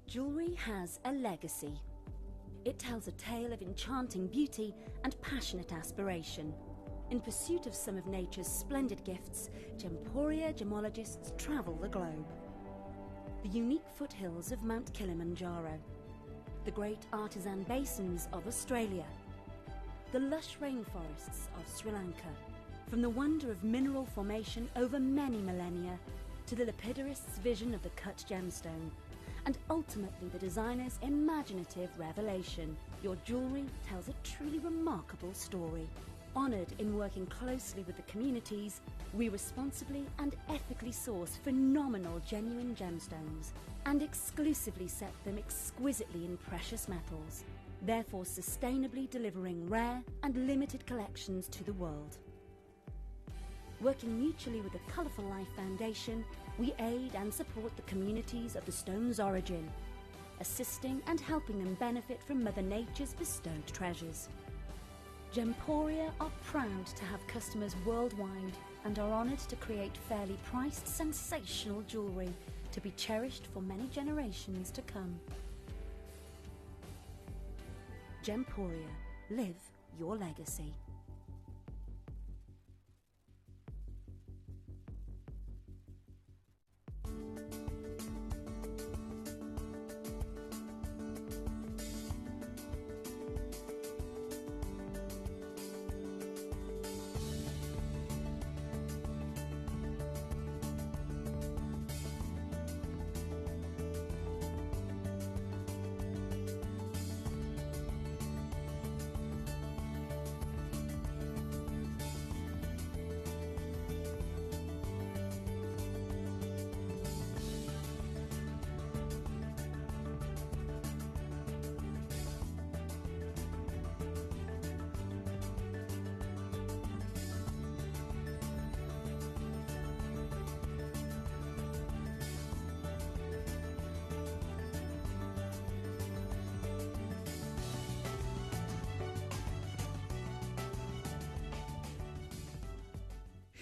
Jewellery has a legacy. It tells a tale of enchanting beauty and passionate aspiration. In pursuit of some of nature's splendid gifts, Gemporia gemologists travel the globe. The unique foothills of Mount Kilimanjaro, the great artisan basins of Australia, the lush rainforests of Sri Lanka, from the wonder of mineral formation over many millennia to the lapidarists' vision of the cut gemstone, and ultimately the designer's imaginative revelation. Your jewellery tells a truly remarkable story. Honoured in working closely with the communities, we responsibly and ethically source phenomenal genuine gemstones and exclusively set them exquisitely in precious metals, therefore sustainably delivering rare and limited collections to the world. Working mutually with the Colourful Life Foundation, we aid and support the communities of the stone's origin, assisting and helping them benefit from Mother Nature's bestowed treasures. Gemporia are proud to have customers worldwide and are honoured to create fairly priced, sensational jewellery to be cherished for many generations to come. Gemporia, live your legacy.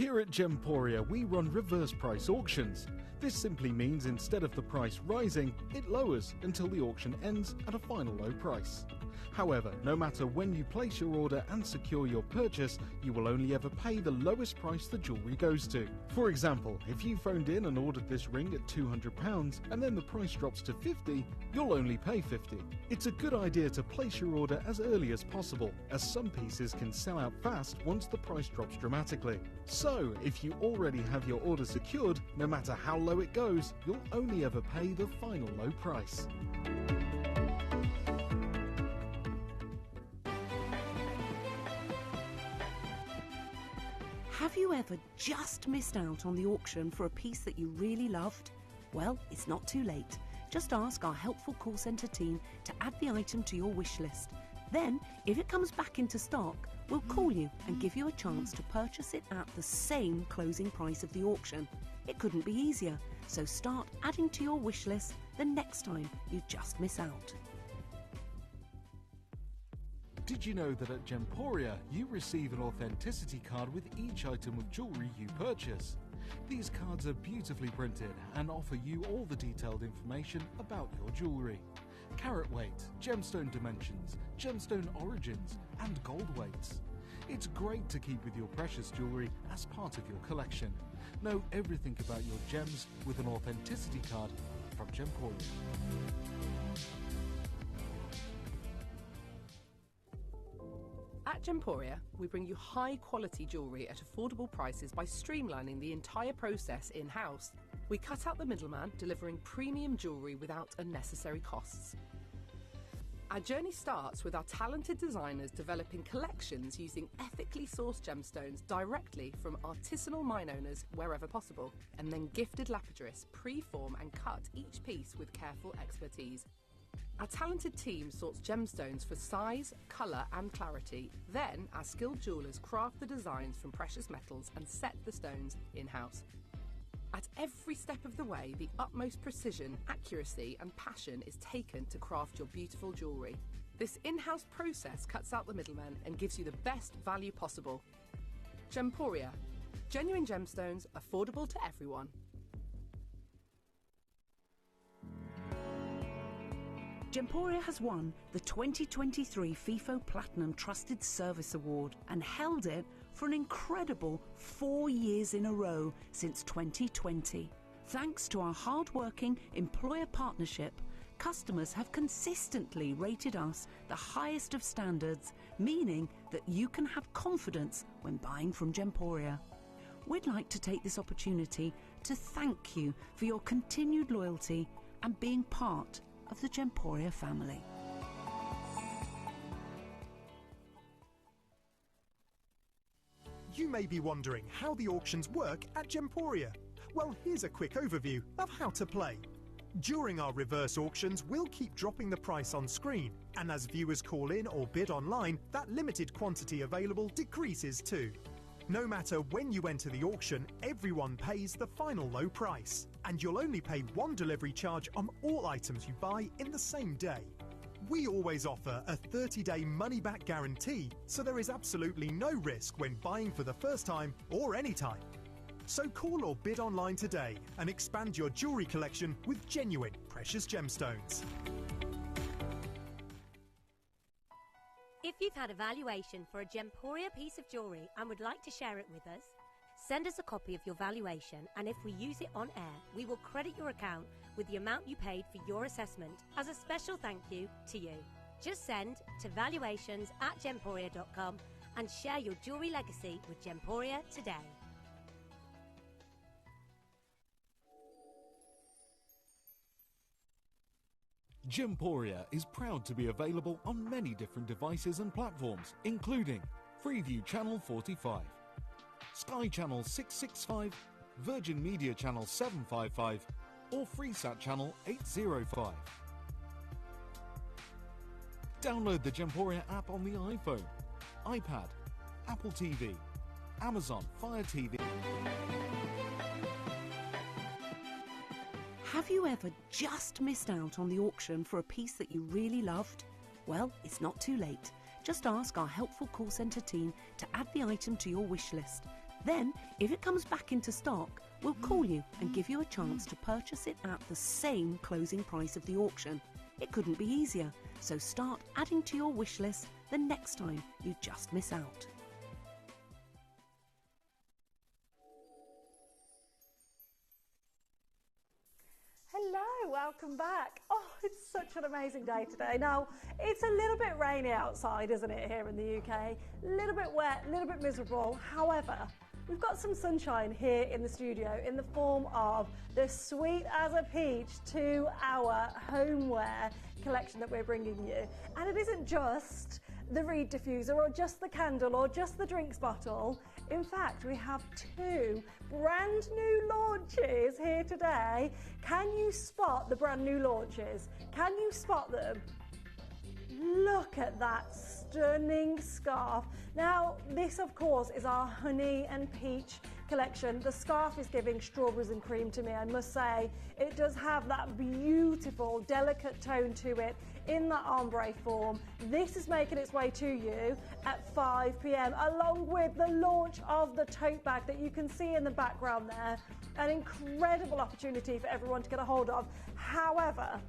Here at Gemporia, we run reverse price auctions. This simply means instead of the price rising, it lowers until the auction ends at a final low price. However, no matter when you place your order and secure your purchase, you will only ever pay the lowest price the jewellery goes to. For example, if you phoned in and ordered this ring at £200 and then the price drops to £50, you'll only pay £50. It's a good idea to place your order as early as possible, as some pieces can sell out fast once the price drops dramatically. So, if you already have your order secured, no matter how low it goes, you'll only ever pay the final low price. Have you ever just missed out on the auction for a piece that you really loved? Well, it's not too late. Just ask our helpful call centre team to add the item to your wish list. Then, if it comes back into stock, we'll call you and give you a chance to purchase it at the same closing price of the auction. It couldn't be easier, so start adding to your wish list the next time you just miss out. Did you know that at Gemporia you receive an authenticity card with each item of jewellery you purchase? These cards are beautifully printed and offer you all the detailed information about your jewellery. Carat weight, gemstone dimensions, gemstone origins and gold weights. It's great to keep with your precious jewellery as part of your collection. Know everything about your gems with an authenticity card from Gemporia. At Gemporia, we bring you high-quality jewellery at affordable prices by streamlining the entire process in-house. We cut out the middleman, delivering premium jewellery without unnecessary costs. Our journey starts with our talented designers developing collections using ethically sourced gemstones directly from artisanal mine owners wherever possible, and then gifted lapidarists pre-form and cut each piece with careful expertise. Our talented team sorts gemstones for size, colour and clarity. Then, our skilled jewellers craft the designs from precious metals and set the stones in-house. At every step of the way, the utmost precision, accuracy and passion is taken to craft your beautiful jewellery. This in-house process cuts out the middleman and gives you the best value possible. Gemporia. Genuine gemstones, affordable to everyone. Gemporia has won the 2023 FIFO Platinum Trusted Service Award and held it for an incredible 4 years in a row since 2020. Thanks to our hard-working employer partnership, customers have consistently rated us the highest of standards, meaning that you can have confidence when buying from Gemporia. We'd like to take this opportunity to thank you for your continued loyalty and being part of the Gemporia family. You may be wondering how the auctions work at Gemporia. Well, here's a quick overview of how to play. During our reverse auctions, we'll keep dropping the price on screen, and as viewers call in or bid online, that limited quantity available decreases too. No matter when you enter the auction, everyone pays the final low price, and you'll only pay one delivery charge on all items you buy in the same day. We always offer a 30-day money-back guarantee, so there is absolutely no risk when buying for the first time or any time. So call or bid online today and expand your jewellery collection with genuine precious gemstones. If you've had a valuation for a Gemporia piece of jewellery and would like to share it with us, send us a copy of your valuation, and if we use it on air, we will credit your account with the amount you paid for your assessment as a special thank you to you. Just send to valuations@gemporia.com and share your jewellery legacy with Gemporia today. Gemporia is proud to be available on many different devices and platforms, including Freeview Channel 45, Sky Channel 665, Virgin Media Channel 755, or Freesat Channel 805. Download the Gemporia app on the iPhone, iPad, Apple TV, Amazon Fire TV. Have you ever just missed out on the auction for a piece that you really loved? Well, it's not too late. Just ask our helpful call centre team to add the item to your wish list. Then, if it comes back into stock, we'll call you and give you a chance to purchase it at the same closing price of the auction. It couldn't be easier, so start adding to your wish list the next time you just miss out. Hello, welcome back. Oh, it's such an amazing day today. Now, it's a little bit rainy outside, isn't it, here in the UK? A little bit wet, a little bit miserable. However, we've got some sunshine here in the studio in the form of the Sweet as a Peach 2-hour homeware collection that we're bringing you. And it isn't just the reed diffuser or just the candle or just the drinks bottle. In fact, we have 2 brand new launches here today. Can you spot the brand new launches? Can you spot them? Look at that stunning scarf. Now, this of course is our honey and peach collection. The scarf is giving strawberries and cream to me, I must say. It does have that beautiful, delicate tone to it in that ombre form. This is making its way to you at 5 p.m. along with the launch of the tote bag that you can see in the background there. An incredible opportunity for everyone to get a hold of. However,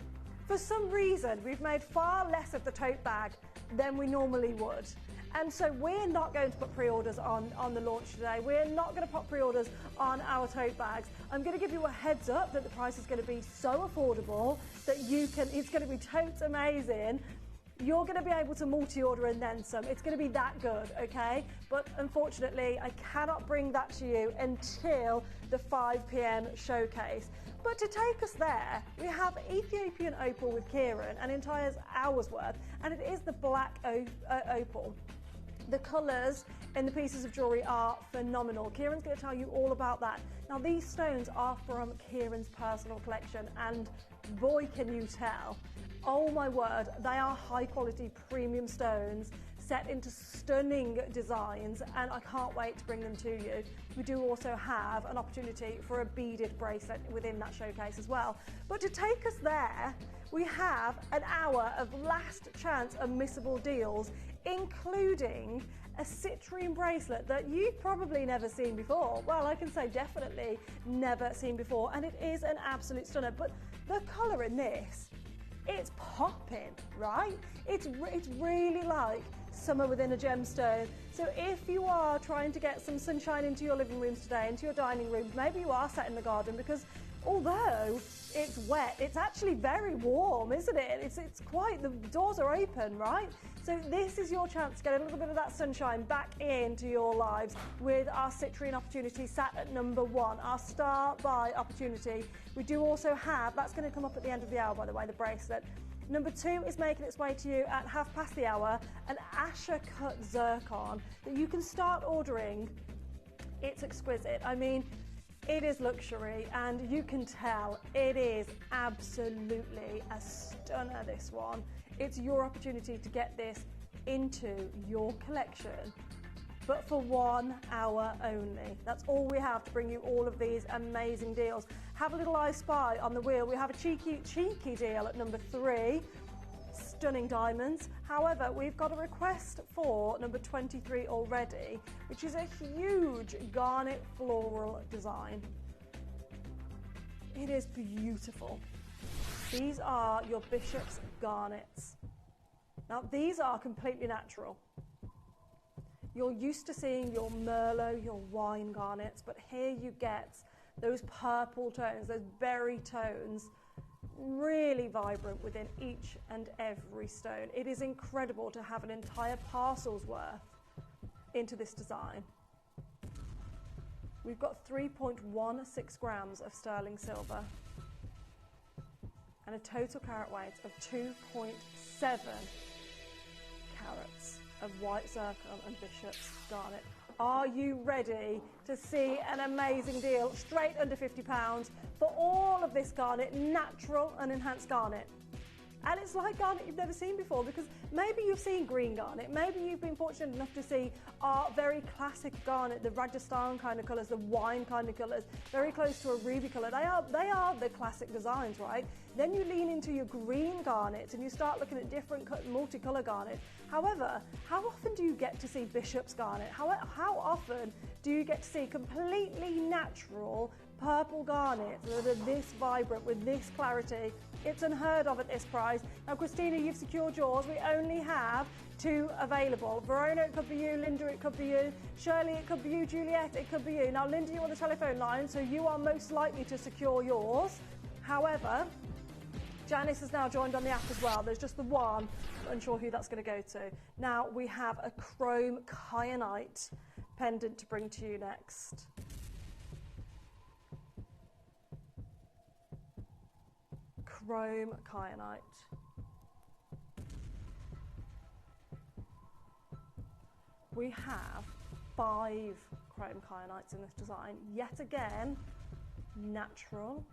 for some reason, we've made far less of the tote bag than we normally would. And so we're not going to put pre-orders on the launch today. We're not going to put pre-orders on our tote bags. I'm going to give you a heads up that the price is going to be so affordable that it's going to be totes amazing. You're going to be able to multi-order and then some. It's going to be that good, okay? But unfortunately, I cannot bring that to you until the 5 p.m. showcase. But to take us there, we have Ethiopian Opal with Kieran, an entire hour's worth, and it is the black opal. The colours in the pieces of jewellery are phenomenal. Kieran's going to tell you all about that. Now, these stones are from Kieran's personal collection, and boy, can you tell. Oh my word, they are high quality premium stones set into stunning designs, and I can't wait to bring them to you. We do also have an opportunity for a beaded bracelet within that showcase as well. But to take us there, we have an hour of last chance unmissable deals, including a citrine bracelet that you've probably never seen before. Well, I can say definitely never seen before, and it is an absolute stunner. But the colour in this, it's popping, right? It's really like summer within a gemstone. So if you are trying to get some sunshine into your living rooms today, into your dining rooms, maybe you are sat in the garden, because although it's wet, it's actually very warm, isn't it? It's quite, the doors are open, right? So this is your chance to get a little bit of that sunshine back into your lives with our citrine opportunity sat at number 1, our star buy opportunity. We do also have, that's going to come up at the end of the hour, by the way, the bracelet. Number 2 is making its way to you at 1/2 an Asher cut zircon that you can start ordering. It's exquisite. I mean, it is luxury, and you can tell it is absolutely a stunner, this one. It's your opportunity to get this into your collection, but for 1 hour only. That's all we have to bring you all of these amazing deals. Have a little I Spy on the wheel. We have a cheeky deal at number 3. Stunning diamonds. However, we've got a request for number 23 already, which is a huge garnet floral design. It is beautiful. These are your Bishop's garnets. Now, these are completely natural. You're used to seeing your Merlot, your wine garnets, but here you get those purple tones, those berry tones, really vibrant within each and every stone. It is incredible to have an entire parcel's worth into this design. We've got 3.16 grams of sterling silver and a total carat weight of 2.7 carats of white zircon and Bishop's garnet. Are you ready to see an amazing deal straight under £50 for all of this garnet, natural and enhanced garnet? And it's like garnet you've never seen before, because maybe you've seen green garnet, maybe you've been fortunate enough to see our very classic garnet, the Rajasthan kind of colours, the wine kind of colours, very close to a ruby colour. They are the classic designs, right? Then you lean into your green garnets and you start looking at different multicolour garnet. However, how often do you get to see Bishop's garnet? How often do you get to see completely natural purple garnets that are this vibrant with this clarity. It's unheard of at this price. Now, Christina, you've secured yours. We only have 2 available. Verona, it could be you. Linda, it could be you. Shirley, it could be you. Juliet, it could be you. Now, Linda, you're on the telephone line, so you are most likely to secure yours. However, Janice has now joined on the app as well. There's just the one. I'm unsure who that's going to go to. Now, we have a chrome kyanite pendant to bring to you next. Chrome kyanite. We have 5 chrome kyanites in this design. Yet again, natural,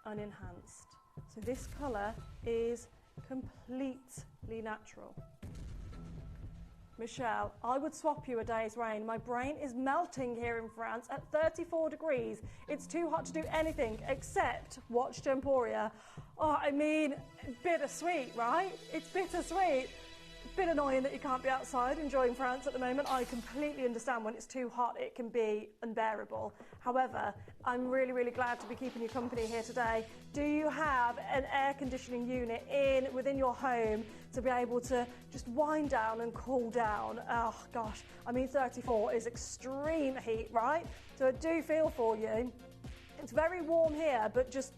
unenhanced. So this colour is completely natural. Michelle, I would swap you a day's rain. My brain is melting here in France at 34 degrees. It's too hot to do anything except watch Gemporia. Oh, I mean, bittersweet, right? It's bittersweet. Bit annoying that you can't be outside enjoying France at the moment. I completely understand when it's too hot it can be unbearable. However, I'm really, really glad to be keeping you company here today. Do you have an air conditioning unit within your home to be able to just wind down and cool down? Oh gosh, I mean 34 is extreme heat, right? So I do feel for you. It's very warm here, but just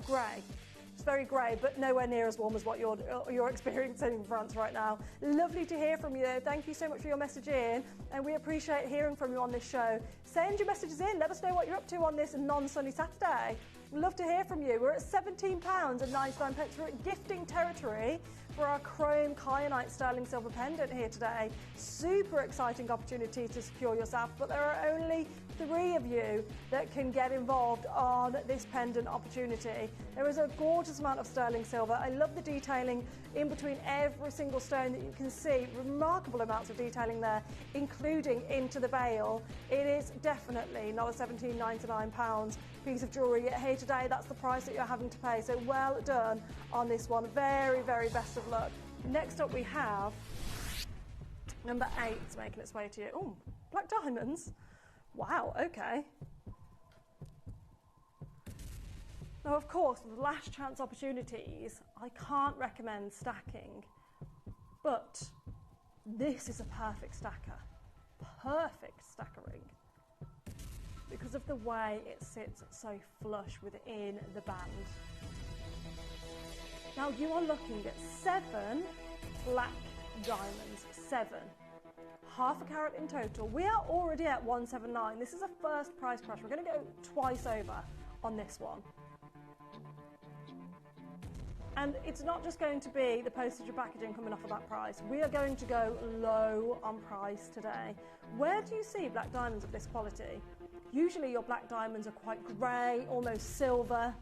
grey. It's very grey, but nowhere near as warm as what you're experiencing in France right now. Lovely to hear from you. Thank you so much for your message in, and we appreciate hearing from you on this show. Send your messages in. Let us know what you're up to on this non-sunny Saturday. We'd love to hear from you. We're at £17.99. We're at gifting territory for our chrome kyanite sterling silver pendant here today. Super exciting opportunity to secure yourself, but there are only 3 of you that can get involved on this pendant opportunity. There is a gorgeous amount of sterling silver. I love the detailing in between every single stone that you can see. Remarkable amounts of detailing there, including into the veil. It is definitely not a £17.99 piece of jewellery yet here today. That's the price that you're having to pay. So well done on this one. Very, very best of luck. Next up we have number 8 making its way to you. Oh, black diamonds. Wow, okay. Now, of course, with last chance opportunities, I can't recommend stacking, but this is a perfect stacker. Perfect stackering. Because of the way it sits so flush within the band. Now, you are looking at 7 black diamonds. 7. Half a carat in total. We are already at 179. This is a first price crash. We're going to go twice over on this one. And it's not just going to be the postage and packaging coming off of that price. We are going to go low on price today. Where do you see black diamonds of this quality? Usually your black diamonds are quite grey, almost silver,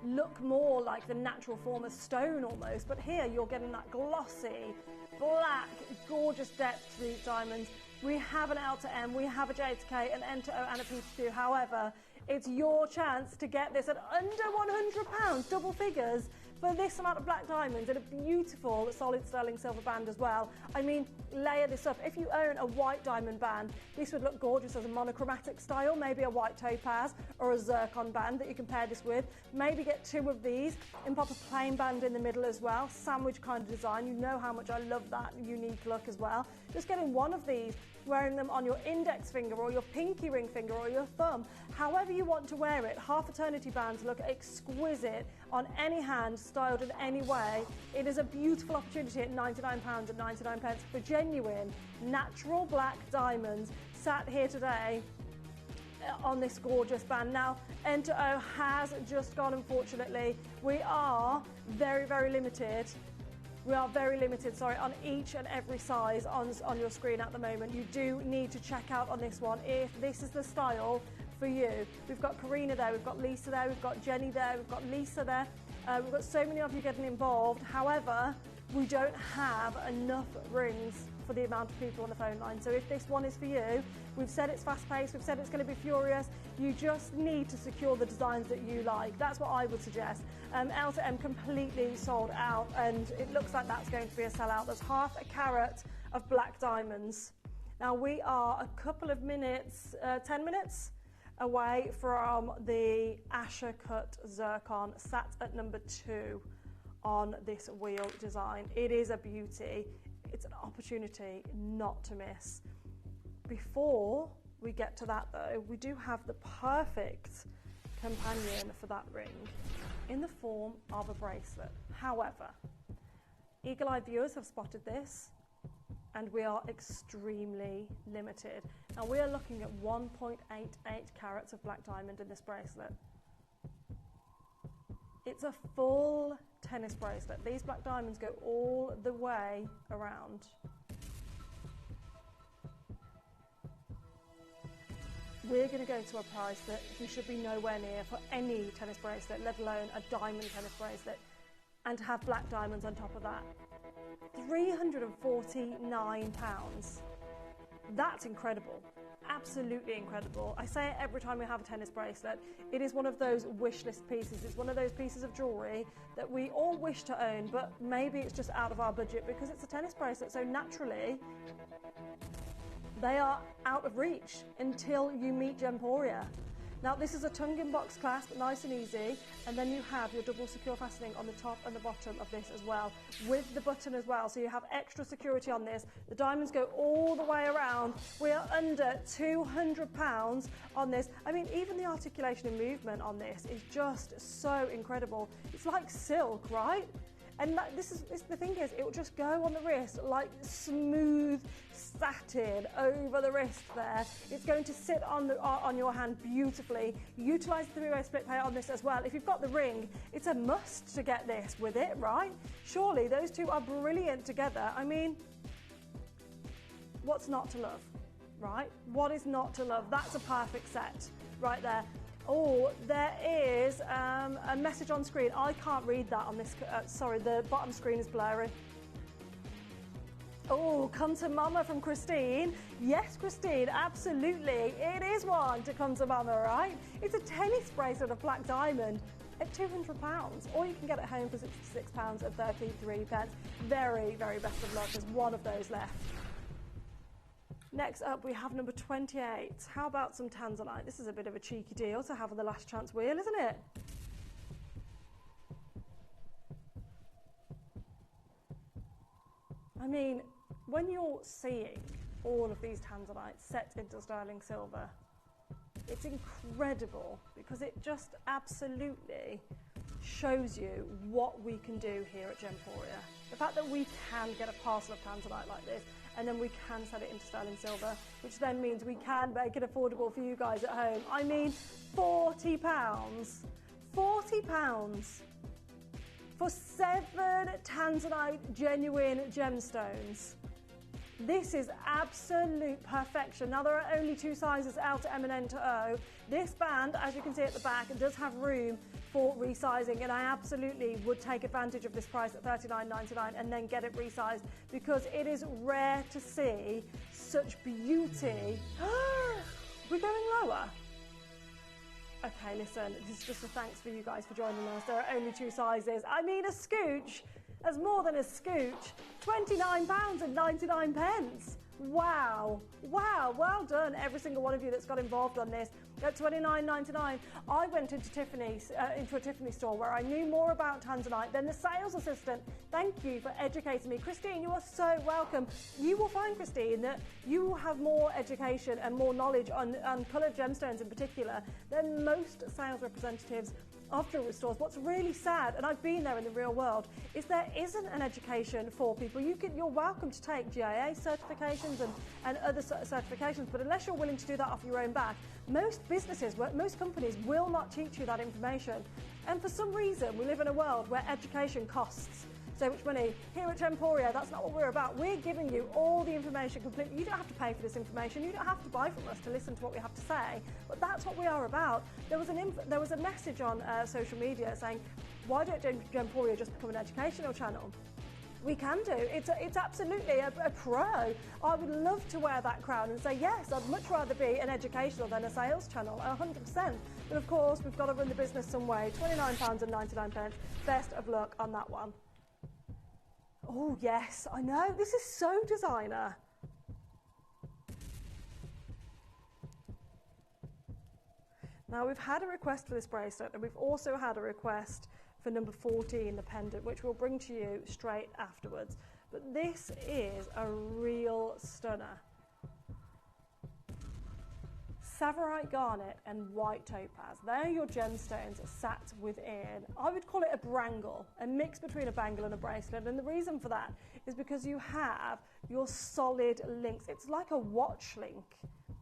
look more like the natural form of stone almost, but here you're getting that glossy, black, gorgeous depth to these diamonds. We have an L to M, we have a J to K, an N to O and a P to Q. However, it's your chance to get this at under £100, double figures, for this amount of black diamonds and a beautiful solid sterling silver band as well. I mean, layer this up. If you own a white diamond band, this would look gorgeous as a monochromatic style, maybe a white topaz or a zircon band that you can pair this with. Maybe get 2 of these and pop a plain band in the middle as well, sandwich kind of design. You know how much I love that unique look as well. Just getting 1 of these, wearing them on your index finger or your pinky ring finger or your thumb, however you want to wear it. Half eternity bands look exquisite on any hand, styled in any way. It is a beautiful opportunity at £99.99 for genuine natural black diamonds sat here today on this gorgeous band. Now, N to O has just gone, unfortunately. We are very, very limited. We are very limited, sorry, on each and every size on your screen at the moment. You do need to check out on this one if this is the style for you. We've got Karina there, we've got Lisa there, we've got Jenny there, we've got Lisa there. We've got so many of you getting involved. However, we don't have enough rings for the amount of people on the phone line. So if this one is for you, we've said it's fast-paced, we've said it's going to be furious. You just need to secure the designs that you like. That's what I would suggest. L to M completely sold out, and it looks like that's going to be a sellout. There's half a carat of black diamonds Now we are a couple of minutes, 10 minutes away from the Asher cut zircon, sat at number 2 on this wheel design. It is a beauty. It's an opportunity not to miss. Before we get to that though, we do have the perfect companion for that ring in the form of a bracelet. However, eagle-eyed viewers have spotted this, and we are extremely limited. Now we are looking at 1.88 carats of black diamond in this bracelet. It's a full tennis bracelet. These black diamonds go all the way around. We're going to go to a price that we should be nowhere near for any tennis bracelet, let alone a diamond tennis bracelet, and to have black diamonds on top of that. £349. That's incredible. Absolutely incredible. I say it every time we have a tennis bracelet. It is one of those wish list pieces. It's one of those pieces of jewellery that we all wish to own, but maybe it's just out of our budget because it's a tennis bracelet. So naturally, they are out of reach until you meet Gemporia. Now this is a tongue-in box clasp, nice and easy, and then you have your double secure fastening on the top and the bottom of this as well, with the button as well, so you have extra security on this. The diamonds go all the way around. We are under £200 on this. I mean, even the articulation and movement on this is just so incredible. It's like silk, right? And the thing is, it will just go on the wrist like smooth satin over the wrist there. It's going to sit on your hand beautifully. Utilise the three-way split pay on this as well. If you've got the ring, it's a must to get this with it, right? Surely those two are brilliant together. I mean, what's not to love, right? What is not to love? That's a perfect set right there. Oh, there is a message on screen. I can't read that on this. Sorry, the bottom screen is blurry. Oh, come to mama from Christine. Yes, Christine, absolutely. It is one to come to mama, right? It's a tennis bracelet of black diamond at £200, or you can get it home for £66 and 33 pence. Very, very best of luck. There's one of those left. Next up, we have number 28. How about some Tanzanite? This is a bit of a cheeky deal to have on the last chance wheel, isn't it? I mean, when you're seeing all of these Tanzanites set into sterling silver, it's incredible because it just absolutely shows you what we can do here at Gemporia. The fact that we can get a parcel of Tanzanite like this, and then we can set it into sterling silver, which then means we can make it affordable for you guys at home. I mean, £40. £40 for 7 Tanzanite genuine gemstones. This is absolute perfection. Now, there are only 2 sizes, L to M and N to O. This band, as you can see at the back, does have room for resizing, and I absolutely would take advantage of this price at $39.99 and then get it resized, because it is rare to see such beauty. We're going lower. Okay, listen, this is just a thanks for you guys for joining us. There are only 2 sizes. I mean, a scooch, that's more than a scooch. £29.99. Wow, wow, well done every single one of you that's got involved on this. At $29.99, I went into a Tiffany store where I knew more about Tanzanite than the sales assistant. Thank you for educating me. Christine, you are so welcome. You will find, Christine, that you will have more education and more knowledge on coloured gemstones in particular than most sales representatives of jewellery stores. What's really sad, and I've been there in the real world, is there isn't an education for people. You're welcome to take GIA certifications and other certifications, but unless you're willing to do that off your own back, most businesses, most companies will not teach you that information. And for some reason, we live in a world where education costs so much money. Here at Gemporia, that's not what we're about. We're giving you all the information completely. You don't have to pay for this information. You don't have to buy from us to listen to what we have to say. But that's what we are about. There was a message on social media saying, why don't Gemporia just become an educational channel? We can do. It's absolutely a pro. I would love to wear that crown and say, yes, I'd much rather be an educational than a sales channel, 100%. But of course, we've got to run the business some way. £29.99. Best of luck on that one. Oh, yes, I know. This is so designer. Now we've had a request for this bracelet, and we've also had a request for number 14, the pendant, which we'll bring to you straight afterwards. But this is a real stunner. Sapphire garnet and white topaz. They're your gemstones sat within, I would call it a brangle, a mix between a bangle and a bracelet. And the reason for that is because you have your solid links. It's like a watch link.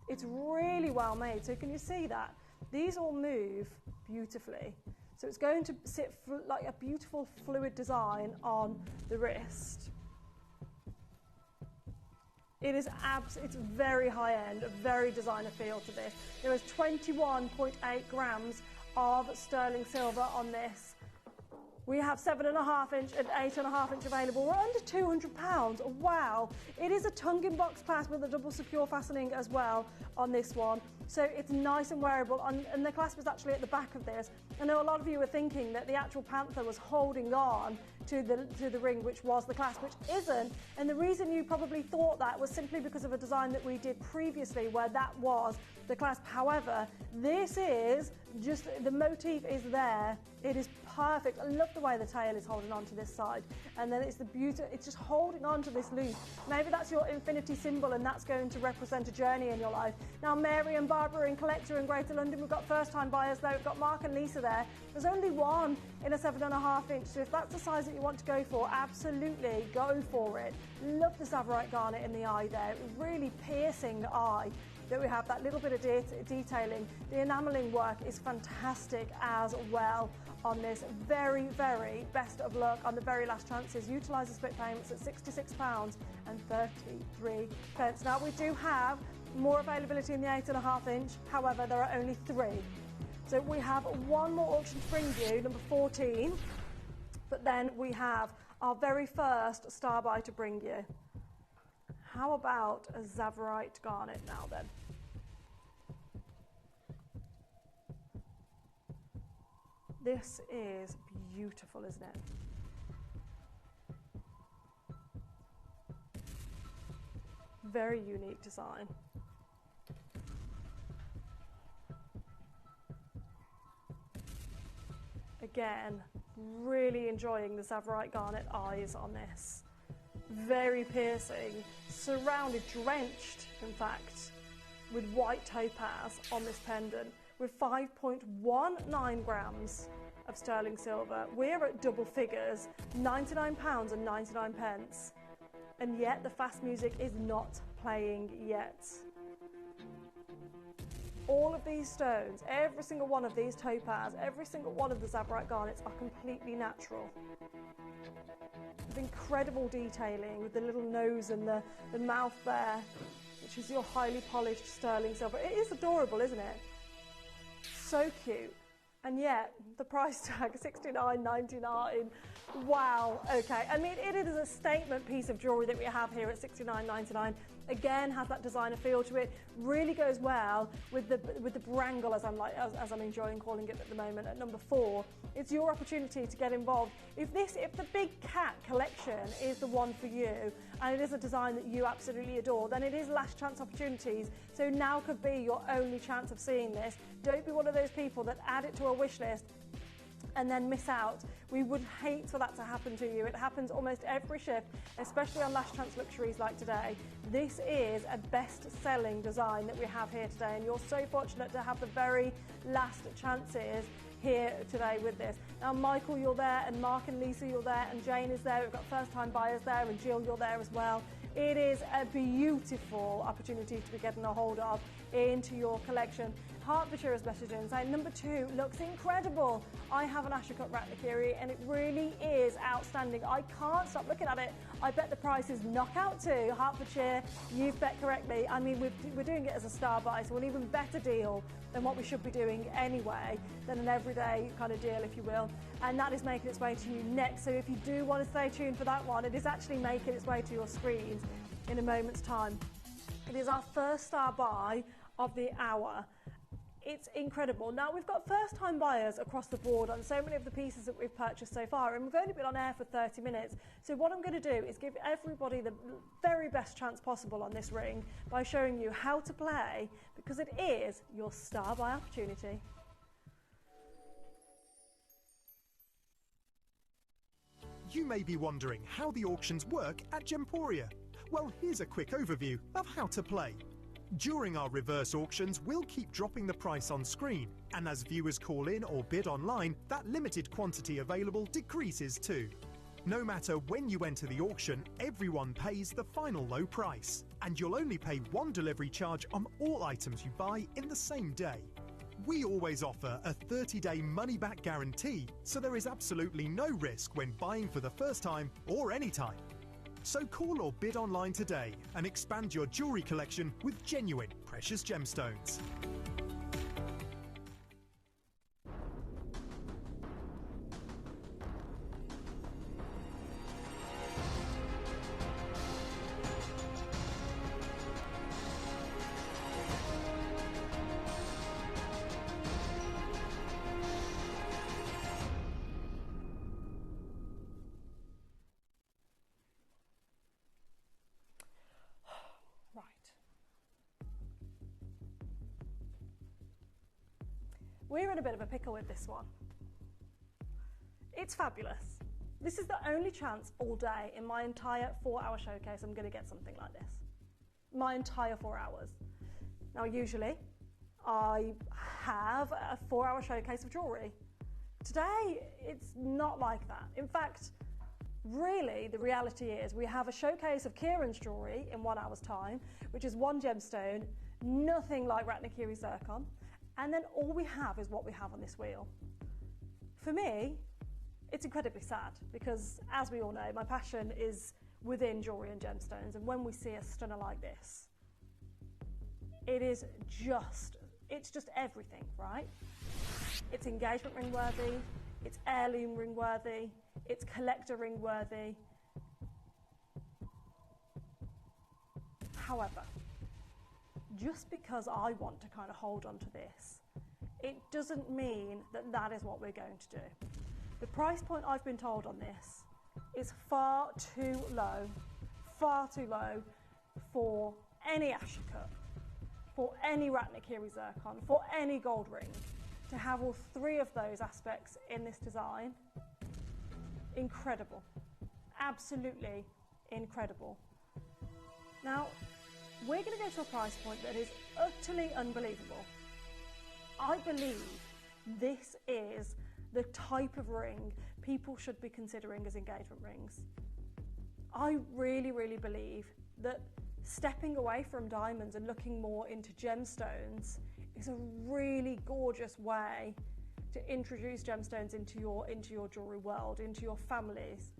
It's really well made. So can you see that? These all move beautifully. So it's going to sit like a beautiful fluid design on the wrist. It is it's very high end, a very designer feel to this. There is 21.8 grams of sterling silver on this. We have 7.5 inch and 8.5 inch available. We're under £200. Wow. It is a tongue in box clasp with a double secure fastening as well on this one. So it's nice and wearable, and the clasp is actually at the back of this. I know a lot of you were thinking that the actual panther was holding on to the ring, which was the clasp, which isn't. And the reason you probably thought that was simply because of a design that we did previously where that was the clasp. However, this is just, the motif is there. It is perfect. I love the way the tail is holding on to this side. And then it's the beauty, it's just holding on to this loop. Maybe that's your infinity symbol, and that's going to represent a journey in your life. Now, Mary and Barbara and Collector in Greater London, we've got first time buyers there. We've got Mark and Lisa there. There's only one in a 7.5 inch. So if that's the size that you want to go for, absolutely go for it. Love the Sapphire garnet in the eye there. Really piercing eye that we have, that little bit of detailing. The enamelling work is fantastic as well on this. Very, very best of luck on the very last chances. Utilise the split payments at £66.33. Now we do have more availability in the 8.5 inch. However, there are only 3. So we have one more auction to bring you, number 14. But then we have our very first star buy to bring you. How about a Zambian garnet now then? This is beautiful, isn't it? Very unique design. Again, really enjoying the Zambian garnet eyes on this. Very piercing, surrounded, drenched, in fact, with white topaz on this pendant, with 5.19 grams of sterling silver. We're at double figures, £99.99, and yet the fast music is not playing yet. All of these stones, every single one of these topaz, every single one of the Zambian garnets are completely natural. With incredible detailing, with the little nose and the mouth there, which is your highly polished sterling silver. It is adorable, isn't it? So cute. And yet, the price tag, $69.99. Wow, okay. I mean, it is a statement piece of jewellery that we have here at $69.99. Again, has that designer feel to it. Really goes well with the brangle, as I'm enjoying calling it at the moment, at number 4. It's your opportunity to get involved. If the big cat collection is the one for you, and it is a design that you absolutely adore, then it is last chance opportunities. So now could be your only chance of seeing this. Don't be one of those people that add it to a wish list and then miss out. We would hate for that to happen to you. It happens almost every shift, especially on last chance luxuries like today. This is a best-selling design that we have here today, and you're so fortunate to have the very last chances here today with this. Now, Michael, you're there, and Mark and Lisa, you're there, and Jane is there. We've got first-time buyers there, and Jill, you're there as well. It is a beautiful opportunity to be getting a hold of into your collection. Hertfordshire is messaging saying number 2 looks incredible. I have an Ashercut Rattlakiri and it really is outstanding. I can't stop looking at it. I bet the price is knockout too. Hertfordshire, you've bet correctly. I mean, we're doing it as a star buy, so an even better deal than what we should be doing anyway, than an everyday kind of deal, if you will. And that is making its way to you next. So if you do want to stay tuned for that one, it is actually making its way to your screens in a moment's time. It is our first star buy of the hour. It's incredible. Now, we've got first-time buyers across the board on so many of the pieces that we've purchased so far, and we've only been on air for 30 minutes. So what I'm going to do is give everybody the very best chance possible on this ring by showing you how to play, because it is your star buy opportunity. You may be wondering how the auctions work at Gemporia. Well, here's a quick overview of how to play. During our reverse auctions, we'll keep dropping the price on screen, and as viewers call in or bid online, that limited quantity available decreases too. No matter when you enter the auction, everyone pays the final low price, and you'll only pay one delivery charge on all items you buy in the same day. We always offer a 30-day money-back guarantee, so there is absolutely no risk when buying for the first time or any time. So call or bid online today and expand your jewellery collection with genuine precious gemstones. We're in a bit of a pickle with this one. It's fabulous. This is the only chance all day in my entire 4-hour showcase I'm going to get something like this. My entire 4 hours. Now usually I have a 4-hour showcase of jewellery. Today it's not like that. In fact, really the reality is we have a showcase of Kieran's jewellery in 1 hour's time, which is one gemstone, nothing like Ratnakiri zircon. And then all we have is what we have on this wheel. For me, it's incredibly sad because, as we all know, my passion is within jewellery and gemstones, and when we see a stunner like this, it's just everything, right? It's engagement ring worthy, it's heirloom ring worthy, it's collector ring worthy. However, just because I want to kind of hold on to this, it doesn't mean that that is what we're going to do. The price point I've been told on this is far too low for any Ashoka, for any Ratnakiri zircon, for any gold ring. To have all three of those aspects in this design, incredible, absolutely incredible. Now, we're going to go to a price point that is utterly unbelievable. I believe this is the type of ring people should be considering as engagement rings. I really, really believe that stepping away from diamonds and looking more into gemstones is a really gorgeous way to introduce gemstones into your jewellery world, into your families.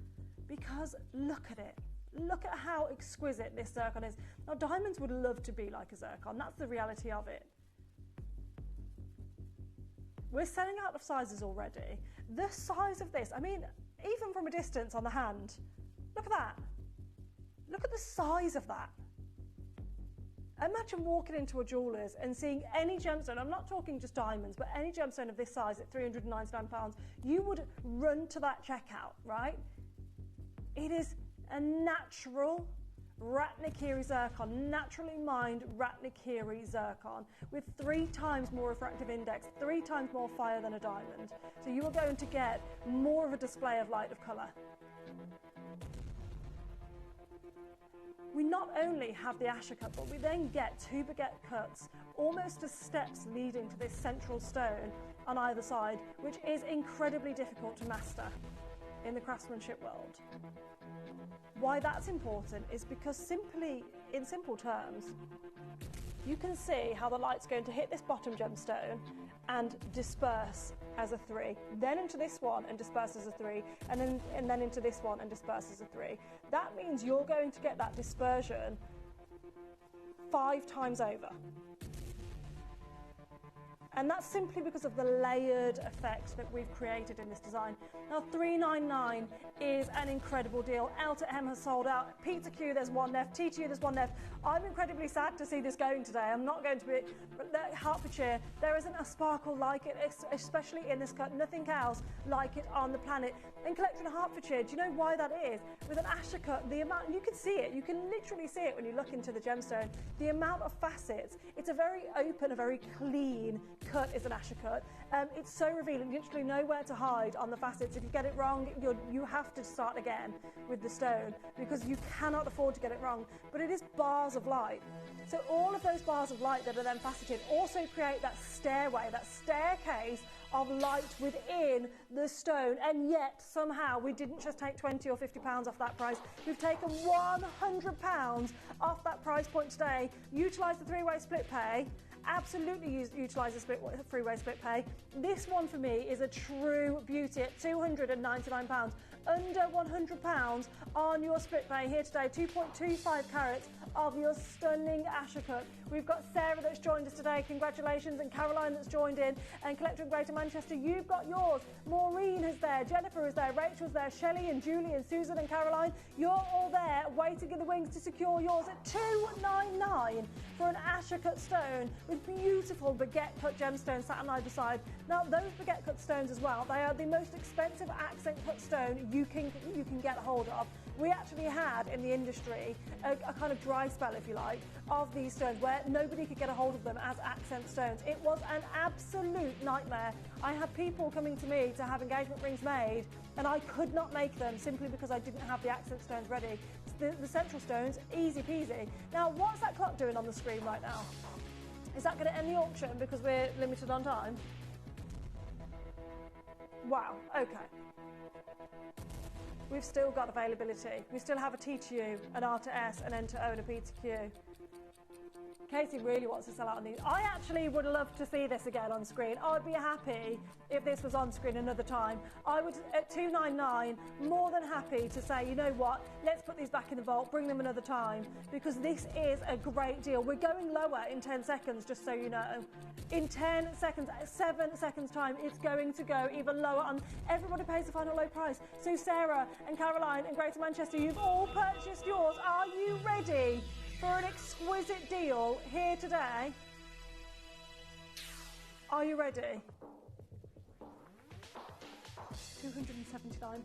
Because look at it. Look at how exquisite this zircon is. Now, diamonds would love to be like a zircon. That's the reality of it. We're selling out of sizes already. The size of this, I mean, even from a distance on the hand, look at that. Look at the size of that. Imagine walking into a jeweller's and seeing any gemstone, I'm not talking just diamonds, but any gemstone of this size at £399. You would run to that checkout, right? It is a natural Ratnakiri zircon, naturally mined Ratnakiri zircon with 3 times more refractive index, 3 times more fire than a diamond. So you are going to get more of a display of light of colour. We not only have the Ashoka, but we then get 2 baguette cuts, almost as steps leading to this central stone on either side, which is incredibly difficult to master in the craftsmanship world. Why that's important is because in simple terms, you can see how the light's going to hit this bottom gemstone and disperse as a 3, then into this one and disperse as a 3, and then into this one and disperse as a 3. That means you're going to get that dispersion 5 times over. And that's simply because of the layered effect that we've created in this design. Now, $399 is an incredible deal. L to M has sold out. Pizza Q, there's 1 left. T2, there's 1 left. I'm incredibly sad to see this going today. I'm not going to be, but Hertfordshire, there isn't a sparkle like it, especially in this cut. Nothing else like it on the planet. And collecting a Hertfordshire, do you know why that is? With an Ashoka, the amount, you can see it. You can literally see it when you look into the gemstone. The amount of facets. It's a very open, a very clean cut is an Ashur. It's so revealing. You literally know where to hide on the facets. If you get it wrong, you have to start again with the stone because you cannot afford to get it wrong. But it is bars of light. So all of those bars of light that are then faceted also create that stairway, that staircase of light within the stone, and yet somehow we didn't just take 20 or 50 pounds off that price. We've taken 100 pounds off that price point today. Utilise the three-way split pay. Absolutely utilise the three-way split pay. This one for me is a true beauty at £299. Under £100 on your split pay here today. 2.25 carats of your stunning Ashur cut. We've got Sarah that's joined us today. Congratulations. And Caroline that's joined in. And Collector in Greater Manchester, you've got yours. Maureen is there. Jennifer is there. Rachel's there. Shelley and Julie and Susan and Caroline. You're all there waiting in the wings to secure yours at $299 for an Ashur cut stone with beautiful baguette cut gemstones sat on either side. Now those baguette cut stones as well, they are the most expensive accent cut stone you can get hold of. We actually had in the industry a kind of dry spell, if you like, of these stones where nobody could get a hold of them as accent stones. It was an absolute nightmare. I had people coming to me to have engagement rings made and I could not make them simply because I didn't have the accent stones ready. The central stones, easy peasy. Now, what's that clock doing on the screen right now? Is that going to end the auction because we're limited on time? Wow, okay. We've still got availability. We still have a T2U, an R2S, an N2O and a P2Q. Casey really wants to sell out on these. I actually would love to see this again on screen. I'd be happy if this was on screen another time. I would, at $299, more than happy to say, you know what, let's put these back in the vault, bring them another time, because this is a great deal. We're going lower in 10 seconds, just so you know. In 10 seconds, 7 seconds time, it's going to go even lower on everybody pays the final low price. So Sarah and Caroline and Greater Manchester, you've all purchased yours. Are you ready for an exquisite deal here today? Are you ready? £279.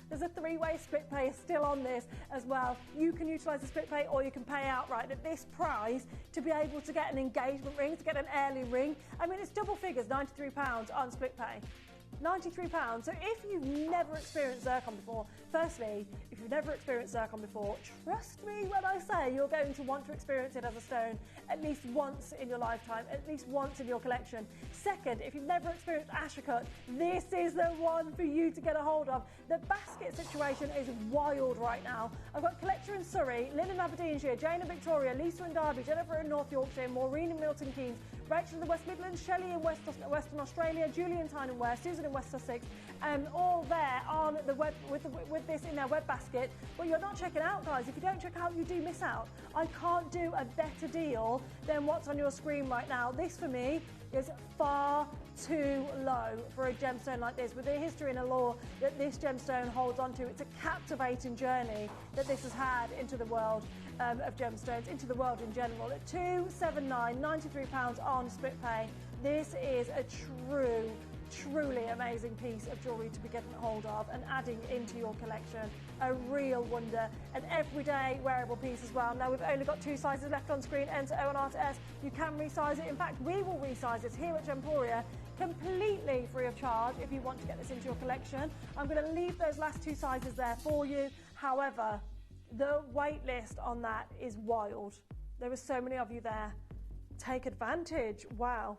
There's a three-way split pay still on this as well. You can utilise the split pay or you can pay outright at this price to be able to get an engagement ring, to get an heirloom ring. I mean, it's double figures, £93 on split pay. £93. So if you've never experienced zircon before, firstly, if you've never experienced zircon before, trust me when I say you're going to want to experience it as a stone at least once in your lifetime, at least once in your collection. Second, if you've never experienced Ashur cut, this is the one for you to get a hold of. The basket situation is wild right now. I've got Collector in Surrey, Lynn in Aberdeenshire, Jane in Victoria, Lisa in Derby, Jennifer in North Yorkshire, Maureen in Milton Keynes, Rachel in the West Midlands, Shelley in Western Australia, Julie in Tyne and West, Susan in West Sussex, all there on the web with this in their web basket. Well, you're not checking out, guys. If you don't check out, you do miss out. I can't do a better deal than what's on your screen right now. This, for me, is far too low for a gemstone like this. With the history and the lore that this gemstone holds onto, it's a captivating journey that this has had into the world of gemstones, into the world in general. At £279, £93 on split pay, this is a truly amazing piece of jewellery to be getting hold of and adding into your collection. A real wonder, an everyday wearable piece as well. Now we've only got 2 sizes left on screen, N2O and R2S. You can resize it. In fact, we will resize this here at Gemporia completely free of charge if you want to get this into your collection. I'm going to leave those last 2 sizes there for you. However, the wait list on that is wild. There are so many of you there. Take advantage. Wow.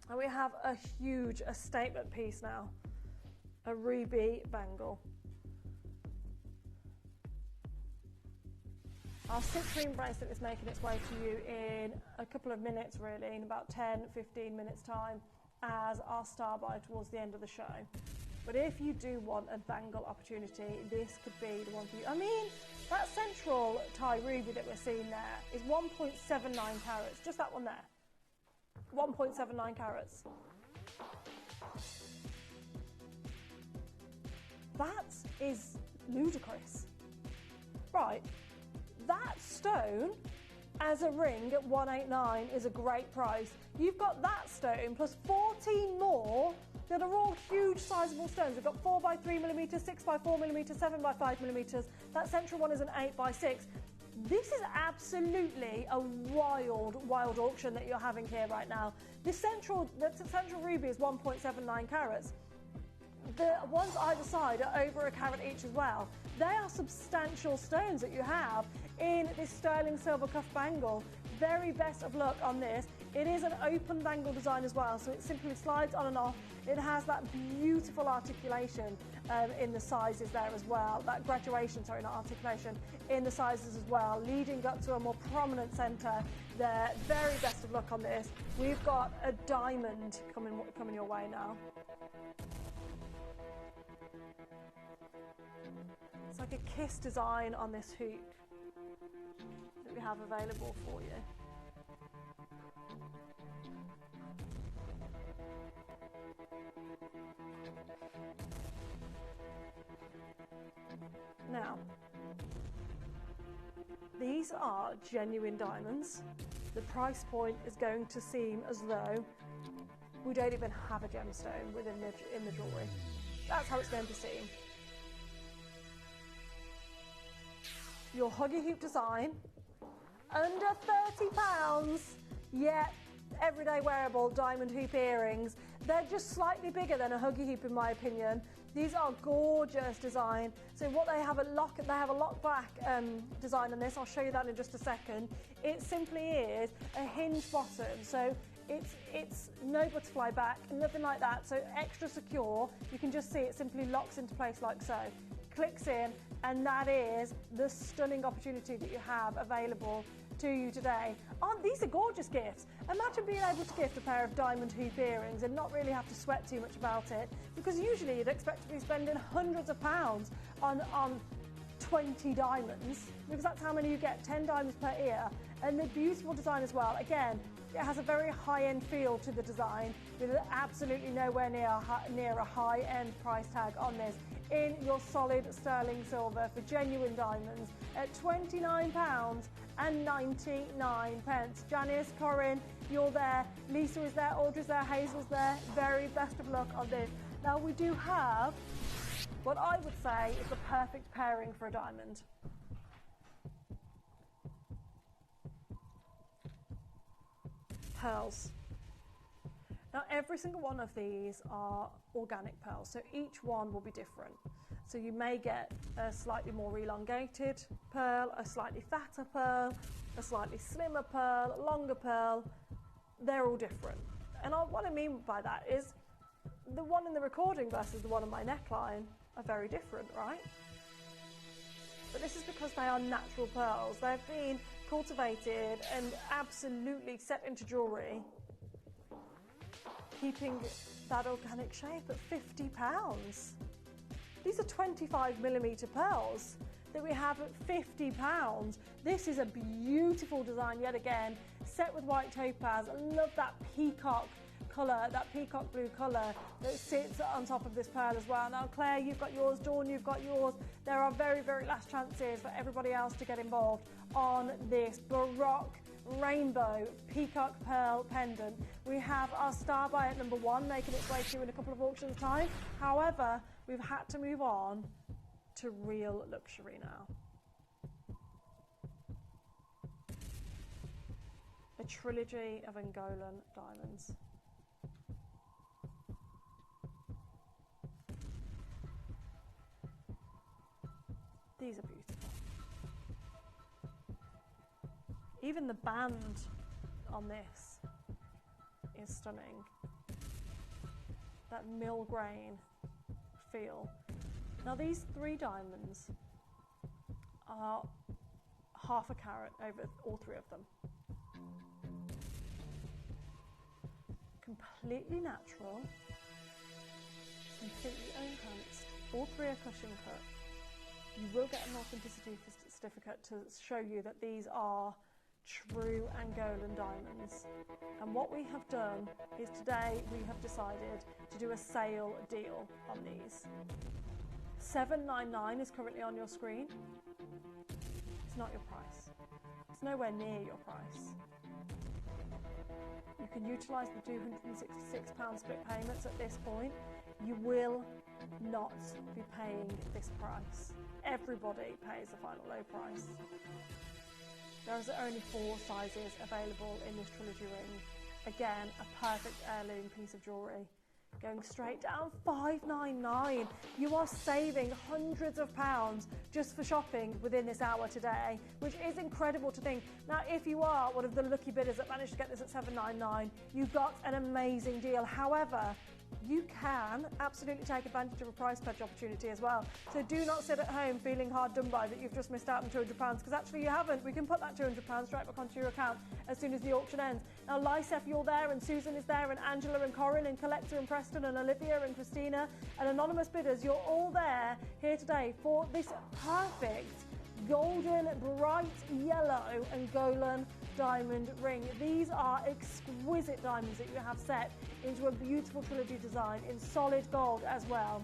And we have a huge statement piece now. A ruby bangle. Our citrine bracelet is making its way to you in a couple of minutes, really, in about 10-15 minutes time, as our star by towards the end of the show. But if you do want a bangle opportunity, this could be the one for you. I mean, that central Thai ruby that we're seeing there is 1.79 carats, just that one there. 1.79 carats. That is ludicrous. Right, that stone as a ring at 189 is a great price. You've got that stone plus 14 more that are all huge sizable stones. We've got 4x3mm, 6x4mm, 7x5mm. That central one is an 8x6. This is absolutely a wild auction that you're having here right now. The central ruby is 1.79 carats. The ones either side are over a carat each as well. They are substantial stones that you have in this sterling silver cuff bangle. Very best of luck on this. It is an open bangle design as well, so it simply slides on and off. It has that beautiful articulation in the sizes there as well. That graduation, sorry, not articulation, in the sizes as well, leading up to a more prominent centre there. Very best of luck on this. We've got a diamond coming your way now. It's like a kiss design on this hoop that we have available for you. Now, these are genuine diamonds. The price point is going to seem as though we don't even have a gemstone within in the jewellery. That's how it's going to seem. Your huggy hoop design, under £30, yet everyday wearable diamond hoop earrings. They're just slightly bigger than a huggy hoop in my opinion. These are gorgeous design. So what they have a lock back design on this. I'll show you that in just a second. It simply is a hinge bottom. So it's no butterfly back, nothing like that. So extra secure. You can just see it simply locks into place like so. Clicks in, and that is the stunning opportunity that you have available to you today. These are gorgeous gifts. Imagine being able to gift a pair of diamond hoop earrings and not really have to sweat too much about it, because usually you'd expect to be spending hundreds of pounds on 20 diamonds, because that's how many you get, 10 diamonds per ear. And the beautiful design as well. Again, it has a very high-end feel to the design, with absolutely nowhere near a high-end price tag on this, in your solid sterling silver for genuine diamonds at £29.99. Janice, Corinne, you're there. Lisa is there, Audrey's there, Hazel's there. Very best of luck on this. Now we do have what I would say is the perfect pairing for a diamond. Pearls. Now every single one of these are organic pearls, so each one will be different. So you may get a slightly more elongated pearl, a slightly fatter pearl, a slightly slimmer pearl, a longer pearl. They're all different. And what I mean by that is the one in the recording versus the one on my neckline are very different, right? But this is because they are natural pearls. They've been cultivated and absolutely set into jewellery, keeping that organic shape at £50. These are 25mm pearls that we have at £50. This is a beautiful design yet again, set with white topaz. I love that peacock colour, that peacock blue colour that sits on top of this pearl as well. Now Claire, you've got yours, Dawn, you've got yours. There are very, very last chances for everybody else to get involved on this Baroque rainbow peacock pearl pendant. We have our star buy at number 1 making its way through in a couple of auctions time. However, we've had to move on to real luxury now. A trilogy of Angolan diamonds. These are beautiful. Even the band on this is stunning. That mill grain feel. Now these 3 diamonds are half a carat over all 3 of them. Completely natural, completely enhanced. All 3 are cushion cut. You will get an authenticity certificate to show you that these are true Angolan diamonds. And what we have done is today we have decided to do a sale deal on these. $7.99 is currently on your screen. It's not your price. It's nowhere near your price. You can utilise the £266 split payments at this point. You will not be paying this price. Everybody pays the final low price. There's only 4 sizes available in this trilogy ring. Again, a perfect heirloom piece of jewellery. Going straight down, $5.99. You are saving hundreds of pounds just for shopping within this hour today, which is incredible to think. Now, if you are one of the lucky bidders that managed to get this at $7.99, you got an amazing deal. However, you can absolutely take advantage of a price pledge opportunity as well. So do not sit at home feeling hard done by that you've just missed out on £200, because actually you haven't. We can put that £200 straight back onto your account as soon as the auction ends. Now, Lysef, you're there, and Susan is there, and Angela and Corinne and Collector and Preston and Olivia and Christina and anonymous bidders. You're all there here today for this perfect golden, bright yellow and golden diamond ring. These are exquisite diamonds that you have set into a beautiful trilogy design in solid gold as well.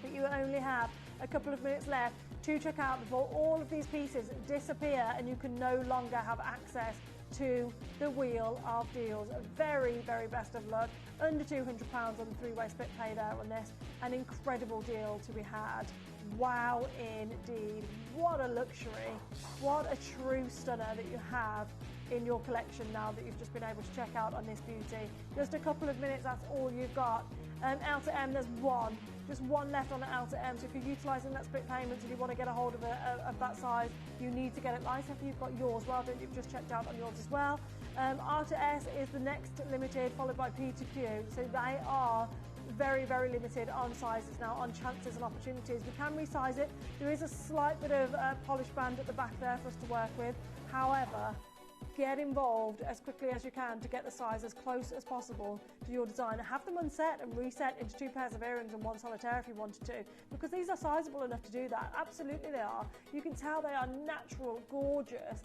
But you only have a couple of minutes left to check out before all of these pieces disappear and you can no longer have access to the wheel of deals. Very, very best of luck. Under £200 on the 3-way split pay there on this. An incredible deal to be had. Wow, indeed. What a luxury. What a true stunner that you have in your collection now that you've just been able to check out on this beauty. Just a couple of minutes, that's all you've got. Outer M, there's just one left on the outer M. So if you're utilising that split payments and you want to get a hold of that size, you need to get it. Lysef, you've got yours. Well done, you've just checked out on yours as well. R to S is the next limited, followed by P to Q. So they are very, very limited on sizes now, on chances and opportunities. We can resize it. There is a slight bit of polish band at the back there for us to work with. However, get involved as quickly as you can to get the size as close as possible to your design. Have them unset and reset into 2 pairs of earrings and 1 solitaire if you wanted to, because these are sizable enough to do that. Absolutely they are. You can tell they are natural, gorgeous,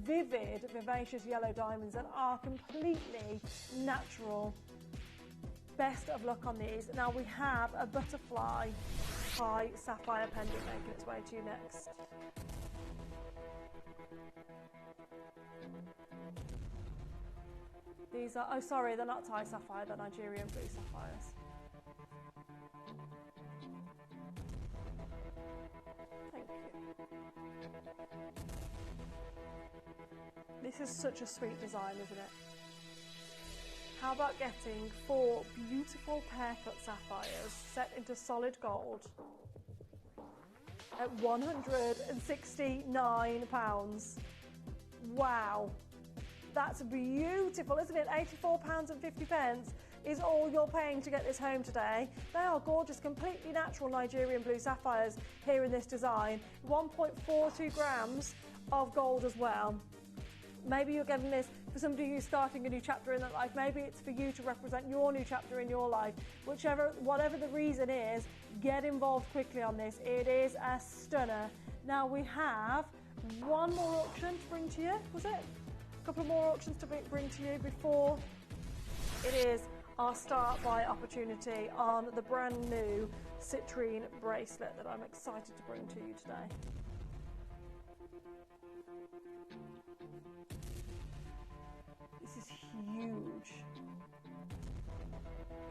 vivid, vivacious yellow diamonds that are completely natural. Best of luck on these. Now we have a butterfly high sapphire pendant making its way to you next. These are, oh sorry, they're not Thai sapphire, they're Nigerian blue sapphires. Thank you. This is such a sweet design, isn't it? How about getting 4 beautiful pear-cut sapphires set into solid gold at £169? Wow. That's beautiful, isn't it? £84.50 is all you're paying to get this home today. They are gorgeous, completely natural Nigerian blue sapphires here in this design. 1.42 grams of gold as well. Maybe you're getting this for somebody who's starting a new chapter in their life. Maybe it's for you to represent your new chapter in your life. Whatever the reason is, get involved quickly on this. It is a stunner. Now we have one more auction to bring to you, was it? A couple more auctions to bring to you before it is our start buy opportunity on the brand new citrine bracelet that I'm excited to bring to you today. This is huge.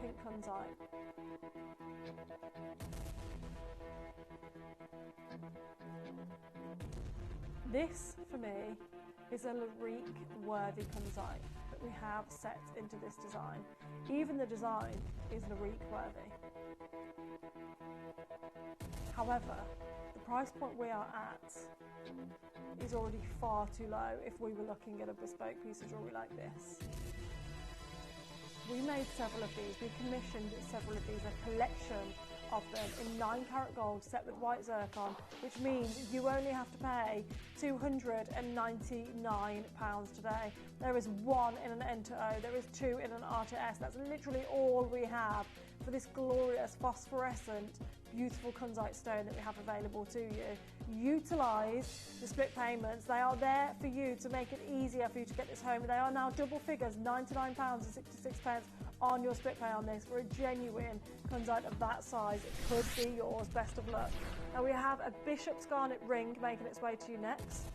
Pink Tanzanite. This, for me, is a Larique-worthy Tanzanite that we have set into this design. Even the design is Larique-worthy. However, the price point we are at is already far too low if we were looking at a bespoke piece of jewellery like this. We made several of these. We commissioned several of these, a collection of them in 9-carat gold set with white zircon, which means you only have to pay £299 today. There is 1 in an N to O, there is 2 in an R to S. That's literally all we have for this glorious phosphorescent beautiful Tanzanite stone that we have available to you. Utilise the split payments. They are there for you to make it easier for you to get this home. They are now double figures, £99.66 on your split pay on this for a genuine Tanzanite of that size. It could be yours. Best of luck. Now we have a Bishop's Garnet ring making its way to you next.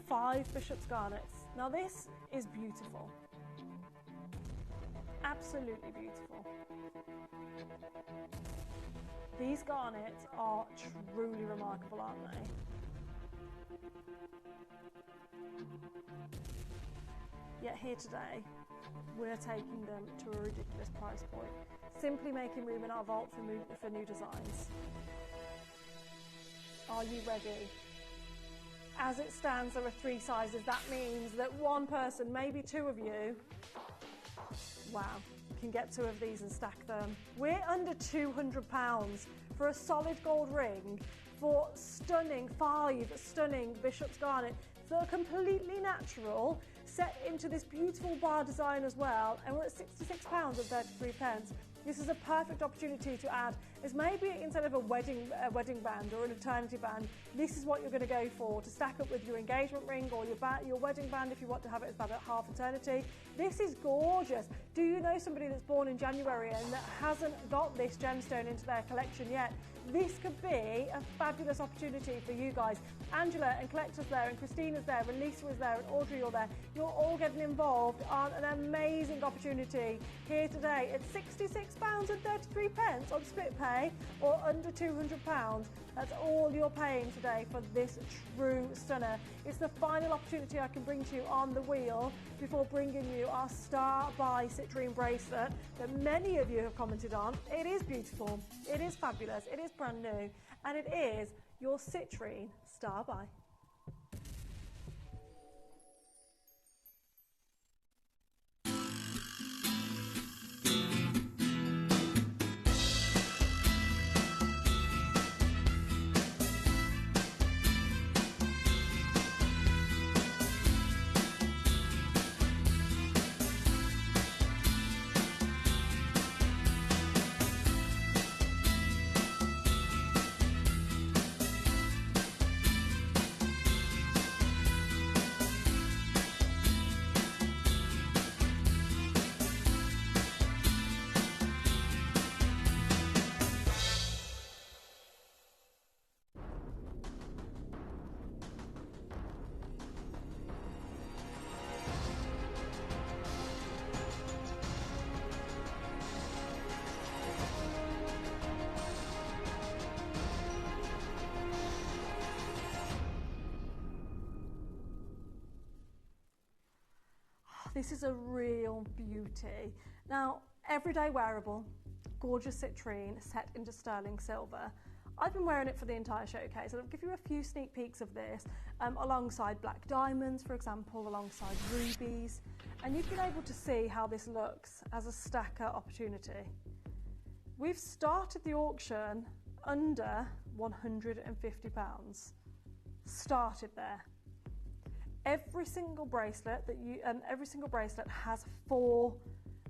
Five Bishop's Garnets. Now this is beautiful. Absolutely beautiful. These garnets are truly remarkable, aren't they? Yet here today, we're taking them to a ridiculous price point, simply making room in our vault for new designs. Are you ready? As it stands, there are 3 sizes. That means that one person, maybe 2 of you, wow, can get 2 of these and stack them. We're under £200 for a solid gold ring for stunning 5 stunning Bishop's garnet. They're completely natural, set into this beautiful bar design as well, and we're at £66 and 33 pence. This is a perfect opportunity to add, as maybe instead of a wedding band or an eternity band, this is what you're going to go for to stack up with your engagement ring or your wedding band if you want to have it as half eternity. This is gorgeous. Do you know somebody that's born in January and that hasn't got this gemstone into their collection yet? This could be a fabulous opportunity for you guys. Angela and Collector's there, and Christina's there, and Lisa is there, and Audrey are there. You're all getting involved on an amazing opportunity here today at £66 and 33 pence on split pay, or under £200. That's all you're paying today for this true stunner. It's the final opportunity I can bring to you on the wheel before bringing you our Star by Citrine bracelet that many of you have commented on. It is beautiful, it is fabulous, it is brand new, and it is your Citrine Star by. This is a real beauty. Now, everyday wearable, gorgeous citrine set into sterling silver. I've been wearing it for the entire showcase, and I'll give you a few sneak peeks of this alongside black diamonds, for example, alongside rubies, and you've been able to see how this looks as a stacker opportunity. We've started the auction under £150. Started there. Every single bracelet has 4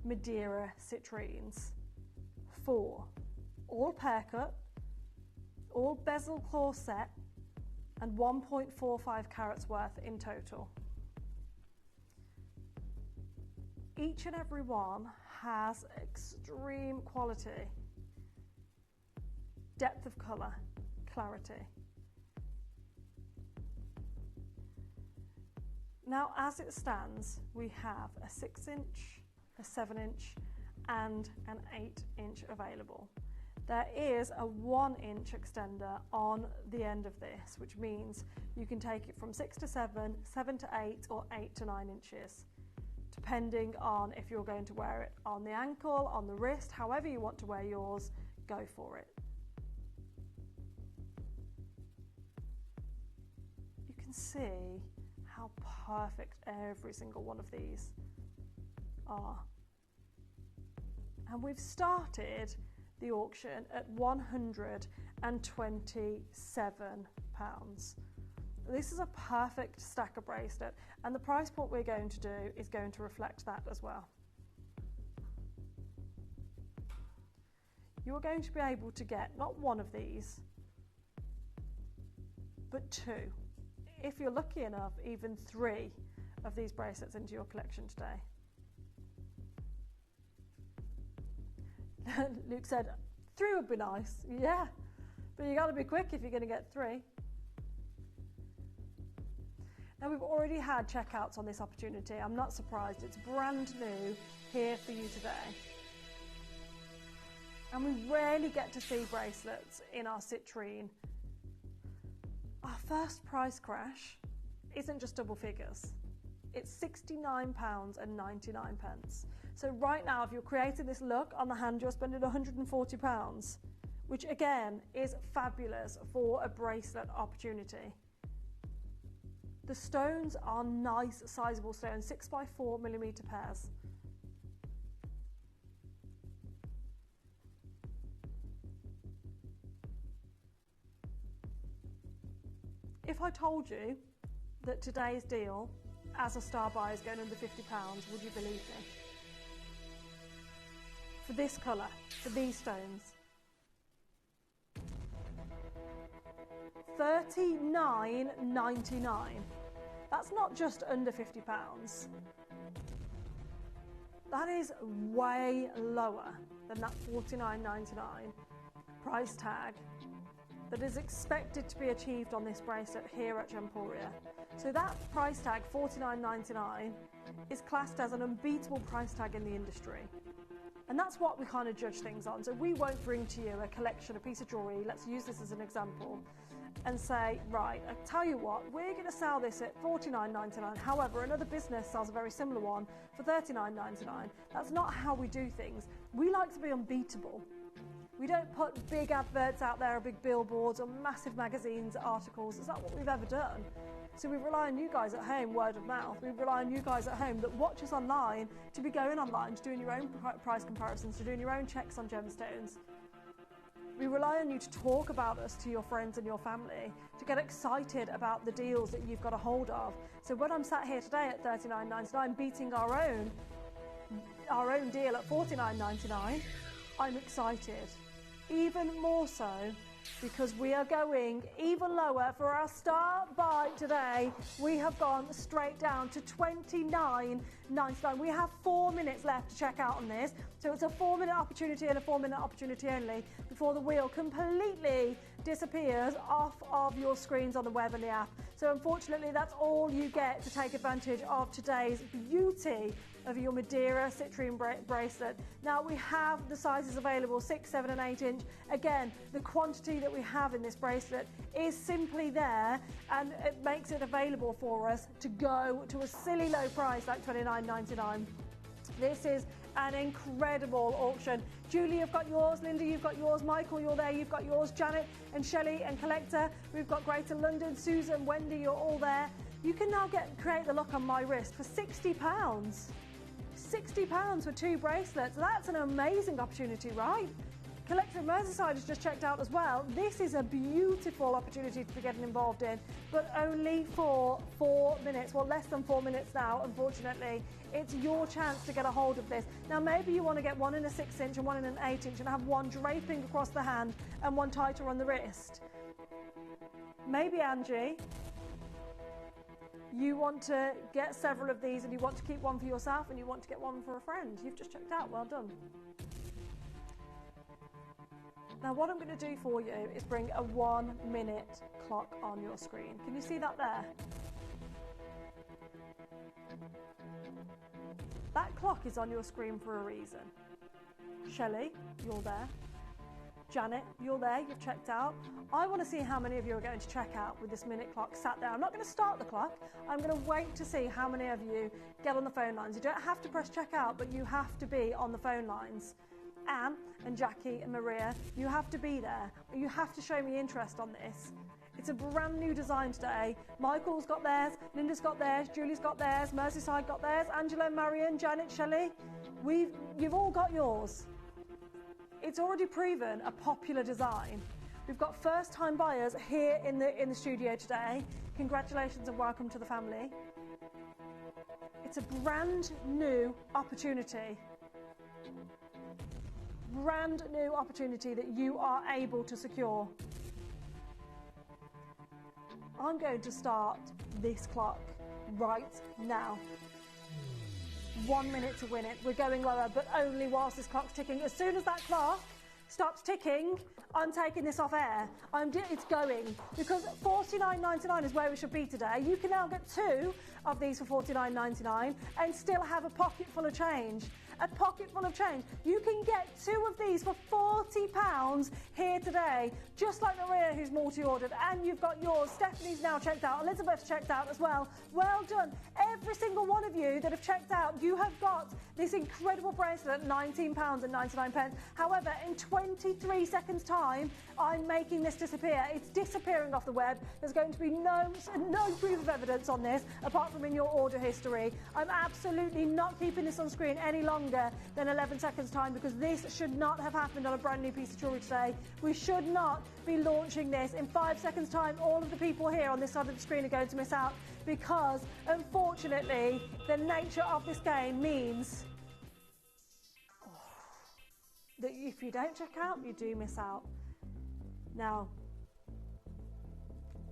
Madeira citrines. 4. All pear cut, all bezel claw set, and 1.45 carats worth in total. Each and every one has extreme quality, depth of colour, clarity. Now, as it stands, we have a 6-inch, a 7-inch, and an 8-inch available. There is a 1-inch extender on the end of this, which means you can take it from 6 to 7, 7 to 8, or 8 to 9 inches, depending on if you're going to wear it on the ankle, on the wrist, however you want to wear yours, go for it. You can see how perfect every single one of these are. And we've started the auction at £127. This is a perfect stacker bracelet, and the price point we're going to do is going to reflect that as well. You are going to be able to get not one of these, but 2. If you're lucky enough, even 3 of these bracelets into your collection today. Luke said, 3 would be nice. Yeah, but you got to be quick if you're going to get 3. Now, we've already had checkouts on this opportunity. I'm not surprised. It's brand new here for you today. And we rarely get to see bracelets in our citrine. Our first price crash isn't just double figures. It's £69.99. So right now, if you're creating this look on the hand, you're spending £140, which again is fabulous for a bracelet opportunity. The stones are nice, sizable stones, 6x4mm pairs. If I told you that today's deal as a star buyer is going under £50, would you believe me? For this colour, for these stones. $39.99. That's not just under £50. That is way lower than that $49.99 price tag that is expected to be achieved on this bracelet here at Gemporia. So that price tag, $49.99, is classed as an unbeatable price tag in the industry. And that's what we kind of judge things on. So we won't bring to you a collection, a piece of jewellery, let's use this as an example, and say, right, I tell you what, we're going to sell this at $49.99. However, another business sells a very similar one for $39.99. That's not how we do things. We like to be unbeatable. We don't put big adverts out there, or big billboards, or massive magazines, articles. It's not what we've ever done. So we rely on you guys at home, word of mouth. We rely on you guys at home that watch us online to be going online, to doing your own price comparisons, to doing your own checks on gemstones. We rely on you to talk about us to your friends and your family, to get excited about the deals that you've got a hold of. So when I'm sat here today at $39.99 beating our own deal at $49.99, I'm excited. Even more so because we are going even lower. For our star buy today, we have gone straight down to $29.99. We have 4 minutes left to check out on this, so it's a 4-minute opportunity and a 4-minute opportunity only before the wheel completely disappears off of your screens on the web and the app. So unfortunately, that's all you get to take advantage of today's beauty of your Madeira citrine bracelet. Now we have the sizes available, 6, 7 and 8 inch. Again, the quantity that we have in this bracelet is simply there, and it makes it available for us to go to a silly low price like $29.99. This is an incredible auction. Julie, you've got yours. Linda, you've got yours. Michael, you're there. You've got yours. Janet and Shelley and Collector. We've got Greater London. Susan, Wendy, you're all there. You can now create the look on my wrist for £60. £60 for 2 bracelets. That's an amazing opportunity, right? Collector Merseyside has just checked out as well. This is a beautiful opportunity to be getting involved in, but only for 4 minutes. Well, less than 4 minutes now, unfortunately. It's your chance to get a hold of this. Now, maybe you want to get one in a 6 inch and one in an 8 inch and have one draping across the hand and one tighter on the wrist. Maybe, Angie, you want to get several of these and you want to keep one for yourself and you want to get one for a friend. You've just checked out. Well done. Now what I'm going to do for you is bring a 1 minute clock on your screen. Can you see that there? That clock is on your screen for a reason. Shelley, you're there. Janet, you're there, you've checked out. I want to see how many of you are going to check out with this minute clock sat there. I'm not going to start the clock. I'm going to wait to see how many of you get on the phone lines. You don't have to press check out, but you have to be on the phone lines. Anne and Jackie and Maria, you have to be there. You have to show me interest on this. It's a brand new design today. Michael's got theirs, Linda's got theirs, Julie's got theirs, Merseyside got theirs, Angela, Marion, Janet, Shelley. You've all got yours. It's already proven a popular design. We've got first-time buyers here in the studio today. Congratulations and welcome to the family. It's a brand new opportunity. Brand new opportunity that you are able to secure. I'm going to start this clock right now. 1 minute to win it. We're going lower, but only whilst this clock's ticking. As soon as that clock stops ticking, I'm taking this off air. It's going, because $49.99 is where we should be today. You can now get 2 of these for $49.99 and still have a pocket full of change. A pocket full of change. You can get 2 of these for £40 here today, just like Maria, who's multi-ordered, and you've got yours. Stephanie's now checked out. Elizabeth's checked out as well. Well done. Every single one of you that have checked out, you have got this incredible bracelet at £19.99. However, in 23 seconds' time, I'm making this disappear. It's disappearing off the web. There's going to be no proof of evidence on this, apart from in your order history. I'm absolutely not keeping this on screen any longer than 11 seconds time, because this should not have happened on a brand new piece of jewellery today. We should not be launching this. In 5 seconds time, all of the people here on this side of the screen are going to miss out, because unfortunately the nature of this game means that if you don't check out, you do miss out. Now,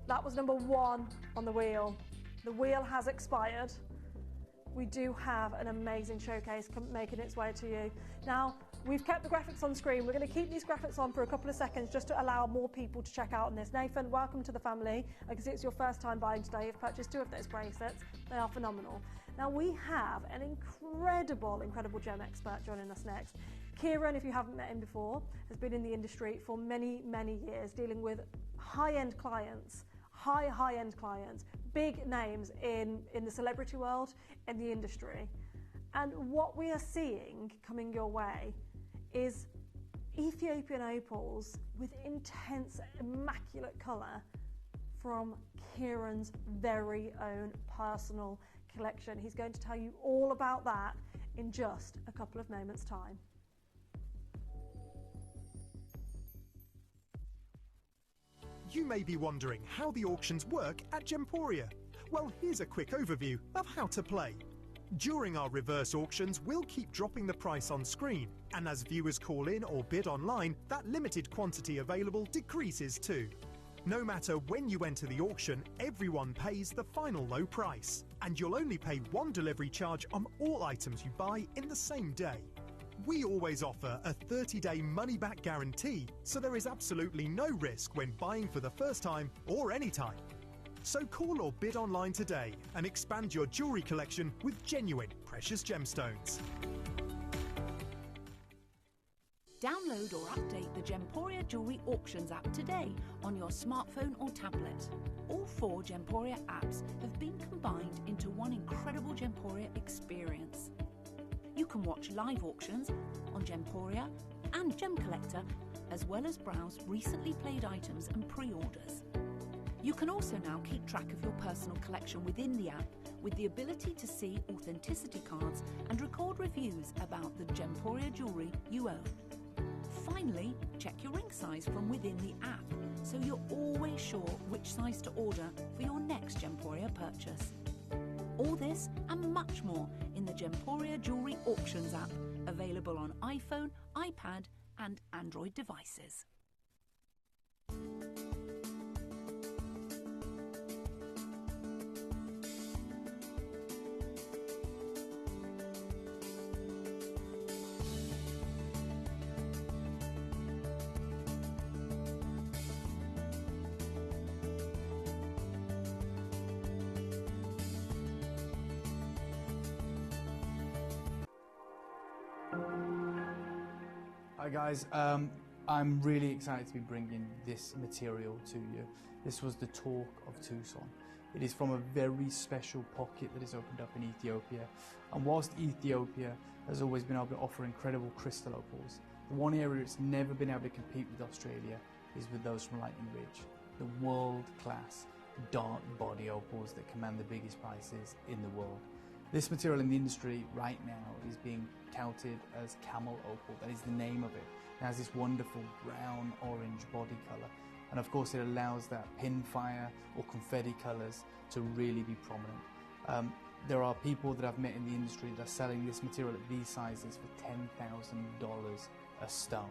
that was number 1 on the wheel. The wheel has expired. We do have an amazing showcase making its way to you. Now, we've kept the graphics on screen. We're going to keep these graphics on for a couple of seconds just to allow more people to check out on this. Nathan, welcome to the family. I can see it's your first time buying today. You've purchased 2 of those bracelets. They are phenomenal. Now, we have an incredible gem expert joining us next. Kieran, if you haven't met him before, has been in the industry for many, many years, dealing with high-end clients, high-end clients, big names in the celebrity world, in the industry. And what we are seeing coming your way is Ethiopian opals with intense, immaculate colour from Kieran's very own personal collection. He's going to tell you all about that in just a couple of moments' time. You may be wondering how the auctions work at Gemporia. Well, here's a quick overview of how to play. During our reverse auctions, we'll keep dropping the price on screen, and as viewers call in or bid online, that limited quantity available decreases too. No matter when you enter the auction, everyone pays the final low price, and you'll only pay 1 delivery charge on all items you buy in the same day. We always offer a 30-day money-back guarantee, so there is absolutely no risk when buying for the first time or any time. So call or bid online today and expand your jewellery collection with genuine precious gemstones. Download or update the Gemporia Jewellery Auctions app today on your smartphone or tablet. All 4 Gemporia apps have been combined into one incredible Gemporia experience. You can watch live auctions on Gemporia and Gem Collector, as well as browse recently played items and pre-orders. You can also now keep track of your personal collection within the app, with the ability to see authenticity cards and record reviews about the Gemporia jewellery you own. Finally, check your ring size from within the app, so you're always sure which size to order for your next Gemporia purchase. All this and much more in the Gemporia Jewellery Auctions app, available on iPhone, iPad and Android devices. Hi guys, I'm really excited to be bringing this material to you. This was the talk of Tucson. It is from a very special pocket that is opened up in Ethiopia. And whilst Ethiopia has always been able to offer incredible crystal opals, the one area it's never been able to compete with Australia is with those from Lightning Ridge. The world-class dark body opals that command the biggest prices in the world. This material in the industry right now is being touted as camel opal. That is the name of it. It has this wonderful brown orange body colour, and of course it allows that pinfire or confetti colours to really be prominent. There are people that I've met in the industry that are selling this material at these sizes for $10,000 a stone.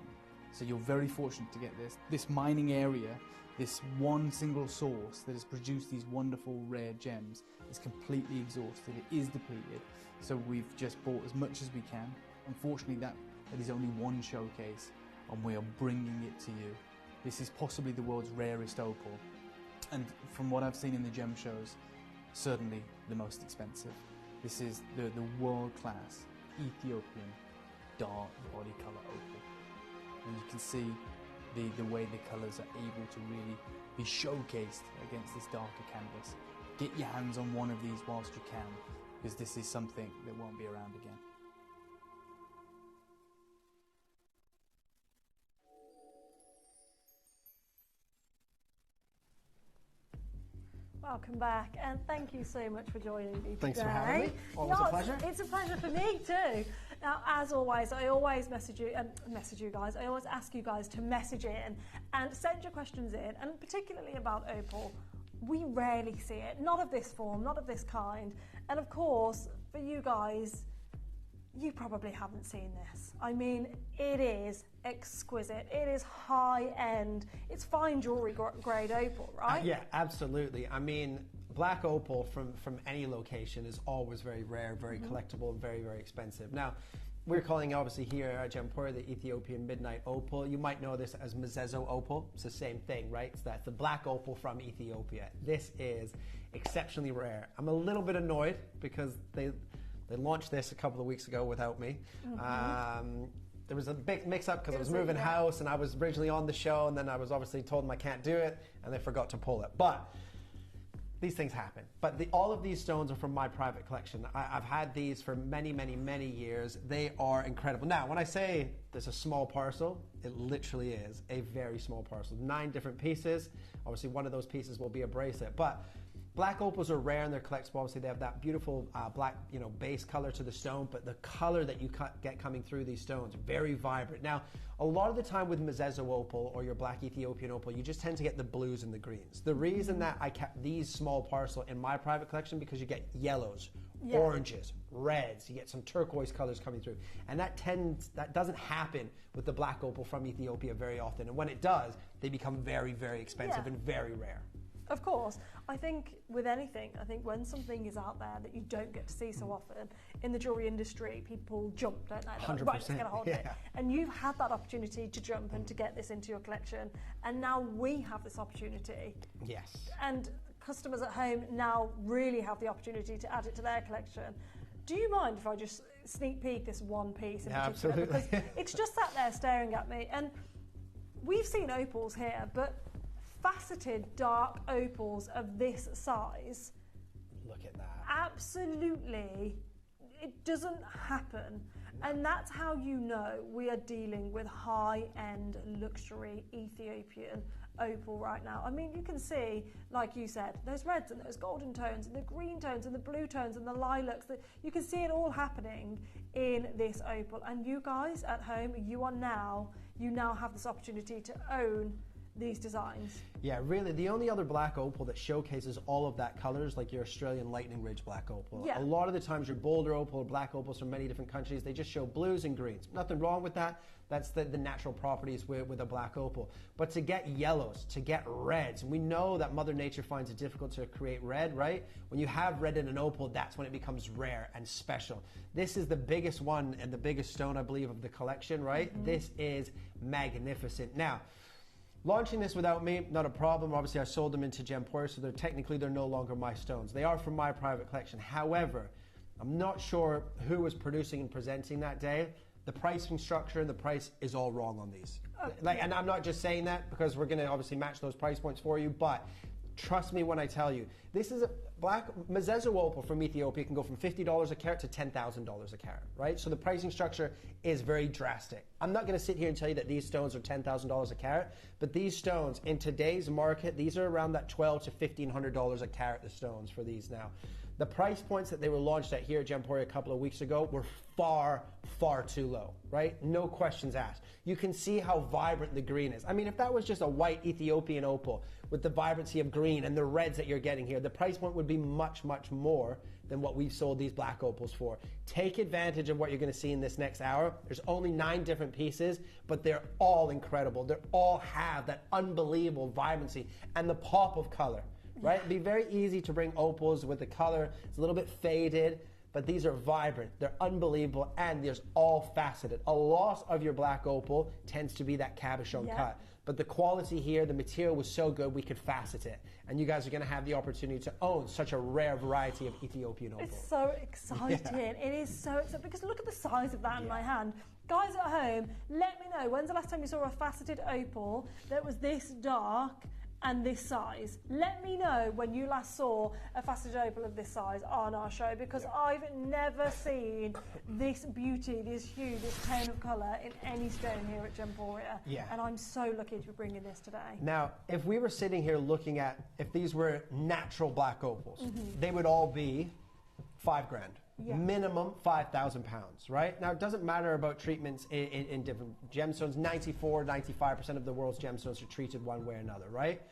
So you're very fortunate to get this. This mining area, this one single source that has produced these wonderful rare gems, is completely exhausted. It is depleted. So we've just bought as much as we can. Unfortunately, that is only one showcase and we are bringing it to you. This is possibly the world's rarest opal, and from what I've seen in the gem shows, certainly the most expensive. This is the world-class Ethiopian dark body colour opal, and you can see the way the colours are able to really be showcased against this darker canvas. Get your hands on one of these whilst you can, because this is something that won't be around again. Welcome back, and thank you so much for joining me today. Thanks for having me. Always a pleasure. It's a pleasure for me too. Now, as always, I always message you guys. I always ask you guys to message in and send your questions in, and particularly about opal. We rarely see it, not of this form, not of this kind. And of course, for you guys, you probably haven't seen this. I mean, it is exquisite. It is high end. It's fine jewelry grade opal, right? Yeah, absolutely. I mean, black opal from any location is always very rare, very collectible, and very, very expensive. Now, we're calling obviously here at Gemporia the Ethiopian Midnight Opal. You might know this as Mzezo Opal. It's the same thing, right? So that's the black opal from Ethiopia. This is exceptionally rare. I'm a little bit annoyed because they launched this a couple of weeks ago without me. There was a big mix-up because I was moving house and I was originally on the show, and then I was obviously told them I can't do it, and they forgot to pull it. But these things happen. But all of these stones are from my private collection. I've had these for many, many, many years. They are incredible. Now, when I say there's a small parcel, it literally is a very small parcel. 9 different pieces. Obviously, one of those pieces will be a bracelet. But black opals are rare and they're collectible. Obviously, they have that beautiful black, base color to the stone, but the color that you get coming through these stones, very vibrant. Now, a lot of the time with Mzezo opal or your black Ethiopian opal, you just tend to get the blues and the greens. The reason that I kept these small parcel in my private collection, because you get yellows, oranges, reds, you get some turquoise colors coming through. And that doesn't happen with the black opal from Ethiopia very often. And when it does, they become very, very expensive and very rare. Of course. I think with anything, when something is out there that you don't get to see so often, in the jewellery industry, people jump, don't they? 100%. Right, let's get a hold of it. And you've had that opportunity to jump and to get this into your collection. And now we have this opportunity. Yes. And customers at home now really have the opportunity to add it to their collection. Do you mind if I just sneak peek this one piece in particular? Absolutely. Because it's just sat there staring at me. And we've seen opals here, but faceted dark opals of this size, look at that, absolutely, it doesn't happen. And that's how you know we are dealing with high-end luxury Ethiopian opal right now. I mean, you can see, like you said, those reds and those golden tones and the green tones and the blue tones and the lilacs. You can see it all happening in this opal. And you guys at home, you now have this opportunity to own these designs. Yeah, really, the only other black opal that showcases all of that color is like your Australian Lightning Ridge black opal. Yeah. A lot of the times your Boulder opal or black opals from many different countries, they just show blues and greens. Nothing wrong with that. That's the natural properties with a black opal. But to get yellows, to get reds, and we know that Mother Nature finds it difficult to create red, right? When you have red in an opal, that's when it becomes rare and special. This is the biggest one and the biggest stone, I believe, of the collection, right? This is magnificent. Now, launching this without me, not a problem. Obviously, I sold them into Gemporia, so they're no longer my stones. They are from my private collection. However, I'm not sure who was producing and presenting that day. The pricing structure and the price is all wrong on these. And I'm not just saying that because we're going to obviously match those price points for you, but trust me when I tell you, this is a black Mzezo opal from Ethiopia can go from $50 a carat to $10,000 a carat, right? So the pricing structure is very drastic. I'm not going to sit here and tell you that these stones are $10,000 a carat, but these stones in today's market, these are around that $1,200 to $1,500 a carat, the stones for these now. The price points that they were launched at here at Gemporia a couple of weeks ago were far, far too low, right? No questions asked. You can see how vibrant the green is. I mean, if that was just a white Ethiopian opal with the vibrancy of green and the reds that you're getting here, the price point would be much, much more than what we've sold these black opals for. Take advantage of what you're going to see in this next hour. There's only 9 different pieces, but they're all incredible. They all have that unbelievable vibrancy and the pop of color. Right? It'd be very easy to bring opals with the color. It's a little bit faded. but these are vibrant, they're unbelievable, and there's all faceted. A lot of your black opal tends to be that cabochon cut. But the quality here, the material was so good we could facet it. And you guys are going to have the opportunity to own such a rare variety of Ethiopian opal. It's so exciting. It is so exciting because look at the size of that in my hand. Guys at home, let me know, when's the last time you saw a faceted opal that was this dark and this size? Let me know when you last saw a faceted opal of this size on our show, because I've never seen this beauty, this hue, this tone of colour in any stone here at Gemporia. And I'm so lucky to be bringing this today. Now, if we were sitting here looking at, if these were natural black opals, they would all be $5 grand. Minimum 5,000 pounds, right? Now, it doesn't matter about treatments in different gemstones. 95% of the world's gemstones are treated one way or another, right?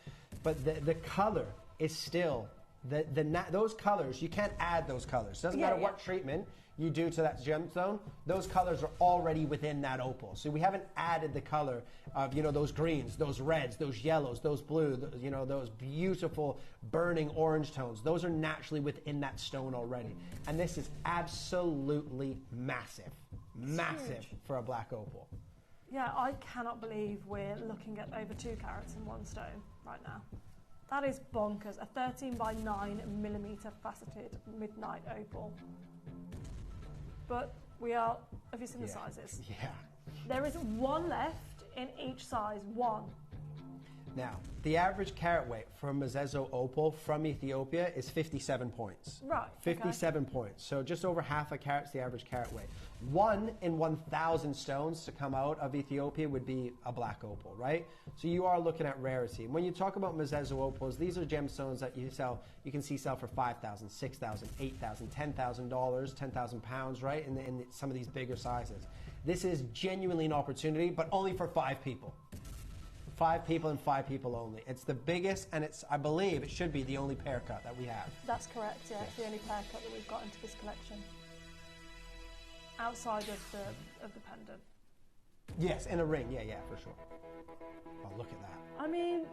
But the color is still, those colors, you can't add those colors. Doesn't matter what treatment you do to that gemstone, those colors are already within that opal. So we haven't added the color of, you know, those greens, those reds, those yellows, those blue, you know, those beautiful burning orange tones. Those are naturally within that stone already. And this is absolutely massive, massive for a black opal. Yeah, I cannot believe we're looking at over 2 carats in one stone right now. That is bonkers. A 13 by 9 millimeter faceted midnight opal. But we are, have you seen the sizes? There is one left in each size, one. Now, the average carat weight for Mazezo opal from Ethiopia is 57 points. Right. 57 points. So just over half a carat's the average carat weight. 1 in 1,000 stones to come out of Ethiopia would be a black opal, right? So you are looking at rarity. When you talk about Mazezo opals, these are gemstones that you can see sell for $5,000, $6,000, $8,000, $10,000, 10,000 pounds, right? In some of these bigger sizes. This is genuinely an opportunity, but only for 5 people. 5 people and 5 people only. It's the biggest, and it's, I believe, it should be the only pair cut that we have. That's correct, yeah. It's the only pair cut that we've got into this collection. Outside of the pendant. Yes, in a ring, yeah, for sure. Oh, look at that. I mean,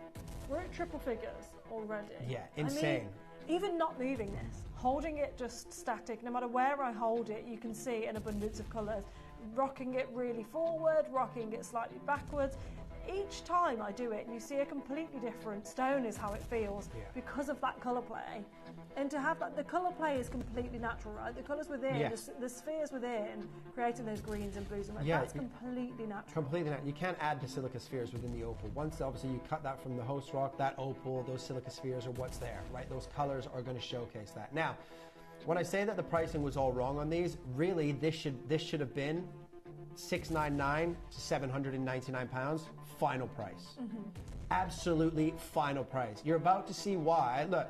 we're at triple figures already. Yeah, insane. I mean, even not moving this, holding it just static, no matter where I hold it, you can see an abundance of colours. Rocking it really forward, rocking it slightly backwards. Each time I do it, you see a completely different stone is how it feels because of that colour play. And to have that, the colour play is completely natural, right? The colours within, the spheres within, creating those greens and blues and red, that's completely natural. Completely natural. You can't add the silica spheres within the opal. Once, obviously, you cut that from the host rock, that opal, those silica spheres are what's there, right? Those colours are going to showcase that. Now, when I say that the pricing was all wrong on these, really, this should have been $699 to £799, final price. Absolutely final price. You're about to see why. Look,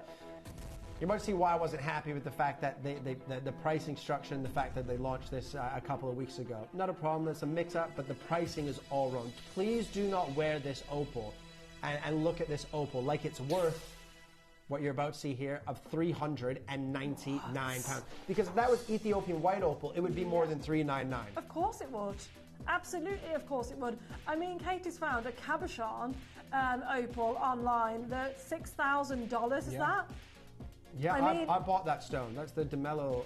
you're about to see why I wasn't happy with the fact that the pricing structure and the fact that they launched this a couple of weeks ago. Not a problem, it's a mix-up, but the pricing is all wrong. Please do not wear this opal and look at this opal like it's worth what you're about to see here of £399. Because if that was Ethiopian white opal, it would be more than $399. Of course it would. Absolutely, of course it would. I mean, Katie's found a cabochon opal online that's $6,000, is that? Yeah, I bought that stone. That's the Demello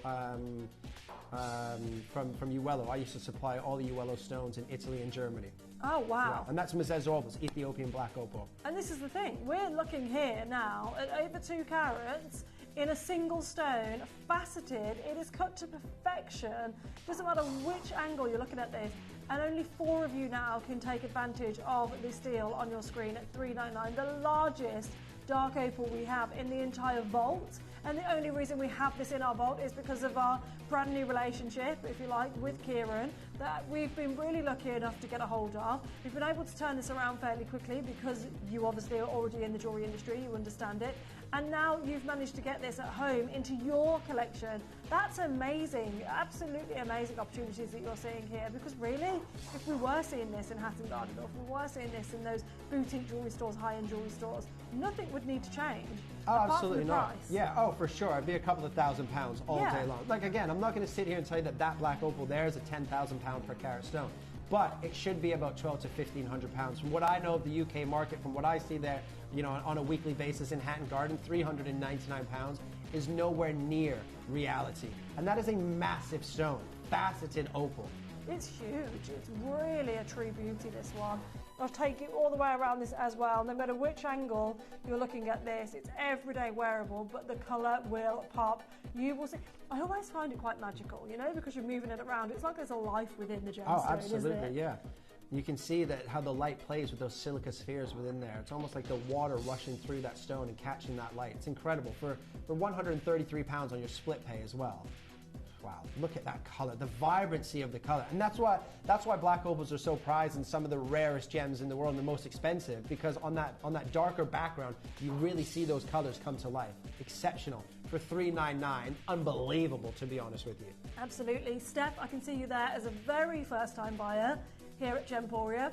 from Uello. I used to supply all the Uello stones in Italy and Germany. Oh, wow. Yeah, and that's Mazezo opals, Ethiopian black opal. And this is the thing. We're looking here now at over 2 carats in a single stone, faceted. It is cut to perfection. Doesn't matter which angle you're looking at this. And only 4 of you now can take advantage of this deal on your screen at $399, the largest dark opal we have in the entire vault. And the only reason we have this in our vault is because of our brand new relationship, if you like, with Kieran, that we've been really lucky enough to get a hold of. We've been able to turn this around fairly quickly because you obviously are already in the jewellery industry, you understand it. And now you've managed to get this at home into your collection. That's amazing, absolutely amazing opportunities that you're seeing here, because really, if we were seeing this in Hatton Garden, or if we were seeing this in those boutique jewellery stores, high-end jewellery stores, nothing would need to change. Oh, absolutely not. Yeah, oh, for sure. It'd be a couple of £1,000 all day long. Like, again, I'm not going to sit here and tell you that that black opal there is a £10,000 per carat stone. But it should be about £1,200 to £1,500. From what I know of the UK market, from what I see there, you know, on a weekly basis in Hatton Garden, £399 is nowhere near reality. And that is a massive stone, faceted opal. It's huge. It's really a true beauty, this one. I'll take you all the way around this as well. No matter which angle you're looking at this, it's everyday wearable, but the colour will pop. You will see. I always find it quite magical, you know, because you're moving it around. It's like there's a life within the gemstone, Oh, absolutely, isn't it? yeah. You can see that how the light plays with those silica spheres within there. It's almost like the water rushing through that stone and catching that light. It's incredible. For 133 pounds on your split pay as well. Wow, look at that color, the vibrancy of the color. And that's why black opals are so prized and some of the rarest gems in the world and the most expensive, because on that darker background, you really see those colors come to life. Exceptional. For $399, unbelievable, to be honest with you. Absolutely. Steph, I can see you there as a very first time buyer here at Gemporia.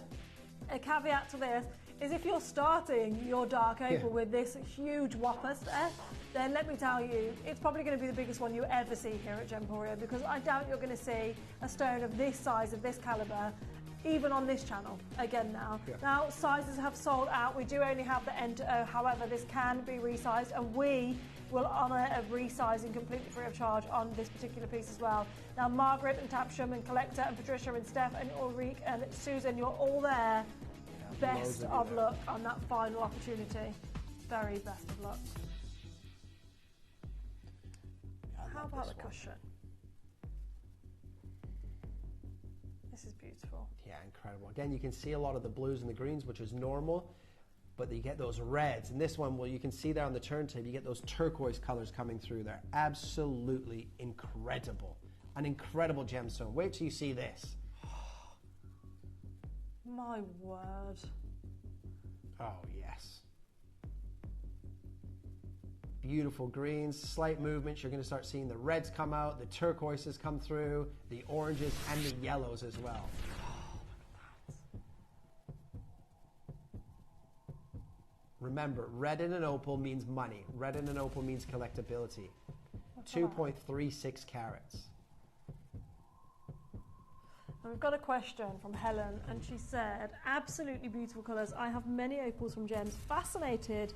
A caveat to this is if you're starting your dark opal with this huge whopper, Steph, then let me tell you, it's probably going to be the biggest one you ever see here at Gemporia, because I doubt you're going to see a stone of this size, of this calibre, even on this channel again now. Yeah. Now, sizes have sold out. We do only have the N to O. However, this can be resized, and we will honour a resizing completely free of charge on this particular piece as well. Now, Margaret and Tapsham and Collector and Patricia and Steph and Ulrike and Susan, you're all there. Best of luck on that final opportunity. Very best of luck. How about the cushion? This is beautiful. Yeah, incredible. Again, you can see a lot of the blues and the greens, which is normal, but you get those reds. And this one, well, you can see there on the turntable, you get those turquoise colors coming through there. Absolutely incredible. An incredible gemstone. Wait till you see this. My word. Oh, yes. Beautiful greens, slight movements. You're going to start seeing the reds come out, the turquoises come through, the oranges and the yellows as well. Remember, red in an opal means money. Red in an opal means collectability. 2.36 carats. And we've got a question from Helen, and she said, absolutely beautiful colours. I have many opals from gems, fascinated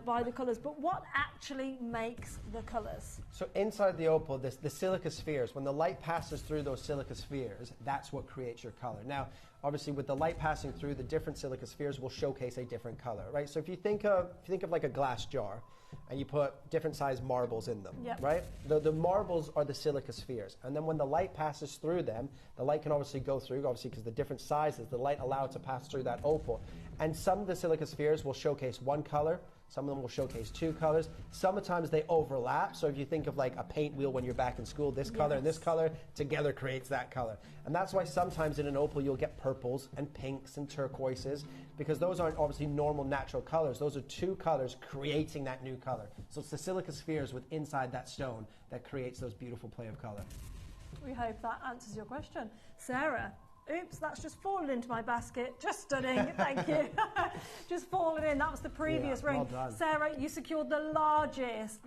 by the colours, but what actually makes the colours? So inside the opal, the silica spheres, when the light passes through those silica spheres, that's what creates your color. Now, obviously with the light passing through, the different silica spheres will showcase a different color, right? So if you think of like a glass jar, and you put different size marbles in them, right? The marbles are the silica spheres. And then when the light passes through them, the light can obviously go through, obviously because the different sizes, the light allows it to pass through that opal. And some of the silica spheres will showcase one color, some of them will showcase two colors. Sometimes they overlap. So if you think of like a paint wheel when you're back in school, this color and this color together creates that color. And that's why sometimes in an opal you'll get purples and pinks and turquoises, because those aren't obviously normal natural colors. Those are two colors creating that new color. So it's the silica spheres with inside that stone that creates those beautiful play of color. We hope that answers your question. Sarah. Oops, that's just fallen into my basket. Just stunning, thank you. Just fallen in, that was the previous ring. Well done. Sarah, you secured the largest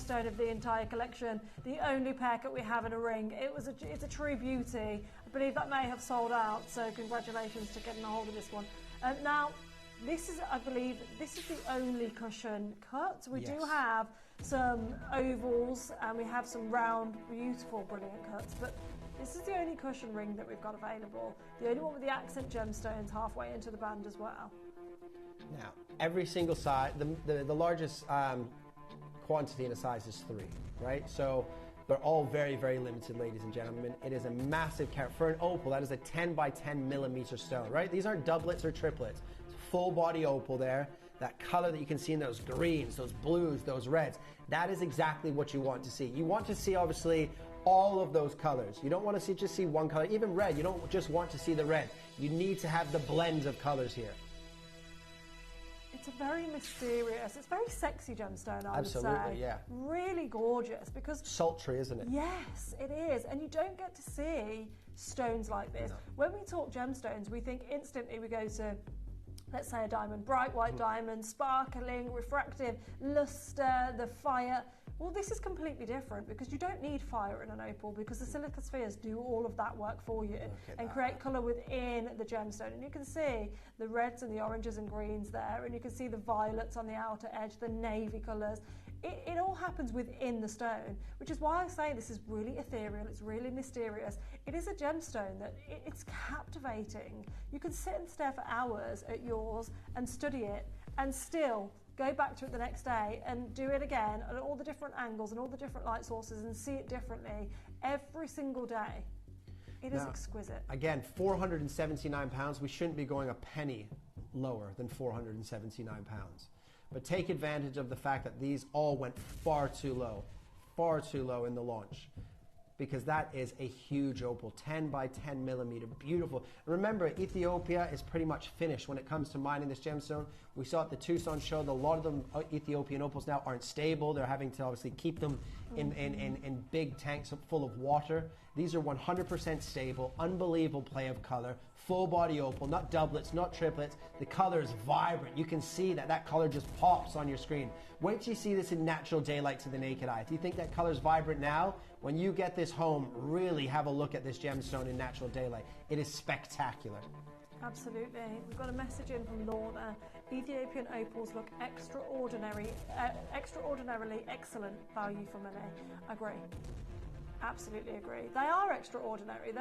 stone of the entire collection, the only packet we have in a ring. It's a true beauty. I believe that may have sold out, so congratulations to getting a hold of this one. Now, I believe this is the only cushion cut. We do have some ovals and we have some round, beautiful, brilliant cuts, but this is the only cushion ring that we've got available. The only one with the accent gemstones halfway into the band as well. Now, every single size, the largest quantity in a size is 3, right? So they're all very, very limited, ladies and gentlemen. It is a massive carat. For an opal, that is a 10 by 10 millimeter stone, right? These aren't doublets or triplets. It's full body opal there. That color that you can see in those greens, those blues, those reds, that is exactly what you want to see. You want to see, obviously, all of those colors. You don't want to just see one color. Even red, you don't just want to see the red. You need to have the blends of colors here. It's a very mysterious, it's very sexy gemstone, I would say. Absolutely, yeah. Really gorgeous because... Sultry, isn't it? Yes, it is. And you don't get to see stones like this. No. When we talk gemstones, we think instantly we go to, let's say, a diamond, bright white diamond, sparkling, refractive, luster, the fire. Well, this is completely different because you don't need fire in an opal because the silica spheres do all of that work for you and create colour within the gemstone. And you can see the reds and the oranges and greens there, and you can see the violets on the outer edge, the navy colours. It all happens within the stone, which is why I say this is really ethereal, it's really mysterious. It is a gemstone that it's captivating. You can sit and stare for hours at yours and study it and still go back to it the next day and do it again at all the different angles and all the different light sources and see it differently every single day. It is exquisite. Again, £479. We shouldn't be going a penny lower than £479. But take advantage of the fact that these all went far too low in the launch, because that is a huge opal, 10 by 10 millimeter, beautiful. And remember, Ethiopia is pretty much finished when it comes to mining this gemstone. We saw at the Tucson show that a lot of them Ethiopian opals now aren't stable. They're having to obviously keep them in big tanks full of water. These are 100% stable, unbelievable play of color, full body opal, not doublets, not triplets. The color is vibrant. You can see that color just pops on your screen. Wait till you see this in natural daylight to the naked eye. If you think that color is vibrant now, when you get this home, really have a look at this gemstone in natural daylight. It is spectacular. Absolutely. We've got a message in from Lorna. Ethiopian opals look extraordinarily excellent value for money. Agree. Absolutely agree. They are extraordinary.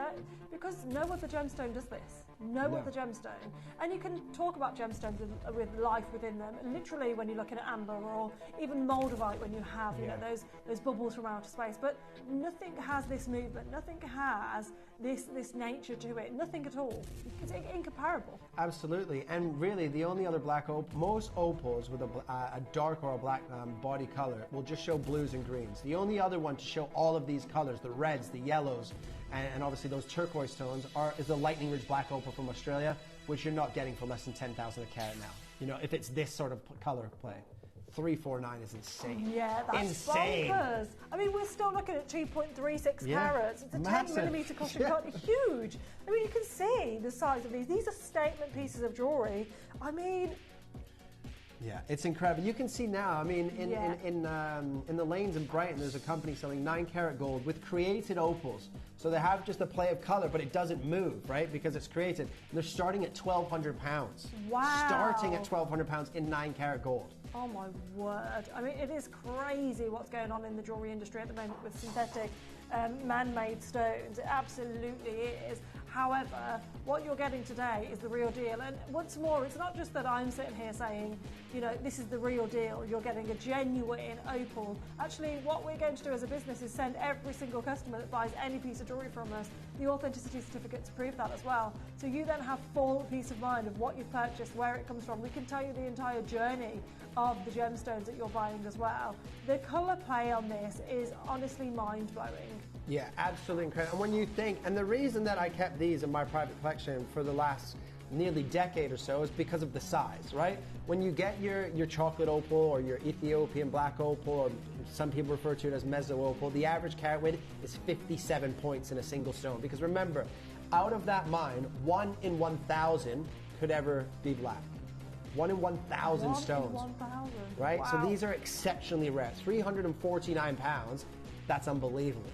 Because no other gemstone does this. No other gemstone. And you can talk about gemstones with life within them. Literally, when you're looking at amber or even moldavite, when you have you know those bubbles from outer space. But nothing has this movement. Nothing has this nature to it. Nothing at all. It's incomparable. Absolutely. And really, the only other black opal, most opals with a dark or a black body color will just show blues and greens. The only other one to show all of these colors, the reds, the yellows, and obviously those turquoise tones, is the Lightning Ridge Black Opal from Australia, which you're not getting for less than 10,000 a carat now. You know, if it's this sort of color play. 349 is insane. Yeah, that's insane. bonkers. I mean, we're still looking at 2.36 carats. It's a 10 millimeter cushion cut, huge. I mean, you can see the size of these. These are statement pieces of jewelry. I mean, yeah, it's incredible. You can see now, I mean, in the lanes in Brighton, there's a company selling 9 karat gold with created opals. So they have just a play of color, but it doesn't move, right? Because it's created. And they're starting at £1,200. Wow. Starting at £1,200 in 9 karat gold. Oh my word. I mean, it is crazy what's going on in the jewellery industry at the moment with synthetic man-made stones. It absolutely is. However, what you're getting today is the real deal. And once more, it's not just that I'm sitting here saying, you know, this is the real deal. You're getting a genuine opal. Actually, what we're going to do as a business is send every single customer that buys any piece of jewellery from us the authenticity certificate to prove that as well. So you then have full peace of mind of what you've purchased, where it comes from. We can tell you the entire journey of the gemstones that you're buying as well. The colour play on this is honestly mind-blowing. Yeah, absolutely incredible. And when you think, and the reason that I kept these in my private collection for the last nearly decade or so is because of the size, right? When you get your chocolate opal or your Ethiopian black opal, or some people refer to it as meso opal, the average carat weight is 57 points in a single stone. Because remember, out of that mine, 1 in 1,000 could ever be black. 1 in 1,000 stones. 1 in 1,000. Right? Wow. So these are exceptionally rare. 349 pounds, that's unbelievable.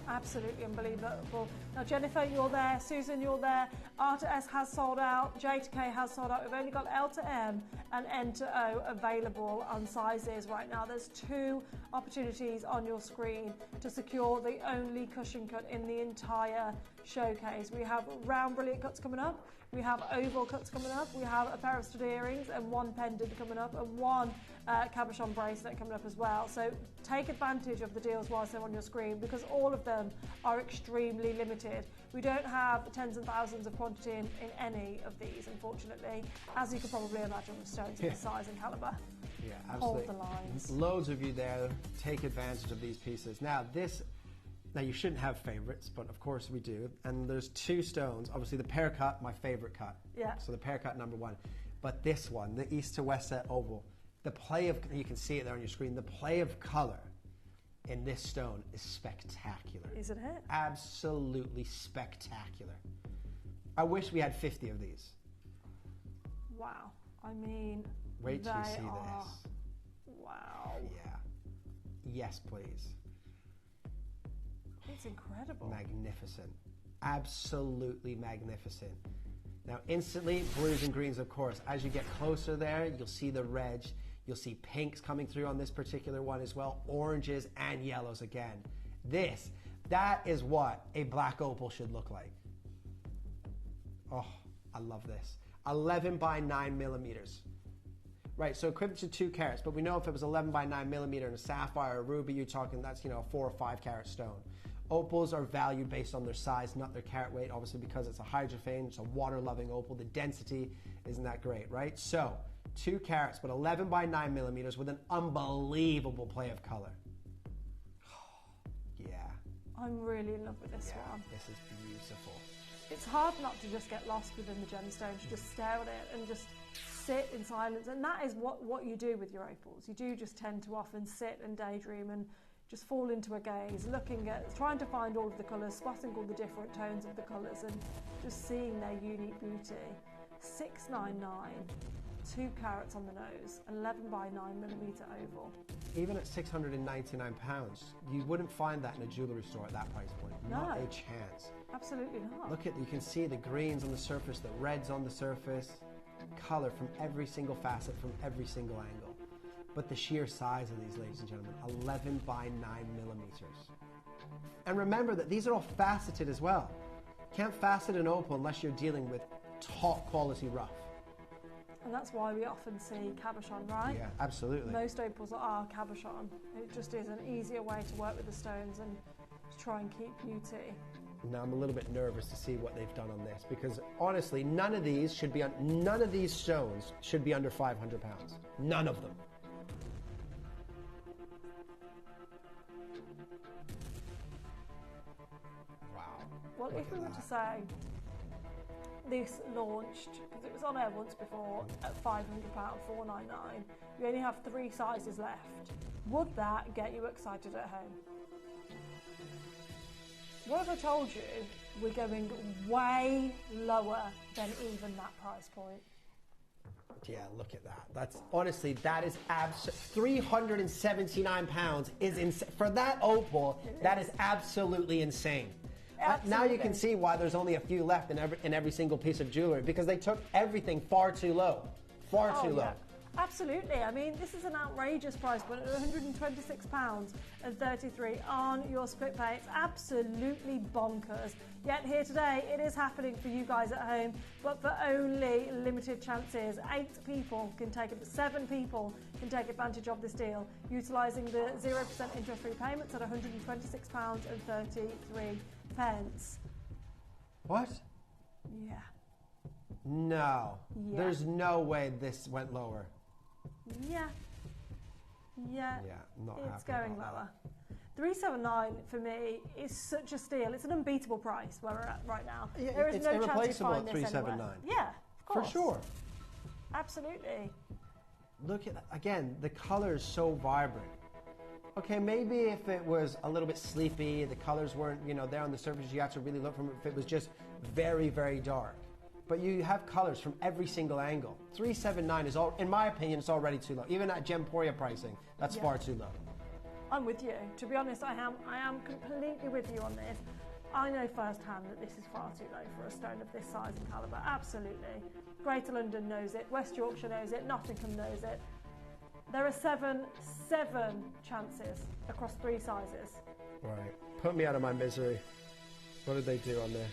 Absolutely unbelievable. Now, Jennifer, you're there. Susan, you're there. R to S has sold out. J to K has sold out. We've only got L to M and N to O available on sizes right now. There's 2 opportunities on your screen to secure the only cushion cut in the entire showcase. We have round brilliant cuts coming up. We have oval cuts coming up. We have a pair of stud earrings and 1 pendant coming up and 1 cabochon bracelet coming up as well. So take advantage of the deals whilst they're on your screen, because all of them are extremely limited. We don't have tens and thousands of quantity in any of these, unfortunately, as you can probably imagine with stones of this size and calibre. Yeah, absolutely. Hold the lines. Loads of you there. Take advantage of these pieces. Now, you shouldn't have favorites, but of course we do. And there's 2 stones. Obviously, the pear cut, my favorite cut. Yeah. So the pear cut, number 1. But this one, the east to west set oval, the play of, you can see it there on your screen, the play of color in this stone is spectacular. Isn't it? Absolutely spectacular. I wish we had 50 of these. Wow. I mean, wait till you see this. Wow. Yeah. Yes, please. It's incredible. Magnificent. Absolutely magnificent. Now, instantly, blues and greens, of course. As you get closer there, you'll see the reg. You'll see pinks coming through on this particular one as well, oranges and yellows again. That is what a black opal should look like. Oh, I love this. 11 by 9 millimeters. Right, so equivalent to 2 carats, but we know if it was 11 by 9 millimeter in a sapphire or a ruby, you're talking that's, you know, a 4 or 5 carat stone. Opals are valued based on their size, not their carat weight, obviously because it's a hydrophane, it's a water-loving opal. The density isn't that great, right? So, 2 carats, but 11 by 9 millimeters with an unbelievable play of color. Yeah. I'm really in love with this one. This is beautiful. It's hard not to just get lost within the gemstones, to just stare at it and just sit in silence. And that is what you do with your opals. You do just tend to often sit and daydream and just fall into a gaze, looking at, trying to find all of the colours, spotting all the different tones of the colours and just seeing their unique beauty. 699, 2 carats on the nose, 11 by 9 millimeter oval. Even at £699, you wouldn't find that in a jewellery store at that price point. No. Not a chance. Absolutely not. Look at, you can see the greens on the surface, the reds on the surface, colour from every single facet, from every single angle. But the sheer size of these, ladies and gentlemen, 11 by 9 millimeters. And remember that these are all faceted as well. Can't facet an opal unless you're dealing with top quality rough. And that's why we often see cabochon, right? Yeah, absolutely. Most opals are cabochon. It just is an easier way to work with the stones and to try and keep beauty. Now I'm a little bit nervous to see what they've done on this because honestly, none of these stones should be under £500. None of them. Wow. Well, if we were to say this launched, because it was on air once before, at £500, $499, you only have 3 sizes left, would that get you excited at home? What if I told you we're going way lower than even that price point? Yeah, look at that. That's honestly, that is £379 is for that opal. That is absolutely insane. Now you can see why there's only a few left in every single piece of jewelry because they took everything far too low, far too low. Absolutely. I mean, this is an outrageous price, but at £126.33 on your split pay, it's absolutely bonkers. Yet here today, it is happening for you guys at home, but for only limited chances. 8 people can take it, 7 people can take advantage of this deal, utilising the 0% interest-free payments at £126.33. What? Yeah. No. Yeah. There's no way this went lower. Yeah. Yeah. Yeah, not It's happy going about lower. $379 for me is such a steal. It's an unbeatable price where we're at right now. Yeah, there is it's no chance you irreplaceable find at this $379. anywhere. Yeah, of course. For sure. Absolutely. Look at that. Again, the color is so vibrant. Okay, maybe if it was a little bit sleepy, the colors weren't, there on the surface, you have to really look for them if it was just very, very dark. But you have colors from every single angle. $379 is, in my opinion, it's already too low. Even at Gemporia pricing, that's far too low. I'm with you. To be honest, I am completely with you on this. I know firsthand that this is far too low for a stone of this size and calibre. Absolutely. Greater London knows it. West Yorkshire knows it. Nottingham knows it. There are seven chances across 3 sizes. Right. Put me out of my misery. What did they do on this?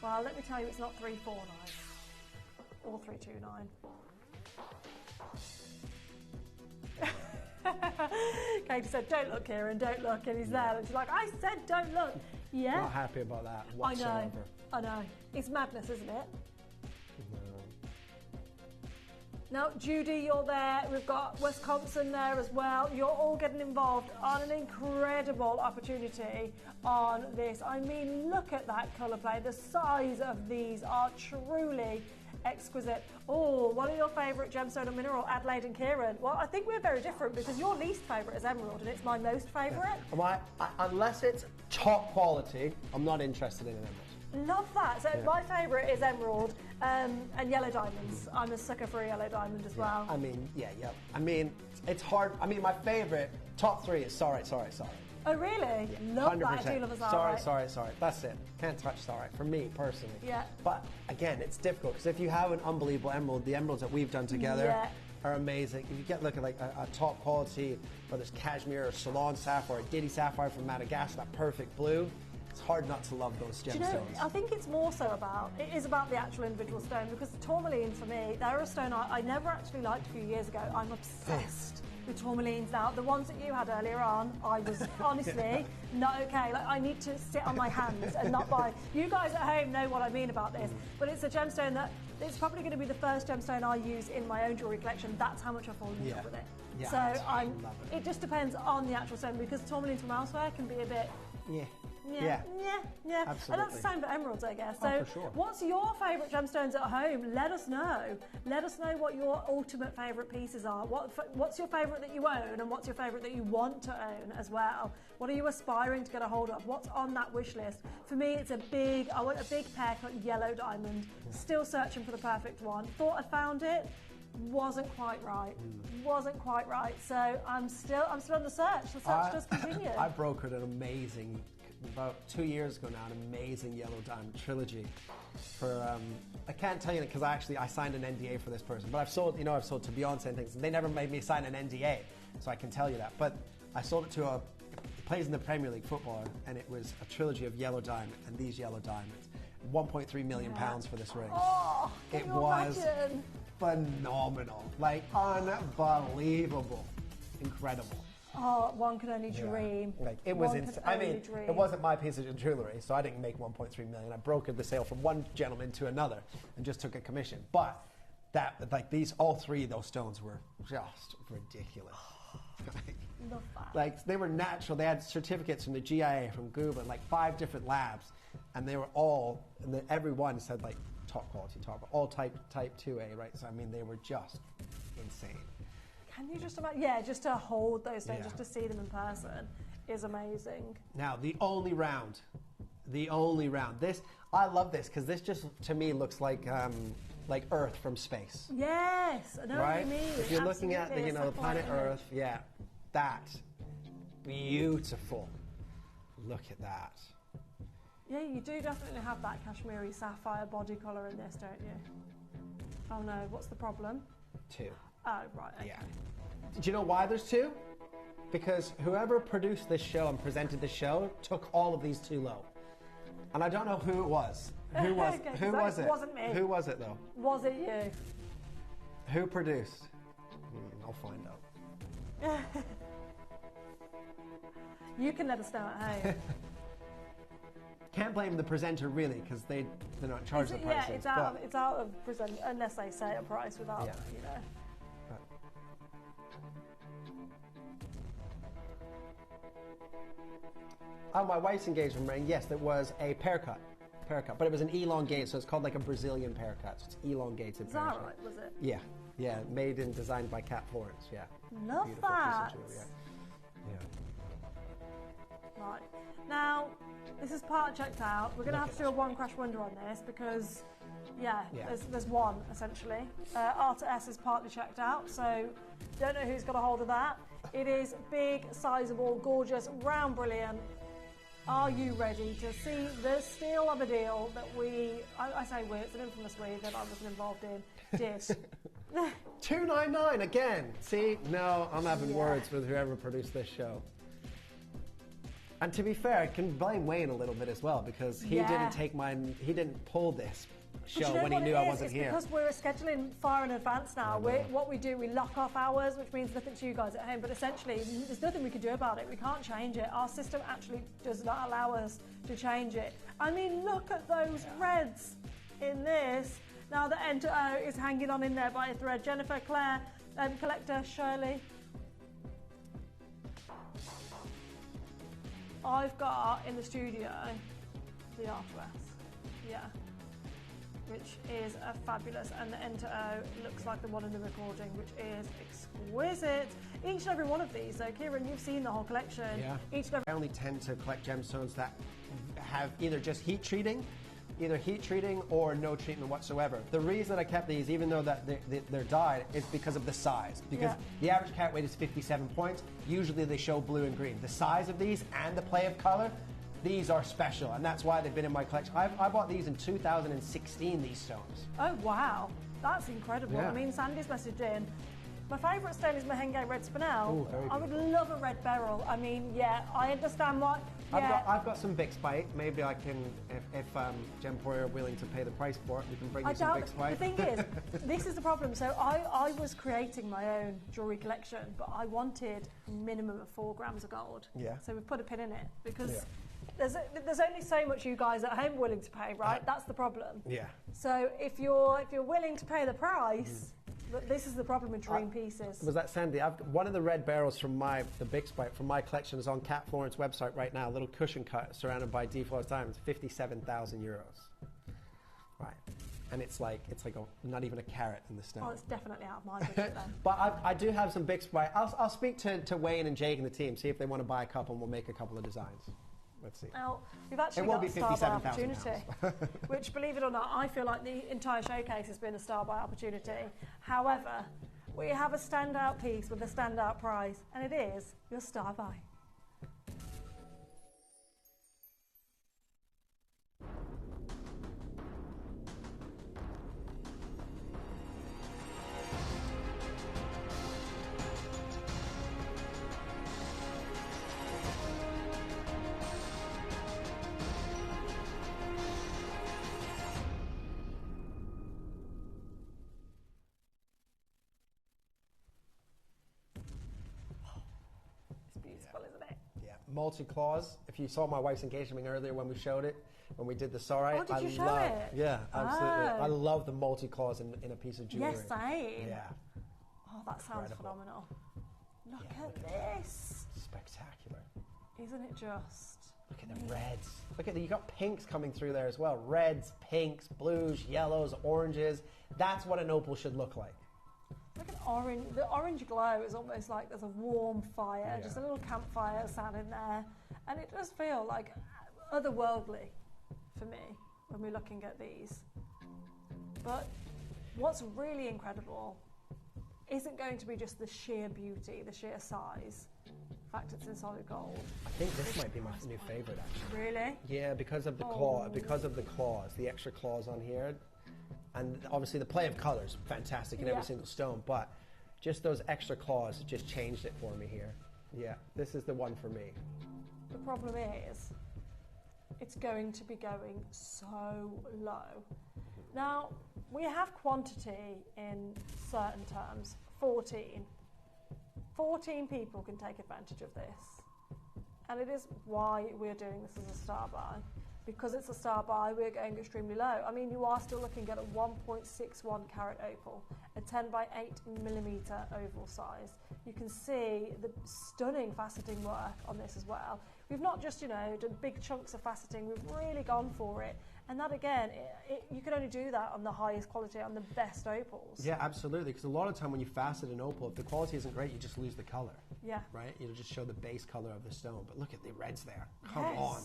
Well, let me tell you, it's not 349 or 329. Katie said, "Don't look, Kieran, don't look," and he's there, and she's like, "I said, don't look." Yeah. Not happy about that whatsoever. I know. It's madness, isn't it? Now, Judy, you're there. We've got Wisconsin there as well. You're all getting involved on an incredible opportunity on this. I mean, look at that colour play. The size of these are truly exquisite. Oh, what are your favourite gemstone or mineral, Adelaide and Kieran? Well, I think we're very different because your least favourite is emerald and it's my most favourite. Unless it's top quality, I'm not interested in an emerald. Love that. So my favourite is emerald and yellow diamonds. I'm a sucker for a yellow diamond as well. I mean, I mean, it's hard. I mean, my favourite, top 3 is sorry. Oh, really? Love 100%. That. I do love a sorry. That's it. Can't touch sorry, for me, personally. Yeah. But, again, it's difficult, because if you have an unbelievable emerald, the emeralds that we've done together, are amazing. If you get look at like a top quality, whether it's cashmere or Ceylon sapphire, or Diddy sapphire from Madagascar, that perfect blue, it's hard not to love those gemstones. Do you know, I think it's more so about, it is about the actual individual stone, because tourmalines for me, they're a stone I never actually liked a few years ago. I'm obsessed with tourmalines now. The ones that you had earlier on, I was honestly not okay. Like, I need to sit on my hands and not buy. You guys at home know what I mean about this, but it's a gemstone that it's probably going to be the first gemstone I use in my own jewellery collection. That's how much I've fallen in love with it. Yeah, So it just depends on the actual stone, because tourmalines from elsewhere can be a bit. Yeah. Absolutely. And that's the same for emeralds, I guess. So Oh, for sure. what's your favourite gemstones at home? Let us know. Let us know what your ultimate favourite pieces are. What's your favourite that you own, and what's your favourite that you want to own as well? What are you aspiring to get a hold of? What's on that wish list? For me, it's I want a big pear-cut yellow diamond. Still searching for the perfect one. Thought I found it. Wasn't quite right. Wasn't quite right. So I'm still on the search. The search does continue. I brokered an amazing, about 2 years ago now, an amazing yellow diamond trilogy for, I can't tell you it because I signed an NDA for this person, but I've sold to Beyonce and things, and they never made me sign an NDA, so I can tell you that. But I sold it to a plays in the Premier League footballer, and it was a trilogy of yellow diamond, and these yellow diamonds. 1.3 million pounds for this ring. Oh, it was phenomenal, like unbelievable, incredible. Oh, one can only dream. Like, it was insane. I mean, it wasn't my piece of jewellery, so I didn't make 1.3 million. I brokered the sale from one gentleman to another and just took a commission. But all three of those stones were just ridiculous. Love that. Like, they were natural. They had certificates from the GIA, from Google, like 5 different labs, and they were all, and every one said like top quality, all type 2A, right? So I mean, they were just insane. Can you just imagine? Yeah, just to hold those stones, just to see them in person is amazing. Now, the only round. This, I love this because this just, to me, looks like Earth from space. Yes, I know what you mean. If you're looking at the planet Earth, that beautiful. Look at that. Yeah, you do definitely have that cashmere sapphire body colour in this, don't you? Oh no, what's the problem? 2. Oh, right. Okay. Yeah. Do you know why there's 2? Because whoever produced this show and presented the show took all of these too low. And I don't know who it was. Who was it? Wasn't me. Who was it though? Was it you? Who produced? I'll find out. You can let us know at home. Can't blame the presenter really, because they're not charged the prices. Yeah, it's out of present unless they say a price without, you know. Oh, my wife's engagement ring, yes, it was a pear cut, but it was an elongate, so it's called like a Brazilian pear cut. So it's elongated. Is that right, was it? Yeah, made and designed by Cat Florence, Love beautiful that. piece of jewelry, Right, now, this is part checked out. We're going to have to do a one crash wonder on this because, there's one, essentially. R to S is partly checked out, so don't know who's got a hold of that. It is big, sizable, gorgeous, round, brilliant. Are you ready to see the steal of a deal that I say we, it's an infamous we that I wasn't involved in, did? 299 again. See, no, I'm having words with whoever produced this show. And to be fair, I can blame Wayne a little bit as well because he didn't pull this show when he knew I wasn't here. Because we're scheduling far in advance now. What we do, we lock off hours, which means nothing to you guys at home. But essentially, there's nothing we can do about it. We can't change it. Our system actually does not allow us to change it. I mean, look at those reds in this. Now the Enter O is hanging on in there by a thread. Jennifer, Claire, Collector, Shirley. I've got in the studio the R2S, which is a fabulous, and the Enter O looks like the one in the recording, which is exquisite. Each and every one of these, so Kieran, you've seen the whole collection. I only tend to collect gemstones that have either just heat treating or no treatment whatsoever. The reason I kept these, even though that they're dyed, is because of the size. Because the average carat weight is 57 points. Usually they show blue and green. The size of these and the play of color, these are special, and that's why they've been in my collection. I bought these in 2016, these stones. Oh, wow. That's incredible. Yeah. I mean, Sandy's messaged in. My favourite stone is Mahenge red spinel. Ooh, very I would love a red beryl. I mean, yeah, I understand what. Yeah. I've got some Bixbyte. Maybe I can, if Gemporia are willing to pay the price for it, we can bring you some Bixbyte. The thing is, this is the problem. So I was creating my own jewellery collection, but I wanted a minimum of 4 grams of gold. Yeah. So we've put a pin in it because there's only so much you guys at home are willing to pay, right? That's the problem. Yeah. So if you're willing to pay the price. This is the problem with dream pieces. Was that Sandy? One of the red barrels from the Bixbyte from my collection is on Cat Florence's website right now. A little cushion cut surrounded by D-Florence diamonds, 57,000 euros. Right, and it's like not even a carat in the stone. Oh, it's definitely out of my budget then. But I do have some Bixbyte. I'll speak to Wayne and Jade and the team, see if they want to buy a couple, and we'll make a couple of designs. Let's see. Now, we've actually got a star buy opportunity, which, believe it or not, I feel like the entire showcase has been a star buy opportunity. However, we have a standout piece with a standout prize, and it is your star buy. Multi-claws. If you saw my wife's engagement ring earlier when we showed it, when we did the sorry, did you show it? Yeah, absolutely. I love the multi-claws in a piece of jewelry. Yes, same. Yeah. Oh, that sounds phenomenal. Look at this. Spectacular. Isn't it just? Look at the reds. Look at you got pinks coming through there as well. Reds, pinks, blues, yellows, oranges. That's what an opal should look like. Look at orange. The orange glow is almost like there's a warm fire, just a little campfire standing there. And it does feel like otherworldly for me when we're looking at these. But what's really incredible isn't going to be just the sheer beauty, the sheer size. In fact, it's in solid gold. I think this might be my new favorite, actually. Really? Yeah, because of the claw, because of the claws, the extra claws on here. And obviously the play of colors, fantastic in every single stone, but just those extra claws just changed it for me here. Yeah, this is the one for me. The problem is, it's going to be going so low. Now, we have quantity in certain terms, 14. 14 people can take advantage of this. And it is why we're doing this as a star buy. Because it's a star buy, we're going extremely low. I mean, you are still looking at a 1.61 carat opal, a 10 by 8 millimeter oval size. You can see the stunning faceting work on this as well. We've not just, done big chunks of faceting, we've really gone for it. And that again, you can only do that on the highest quality, on the best opals. Yeah, absolutely, because a lot of time when you facet an opal, if the quality isn't great, you just lose the color. Yeah. Right? It'll just show the base color of the stone. But look at the reds there. Come on.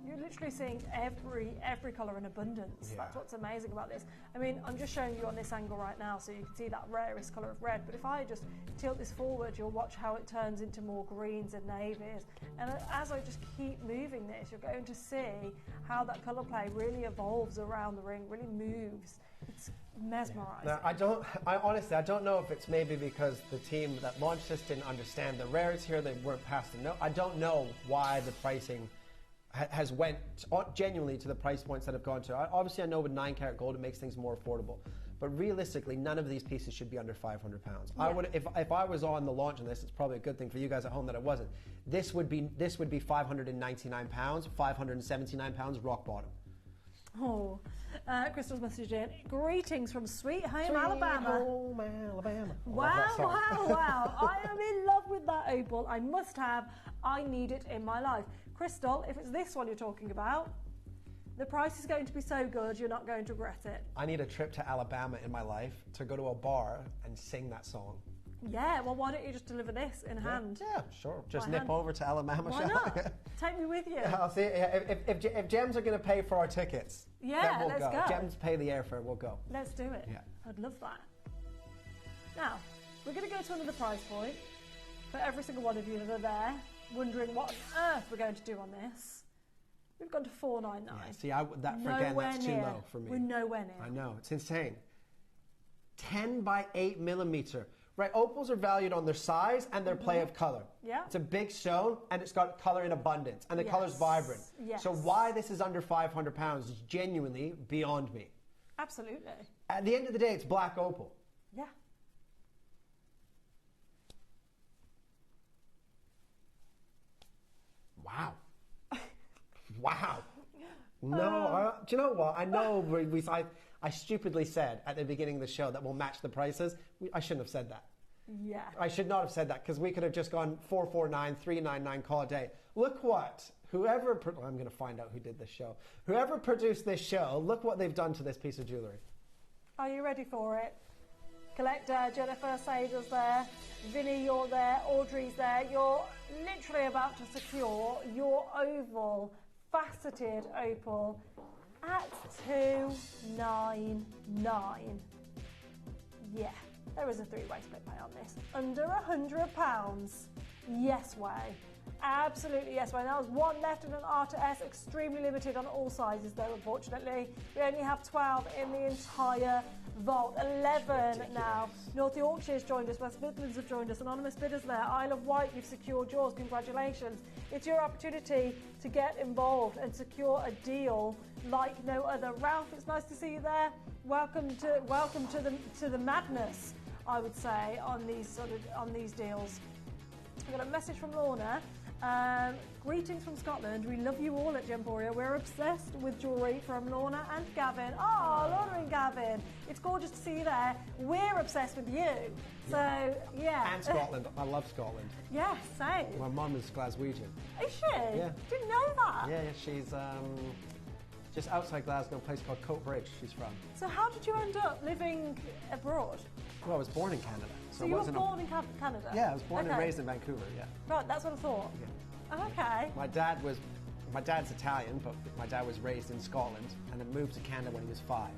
You're literally seeing every colour in abundance. Yeah. That's what's amazing about this. I mean, I'm just showing you on this angle right now, so you can see that rarest colour of red. But if I just tilt this forward, you'll watch how it turns into more greens and navies. And as I just keep moving this, you're going to see how that colour play really evolves around the ring, really moves. It's mesmerising. Now, I honestly don't know if it's maybe because the team that launched this didn't understand the rares here, they weren't past the I don't know why the pricing has went genuinely to the price points that have gone to. Obviously, I know with 9 karat gold, it makes things more affordable. But realistically, none of these pieces should be under 500 pounds. Yeah. I would, if I was on the launch on this, it's probably a good thing for you guys at home that it wasn't. This would be 599 pounds, 579 pounds, rock bottom. Oh, Crystal's message in. Greetings from Sweet Home, Alabama. Home, Alabama. Wow. I am in love with that opal. I must have. I need it in my life. Crystal, if it's this one you're talking about, the price is going to be so good, you're not going to regret it. I need a trip to Alabama in my life to go to a bar and sing that song. Yeah, well, why don't you just deliver this in hand? Yeah, sure. Just nip over to Alabama. Why not? Take me with you. I'll see. If Gems are going to pay for our tickets, yeah, then we'll go. If Gems pay the airfare, we'll go. Let's do it. Yeah. I'd love that. Now, we're going to go to another price point for every single one of you that are there, wondering what on earth we're going to do on this. We've gone to $499. Yeah, see, that's too low for me. We're nowhere near. I know, it's insane. 10 by 8 millimeter. Right, opals are valued on their size and their play of color. Yeah. It's a big stone and it's got color in abundance and the color's vibrant. Yes. So why this is under 500 pounds is genuinely beyond me. Absolutely. At the end of the day, it's black opal. Yeah. Wow. Wow. No, do you know what? I know I stupidly said at the beginning of the show that we'll match the prices. I shouldn't have said that. Yeah. I should not have said that because we could have just gone 449, 399, call it a day. Look what, I'm going to find out who did this show. Whoever produced this show, look what they've done to this piece of jewellery. Are you ready for it? Collector, Jennifer Sader's there, Vinny, you're there, Audrey's there. You're literally about to secure your oval, faceted opal at $299. Yeah, there is a three-way split pay on this. Under £100. Yes way. Absolutely yes way. Now there's one left in an R to S, extremely limited on all sizes though, unfortunately. We only have 12 in the entire vault. 11 now. North Yorkshire's joined us, West Midlands have joined us, anonymous bidders there. Isle of Wight, you've secured yours, congratulations. It's your opportunity to get involved and secure a deal like no other. Ralph, it's nice to see you there. Welcome to the madness, I would say, on these deals. I've got a message from Lorna. Greetings from Scotland. We love you all at Gemporia. We're obsessed with jewellery from Lorna and Gavin. Oh, Lorna and Gavin. It's gorgeous to see you there. We're obsessed with you. So, yeah. And Scotland. I love Scotland. Yeah, same. My mum is Glaswegian. Is she? Yeah. Didn't know that. Yeah, she's just outside Glasgow, a place called Coat Bridge she's from. So how did you end up living abroad? Well, I was born in Canada. So you were born in Canada? Yeah, I was born and raised in Vancouver, yeah. Right, that's what I thought. Yeah. Okay. My dad's Italian, but my dad was raised in Scotland and then moved to Canada when he was 5.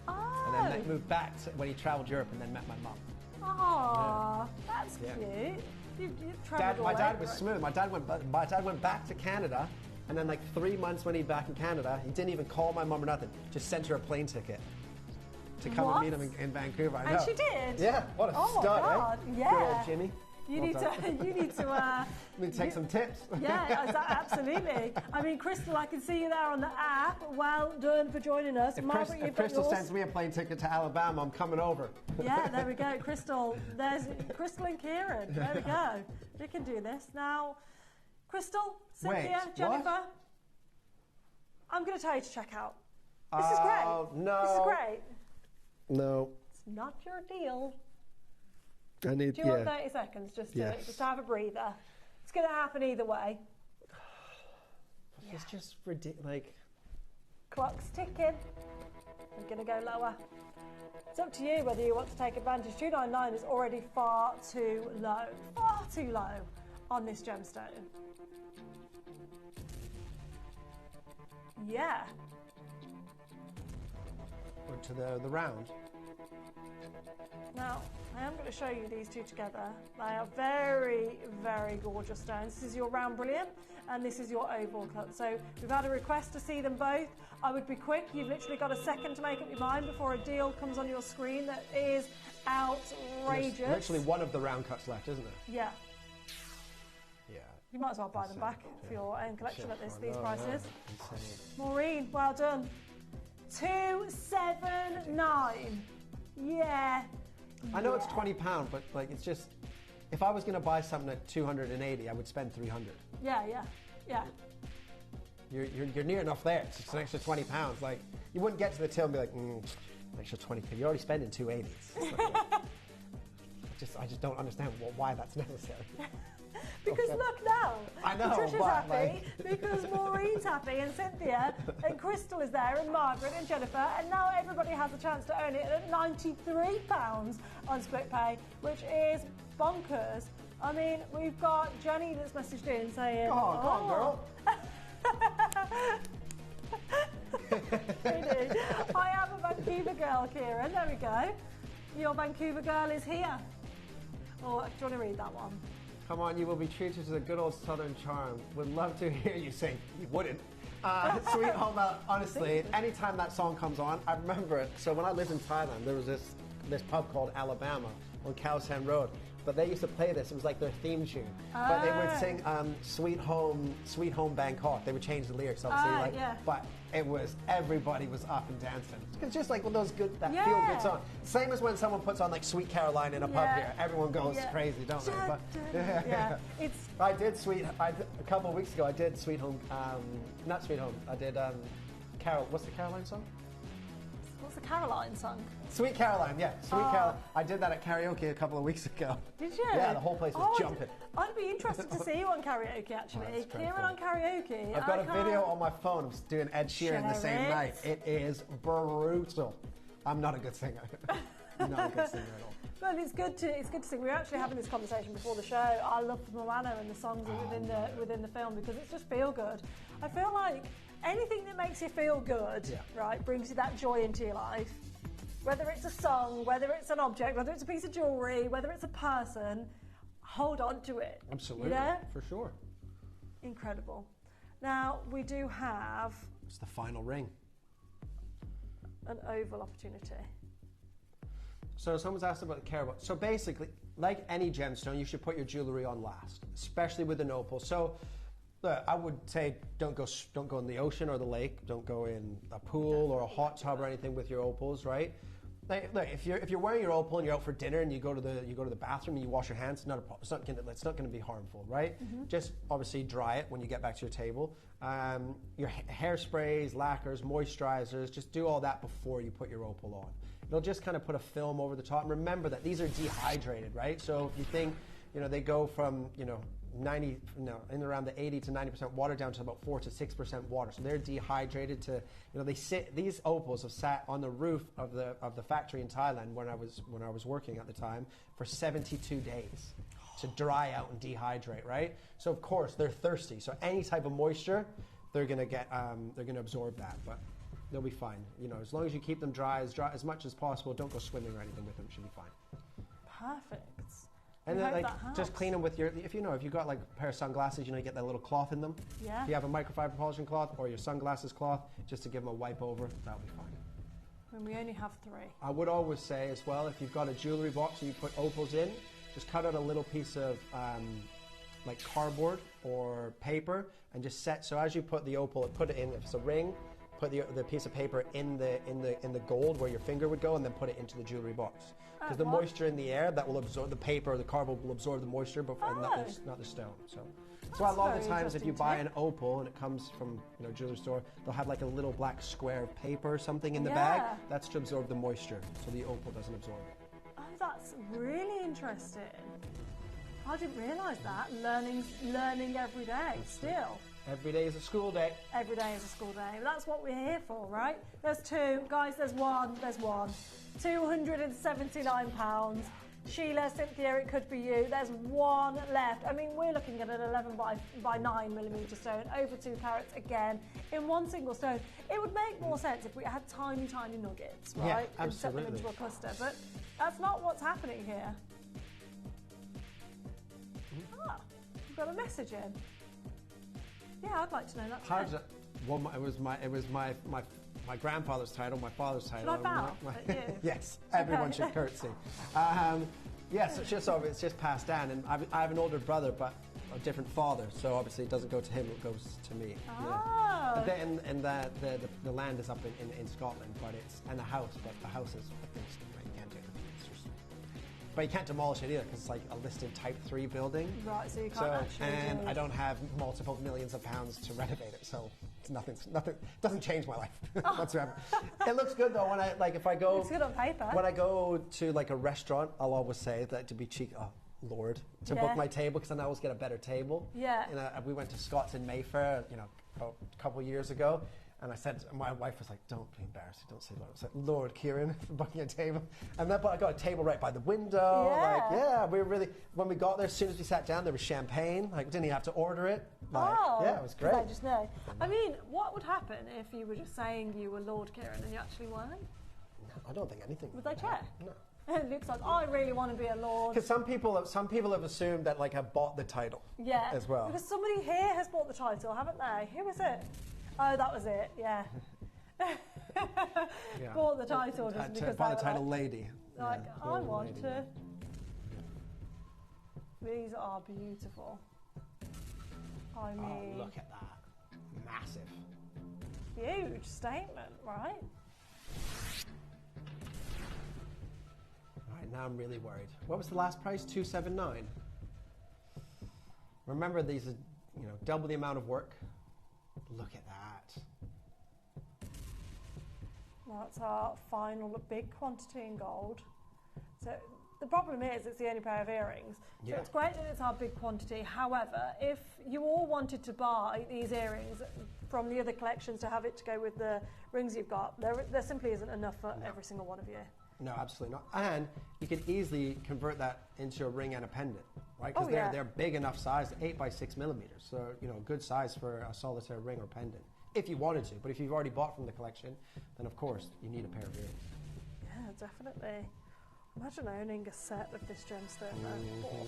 Oh. And then moved back when he travelled Europe and then met my mum. Oh, that's cute. You travelled My dad was smooth. My dad went back to Canada, and then like 3 months when he'd back in Canada, he didn't even call my mum or nothing. Just sent her a plane ticket to come and meet him in Vancouver. I know. And she did? Yeah, what a stud, my God. eh? Yeah. Good old Jimmy. You need to take some tips. Yeah, absolutely. I mean, Crystal, I can see you there on the app. Well done for joining us. If Crystal sends me a plane ticket to Alabama, I'm coming over. Yeah, there we go. Crystal. There's Crystal and Kieran. There we go. We can do this. Now, Crystal, Cynthia, Jennifer, I'm going to tell you to check out. This is great. No. This is great. No. It's not your deal. I need. Do you want 30 seconds just to have a breather? It's going to happen either way. It's just ridiculous. Like, clock's ticking. We're going to go lower. It's up to you whether you want to take advantage. 299 is already far too low on this gemstone. Yeah. Or to the round. Now, I am going to show you these two together. They are very, very gorgeous stones. This is your round brilliant, and this is your oval cut. So we've had a request to see them both. I would be quick. You've literally got a second to make up your mind before a deal comes on your screen that is outrageous. There's literally one of the round cuts left, isn't there? Yeah. Yeah. You might as well buy them back for your own collection at these prices. Insane. Maureen, well done. 279. Yeah. I know it's £20, but like it's just, if I was going to buy something at 280, I would spend 300. Yeah. You're near enough there. It's just an extra £20. Like you wouldn't get to the till and be like, extra 20. You're already spending 280. I just don't understand why that's necessary. Because look now, I know, Patricia's happy because Maureen's happy and Cynthia and Crystal is there and Margaret and Jennifer, and now everybody has a chance to earn it at £93 on split pay, which is bonkers. I mean, we've got Jenny that's messaged in saying, Go on, girl. I am a Vancouver girl, Kieran. There we go. Your Vancouver girl is here. Oh, do you want to read that one? Come on, you will be treated to the good old Southern charm. Would love to hear you sing. You wouldn't. Sweet Home, honestly, anytime that song comes on, I remember it. So when I lived in Thailand, there was this this pub called Alabama on Cowtown Road. But they used to play this. It was like their theme tune. But they would sing Sweet Home Bangkok. They would change the lyrics, obviously. But it was, everybody was up and dancing. It's just like one of those good, feel-good songs. Same as when someone puts on like Sweet Caroline in a pub here. Everyone goes crazy, don't they? But, I did a couple of weeks ago, I did Sweet Home, not Sweet Home, I did what's the Caroline song? What's the Caroline song? Sweet Caroline, yeah. Sweet Caroline. I did that at karaoke a couple of weeks ago. Did you? Yeah, the whole place was jumping. I'd be interested to see you on karaoke, actually. Kieran on karaoke. I've got a video on my phone. I'm doing Ed Sheeran the same night. It is brutal. I'm not a good singer. Not a good singer at all. Well, it's good to see. We were actually having this conversation before the show. I love Moana and the songs within the film because it's just feel good. I feel like anything that makes you feel good, right, brings you that joy into your life. Whether it's a song, whether it's an object, whether it's a piece of jewellery, whether it's a person, hold on to it. Absolutely, for sure. Incredible. Now, we do have... It's the final ring. An oval opportunity. So someone's asked about the care. So basically, like any gemstone, you should put your jewellery on last, especially with an opal. So I would say don't go in the ocean or the lake. Don't go in a pool or a hot tub or anything with your opals, right? Like, if you're wearing your opal and you're out for dinner and you go to the bathroom and you wash your hands, it's not going to be harmful, right? Just obviously dry it when you get back to your table. Your hairsprays, lacquers, moisturizers, just do all that before you put your opal on. It'll just kind of put a film over the top. And remember that these are dehydrated, right? So if you think, they go from, in around the 80 to 90% water down to about 4 to 6% water. So they're dehydrated to, these opals have sat on the roof of the factory in Thailand when I was working at the time for 72 days to dry out and dehydrate, right? So of course they're thirsty. So any type of moisture, they're gonna absorb that, but they'll be fine. As long as you keep them dry as much as possible, don't go swimming or anything with them, should be fine. Perfect. And then just clean them with if you've got like a pair of sunglasses, you get that little cloth in them. Yeah. If you have a microfiber polishing cloth or your sunglasses cloth, just to give them a wipe over, that'll be fine. And we only have 3. I would always say as well, if you've got a jewellery box and you put opals in, just cut out a little piece of like cardboard or paper and just set. So as you put the opal, put it in. If it's a ring, put the piece of paper in the gold where your finger would go, and then put it into the jewellery box. Because the moisture in the air, that will absorb the paper or the cardboard will absorb the moisture, and not the stone. So that's why a lot of the times if you buy an opal and it comes from a jewelry store, they'll have like a little black square of paper or something in the bag. That's to absorb the moisture, so the opal doesn't absorb it. Oh, that's really interesting. I didn't realise that. Learning every day. Still. Every day is a school day. Every day is a school day. That's what we're here for, right? There's 2. Guys, there's one. £279. Sheila, Cynthia, it could be you. There's 1 left. I mean, we're looking at an 11 by 9mm stone, over 2 carats again, in one single stone. It would make more sense if we had tiny, tiny nuggets, right? Yeah, absolutely. And set them into a cluster, but that's not what's happening here. We've got a message in. Yeah, I'd like to know that. How does it? Well, it was my grandfather's title, my father's title. Should I bow at you? Yes, everyone should curtsy. Yes, it's just passed down, and I have an older brother, but a different father, so obviously it doesn't go to him; it goes to me. Oh. Yeah. And the land is up in Scotland, and the house is you can't do it. But you can't demolish it either because it's like a listed Type 3 building. Right, so you can't actually And I don't have multiple millions of pounds to renovate it, so it's nothing. Doesn't change my life whatsoever. It looks good though if I go. It's good on paper. When I go to like a restaurant, I'll always say that to be cheeky. Oh Lord, to book my table because then I always get a better table. Yeah. We went to Scott's in Mayfair, a couple of years ago. And I said, my wife was like, don't be embarrassed, don't say Lord. I was like, Lord, Kieran, for booking a table. And then, but I got a table right by the window. Yeah. We were really, when we got there, as soon as we sat down, there was champagne. Like, we didn't even have to order it. Yeah, it was great. I just know. I mean, what would happen if you were just saying you were Lord Kieran and you actually weren't? No, I don't think anything. Would they check? No. It looks like, I really want to be a lord. Because some people have assumed that, I've bought the title as well. Because somebody here has bought the title, haven't they? Who was it? Oh, that was it, yeah. Bought the title just because bought the title lady. Like, Yeah, I long want waiting. to. These are beautiful. I mean, Oh, look at that. Massive. huge statement, right? All right, now I'm really worried. What was the last price? 279. Remember, these are, you know, double the amount of work. Look at that. That's our final big quantity in gold. So the problem is it's the only pair of earrings. So Yeah. it's great that it's our big quantity. However, if you all wanted to buy these earrings from the other collections to have it to go with the rings you've got, there simply isn't enough for every single one of you. No, absolutely not. And you could easily convert that into a ring and a pendant, right? Because Oh, yeah. they're big enough size, 8 by 6 millimeters. So, you know, good size for a solitaire ring or pendant, if you wanted to. But if you've already bought from the collection, then of course you need a pair of earrings. Yeah, definitely. Imagine owning a set of this gemstone though. Oh.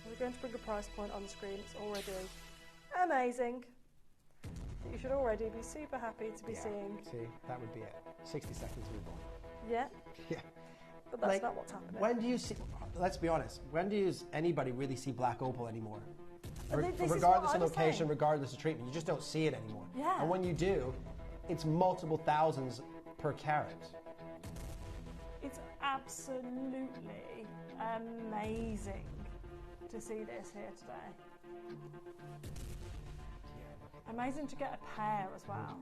We're going to bring a price point on the screen. It's already amazing. You should already be super happy to be seeing. See, that would be it. 60 seconds move on. Yeah, Yeah. but that's Like, not what's happening. When do you see, let's be honest, when does anybody really see black opal anymore? This is Regardless what of I was location, saying. regardless of treatment, you just don't see it anymore. Yeah. And when you do, it's multiple thousands per carat. It's absolutely amazing to see this here today. Amazing to get a pair as well.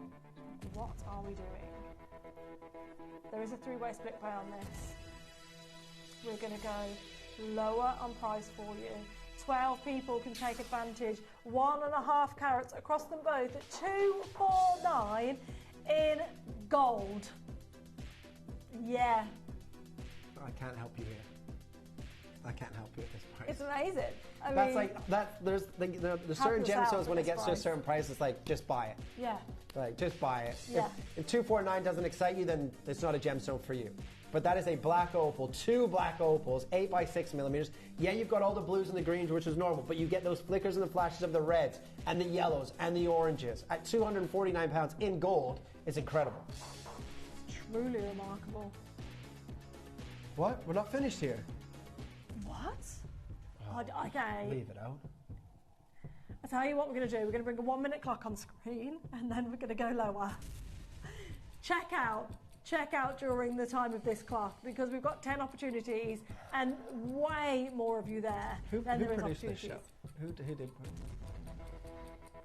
What are we doing? There is a three-way split pay on this. We're going to go lower on price for you. 12 people can take advantage. 1.5 carats across them both at 249 in gold. Yeah, I can't help you here. I can't help you at this price. it's amazing. I That's mean, like that. There's the Help certain yourself gemstones at when it this gets to a price. certain price, it's like just buy it. yeah. Like just buy it. Yeah. If 249 doesn't excite you, then it's not a gemstone for you. But that is a black opal, 2 black opals, 8 by 6 millimeters. Yeah, you've got all the blues and the greens, which is normal, but you get those flickers and the flashes of the reds and the yellows and the oranges at 249 pounds in gold. It's incredible. Truly remarkable. What? We're not finished here. What? Okay. Leave it out. I'll tell you what we're going to do. We're going to bring a 1-minute clock on screen and then we're going to go lower. Check out during the time of this clock because we've got 10 opportunities and way more of you there than there is produced this opportunities. show? Who did?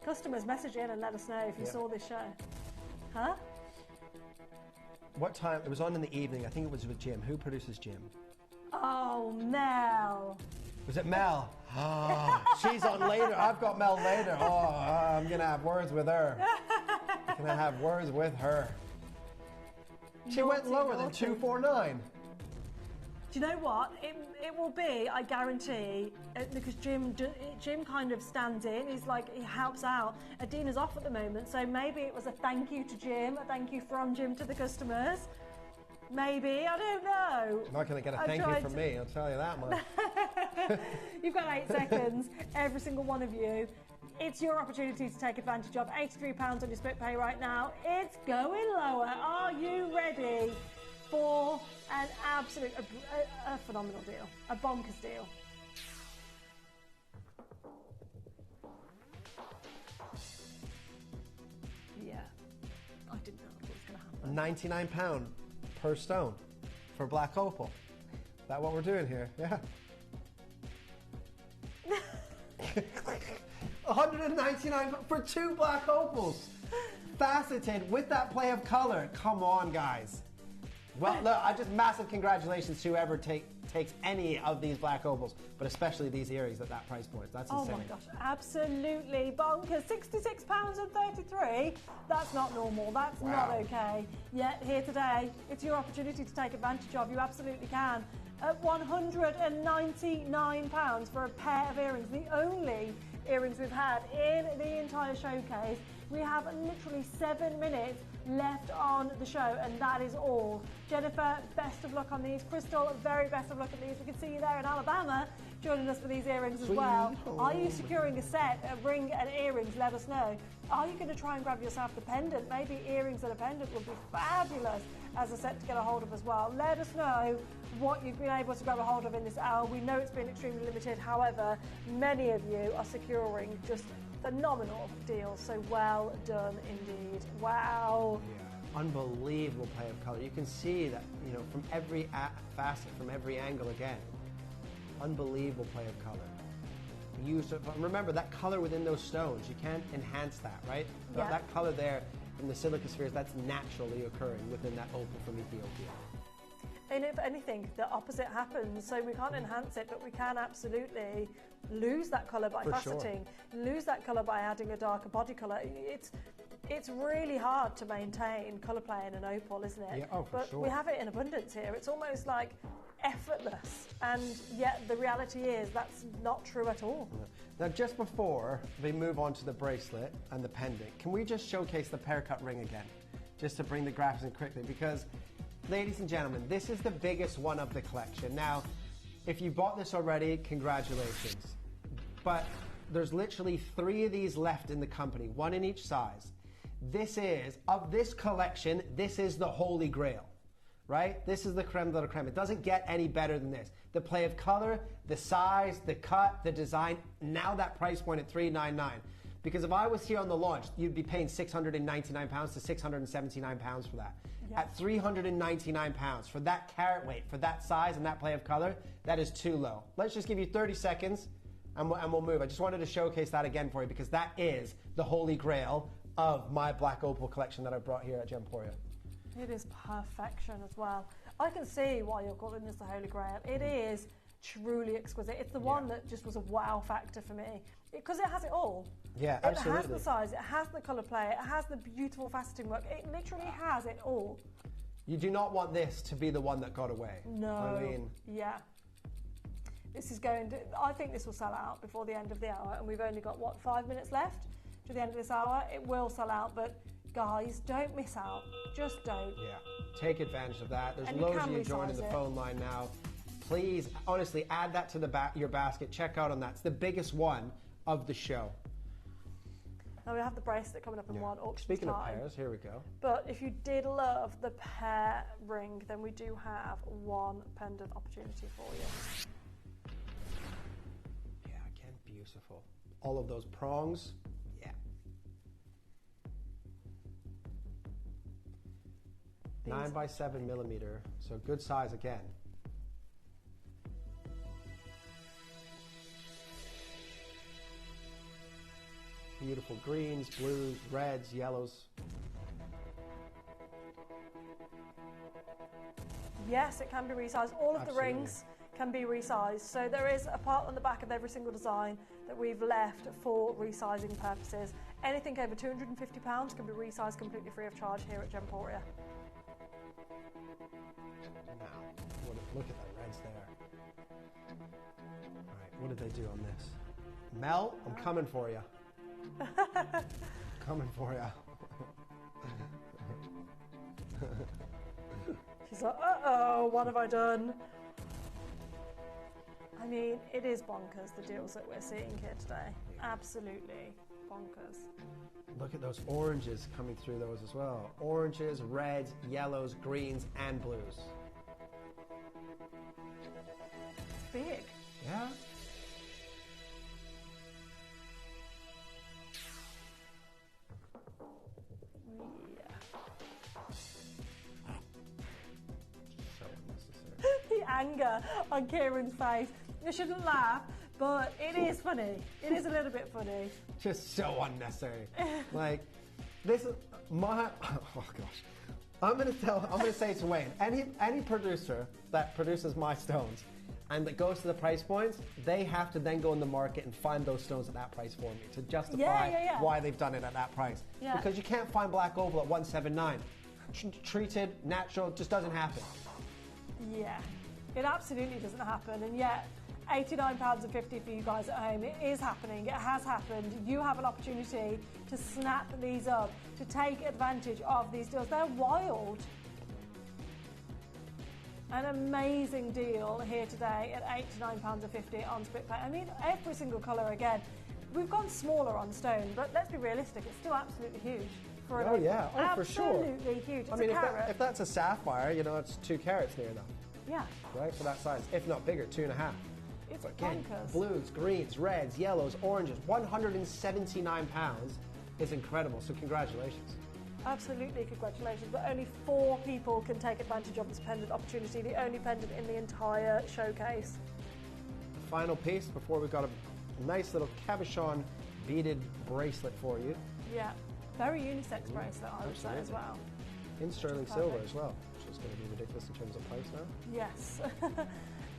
Customers message in and let us know if you Yeah. saw this show. Huh? What time? It was on in the evening. I think it was with Jim. Who produces Jim? Oh, Mel. Was it Mel? Oh, she's on later. I've got Mel later. Oh, I'm going to have words with her. I'm going to have words with her. She went Naughty, lower than naughty. 249. Do you know what? It will be, I guarantee, because Jim kind of stands in. He's like, he helps out. Adina's off at the moment, so maybe it was a thank you to Jim, a thank you from Jim to the customers. Maybe, I don't know. Not going to get a I thank you tried from to- me, I'll tell you that much. You've got 8 seconds, every single one of you. It's your opportunity to take advantage of. £83 on your split pay right now. It's going lower. Are you ready for an absolute, a phenomenal deal, a bonkers deal? Yeah, I didn't know what was going to happen. £99 per stone for black opal. Is that what we're doing here? Yeah. 199 for 2 black opals. Faceted with that play of color. Come on, guys. Well, look, just massive congratulations to whoever takes any of these black opals, but especially these earrings at that price point. That's Oh insane. my gosh, absolutely bonkers. £66.33. That's not normal. That's not Wow. okay. Yet here today, it's your opportunity to take advantage of. You absolutely can. At £199 for a pair of earrings, the only earrings we've had in the entire showcase. We have literally 7 minutes left on the show, and that is all. Jennifer, best of luck on these. Crystal, very best of luck on these. We can see you there in Alabama. joining us for these earrings as Sweet well. Are you home. securing a set, a ring and earrings? Let us know. Are you going to try and grab yourself the pendant? Maybe earrings and a pendant would be fabulous as a set to get a hold of as well. Let us know what you've been able to grab a hold of in this hour. We know it's been extremely limited. However, many of you are securing just phenomenal deals. So well done indeed. Wow. Yeah, unbelievable play of color. You can see that, you know, from every facet, from every angle again. Unbelievable play of color. Remember that color within those stones, you can't enhance that, right? Yeah. That color there in the silica spheres, that's naturally occurring within that opal from Ethiopia. And if anything, the opposite happens. So we can't enhance it, but we can absolutely lose that colour by For faceting, lose that colour by adding a darker body colour. It's really hard to maintain colour play in an opal, isn't it? Yeah, oh, for but sure. we have it in abundance here. It's almost like effortless, and yet the reality is that's not true at all. Now, just before we move on to the bracelet and the pendant, can we just showcase the pear cut ring again? Just to bring the graphics in quickly, because ladies and gentlemen, this is the biggest one of the collection. Now, if you bought this already, congratulations. But there's literally 3 of these left in the company, 1 in each size. This is, of this collection, this is the holy grail, right? This is the creme de la creme. It doesn't get any better than this. The play of color, the size, the cut, the design, now that price point at $399. Because if I was here on the launch, you'd be paying £699 to £679 for that. Yeah. At £399 for that carat weight, for that size and that play of color, that is too low. Let's just give you 30 seconds and we'll move. I just wanted to showcase that again for you because that is the holy grail of my black opal collection that I brought here at Gemporia. It is perfection as well. I can see why you're calling this the Holy Grail. It is truly exquisite. It's the one that just was a wow factor for me because it has it all. Yeah, it absolutely. It has the size, it has the colour play, it has the beautiful faceting work. It literally has it all. You do not want this to be the one that got away. No. I mean, yeah. This is going to, I think this will sell out before the end of the hour, and we've only got, what, 5 minutes left to the end of this hour? It will sell out, but guys, don't miss out. Just don't. yeah, take advantage of that. There's And loads you of you joining resize the it. phone line now. Please, honestly, add that to your basket. Check out on that. It's the biggest one of the show. Now we have the bracelet coming up in one auction Speaking time. of pairs, here we go. But if you did love the pear ring, then we do have one pendant opportunity for you. Yeah, again, beautiful. All of those prongs, yeah. These 9 by 7 millimeter, so good size again. Beautiful greens, blues, reds, yellows. Yes, it can be resized. All of the Absolutely. rings can be resized. So there is a part on the back of every single design that we've left for resizing purposes. Anything over £250 can be resized completely free of charge here at Gemporia. Now, look at the reds there. All right, what did they do on this? Mel, I'm coming for you. Coming for you. She's like, uh-oh, what have I done? I mean, it is bonkers, the deals that we're seeing here today. Absolutely bonkers. Look at those oranges coming through those as well. Oranges, reds, yellows, greens, and blues. It's big. Yeah. So unnecessary. The anger on Kieran's face. You shouldn't laugh, but it is funny. It is a little bit funny. Just so unnecessary. Like, this is my, oh gosh. I'm gonna say to Wayne, any producer that produces my stones and that goes to the price points, they have to then go in the market and find those stones at that price for me to justify why they've done it at that price. Yeah. Because you can't find black opal at 179. Treated, natural, just doesn't happen. Yeah, it absolutely doesn't happen, and yet £89.50 for you guys at home. It is happening. It has happened. You have an opportunity to snap these up, to take advantage of these deals. They're wild. An amazing deal here today at £89.50 on split pay. I mean, every single colour again. We've gone smaller on stone, but let's be realistic, it's still absolutely huge. Oh yeah, for sure. Absolutely huge. It's I mean, a carat. if that's a sapphire, you know, it's 2 carats near enough. Yeah. Right, for that size, if not bigger, 2.5. It's again, bonkers. Blues, greens, reds, yellows, oranges. £179 is incredible. So congratulations. Absolutely, congratulations. But only 4 people can take advantage of this pendant opportunity. The only pendant in the entire showcase. Final piece before we've got a nice little cabochon beaded bracelet for you. Yeah, very unisex bracelet, I would say as well. In sterling silver as well, which is going to be ridiculous in terms of price now. Yes.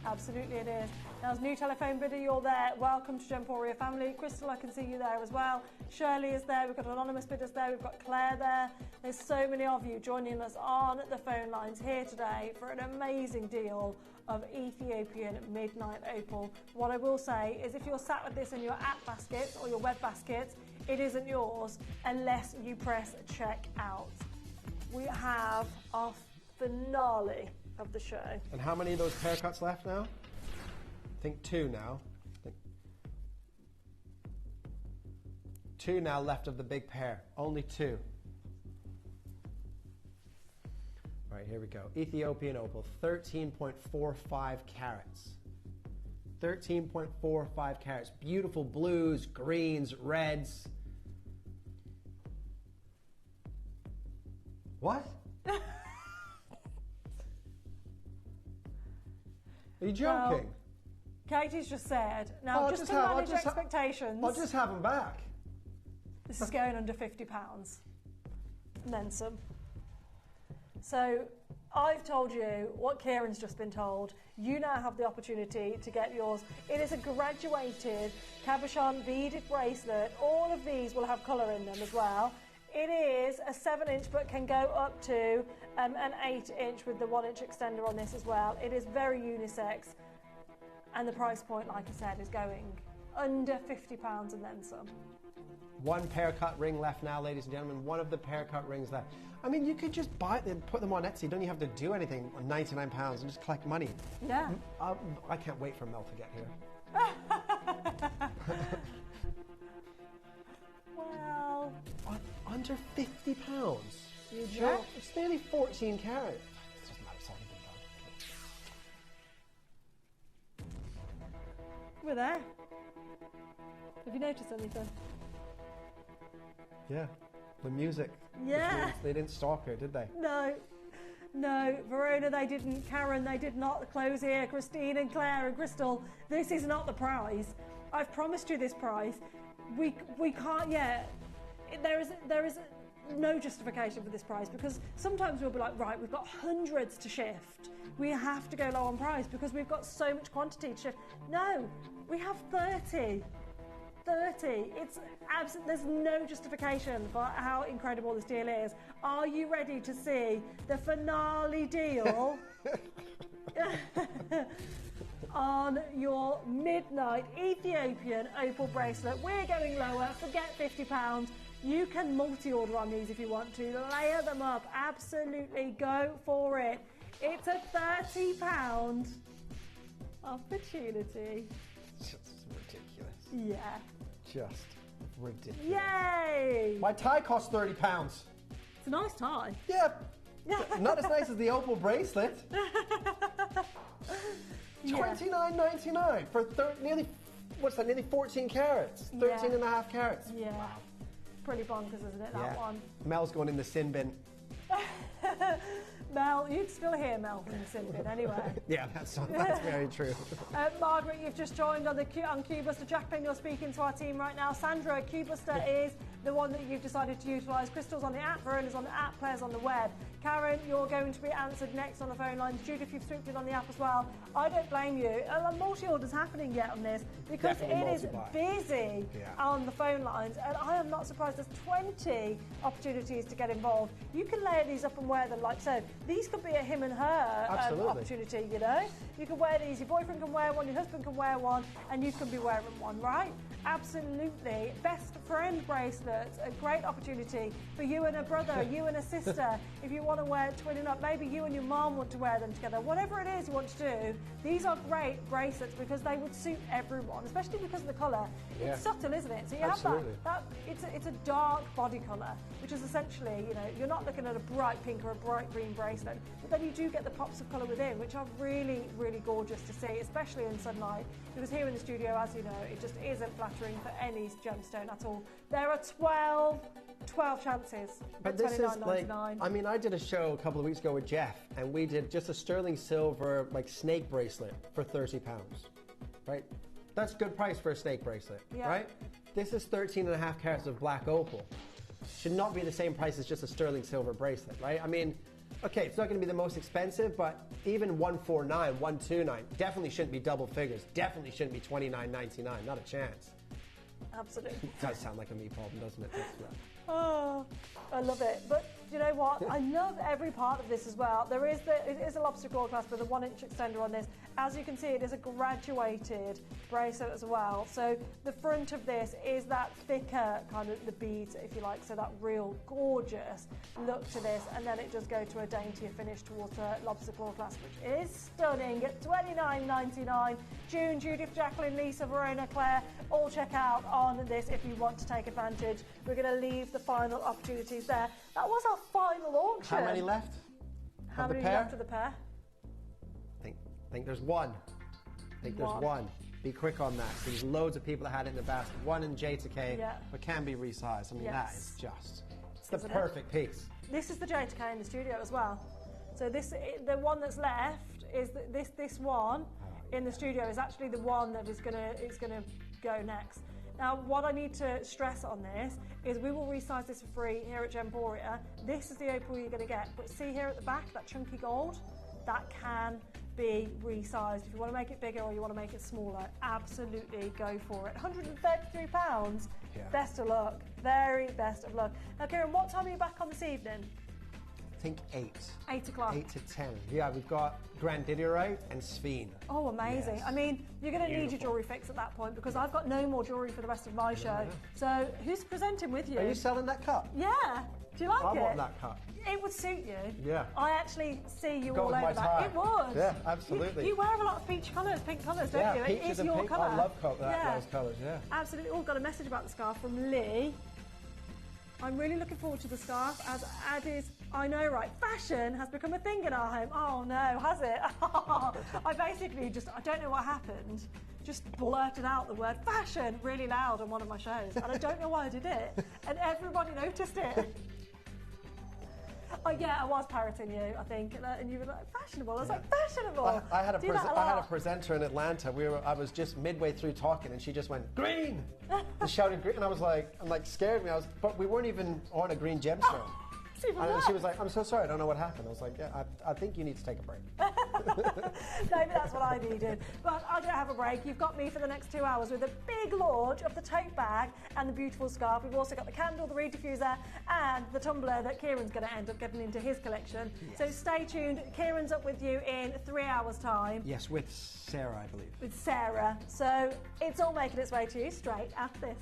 Absolutely it is. Now, as new telephone bidder, you're there. Welcome to Gemporia family. Crystal, I can see you there as well. Shirley is there. We've got anonymous bidders there. We've got Claire there. There's so many of you joining us on the phone lines here today for an amazing deal of Ethiopian Midnight Opal. What I will say is if you're sat with this in your app baskets or your web baskets, it isn't yours unless you press check out. We have our finale of the show. And how many of those pair cuts left now? I think 2 now. 2 now left of the big pair. Only 2. All right, here we go. Ethiopian Opal, 13.45 carats. 13.45 carats. Beautiful blues, greens, reds. What? Are you joking? Well, Katie's just said. Now, just to manage expectations. I'll just have them back. This is going under £50. And then some. So, I've told you what Kieran's just been told. You now have the opportunity to get yours. It is a graduated cabochon beaded bracelet. All of these will have colour in them as well. It is a 7-inch, but can go up to an 8-inch with the 1-inch extender on this as well. It is very unisex, and the price point, like I said, is going under £50 and then some. 1 pair cut ring left now, ladies and gentlemen. 1 of the pair cut rings left. I mean, you could just buy them, put them on Etsy. Don't you have to do anything on £99 and just collect money? Yeah. I can't wait for Mel to get here. Well, under £50. You sure? It's nearly 14 carats. It doesn't matter, it's already been done. we're there. Have you noticed anything? Yeah, the music. Yeah. They didn't stalk her, did they? No, Verona, they didn't. Karen, they did not. The close here. Christine and Claire and Crystal, this is not the prize. I've promised you this prize. We can't yet. There is no justification for this price, because sometimes we'll be like, right, we've got hundreds to shift. We have to go low on price because we've got so much quantity to shift. No, we have 30. 30. It's absolute. There's no justification for how incredible this deal is. Are you ready to see the finale deal on your midnight Ethiopian Opal bracelet? We're going lower. Forget £50. You can multi-order on these if you want to. Layer them up. Absolutely go for it. It's a £30 opportunity. Just ridiculous. Yeah. Just ridiculous. Yay! My tie costs £30. It's a nice tie. Yeah. Not as nice as the Opal bracelet. $29.99 for nearly, what's that, nearly 14 carats. 13 and a half carats. Yeah. Pretty bonkers, isn't it, that one? Mel's going in the sin bin. Mel, you'd still hear Mel from the sin bin anyway. Yeah, that's very true. Margaret, you've just joined on Q-Buster. Jacqueline, you're speaking to our team right now. Sandra, Q-Buster is the one that you've decided to utilise. Crystal's on the app, Verona's on the app, Claire's on the web. Karen, you're going to be answered next on the phone lines. Judith, you've swooped in on the app as well. I don't blame you. Multi-order's happening yet on this because it is busy on the phone lines, and I am not surprised. There's 20 opportunities to get involved. You can layer these up and wear them like so. These could be a him and her opportunity, you know. You can wear these, your boyfriend can wear one, your husband can wear one, and you can be wearing one, right? absolutely. Best friend bracelets, a great opportunity for you and a brother, you and a sister. If you want to wear twinning up, maybe you and your mom want to wear them together. Whatever it is you want to do, these are great bracelets because they would suit everyone, especially because of the colour. Yeah. It's subtle, isn't it? So you Absolutely. have it's a dark body colour, which is essentially, you know, you're not looking at a bright pink or a bright green bracelet, but then you do get the pops of colour within, which are really, really gorgeous to see, especially in sunlight, because here in the studio, as you know, it just isn't flattering for any gemstone at all. There are 12 chances But at this is like, $29.99. I mean, I did a show a couple of weeks ago with Jeff, and we did just a sterling silver like snake bracelet for £30, right? That's good price for a snake bracelet, Yeah. right? This is 13.5 carats of black opal. Should not be the same price as just a sterling silver bracelet, right? I mean, okay, it's not going to be the most expensive, but even 149, 129 definitely shouldn't be double figures. Definitely shouldn't be $29.99. Not a chance. Absolutely. It does sound like a me problem, doesn't it? Oh, I love it. But you know what? I love every part of this as well. It is a lobster claw clasp with a 1-inch extender on this. As you can see, it is a graduated bracelet as well. So the front of this is that thicker kind of the beads, if you like, so that real gorgeous look to this, and then it does go to a daintier finish towards a lobster claw clasp, which is stunning at $29.99. June, Judith, Jacqueline, Lisa, Verona, Claire, all check out on this if you want to take advantage. We're going to leave the final opportunities there. That was our final auction. How many left? How many left of the pair? I think there's one. I think there's one. Be quick on that. There's loads of people that had it in the basket. One in Jade, but can be resized. I mean, that is just, it's the perfect piece. This is the Jade in the studio as well. So this, the one that's left is this one in the studio is actually the one that is gonna go next. Now, what I need to stress on this is we will resize this for free here at Gemporia. This is the opal you're going to get, but see here at the back, that chunky gold, that can be resized. If you want to make it bigger or you want to make it smaller, absolutely go for it. £133. Yeah. Best of luck. Very best of luck. Now, Kieran, what time are you back on this evening? I think 8. 8 o'clock. 8 to 10. Yeah, we've got Grandidierite and Sphene. Oh, amazing. Yes. I mean, you're going to need your jewellery fix at that point because I've got no more jewellery for the rest of my show. So who's presenting with you? Are you selling that cup? Yeah. Do you like it? I want that cup. It would suit you. Yeah. I actually see you Go all with over my that. tie. It would. Yeah, absolutely. You wear a lot of peach colours, pink colours, don't you? Peaches It is and your pink. colour. I love those colours, yeah. Absolutely. Oh, got a message about the scarf from Lee. I'm really looking forward to the scarf as I know, right, fashion has become a thing in our home. Oh no, has it? I basically I don't know what happened, just blurted out the word fashion really loud on one of my shows, and I don't know why I did it, and everybody noticed it. Yeah, I was parroting you, I think, and you were like, fashionable. I was like, fashionable. I had a presenter in Atlanta. I was just midway through talking, and she just went, green! And shouted green, and I'm like, scared me. But we weren't even on a green gemstone. And she was like, I'm so sorry, I don't know what happened. I was like, yeah, I think you need to take a break. Maybe that's what I needed. But I don't have a break. You've got me for the next 2 hours with a big launch of the tote bag and the beautiful scarf. We've also got the candle, the reed diffuser, and the tumbler that Kieran's going to end up getting into his collection. Yes. So stay tuned. Kieran's up with you in 3 hours' time. Yes, with Sarah, I believe. With Sarah. So it's all making its way to you straight after this.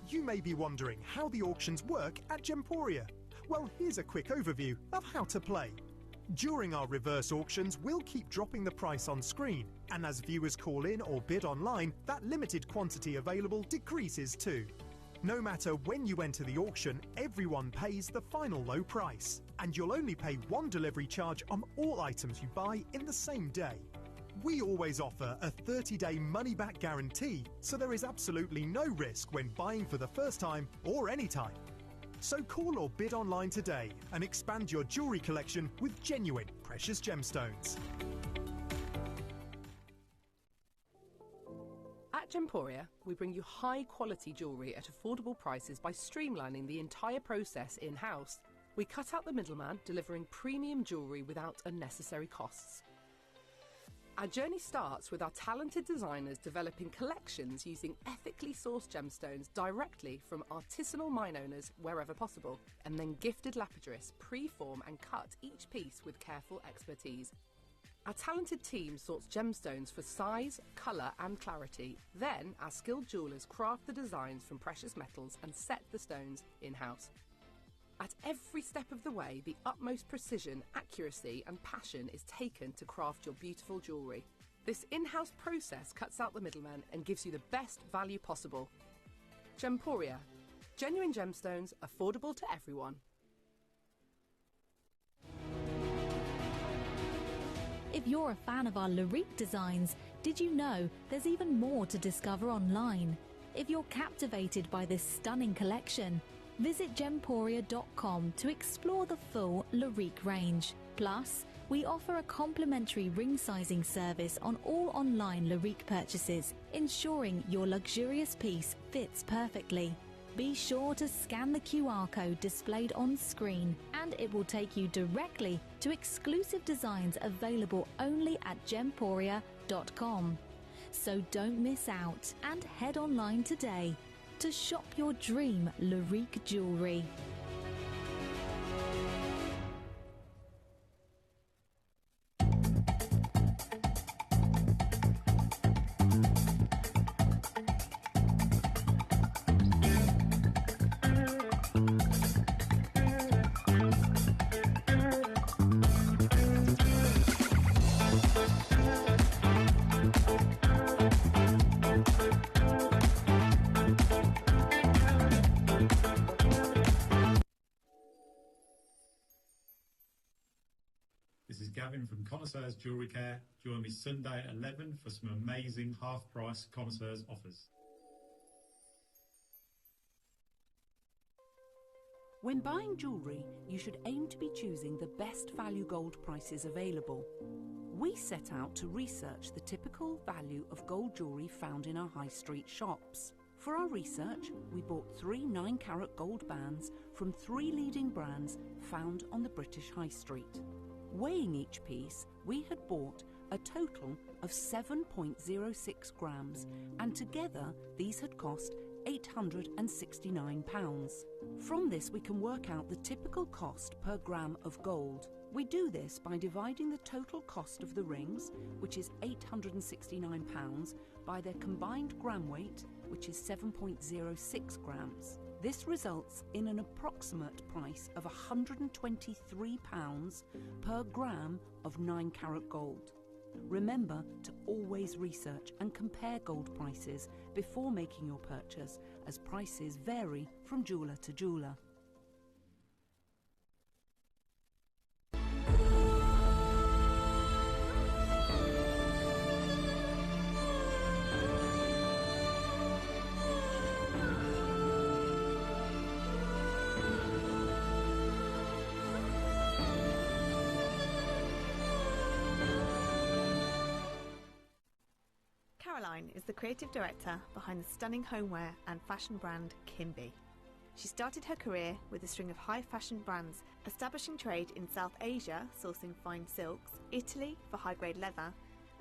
You may be wondering how the auctions work at Gemporia. Well, here's a quick overview of how to play. During our reverse auctions, we'll keep dropping the price on screen, and as viewers call in or bid online, that limited quantity available decreases too. No matter when you enter the auction, everyone pays the final low price, and you'll only pay one delivery charge on all items you buy in the same day. We always offer a 30-day money-back guarantee, so there is absolutely no risk when buying for the first time or any time. So call or bid online today and expand your jewellery collection with genuine precious gemstones. At Gemporia, we bring you high-quality jewellery at affordable prices by streamlining the entire process in-house. We cut out the middleman, delivering premium jewellery without unnecessary costs. Our journey starts with our talented designers developing collections using ethically sourced gemstones directly from artisanal mine owners wherever possible, and then gifted lapidarists pre-form and cut each piece with careful expertise. Our talented team sorts gemstones for size, colour and clarity. Then our skilled jewellers craft the designs from precious metals and set the stones in-house. At every step of the way, the utmost precision, accuracy and passion is taken to craft your beautiful jewellery. This in-house process cuts out the middleman and gives you the best value possible. Gemporia. Genuine gemstones, affordable to everyone. If you're a fan of our Larique designs, did you know there's even more to discover online? If you're captivated by this stunning collection, visit gemporia.com to explore the full Larique range. Plus, we offer a complimentary ring sizing service on all online Larique purchases, ensuring your luxurious piece fits perfectly. Be sure to scan the QR code displayed on screen and it will take you directly to exclusive designs available only at gemporia.com. So don't miss out and head online today to shop your dream Larique jewellery. This is Gavin from Connoisseurs Jewellery Care. Join me Sunday at 11 for some amazing half-price Connoisseurs offers. When buying jewellery, you should aim to be choosing the best value gold prices available. We set out to research the typical value of gold jewellery found in our high street shops. For our research, we bought 3 9-carat gold bands from 3 leading brands found on the British High Street. Weighing each piece, we had bought a total of 7.06 grams, and together these had cost £869. From this we can work out the typical cost per gram of gold. We do this by dividing the total cost of the rings, which is £869, by their combined gram weight, which is 7.06 grams. This results in an approximate price of £123 per gram of 9-carat gold. Remember to always research and compare gold prices before making your purchase, as prices vary from jeweller to jeweller. Caroline is the creative director behind the stunning homeware and fashion brand Kimi. She started her career with a string of high fashion brands, establishing trade in South Asia, sourcing fine silks, Italy for high-grade leather,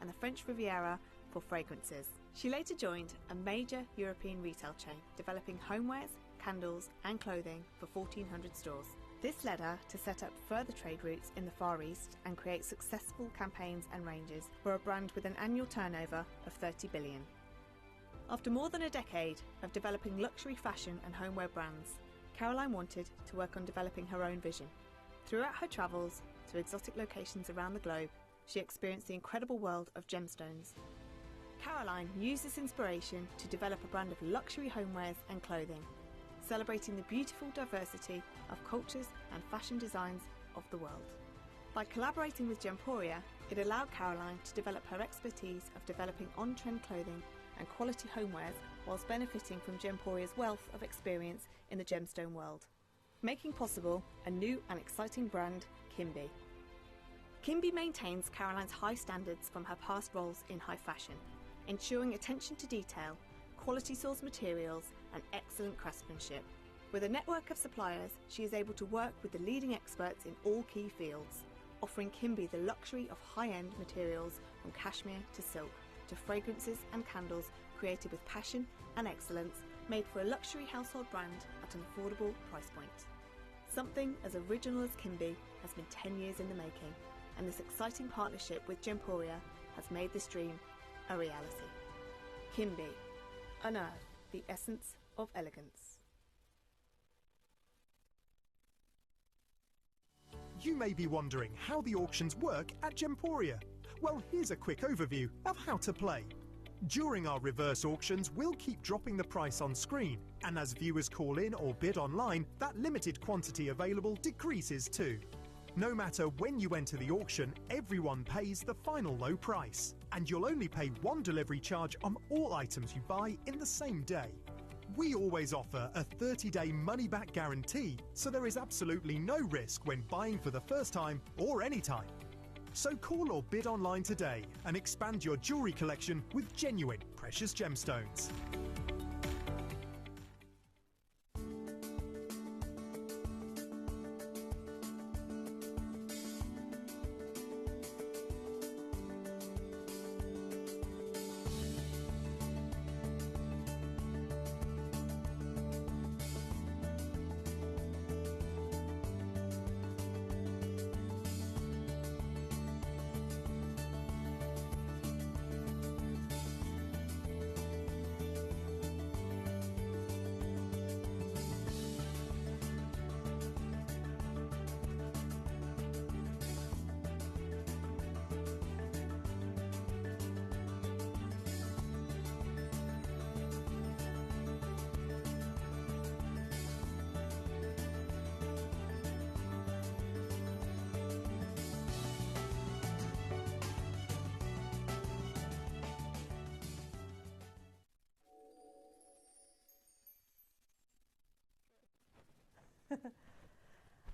and the French Riviera for fragrances. She later joined a major European retail chain, developing homewares, candles and clothing for 1,400 stores. This led her to set up further trade routes in the Far East and create successful campaigns and ranges for a brand with an annual turnover of 30 billion. After more than a decade of developing luxury fashion and homeware brands, Caroline wanted to work on developing her own vision. Throughout her travels to exotic locations around the globe, she experienced the incredible world of gemstones. Caroline used this inspiration to develop a brand of luxury homewares and clothing, celebrating the beautiful diversity of cultures and fashion designs of the world. By collaborating with Gemporia, it allowed Caroline to develop her expertise of developing on-trend clothing and quality homewares whilst benefiting from Gemporia's wealth of experience in the gemstone world, making possible a new and exciting brand, Kimi. Kimi maintains Caroline's high standards from her past roles in high fashion, ensuring attention to detail, quality source materials and excellent craftsmanship. With a network of suppliers, she is able to work with the leading experts in all key fields, offering Kimi the luxury of high-end materials from cashmere to silk, to fragrances and candles created with passion and excellence, made for a luxury household brand at an affordable price point. Something as original as Kimi has been 10 years in the making, and this exciting partnership with Gemporia has made this dream a reality. Kimby, unearth the essence of elegance. You may be wondering how the auctions work at Gemporia. Well, here's a quick overview of how to play. During our reverse auctions, we'll keep dropping the price on screen, and as viewers call in or bid online, that limited quantity available decreases too. No matter when you enter the auction, everyone pays the final low price, and you'll only pay one delivery charge on all items you buy in the same day. We always offer a 30-day money-back guarantee, so there is absolutely no risk when buying for the first time or any time. So call or bid online today and expand your jewellery collection with genuine precious gemstones.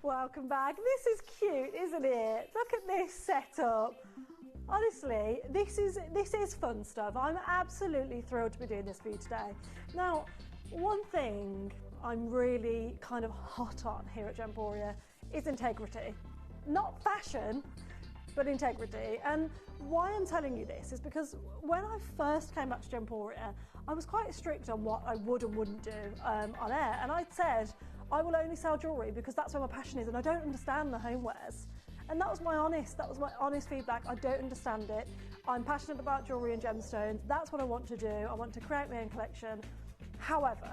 Welcome back. This is cute, isn't it? Look at this setup. Honestly, this is fun stuff. I'm absolutely thrilled to be doing this for you today. Now, one thing I'm really kind of hot on here at Gemporia is integrity. Not fashion, but integrity. And why I'm telling you this is because when I first came back to Gemporia, I was quite strict on what I would and wouldn't do on air. And I'd said, I will only sell jewellery because that's where my passion is and I don't understand the homewares. And that was my honest feedback. I don't understand it. I'm passionate about jewellery and gemstones. That's what I want to do. I want to create my own collection. However,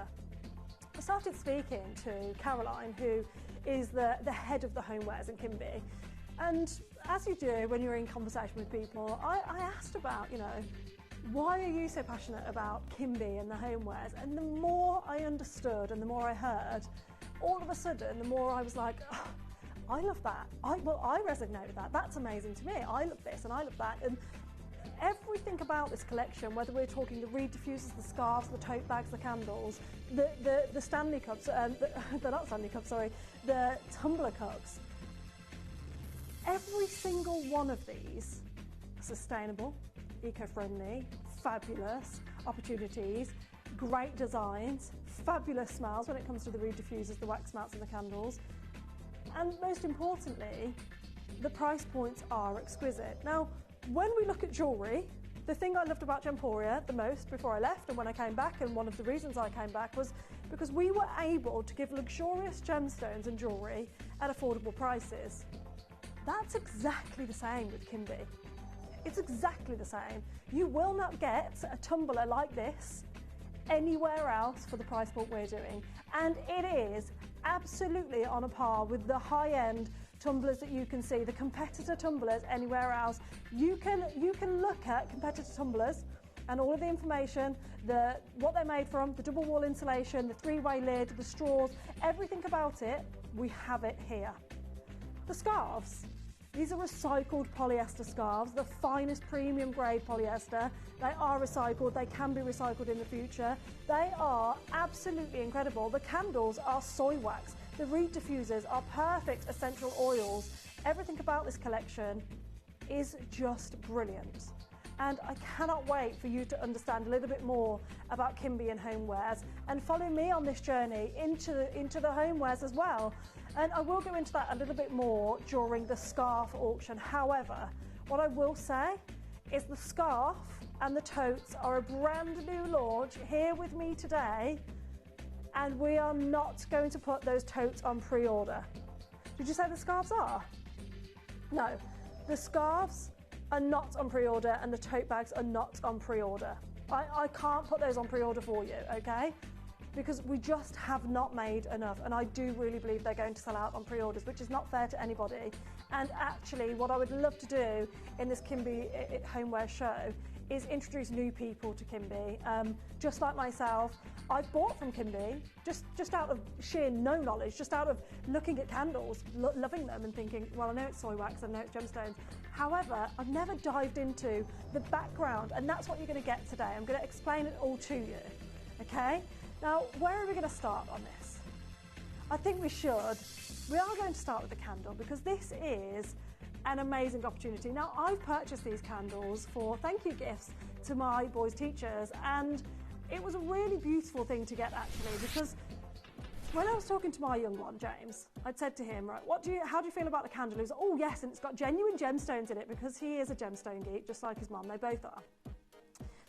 I started speaking to Caroline, who is the head of the homewares in Kimby. And as you do when you're in conversation with people, I asked about, you know, why are you so passionate about Kimby and the homewares? And the more I understood and the more I heard, all of a sudden, the more I was like, oh, I love that. I resonate with that. That's amazing to me. I love this and I love that. And everything about this collection, whether we're talking the reed diffusers, the scarves, the tote bags, the candles, the Stanley cups, they're not Stanley cups, sorry, the tumbler cups, every single one of these are sustainable, eco-friendly, fabulous opportunities, great designs, fabulous smells when it comes to the reed diffusers, the wax mats and the candles. And most importantly, the price points are exquisite. Now, when we look at jewellery, the thing I loved about Gemporia the most before I left and when I came back, and one of the reasons I came back, was because we were able to give luxurious gemstones and jewellery at affordable prices. That's exactly the same with Kimby. It's exactly the same. You will not get a tumbler like this anywhere else for the price point we're doing. And it is absolutely on a par with the high-end tumblers that you can see, the competitor tumblers anywhere else. You can look at competitor tumblers and all of the information, what they're made from, the double wall insulation, the three-way lid, the straws, everything about it, we have it here. The scarves. These are recycled polyester scarves, the finest premium grade polyester. They are recycled, they can be recycled in the future. They are absolutely incredible. The candles are soy wax. The reed diffusers are perfect essential oils. Everything about this collection is just brilliant. And I cannot wait for you to understand a little bit more about Kimby and homewares and follow me on this journey into the homewares as well. And I will go into that a little bit more during the scarf auction. However, what I will say is the scarf and the totes are a brand new launch here with me today, and we are not going to put those totes on pre-order. Did you say the scarves are? No. The scarves are not on pre-order and the tote bags are not on pre-order. I can't put those on pre-order for you, okay? Because we just have not made enough, and I do really believe they're going to sell out on pre-orders, which is not fair to anybody. And actually, what I would love to do in this Kimby homeware show is introduce new people to Kimby. Just like myself, I've bought from Kimby just out of sheer no knowledge, just out of looking at candles, loving them and thinking, well, I know it's soy wax, I know it's gemstones. However, I've never dived into the background, and that's what you're going to get today. I'm going to explain it all to you, okay? Now, where are we going to start on this? I think we are going to start with the candle, because this is an amazing opportunity. Now, I've purchased these candles for thank you gifts to my boys' teachers, and it was a really beautiful thing to get, actually, because when I was talking to my young one, James, I'd said to him, right, how do you feel about the candle? He was, oh yes, and it's got genuine gemstones in it, because he is a gemstone geek, just like his mum, they both are.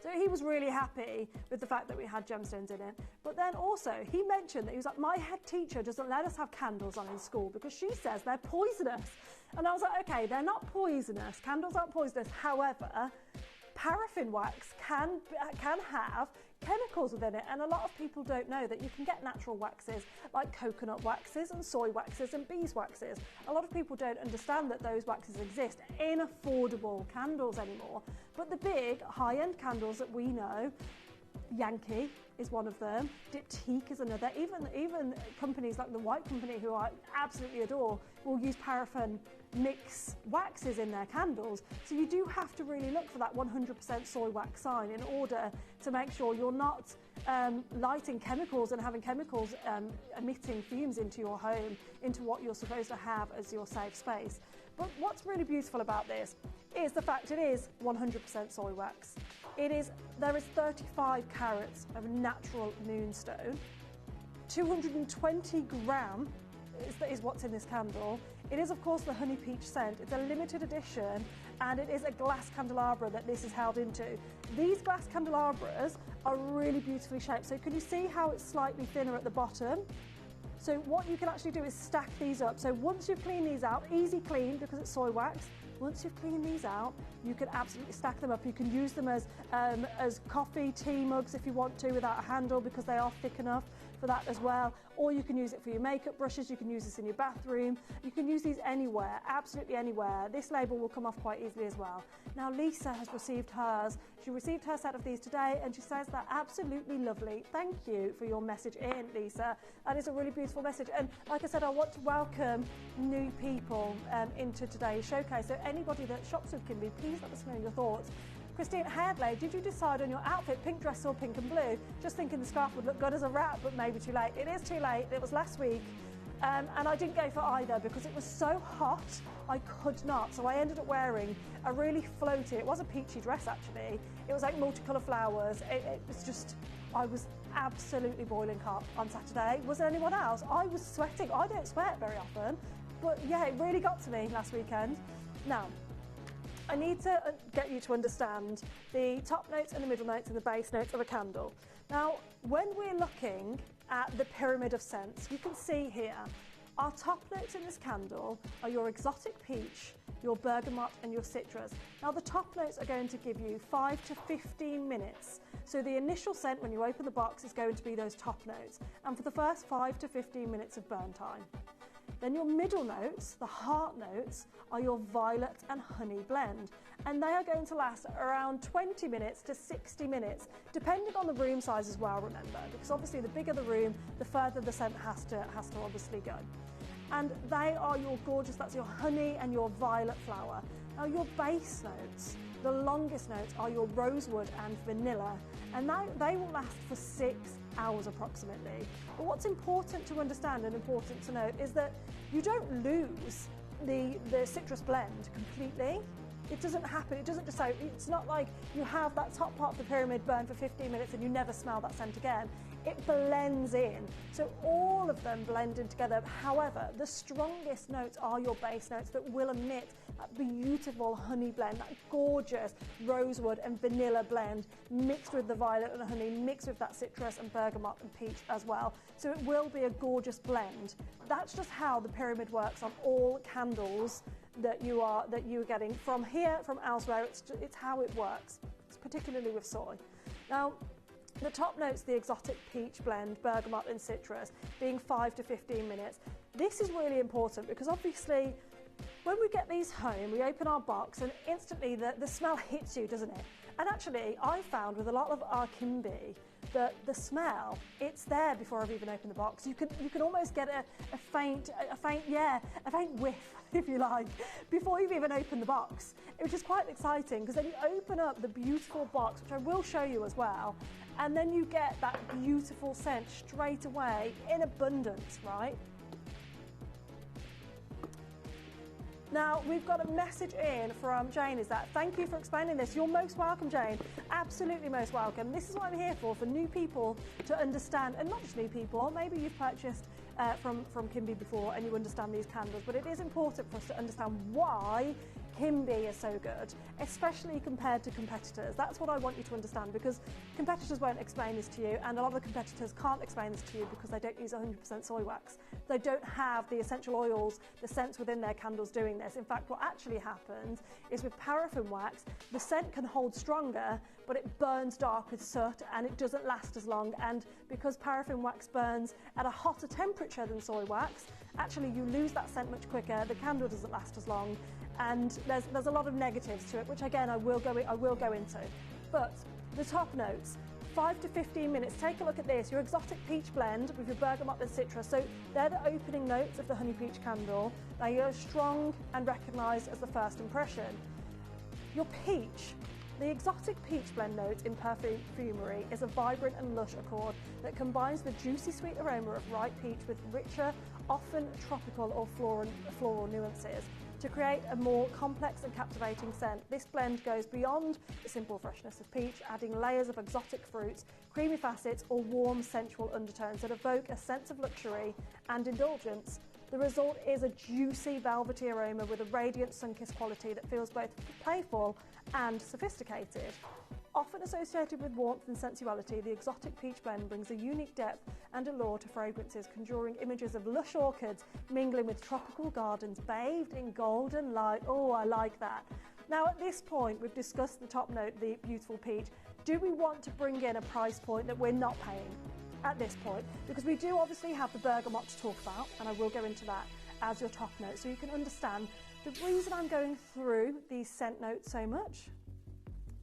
So he was really happy with the fact that we had gemstones in it. But then also, he mentioned that he was like, my head teacher doesn't let us have candles on in school because she says they're poisonous. And I was like, okay, they're not poisonous. Candles aren't poisonous. However, paraffin wax can have chemicals within it, and a lot of people don't know that you can get natural waxes like coconut waxes and soy waxes and beeswaxes. A lot of people don't understand that those waxes exist in affordable candles anymore, but the big high-end candles that we know, Yankee is one of them, Diptyque is another, even companies like the White Company, who I absolutely adore, will use paraffin mix waxes in their candles. So you do have to really look for that 100% soy wax sign in order to make sure you're not lighting chemicals and having chemicals emitting fumes into your home, into what you're supposed to have as your safe space. But what's really beautiful about this is the fact it is 100% soy wax. There is 35 carats of natural moonstone, 220 gram is what's in this candle. It is, of course, the honey peach scent. It's a limited edition, and it is a glass candelabra that this is held into. These glass candelabras are really beautifully shaped. So can you see how it's slightly thinner at the bottom? So what you can actually do is stack these up. So once you've cleaned these out, easy clean because it's soy wax, once you've cleaned these out, you can absolutely stack them up. You can use them as coffee, tea mugs if you want to without a handle, because they are thick enough for that as well. Or you can use it for your makeup brushes. You can use this in your bathroom. You can use these anywhere, absolutely anywhere. This label will come off quite easily as well. Now, Lisa has received hers. She received her set of these today, and she says they're absolutely lovely. Thank you for your message in, Lisa. That is a really beautiful message. And like I said, I want to welcome new people into today's showcase. So anybody that shops with Kimby, please let us know your thoughts. Christine Hadley, did you decide on your outfit, pink dress or pink and blue? Just thinking the scarf would look good as a wrap, but maybe too late. It is too late. It was last week. And I didn't go for either because it was so hot, I could not. So I ended up wearing a really floaty, it was a peachy dress actually. It was like multicolour flowers. It was just, I was absolutely boiling hot on Saturday. Was there anyone else? I was sweating. I don't sweat very often, but yeah, it really got to me last weekend. Now, I need to get you to understand the top notes and the middle notes and the base notes of a candle. Now, when we're looking at the pyramid of scents, you can see here, our top notes in this candle are your exotic peach, your bergamot and your citrus. Now, the top notes are going to give you 5 to 15 minutes. So the initial scent when you open the box is going to be those top notes, and for the first 5 to 15 minutes of burn time. Then your middle notes, the heart notes, are your violet and honey blend, and they are going to last around 20 minutes to 60 minutes, depending on the room size as well, remember, because obviously the bigger the room, the further the scent has to obviously go. And they are your gorgeous, that's your honey and your violet flower. Now your base notes, the longest notes, are your rosewood and vanilla, and they will last for 6 hours approximately. But what's important to understand and important to note is that you don't lose the citrus blend completely. It doesn't happen, it doesn't just say, it's not like you have that top part of the pyramid burn for 15 minutes and you never smell that scent again. It blends in, so all of them blend in together. However, the strongest notes are your base notes that will emit that beautiful honey blend, that gorgeous rosewood and vanilla blend mixed with the violet and the honey, mixed with that citrus and bergamot and peach as well. So it will be a gorgeous blend. That's just how the pyramid works on all candles that you are getting from here, from elsewhere. It's how it works, particularly with soy. Now, the top notes, the exotic peach blend, bergamot and citrus, being 5 to 15 minutes. This is really important because obviously when we get these home, we open our box and instantly the smell hits you, doesn't it? And actually, I found with a lot of our Kimby that the smell, it's there before I've even opened the box. You can almost get a faint whiff, if you like, before you've even opened the box, which is quite exciting because then you open up the beautiful box, which I will show you as well, and then you get that beautiful scent straight away in abundance, right? Now, we've got a message in from Jane, is that thank you for explaining this. You're most welcome, Jane. Absolutely most welcome. This is what I'm here for new people to understand, and not just new people, or maybe you've purchased from Kimby before and you understand these candles, but it is important for us to understand why Kimby is so good, especially compared to competitors. That's what I want you to understand, because competitors won't explain this to you, and a lot of the competitors can't explain this to you because they don't use 100% soy wax. They don't have the essential oils, the scents within their candles doing this. In fact, what actually happens is with paraffin wax, the scent can hold stronger, but it burns dark with soot and it doesn't last as long. And because paraffin wax burns at a hotter temperature than soy wax, actually you lose that scent much quicker, the candle doesn't last as long, and there's a lot of negatives to it, which again I will go into. But the top notes, 5 to 15 minutes. Take a look at this, your exotic peach blend with your bergamot and citrus. So they're the opening notes of the honey peach candle. They are strong and recognised as the first impression. Your peach, the exotic peach blend notes in perfumery is a vibrant and lush accord that combines the juicy sweet aroma of ripe peach with richer, often tropical or floral nuances to create a more complex and captivating scent. This blend goes beyond the simple freshness of peach, adding layers of exotic fruits, creamy facets or warm sensual undertones that evoke a sense of luxury and indulgence. The result is a juicy velvety aroma with a radiant sun-kissed quality that feels both playful and sophisticated. Often associated with warmth and sensuality, the exotic peach blend brings a unique depth and allure to fragrances, conjuring images of lush orchids mingling with tropical gardens bathed in golden light. Oh, I like that. Now at this point, we've discussed the top note, the beautiful peach. Do we want to bring in a price point that we're not paying at this point? Because we do obviously have the bergamot to talk about, and I will go into that as your top note so you can understand the reason I'm going through these scent notes so much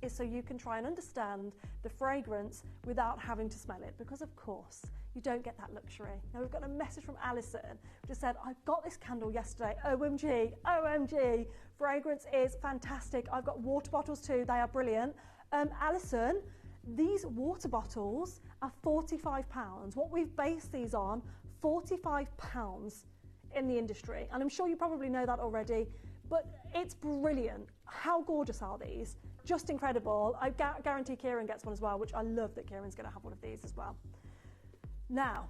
is so you can try and understand the fragrance without having to smell it, because of course you don't get that luxury. Now we've got a message from Alison who just said, I got this candle yesterday, OMG, OMG, fragrance is fantastic. I've got water bottles too, they are brilliant. Alison, these water bottles are £45. What we've based these on, £45 in the industry, and I'm sure you probably know that already, but it's brilliant. How gorgeous are these? Just incredible. I guarantee Kieran gets one as well, which I love that Kieran's going to have one of these as well. Now,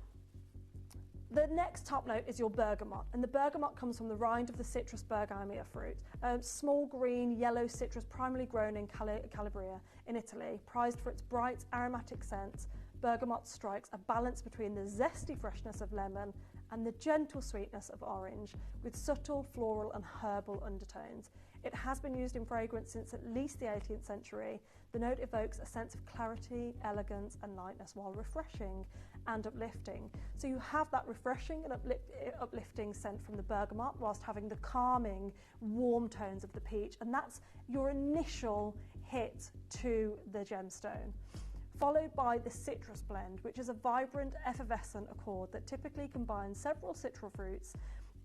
the next top note is your bergamot, and the bergamot comes from the rind of the citrus bergamia fruit, small green yellow citrus primarily grown in Calabria in Italy, prized for its bright aromatic scents. Bergamot strikes a balance between the zesty freshness of lemon and the gentle sweetness of orange, with subtle floral and herbal undertones. It has been used in fragrance since at least the 18th century. The note evokes a sense of clarity, elegance and lightness while refreshing and uplifting. So you have that refreshing and uplifting scent from the bergamot whilst having the calming, warm tones of the peach, and that's your initial hit to the gemstone. Followed by the citrus blend, which is a vibrant, effervescent accord that typically combines several citral fruits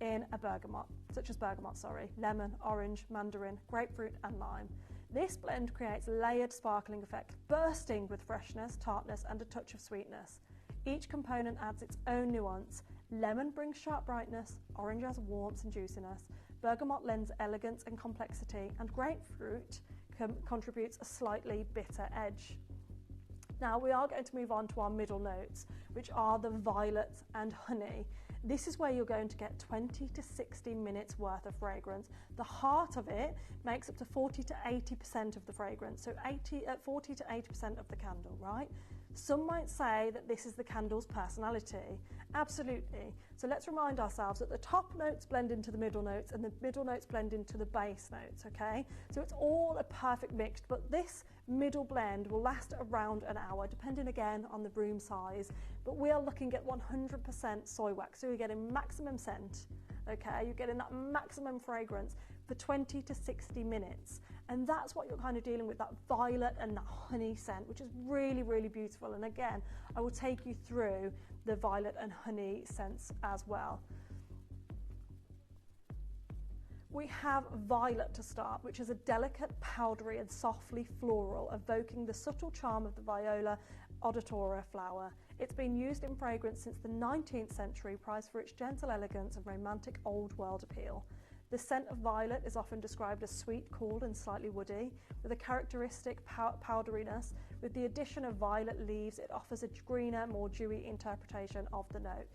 in a bergamot, lemon, orange, mandarin, grapefruit and lime. This blend creates a layered sparkling effect, bursting with freshness, tartness and a touch of sweetness. Each component adds its own nuance. Lemon brings sharp brightness, orange has warmth and juiciness, bergamot lends elegance and complexity, and grapefruit contributes a slightly bitter edge. Now we are going to move on to our middle notes, which are the violet and honey. This is where you're going to get 20 to 60 minutes worth of fragrance. The heart of it makes up to 40 to 80% of the fragrance, so 40 to 80% of the candle, right? Some might say that this is the candle's personality. Absolutely. So let's remind ourselves that the top notes blend into the middle notes and the middle notes blend into the base notes, okay? So it's all a perfect mix, but this middle blend will last around an hour, depending again on the broom size. But we are looking at 100% soy wax, so you're getting maximum scent, okay? You're getting that maximum fragrance for 20 to 60 minutes. And that's what you're kind of dealing with, that violet and that honey scent, which is really, really beautiful. And again, I will take you through the violet and honey scents as well. We have violet to start, which is a delicate, powdery and softly floral, evoking the subtle charm of the Viola odorata flower. It's been used in fragrance since the 19th century, prized for its gentle elegance and romantic old world appeal. The scent of violet is often described as sweet, cool and slightly woody, with a characteristic powderiness. With the addition of violet leaves, it offers a greener, more dewy interpretation of the note.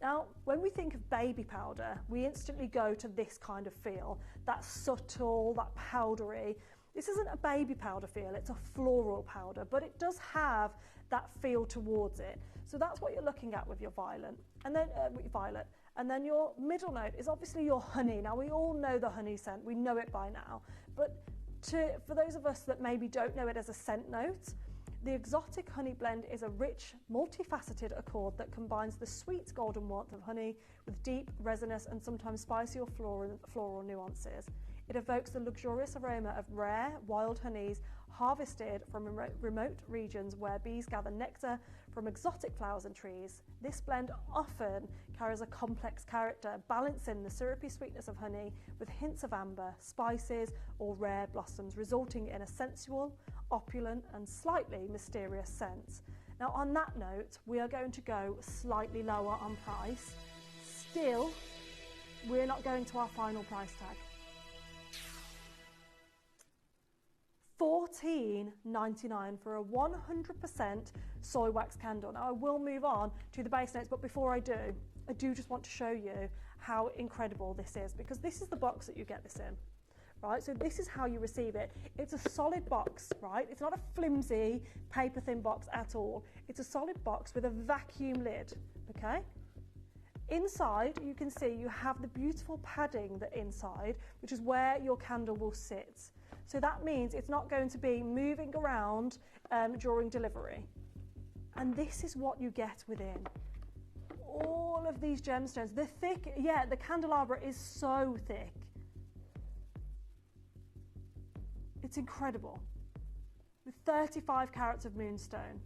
Now, when we think of baby powder, we instantly go to this kind of feel, that subtle, that powdery. This isn't a baby powder feel, it's a floral powder, but it does have that feel towards it. So that's what you're looking at with your violet. And then violet. And then your middle note is obviously your honey. Now, we all know the honey scent, we know it by now. But for those of us that maybe don't know it as a scent note, the exotic honey blend is a rich, multifaceted accord that combines the sweet golden warmth of honey with deep, resinous and sometimes spicy or floral nuances. It evokes the luxurious aroma of rare, wild honeys harvested from remote regions where bees gather nectar from exotic flowers and trees. This blend often carries a complex character, balancing the syrupy sweetness of honey with hints of amber, spices, or rare blossoms, resulting in a sensual, opulent, and slightly mysterious scent. Now, on that note, we are going to go slightly lower on price. Still, we're not going to our final price tag. $14.99 for a 100% soy wax candle. Now I will move on to the base notes, but before I do just want to show you how incredible this is, because this is the box that you get this in, right? So this is how you receive it. It's a solid box, right? It's not a flimsy, paper thin box at all. It's a solid box with a vacuum lid, okay? Inside, you can see you have the beautiful padding that inside, which is where your candle will sit. So that means it's not going to be moving around during delivery. And this is what you get within. All of these gemstones. The thick, yeah, the candelabra is so thick. It's incredible. With 35 carats of moonstone.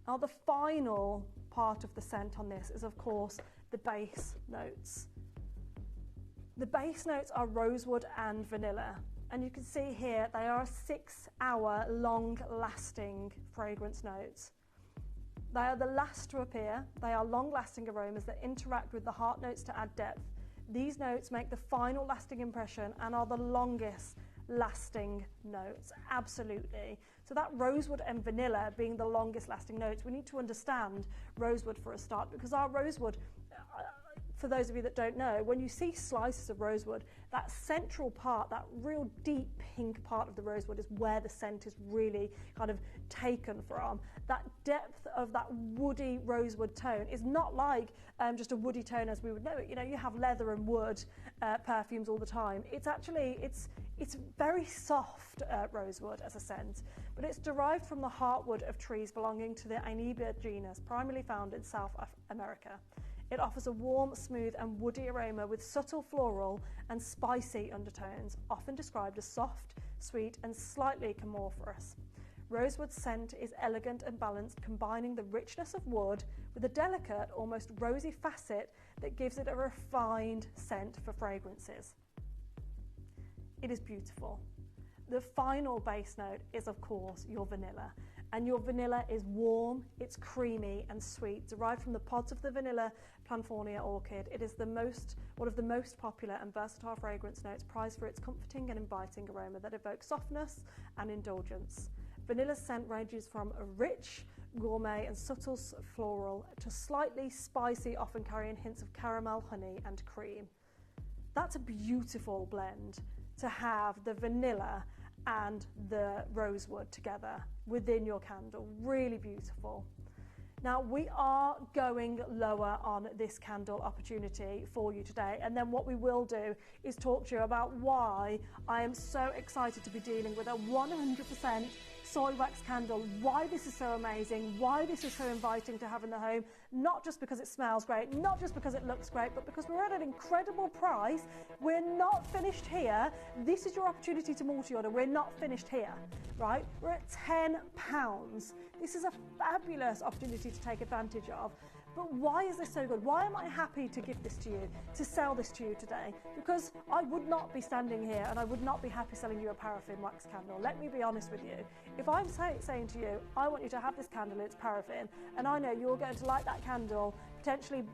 Now the final part of the scent on this is, of course, the base notes. The base notes are rosewood and vanilla. And you can see here, they are 6 hour long lasting fragrance notes. They are the last to appear. They are long lasting aromas that interact with the heart notes to add depth. These notes make the final lasting impression and are the longest lasting notes, absolutely. So that rosewood and vanilla being the longest lasting notes, we need to understand rosewood for a start, because our rosewood, for those of you that don't know, when you see slices of rosewood, that central part, that real deep pink part of the rosewood is where the scent is really kind of taken from. That depth of that woody rosewood tone is not like just a woody tone as we would know it. You know, you have leather and wood perfumes all the time. It's actually, it's very soft rosewood as a scent, but it's derived from the heartwood of trees belonging to the Ainibia genus, primarily found in South America. It offers a warm, smooth and woody aroma with subtle floral and spicy undertones, often described as soft, sweet and slightly camorphorous. Rosewood's scent is elegant and balanced, combining the richness of wood with a delicate, almost rosy facet that gives it a refined scent for fragrances. It is beautiful. The final base note is, of course, your vanilla. And your vanilla is warm, it's creamy and sweet, derived from the pods of the vanilla planfornia orchid. It is one of the most popular and versatile fragrance notes, prized for its comforting and inviting aroma that evokes softness and indulgence. Vanilla's scent ranges from a rich, gourmet and subtle floral to slightly spicy, often carrying hints of caramel, honey and cream. That's a beautiful blend to have the vanilla and the rosewood together. within your candle. Really beautiful. Now we are going lower on this candle opportunity for you today, and then what we will do is talk to you about why I am so excited to be dealing with a 100% soy wax candle, why this is so amazing, why this is so inviting to have in the home, not just because it smells great, not just because it looks great, but because we're at an incredible price. We're not finished here. This is your opportunity to multi-order. We're not finished here, right? We're at £10. This is a fabulous opportunity to take advantage of. But why is this so good? Why am I happy to give this to you, to sell this to you today? Because I would not be standing here and I would not be happy selling you a paraffin wax candle. Let me be honest with you. If I'm saying to you, I want you to have this candle, it's paraffin, and I know you're going to light that candle, potentially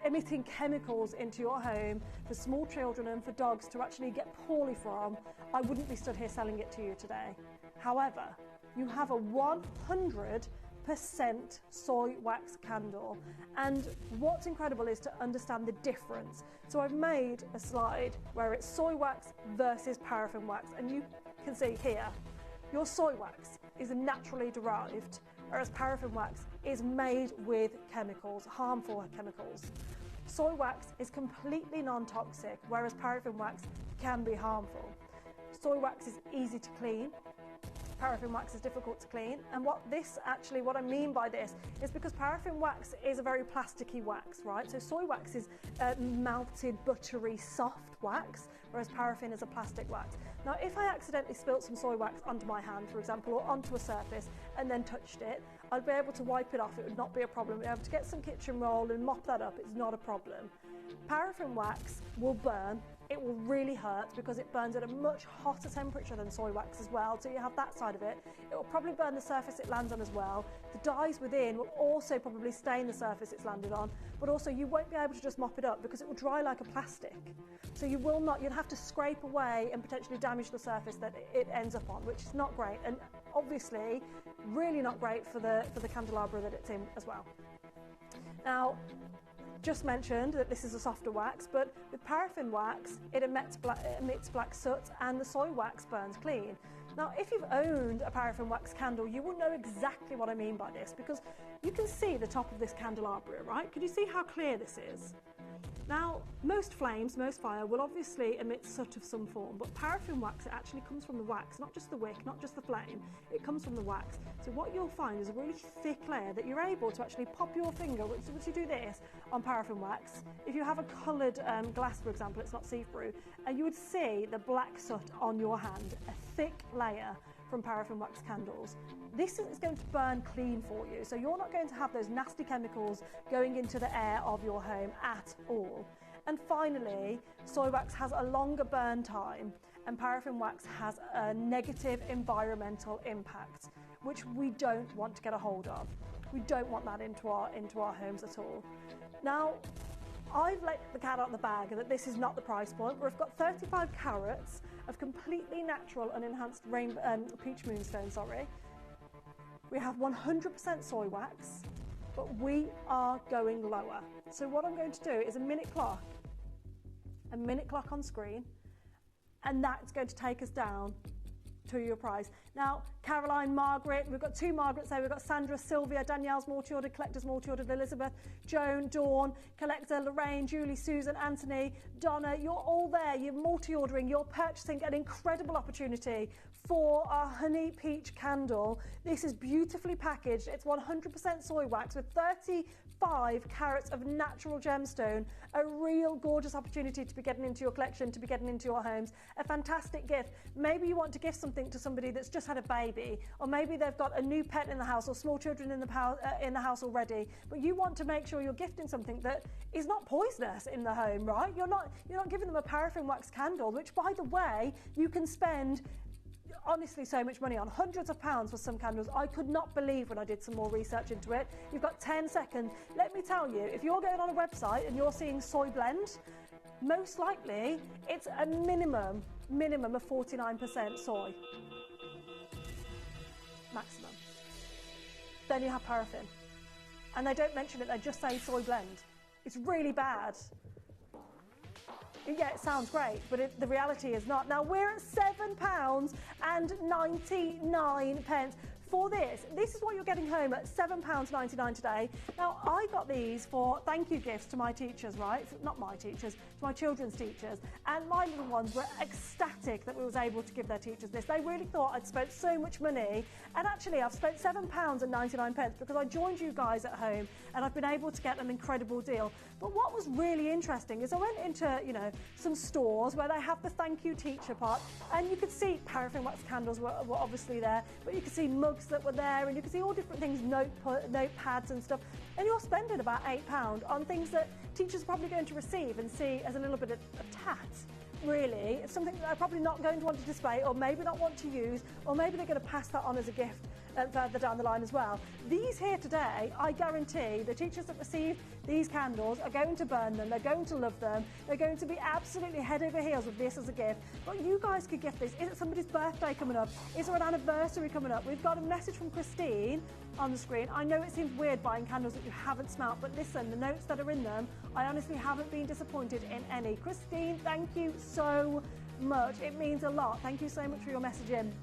emitting chemicals into your home for small children and for dogs to actually get poorly from, I wouldn't be stood here selling it to you today. However, you have a 100% soy wax candle, and what's incredible is to understand the difference. So I've made a slide where it's soy wax versus paraffin wax, and you can see here your soy wax is naturally derived, whereas paraffin wax is made with chemicals, harmful chemicals. Soy wax is completely non-toxic, whereas paraffin wax can be harmful. Soy wax is easy to clean, paraffin wax is difficult to clean, and what I mean by this is because paraffin wax is a very plasticky wax, right? So soy wax is melted, buttery, soft wax, whereas paraffin is a plastic wax. Now, if I accidentally spilt some soy wax onto my hand, for example, or onto a surface and then touched it, I'd be able to wipe it off. It would not be a problem. I'd be able to get some kitchen roll and mop that up. It's not a problem. Paraffin wax will burn. It will really hurt because it burns at a much hotter temperature than soy wax as well, so you have that side of it. It will probably burn the surface it lands on as well. The dyes within will also probably stain the surface it's landed on, but also you won't be able to just mop it up because it will dry like a plastic. So you will not, you'll have to scrape away and potentially damage the surface that it ends up on, which is not great, and obviously really not great for the candelabra that it's in as well. Now, just mentioned that this is a softer wax, but with paraffin wax, it emits black soot and the soy wax burns clean. Now, if you've owned a paraffin wax candle, you will know exactly what I mean by this, because you can see the top of this candelabra, right? Can you see how clear this is? Now, most flames, most fire will obviously emit soot of some form, but paraffin wax, it actually comes from the wax, not just the wick, not just the flame, it comes from the wax. So what you'll find is a really thick layer that you're able to actually pop your finger, once you do this on paraffin wax, if you have a coloured glass, for example, it's not see-through, and you would see the black soot on your hand, a thick layer from paraffin wax candles. This is going to burn clean for you, so you're not going to have those nasty chemicals going into the air of your home at all. And finally, soy wax has a longer burn time, and paraffin wax has a negative environmental impact, which we don't want to get a hold of. We don't want that into our homes at all. Now, I've let the cat out of the bag that this is not the price point. We've got 35 carats of completely natural and enhanced peach moonstone, We have 100% soy wax, but we are going lower. So what I'm going to do is a minute clock on screen, and that's going to take us down to your prize. Now, Caroline, Margaret, we've got two Margarets there. We've got Sandra, Sylvia, Danielle's multi-ordered, Collector's multi-ordered, Elizabeth, Joan, Dawn, Collector, Lorraine, Julie, Susan, Anthony, Donna. You're all there. You're multi-ordering. You're purchasing an incredible opportunity for our honey peach candle. This is beautifully packaged. It's 100% soy wax with 35 carats of natural gemstone. A real gorgeous opportunity to be getting into your collection, to be getting into your homes. A fantastic gift. Maybe you want to gift something to somebody that's just had a baby, or maybe they've got a new pet in the house, or small children in the house already, but you want to make sure you're gifting something that is not poisonous in the home, right? You're not giving them a paraffin wax candle, which, by the way, you can spend honestly so much money on, hundreds of pounds for some candles. I could not believe when I did some more research into it. You've got 10 seconds. Let me tell you, if you're going on a website and you're seeing soy blend, most likely it's a minimum of 49% soy. Maximum. Then you have paraffin. And they don't mention it, they just say soy blend. It's really bad. Yeah, it sounds great, but the reality is not. Now, we're at £7.99. for this is what you're getting home at £7.99 today. Now, I got these for thank you gifts to my teachers, right? Not my teachers, to my children's teachers. And my little ones were ecstatic that we was able to give their teachers this. They really thought I'd spent so much money. And actually, I've spent £7.99 because I joined you guys at home and I've been able to get an incredible deal. But what was really interesting is I went into, you know, some stores where they have the thank you teacher part, and you could see paraffin wax candles were obviously there, but you could see mugs that were there, and you could see all different things, notepads and stuff, and you're spending about £8 on things that teachers are probably going to receive and see as a little bit of tat. Really, it's something that they're probably not going to want to display, or maybe not want to use, or maybe they're going to pass that on as a gift further down the line as well. These here today, I guarantee the teachers that receive these candles are going to burn them, they're going to love them, they're going to be absolutely head over heels with this as a gift. But you guys could gift this. Is it somebody's birthday coming up? Is there an anniversary coming up? We've got a message from Christine on the screen. I know it seems weird buying candles that you haven't smelt, but listen, the notes that are in them, I honestly haven't been disappointed in any. Christine, thank you so much. It means a lot. Thank you so much for your message in.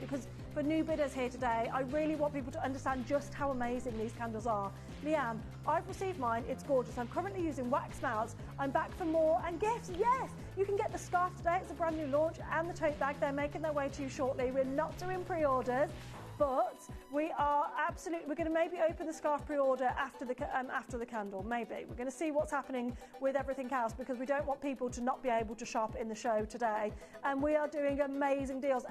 Because for new bidders here today, I really want people to understand just how amazing these candles are. Leanne, I've received mine, it's gorgeous. I'm currently using wax melts. I'm back for more and gifts. Yes, you can get the scarf today, it's a brand new launch, and the tote bag, they're making their way to you shortly. We're not doing pre-orders, but we are absolutely, we're going to maybe open the scarf pre-order after the candle, maybe. We're going to see what's happening with everything else because we don't want people to not be able to shop in the show today. And we are doing amazing deals,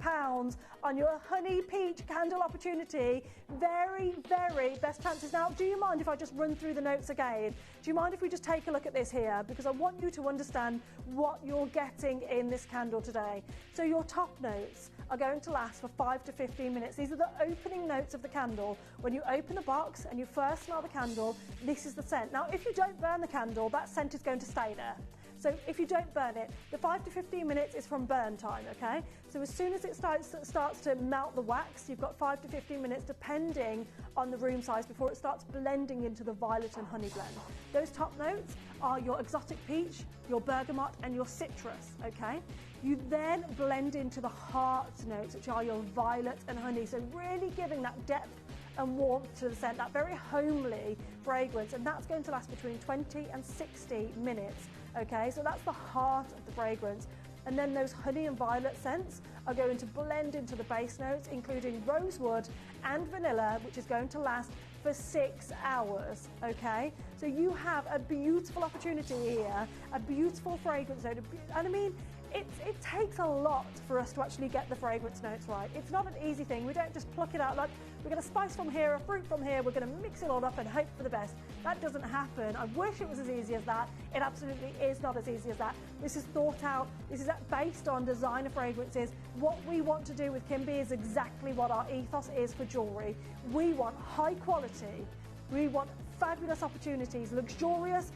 £8 on your honey peach candle opportunity. Very, very best chances. Now, do you mind if I just run through the notes again? Do you mind if we just take a look at this here? Because I want you to understand what you're getting in this candle today. So your top notes are going to last for 5 to 15 minutes. These are the opening notes of the candle. When you open the box and you first smell the candle, this is the scent. Now, if you don't burn the candle, that scent is going to stay there. So if you don't burn it, the 5 to 15 minutes is from burn time, okay? So as soon as it starts to melt the wax, you've got 5 to 15 minutes depending on the room size before it starts blending into the violet and honey blend. Those top notes are your exotic peach, your bergamot and your citrus, okay? You then blend into the heart notes, which are your violet and honey. So really giving that depth and warmth to the scent, that very homely fragrance, and that's going to last between 20 and 60 minutes. Okay, so that's the heart of the fragrance. And then those honey and violet scents are going to blend into the base notes, including rosewood and vanilla, which is going to last for 6 hours, okay? So you have a beautiful opportunity here, a beautiful fragrance note, and I mean, it takes a lot for us to actually get the fragrance notes right. It's not an easy thing. We don't just pluck it out like, we're going to spice from here, a fruit from here, we're going to mix it all up and hope for the best. That doesn't happen. I wish it was as easy as that. It absolutely is not as easy as that. This is thought out. This is based on designer fragrances. What we want to do with Kimby is exactly what our ethos is for jewellery. We want high quality. We want fabulous opportunities, luxurious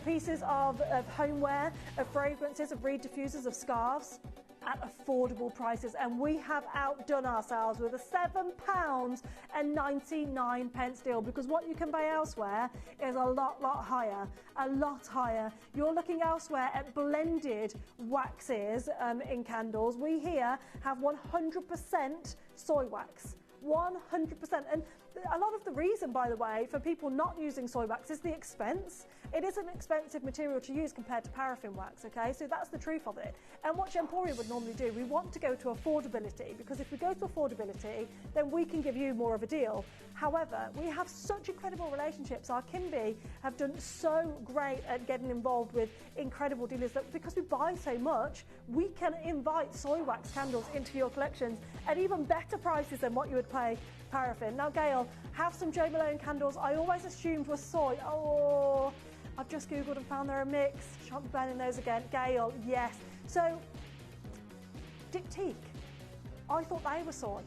pieces of homeware, of fragrances, of reed diffusers, of scarves at affordable prices, and we have outdone ourselves with a £7.99 deal, because what you can buy elsewhere is a lot higher, a lot higher. You're looking elsewhere at blended waxes in candles. We here have 100% soy wax. 100%. And a lot of the reason, by the way, for people not using soy wax is the expense. It is an expensive material to use compared to paraffin wax, okay? So that's the truth of it. And what Gemporia would normally do, we want to go to affordability, because if we go to affordability, then we can give you more of a deal. However, we have such incredible relationships. Our Kimby have done so great at getting involved with incredible dealers that because we buy so much, we can invite soy wax candles into your collections at even better prices than what you would pay paraffin. Now, Gail, have some Jo Malone candles. I always assumed were soy. Oh, I've just Googled and found they're a mix. Shan't be burning those again. Gail, yes. So, Diptyque, I thought they were soy.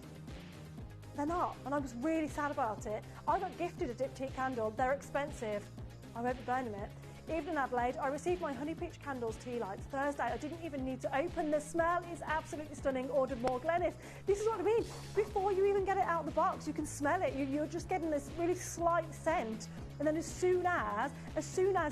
They're not, and I was really sad about it. I got gifted a Diptyque candle. They're expensive. I won't be burning it. Evening Adelaide, I received my honey peach candles tea lights Thursday. I didn't even need to open. The smell is absolutely stunning. Ordered more. Glennis, this is what I mean. Before you even get it out of the box, you can smell it. You're just getting this really slight scent. And then as soon as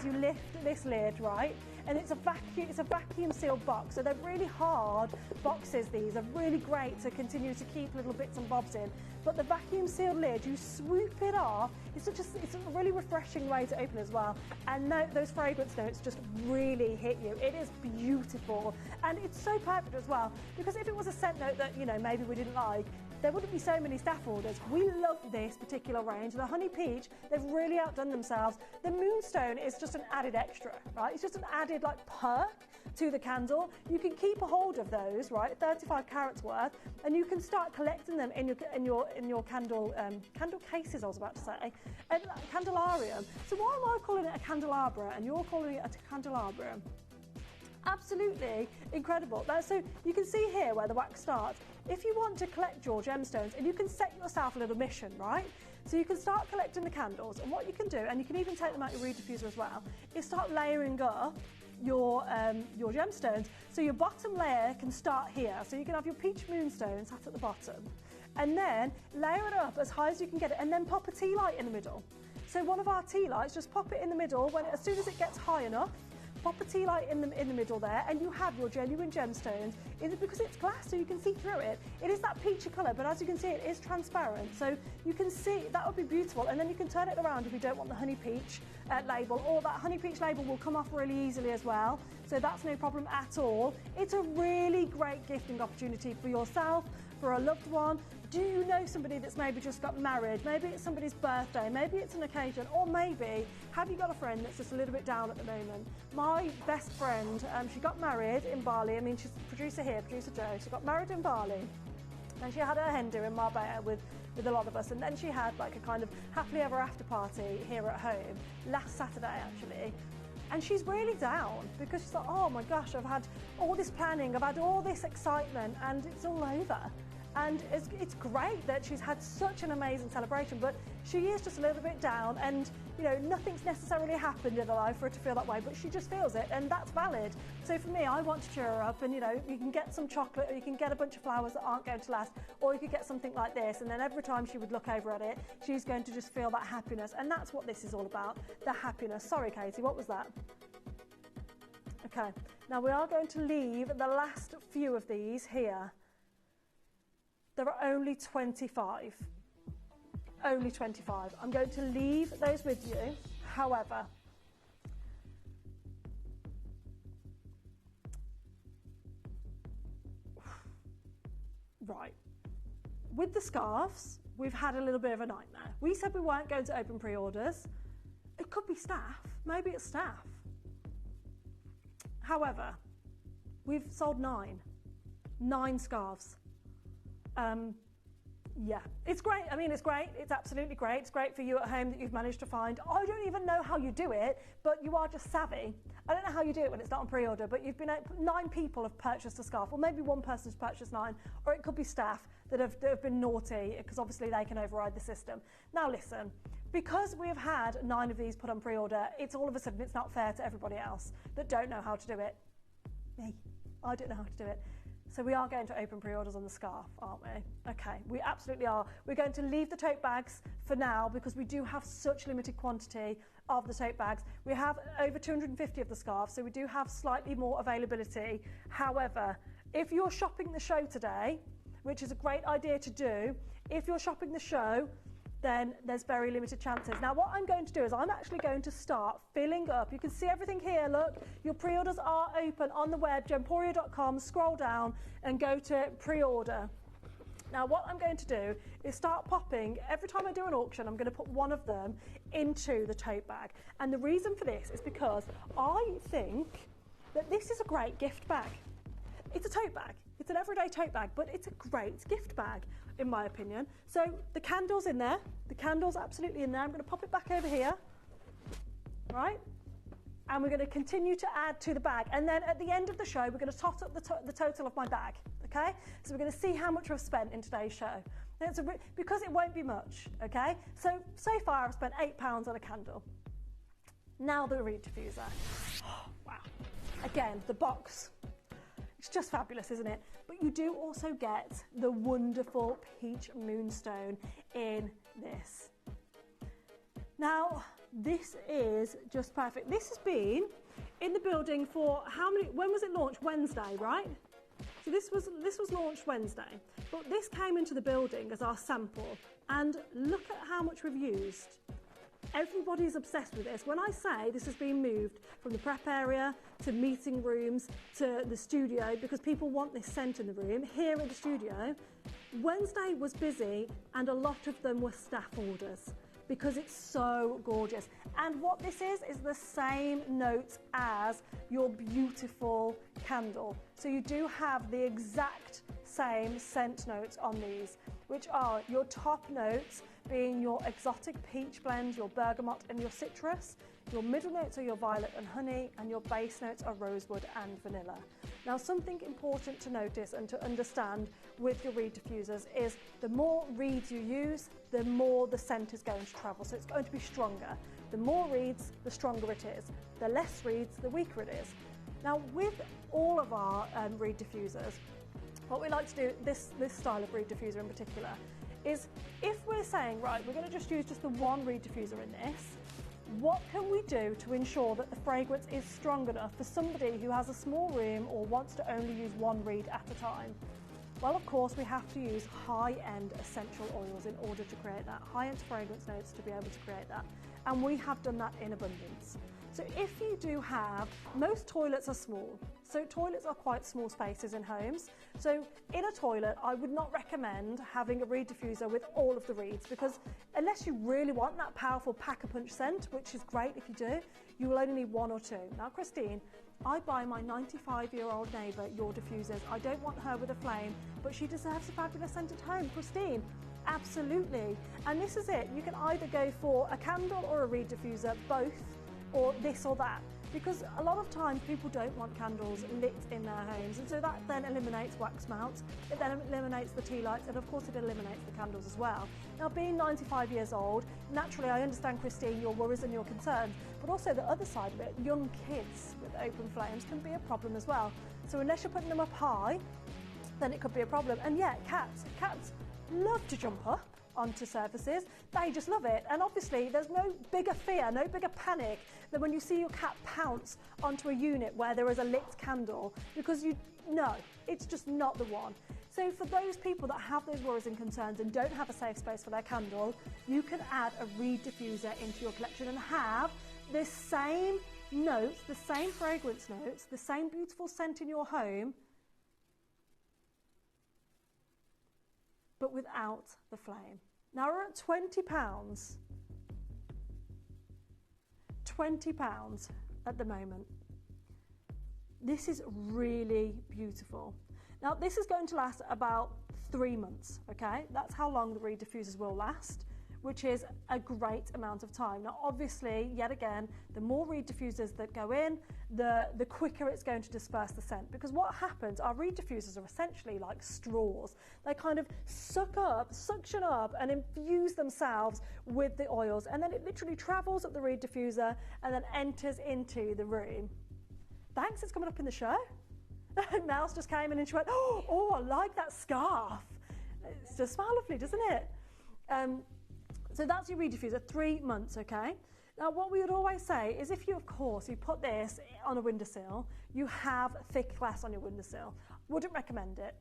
you lift this lid, right, and it's a vacuum sealed box, so they're really hard boxes. These are really great to continue to keep little bits and bobs in. But the vacuum sealed lid, you swoop it off. It's a really refreshing way to open as well. And those fragrance notes just really hit you. It is beautiful, and it's so perfect as well, because if it was a scent note that, you know, maybe we didn't like, there wouldn't be so many staff orders. We love this particular range. The Honey Peach, they've really outdone themselves. The Moonstone is just an added extra, right? It's just an added like perk to the candle. You can keep a hold of those, right? 35 carats worth, and you can start collecting them in your candle cases. I was about to say, and candelarium. So why am I calling it a candelabra and you're calling it a candelabrum? Absolutely incredible. So you can see here where the wax starts. If you want to collect your gemstones, and you can set yourself a little mission, right? So you can start collecting the candles, and what you can do, and you can even take them out your reed diffuser as well, is start layering up your gemstones. So your bottom layer can start here. So you can have your peach moonstone sat at the bottom, and then layer it up as high as you can get it, and then pop a tea light in the middle. So one of our tea lights, just pop it in the middle. As soon as it gets high enough, pop a tea light in the middle there, and you have your genuine gemstones. Because it's glass, so you can see through it. It is that peachy colour, but as you can see, it is transparent. So you can see, that would be beautiful. And then you can turn it around if you don't want the Honey Peach label, or that Honey Peach label will come off really easily as well. So that's no problem at all. It's a really great gifting opportunity for yourself, for a loved one. Do you know somebody that's maybe just got married? Maybe it's somebody's birthday, maybe it's an occasion, or maybe have you got a friend that's just a little bit down at the moment? My best friend, she got married in Bali. I mean, she's producer here, producer Joe. She got married in Bali, and she had her hen do in Marbella with a lot of us, and then she had like a kind of happily ever after party here at home last Saturday actually. And she's really down because she's like, oh my gosh, I've had all this planning, I've had all this excitement, and it's all over. And it's great that she's had such an amazing celebration, but she is just a little bit down, and you know, nothing's necessarily happened in her life for her to feel that way, but she just feels it, and that's valid. So for me, I want to cheer her up, and you know, you can get some chocolate, or you can get a bunch of flowers that aren't going to last, or you could get something like this, and then every time she would look over at it, she's going to just feel that happiness, and that's what this is all about, the happiness. Sorry, Katie, what was that? Okay, now we are going to leave the last few of these here. There are only 25. Only 25. I'm going to leave those with you. However, right, with the scarves, we've had a little bit of a nightmare. We said we weren't going to open pre-orders. It could be staff. Maybe it's staff. However, we've sold 9 scarves. Yeah, it's great. I mean, it's great. It's absolutely great. It's great for you at home that you've managed to find. I don't even know how you do it, but you are just savvy. I don't know how you do it when it's not on pre-order, but you've been 9 people have purchased a scarf, or maybe one person's purchased 9, or it could be staff that have been naughty, because obviously they can override the system. Now listen, because we've had 9 of these put on pre-order, it's all of a sudden it's not fair to everybody else that don't know how to do it. Me, I don't know how to do it. So we are going to open pre-orders on the scarf, aren't we? Okay, we absolutely are. We're going to leave the tote bags for now because we do have such limited quantity of the tote bags. We have over 250 of the scarves, so we do have slightly more availability. However, if you're shopping the show today, which is a great idea to do, if you're shopping the show, then there's very limited chances. Now what I'm going to do is I'm actually going to start filling up. You can see everything here, look, your pre-orders are open on the web, gemporia.com, scroll down and go to pre-order. Now what I'm going to do is start popping, every time I do an auction, I'm going to put one of them into the tote bag. And the reason for this is because I think that this is a great gift bag. It's a tote bag. It's an everyday tote bag, but it's a great gift bag, in my opinion. So the candle's in there. The candle's absolutely in there. I'm going to pop it back over here, right? And we're going to continue to add to the bag. And then at the end of the show, we're going to tot up the total of my bag, okay? So we're going to see how much I've spent in today's show. Because it won't be much, okay? So far I've spent £8 on a candle. Now the reed diffuser. Oh, wow. Again, the box. It's just fabulous, isn't it? But you do also get the wonderful peach moonstone in this. Now, this is just perfect. This has been in the building for how many, when was it launched? Wednesday, right? So this was launched Wednesday, but this came into the building as our sample, and look at how much we've used. Everybody's obsessed with this. When I say this has been moved from the prep area to meeting rooms to the studio because people want this scent in the room, here in the studio, Wednesday was busy and a lot of them were staff orders because it's so gorgeous. And what this is the same notes as your beautiful candle. So you do have the exact same scent notes on these, which are your top notes being your exotic peach blend, your bergamot and your citrus. Your middle notes are your violet and honey, and your base notes are rosewood and vanilla. Now, something important to notice and to understand with your reed diffusers is the more reeds you use, the more the scent is going to travel. So it's going to be stronger. The more reeds, the stronger it is. The less reeds, the weaker it is. Now, with all of our reed diffusers, what we like to do, this style of reed diffuser in particular, is if we're saying, right, we're going to just use just the one reed diffuser in this, what can we do to ensure that the fragrance is strong enough for somebody who has a small room or wants to only use one reed at a time? Well, of course, we have to use high-end essential oils in order to create that, high-end fragrance notes to be able to create that. And we have done that in abundance. So if you do have, most toilets are small. So toilets are quite small spaces in homes. So in a toilet, I would not recommend having a reed diffuser with all of the reeds, because unless you really want that powerful pack-a-punch scent, which is great if you do, you will only need one or two. Now, Christine, I buy my 95-year-old neighbour your diffusers. I don't want her with a flame, but she deserves a fabulous scent at home. Christine, absolutely. And this is it. You can either go for a candle or a reed diffuser, both, or this or that, because a lot of times people don't want candles lit in their homes, and so that then eliminates wax mounts, it then eliminates the tea lights, and of course it eliminates the candles as well. Now, being 95 years old, naturally I understand, Christine, your worries and your concerns, but also the other side of it, young kids with open flames can be a problem as well. So unless you're putting them up high, then it could be a problem. And yet cats love to jump up onto surfaces. They just love it. And obviously there's no bigger fear, no bigger panic than when you see your cat pounce onto a unit where there is a lit candle, because you know it's just not the one. So for those people that have those worries and concerns and don't have a safe space for their candle, you can add a reed diffuser into your collection and have the same notes, the same fragrance notes, the same beautiful scent in your home, but without the flame. Now we're at £20 at the moment. This is really beautiful. Now this is going to last about 3 months, okay? That's how long the reed diffusers will last, which is a great amount of time. Now obviously, yet again, the more reed diffusers that go in, the quicker it's going to disperse the scent, because what happens, our reed diffusers are essentially like straws. They kind of suction up and infuse themselves with the oils, and then it literally travels up the reed diffuser and then enters into the room. Thanks, it's coming up in the show. Mouse just came in and she went, oh, I like that scarf. It's just smell lovely, doesn't it? So that's your reed diffuser, 3 months, okay? Now what we would always say is if you, of course, you put this on a windowsill, you have thick glass on your windowsill. Wouldn't recommend it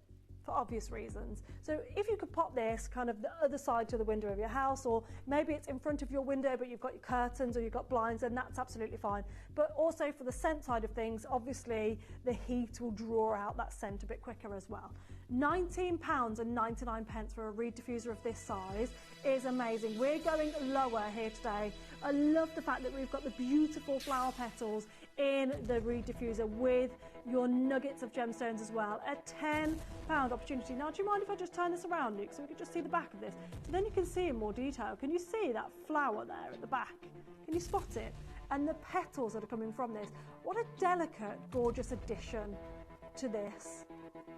for obvious reasons. So if you could pop this kind of the other side to the window of your house, or maybe it's in front of your window but you've got your curtains or you've got blinds, then that's absolutely fine. But also for the scent side of things, obviously the heat will draw out that scent a bit quicker as well. £19.99 for a reed diffuser of this size is amazing. We're going lower here today. I love the fact that we've got the beautiful flower petals in the reed diffuser with your nuggets of gemstones as well. A £10 opportunity. Now, do you mind if I just turn this around, Luke, so we can just see the back of this? So then you can see in more detail. Can you see that flower there at the back? Can you spot it? And the petals that are coming from this. What a delicate, gorgeous addition to this.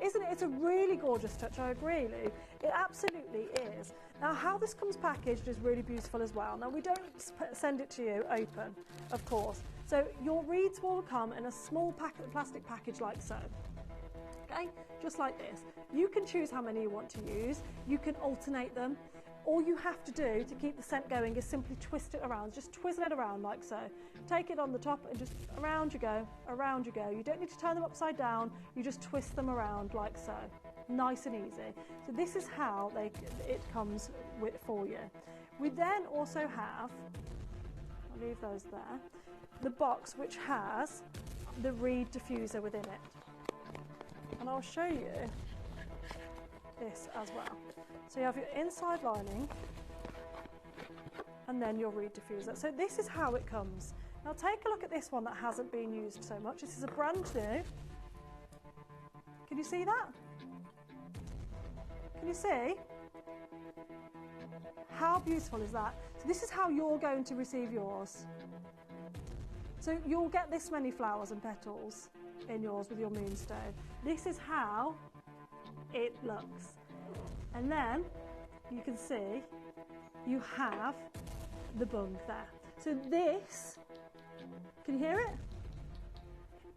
Isn't it? It's a really gorgeous touch, I agree, Lou. It absolutely is. Now, how this comes packaged is really beautiful as well. Now, we don't send it to you open, of course. So your reeds will come in a small plastic package like so. Okay, just like this. You can choose how many you want to use. You can alternate them. All you have to do to keep the scent going is simply twist it around, just twizzle it around like so. Take it on the top and just around you go, around you go. You don't need to turn them upside down, you just twist them around like so. Nice and easy. So this is how it comes for you. We then also have, I'll leave those there, the box which has the reed diffuser within it. And I'll show you this as well. So you have your inside lining and then your reed diffuser. So this is how it comes. Now take a look at this one that hasn't been used so much. This is a brand new. Can you see that? Can you see? How beautiful is that? So this is how you're going to receive yours. So you'll get this many flowers and petals in yours with your moonstone. This is how it looks. And then you can see you have the bung there. So this, can you hear it?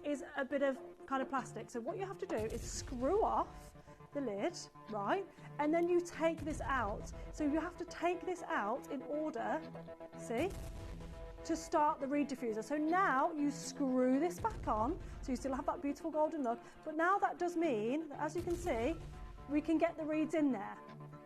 Is a bit of kind of plastic. So what you have to do is screw off the lid, right? And then you take this out. So you have to take this out in order, see, to start the reed diffuser. So now you screw this back on, so you still have that beautiful golden look, but now that does mean that, as you can see, we can get the reeds in there,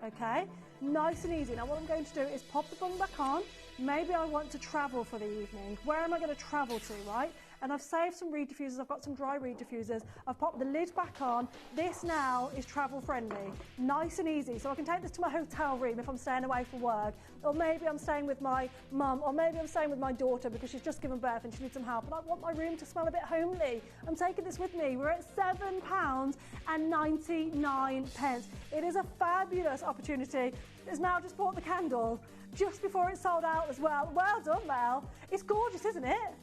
okay? Nice and easy. Now what I'm going to do is pop the bung back on. Maybe I want to travel for the evening. Where am I going to travel to, right? And I've saved some reed diffusers, I've got some dry reed diffusers, I've popped the lid back on. This now is travel friendly, nice and easy. So I can take this to my hotel room if I'm staying away for work, or maybe I'm staying with my mum, or maybe I'm staying with my daughter because she's just given birth and she needs some help, and I want my room to smell a bit homely. I'm taking this with me. We're at £7.99. It is a fabulous opportunity. It's now just bought the candle just before it sold out as well. Well done, Mel. It's gorgeous, isn't it?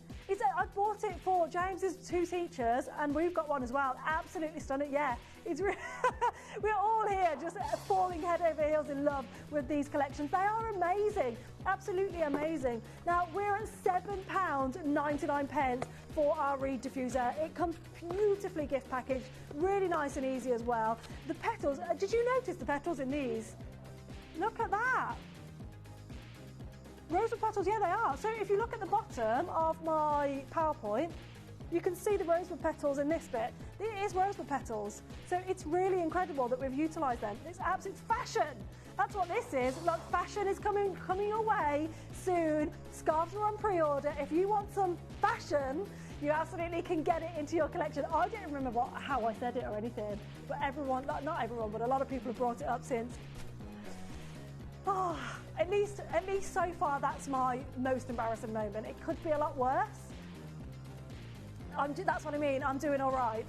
I bought it for James's 2 teachers, and we've got one as well. Absolutely stunning, yeah. It's we're all here just falling head over heels in love with these collections. They are amazing, absolutely amazing. Now, we're at £7.99 for our reed diffuser. It comes beautifully gift packaged, really nice and easy as well. The petals, did you notice the petals in these? Look at that. Rosewood petals, yeah, they are. So if you look at the bottom of my PowerPoint, you can see the rosewood petals in this bit. It is rosewood petals. So it's really incredible that we've utilised them. It's absolute fashion. That's what this is. Look, fashion is coming your way soon. Scarves are on pre-order. If you want some fashion, you absolutely can get it into your collection. I don't remember how I said it or anything, but everyone, not everyone, but a lot of people have brought it up since. Oh, at least so far, that's my most embarrassing moment. It could be a lot worse. That's what I mean. I'm doing all right.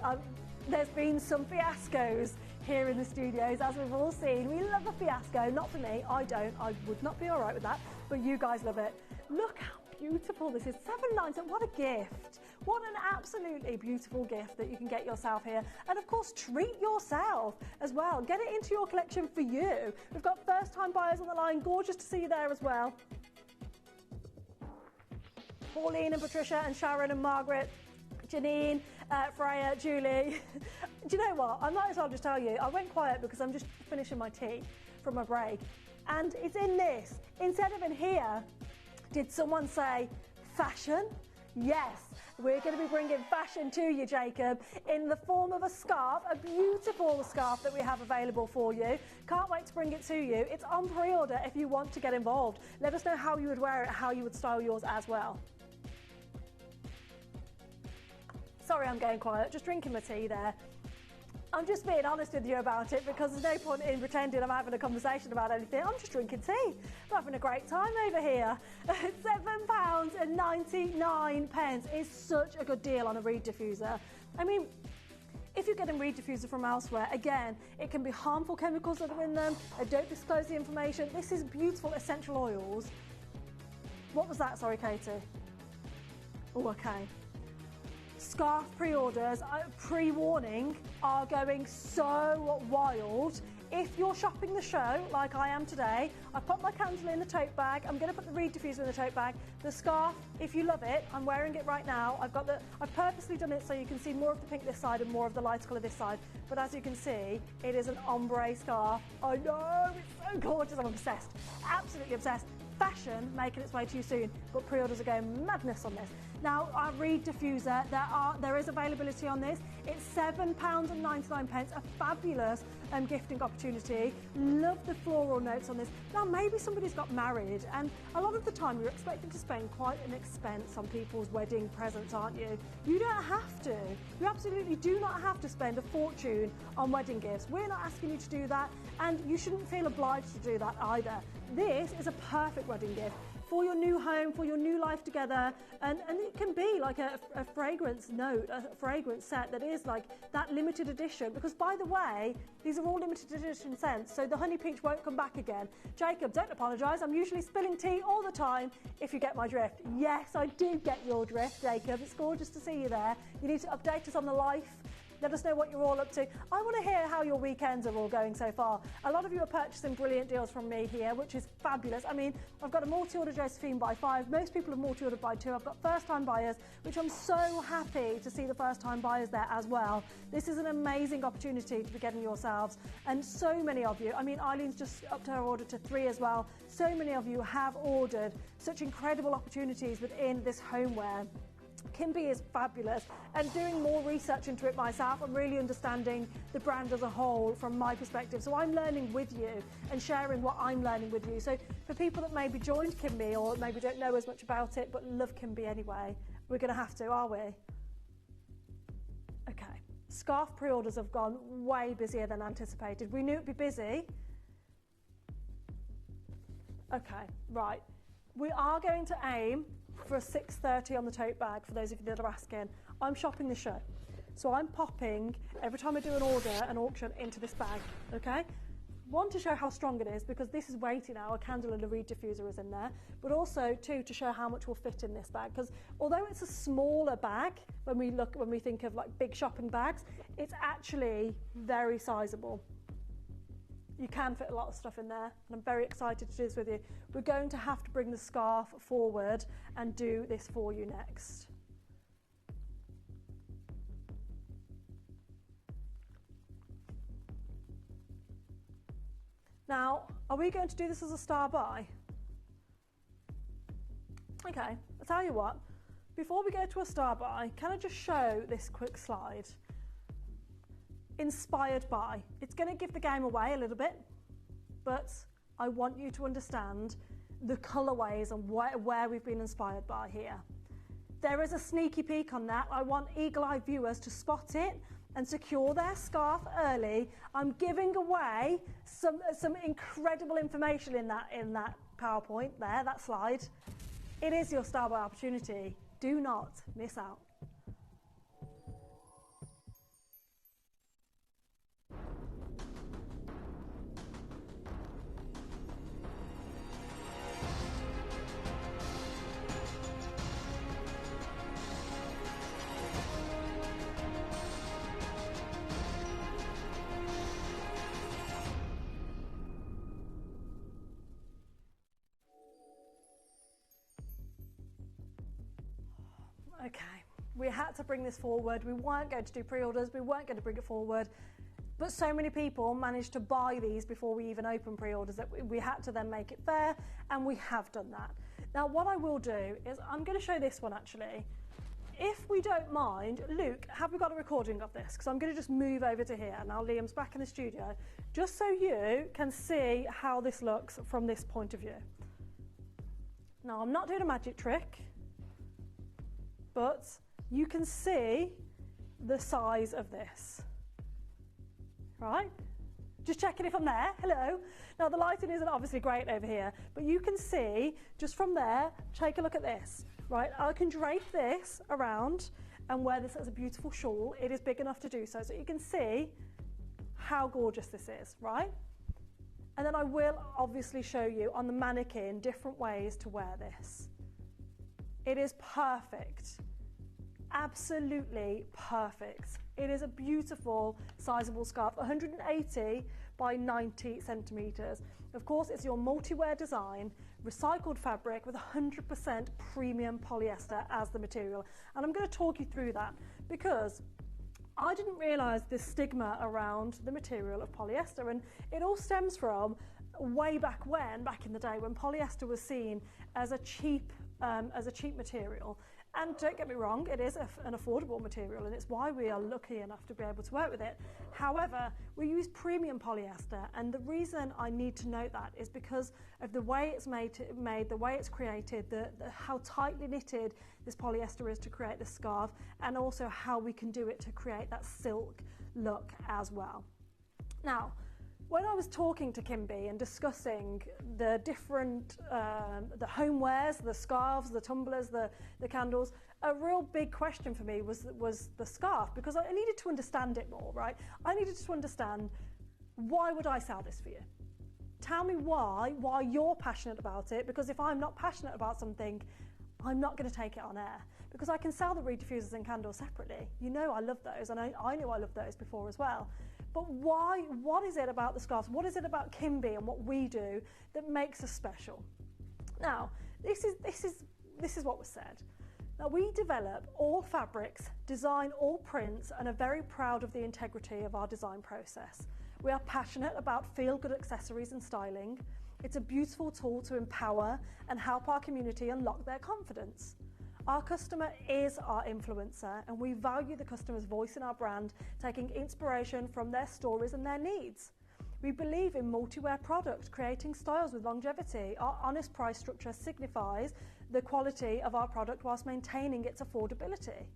There's been some fiascos here in the studios, as we've all seen. We love a fiasco. Not for me. I don't. I would not be all right with that. But you guys love it. Look how beautiful this is. £7.99. What a gift. What an absolutely beautiful gift that you can get yourself here. And of course, treat yourself as well. Get it into your collection for you. We've got first-time buyers on the line. Gorgeous to see you there as well. Pauline and Patricia and Sharon and Margaret, Janine, Freya, Julie. Do you know what? I might as well just tell you, I went quiet because I'm just finishing my tea from my break. And it's in this. Instead of in here, did someone say fashion? Yes. We're going to be bringing fashion to you, Jacob, in the form of a scarf, a beautiful scarf that we have available for you. Can't wait to bring it to you. It's on pre-order if you want to get involved. Let us know how you would wear it, how you would style yours as well. Sorry, I'm going quiet, just drinking my tea there. I'm just being honest with you about it because there's no point in pretending I'm having a conversation about anything. I'm just drinking tea. I'm having a great time over here. £7.99 is such a good deal on a reed diffuser. I mean, if you're getting reed diffuser from elsewhere, again, it can be harmful chemicals that are in them. They don't disclose the information. This is beautiful essential oils. What was that? Sorry, Katie. Oh, okay. Scarf pre-orders, pre-warning, are going so wild if you're shopping the show, like I am today, I've put my candle in the tote bag. I'm going to put the reed diffuser in the tote bag. The scarf, if you love it, I'm wearing it right now. I've purposely done it so you can see more of the pink this side and more of the light colour this side. But as you can see, it is an ombre scarf. I know, it's so gorgeous. I'm obsessed. Absolutely obsessed. Fashion making its way to you soon, but pre-orders are going madness on this. Now, our reed diffuser, there is availability on this. It's £7.99, a fabulous gifting opportunity. Love the floral notes on this. Now, maybe somebody's got married, and a lot of the time you're expecting to spend quite an expense on people's wedding presents, aren't you? You don't have to. You absolutely do not have to spend a fortune on wedding gifts. We're not asking you to do that, and you shouldn't feel obliged to do that either. This is a perfect wedding gift for your new home, for your new life together, and it can be like a fragrance note, a fragrance set that is like that limited edition, because by the way, these are all limited edition scents, so the honey peach won't come back again. Jacob, don't apologise, I'm usually spilling tea all the time, if you get my drift. Yes, I do get your drift, Jacob, it's gorgeous to see you there. You need to update us on the life. Let us know what you're all up to. I want to hear how your weekends are all going so far. A lot of you are purchasing brilliant deals from me here, which is fabulous. I mean, I've got a multi-order Josephine by 5. Most people have multi-ordered by 2. I've got first-time buyers, which I'm so happy to see the first-time buyers there as well. This is an amazing opportunity to be getting yourselves. And so many of you, I mean, Eileen's just upped her order to 3 as well. So many of you have ordered such incredible opportunities within this homeware. Kimby is fabulous, and doing more research into it myself, I'm really understanding the brand as a whole from my perspective. So I'm learning with you and sharing what I'm learning with you. So for people that maybe joined Kimby or maybe don't know as much about it but love Kimby anyway, we're going to have to, are we? Okay, scarf pre-orders have gone way busier than anticipated. We knew it'd be busy. Okay, right. We are going to aim for a 6:30 on the tote bag, for those of you that are asking. I'm shopping the show. So I'm popping, every time I do an order, an auction, into this bag, okay? One, to show how strong it is, because this is weighty now, a candle and a reed diffuser is in there, but also, two, to show how much will fit in this bag, because although it's a smaller bag, when we think of like big shopping bags, it's actually very sizable. You can fit a lot of stuff in there, and I'm very excited to do this with you. We're going to have to bring the scarf forward and do this for you next. Now, are we going to do this as a star buy? Okay, I'll tell you what. Before we go to a star buy, can I just show this quick slide? Inspired by. It's going to give the game away a little bit, but I want you to understand the colourways and where we've been inspired by here. There is a sneaky peek on that. I want eagle-eyed viewers to spot it and secure their scarf early. I'm giving away some incredible information in that PowerPoint there, that slide. It is your star buy opportunity. Do not miss out. Okay, we had to bring this forward. We weren't going to do pre-orders, we weren't going to bring it forward, but so many people managed to buy these before we even opened pre-orders that we had to then make it fair, and we have done that. Now what I will do is, I'm going to show this one actually. If we don't mind, Luke, have we got a recording of this? Because I'm going to just move over to here. Now Liam's back in the studio, just so you can see how this looks from this point of view. Now I'm not doing a magic trick, but you can see the size of this, right? Just checking if I'm there, hello. Now the lighting isn't obviously great over here, but you can see just from there, take a look at this, right? I can drape this around and wear this as a beautiful shawl. It is big enough to do so, so you can see how gorgeous this is, right? And then I will obviously show you on the mannequin different ways to wear this. It is perfect, absolutely perfect. It is a beautiful, sizable scarf, 180 by 90 centimetres. Of course, it's your multi-wear design, recycled fabric with 100% premium polyester as the material. And I'm going to talk you through that because I didn't realise the stigma around the material of polyester, and it all stems from way back in the day when polyester was seen as a cheap material. And don't get me wrong, it is an affordable material, and it's why we are lucky enough to be able to work with it. However, we use premium polyester, and the reason I need to note that is because of the way it's made, the way it's created, how tightly knitted this polyester is to create the scarf, and also how we can do it to create that silk look as well. Now, when I was talking to Kimby and discussing the different, the homewares, the scarves, the tumblers, the candles, a real big question for me was the scarf, because I needed to understand it more, right? I needed to understand, why would I sell this for you? Tell me why you're passionate about it, because if I'm not passionate about something, I'm not going to take it on air, because I can sell the reed diffusers and candles separately. You know I love those, and I knew I loved those before as well. But why? What is it about the scarves? What is it about Kimby and what we do that makes us special? Now, this is what was said. Now, we develop all fabrics, design all prints, and are very proud of the integrity of our design process. We are passionate about feel-good accessories and styling. It's a beautiful tool to empower and help our community unlock their confidence. Our customer is our influencer, and we value the customer's voice in our brand, taking inspiration from their stories and their needs. We believe in multi-wear products, creating styles with longevity. Our honest price structure signifies the quality of our product whilst maintaining its affordability.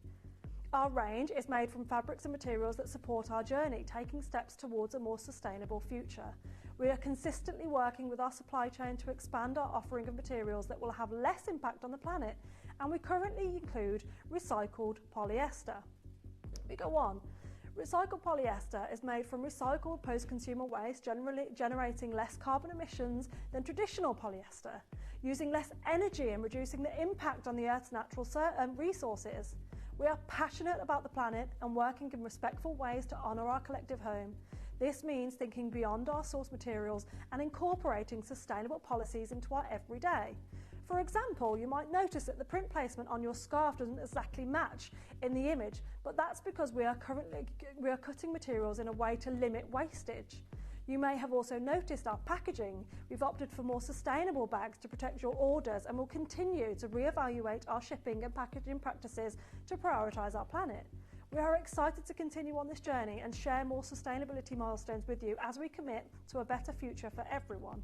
Our range is made from fabrics and materials that support our journey, taking steps towards a more sustainable future. We are consistently working with our supply chain to expand our offering of materials that will have less impact on the planet, and we currently include recycled polyester. We go on. Recycled polyester is made from recycled post-consumer waste, generally generating less carbon emissions than traditional polyester, using less energy and reducing the impact on the Earth's natural resources. We are passionate about the planet and working in respectful ways to honour our collective home. This means thinking beyond our source materials and incorporating sustainable policies into our everyday. For example, you might notice that the print placement on your scarf doesn't exactly match in the image, but that's because we are cutting materials in a way to limit wastage. You may have also noticed our packaging. We've opted for more sustainable bags to protect your orders, and will continue to reevaluate our shipping and packaging practices to prioritise our planet. We are excited to continue on this journey and share more sustainability milestones with you as we commit to a better future for everyone.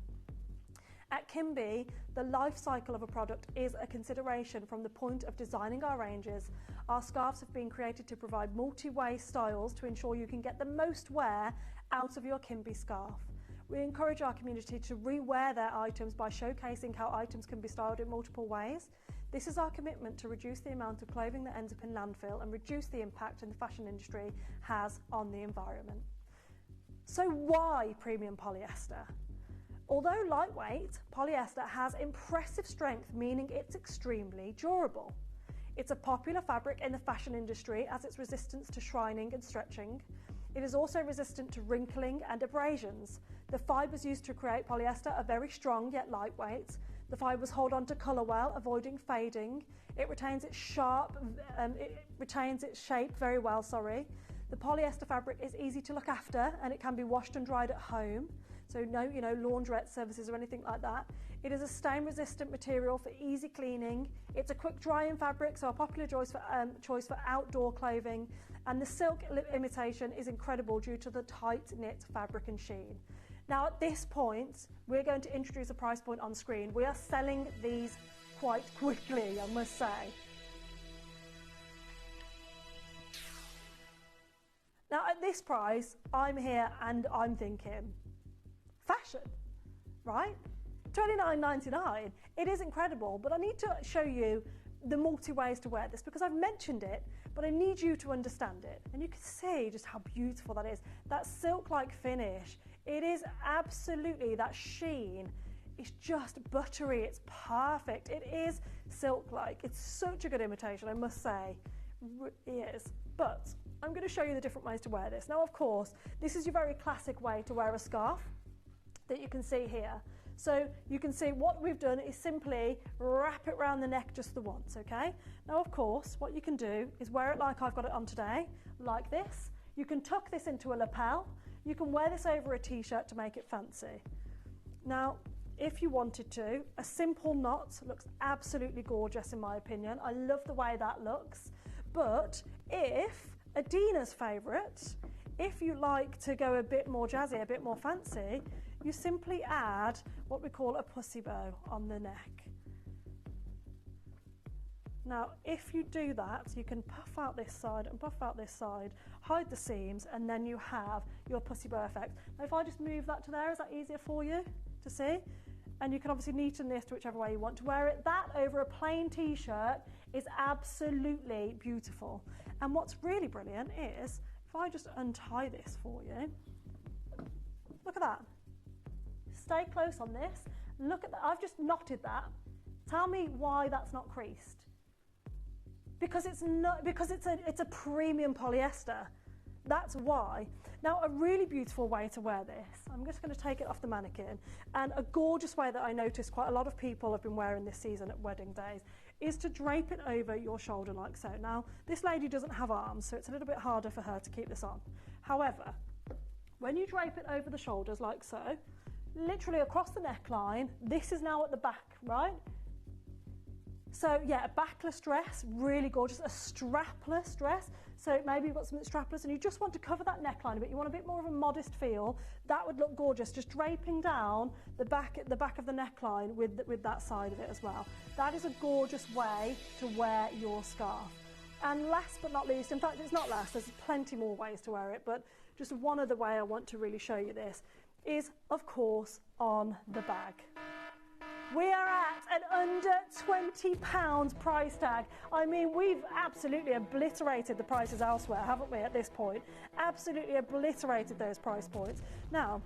At Kimby, the life cycle of a product is a consideration from the point of designing our ranges. Our scarves have been created to provide multi-way styles to ensure you can get the most wear out of your Kimby scarf. We encourage our community to re-wear their items by showcasing how items can be styled in multiple ways. This is our commitment to reduce the amount of clothing that ends up in landfill and reduce the impact in the fashion industry has on the environment. So why premium polyester? Although lightweight, polyester has impressive strength, meaning it's extremely durable. It's a popular fabric in the fashion industry as its resistance to shrining and stretching. It is also resistant to wrinkling and abrasions. The fibres used to create polyester are very strong yet lightweight. The fibres hold on to colour well, avoiding fading. It retains its shape very well. The polyester fabric is easy to look after, and it can be washed and dried at home. So no, laundrette services or anything like that. It is a stain-resistant material for easy cleaning. It's a quick-drying fabric, so a popular choice for outdoor clothing. And the silk imitation is incredible due to the tight-knit fabric and sheen. Now, at this point, we're going to introduce a price point on screen. We are selling these quite quickly, I must say. Now, at this price, I'm here and I'm thinking, fashion, right? $29.99. It is incredible, but I need to show you the multi-ways to wear this, because I've mentioned it, but I need you to understand it. And you can see just how beautiful that is. That silk-like finish, it is absolutely, that sheen, it's just buttery, it's perfect. It is silk-like. It's such a good imitation, I must say. It is. But I'm going to show you the different ways to wear this. Now, of course, this is your very classic way to wear a scarf that you can see here. So you can see what we've done is simply wrap it around the neck just the once, okay? Now, of course, what you can do is wear it like I've got it on today, like this. You can tuck this into a lapel. You can wear this over a t-shirt to make it fancy. Now, if you wanted to, a simple knot looks absolutely gorgeous in my opinion. I love the way that looks. But if Adina's favourite, if you like to go a bit more jazzy, a bit more fancy, you simply add what we call a pussy bow on the neck. Now, if you do that, you can puff out this side and puff out this side, hide the seams, and then you have your pussy bow effect. Now, if I just move that to there, is that easier for you to see? And you can obviously neaten this to whichever way you want to wear it. That over a plain t-shirt is absolutely beautiful. And what's really brilliant is, if I just untie this for you, look at that. Stay close on this. Look at that. I've just knotted that. Tell me why that's not creased. Because it's not. Because it's a premium polyester. That's why. Now, a really beautiful way to wear this, I'm just going to take it off the mannequin, and a gorgeous way that I noticed quite a lot of people have been wearing this season at wedding days is to drape it over your shoulder like so. Now, this lady doesn't have arms, so it's a little bit harder for her to keep this on. However, when you drape it over the shoulders like so, literally across the neckline, this is now at the back, right? So yeah, a backless dress, really gorgeous, a strapless dress. So maybe you've got something strapless and you just want to cover that neckline a bit, you want a bit more of a modest feel, that would look gorgeous, just draping down the back of the neckline with that side of it as well. That is a gorgeous way to wear your scarf. And last but not least, in fact it's not last, there's plenty more ways to wear it, but just one other way I want to really show you this is, of course, on the bag. We are at an under £20 price tag. I mean, we've absolutely obliterated the prices elsewhere, haven't we, at this point? Absolutely obliterated those price points. Now,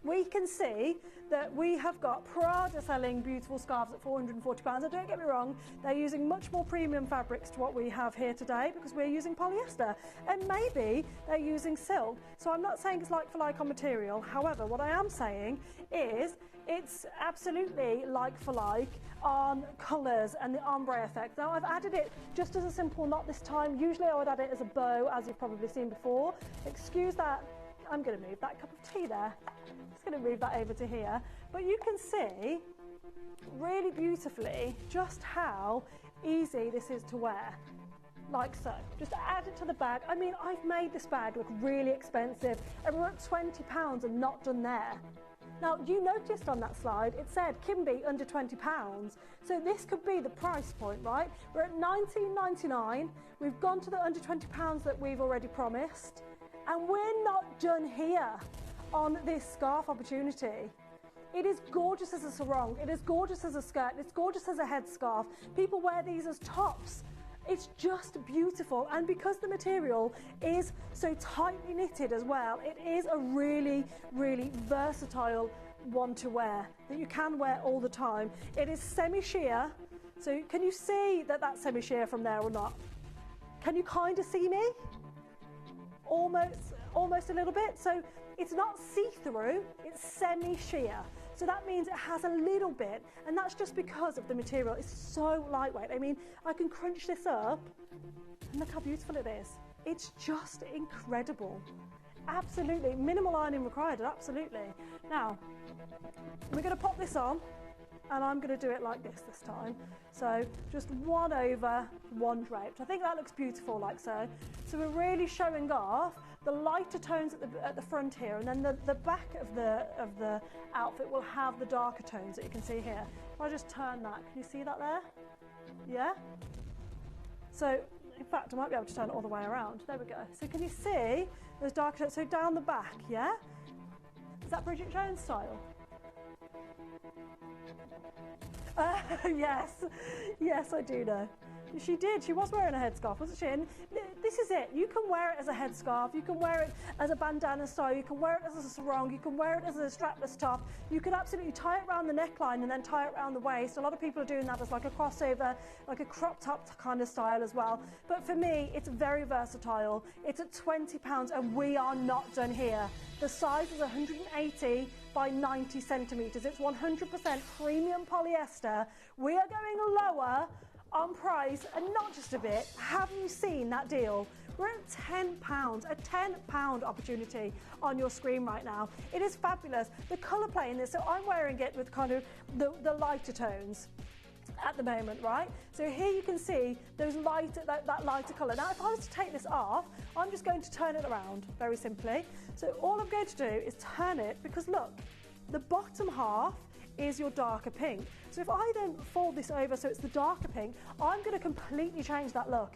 we can see that we have got Prada selling beautiful scarves at £440. And don't get me wrong, they're using much more premium fabrics to what we have here today because we're using polyester. And maybe they're using silk. So I'm not saying it's like for like on material. However, what I am saying is it's absolutely like for like on colours and the ombre effect. Now I've added it just as a simple knot this time. Usually I would add it as a bow, as you've probably seen before. Excuse that, I'm going to move that cup of tea there. Just going to move that over to here. But you can see really beautifully just how easy this is to wear. Like so. Just add it to the bag. I mean, I've made this bag look really expensive and we're at £20 and not done there. Now, you noticed on that slide, it said Kimby under £20. So this could be the price point, right? We're at £19.99. We've gone to the under £20 that we've already promised. And we're not done here on this scarf opportunity. It is gorgeous as a sarong. It is gorgeous as a skirt. It's gorgeous as a headscarf. People wear these as tops. It's just beautiful, and because the material is so tightly knitted as well, it is a really, really versatile one to wear that you can wear all the time. It is semi-sheer, so can you see that that's semi-sheer from there or not? Can you kind of see me? Almost a little bit. So it's not see-through, it's semi-sheer. So that means it has a little bit, and that's just because of the material. It's so lightweight. I mean, I can crunch this up, and look how beautiful it is. It's just incredible. Absolutely. Minimal ironing required, absolutely. Now, we're going to pop this on, and I'm going to do it like this time. So just one over, one draped. I think that looks beautiful like so. So we're really showing off the lighter tones at the front here, and then the back of the outfit will have the darker tones that you can see here. If I just turn that, can you see that there? Yeah? So, in fact, I might be able to turn it all the way around. There we go. So can you see those darker tones? So down the back, yeah? Is that Bridget Jones style? Yes, yes, I do know. She did. She was wearing a headscarf, wasn't she? And this this is it. You can wear it as a headscarf, you can wear it as a bandana style, you can wear it as a sarong, you can wear it as a strapless top. You could absolutely tie it around the neckline and then tie it around the waist. A lot of people are doing that as like a crossover, like a crop top kind of style as well. But for me, it's very versatile. It's at £20 and we are not done here. The size is 180 by 90 centimetres. It's 100% premium polyester. We are going lower on price, and not just a bit. Have you seen that deal? We're at £10, a £10 opportunity on your screen right now. It is fabulous. The colour play in this, so I'm wearing it with kind of the lighter tones at the moment, right? So here you can see those lighter, that lighter colour. Now, if I was to take this off, I'm just going to turn it around very simply. So all I'm going to do is turn it, because look, the bottom half is your darker pink. So if I then fold this over so it's the darker pink, I'm going to completely change that look.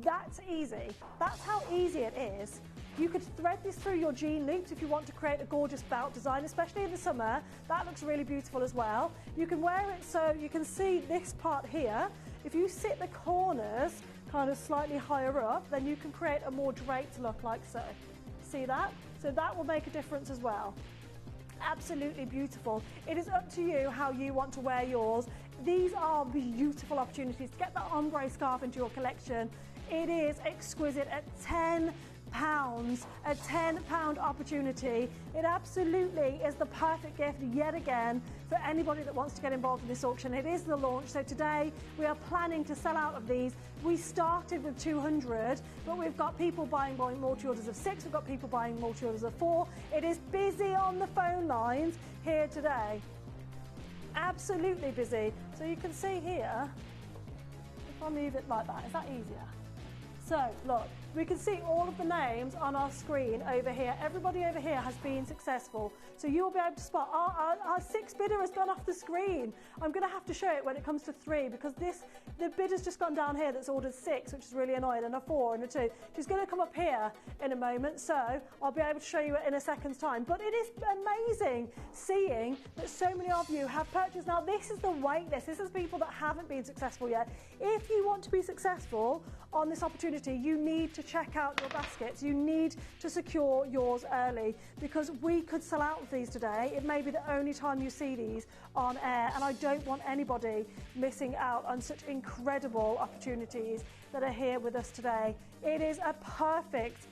That's easy. That's how easy it is. You could thread this through your jean loops if you want to create a gorgeous belt design, especially in the summer. That looks really beautiful as well. You can wear it so you can see this part here. If you sit the corners kind of slightly higher up, then you can create a more draped look like so. See that? So that will make a difference as well. Absolutely beautiful. It is up to you how you want to wear yours. These are beautiful opportunities to get that ombre scarf into your collection. It is exquisite at £10, a £10 opportunity. It absolutely is the perfect gift yet again for anybody that wants to get involved in this auction. It is the launch, so today we are planning to sell out of these. We started with 200, but we've got people buying multi-orders of 6, we've got people buying multi-orders of 4. It is busy on the phone lines here today. Absolutely busy. So you can see here, if I move it like that, is that easier? So look, we can see all of the names on our screen over here. Everybody over here has been successful. So you'll be able to spot, our 6 bidder has gone off the screen. I'm going to have to show it when it comes to 3, because the bidder's just gone down here that's ordered 6, which is really annoying, and a 4 and a 2. She's going to come up here in a moment, so I'll be able to show you it in a second's time. But it is amazing seeing that so many of you have purchased. Now this is the wait list. This is people that haven't been successful yet. If you want to be successful on this opportunity, you need to check out your baskets. You need to secure yours early, because we could sell out of these today. It may be the only time you see these on air, and I don't want anybody missing out on such incredible opportunities that are here with us today. It is a perfect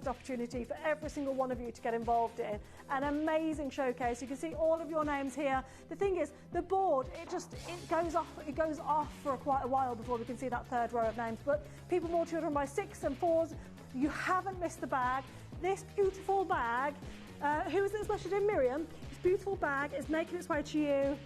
opportunity for every single one of you to get involved in. An amazing showcase. You can see all of your names here. The thing is, the board, it goes off for quite a while before we can see that 3rd row of names. But people more children by 6 and 4s, you haven't missed the bag. This beautiful bag, who is it slashed in? Miriam. This beautiful bag is making its way to you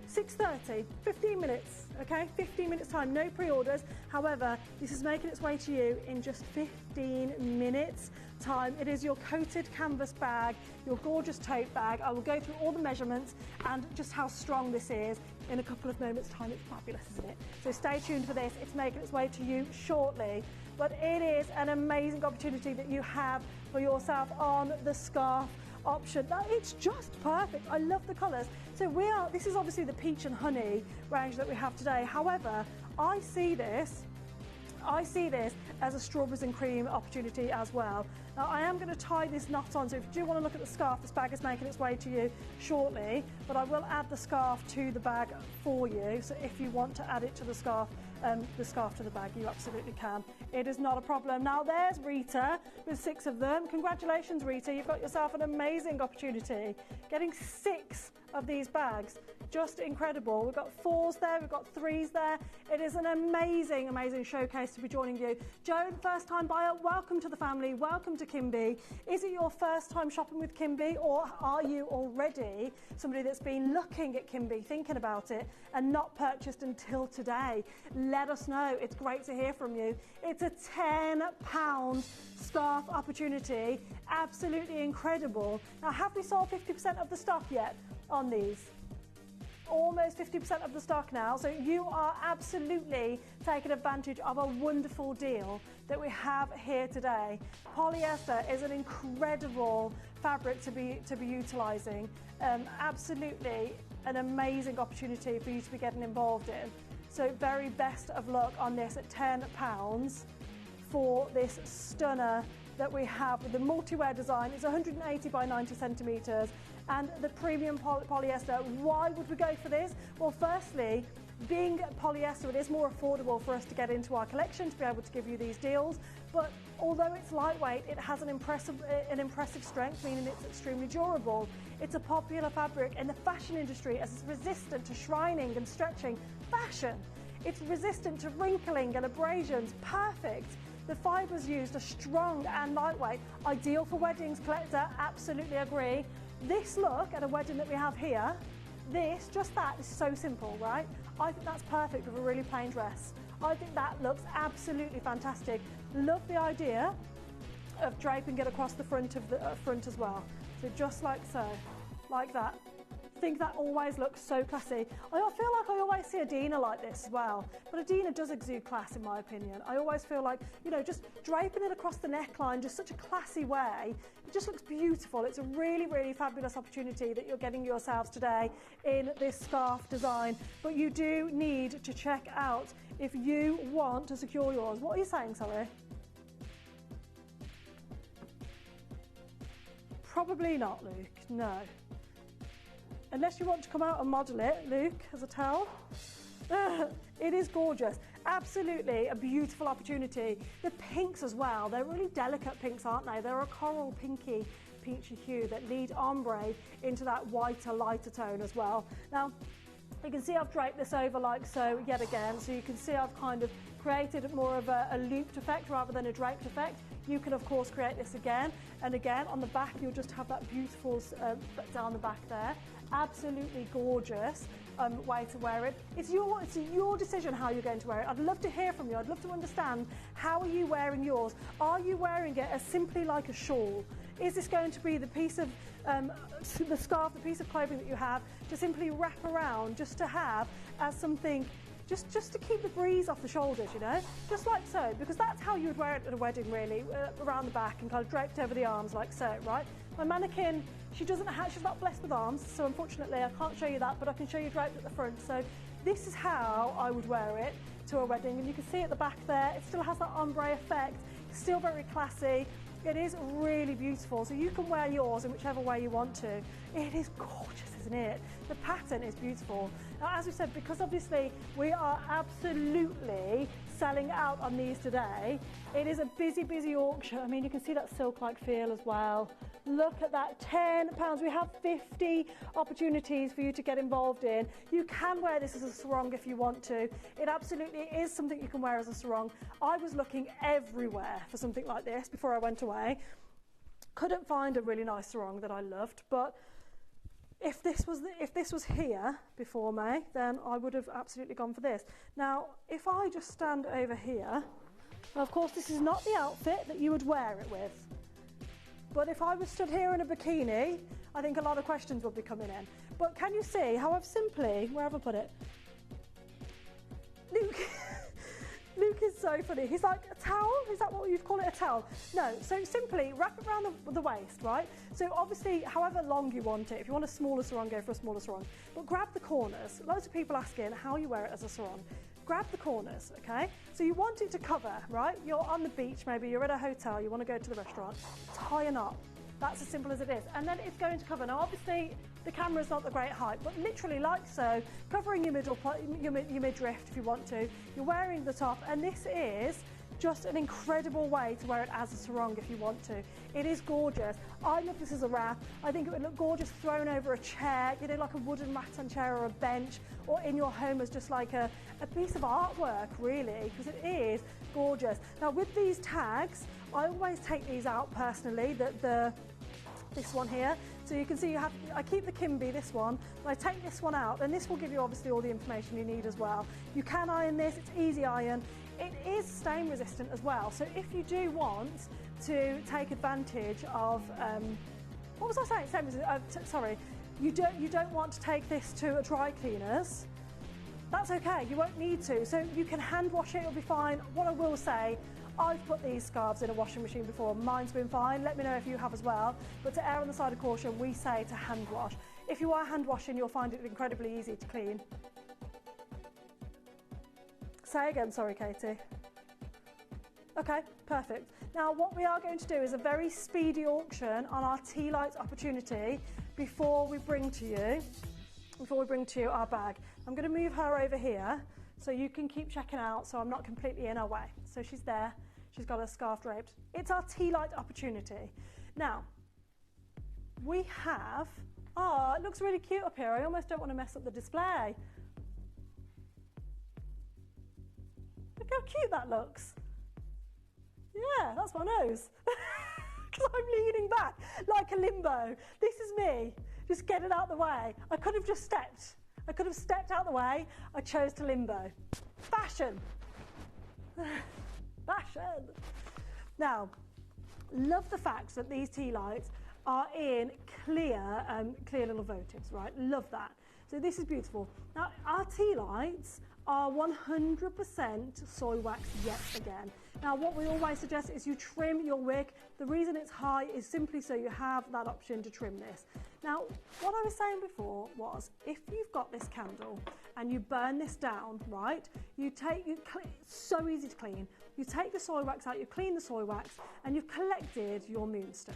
6:30, 15 minutes, okay? 15 minutes time, no pre-orders. However, this is making its way to you in just 15 minutes time. It is your coated canvas bag, your gorgeous tote bag. I will go through all the measurements and just how strong this is in a couple of moments time. It's fabulous, isn't it? So stay tuned for this. It's making its way to you shortly. But it is an amazing opportunity that you have for yourself on the scarf option. Now, it's just perfect. I love the colours. So this is obviously the peach and honey range that we have today. However, I see this as a strawberries and cream opportunity as well. Now, I am going to tie this knot on, so if you do want to look at the scarf, this bag is making its way to you shortly, but I will add the scarf to the bag for you. So if you want to add it to the scarf to the bag, you absolutely can. It is not a problem. Now, there's Rita with 6 of them. Congratulations, Rita. You've got yourself an amazing opportunity. Getting 6 of these bags, just incredible. We've got 4s there, we've got 3s there. It is an amazing, amazing showcase to be joining you. Joan, first time buyer, welcome to the family, welcome to Kimby. Is it your first time shopping with Kimby, or are you already somebody that's been looking at Kimby, thinking about it, and not purchased until today? Let us know. It's great to hear from you. It's a £10 scarf opportunity. Absolutely incredible. Now, have we sold 50% of the stock yet on these? Almost 50% of the stock now, so you are absolutely taking advantage of a wonderful deal that we have here today. Polyester is an incredible fabric to be utilising. Absolutely an amazing opportunity for you to be getting involved in. So very best of luck on this at £10 for this stunner that we have with the multi-wear design. It's 180 by 90 centimetres and the premium polyester. Why would we go for this? Well, firstly, being polyester, it is more affordable for us to get into our collection to be able to give you these deals. But although it's lightweight, it has an impressive strength, meaning it's extremely durable. It's a popular fabric in the fashion industry as it's resistant to shrining and stretching. Fashion. It's resistant to wrinkling and abrasions. Perfect. The fibres used are strong and lightweight. Ideal for weddings, collector, absolutely agree. This look at a wedding that we have here, just that is so simple, right? I think that's perfect with a really plain dress. I think that looks absolutely fantastic. Love the idea of draping it across the front of the front as well. So just like so, like that. I think that always looks so classy. I feel like I always see a Dina like this as well, but a Dina does exude class in my opinion. I always feel like, you know, just draping it across the neckline, just such a classy way, it just looks beautiful. It's a really, really fabulous opportunity that you're getting yourselves today in this scarf design, but you do need to check out if you want to secure yours. What are you saying, sorry? Probably not, Luke, no. Unless you want to come out and model it, Luke, as a towel. It is gorgeous. Absolutely a beautiful opportunity. The pinks as well, they're really delicate pinks, aren't they? They're a coral pinky peachy hue that lead ombre into that whiter, lighter tone as well. Now, you can see I've draped this over like so yet again, so you can see I've kind of created more of a looped effect rather than a draped effect. You can of course create this again and again. On the back you'll just have that beautiful down the back there. Absolutely gorgeous way to wear it. It's your decision how you're going to wear it. I'd love to hear from you. I'd love to understand, how are you wearing yours? Are you wearing it as simply like a shawl? Is this going to be the piece of the scarf, the piece of clothing that you have to simply wrap around, just to have as something, just to keep the breeze off the shoulders, you know, just like so, because that's how you would wear it at a wedding, really, around the back and kind of draped over the arms like so, right? My mannequin, she's not blessed with arms, so unfortunately I can't show you that, but I can show you draped at the front. So this is how I would wear it to a wedding, and you can see at the back there, it still has that ombre effect, it's still very classy. It is really beautiful, so you can wear yours in whichever way you want to. It is gorgeous, isn't it? The pattern is beautiful. Now, as we said, because obviously we are absolutely selling out on these today, it is a busy, busy auction. I mean, you can see that silk-like feel as well. Look at that, £10. We have 50 opportunities for you to get involved in. You can wear this as a sarong if you want to. It absolutely is something you can wear as a sarong. I was looking everywhere for something like this before I went away. Couldn't find a really nice sarong that I loved, but if this was here before me, then I would have absolutely gone for this. Now, if I just stand over here, now of course this is not the outfit that you would wear it with. But if I was stood here in a bikini, I think a lot of questions would be coming in. But can you see how I've simply, where have I put it? Luke is so funny. He's like, a towel? Is that what you'd call it, a towel? No, so simply wrap it around the waist, right? So obviously, however long you want it, if you want a smaller sarong, go for a smaller sarong. But grab the corners. Loads of people asking how you wear it as a sarong. Grab the corners, okay? So you want it to cover, right? You're on the beach, maybe you're at a hotel, you want to go to the restaurant, tie a knot. That's as simple as it is. And then it's going to cover. Now, obviously, the camera's not the great height, but literally like so, covering your midriff if you want to. You're wearing the top, and this is just an incredible way to wear it as a sarong if you want to. It is gorgeous. I love this as a wrap. I think it would look gorgeous thrown over a chair, you know, like a wooden rattan chair or a bench, or in your home as just like a piece of artwork, really, because it is gorgeous. Now, with these tags, I always take these out personally, this one here. So you can see I keep the Kimby, this one, and I take this one out, and this will give you obviously all the information you need as well. You can iron this, it's easy iron. It is stain resistant as well, so if you do want to take advantage of, what was I saying? Stain resistant, sorry, you don't want to take this to a dry cleaners, that's okay, you won't need to. So you can hand wash it, it'll be fine. What I will say, I've put these scarves in a washing machine before, mine's been fine, let me know if you have as well. But to err on the side of caution, we say to hand wash. If you are hand washing, you'll find it incredibly easy to clean. Say again, sorry Katie. Okay, perfect. Now what we are going to do is a very speedy auction on our tea light opportunity before we bring to you our bag. I'm going to move her over here so you can keep checking out so I'm not completely in her way. So she's there, she's got her scarf draped. It's our tea light opportunity. Now, we have, oh, it looks really cute up here. I almost don't want to mess up the display. Look how cute that looks. Yeah, that's my nose. Because I'm leaning back like a limbo. This is me. Just get it out the way. I could have just stepped. I could have stepped out the way. I chose to limbo. Fashion. Fashion. Now, love the fact that these tea lights are in clear little votives, right? Love that. So this is beautiful. Now, our tea lights are 100% soy wax yet again. Now, what we always suggest is you trim your wick. The reason it's high is simply so you have that option to trim this. Now, what I was saying before was, if you've got this candle and you burn this down, right, it's so easy to clean. You take the soy wax out, you clean the soy wax, and you've collected your moonstone.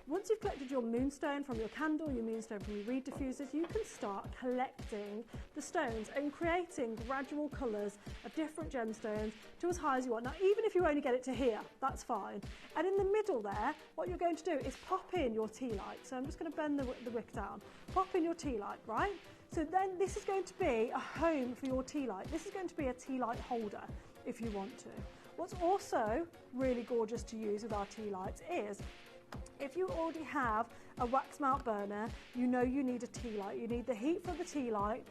Once you've collected your moonstone from your candle, your moonstone from your reed diffusers, you can start collecting the stones and creating gradual colours of different gemstones to as high as you want. Now, even if you only get it to here, that's fine. And in the middle there, what you're going to do is pop in your tea light. So I'm just going to bend the wick down. Pop in your tea light, right? So then this is going to be a home for your tea light. This is going to be a tea light holder if you want to. What's also really gorgeous to use with our tea lights is, if you already have a wax melt burner, you know you need a tea light. You need the heat from the tea light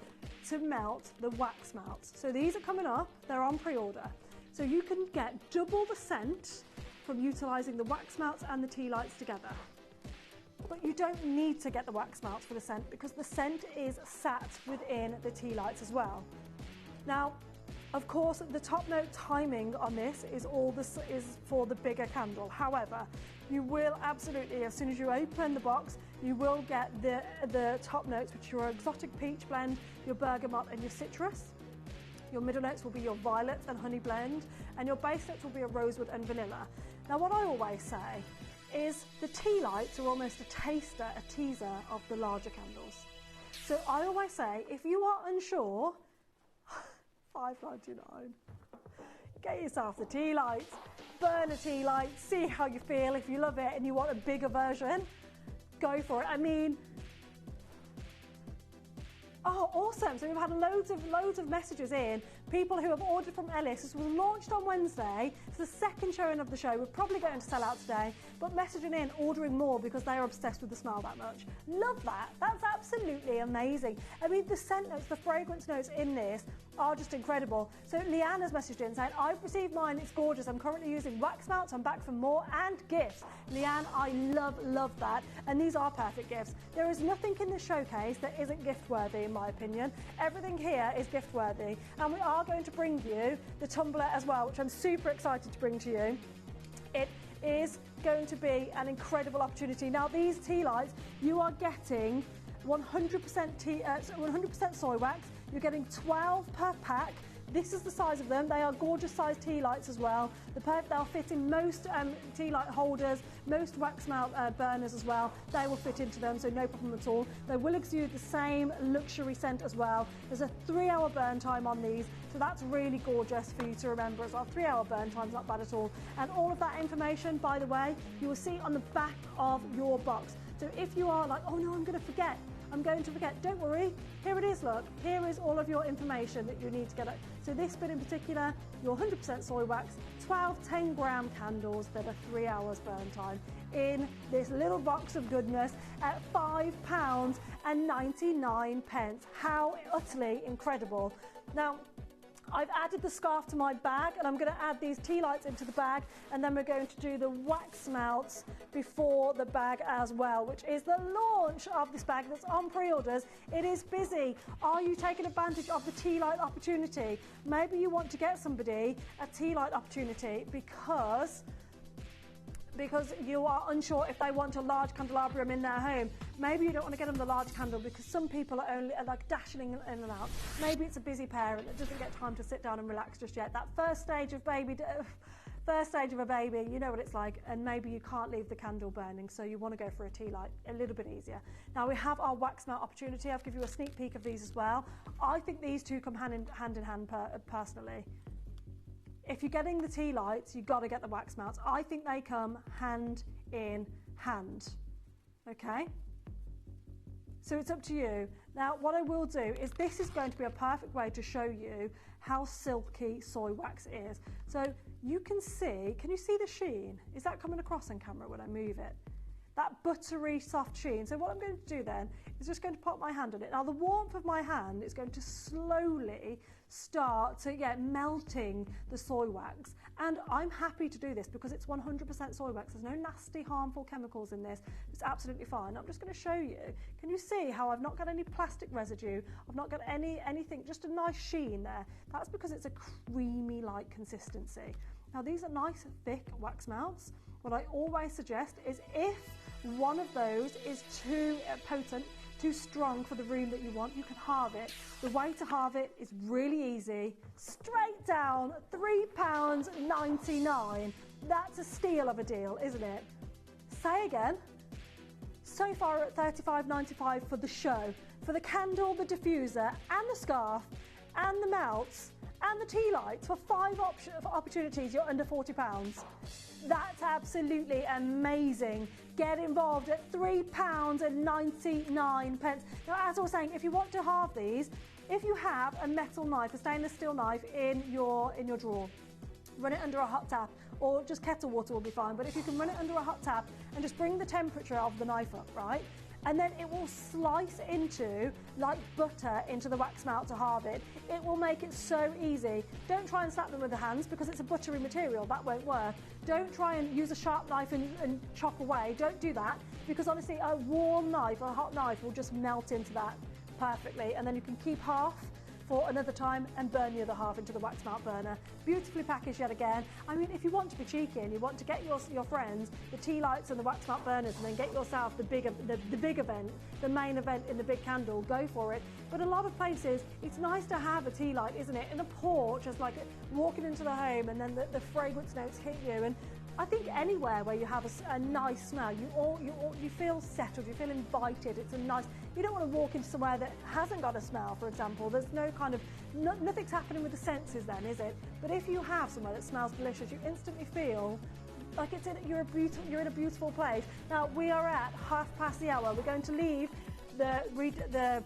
to melt the wax melts. So these are coming up, they're on pre-order. So you can get double the scent from utilising the wax melts and the tea lights together. But you don't need to get the wax melts for the scent because the scent is sat within the tea lights as well. Now, of course, the top note timing on this is for the bigger candle. However, you will absolutely, as soon as you open the box, you will get the top notes, which are your exotic peach blend, your bergamot and your citrus. Your middle notes will be your violet and honey blend, and your base notes will be a rosewood and vanilla. Now, what I always say is the tea lights are almost a teaser of the larger candles. So I always say, if you are unsure, $5.99. Get yourself the tea lights, burn a tea light, see how you feel. If you love it and you want a bigger version, go for it. I mean, oh, awesome. So we've had loads of messages in. People who have ordered from Ellis. This was launched on Wednesday. It's the second showing of the show. We're probably going to sell out today, but messaging in, ordering more because they are obsessed with the smell that much. Love that. That's absolutely amazing. I mean, the scent notes, the fragrance notes in this are just incredible. So Leanne has messaged in saying, I've received mine, it's gorgeous. I'm currently using wax melts, I'm back for more, and gifts. Leanne, I love that. And these are perfect gifts. There is nothing in this showcase that isn't gift worthy, in my opinion. Everything here is gift worthy. And we are going to bring you the tumbler as well, which I'm super excited to bring to you. It is going to be an incredible opportunity. Now, these tea lights, you are getting 100% soy wax. You're getting 12 per pack. This is the size of them. They are gorgeous sized tea lights as well. They'll fit in most tea light holders, most wax mount burners as well. They will fit into them, so no problem at all. They will exude the same luxury scent as well. There's a 3-hour burn time on these, so that's really gorgeous for you to remember as well. 3-hour burn time's not bad at all. And all of that information, by the way, you will see on the back of your box. So if you are like, oh no, I'm going to forget, don't worry, here it is, look, here is all of your information that you need to get it. So this bit in particular, your 100% soy wax, 12 10-gram candles that are 3 hours burn time in this little box of goodness at £5.99. How utterly incredible. Now, I've added the scarf to my bag, and I'm going to add these tea lights into the bag, and then we're going to do the wax melts before the bag as well, which is the launch of this bag that's on pre-orders. It is busy. Are you taking advantage of the tea light opportunity? Maybe you want to get somebody a tea light opportunity because you are unsure if they want a large candelabrum in their home. Maybe you don't want to get them the large candle because some people are only like dashing in and out. Maybe it's a busy parent that doesn't get time to sit down and relax just yet. That first stage of baby first stage of a baby, you know what it's like, and maybe you can't leave the candle burning, so you want to go for a tea light, a little bit easier. Now we have our wax melt opportunity. I'll give you a sneak peek of these as well. I think these two come hand in hand personally. If you're getting the tea lights, you've got to get the wax melts. I think they come hand in hand, okay? So it's up to you. Now, what I will do is this is going to be a perfect way to show you how silky soy wax is. So you can you see the sheen? Is that coming across on camera when I move it? That buttery, soft sheen. So what I'm going to do then is just going to pop my hand on it. Now, the warmth of my hand is going to slowly start to get melting the soy wax. And I'm happy to do this because it's 100% soy wax. There's no nasty, harmful chemicals in this. It's absolutely fine. I'm just going to show you. Can you see how I've not got any plastic residue? I've not got anything, just a nice sheen there. That's because it's a creamy-like consistency. Now, these are nice, thick wax melts. What I always suggest is if one of those is too potent, too strong for the room that you want, you can halve it. The way to halve it is really easy. Straight down, £3.99. That's a steal of a deal, isn't it? Say again. So far at $35.95 for the show. For the candle, the diffuser, and the scarf, and the melts, and the tea lights, for 5 opportunities, you're under £40. That's absolutely amazing. Get involved at £3.99. Now, as I was saying, if you want to halve these, if you have a metal knife, a stainless steel knife in your drawer, run it under a hot tap, or just kettle water will be fine. But if you can run it under a hot tap and just bring the temperature of the knife up, right? And then it will slice into, like butter, into the wax melt to halve it. It will make it so easy. Don't try and slap them with the hands because it's a buttery material. That won't work. Don't try and use a sharp knife and chop away. Don't do that because honestly, a warm knife, a hot knife will just melt into that perfectly. And then you can keep half for another time and burn the other half into the wax melt burner. Beautifully packaged yet again. I mean, if you want to be cheeky and you want to get your friends the tea lights and the wax melt burners and then get yourself the big event, the main event in the big candle, go for it. But a lot of places, it's nice to have a tea light, isn't it? In a porch, just like walking into the home and then the fragrance notes hit you. And I think anywhere where you have a nice smell, you feel settled, you feel invited. It's a nice. You don't want to walk into somewhere that hasn't got a smell, for example. There's no kind of nothing's happening with the senses then, is it? But if you have somewhere that smells delicious, you instantly feel like you're in a beautiful place. Now we are at 1:30. We're going to leave the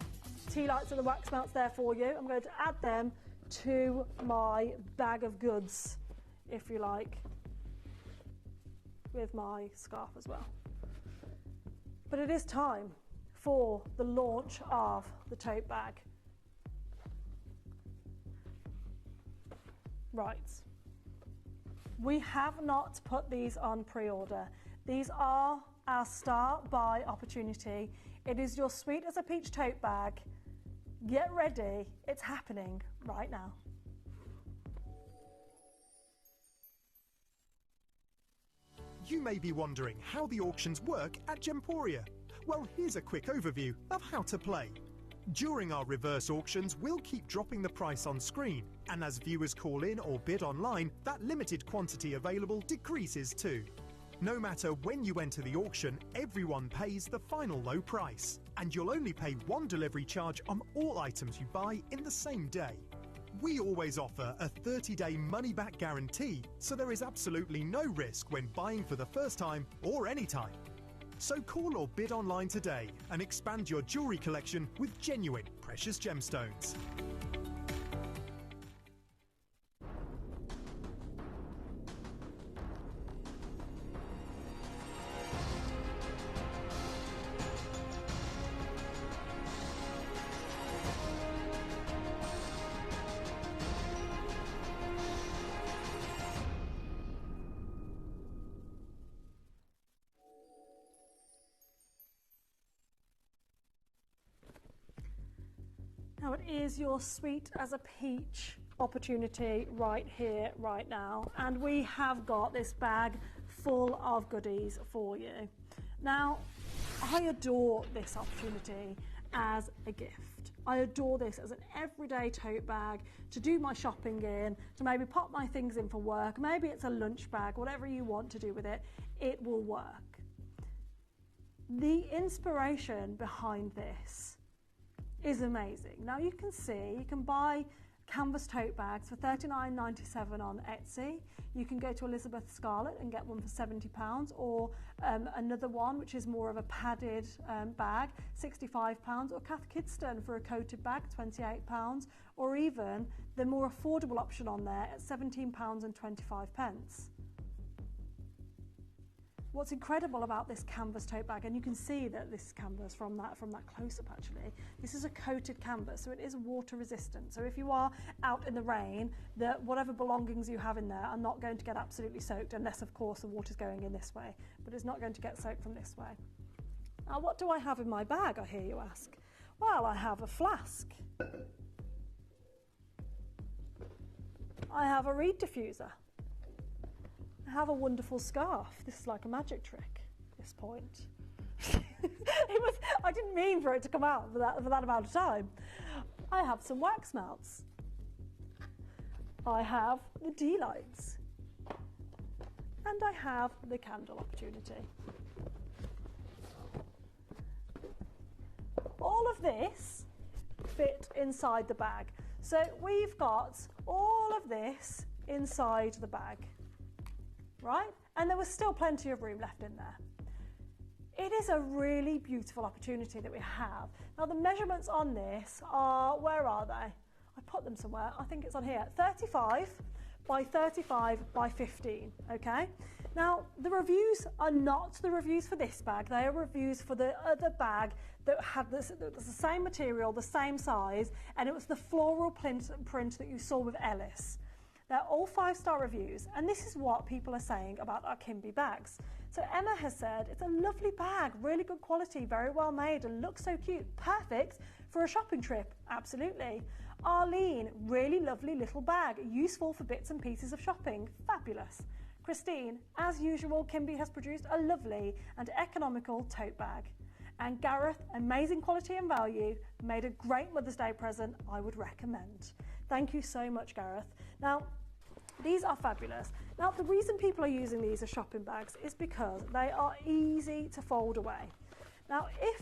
tea lights and the wax melts there for you. I'm going to add them to my bag of goods, if you like, with my scarf as well. But it is time for the launch of the tote bag. Right. We have not put these on pre-order. These are our start buy opportunity. It is your sweet as a peach tote bag. Get ready. It's happening right now. You may be wondering how the auctions work at Gemporia. Well, here's a quick overview of how to play. During our reverse auctions, we'll keep dropping the price on screen, and as viewers call in or bid online, that limited quantity available decreases too. No matter when you enter the auction, everyone pays the final low price, and you'll only pay one delivery charge on all items you buy in the same day. We always offer a 30-day money-back guarantee, so there is absolutely no risk when buying for the first time or any time. So call or bid online today and expand your jewellery collection with genuine precious gemstones. Now it is your sweet as a peach opportunity right here, right now. And we have got this bag full of goodies for you. Now, I adore this opportunity as a gift. I adore this as an everyday tote bag to do my shopping in, to maybe pop my things in for work. Maybe it's a lunch bag, whatever you want to do with it, it will work. The inspiration behind this is amazing. Now you can see, you can buy canvas tote bags for $39.97 on Etsy. You can go to Elizabeth Scarlett and get one for £70, or another one which is more of a padded bag, £65, or Kath Kidston for a coated bag, £28, or even the more affordable option on there at £17.25. What's incredible about this canvas tote bag, and you can see that this is canvas from that close-up actually, this is a coated canvas, so it is water resistant. So if you are out in the rain, whatever belongings you have in there are not going to get absolutely soaked, unless of course the water's going in this way, but it's not going to get soaked from this way. Now what do I have in my bag, I hear you ask? Well, I have a flask. I have a reed diffuser. I have a wonderful scarf. This is like a magic trick at this point. I didn't mean for it to come out for that amount of time. I have some wax melts. I have the D-lights. And I have the candle opportunity. All of this fit inside the bag. So we've got all of this inside the bag. Right? And there was still plenty of room left in there. It is a really beautiful opportunity that we have. Now the measurements on this are, where are they? I put them somewhere, I think it's on here, 35 by 35 by 15, okay? Now the reviews are not the reviews for this bag, they are reviews for the other bag that had the same material, the same size, and it was the floral print that you saw with Ellis. They're all 5-star reviews, and this is what people are saying about our Kimby bags. So Emma has said, it's a lovely bag, really good quality, very well made, and looks so cute. Perfect for a shopping trip, absolutely. Arlene, really lovely little bag, useful for bits and pieces of shopping, fabulous. Christine, as usual, Kimby has produced a lovely and economical tote bag. And Gareth, amazing quality and value, made a great Mother's Day present, I would recommend. Thank you so much, Gareth. Now, these are fabulous. Now, the reason people are using these as shopping bags is because they are easy to fold away. Now, if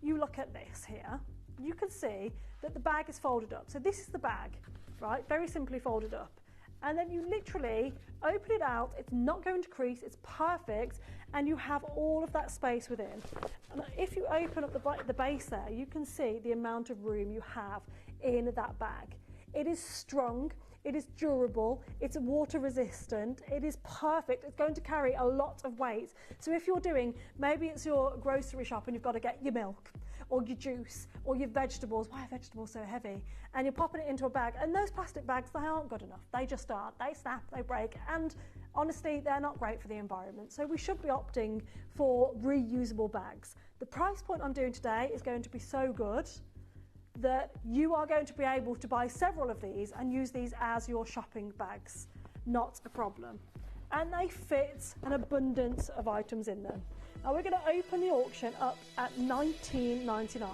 you look at this here, you can see that the bag is folded up. So this is the bag, right? Very simply folded up. And then you literally open it out, it's not going to crease, it's perfect, and you have all of that space within. And if you open up the base there, you can see the amount of room you have in that bag. It is strong, it is durable, it's water resistant, it is perfect, it's going to carry a lot of weight. So if you're doing, maybe it's your grocery shop and you've got to get your milk or your juice or your vegetables, why are vegetables so heavy? And you're popping it into a bag, and those plastic bags, they aren't good enough, they just aren't, they snap, they break, and honestly they're not great for the environment. So we should be opting for reusable bags. The price point I'm doing today is going to be so good that you are going to be able to buy several of these and use these as your shopping bags. Not a problem. And they fit an abundance of items in them. Now we're going to open the auction up at $19.99, and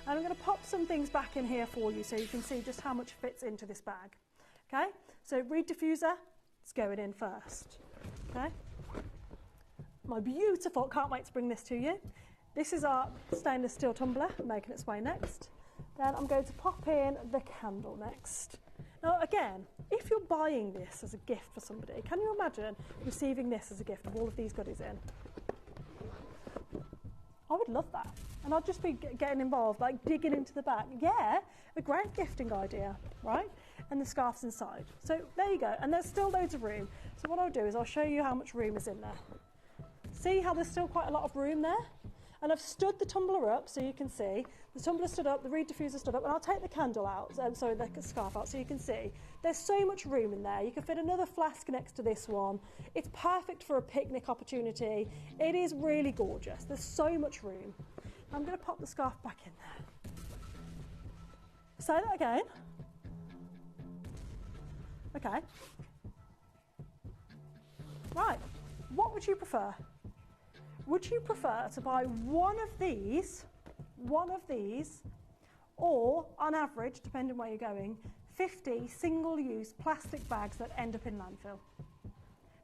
I'm going to pop some things back in here for you so you can see just how much fits into this bag. Okay, so reed diffuser, it's going in first. Okay, my beautiful, can't wait to bring this to you. This is our stainless steel tumbler making its way next. Then I'm going to pop in the candle next. Now again, if you're buying this as a gift for somebody, can you imagine receiving this as a gift with all of these goodies in? I would love that. And I'd just be getting involved, like digging into the back. Yeah, a great gifting idea, right? And the scarf's inside. So there you go. And there's still loads of room. So what I'll do is I'll show you how much room is in there. See how there's still quite a lot of room there? And I've stood the tumbler up so you can see. The tumbler stood up, the reed diffuser stood up, and I'll take the candle out, sorry, the scarf out so you can see. There's so much room in there. You can fit another flask next to this one. It's perfect for a picnic opportunity. It is really gorgeous. There's so much room. I'm going to pop the scarf back in there. Say that again. Okay. Right. What would you prefer? Would you prefer to buy one of these, or on average, depending where you're going, 50 single-use plastic bags that end up in landfill.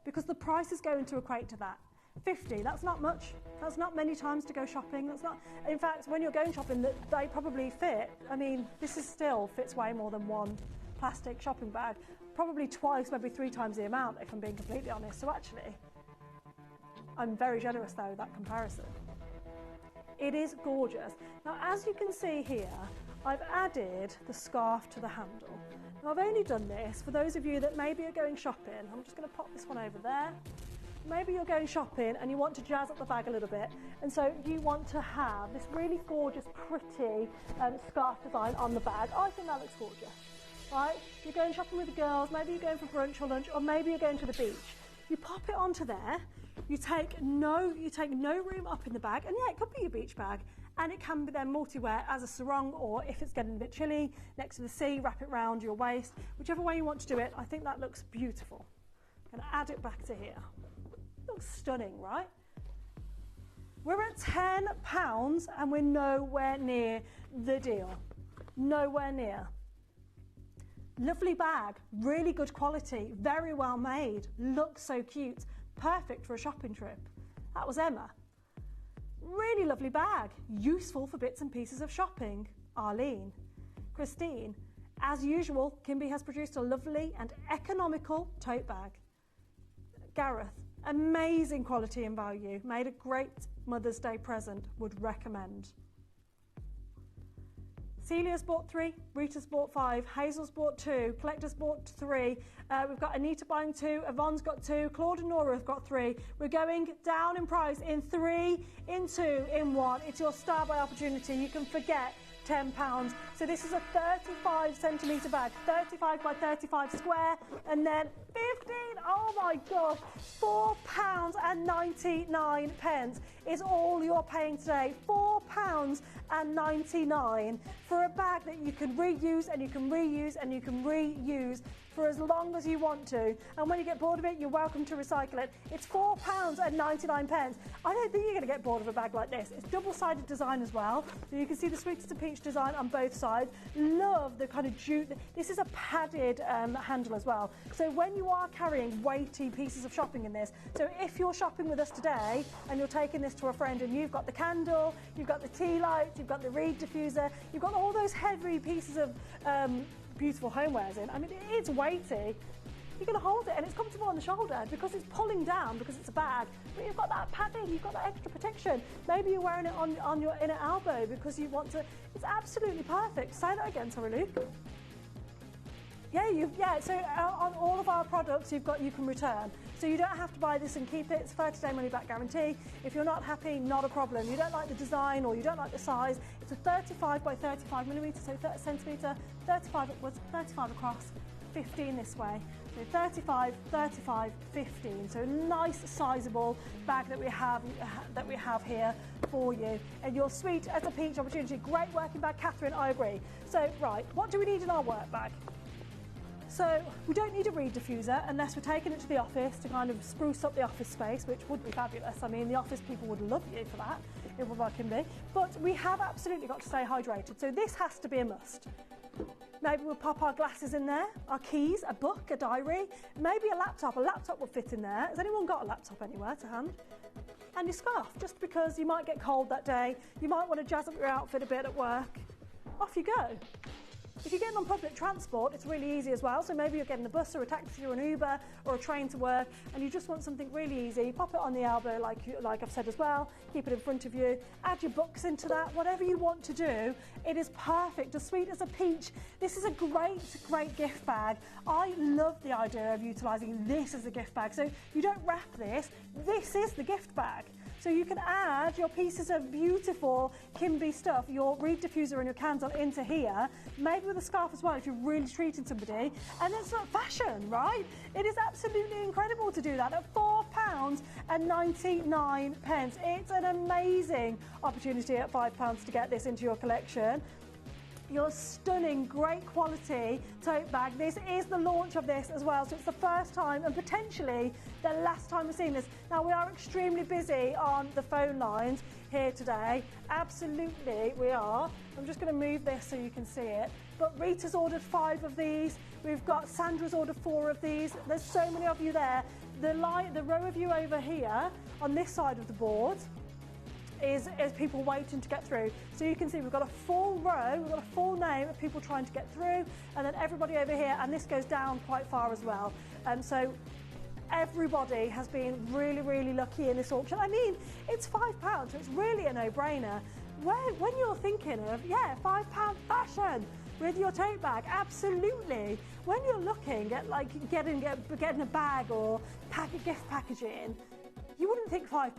Because the price is going to equate to that. 50, that's not much. That's not many times to go shopping. That's not. In fact, when you're going shopping, they probably fit. I mean, this is still fits way more than one plastic shopping bag. Probably twice, maybe 3 times the amount, if I'm being completely honest. So actually, I'm very generous though, that comparison. It is gorgeous. Now, as you can see here, I've added the scarf to the handle. Now, I've only done this for those of you that maybe are going shopping. I'm just going to pop this one over there. Maybe you're going shopping and you want to jazz up the bag a little bit, and so you want to have this really gorgeous, pretty scarf design on the bag. I think that looks gorgeous, right? You're going shopping with the girls, maybe you're going for brunch or lunch, or maybe you're going to the beach. You pop it onto there, you take no room up in the bag, and yeah, it could be your beach bag, and it can be then multi-wear as a sarong, or if it's getting a bit chilly, next to the sea, wrap it round your waist. Whichever way you want to do it, I think that looks beautiful. I'm going to add it back to here. Looks stunning, right? We're at £10 and we're nowhere near the deal. Nowhere near. Lovely bag, really good quality, very well made, looks so cute, perfect for a shopping trip. That was Emma. Really lovely bag, useful for bits and pieces of shopping. Arlene. Christine. As usual, Kimby has produced a lovely and economical tote bag. Gareth. Amazing quality and value, made a great Mother's Day present, would recommend. Celia's bought 3, Rita's bought 5, Hazel's bought 2, Collector's bought 3, we've got Anita buying 2, Yvonne's got 2, Claude and Nora have got 3. We're going down in price in 3, in 2, in 1. It's your star buy opportunity. You can forget £10. So this is a 35 centimetre bag, 35 by 35 square, and then 15, oh my gosh, £4.99 is all you're paying today. £4.99 for a bag that you can reuse and you can reuse and you can reuse for as long as you want to, and when you get bored of it, you're welcome to recycle it. It's £4.99. I don't think you're going to get bored of a bag like this. It's double-sided design as well, so you can see the Sweetest of Peach design on both sides. Love the kind of jute. This is a padded handle as well, so when you are carrying weighty pieces of shopping in this, so if you're shopping with us today and you're taking this to a friend and you've got the candle, you've got the tea light, you've got the reed diffuser, you've got all those heavy pieces of beautiful homewares in. I mean, it's weighty. You're going to hold it and it's comfortable on the shoulder because it's pulling down because it's a bag. But you've got that padding, you've got that extra protection. Maybe you're wearing it on your inner elbow because you want to. It's absolutely perfect. Say that again, sorry, Luke. Yeah, so on all of our products you can return. So you don't have to buy this and keep it. It's 30-day money back guarantee. If you're not happy, not a problem. You don't like the design or you don't like the size, it's a 35 by 35 millimetre, so 30 centimetre, 35 upwards, 35 across, 15 this way. So 35, 35, 15. So a nice sizable bag that we have here for you. And your Sweet as a Peach opportunity. Great working bag, Catherine, I agree. So right, what do we need in our work bag? So we don't need a reed diffuser unless we're taking it to the office to kind of spruce up the office space, which would be fabulous. I mean, the office people would love you for that, it would like be. But we have absolutely got to stay hydrated, so this has to be a must. Maybe we'll pop our glasses in there, our keys, a book, a diary, maybe a laptop. A laptop will fit in there. Has anyone got a laptop anywhere to hand? And your scarf, just because you might get cold that day, you might want to jazz up your outfit a bit at work. Off you go. If you're getting on public transport, it's really easy as well. So maybe you're getting a bus or a taxi or an Uber or a train to work and you just want something really easy. You pop it on the elbow like I've said as well. Keep it in front of you. Add your books into that. Whatever you want to do, it is perfect. As Sweet as a Peach. This is a great, great gift bag. I love the idea of utilising this as a gift bag. So you don't wrap this. This is the gift bag. So you can add your pieces of beautiful Kimby stuff, your reed diffuser and your candle into here, maybe with a scarf as well if you're really treating somebody, and it's not fashion, right? It is absolutely incredible to do that at £4.99. It's an amazing opportunity at £5 to get this into your collection. your stunning, great quality tote bag. This is the launch of this as well, so it's the first time and potentially the last time we're seeing this. Now, we are extremely busy on the phone lines here today. Absolutely, we are. I'm just going to move this so you can see it. But Rita's ordered 5 of these. We've got Sandra's ordered 4 of these. There's so many of you there. The row of you over here on this side of the board is people waiting to get through. So you can see we've got a full row, we've got a full name of people trying to get through, and then everybody over here, and this goes down quite far as well. So everybody has been really, really lucky in this auction. I mean, it's £5, so it's really a no-brainer. When you're thinking of, yeah, £5 fashion with your tote bag, absolutely. When you're looking at like getting a bag or gift packaging, you wouldn't think £5,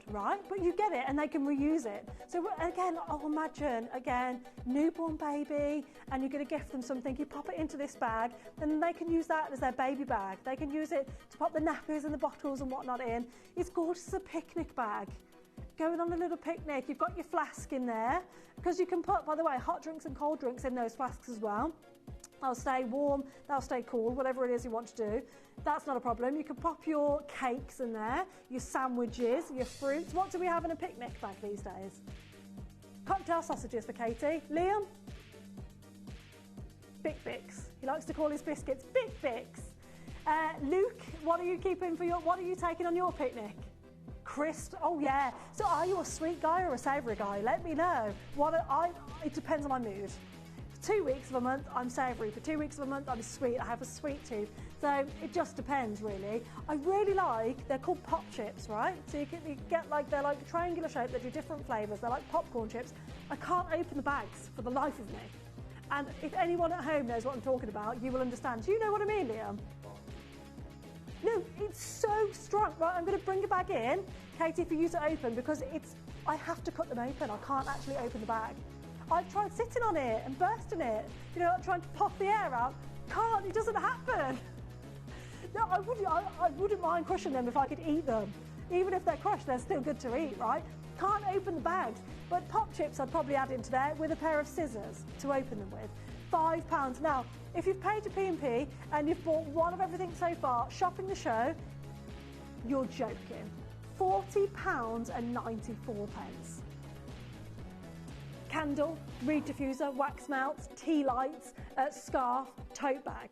right? But you get it and they can reuse it. So again, I'll imagine, again, newborn baby, and you're going to gift them something, you pop it into this bag, and they can use that as their baby bag. They can use it to pop the nappies and the bottles and whatnot in. It's gorgeous as a picnic bag. Going on a little picnic, you've got your flask in there, because you can put, by the way, hot drinks and cold drinks in those flasks as well. They'll stay warm, they'll stay cool, whatever it is you want to do. That's not a problem. You can pop your cakes in there, your sandwiches, your fruits. What do we have in a picnic bag these days? Cocktail sausages for Katie. Liam? Bic Bics. He likes to call his biscuits Bic Bics. Luke, what are you taking on your picnic? Crisp. Oh yeah. So are you a sweet guy or a savoury guy? Let me know. It depends on my mood. 2 weeks of a month, I'm savoury. For 2 weeks of a month, I'm sweet. I have a sweet tooth. So it just depends, really. I really like, they're called pop chips, right? So you get like, they're like triangular shape, they do different flavours. They're like popcorn chips. I can't open the bags for the life of me. And if anyone at home knows what I'm talking about, you will understand. Do you know what I mean, Liam? No, it's so strong. Right, I'm going to bring a bag in, Katie, for you to open, because I have to cut them open. I can't actually open the bag. I've tried sitting on it and bursting it, trying to pop the air out. Can't, it doesn't happen. No, I wouldn't mind crushing them if I could eat them. Even if they're crushed, they're still good to eat, right? Can't open the bags. But pop chips I'd probably add into there with a pair of scissors to open them with. £5. Now, if you've paid your P&P and you've bought one of everything so far, shopping the show, you're joking. £40.94. Candle, reed diffuser, wax melts, tea lights, scarf, tote bag.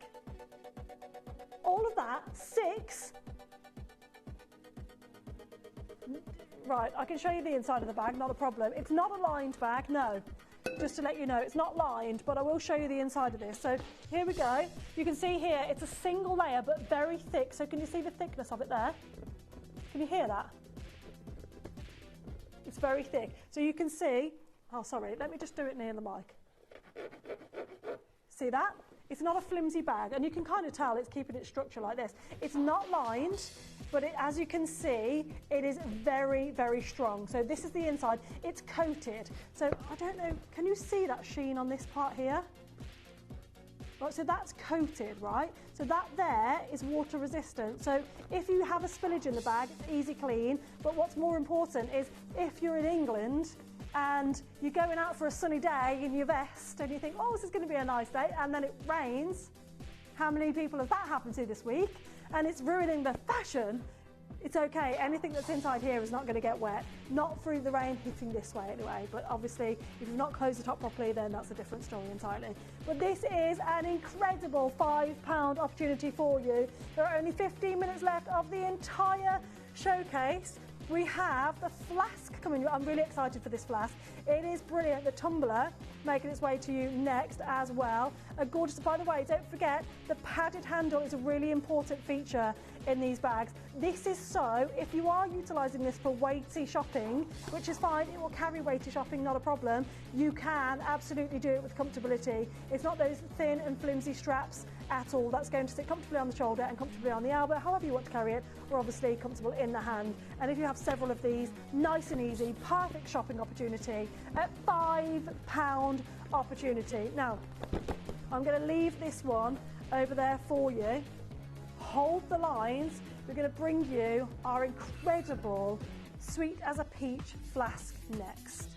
All of that, 6. Right, I can show you the inside of the bag, not a problem. It's not a lined bag, no. Just to let you know, it's not lined, but I will show you the inside of this. So here we go. You can see here, it's a single layer, but very thick. So can you see the thickness of it there? Can you hear that? It's very thick. So you can see, oh, sorry, let me just do it near the mic. See that? It's not a flimsy bag, and you can kind of tell it's keeping its structure like this. It's not lined, but as you can see, it is very, very strong. So this is the inside. It's coated. So I don't know, can you see that sheen on this part here? Right, so that's coated, right? So that there is water resistant. So if you have a spillage in the bag, it's easy clean. But what's more important is if you're in England and you're going out for a sunny day in your vest and you think, oh, this is going to be a nice day, and then it rains. How many people has that happened to this week? And it's ruining the fashion. It's okay, anything that's inside here is not going to get wet. Not through the rain hitting this way anyway, but obviously if you've not closed the top properly, then that's a different story entirely. But this is an incredible £5 opportunity for you. There are only 15 minutes left of the entire showcase. We have the flask coming. I'm really excited for this flask. It is brilliant. The tumbler making its way to you next as well. A gorgeous, by the way, don't forget, the padded handle is a really important feature in these bags. This is so, if you are utilising this for weighty shopping, which is fine, it will carry weighty shopping, not a problem, you can absolutely do it with comfortability. It's not those thin and flimsy straps at all. That's going to sit comfortably on the shoulder and comfortably on the elbow, however you want to carry it, or obviously comfortable in the hand. And if you have several of these, nice and easy, perfect shopping opportunity at £5 opportunity. Now, I'm going to leave this one over there for you. Hold the lines. We're going to bring you our incredible sweet as a peach flask next.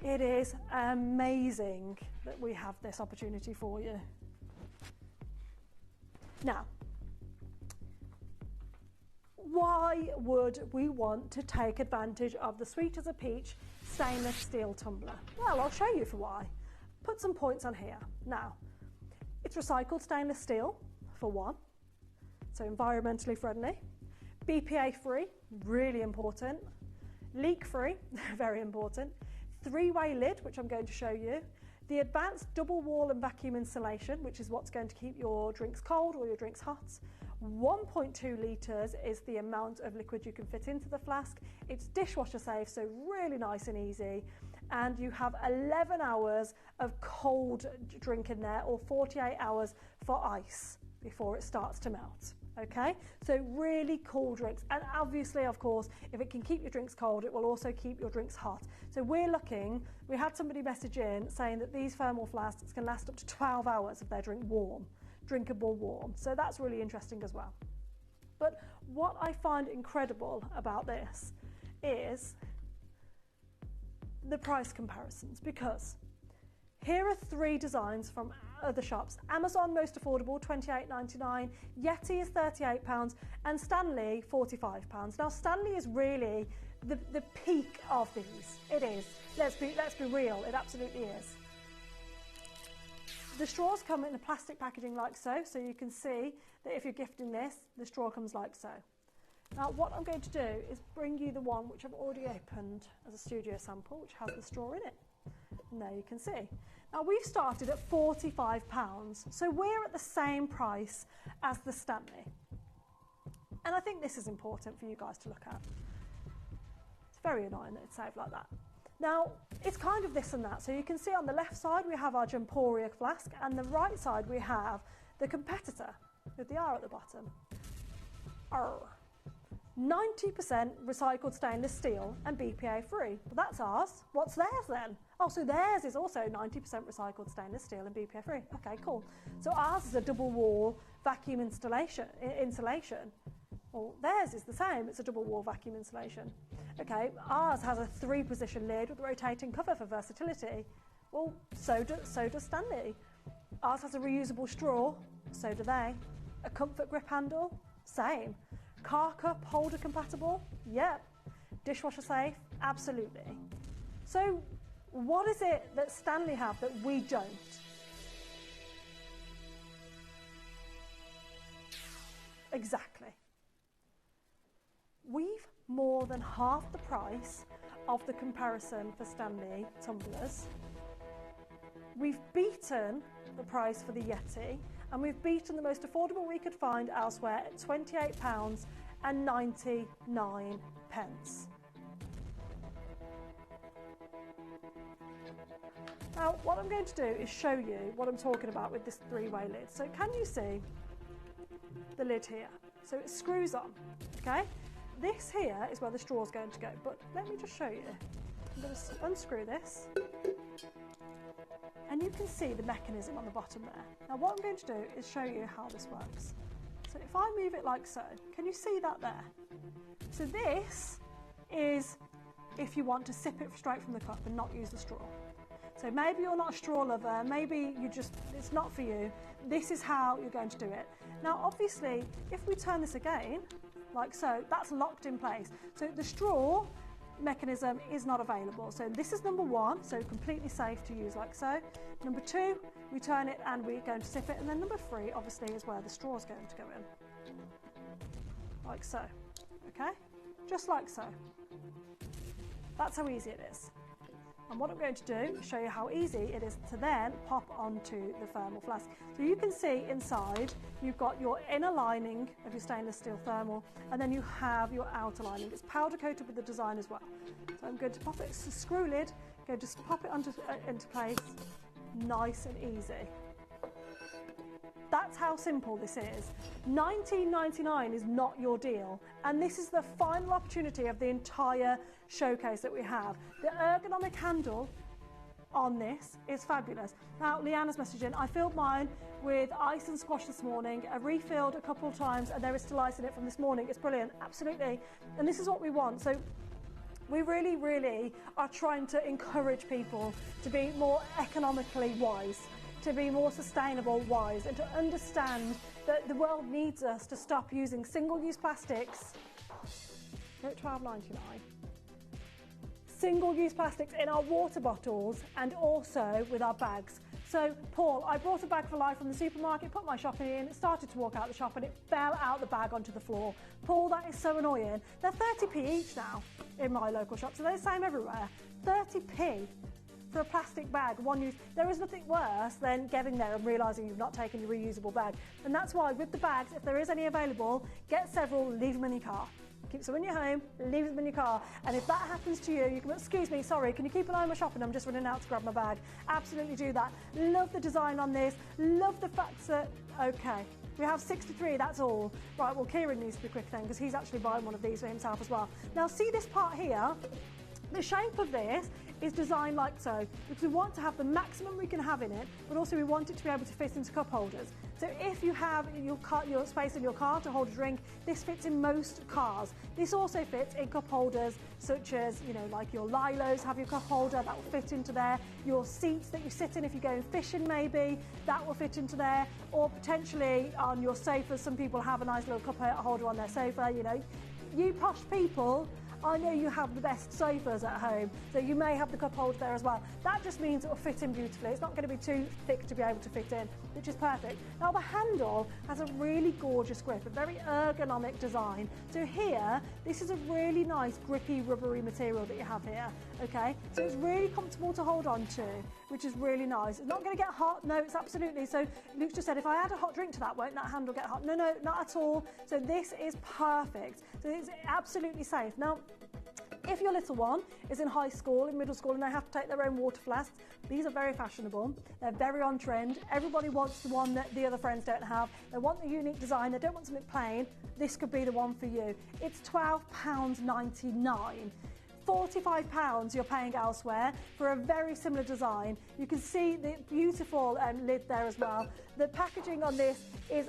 It is amazing that we have this opportunity for you. Now, why would we want to take advantage of the Sweet as a Peach stainless steel tumbler? Well, I'll show you for why. Put some points on here. Now, it's recycled stainless steel, for one, so environmentally friendly. BPA free, really important. Leak free, very important. Three-way lid, which I'm going to show you. The advanced double wall and vacuum insulation, which is what's going to keep your drinks cold or your drinks hot. 1.2 litres is the amount of liquid you can fit into the flask. It's dishwasher safe, so really nice and easy. And you have 11 hours of cold drink in there, or 48 hours for ice before it starts to melt. Okay, so really cool drinks. And obviously, of course, if it can keep your drinks cold, it will also keep your drinks hot. So we had somebody message in saying that these thermal flasks can last up to 12 hours of their drink warm, drinkable warm. So that's really interesting as well. But what I find incredible about this is the price comparisons, because here are 3 designs from other shops. Amazon, most affordable, $28.99. Yeti is £38, and Stanley, £45. Now, Stanley is really the peak of these. It is. Let's be real. It absolutely is. The straws come in a plastic packaging like so you can see that if you're gifting this, the straw comes like so. Now, what I'm going to do is bring you the one which I've already opened as a studio sample, which has the straw in it. And there you can see. Now, we've started at £45, so we're at the same price as the Stanley. And I think this is important for you guys to look at. It's very annoying that it's saved like that. Now, it's kind of this and that. So you can see on the left side we have our Gemporia flask, and the right side we have the competitor with the R at the bottom. 90% recycled stainless steel and BPA free. Well, that's ours. What's theirs then? Oh, so theirs is also 90% recycled stainless steel and BPA free. Okay, cool. So ours is a double wall vacuum insulation. Well, theirs is the same. It's a double wall vacuum insulation. Okay, ours has a 3-position lid with a rotating cover for versatility. Well, so does Stanley. Ours has a reusable straw. So do they. A comfort grip handle. Same. Car cup holder compatible? Yep. Dishwasher safe? Absolutely. So what is it that Stanley have that we don't? Exactly. We've more than half the price of the comparison for Stanley tumblers. We've beaten the price for the Yeti, and we've beaten the most affordable we could find elsewhere at £28.99. Now, what I'm going to do is show you what I'm talking about with this 3-way lid. So can you see the lid here? So it screws on, okay? This here is where the straw is going to go, but let me just show you. I'm going to unscrew this. And you can see the mechanism on the bottom there. Now what I'm going to do is show you how this works. So if I move it like so, can you see that there? So this is if you want to sip it straight from the cup and not use the straw. So maybe you're not a straw lover, maybe it's not for you. This is how you're going to do it. Now obviously, if we turn this again, like so, that's locked in place. So the straw mechanism is not available. So this is number 1, so completely safe to use like so. Number 2, we turn it and we're going to sip it. And then number 3, obviously, is where the straw is going to go in. Like so, okay? Just like so. That's how easy it is. And what I'm going to do is show you how easy it is to then pop onto the thermal flask. So you can see inside, you've got your inner lining of your stainless steel thermal, and then you have your outer lining. It's powder coated with the design as well. So I'm going to pop it, it's a screw lid, go just pop it into place, nice and easy. That's how simple this is. $19.99 is not your deal, and this is the final opportunity of the entire showcase that we have. The ergonomic handle on this is fabulous. Now, Leanna's messaging, I filled mine with ice and squash this morning. I refilled a couple of times, and there is still ice in it from this morning. It's brilliant, absolutely. And this is what we want. So We really, really are trying to encourage people to be more economically wise, to be more sustainable wise, and to understand that the world needs us to stop using single-use plastics. They're at $12.99. Single-use plastics in our water bottles and also with our bags. So, Paul, I brought a bag for life from the supermarket, put my shopping in, started to walk out the shop and it fell out the bag onto the floor. Paul, that is so annoying. They're 30p each now in my local shop, so they're the same everywhere. 30p for a plastic bag, one use. There is nothing worse than getting there and realising you've not taken your reusable bag. And that's why with the bags, if there is any available, get several, leave them in your car. Keep some in your home, leave them in your car. And if that happens to you, you can, excuse me, sorry, can you keep an eye on my shopping? I'm just running out to grab my bag. Absolutely do that. Love the design on this. Love the fact that, okay, we have 63, that's all. Right, well, Kieran needs to be quick then because he's actually buying one of these for himself as well. Now, see this part here? The shape of this is designed like so, because we want to have the maximum we can have in it, but also we want it to be able to fit into cup holders. So if you have your space in your car to hold a drink, this fits in most cars. This also fits in cup holders such as, you know, like your Lilos have your cup holder, that will fit into there. Your seats that you sit in if you're going fishing maybe, that will fit into there. Or potentially on your sofas, some people have a nice little cup holder on their sofa, you know. You posh people, I know you have the best sofas at home, so you may have the cup holder there as well. That just means it will fit in beautifully. It's not going to be too thick to be able to fit in, which is perfect. Now the handle has a really gorgeous grip, a very ergonomic design. So here, this is a really nice grippy rubbery material that you have here, okay? So it's really comfortable to hold on to, which is really nice. It's not going to get hot, no, it's absolutely. So Luke's just said, if I add a hot drink to that, won't that handle get hot? No, no, not at all. So this is perfect. So it's absolutely safe. Now, if your little one is in high school, in middle school, and they have to take their own water flasks, these are very fashionable. They're very on trend. Everybody wants the one that the other friends don't have. They want the unique design. They don't want something plain. This could be the one for you. It's £12.99. £45 you're paying elsewhere for a very similar design. You can see the beautiful lid there as well. The packaging on this is